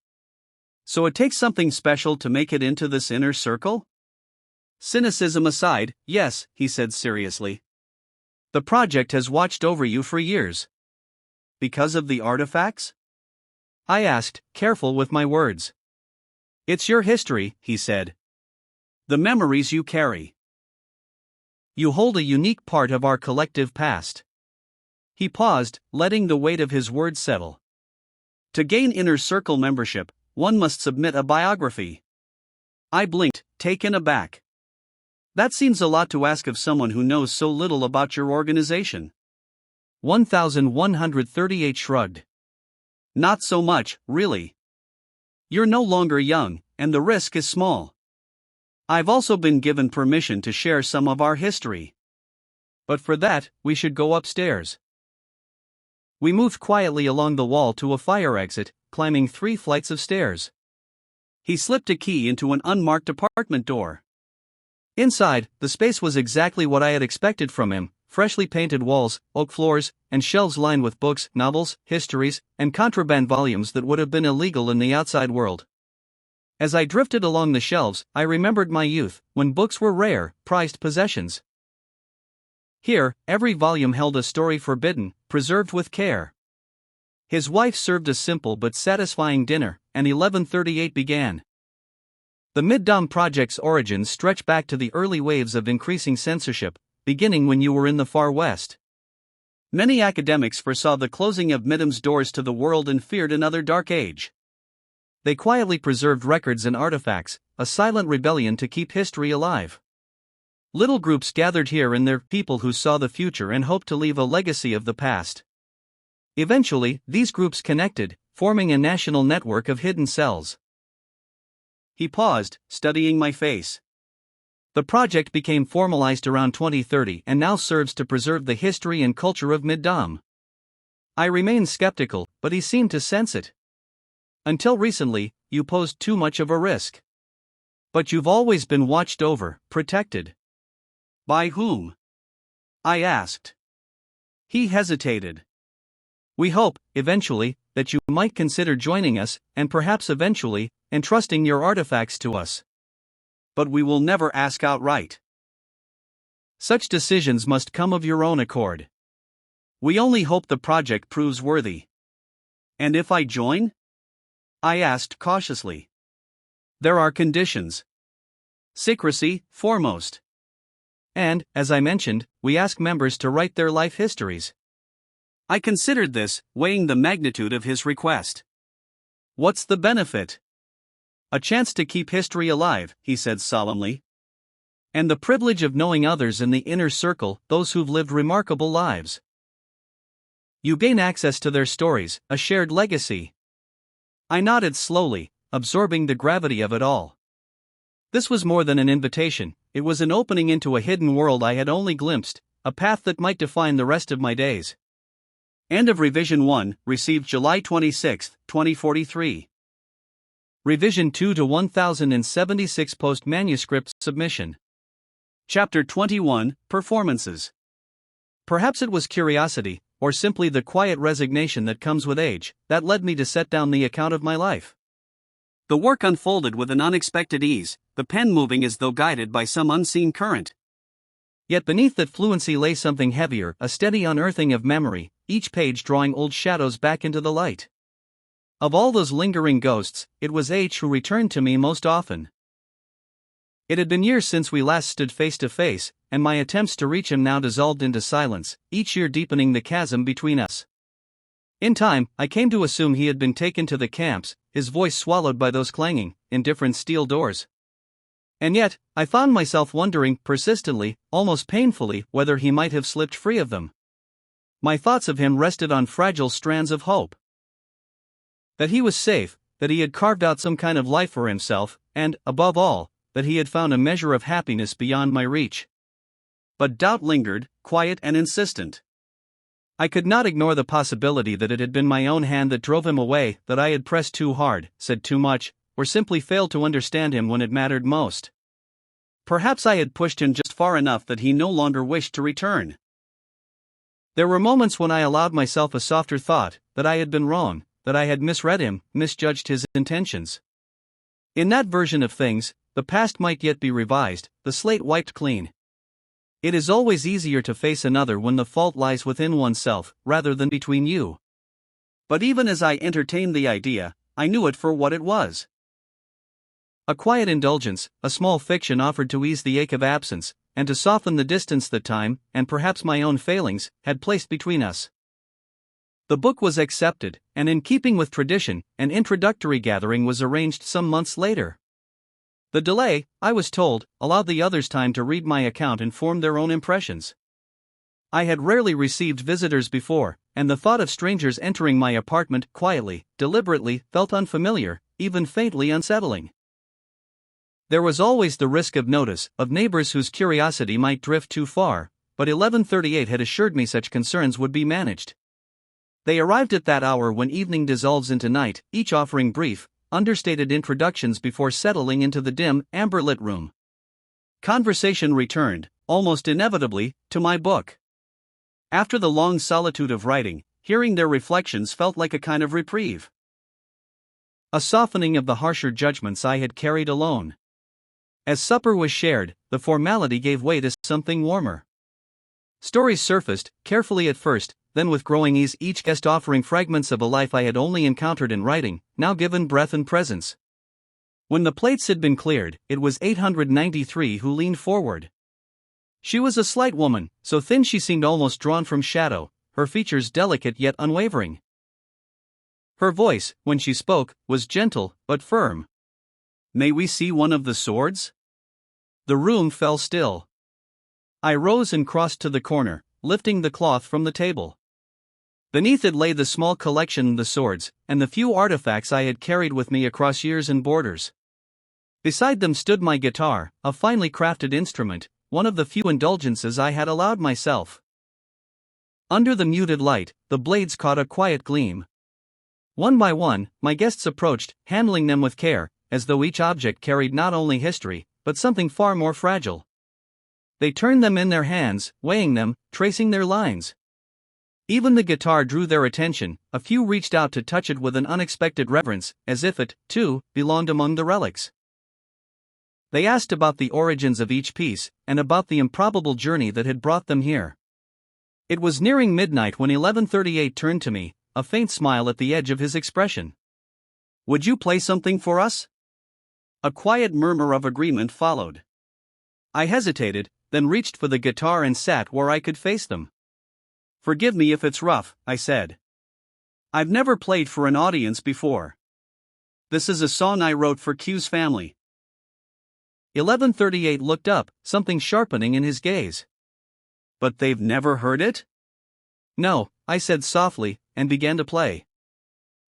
"So it takes something special to make it into this inner circle?" Cynicism aside, yes, he said seriously. "The project has watched over you for years." "Because of the artifacts?" I asked, careful with my words. "It's your history," he said. "The memories you carry. You hold a unique part of our collective past." He paused, letting the weight of his words settle. "To gain inner circle membership, one must submit a biography." I blinked, taken aback. "That seems a lot to ask of someone who knows so little about your organization." 1138 shrugged. "Not so much, really. You're no longer young, and the risk is small. I've also been given permission to share some of our history. But for that, we should go upstairs." We moved quietly along the wall to a fire exit, climbing 3 flights of stairs. He slipped a key into an unmarked apartment door. Inside, the space was exactly what I had expected from him: freshly painted walls, oak floors, and shelves lined with books, novels, histories, and contraband volumes that would have been illegal in the outside world. As I drifted along the shelves, I remembered my youth, when books were rare, prized possessions. Here, every volume held a story forbidden, preserved with care. His wife served a simple but satisfying dinner, and 1138 began. The Middom Project's origins stretch back to the early waves of increasing censorship, beginning when you were in the far west. Many academics foresaw the closing of Middom's doors to the world and feared another dark age. They quietly preserved records and artifacts, a silent rebellion to keep history alive. Little groups gathered here and there, people who saw the future and hoped to leave a legacy of the past. Eventually, these groups connected, forming a national network of hidden cells. He paused, studying my face. The project became formalized around 2030 and now serves to preserve the history and culture of Middom. I remained skeptical, but he seemed to sense it. "Until recently, you posed too much of a risk. But you've always been watched over, protected." By whom? I asked. He hesitated. We hope, eventually, that you might consider joining us, and perhaps eventually, entrusting your artifacts to us. But we will never ask outright. Such decisions must come of your own accord. We only hope the project proves worthy. And if I join? I asked cautiously. There are conditions. Secrecy, foremost. And, as I mentioned, we ask members to write their life histories. I considered this, weighing the magnitude of his request. What's the benefit? A chance to keep history alive, he said solemnly. And the privilege of knowing others in the inner circle, those who've lived remarkable lives. You gain access to their stories, a shared legacy. I nodded slowly, absorbing the gravity of it all. This was more than an invitation, it was an opening into a hidden world I had only glimpsed, a path that might define the rest of my days. End of Revision 1, received July 26, 2043. Revision 2 to 1076 post-manuscript submission. Chapter 21, Performances. Perhaps it was curiosity, or simply the quiet resignation that comes with age, that led me to set down the account of my life. The work unfolded with an unexpected ease, the pen moving as though guided by some unseen current. Yet beneath that fluency lay something heavier, a steady unearthing of memory, each page drawing old shadows back into the light. Of all those lingering ghosts, it was H who returned to me most often. It had been years since we last stood face to face, and my attempts to reach him now dissolved into silence, each year deepening the chasm between us. In time, I came to assume he had been taken to the camps, his voice swallowed by those clanging, indifferent steel doors. And yet, I found myself wondering, persistently, almost painfully, whether he might have slipped free of them. My thoughts of him rested on fragile strands of hope. That he was safe, that he had carved out some kind of life for himself, and, above all, that he had found a measure of happiness beyond my reach. But doubt lingered, quiet and insistent. I could not ignore the possibility that it had been my own hand that drove him away, that I had pressed too hard, said too much, or simply failed to understand him when it mattered most. Perhaps I had pushed him just far enough that he no longer wished to return. There were moments when I allowed myself a softer thought, that I had been wrong, that I had misread him, misjudged his intentions. In that version of things, the past might yet be revised, the slate wiped clean. It is always easier to face another when the fault lies within oneself, rather than between you. But even as I entertained the idea, I knew it for what it was. A quiet indulgence, a small fiction offered to ease the ache of absence, and to soften the distance that time, and perhaps my own failings, had placed between us. The book was accepted, and in keeping with tradition, an introductory gathering was arranged some months later. The delay, I was told, allowed the others time to read my account and form their own impressions. I had rarely received visitors before, and the thought of strangers entering my apartment quietly, deliberately, felt unfamiliar, even faintly unsettling. There was always the risk of notice, of neighbors whose curiosity might drift too far, but 1138 had assured me such concerns would be managed. They arrived at that hour when evening dissolves into night, each offering brief, understated introductions before settling into the dim, amber-lit room. Conversation returned, almost inevitably, to my book. After the long solitude of writing, hearing their reflections felt like a kind of reprieve. A softening of the harsher judgments I had carried alone. As supper was shared, the formality gave way to something warmer. Stories surfaced, carefully at first, then with growing ease, each guest offering fragments of a life I had only encountered in writing, now given breath and presence. When the plates had been cleared, it was 893 who leaned forward. She was a slight woman, so thin she seemed almost drawn from shadow, her features delicate yet unwavering. Her voice, when she spoke, was gentle, but firm. "May we see one of the swords?" The room fell still. I rose and crossed to the corner, lifting the cloth from the table. Beneath it lay the small collection of the swords, and the few artifacts I had carried with me across years and borders. Beside them stood my guitar, a finely crafted instrument, one of the few indulgences I had allowed myself. Under the muted light, the blades caught a quiet gleam. One by one, my guests approached, handling them with care, as though each object carried not only history, but something far more fragile. They turned them in their hands, weighing them, tracing their lines. Even the guitar drew their attention. A few reached out to touch it with an unexpected reverence, as if it, too, belonged among the relics. They asked about the origins of each piece, and about the improbable journey that had brought them here. It was nearing midnight when 1138 turned to me, a faint smile at the edge of his expression. "Would you play something for us?" A quiet murmur of agreement followed. I hesitated, then reached for the guitar and sat where I could face them. "Forgive me if it's rough," I said. "I've never played for an audience before. This is a song I wrote for Q's family." 1138 looked up, something sharpening in his gaze. "But they've never heard it?" "No," I said softly, and began to play.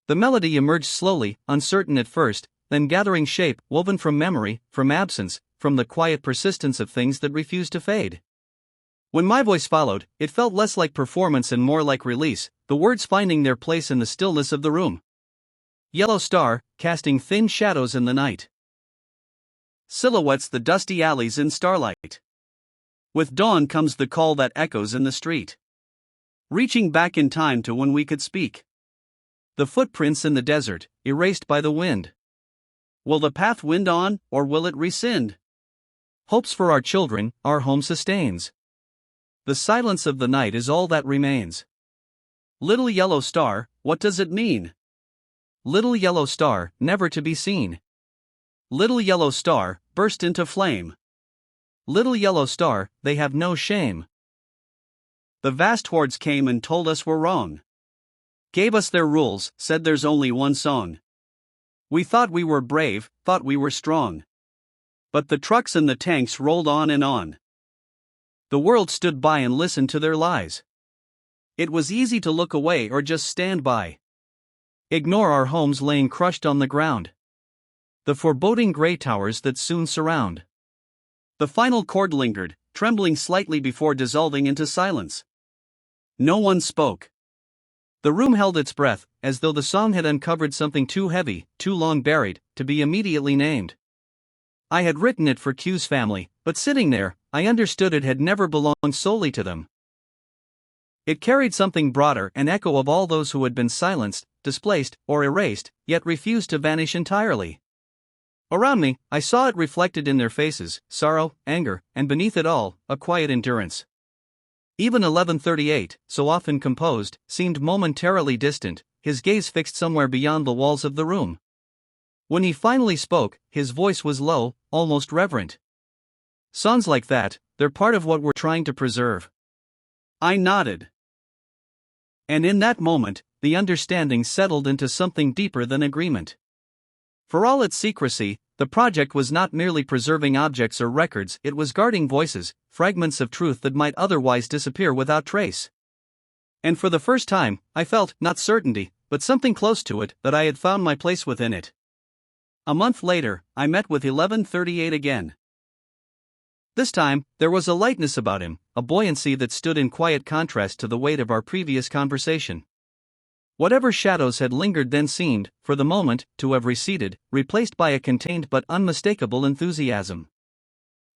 The melody emerged slowly, uncertain at first, then gathering shape, woven from memory, from absence, from the quiet persistence of things that refused to fade. When my voice followed, it felt less like performance and more like release, the words finding their place in the stillness of the room. Yellow star, casting thin shadows in the night. Silhouettes the dusty alleys in starlight. With dawn comes the call that echoes in the street. Reaching back in time to when we could speak. The footprints in the desert, erased by the wind. Will the path wind on, or will it rescind? Hopes for our children, our home sustains. The silence of the night is all that remains. Little yellow star, what does it mean? Little yellow star, never to be seen. Little yellow star, burst into flame. Little yellow star, they have no shame. The vast hordes came and told us we're wrong. Gave us their rules, said there's only one song. We thought we were brave, thought we were strong. But the trucks and the tanks rolled on and on. The world stood by and listened to their lies. It was easy to look away or just stand by. Ignore our homes laying crushed on the ground. The foreboding gray towers that soon surround. The final chord lingered, trembling slightly before dissolving into silence. No one spoke. The room held its breath, as though the song had uncovered something too heavy, too long buried, to be immediately named. I had written it for Q's family, but sitting there, I understood it had never belonged solely to them. It carried something broader, an echo of all those who had been silenced, displaced, or erased, yet refused to vanish entirely. Around me, I saw it reflected in their faces, sorrow, anger, and beneath it all, a quiet endurance. Even 1138, so often composed, seemed momentarily distant, his gaze fixed somewhere beyond the walls of the room. When he finally spoke, his voice was low, almost reverent. "Songs like that, they're part of what we're trying to preserve." I nodded. And in that moment, the understanding settled into something deeper than agreement. For all its secrecy, the project was not merely preserving objects or records, it was guarding voices, fragments of truth that might otherwise disappear without trace. And for the first time, I felt, not certainty, but something close to it, that I had found my place within it. A month later, I met with 1138 again. This time, there was a lightness about him, a buoyancy that stood in quiet contrast to the weight of our previous conversation. Whatever shadows had lingered then seemed, for the moment, to have receded, replaced by a contained but unmistakable enthusiasm.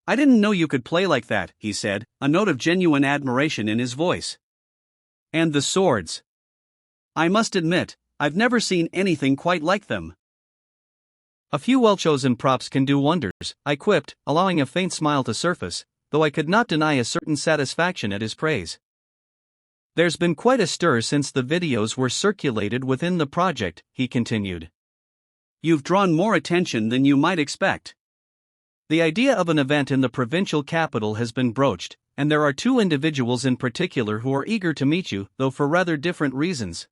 "I didn't know you could play like that," he said, a note of genuine admiration in his voice. "And the swords. I must admit, I've never seen anything quite like them." "A few well-chosen props can do wonders," I quipped, allowing a faint smile to surface, though I could not deny a certain satisfaction at his praise. "There's been quite a stir since the videos were circulated within the project," he continued. "You've drawn more attention than you might expect. The idea of an event in the provincial capital has been broached, and there are two individuals in particular who are eager to meet you, though for rather different reasons."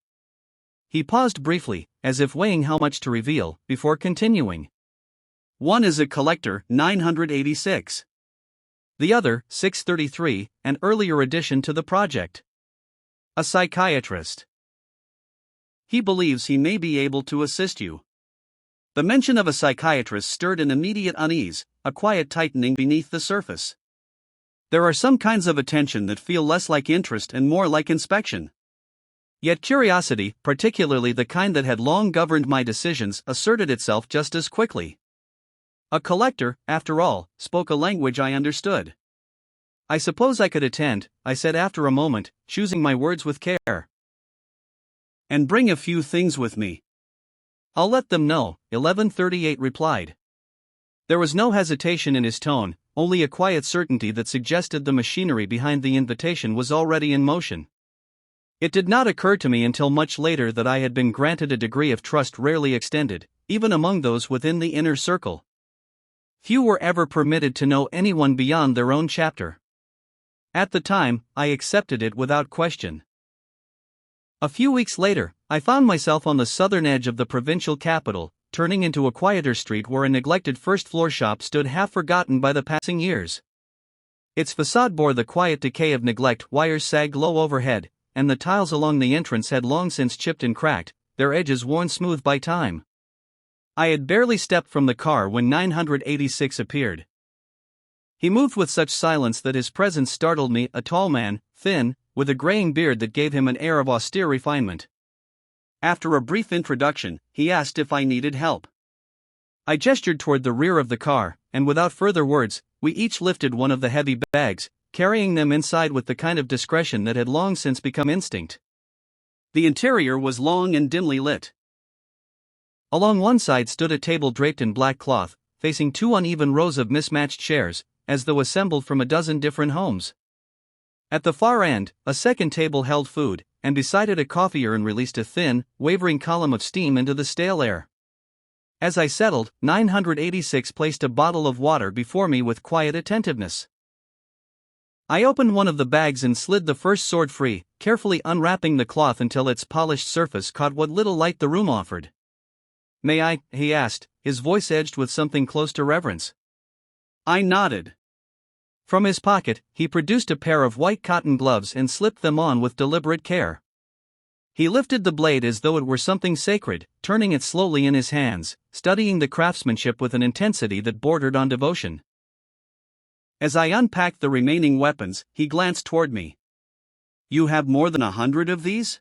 He paused briefly, as if weighing how much to reveal, before continuing. "One is a collector, 986. The other, 633, an earlier addition to the project. A psychiatrist. He believes he may be able to assist you." The mention of a psychiatrist stirred an immediate unease, a quiet tightening beneath the surface. There are some kinds of attention that feel less like interest and more like inspection. Yet curiosity, particularly the kind that had long governed my decisions, asserted itself just as quickly. A collector, after all, spoke a language I understood. I suppose I could attend, I said after a moment, choosing my words with care. And bring a few things with me. I'll let them know, 1138 replied. There was no hesitation in his tone, only a quiet certainty that suggested the machinery behind the invitation was already in motion. It did not occur to me until much later that I had been granted a degree of trust rarely extended, even among those within the inner circle. Few were ever permitted to know anyone beyond their own chapter. At the time, I accepted it without question. A few weeks later, I found myself on the southern edge of the provincial capital, turning into a quieter street where a neglected first-floor shop stood half-forgotten by the passing years. Its facade bore the quiet decay of neglect, wires sagged low overhead, and the tiles along the entrance had long since chipped and cracked, their edges worn smooth by time. I had barely stepped from the car when 986 appeared. He moved with such silence that his presence startled me, a tall man, thin, with a graying beard that gave him an air of austere refinement. After a brief introduction, he asked if I needed help. I gestured toward the rear of the car, and without further words, we each lifted one of the heavy bags, carrying them inside with the kind of discretion that had long since become instinct. The interior was long and dimly lit. Along one side stood a table draped in black cloth, facing two uneven rows of mismatched chairs, as though assembled from a dozen different homes. At the far end, a second table held food, and beside it a coffee urn released a thin, wavering column of steam into the stale air. As I settled, 986 placed a bottle of water before me with quiet attentiveness. I opened one of the bags and slid the first sword free, carefully unwrapping the cloth until its polished surface caught what little light the room offered. "May I?" he asked, his voice edged with something close to reverence. I nodded. From his pocket, he produced a pair of white cotton gloves and slipped them on with deliberate care. He lifted the blade as though it were something sacred, turning it slowly in his hands, studying the craftsmanship with an intensity that bordered on devotion. As I unpacked the remaining weapons, he glanced toward me. "You have more than 100 of these?"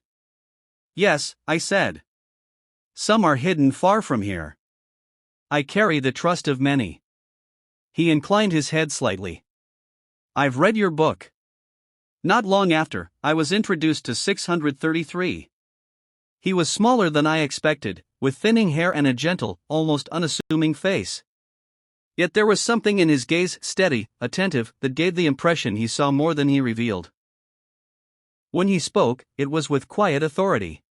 "Yes," I said. "Some are hidden far from here. I carry the trust of many." He inclined his head slightly. "I've read your book." Not long after, I was introduced to 633. He was smaller than I expected, with thinning hair and a gentle, almost unassuming face. Yet there was something in his gaze, steady, attentive, that gave the impression he saw more than he revealed. When he spoke, it was with quiet authority.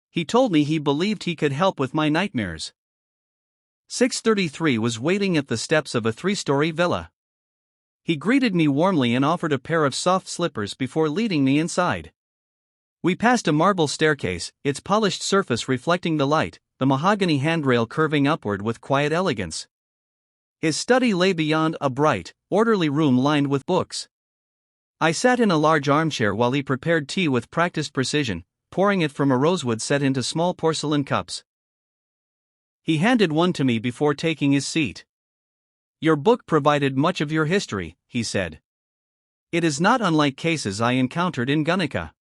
He told me he believed he could help with my nightmares. 633 was waiting at the steps of a 3-story villa. He greeted me warmly and offered a pair of soft slippers before leading me inside. We passed a marble staircase, its polished surface reflecting the light, the mahogany handrail curving upward with quiet elegance. His study lay beyond, a bright, orderly room lined with books. I sat in a large armchair while he prepared tea with practiced precision, pouring it from a rosewood set into small porcelain cups. He handed one to me before taking his seat. "Your book provided much of your history," he said. "It is not unlike cases I encountered in Guernica.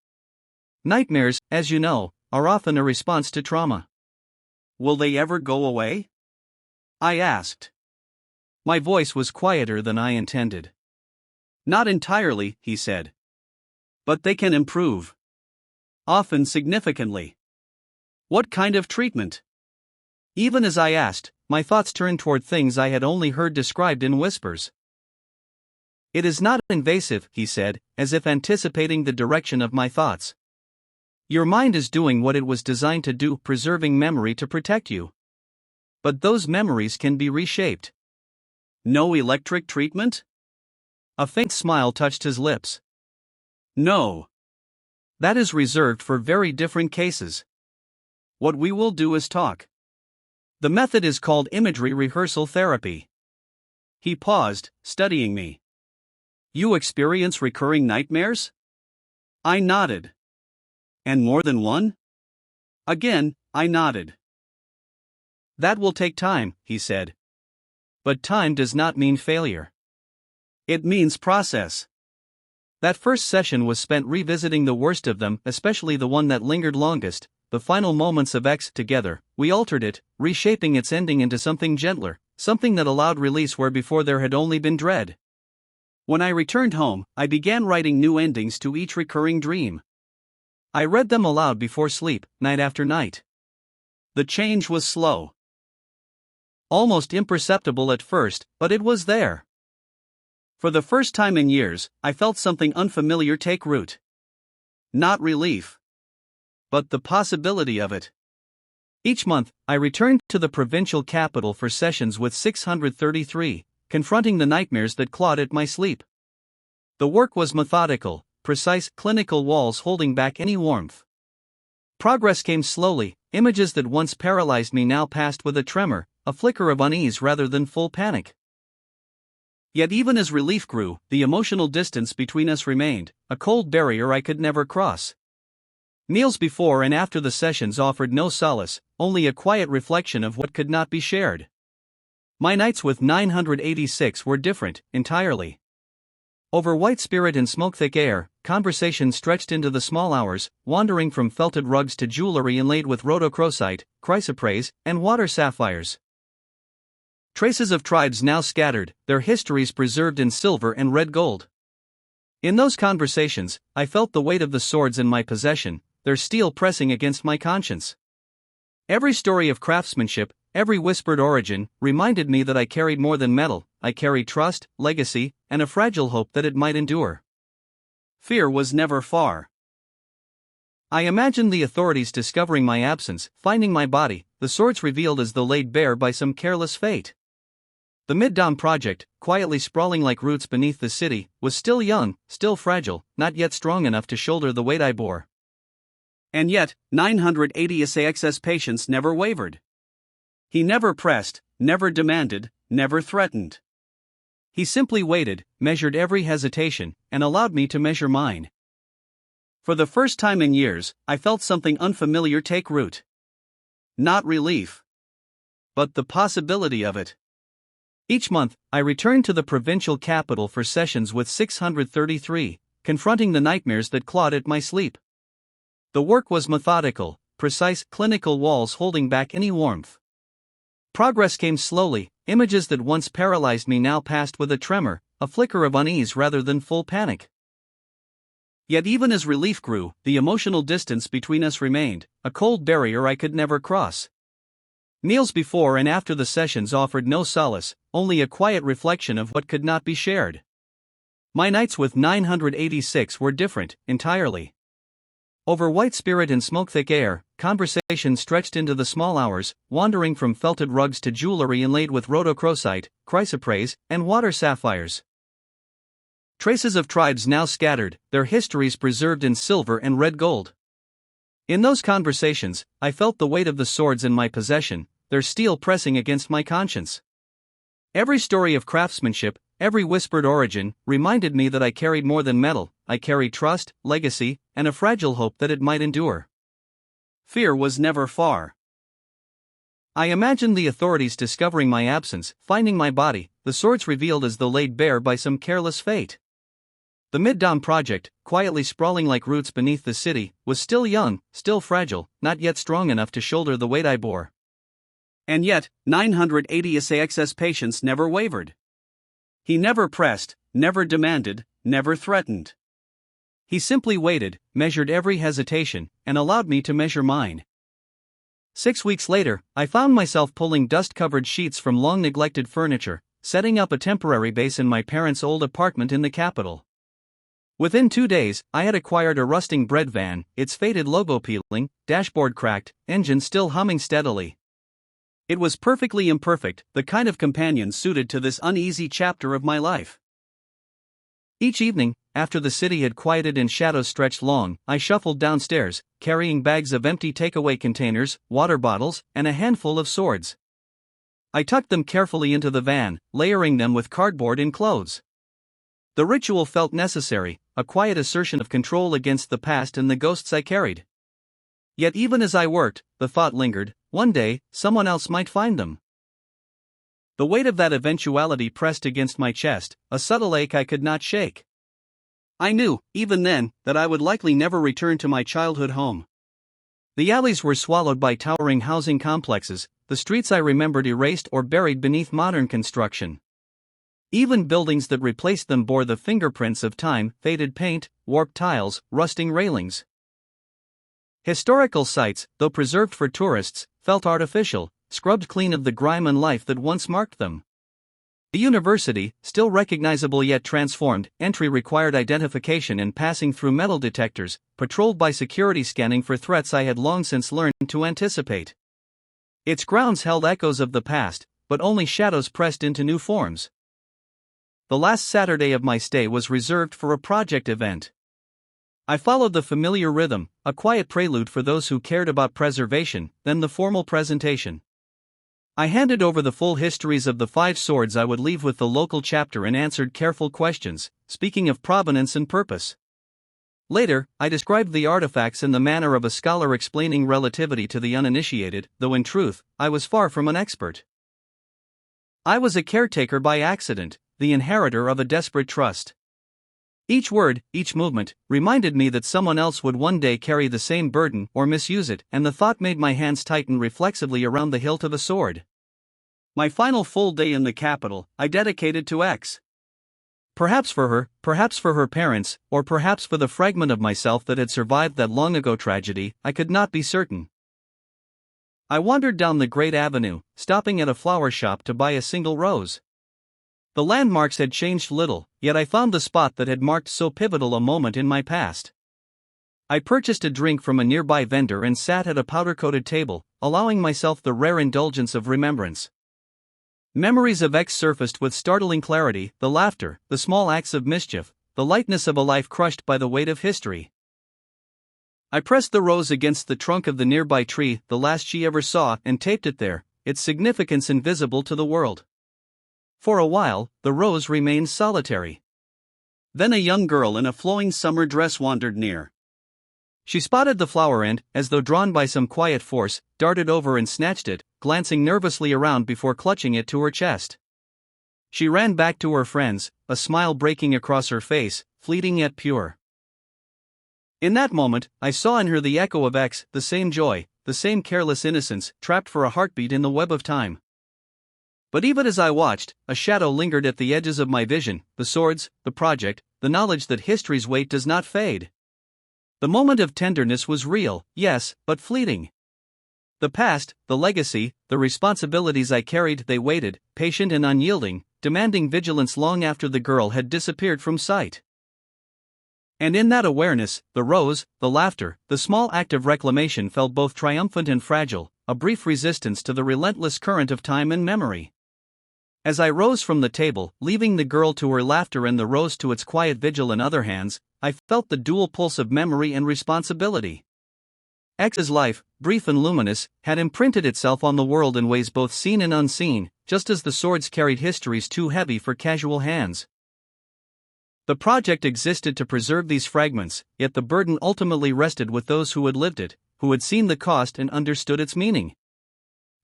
Nightmares, as you know, are often a response to trauma." "Will they ever go away?" I asked. My voice was quieter than I intended. "Not entirely," he said. "But they can improve. Often significantly." "What kind of treatment?" Even as I asked, my thoughts turned toward things I had only heard described in whispers. "It is not invasive," he said, as if anticipating the direction of my thoughts. "Your mind is doing what it was designed to do, preserving memory to protect you. But those memories can be reshaped." "No electric treatment?" A faint smile touched his lips. "No. That is reserved for very different cases. What we will do is talk. The method is called imagery rehearsal therapy." He paused, studying me. "You experience recurring nightmares?" I nodded. "And more than one?" Again, I nodded. "That will take time," he said. "But time does not mean failure. It means process." That first session was spent revisiting the worst of them, especially the one that lingered longest, the final moments of X together. We altered it, reshaping its ending into something gentler, something that allowed release where before there had only been dread. When I returned home, I began writing new endings to each recurring dream. I read them aloud before sleep, night after night. The change was slow. Almost imperceptible at first, but it was there. For the first time in years, I felt something unfamiliar take root. Not relief, but the possibility of it. Each month, I returned to the provincial capital for sessions with 633, confronting the nightmares that clawed at my sleep. The work was methodical, precise, clinical walls holding back any warmth. Progress came slowly, images that once paralyzed me now passed with a tremor, a flicker of unease rather than full panic. Yet even as relief grew, the emotional distance between us remained, a cold barrier I could never cross. Meals before and after the sessions offered no solace, only a quiet reflection of what could not be shared. My nights with 986 were different, entirely. Over white spirit and smoke-thick air, conversation stretched into the small hours, wandering from felted rugs to jewelry inlaid with rhodochrosite, chrysoprase, and water sapphires. Traces of tribes now scattered, their histories preserved in silver and red gold. In those conversations, I felt the weight of the swords in my possession, their steel pressing against my conscience. Every story of craftsmanship, every whispered origin, reminded me that I carried more than metal. I carried trust, legacy, and a fragile hope that it might endure. Fear was never far. I imagined the authorities discovering my absence, finding my body, the swords revealed as though laid bare by some careless fate. The Middom Project, quietly sprawling like roots beneath the city, was still young, still fragile, not yet strong enough to shoulder the weight I bore. And yet, 986's patience never wavered. He never pressed, never demanded, never threatened. He simply waited, measured every hesitation, and allowed me to measure mine. For the first time in years, I felt something unfamiliar take root. Not relief, but the possibility of it. Each month, I returned to the provincial capital for sessions with 633, confronting the nightmares that clawed at my sleep. The work was methodical, precise, clinical walls holding back any warmth. Progress came slowly, images that once paralyzed me now passed with a tremor, a flicker of unease rather than full panic. Yet even as relief grew, the emotional distance between us remained, a cold barrier I could never cross. Meals before and after the sessions offered no solace, only a quiet reflection of what could not be shared. My nights with 986 were different, entirely. Over white spirit and smoke-thick air, conversation stretched into the small hours, wandering from felted rugs to jewelry inlaid with rhodochrosite, chrysoprase, and water sapphires. Traces of tribes now scattered, their histories preserved in silver and red gold. In those conversations, I felt the weight of the swords in my possession, their steel pressing against my conscience. Every story of craftsmanship, every whispered origin, reminded me that I carried more than metal. I carried trust, legacy, and a fragile hope that it might endure. Fear was never far. I imagined the authorities discovering my absence, finding my body, the swords revealed as though laid bare by some careless fate. The Middom Project, quietly sprawling like roots beneath the city, was still young, still fragile, not yet strong enough to shoulder the weight I bore. And yet, 986's patience never wavered. He never pressed, never demanded, never threatened. He simply waited, measured every hesitation, and allowed me to measure mine. 6 weeks later, I found myself pulling dust-covered sheets from long-neglected furniture, setting up a temporary base in my parents' old apartment in the capital. Within 2 days, I had acquired a rusting bread van, its faded logo peeling, dashboard cracked, engine still humming steadily. It was perfectly imperfect, the kind of companion suited to this uneasy chapter of my life. Each evening, after the city had quieted and shadows stretched long, I shuffled downstairs, carrying bags of empty takeaway containers, water bottles, and a handful of swords. I tucked them carefully into the van, layering them with cardboard and clothes. The ritual felt necessary, a quiet assertion of control against the past and the ghosts I carried. Yet even as I worked, the thought lingered, one day, someone else might find them. The weight of that eventuality pressed against my chest, a subtle ache I could not shake. I knew, even then, that I would likely never return to my childhood home. The alleys were swallowed by towering housing complexes, the streets I remembered erased or buried beneath modern construction. Even buildings that replaced them bore the fingerprints of time: faded paint, warped tiles, rusting railings. Historical sites, though preserved for tourists, felt artificial, scrubbed clean of the grime and life that once marked them. The university, still recognizable yet transformed, entry required identification and passing through metal detectors, patrolled by security scanning for threats I had long since learned to anticipate. Its grounds held echoes of the past, but only shadows pressed into new forms. The last Saturday of my stay was reserved for a project event. I followed the familiar rhythm, a quiet prelude for those who cared about preservation, then the formal presentation. I handed over the full histories of the 5 swords I would leave with the local chapter and answered careful questions, speaking of provenance and purpose. Later, I described the artifacts in the manner of a scholar explaining relativity to the uninitiated, though in truth, I was far from an expert. I was a caretaker by accident, the inheritor of a desperate trust. Each word, each movement, reminded me that someone else would one day carry the same burden or misuse it, and the thought made my hands tighten reflexively around the hilt of a sword. My final full day in the capital, I dedicated to X. Perhaps for her parents, or perhaps for the fragment of myself that had survived that long-ago tragedy, I could not be certain. I wandered down the great avenue, stopping at a flower shop to buy a single rose. The landmarks had changed little, yet I found the spot that had marked so pivotal a moment in my past. I purchased a drink from a nearby vendor and sat at a powder-coated table, allowing myself the rare indulgence of remembrance. Memories of X surfaced with startling clarity: the laughter, the small acts of mischief, the lightness of a life crushed by the weight of history. I pressed the rose against the trunk of the nearby tree, the last she ever saw, and taped it there, its significance invisible to the world. For a while, the rose remained solitary. Then a young girl in a flowing summer dress wandered near. She spotted the flower and, as though drawn by some quiet force, darted over and snatched it, glancing nervously around before clutching it to her chest. She ran back to her friends, a smile breaking across her face, fleeting yet pure. In that moment, I saw in her the echo of X, the same joy, the same careless innocence, trapped for a heartbeat in the web of time. But even as I watched, a shadow lingered at the edges of my vision: the swords, the project, the knowledge that history's weight does not fade. The moment of tenderness was real, yes, but fleeting. The past, the legacy, the responsibilities I carried, they waited, patient and unyielding, demanding vigilance long after the girl had disappeared from sight. And in that awareness, the rose, the laughter, the small act of reclamation felt both triumphant and fragile, a brief resistance to the relentless current of time and memory. As I rose from the table, leaving the girl to her laughter and the rose to its quiet vigil in other hands, I felt the dual pulse of memory and responsibility. X's life, brief and luminous, had imprinted itself on the world in ways both seen and unseen, just as the swords carried histories too heavy for casual hands. The project existed to preserve these fragments, yet the burden ultimately rested with those who had lived it, who had seen the cost and understood its meaning.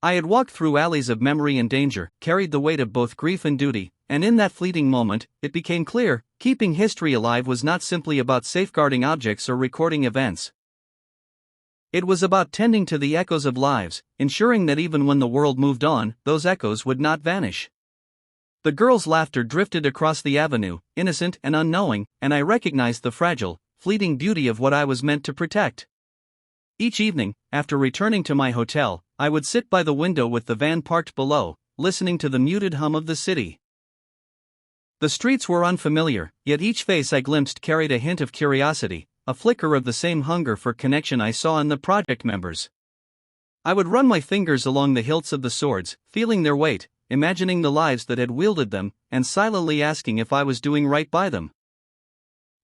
I had walked through alleys of memory and danger, carried the weight of both grief and duty, and in that fleeting moment, it became clear: keeping history alive was not simply about safeguarding objects or recording events. It was about tending to the echoes of lives, ensuring that even when the world moved on, those echoes would not vanish. The girl's laughter drifted across the avenue, innocent and unknowing, and I recognized the fragile, fleeting beauty of what I was meant to protect. Each evening, after returning to my hotel, I would sit by the window with the van parked below, listening to the muted hum of the city. The streets were unfamiliar, yet each face I glimpsed carried a hint of curiosity, a flicker of the same hunger for connection I saw in the project members. I would run my fingers along the hilts of the swords, feeling their weight, imagining the lives that had wielded them, and silently asking if I was doing right by them.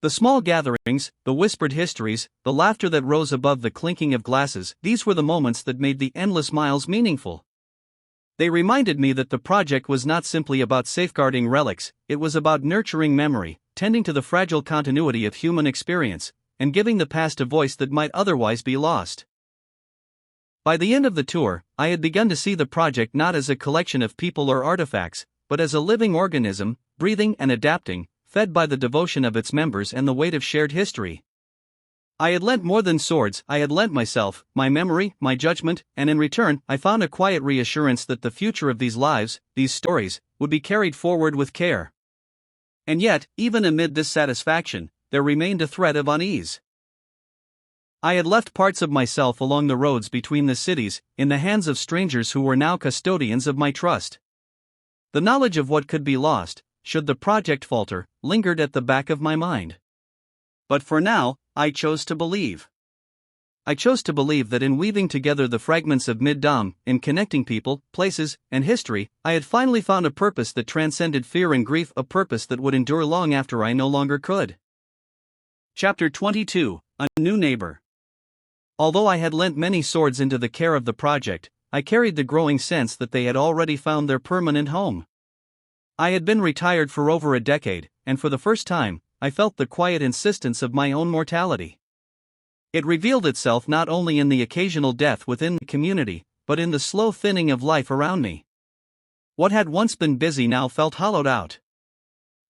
The small gatherings, the whispered histories, the laughter that rose above the clinking of glasses, these were the moments that made the endless miles meaningful. They reminded me that the project was not simply about safeguarding relics, it was about nurturing memory, tending to the fragile continuity of human experience, and giving the past a voice that might otherwise be lost. By the end of the tour, I had begun to see the project not as a collection of people or artifacts, but as a living organism, breathing and adapting, fed by the devotion of its members and the weight of shared history. I had lent more than swords, I had lent myself, my memory, my judgment, and in return, I found a quiet reassurance that the future of these lives, these stories, would be carried forward with care. And yet, even amid this satisfaction, there remained a thread of unease. I had left parts of myself along the roads between the cities, in the hands of strangers who were now custodians of my trust. The knowledge of what could be lost, should the project falter, lingered at the back of my mind. But for now, I chose to believe. I chose to believe that in weaving together the fragments of Middom, in connecting people, places, and history, I had finally found a purpose that transcended fear and grief, a purpose that would endure long after I no longer could. Chapter 22: A New Neighbor. Although I had lent many swords into the care of the project, I carried the growing sense that they had already found their permanent home. I had been retired for over a decade, and for the first time, I felt the quiet insistence of my own mortality. It revealed itself not only in the occasional death within the community, but in the slow thinning of life around me. What had once been busy now felt hollowed out.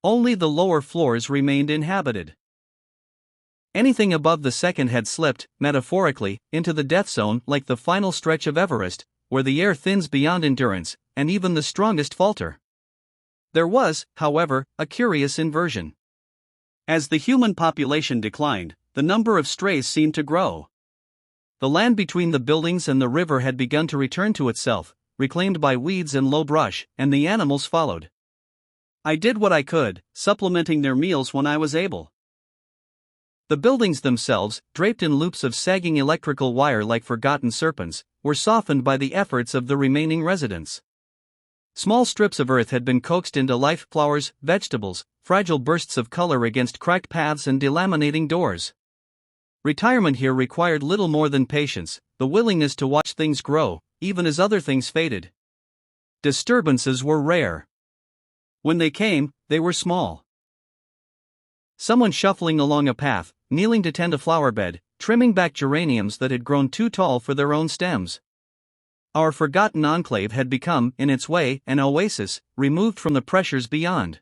Only the lower floors remained inhabited. Anything above the second had slipped, metaphorically, into the death zone, like the final stretch of Everest, where the air thins beyond endurance, and even the strongest falter. There was, however, a curious inversion. As the human population declined, the number of strays seemed to grow. The land between the buildings and the river had begun to return to itself, reclaimed by weeds and low brush, and the animals followed. I did what I could, supplementing their meals when I was able. The buildings themselves, draped in loops of sagging electrical wire like forgotten serpents, were softened by the efforts of the remaining residents. Small strips of earth had been coaxed into life, flowers, vegetables, fragile bursts of color against cracked paths and delaminating doors. Retirement here required little more than patience, the willingness to watch things grow, even as other things faded. Disturbances were rare. When they came, they were small. Someone shuffling along a path, kneeling to tend a flower bed, trimming back geraniums that had grown too tall for their own stems. Our forgotten enclave had become, in its way, an oasis, removed from the pressures beyond.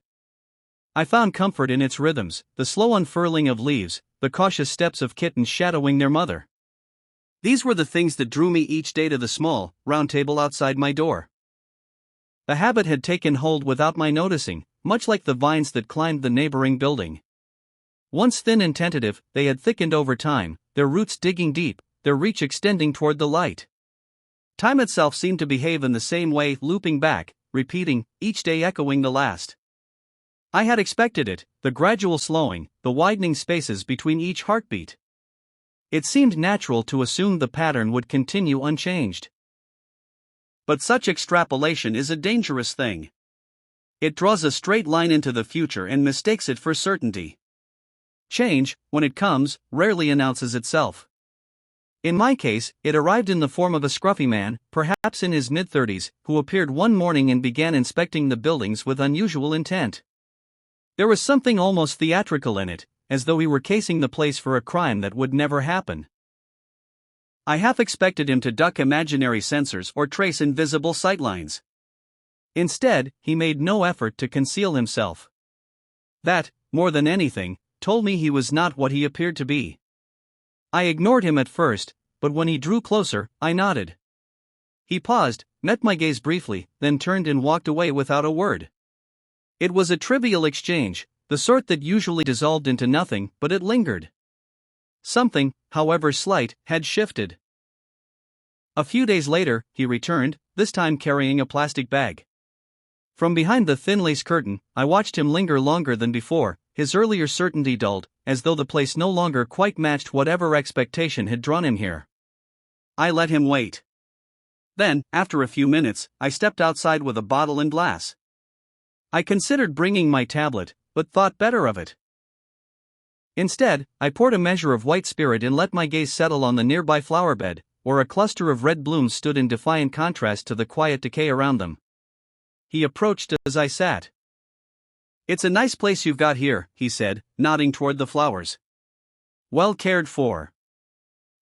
I found comfort in its rhythms, the slow unfurling of leaves, the cautious steps of kittens shadowing their mother. These were the things that drew me each day to the small, round table outside my door. The habit had taken hold without my noticing, much like the vines that climbed the neighboring building. Once thin and tentative, they had thickened over time, their roots digging deep, their reach extending toward the light. Time itself seemed to behave in the same way, looping back, repeating, each day echoing the last. I had expected it, the gradual slowing, the widening spaces between each heartbeat. It seemed natural to assume the pattern would continue unchanged. But such extrapolation is a dangerous thing. It draws a straight line into the future and mistakes it for certainty. Change, when it comes, rarely announces itself. In my case, it arrived in the form of a scruffy man, perhaps in his mid-30s, who appeared one morning and began inspecting the buildings with unusual intent. There was something almost theatrical in it, as though he were casing the place for a crime that would never happen. I half expected him to duck imaginary censors or trace invisible sightlines. Instead, he made no effort to conceal himself. That, more than anything, told me he was not what he appeared to be. I ignored him at first, but when he drew closer, I nodded. He paused, met my gaze briefly, then turned and walked away without a word. It was a trivial exchange, the sort that usually dissolved into nothing, but it lingered. Something, however slight, had shifted. A few days later, he returned, this time carrying a plastic bag. From behind the thin lace curtain, I watched him linger longer than before, his earlier certainty dulled, as though the place no longer quite matched whatever expectation had drawn him here. I let him wait. Then, after a few minutes, I stepped outside with a bottle and glass. I considered bringing my tablet, but thought better of it. Instead, I poured a measure of white spirit and let my gaze settle on the nearby flower bed, where a cluster of red blooms stood in defiant contrast to the quiet decay around them. He approached as I sat. "It's a nice place you've got here," he said, nodding toward the flowers. "Well cared for."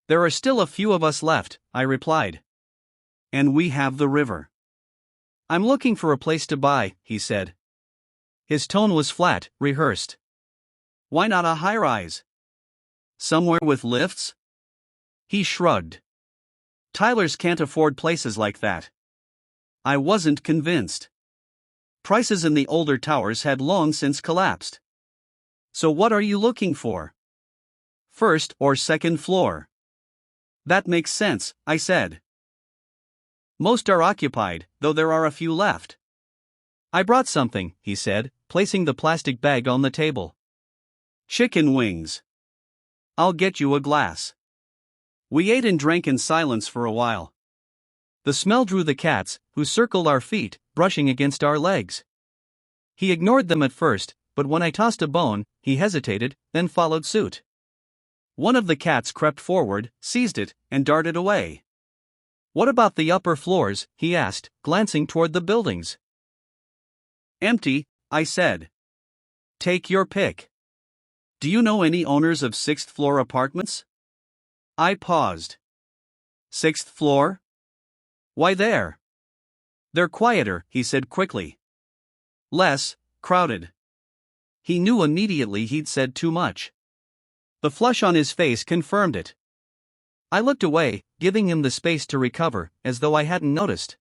"There are still a few of us left," I replied. "And we have the river." "I'm looking for a place to buy," he said. His tone was flat, rehearsed. "Why not a high-rise? Somewhere with lifts?" He shrugged. "Tylers can't afford places like that." I wasn't convinced. Prices in the older towers had long since collapsed. So what are you looking for? First or second floor? That makes sense, I said. Most are occupied, though there are a few left. I brought something, he said, placing the plastic bag on the table. Chicken wings. I'll get you a glass. We ate and drank in silence for a while. The smell drew the cats, who circled our feet, brushing against our legs. He ignored them at first, but when I tossed a bone, he hesitated, then followed suit. One of the cats crept forward, seized it, and darted away. What about the upper floors? He asked, glancing toward the buildings. Empty, I said. Take your pick. Do you know any owners of sixth-floor apartments? I paused. Sixth floor? Why there? They're quieter, he said quickly. Less crowded. He knew immediately he'd said too much. The flush on his face confirmed it. I looked away, giving him the space to recover, as though I hadn't noticed.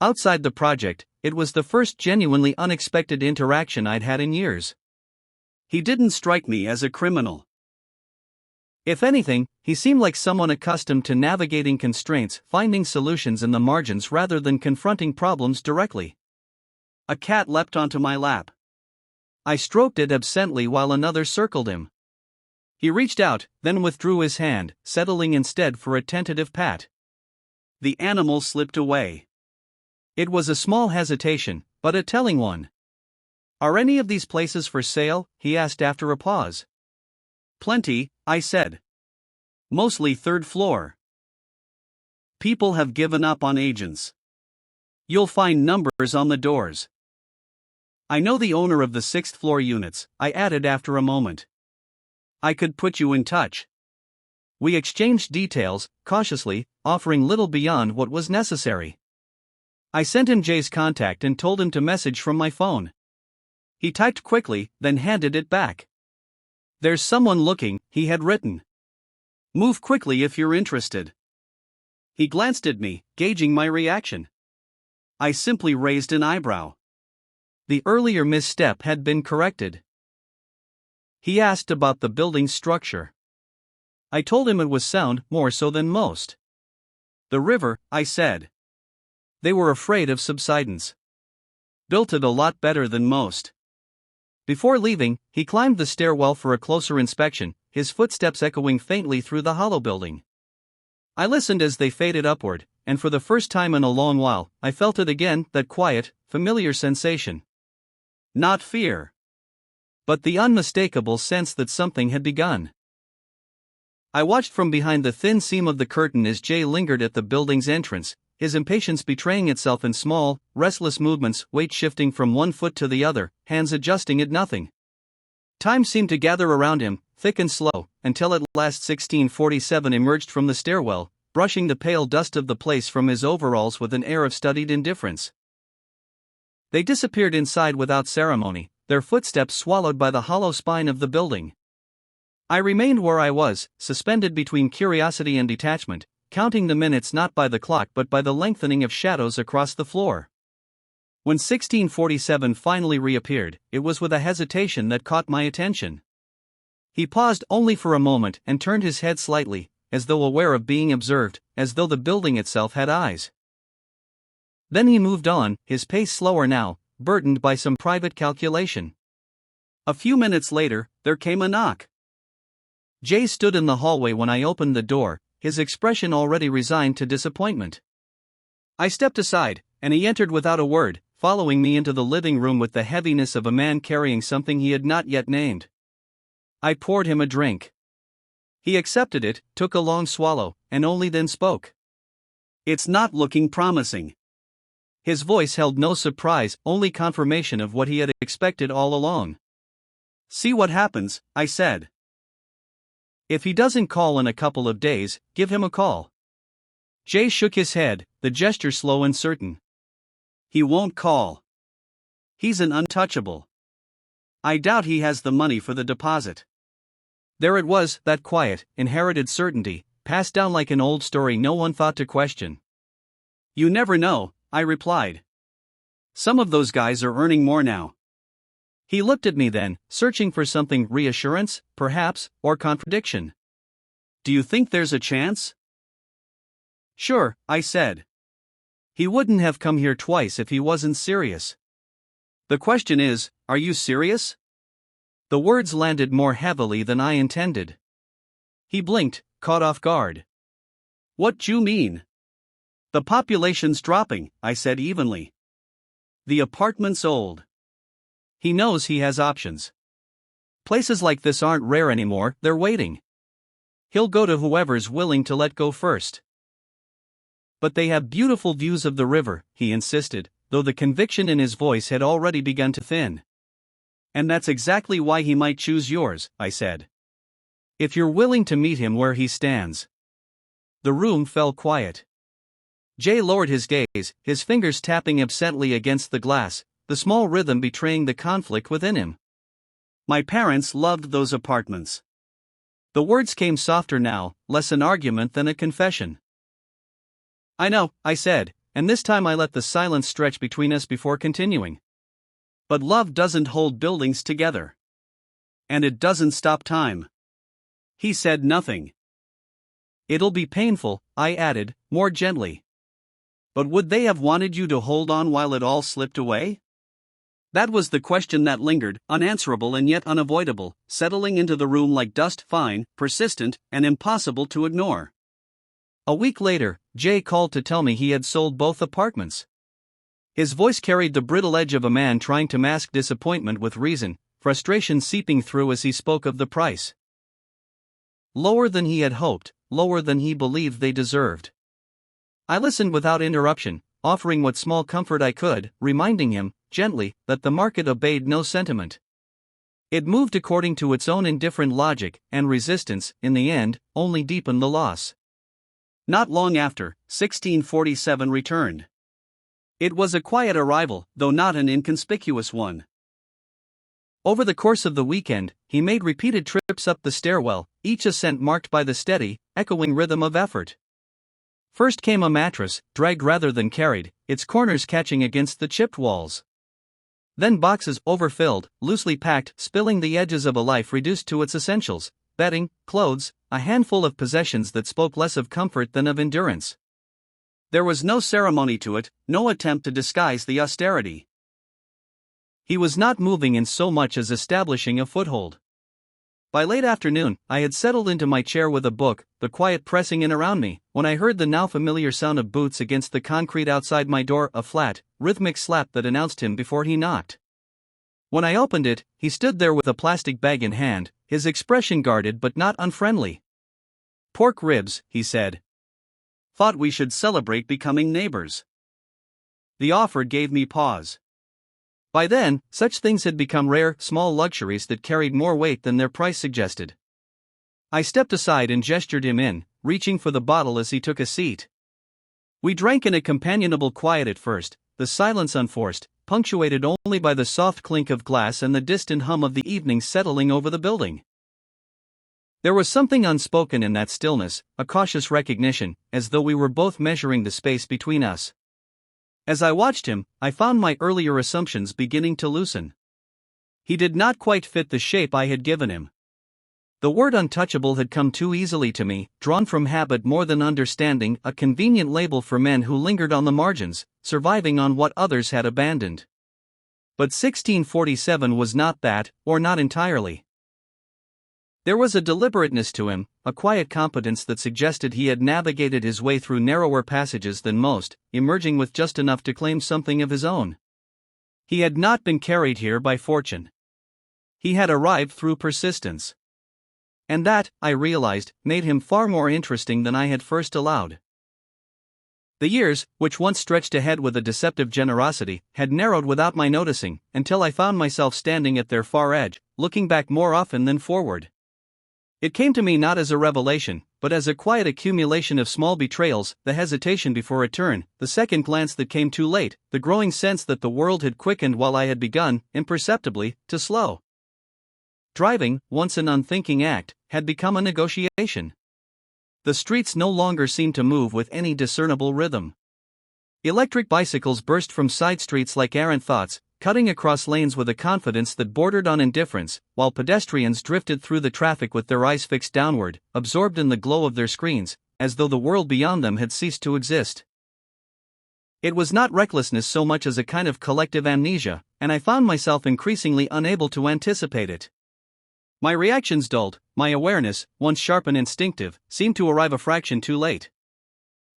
Outside the project, it was the first genuinely unexpected interaction I'd had in years. He didn't strike me as a criminal. If anything, he seemed like someone accustomed to navigating constraints, finding solutions in the margins rather than confronting problems directly. A cat leapt onto my lap. I stroked it absently while another circled him. He reached out, then withdrew his hand, settling instead for a tentative pat. The animal slipped away. It was a small hesitation, but a telling one. Are any of these places for sale? He asked after a pause. Plenty, I said. Mostly third floor. People have given up on agents. You'll find numbers on the doors. I know the owner of the sixth floor units, I added after a moment. I could put you in touch. We exchanged details, cautiously, offering little beyond what was necessary. I sent him Jay's contact and told him to message from my phone. He typed quickly, then handed it back. There's someone looking, he had written. Move quickly if you're interested. He glanced at me, gauging my reaction. I simply raised an eyebrow. The earlier misstep had been corrected. He asked about the building's structure. I told him it was sound, more so than most. The river, I said. They were afraid of subsidence. Built it a lot better than most. Before leaving, he climbed the stairwell for a closer inspection, his footsteps echoing faintly through the hollow building. I listened as they faded upward, and for the first time in a long while, I felt it again, that quiet, familiar sensation. Not fear, but the unmistakable sense that something had begun. I watched from behind the thin seam of the curtain as Jay lingered at the building's entrance, his impatience betraying itself in small, restless movements, weight shifting from one foot to the other, hands adjusting at nothing. Time seemed to gather around him, thick and slow, until at last 1647 emerged from the stairwell, brushing the pale dust of the place from his overalls with an air of studied indifference. They disappeared inside without ceremony, their footsteps swallowed by the hollow spine of the building. I remained where I was, suspended between curiosity and detachment, counting the minutes not by the clock but by the lengthening of shadows across the floor. When 1647 finally reappeared, it was with a hesitation that caught my attention. He paused only for a moment and turned his head slightly, as though aware of being observed, as though the building itself had eyes. Then he moved on, his pace slower now, burdened by some private calculation. A few minutes later, there came a knock. Jay stood in the hallway when I opened the door, his expression already resigned to disappointment. I stepped aside, and he entered without a word, following me into the living room with the heaviness of a man carrying something he had not yet named. I poured him a drink. He accepted it, took a long swallow, and only then spoke. It's not looking promising. His voice held no surprise, only confirmation of what he had expected all along. See what happens, I said. If he doesn't call in a couple of days, give him a call. Jay shook his head, the gesture slow and certain. He won't call. He's an untouchable. I doubt he has the money for the deposit. There it was, that quiet, inherited certainty, passed down like an old story no one thought to question. You never know, I replied. Some of those guys are earning more now. He looked at me then, searching for something: reassurance, perhaps, or contradiction. Do you think there's a chance? Sure, I said. He wouldn't have come here twice if he wasn't serious. The question is, are you serious? The words landed more heavily than I intended. He blinked, caught off guard. What do you mean? The population's dropping, I said evenly. The apartment's old. He knows he has options. Places like this aren't rare anymore, they're waiting. He'll go to whoever's willing to let go first. But they have beautiful views of the river, he insisted, though the conviction in his voice had already begun to thin. And that's exactly why he might choose yours, I said. If you're willing to meet him where he stands. The room fell quiet. Jay lowered his gaze, his fingers tapping absently against the glass, the small rhythm betraying the conflict within him. My parents loved those apartments. The words came softer now, less an argument than a confession. I know, I said, and this time I let the silence stretch between us before continuing. But love doesn't hold buildings together. And it doesn't stop time. He said nothing. It'll be painful, I added, more gently. But would they have wanted you to hold on while it all slipped away? That was the question that lingered, unanswerable and yet unavoidable, settling into the room like dust, fine, persistent, and impossible to ignore. A week later, Jay called to tell me he had sold both apartments. His voice carried the brittle edge of a man trying to mask disappointment with reason, frustration seeping through as he spoke of the price. Lower than he had hoped, lower than he believed they deserved. I listened without interruption, offering what small comfort I could, reminding him, gently, that the market obeyed no sentiment. It moved according to its own indifferent logic, and resistance, in the end, only deepened the loss. Not long after, 1647 returned. It was a quiet arrival, though not an inconspicuous one. Over the course of the weekend, he made repeated trips up the stairwell, each ascent marked by the steady, echoing rhythm of effort. First came a mattress, dragged rather than carried, its corners catching against the chipped walls. Then boxes overfilled, loosely packed, spilling the edges of a life reduced to its essentials: bedding, clothes, a handful of possessions that spoke less of comfort than of endurance. There was no ceremony to it, no attempt to disguise the austerity. He was not moving in so much as establishing a foothold. By late afternoon, I had settled into my chair with a book, the quiet pressing in around me, when I heard the now familiar sound of boots against the concrete outside my door, a flat, rhythmic slap that announced him before he knocked. When I opened it, he stood there with a plastic bag in hand, his expression guarded but not unfriendly. "Pork ribs," he said. "Thought we should celebrate becoming neighbors." The offer gave me pause. By then, such things had become rare, small luxuries that carried more weight than their price suggested. I stepped aside and gestured him in, reaching for the bottle as he took a seat. We drank in a companionable quiet at first, the silence unforced, punctuated only by the soft clink of glass and the distant hum of the evening settling over the building. There was something unspoken in that stillness, a cautious recognition, as though we were both measuring the space between us. As I watched him, I found my earlier assumptions beginning to loosen. He did not quite fit the shape I had given him. The word untouchable had come too easily to me, drawn from habit more than understanding, a convenient label for men who lingered on the margins, surviving on what others had abandoned. But 1647 was not that, or not entirely. There was a deliberateness to him, a quiet competence that suggested he had navigated his way through narrower passages than most, emerging with just enough to claim something of his own. He had not been carried here by fortune. He had arrived through persistence. And that, I realized, made him far more interesting than I had first allowed. The years, which once stretched ahead with a deceptive generosity, had narrowed without my noticing, until I found myself standing at their far edge, looking back more often than forward. It came to me not as a revelation, but as a quiet accumulation of small betrayals, the hesitation before a turn, the second glance that came too late, the growing sense that the world had quickened while I had begun, imperceptibly, to slow. Driving, once an unthinking act, had become a negotiation. The streets no longer seemed to move with any discernible rhythm. Electric bicycles burst from side streets like errant thoughts, cutting across lanes with a confidence that bordered on indifference, while pedestrians drifted through the traffic with their eyes fixed downward, absorbed in the glow of their screens, as though the world beyond them had ceased to exist. It was not recklessness so much as a kind of collective amnesia, and I found myself increasingly unable to anticipate it. My reactions dulled, my awareness, once sharp and instinctive, seemed to arrive a fraction too late.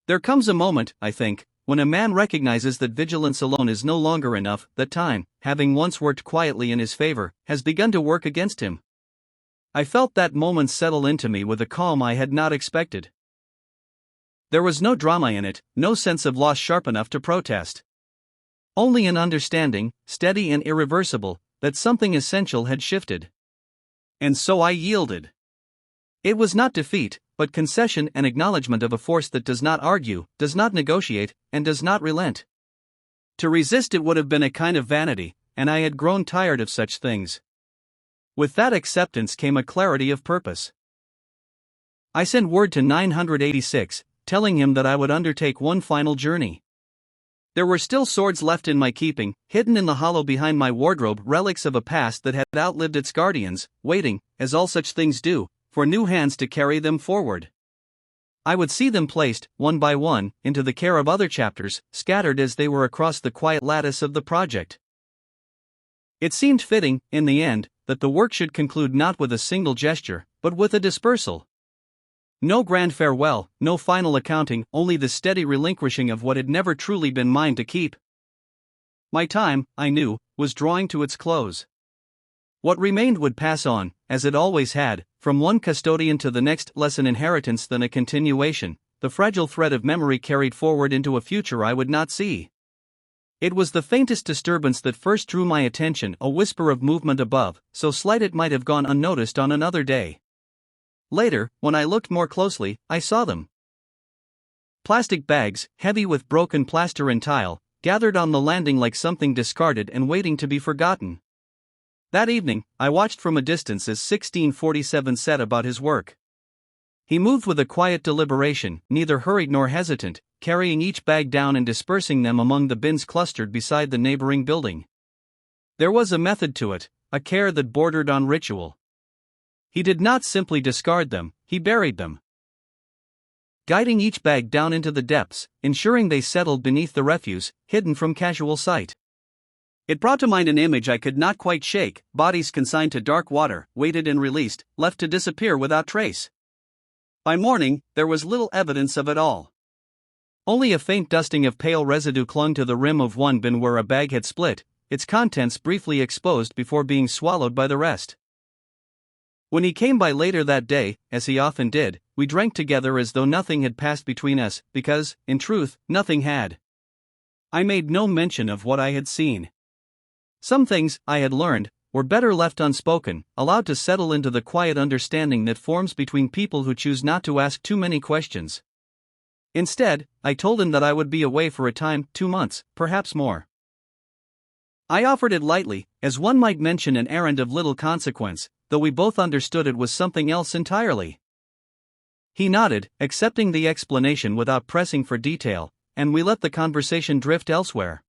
There comes a moment, I think, when a man recognizes that vigilance alone is no longer enough, that time, having once worked quietly in his favor, has begun to work against him. I felt that moment settle into me with a calm I had not expected. There was no drama in it, no sense of loss sharp enough to protest. Only an understanding, steady and irreversible, that something essential had shifted. And so I yielded. It was not defeat, but concession and acknowledgement of a force that does not argue, does not negotiate, and does not relent. To resist it would have been a kind of vanity, and I had grown tired of such things. With that acceptance came a clarity of purpose. I sent word to 986, telling him that I would undertake one final journey. There were still swords left in my keeping, hidden in the hollow behind my wardrobe, relics of a past that had outlived its guardians, waiting, as all such things do, for new hands to carry them forward. I would see them placed, one by one, into the care of other chapters, scattered as they were across the quiet lattice of the project. It seemed fitting, in the end, that the work should conclude not with a single gesture, but with a dispersal. No grand farewell, no final accounting, only the steady relinquishing of what had never truly been mine to keep. My time, I knew, was drawing to its close. What remained would pass on, as it always had, from one custodian to the next, less an inheritance than a continuation, the fragile thread of memory carried forward into a future I would not see. It was the faintest disturbance that first drew my attention, a whisper of movement above, so slight it might have gone unnoticed on another day. Later, when I looked more closely, I saw them. Plastic bags, heavy with broken plaster and tile, gathered on the landing like something discarded and waiting to be forgotten. That evening, I watched from a distance as 1647 set about his work. He moved with a quiet deliberation, neither hurried nor hesitant, carrying each bag down and dispersing them among the bins clustered beside the neighboring building. There was a method to it, a care that bordered on ritual. He did not simply discard them, he buried them. Guiding each bag down into the depths, ensuring they settled beneath the refuse, hidden from casual sight. It brought to mind an image I could not quite shake, bodies consigned to dark water, weighted and released, left to disappear without trace. By morning, there was little evidence of it all. Only a faint dusting of pale residue clung to the rim of one bin where a bag had split, its contents briefly exposed before being swallowed by the rest. When he came by later that day, as he often did, we drank together as though nothing had passed between us, because, in truth, nothing had. I made no mention of what I had seen. Some things, I had learned, were better left unspoken, allowed to settle into the quiet understanding that forms between people who choose not to ask too many questions. Instead, I told him that I would be away for a time, 2 months, perhaps more. I offered it lightly, as one might mention an errand of little consequence, though we both understood it was something else entirely. He nodded, accepting the explanation without pressing for detail, and we let the conversation drift elsewhere.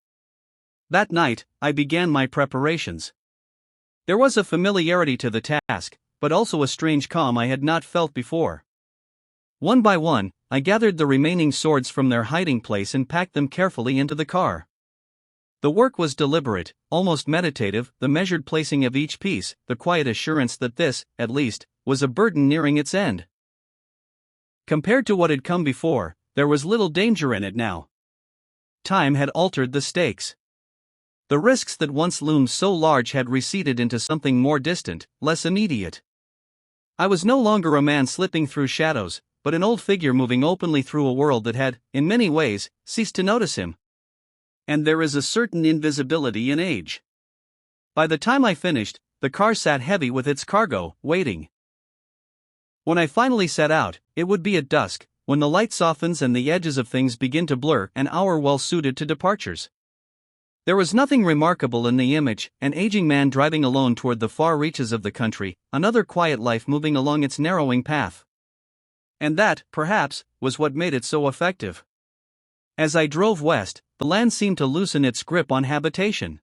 That night, I began my preparations. There was a familiarity to the task, but also a strange calm I had not felt before. One by one, I gathered the remaining swords from their hiding place and packed them carefully into the car. The work was deliberate, almost meditative, the measured placing of each piece, the quiet assurance that this, at least, was a burden nearing its end. Compared to what had come before, there was little danger in it now. Time had altered the stakes. The risks that once loomed so large had receded into something more distant, less immediate. I was no longer a man slipping through shadows, but an old figure moving openly through a world that had, in many ways, ceased to notice him. And there is a certain invisibility in age. By the time I finished, the car sat heavy with its cargo, waiting. When I finally set out, it would be at dusk, when the light softens and the edges of things begin to blur, an hour well suited to departures. There was nothing remarkable in the image, an aging man driving alone toward the far reaches of the country, another quiet life moving along its narrowing path. And that, perhaps, was what made it so effective. As I drove west, the land seemed to loosen its grip on habitation.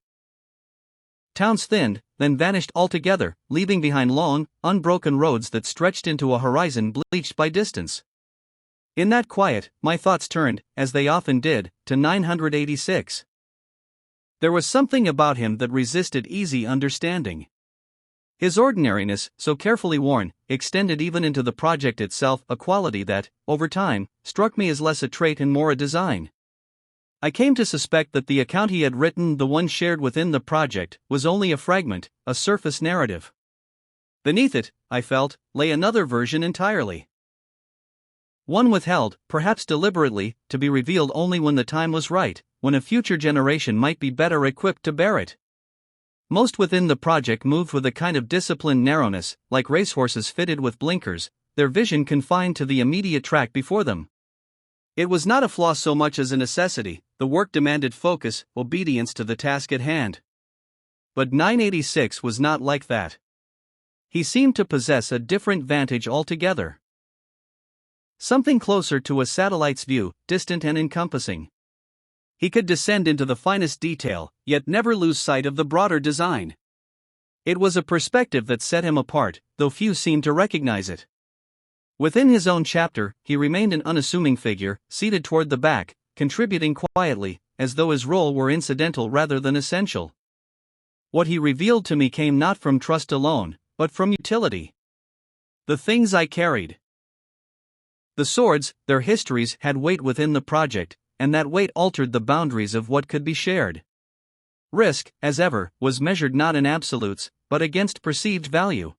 Towns thinned, then vanished altogether, leaving behind long, unbroken roads that stretched into a horizon bleached by distance. In that quiet, my thoughts turned, as they often did, to 986. There was something about him that resisted easy understanding. His ordinariness, so carefully worn, extended even into the project itself, a quality that, over time, struck me as less a trait and more a design. I came to suspect that the account he had written, the one shared within the project, was only a fragment, a surface narrative. Beneath it, I felt, lay another version entirely. One withheld, perhaps deliberately, to be revealed only when the time was right, when a future generation might be better equipped to bear it. Most within the project moved with a kind of disciplined narrowness, like racehorses fitted with blinkers, their vision confined to the immediate track before them. It was not a flaw so much as a necessity. The work demanded focus, obedience to the task at hand. But 986 was not like that. He seemed to possess a different vantage altogether. Something closer to a satellite's view, distant and encompassing. He could descend into the finest detail, yet never lose sight of the broader design. It was a perspective that set him apart, though few seemed to recognize it. Within his own chapter, he remained an unassuming figure, seated toward the back, contributing quietly, as though his role were incidental rather than essential. What he revealed to me came not from trust alone, but from utility. The things I carried. The swords, their histories, had weight within the project, and that weight altered the boundaries of what could be shared. Risk, as ever, was measured not in absolutes, but against perceived value.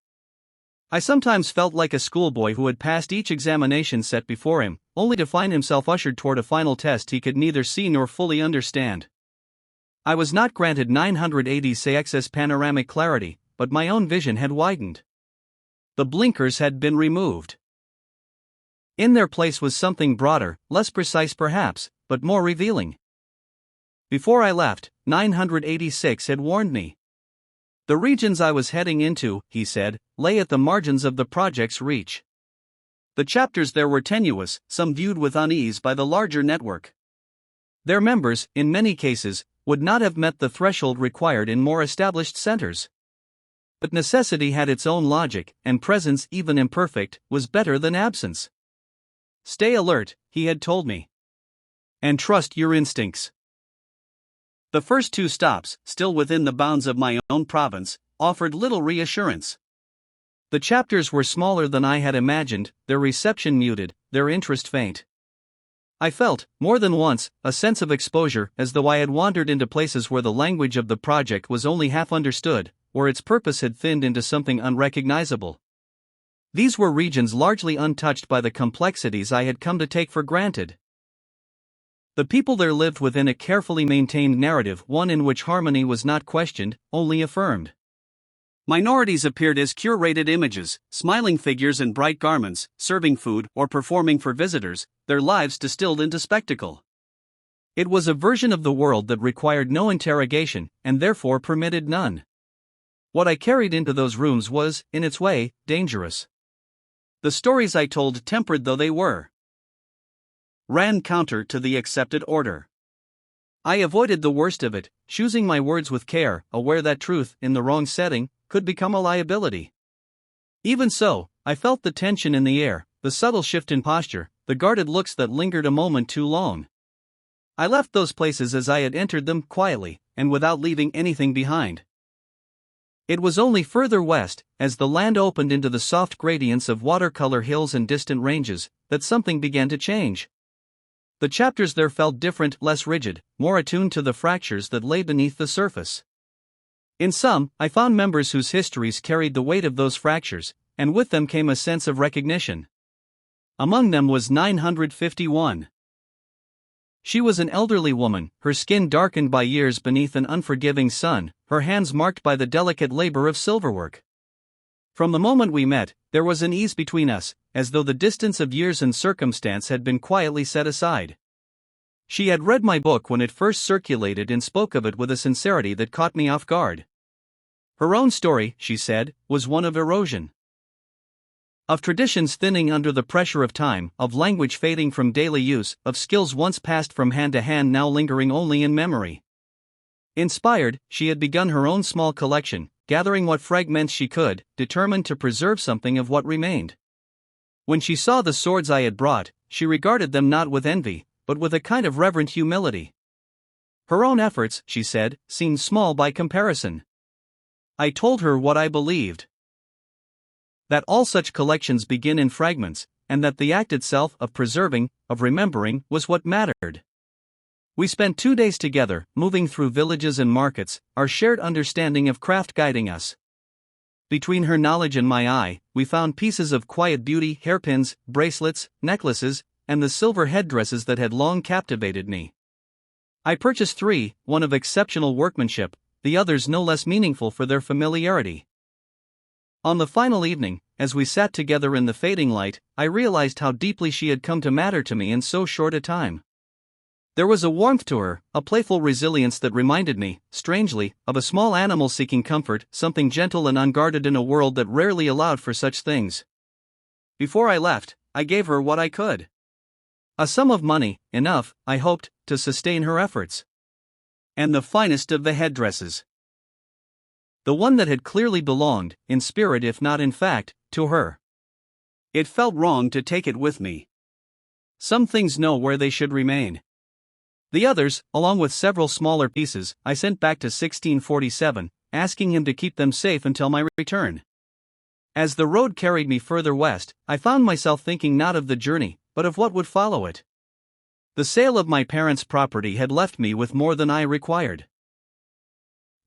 I sometimes felt like a schoolboy who had passed each examination set before him, only to find himself ushered toward a final test he could neither see nor fully understand. I was not granted 986's panoramic clarity, but my own vision had widened. The blinkers had been removed. In their place was something broader, less precise perhaps, but more revealing. Before I left, 986 had warned me. The regions I was heading into, he said, lay at the margins of the project's reach. The chapters there were tenuous, some viewed with unease by the larger network. Their members, in many cases, would not have met the threshold required in more established centers. But necessity had its own logic, and presence, even imperfect, was better than absence. Stay alert, he had told me. And trust your instincts. The first two stops, still within the bounds of my own province, offered little reassurance. The chapters were smaller than I had imagined, their reception muted, their interest faint. I felt, more than once, a sense of exposure, as though I had wandered into places where the language of the project was only half understood, where its purpose had thinned into something unrecognizable. These were regions largely untouched by the complexities I had come to take for granted. The people there lived within a carefully maintained narrative, one in which harmony was not questioned, only affirmed. Minorities appeared as curated images, smiling figures in bright garments, serving food or performing for visitors, their lives distilled into spectacle. It was a version of the world that required no interrogation, and therefore permitted none. What I carried into those rooms was, in its way, dangerous. The stories I told, tempered though they were, ran counter to the accepted order. I avoided the worst of it, choosing my words with care, aware that truth, in the wrong setting, could become a liability. Even so, I felt the tension in the air, the subtle shift in posture, the guarded looks that lingered a moment too long. I left those places as I had entered them, quietly, and without leaving anything behind. It was only further west, as the land opened into the soft gradients of watercolor hills and distant ranges, that something began to change. The chapters there felt different, less rigid, more attuned to the fractures that lay beneath the surface. In some, I found members whose histories carried the weight of those fractures, and with them came a sense of recognition. Among them was 951. She was an elderly woman, her skin darkened by years beneath an unforgiving sun, her hands marked by the delicate labor of silverwork. From the moment we met, there was an ease between us, as though the distance of years and circumstance had been quietly set aside. She had read my book when it first circulated and spoke of it with a sincerity that caught me off guard. Her own story, she said, was one of erosion. Of traditions thinning under the pressure of time, of language fading from daily use, of skills once passed from hand to hand now lingering only in memory. Inspired, she had begun her own small collection, gathering what fragments she could, determined to preserve something of what remained. When she saw the swords I had brought, she regarded them not with envy, but with a kind of reverent humility. Her own efforts, she said, seemed small by comparison. I told her what I believed. That all such collections begin in fragments, and that the act itself of preserving, of remembering, was what mattered. We spent 2 days together, moving through villages and markets, our shared understanding of craft guiding us. Between her knowledge and my eye, we found pieces of quiet beauty, hairpins, bracelets, necklaces, and the silver headdresses that had long captivated me. I purchased 3, one of exceptional workmanship, the others no less meaningful for their familiarity. On the final evening, as we sat together in the fading light, I realized how deeply she had come to matter to me in so short a time. There was a warmth to her, a playful resilience that reminded me, strangely, of a small animal seeking comfort, something gentle and unguarded in a world that rarely allowed for such things. Before I left, I gave her what I could. A sum of money, enough, I hoped, to sustain her efforts. And the finest of the headdresses. The one that had clearly belonged, in spirit if not in fact, to her. It felt wrong to take it with me. Some things know where they should remain. The others, along with several smaller pieces, I sent back to 1647, asking him to keep them safe until my return. As the road carried me further west, I found myself thinking not of the journey, but of what would follow it. The sale of my parents' property had left me with more than I required.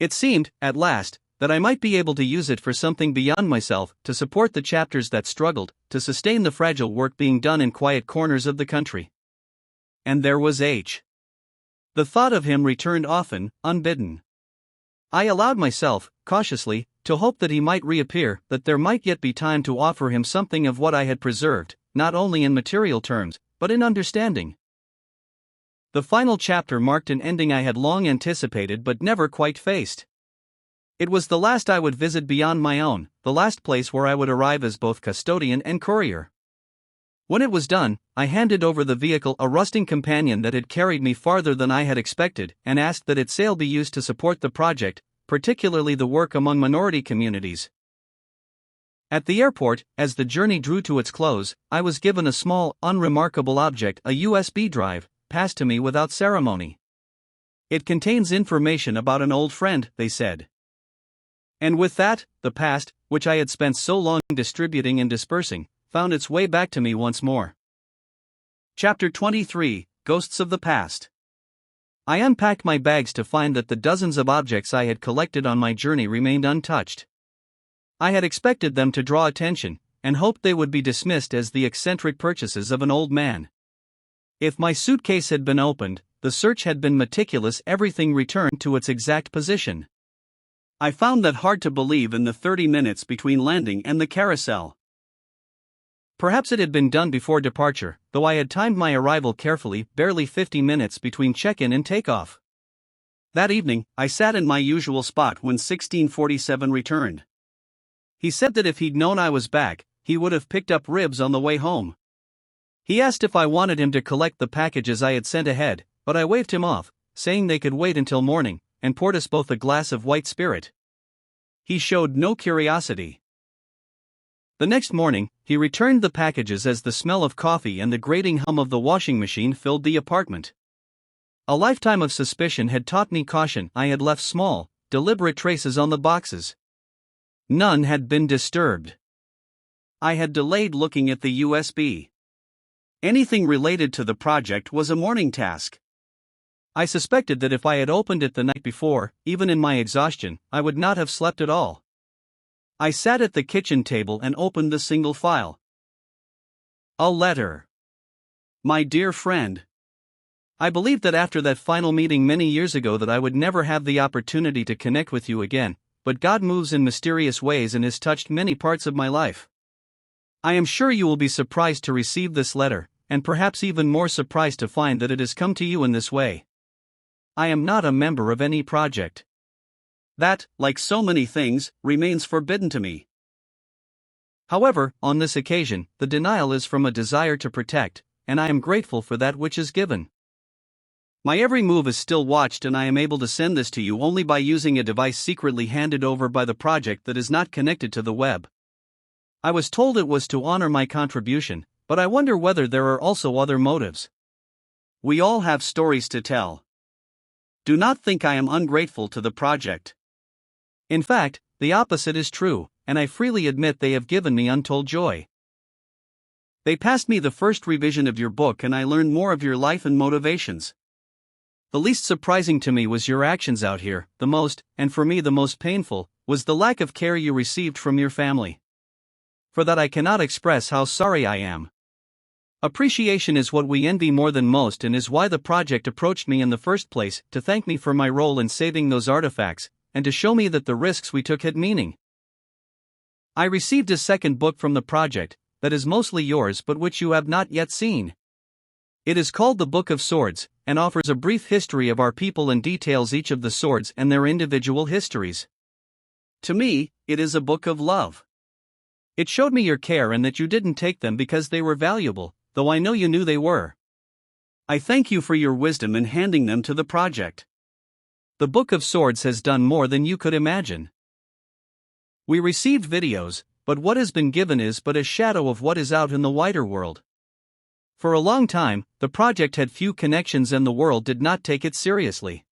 It seemed, at last, that I might be able to use it for something beyond myself, to support the chapters that struggled, to sustain the fragile work being done in quiet corners of the country. And there was H. The thought of him returned often, unbidden. I allowed myself, cautiously, to hope that he might reappear, that there might yet be time to offer him something of what I had preserved, not only in material terms, but in understanding. The final chapter marked an ending I had long anticipated but never quite faced. It was the last I would visit beyond my own, the last place where I would arrive as both custodian and courier. When it was done, I handed over the vehicle, a rusting companion that had carried me farther than I had expected, and asked that its sail be used to support the project, particularly the work among minority communities. At the airport, as the journey drew to its close, I was given a small, unremarkable object, a USB drive, passed to me without ceremony. It contains information about an old friend, they said. And with that, the past, which I had spent so long distributing and dispersing, found its way back to me once more. Chapter 23, Ghosts of the Past. I unpacked my bags to find that the dozens of objects I had collected on my journey remained untouched. I had expected them to draw attention, and hoped they would be dismissed as the eccentric purchases of an old man. If my suitcase had been opened, the search had been meticulous, everything returned to its exact position. I found that hard to believe in the 30 minutes between landing and the carousel. Perhaps it had been done before departure, though I had timed my arrival carefully, barely 50 minutes between check-in and takeoff. That evening, I sat in my usual spot when 1647 returned. He said that if he'd known I was back, he would have picked up ribs on the way home. He asked if I wanted him to collect the packages I had sent ahead, but I waved him off, saying they could wait until morning, and poured us both a glass of white spirit. He showed no curiosity. The next morning, he returned the packages as the smell of coffee and the grating hum of the washing machine filled the apartment. A lifetime of suspicion had taught me caution. I had left small, deliberate traces on the boxes. None had been disturbed. I had delayed looking at the USB. Anything related to the project was a morning task. I suspected that if I had opened it the night before, even in my exhaustion, I would not have slept at all. I sat at the kitchen table and opened the single file. A letter. My dear friend. I believed that after that final meeting many years ago that I would never have the opportunity to connect with you again, but God moves in mysterious ways and has touched many parts of my life. I am sure you will be surprised to receive this letter, and perhaps even more surprised to find that it has come to you in this way. I am not a member of any project. That, like so many things, remains forbidden to me. However, on this occasion, the denial is from a desire to protect, and I am grateful for that which is given. My every move is still watched, and I am able to send this to you only by using a device secretly handed over by the project that is not connected to the web. I was told it was to honor my contribution, but I wonder whether there are also other motives. We all have stories to tell. Do not think I am ungrateful to the project. In fact, the opposite is true, and I freely admit they have given me untold joy. They passed me the first revision of your book, and I learned more of your life and motivations. The least surprising to me was your actions out here. The most, and for me the most painful, was the lack of care you received from your family. For that I cannot express how sorry I am. Appreciation is what we envy more than most, and is why the project approached me in the first place, to thank me for my role in saving those artifacts, and to show me that the risks we took had meaning. I received a second book from the project, that is mostly yours but which you have not yet seen. It is called The Book of Swords, and offers a brief history of our people and details each of the swords and their individual histories. To me, it is a book of love. It showed me your care and that you didn't take them because they were valuable, though I know you knew they were. I thank you for your wisdom in handing them to the project. The Book of Swords has done more than you could imagine. We received videos, but what has been given is but a shadow of what is out in the wider world. For a long time, the project had few connections and the world did not take it seriously.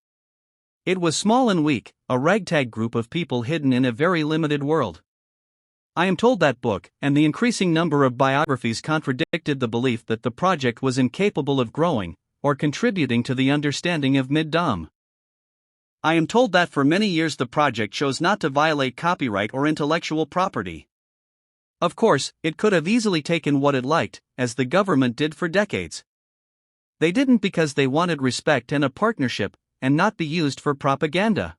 It was small and weak, a ragtag group of people hidden in a very limited world. I am told that book, and the increasing number of biographies contradicted the belief that the project was incapable of growing, or contributing to the understanding of Middom. I am told that for many years the project chose not to violate copyright or intellectual property. Of course, it could have easily taken what it liked, as the government did for decades. They didn't because they wanted respect and a partnership, and not be used for propaganda.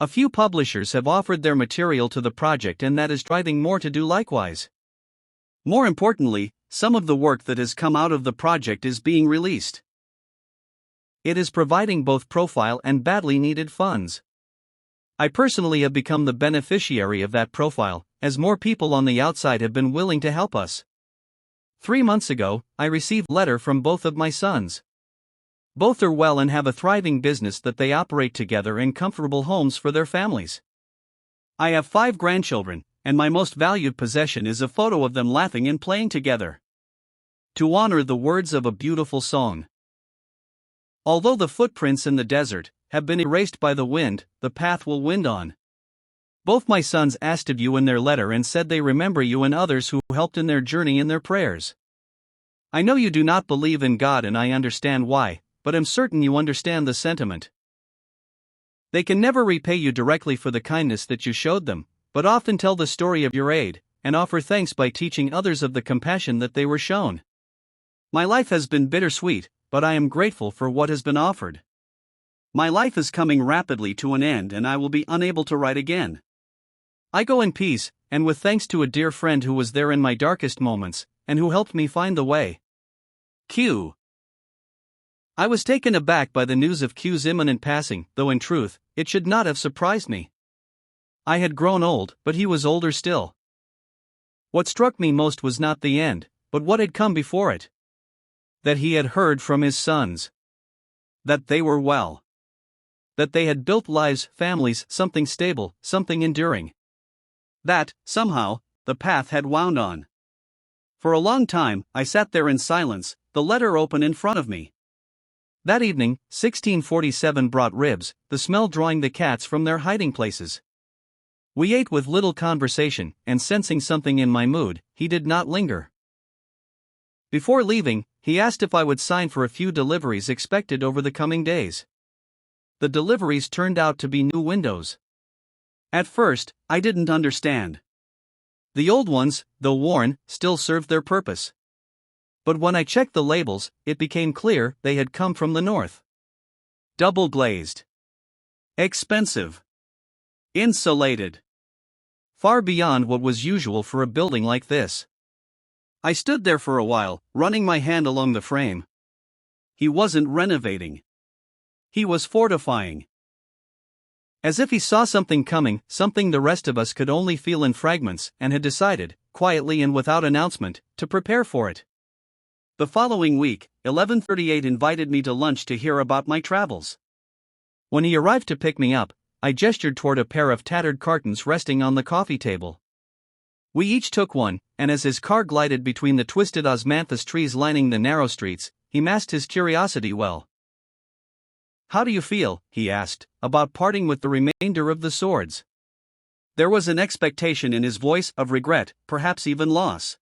A few publishers have offered their material to the project, and that is driving more to do likewise. More importantly, some of the work that has come out of the project is being released. It is providing both profile and badly needed funds. I personally have become the beneficiary of that profile, as more people on the outside have been willing to help us. 3 months ago, I received a letter from both of my sons. Both are well and have a thriving business that they operate together in comfortable homes for their families. I have 5 grandchildren, and my most valued possession is a photo of them laughing and playing together. To honor the words of a beautiful song. Although the footprints in the desert have been erased by the wind, the path will wind on. Both my sons asked of you in their letter and said they remember you and others who helped in their journey in their prayers. I know you do not believe in God, and I understand why, but am certain you understand the sentiment. They can never repay you directly for the kindness that you showed them, but often tell the story of your aid, and offer thanks by teaching others of the compassion that they were shown. My life has been bittersweet, but I am grateful for what has been offered. My life is coming rapidly to an end, and I will be unable to write again. I go in peace, and with thanks to a dear friend who was there in my darkest moments, and who helped me find the way. Q. I was taken aback by the news of Q's imminent passing, though in truth, it should not have surprised me. I had grown old, but he was older still. What struck me most was not the end, but what had come before it. That he had heard from his sons. That they were well. That they had built lives, families, something stable, something enduring. That, somehow, the path had wound on. For a long time, I sat there in silence, the letter open in front of me. That evening, 1647 brought ribs, the smell drawing the cats from their hiding places. We ate with little conversation, and sensing something in my mood, he did not linger. Before leaving, he asked if I would sign for a few deliveries expected over the coming days. The deliveries turned out to be new windows. At first, I didn't understand. The old ones, though worn, still served their purpose. But when I checked the labels, it became clear they had come from the north. Double glazed. Expensive. Insulated. Far beyond what was usual for a building like this. I stood there for a while, running my hand along the frame. He wasn't renovating. He was fortifying. As if he saw something coming, something the rest of us could only feel in fragments, and had decided, quietly and without announcement, to prepare for it. The following week, 1138 invited me to lunch to hear about my travels. When he arrived to pick me up, I gestured toward a pair of tattered cartons resting on the coffee table. We each took one, and as his car glided between the twisted osmanthus trees lining the narrow streets, he masked his curiosity well. "How do you feel," he asked, "about parting with the remainder of the swords?" There was an expectation in his voice of regret, perhaps even loss.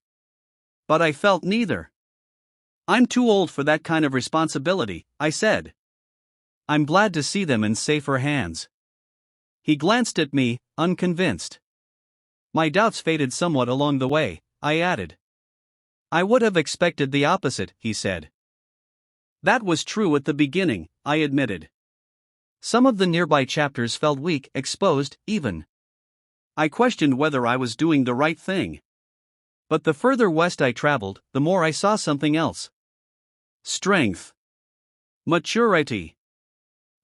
But I felt neither. "I'm too old for that kind of responsibility," I said. "I'm glad to see them in safer hands." He glanced at me, unconvinced. My doubts faded somewhat along the way, I added. "I would have expected the opposite," he said. That was true at the beginning, I admitted. Some of the nearby chapters felt weak, exposed, even. I questioned whether I was doing the right thing. But the further west I traveled, the more I saw something else. Strength. Maturity.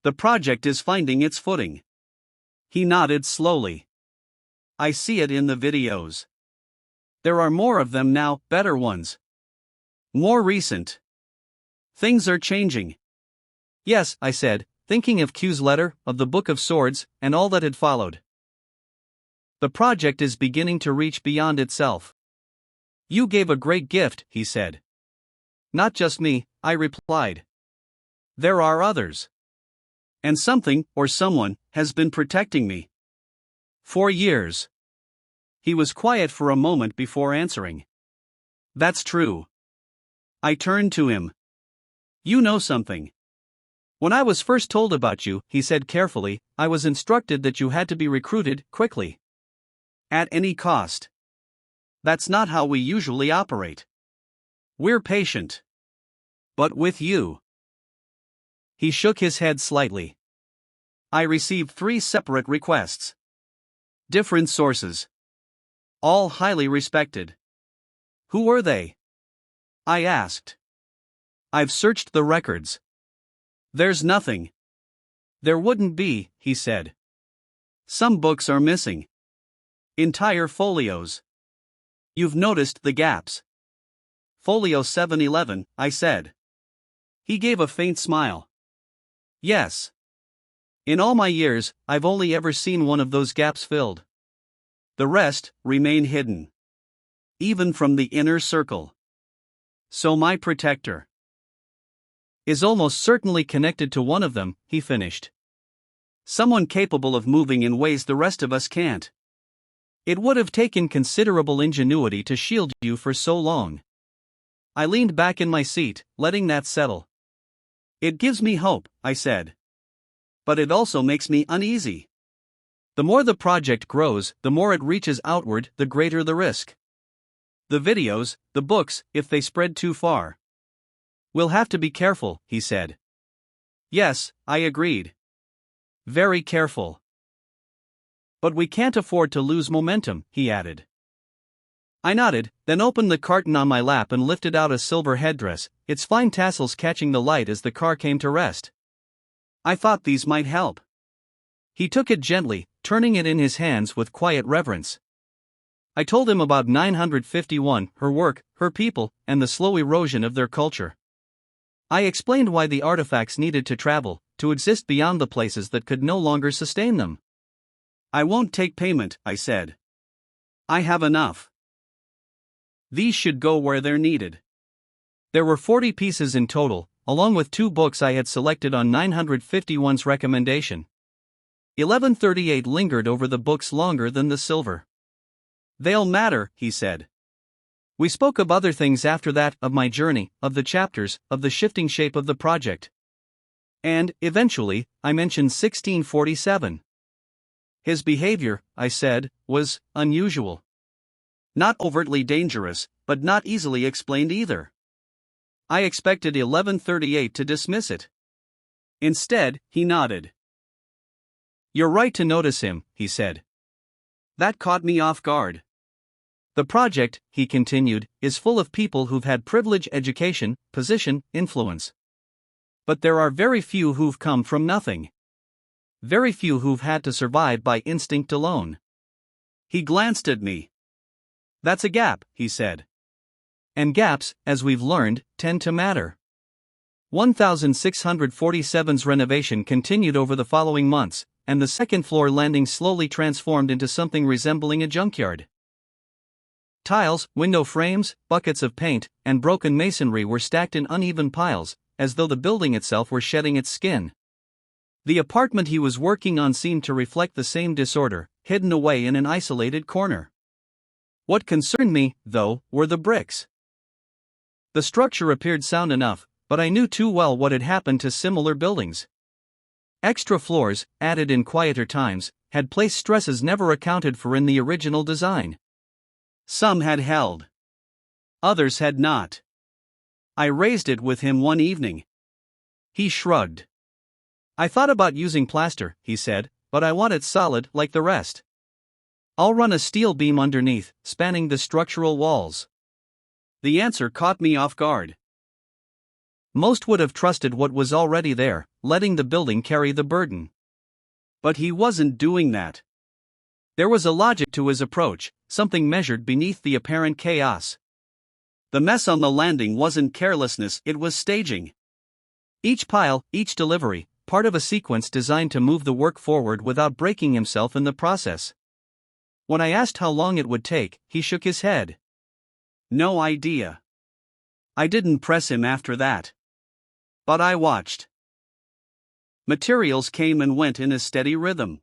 The project is finding its footing. He nodded slowly. I see it in the videos. There are more of them now, better ones. More recent. Things are changing. Yes, I said, thinking of Q's letter, of the Book of Swords, and all that had followed. The project is beginning to reach beyond itself. You gave a great gift, he said. Not just me, I replied. There are others. And something, or someone, has been protecting me. For years. He was quiet for a moment before answering. That's true. I turned to him. You know something. When I was first told about you, he said carefully, I was instructed that you had to be recruited quickly. At any cost. That's not how we usually operate. We're patient. But with you. He shook his head slightly. I received 3 separate requests. Different sources. All highly respected. Who were they? I asked. I've searched the records. There's nothing. There wouldn't be, he said. Some books are missing. Entire folios. You've noticed the gaps. Folio 711, I said. He gave a faint smile. Yes. In all my years, I've only ever seen one of those gaps filled. The rest remain hidden. Even from the inner circle. So my protector is almost certainly connected to one of them, he finished. Someone capable of moving in ways the rest of us can't. It would have taken considerable ingenuity to shield you for so long. I leaned back in my seat, letting that settle. It gives me hope, I said. But it also makes me uneasy. The more the project grows, the more it reaches outward, the greater the risk. The videos, the books, if they spread too far. We'll have to be careful, he said. Yes, I agreed. Very careful. But we can't afford to lose momentum, he added. I nodded, then opened the carton on my lap and lifted out a silver headdress, its fine tassels catching the light as the car came to rest. I thought these might help. He took it gently, turning it in his hands with quiet reverence. I told him about 951, her work, her people, and the slow erosion of their culture. I explained why the artifacts needed to travel, to exist beyond the places that could no longer sustain them. I won't take payment, I said. I have enough. These should go where they're needed. There were 40 pieces in total, along with 2 books I had selected on 951's recommendation. 1138 lingered over the books longer than the silver. They'll matter, he said. We spoke of other things after that, of my journey, of the chapters, of the shifting shape of the project. And, eventually, I mentioned 1647. His behavior, I said, was unusual. Not overtly dangerous, but not easily explained either. I expected 1138 to dismiss it. Instead, he nodded. You're right to notice him, he said. That caught me off guard. The project, he continued, is full of people who've had privilege, education, position, influence. But there are very few who've come from nothing. Very few who've had to survive by instinct alone. He glanced at me. That's a gap, he said. And gaps, as we've learned, tend to matter. 1647's renovation continued over the following months, and the second floor landing slowly transformed into something resembling a junkyard. Tiles, window frames, buckets of paint, and broken masonry were stacked in uneven piles, as though the building itself were shedding its skin. The apartment he was working on seemed to reflect the same disorder, hidden away in an isolated corner. What concerned me, though, were the bricks. The structure appeared sound enough, but I knew too well what had happened to similar buildings. Extra floors, added in quieter times, had placed stresses never accounted for in the original design. Some had held. Others had not. I raised it with him one evening. He shrugged. I thought about using plaster, he said, but I want it solid like the rest. I'll run a steel beam underneath, spanning the structural walls. The answer caught me off guard. Most would have trusted what was already there, letting the building carry the burden. But he wasn't doing that. There was a logic to his approach, something measured beneath the apparent chaos. The mess on the landing wasn't carelessness, it was staging. Each pile, each delivery, part of a sequence designed to move the work forward without breaking himself in the process. When I asked how long it would take, he shook his head. No idea. I didn't press him after that. But I watched. Materials came and went in a steady rhythm.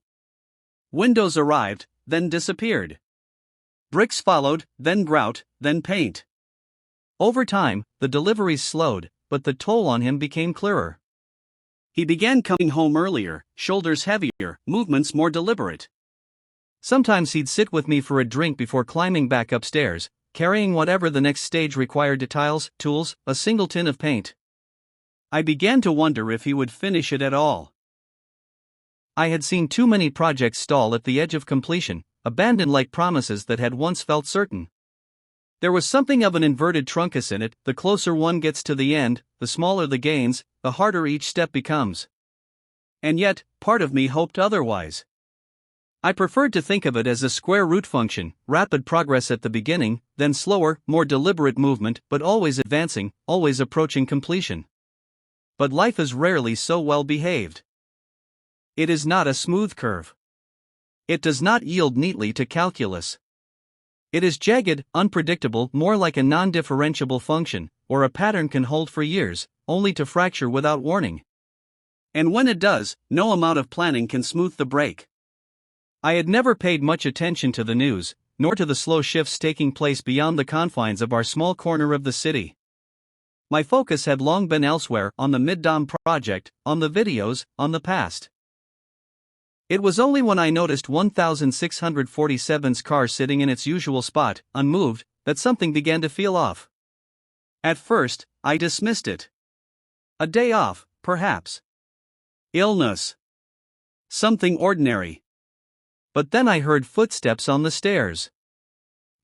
Windows arrived, then disappeared. Bricks followed, then grout, then paint. Over time, the deliveries slowed, but the toll on him became clearer. He began coming home earlier, shoulders heavier, movements more deliberate. Sometimes he'd sit with me for a drink before climbing back upstairs, carrying whatever the next stage required: tiles, tools, a single tin of paint. I began to wonder if he would finish it at all. I had seen too many projects stall at the edge of completion, abandoned like promises that had once felt certain. There was something of an inverted truncus in it: the closer one gets to the end, the smaller the gains, the harder each step becomes. And yet, part of me hoped otherwise. I preferred to think of it as a square root function: rapid progress at the beginning, then slower, more deliberate movement, but always advancing, always approaching completion. But life is rarely so well behaved. It is not a smooth curve. It does not yield neatly to calculus. It is jagged, unpredictable, more like a non-differentiable function, or a pattern can hold for years, only to fracture without warning. And when it does, no amount of planning can smooth the break. I had never paid much attention to the news, nor to the slow shifts taking place beyond the confines of our small corner of the city. My focus had long been elsewhere: on the Middom Project, on the videos, on the past. It was only when I noticed 1647's car sitting in its usual spot, unmoved, that something began to feel off. At first, I dismissed it. A day off, perhaps. Illness. Something ordinary. But then I heard footsteps on the stairs.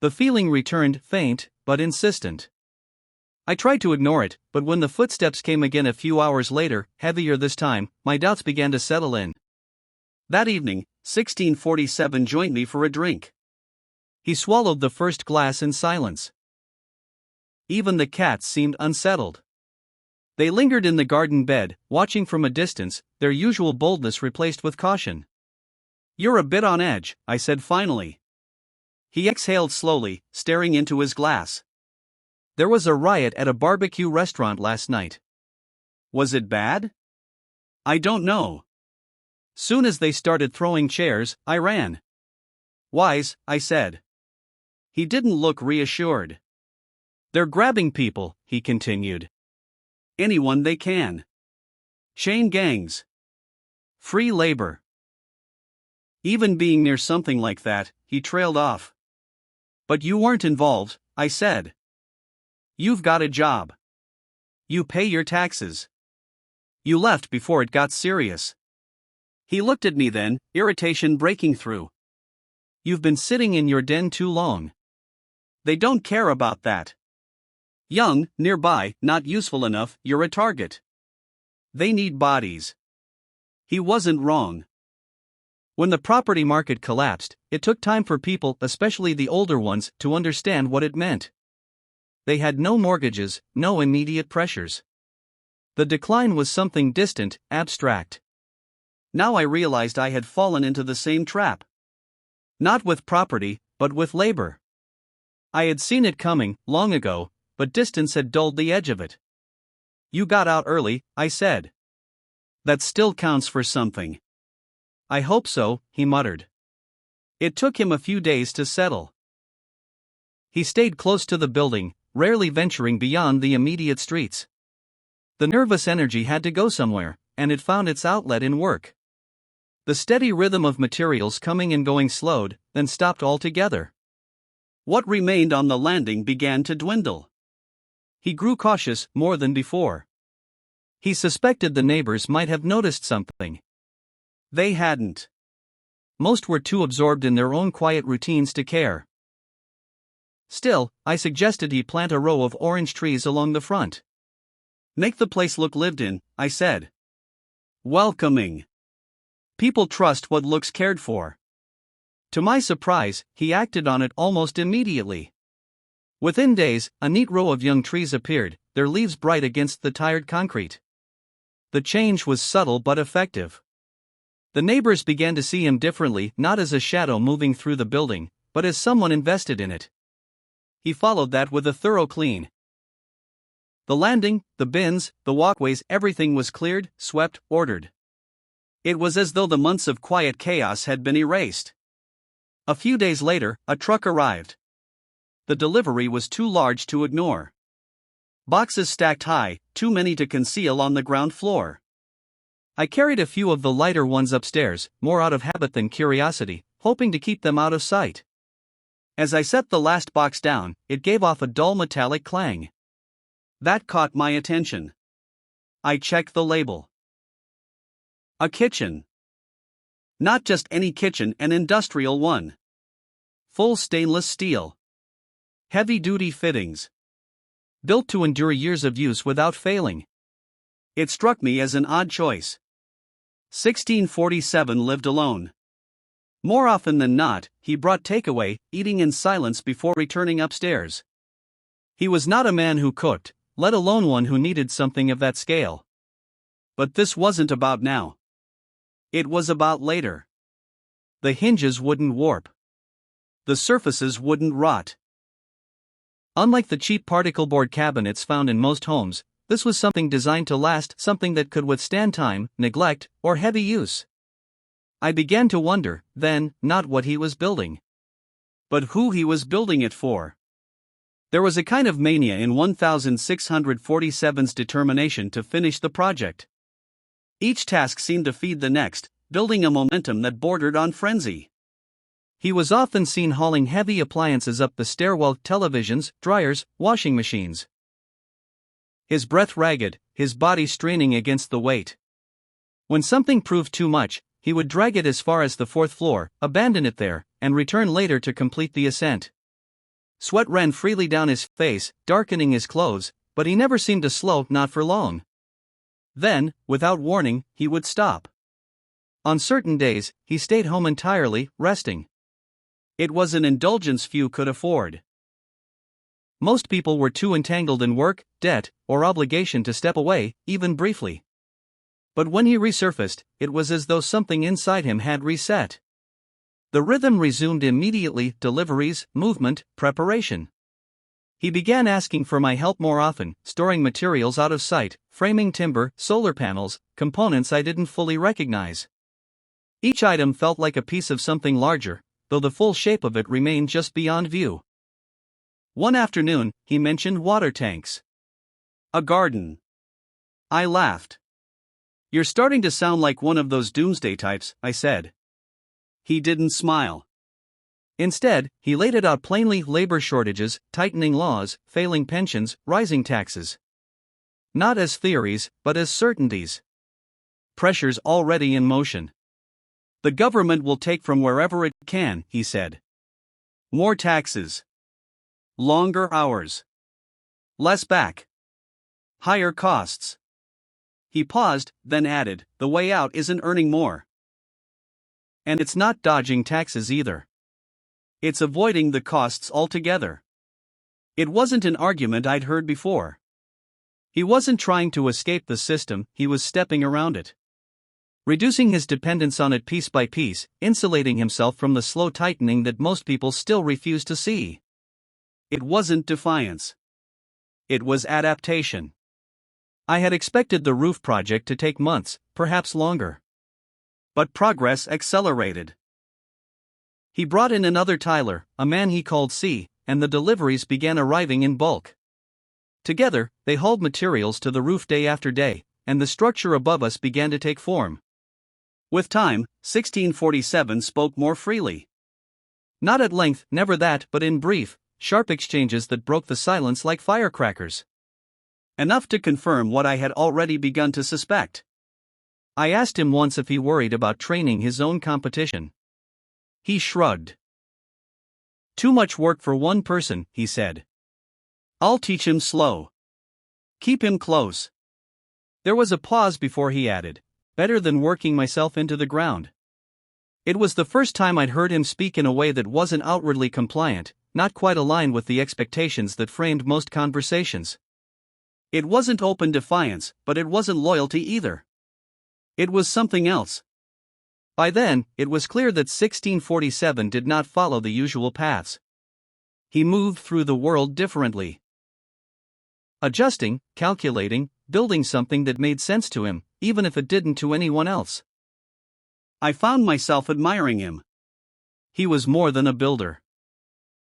The feeling returned, faint, but insistent. I tried to ignore it, but when the footsteps came again a few hours later, heavier this time, my doubts began to settle in. That evening, 1647 joined me for a drink. He swallowed the first glass in silence. Even the cats seemed unsettled. They lingered in the garden bed, watching from a distance, their usual boldness replaced with caution. "You're a bit on edge," I said finally. He exhaled slowly, staring into his glass. "There was a riot at a barbecue restaurant last night." "Was it bad?" "I don't know. Soon as they started throwing chairs, I ran." "Wise," I said. He didn't look reassured. "They're grabbing people," he continued. "Anyone they can. Chain gangs. Free labor." Even being near something like that, he trailed off. "But you weren't involved," I said. "You've got a job. You pay your taxes. You left before it got serious." He looked at me then, irritation breaking through. "You've been sitting in your den too long. They don't care about that. Young, nearby, not useful enough, you're a target. They need bodies." He wasn't wrong. When the property market collapsed, it took time for people, especially the older ones, to understand what it meant. They had no mortgages, no immediate pressures. The decline was something distant, abstract. Now I realized I had fallen into the same trap. Not with property, but with labor. I had seen it coming, long ago, but distance had dulled the edge of it. "You got out early," I said. "That still counts for something." "I hope so," he muttered. It took him a few days to settle. He stayed close to the building, rarely venturing beyond the immediate streets. The nervous energy had to go somewhere, and it found its outlet in work. The steady rhythm of materials coming and going slowed, then stopped altogether. What remained on the landing began to dwindle. He grew cautious more than before. He suspected the neighbors might have noticed something. They hadn't. Most were too absorbed in their own quiet routines to care. Still, I suggested he plant a row of orange trees along the front. "Make the place look lived in," I said. "Welcoming. People trust what looks cared for." To my surprise, he acted on it almost immediately. Within days, a neat row of young trees appeared, their leaves bright against the tired concrete. The change was subtle but effective. The neighbors began to see him differently, not as a shadow moving through the building, but as someone invested in it. He followed that with a thorough clean. The landing, the bins, the walkways, everything was cleared, swept, ordered. It was as though the months of quiet chaos had been erased. A few days later, a truck arrived. The delivery was too large to ignore. Boxes stacked high, too many to conceal on the ground floor. I carried a few of the lighter ones upstairs, more out of habit than curiosity, hoping to keep them out of sight. As I set the last box down, it gave off a dull metallic clang. That caught my attention. I checked the label. A kitchen. Not just any kitchen, an industrial one. Full stainless steel. Heavy-duty fittings. Built to endure years of use without failing. It struck me as an odd choice. 1647 lived alone. More often than not, he brought takeaway, eating in silence before returning upstairs. He was not a man who cooked, let alone one who needed something of that scale. But this wasn't about now. It was about later. The hinges wouldn't warp. The surfaces wouldn't rot. Unlike the cheap particle board cabinets found in most homes, this was something designed to last, something that could withstand time, neglect, or heavy use. I began to wonder, then, not what he was building, but who he was building it for. There was a kind of mania in 1647's determination to finish the project. Each task seemed to feed the next, building a momentum that bordered on frenzy. He was often seen hauling heavy appliances up the stairwell: televisions, dryers, washing machines. His breath ragged, his body straining against the weight. When something proved too much, he would drag it as far as the fourth floor, abandon it there, and return later to complete the ascent. Sweat ran freely down his face, darkening his clothes, but he never seemed to slow, not for long. Then, without warning, he would stop. On certain days, he stayed home entirely, resting. It was an indulgence few could afford. Most people were too entangled in work, debt, or obligation to step away, even briefly. But when he resurfaced, it was as though something inside him had reset. The rhythm resumed immediately: deliveries, movement, preparation. He began asking for my help more often, storing materials out of sight, framing timber, solar panels, components I didn't fully recognize. Each item felt like a piece of something larger, though the full shape of it remained just beyond view. One afternoon, he mentioned water tanks. A garden. I laughed. "You're starting to sound like one of those doomsday types," I said. He didn't smile. Instead, he laid it out plainly: labor shortages, tightening laws, failing pensions, rising taxes. Not as theories, but as certainties. Pressures already in motion. "The government will take from wherever it can," he said. "More taxes. Longer hours. Less back. Higher costs." He paused, then added, "The way out isn't earning more. And it's not dodging taxes either. It's avoiding the costs altogether. It wasn't an argument I'd heard before. He wasn't trying to escape the system, he was stepping around it. Reducing his dependence on it piece by piece, insulating himself from the slow tightening that most people still refuse to see. It wasn't defiance. It was adaptation. I had expected the roof project to take months, perhaps longer. But progress accelerated. He brought in another tiler, a man he called C, and the deliveries began arriving in bulk. Together, they hauled materials to the roof day after day, and the structure above us began to take form. With time, 1647 spoke more freely. Not at length, never that, but in brief, sharp exchanges that broke the silence like firecrackers. Enough to confirm what I had already begun to suspect. I asked him once if he worried about training his own competition. He shrugged. Too much work for one person, he said. I'll teach him slow. Keep him close. There was a pause before he added, better than working myself into the ground. It was the first time I'd heard him speak in a way that wasn't outwardly compliant, not quite aligned with the expectations that framed most conversations. It wasn't open defiance, but it wasn't loyalty either. It was something else. By then, it was clear that 1647 did not follow the usual paths. He moved through the world differently. Adjusting, calculating, building something that made sense to him, even if it didn't to anyone else. I found myself admiring him. He was more than a builder.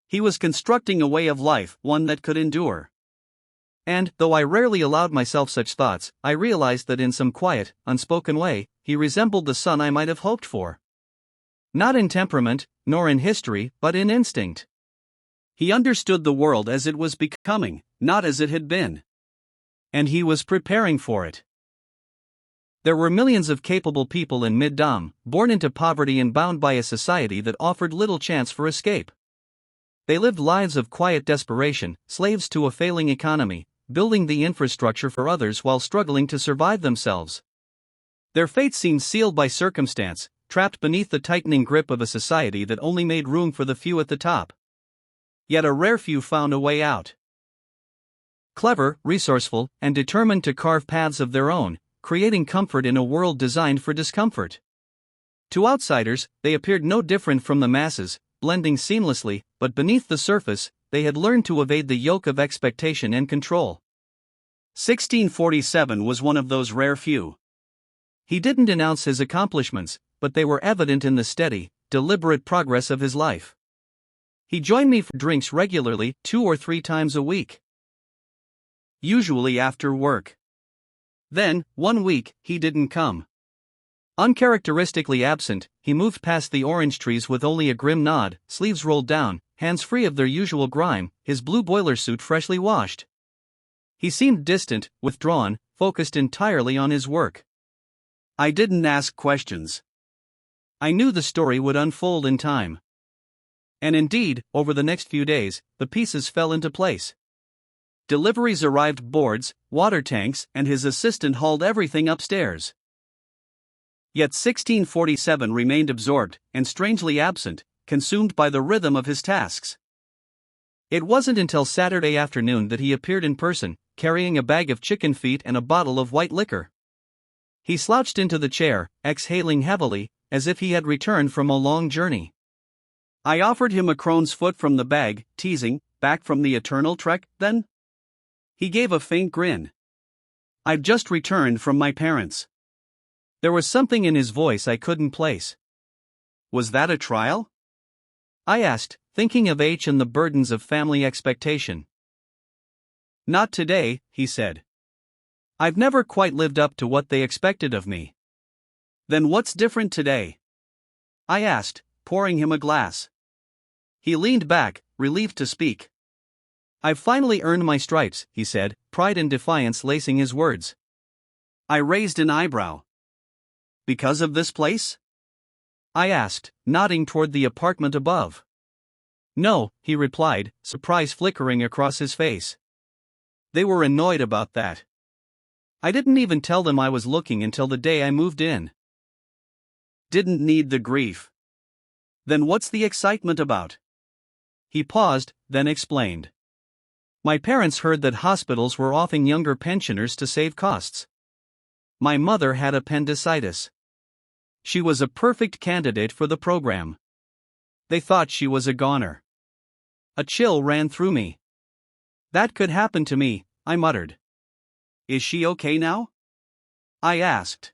He was constructing a way of life, one that could endure. And, though I rarely allowed myself such thoughts, I realized that in some quiet, unspoken way, he resembled the son I might have hoped for. Not in temperament, nor in history, but in instinct. He understood the world as it was becoming, not as it had been. And he was preparing for it. There were millions of capable people in Middom, born into poverty and bound by a society that offered little chance for escape. They lived lives of quiet desperation, slaves to a failing economy, building the infrastructure for others while struggling to survive themselves. Their fate seemed sealed by circumstance, trapped beneath the tightening grip of a society that only made room for the few at the top. Yet a rare few found a way out. Clever, resourceful, and determined to carve paths of their own, creating comfort in a world designed for discomfort. To outsiders, they appeared no different from the masses, blending seamlessly, but beneath the surface, they had learned to evade the yoke of expectation and control. 1647 was one of those rare few. He didn't announce his accomplishments, but they were evident in the steady, deliberate progress of his life. He joined me for drinks regularly, 2 or 3 times a week. Usually after work. Then, one week, he didn't come. Uncharacteristically absent, he moved past the orange trees with only a grim nod, sleeves rolled down, hands free of their usual grime, his blue boiler suit freshly washed. He seemed distant, withdrawn, focused entirely on his work. I didn't ask questions. I knew the story would unfold in time. And indeed, over the next few days, the pieces fell into place. Deliveries arrived, boards, water tanks, and his assistant hauled everything upstairs. Yet 1647 remained absorbed, and strangely absent, consumed by the rhythm of his tasks. It wasn't until Saturday afternoon that he appeared in person, carrying a bag of chicken feet and a bottle of white liquor. He slouched into the chair, exhaling heavily, as if he had returned from a long journey. I offered him a crone's foot from the bag, teasing, "Back from the eternal trek, then?" He gave a faint grin. "I've just returned from my parents." There was something in his voice I couldn't place. Was that a trial? I asked, thinking of H and the burdens of family expectation. Not today, he said. I've never quite lived up to what they expected of me. Then what's different today? I asked, pouring him a glass. He leaned back, relieved to speak. I've finally earned my stripes, he said, pride and defiance lacing his words. I raised an eyebrow. Because of this place? I asked, nodding toward the apartment above. No, he replied, surprise flickering across his face. They were annoyed about that. I didn't even tell them I was looking until the day I moved in. didn't need the grief. Then what's the excitement about? He paused, then explained. My parents heard that hospitals were offering younger pensioners to save costs. My mother had appendicitis. She was a perfect candidate for the program. They thought she was a goner. A chill ran through me. That could happen to me, I muttered. Is she okay now? I asked.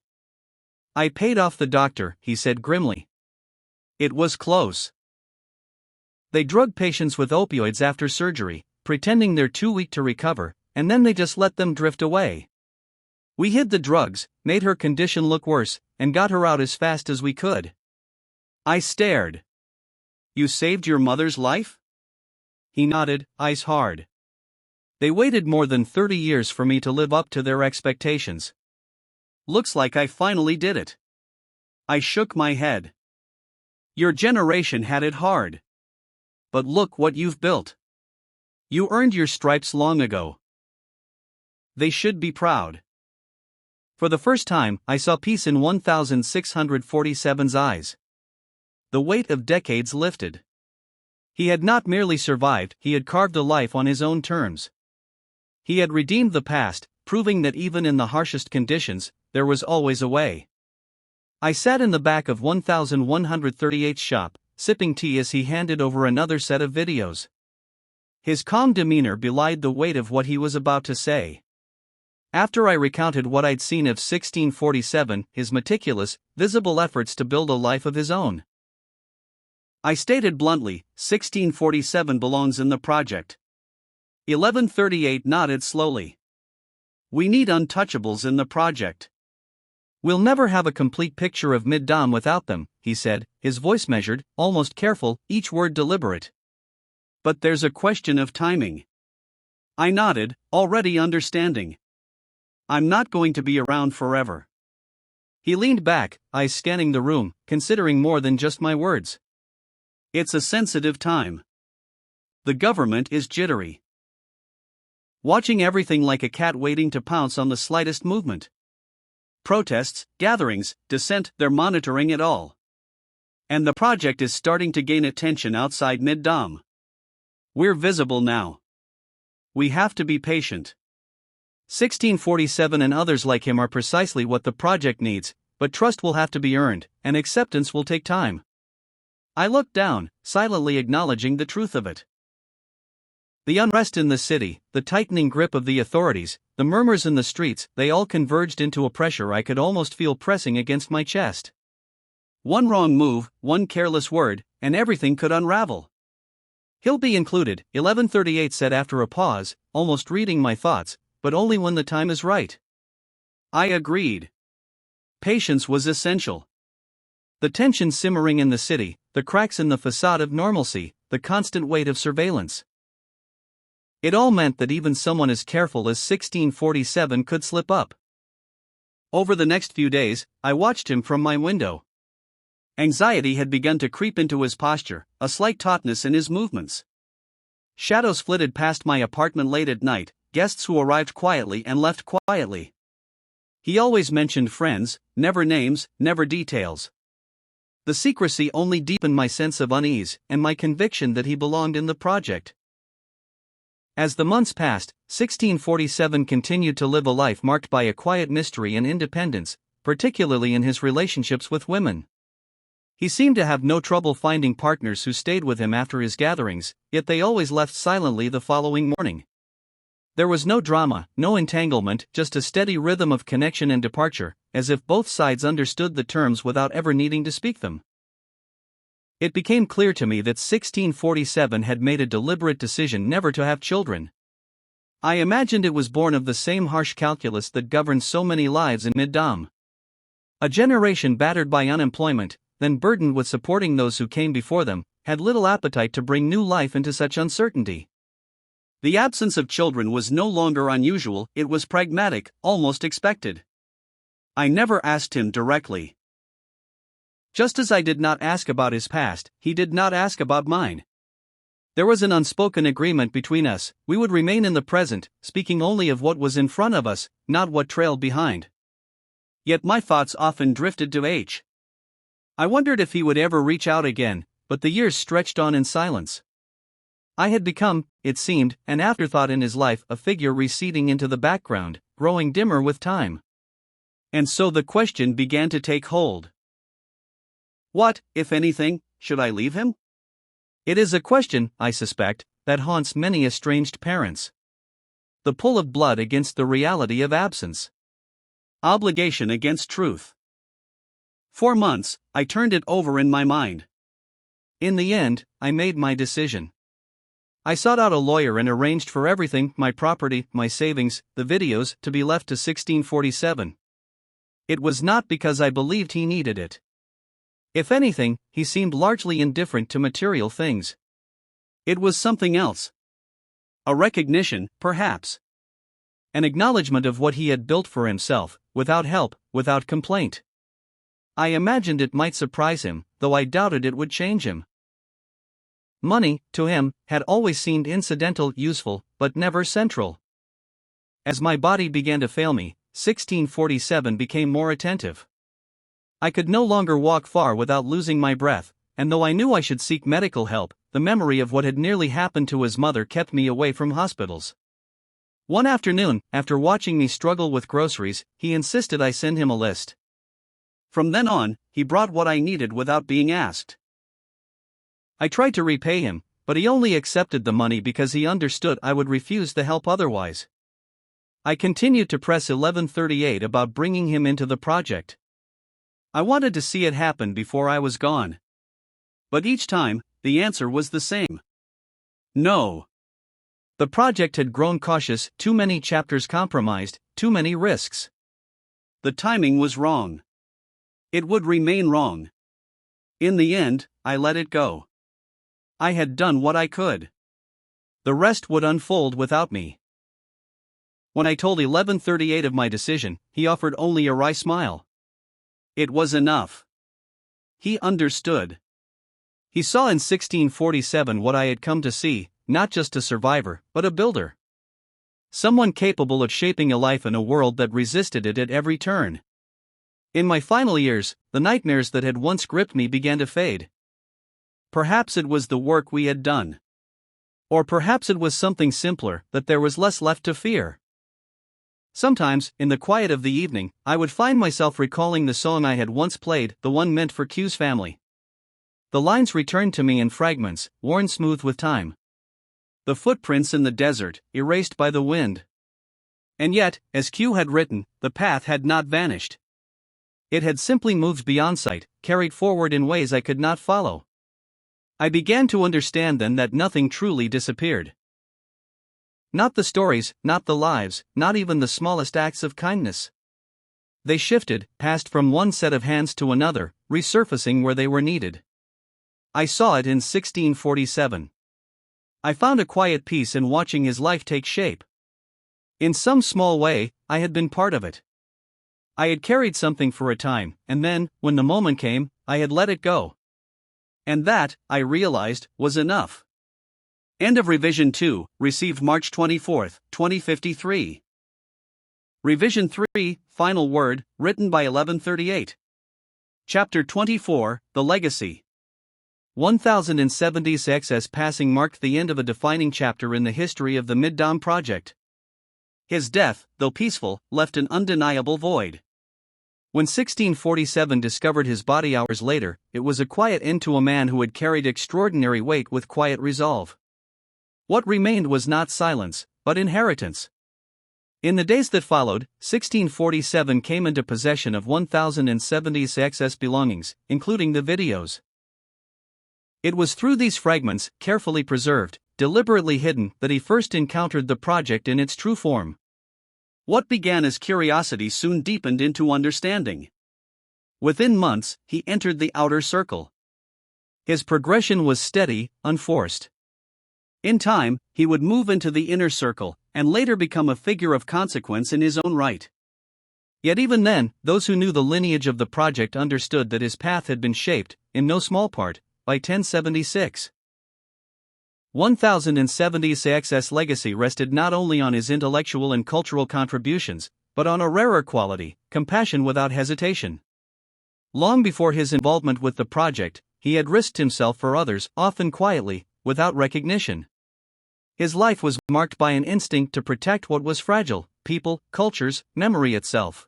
I paid off the doctor, he said grimly. It was close. They drug patients with opioids after surgery, pretending they're too weak to recover, and then they just let them drift away. We hid the drugs, made her condition look worse, and got her out as fast as we could. I stared. You saved your mother's life? He nodded, eyes hard. They waited more than 30 years for me to live up to their expectations. Looks like I finally did it. I shook my head. Your generation had it hard. But look what you've built. You earned your stripes long ago. They should be proud. For the first time, I saw peace in 1647's eyes. The weight of decades lifted. He had not merely survived, he had carved a life on his own terms. He had redeemed the past, proving that even in the harshest conditions, there was always a way. I sat in the back of 1138's shop, sipping tea as he handed over another set of videos. His calm demeanor belied the weight of what he was about to say. After I recounted what I'd seen of 1647, his meticulous, visible efforts to build a life of his own, I stated bluntly, 1647 belongs in the project. 1138 nodded slowly. We need untouchables in the project. We'll never have a complete picture of Middom without them, he said, his voice measured, almost careful, each word deliberate. But there's a question of timing. I nodded, already understanding. I'm not going to be around forever. He leaned back, eyes scanning the room, considering more than just my words. It's a sensitive time. The government is jittery. Watching everything like a cat waiting to pounce on the slightest movement. Protests, gatherings, dissent, they're monitoring it all. And the project is starting to gain attention outside Middom. We're visible now. We have to be patient. 1647 and others like him are precisely what the project needs, but trust will have to be earned, and acceptance will take time. I looked down, silently acknowledging the truth of it. The unrest in the city, the tightening grip of the authorities, the murmurs in the streets, they all converged into a pressure I could almost feel pressing against my chest. One wrong move, one careless word, and everything could unravel. He'll be included, 1138 said after a pause, almost reading my thoughts, but only when the time is right. I agreed. Patience was essential. The tension simmering in the city, the cracks in the facade of normalcy, the constant weight of surveillance. It all meant that even someone as careful as 1647 could slip up. Over the next few days, I watched him from my window. Anxiety had begun to creep into his posture, a slight tautness in his movements. Shadows flitted past my apartment late at night, guests who arrived quietly and left quietly. He always mentioned friends, never names, never details. The secrecy only deepened my sense of unease and my conviction that he belonged in the project. As the months passed, 1647 continued to live a life marked by a quiet mystery and independence, particularly in his relationships with women. He seemed to have no trouble finding partners who stayed with him after his gatherings, yet they always left silently the following morning. There was no drama, no entanglement, just a steady rhythm of connection and departure, as if both sides understood the terms without ever needing to speak them. It became clear to me that 1647 had made a deliberate decision never to have children. I imagined it was born of the same harsh calculus that governs so many lives in Middom. A generation battered by unemployment, then burdened with supporting those who came before them, had little appetite to bring new life into such uncertainty. The absence of children was no longer unusual, it was pragmatic, almost expected. I never asked him directly. Just as I did not ask about his past, he did not ask about mine. There was an unspoken agreement between us, we would remain in the present, speaking only of what was in front of us, not what trailed behind. Yet my thoughts often drifted to H. I wondered if he would ever reach out again, but the years stretched on in silence. I had become, it seemed, an afterthought in his life, a figure receding into the background, growing dimmer with time. And so the question began to take hold. What, if anything, should I leave him? It is a question, I suspect, that haunts many estranged parents. The pull of blood against the reality of absence. Obligation against truth. For months, I turned it over in my mind. In the end, I made my decision. I sought out a lawyer and arranged for everything, my property, my savings, the videos, to be left to 1647. It was not because I believed he needed it. If anything, he seemed largely indifferent to material things. It was something else. A recognition, perhaps. An acknowledgement of what he had built for himself, without help, without complaint. I imagined it might surprise him, though I doubted it would change him. Money, to him, had always seemed incidental, useful, but never central. As my body began to fail me, 1647 became more attentive. I could no longer walk far without losing my breath, and though I knew I should seek medical help, the memory of what had nearly happened to his mother kept me away from hospitals. One afternoon, after watching me struggle with groceries, he insisted I send him a list. From then on, he brought what I needed without being asked. I tried to repay him, but he only accepted the money because he understood I would refuse the help otherwise. I continued to press 1138 about bringing him into the project. I wanted to see it happen before I was gone. But each time, the answer was the same. No. The project had grown cautious, too many chapters compromised, too many risks. The timing was wrong. It would remain wrong. In the end, I let it go. I had done what I could. The rest would unfold without me. When I told 1138 of my decision, he offered only a wry smile. It was enough. He understood. He saw in 1647 what I had come to see, not just a survivor, but a builder. Someone capable of shaping a life in a world that resisted it at every turn. In my final years, the nightmares that had once gripped me began to fade. Perhaps it was the work we had done. Or perhaps it was something simpler, that there was less left to fear. Sometimes, in the quiet of the evening, I would find myself recalling the song I had once played, the one meant for Q's family. The lines returned to me in fragments, worn smooth with time. The footprints in the desert, erased by the wind. And yet, as Q had written, the path had not vanished. It had simply moved beyond sight, carried forward in ways I could not follow. I began to understand then that nothing truly disappeared. Not the stories, not the lives, not even the smallest acts of kindness. They shifted, passed from one set of hands to another, resurfacing where they were needed. I saw it in 1647. I found a quiet peace in watching his life take shape. In some small way, I had been part of it. I had carried something for a time, and then, when the moment came, I had let it go. And that, I realized, was enough. End of Revision 2, received March 24, 2053. Revision 3, Final Word, written by 1138. Chapter 24, The Legacy. 1076 as passing marked the end of a defining chapter in the history of the Middom Project. His death, though peaceful, left an undeniable void. When 1647 discovered his body hours later, it was a quiet end to a man who had carried extraordinary weight with quiet resolve. What remained was not silence, but inheritance. In the days that followed, 1647 came into possession of 1076's belongings, including the videos. It was through these fragments, carefully preserved, deliberately hidden, that he first encountered the project in its true form. What began as curiosity soon deepened into understanding. Within months, he entered the outer circle. His progression was steady, unforced. In time, he would move into the inner circle, and later become a figure of consequence in his own right. Yet even then, those who knew the lineage of the project understood that his path had been shaped, in no small part, by 1076. 1076's legacy rested not only on his intellectual and cultural contributions, but on a rarer quality, compassion without hesitation. Long before his involvement with the project, he had risked himself for others, often quietly, without recognition. His life was marked by an instinct to protect what was fragile: people, cultures, memory itself.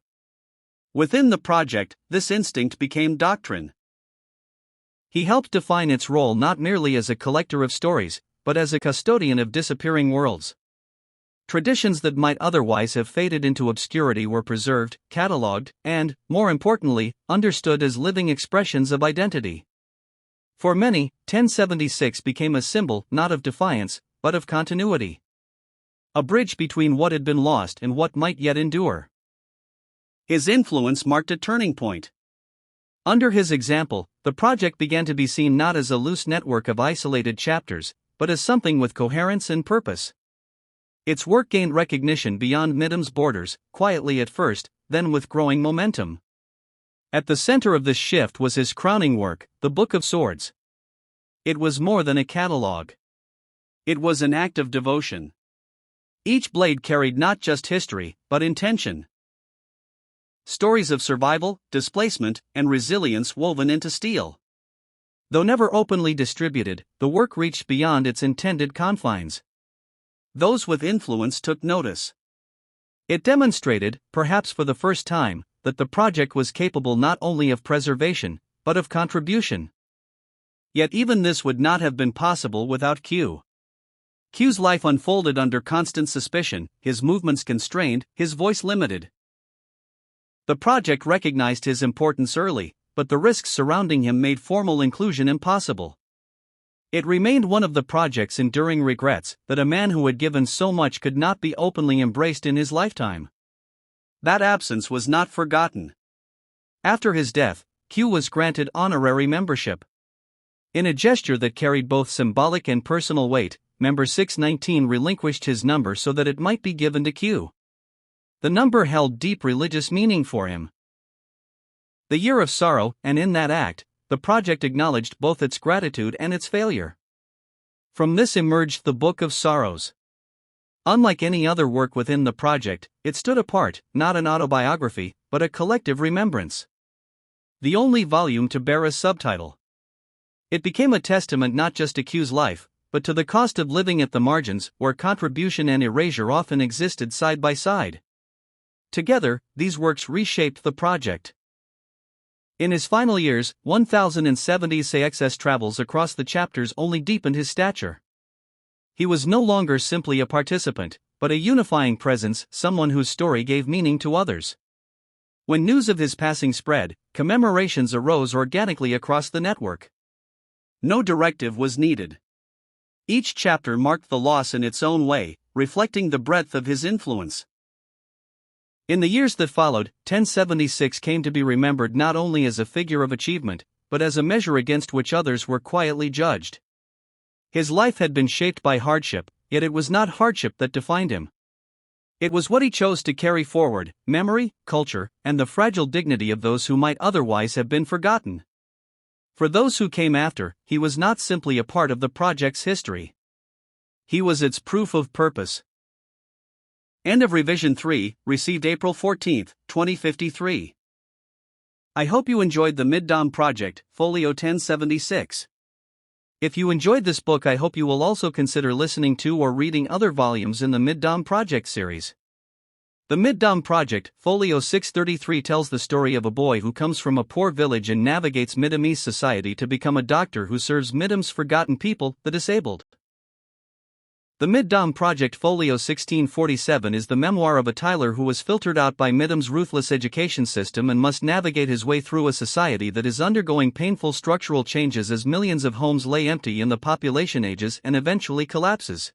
Within the project, this instinct became doctrine. He helped define its role not merely as a collector of stories, but as a custodian of disappearing worlds. Traditions that might otherwise have faded into obscurity were preserved, catalogued, and, more importantly, understood as living expressions of identity. For many, 1076 became a symbol not of defiance, but of continuity. A bridge between what had been lost and what might yet endure. His influence marked a turning point. Under his example, the project began to be seen not as a loose network of isolated chapters, but as something with coherence and purpose. Its work gained recognition beyond Middom's borders, quietly at first, then with growing momentum. At the center of this shift was his crowning work, the Book of Swords. It was more than a catalogue. It was an act of devotion. Each blade carried not just history, but intention. Stories of survival, displacement, and resilience woven into steel. Though never openly distributed, the work reached beyond its intended confines. Those with influence took notice. It demonstrated, perhaps for the first time, that the project was capable not only of preservation, but of contribution. Yet even this would not have been possible without Q. Q's life unfolded under constant suspicion, his movements constrained, his voice limited. The project recognized his importance early, but the risks surrounding him made formal inclusion impossible. It remained one of the project's enduring regrets that a man who had given so much could not be openly embraced in his lifetime. That absence was not forgotten. After his death, Q was granted honorary membership. In a gesture that carried both symbolic and personal weight, member 619 relinquished his number so that it might be given to Q. The number held deep religious meaning for him. The year of sorrow, and in that act, the project acknowledged both its gratitude and its failure. From this emerged the Book of Sorrows. Unlike any other work within the project, it stood apart, not an autobiography, but a collective remembrance. The only volume to bear a subtitle. It became a testament not just to Q's life, but to the cost of living at the margins, where contribution and erasure often existed side by side. Together, these works reshaped the project. In his final years, 1076's travels across the chapters only deepened his stature. He was no longer simply a participant, but a unifying presence, someone whose story gave meaning to others. When news of his passing spread, commemorations arose organically across the network. No directive was needed. Each chapter marked the loss in its own way, reflecting the breadth of his influence. In the years that followed, 1076 came to be remembered not only as a figure of achievement, but as a measure against which others were quietly judged. His life had been shaped by hardship, yet it was not hardship that defined him. It was what he chose to carry forward: memory, culture, and the fragile dignity of those who might otherwise have been forgotten. For those who came after, he was not simply a part of the project's history. He was its proof of purpose. End of Revision 3, received April 14, 2053. I hope you enjoyed the Middom Project, Folio 1076. If you enjoyed this book, I hope you will also consider listening to or reading other volumes in the Middom Project series. The Middom Project, Folio 633, tells the story of a boy who comes from a poor village and navigates Middomese society to become a doctor who serves Middom's forgotten people, the disabled. The Middom Project, Folio 1647, is the memoir of a Tyler who was filtered out by Middom's ruthless education system and must navigate his way through a society that is undergoing painful structural changes as millions of homes lay empty and the population ages and eventually collapses.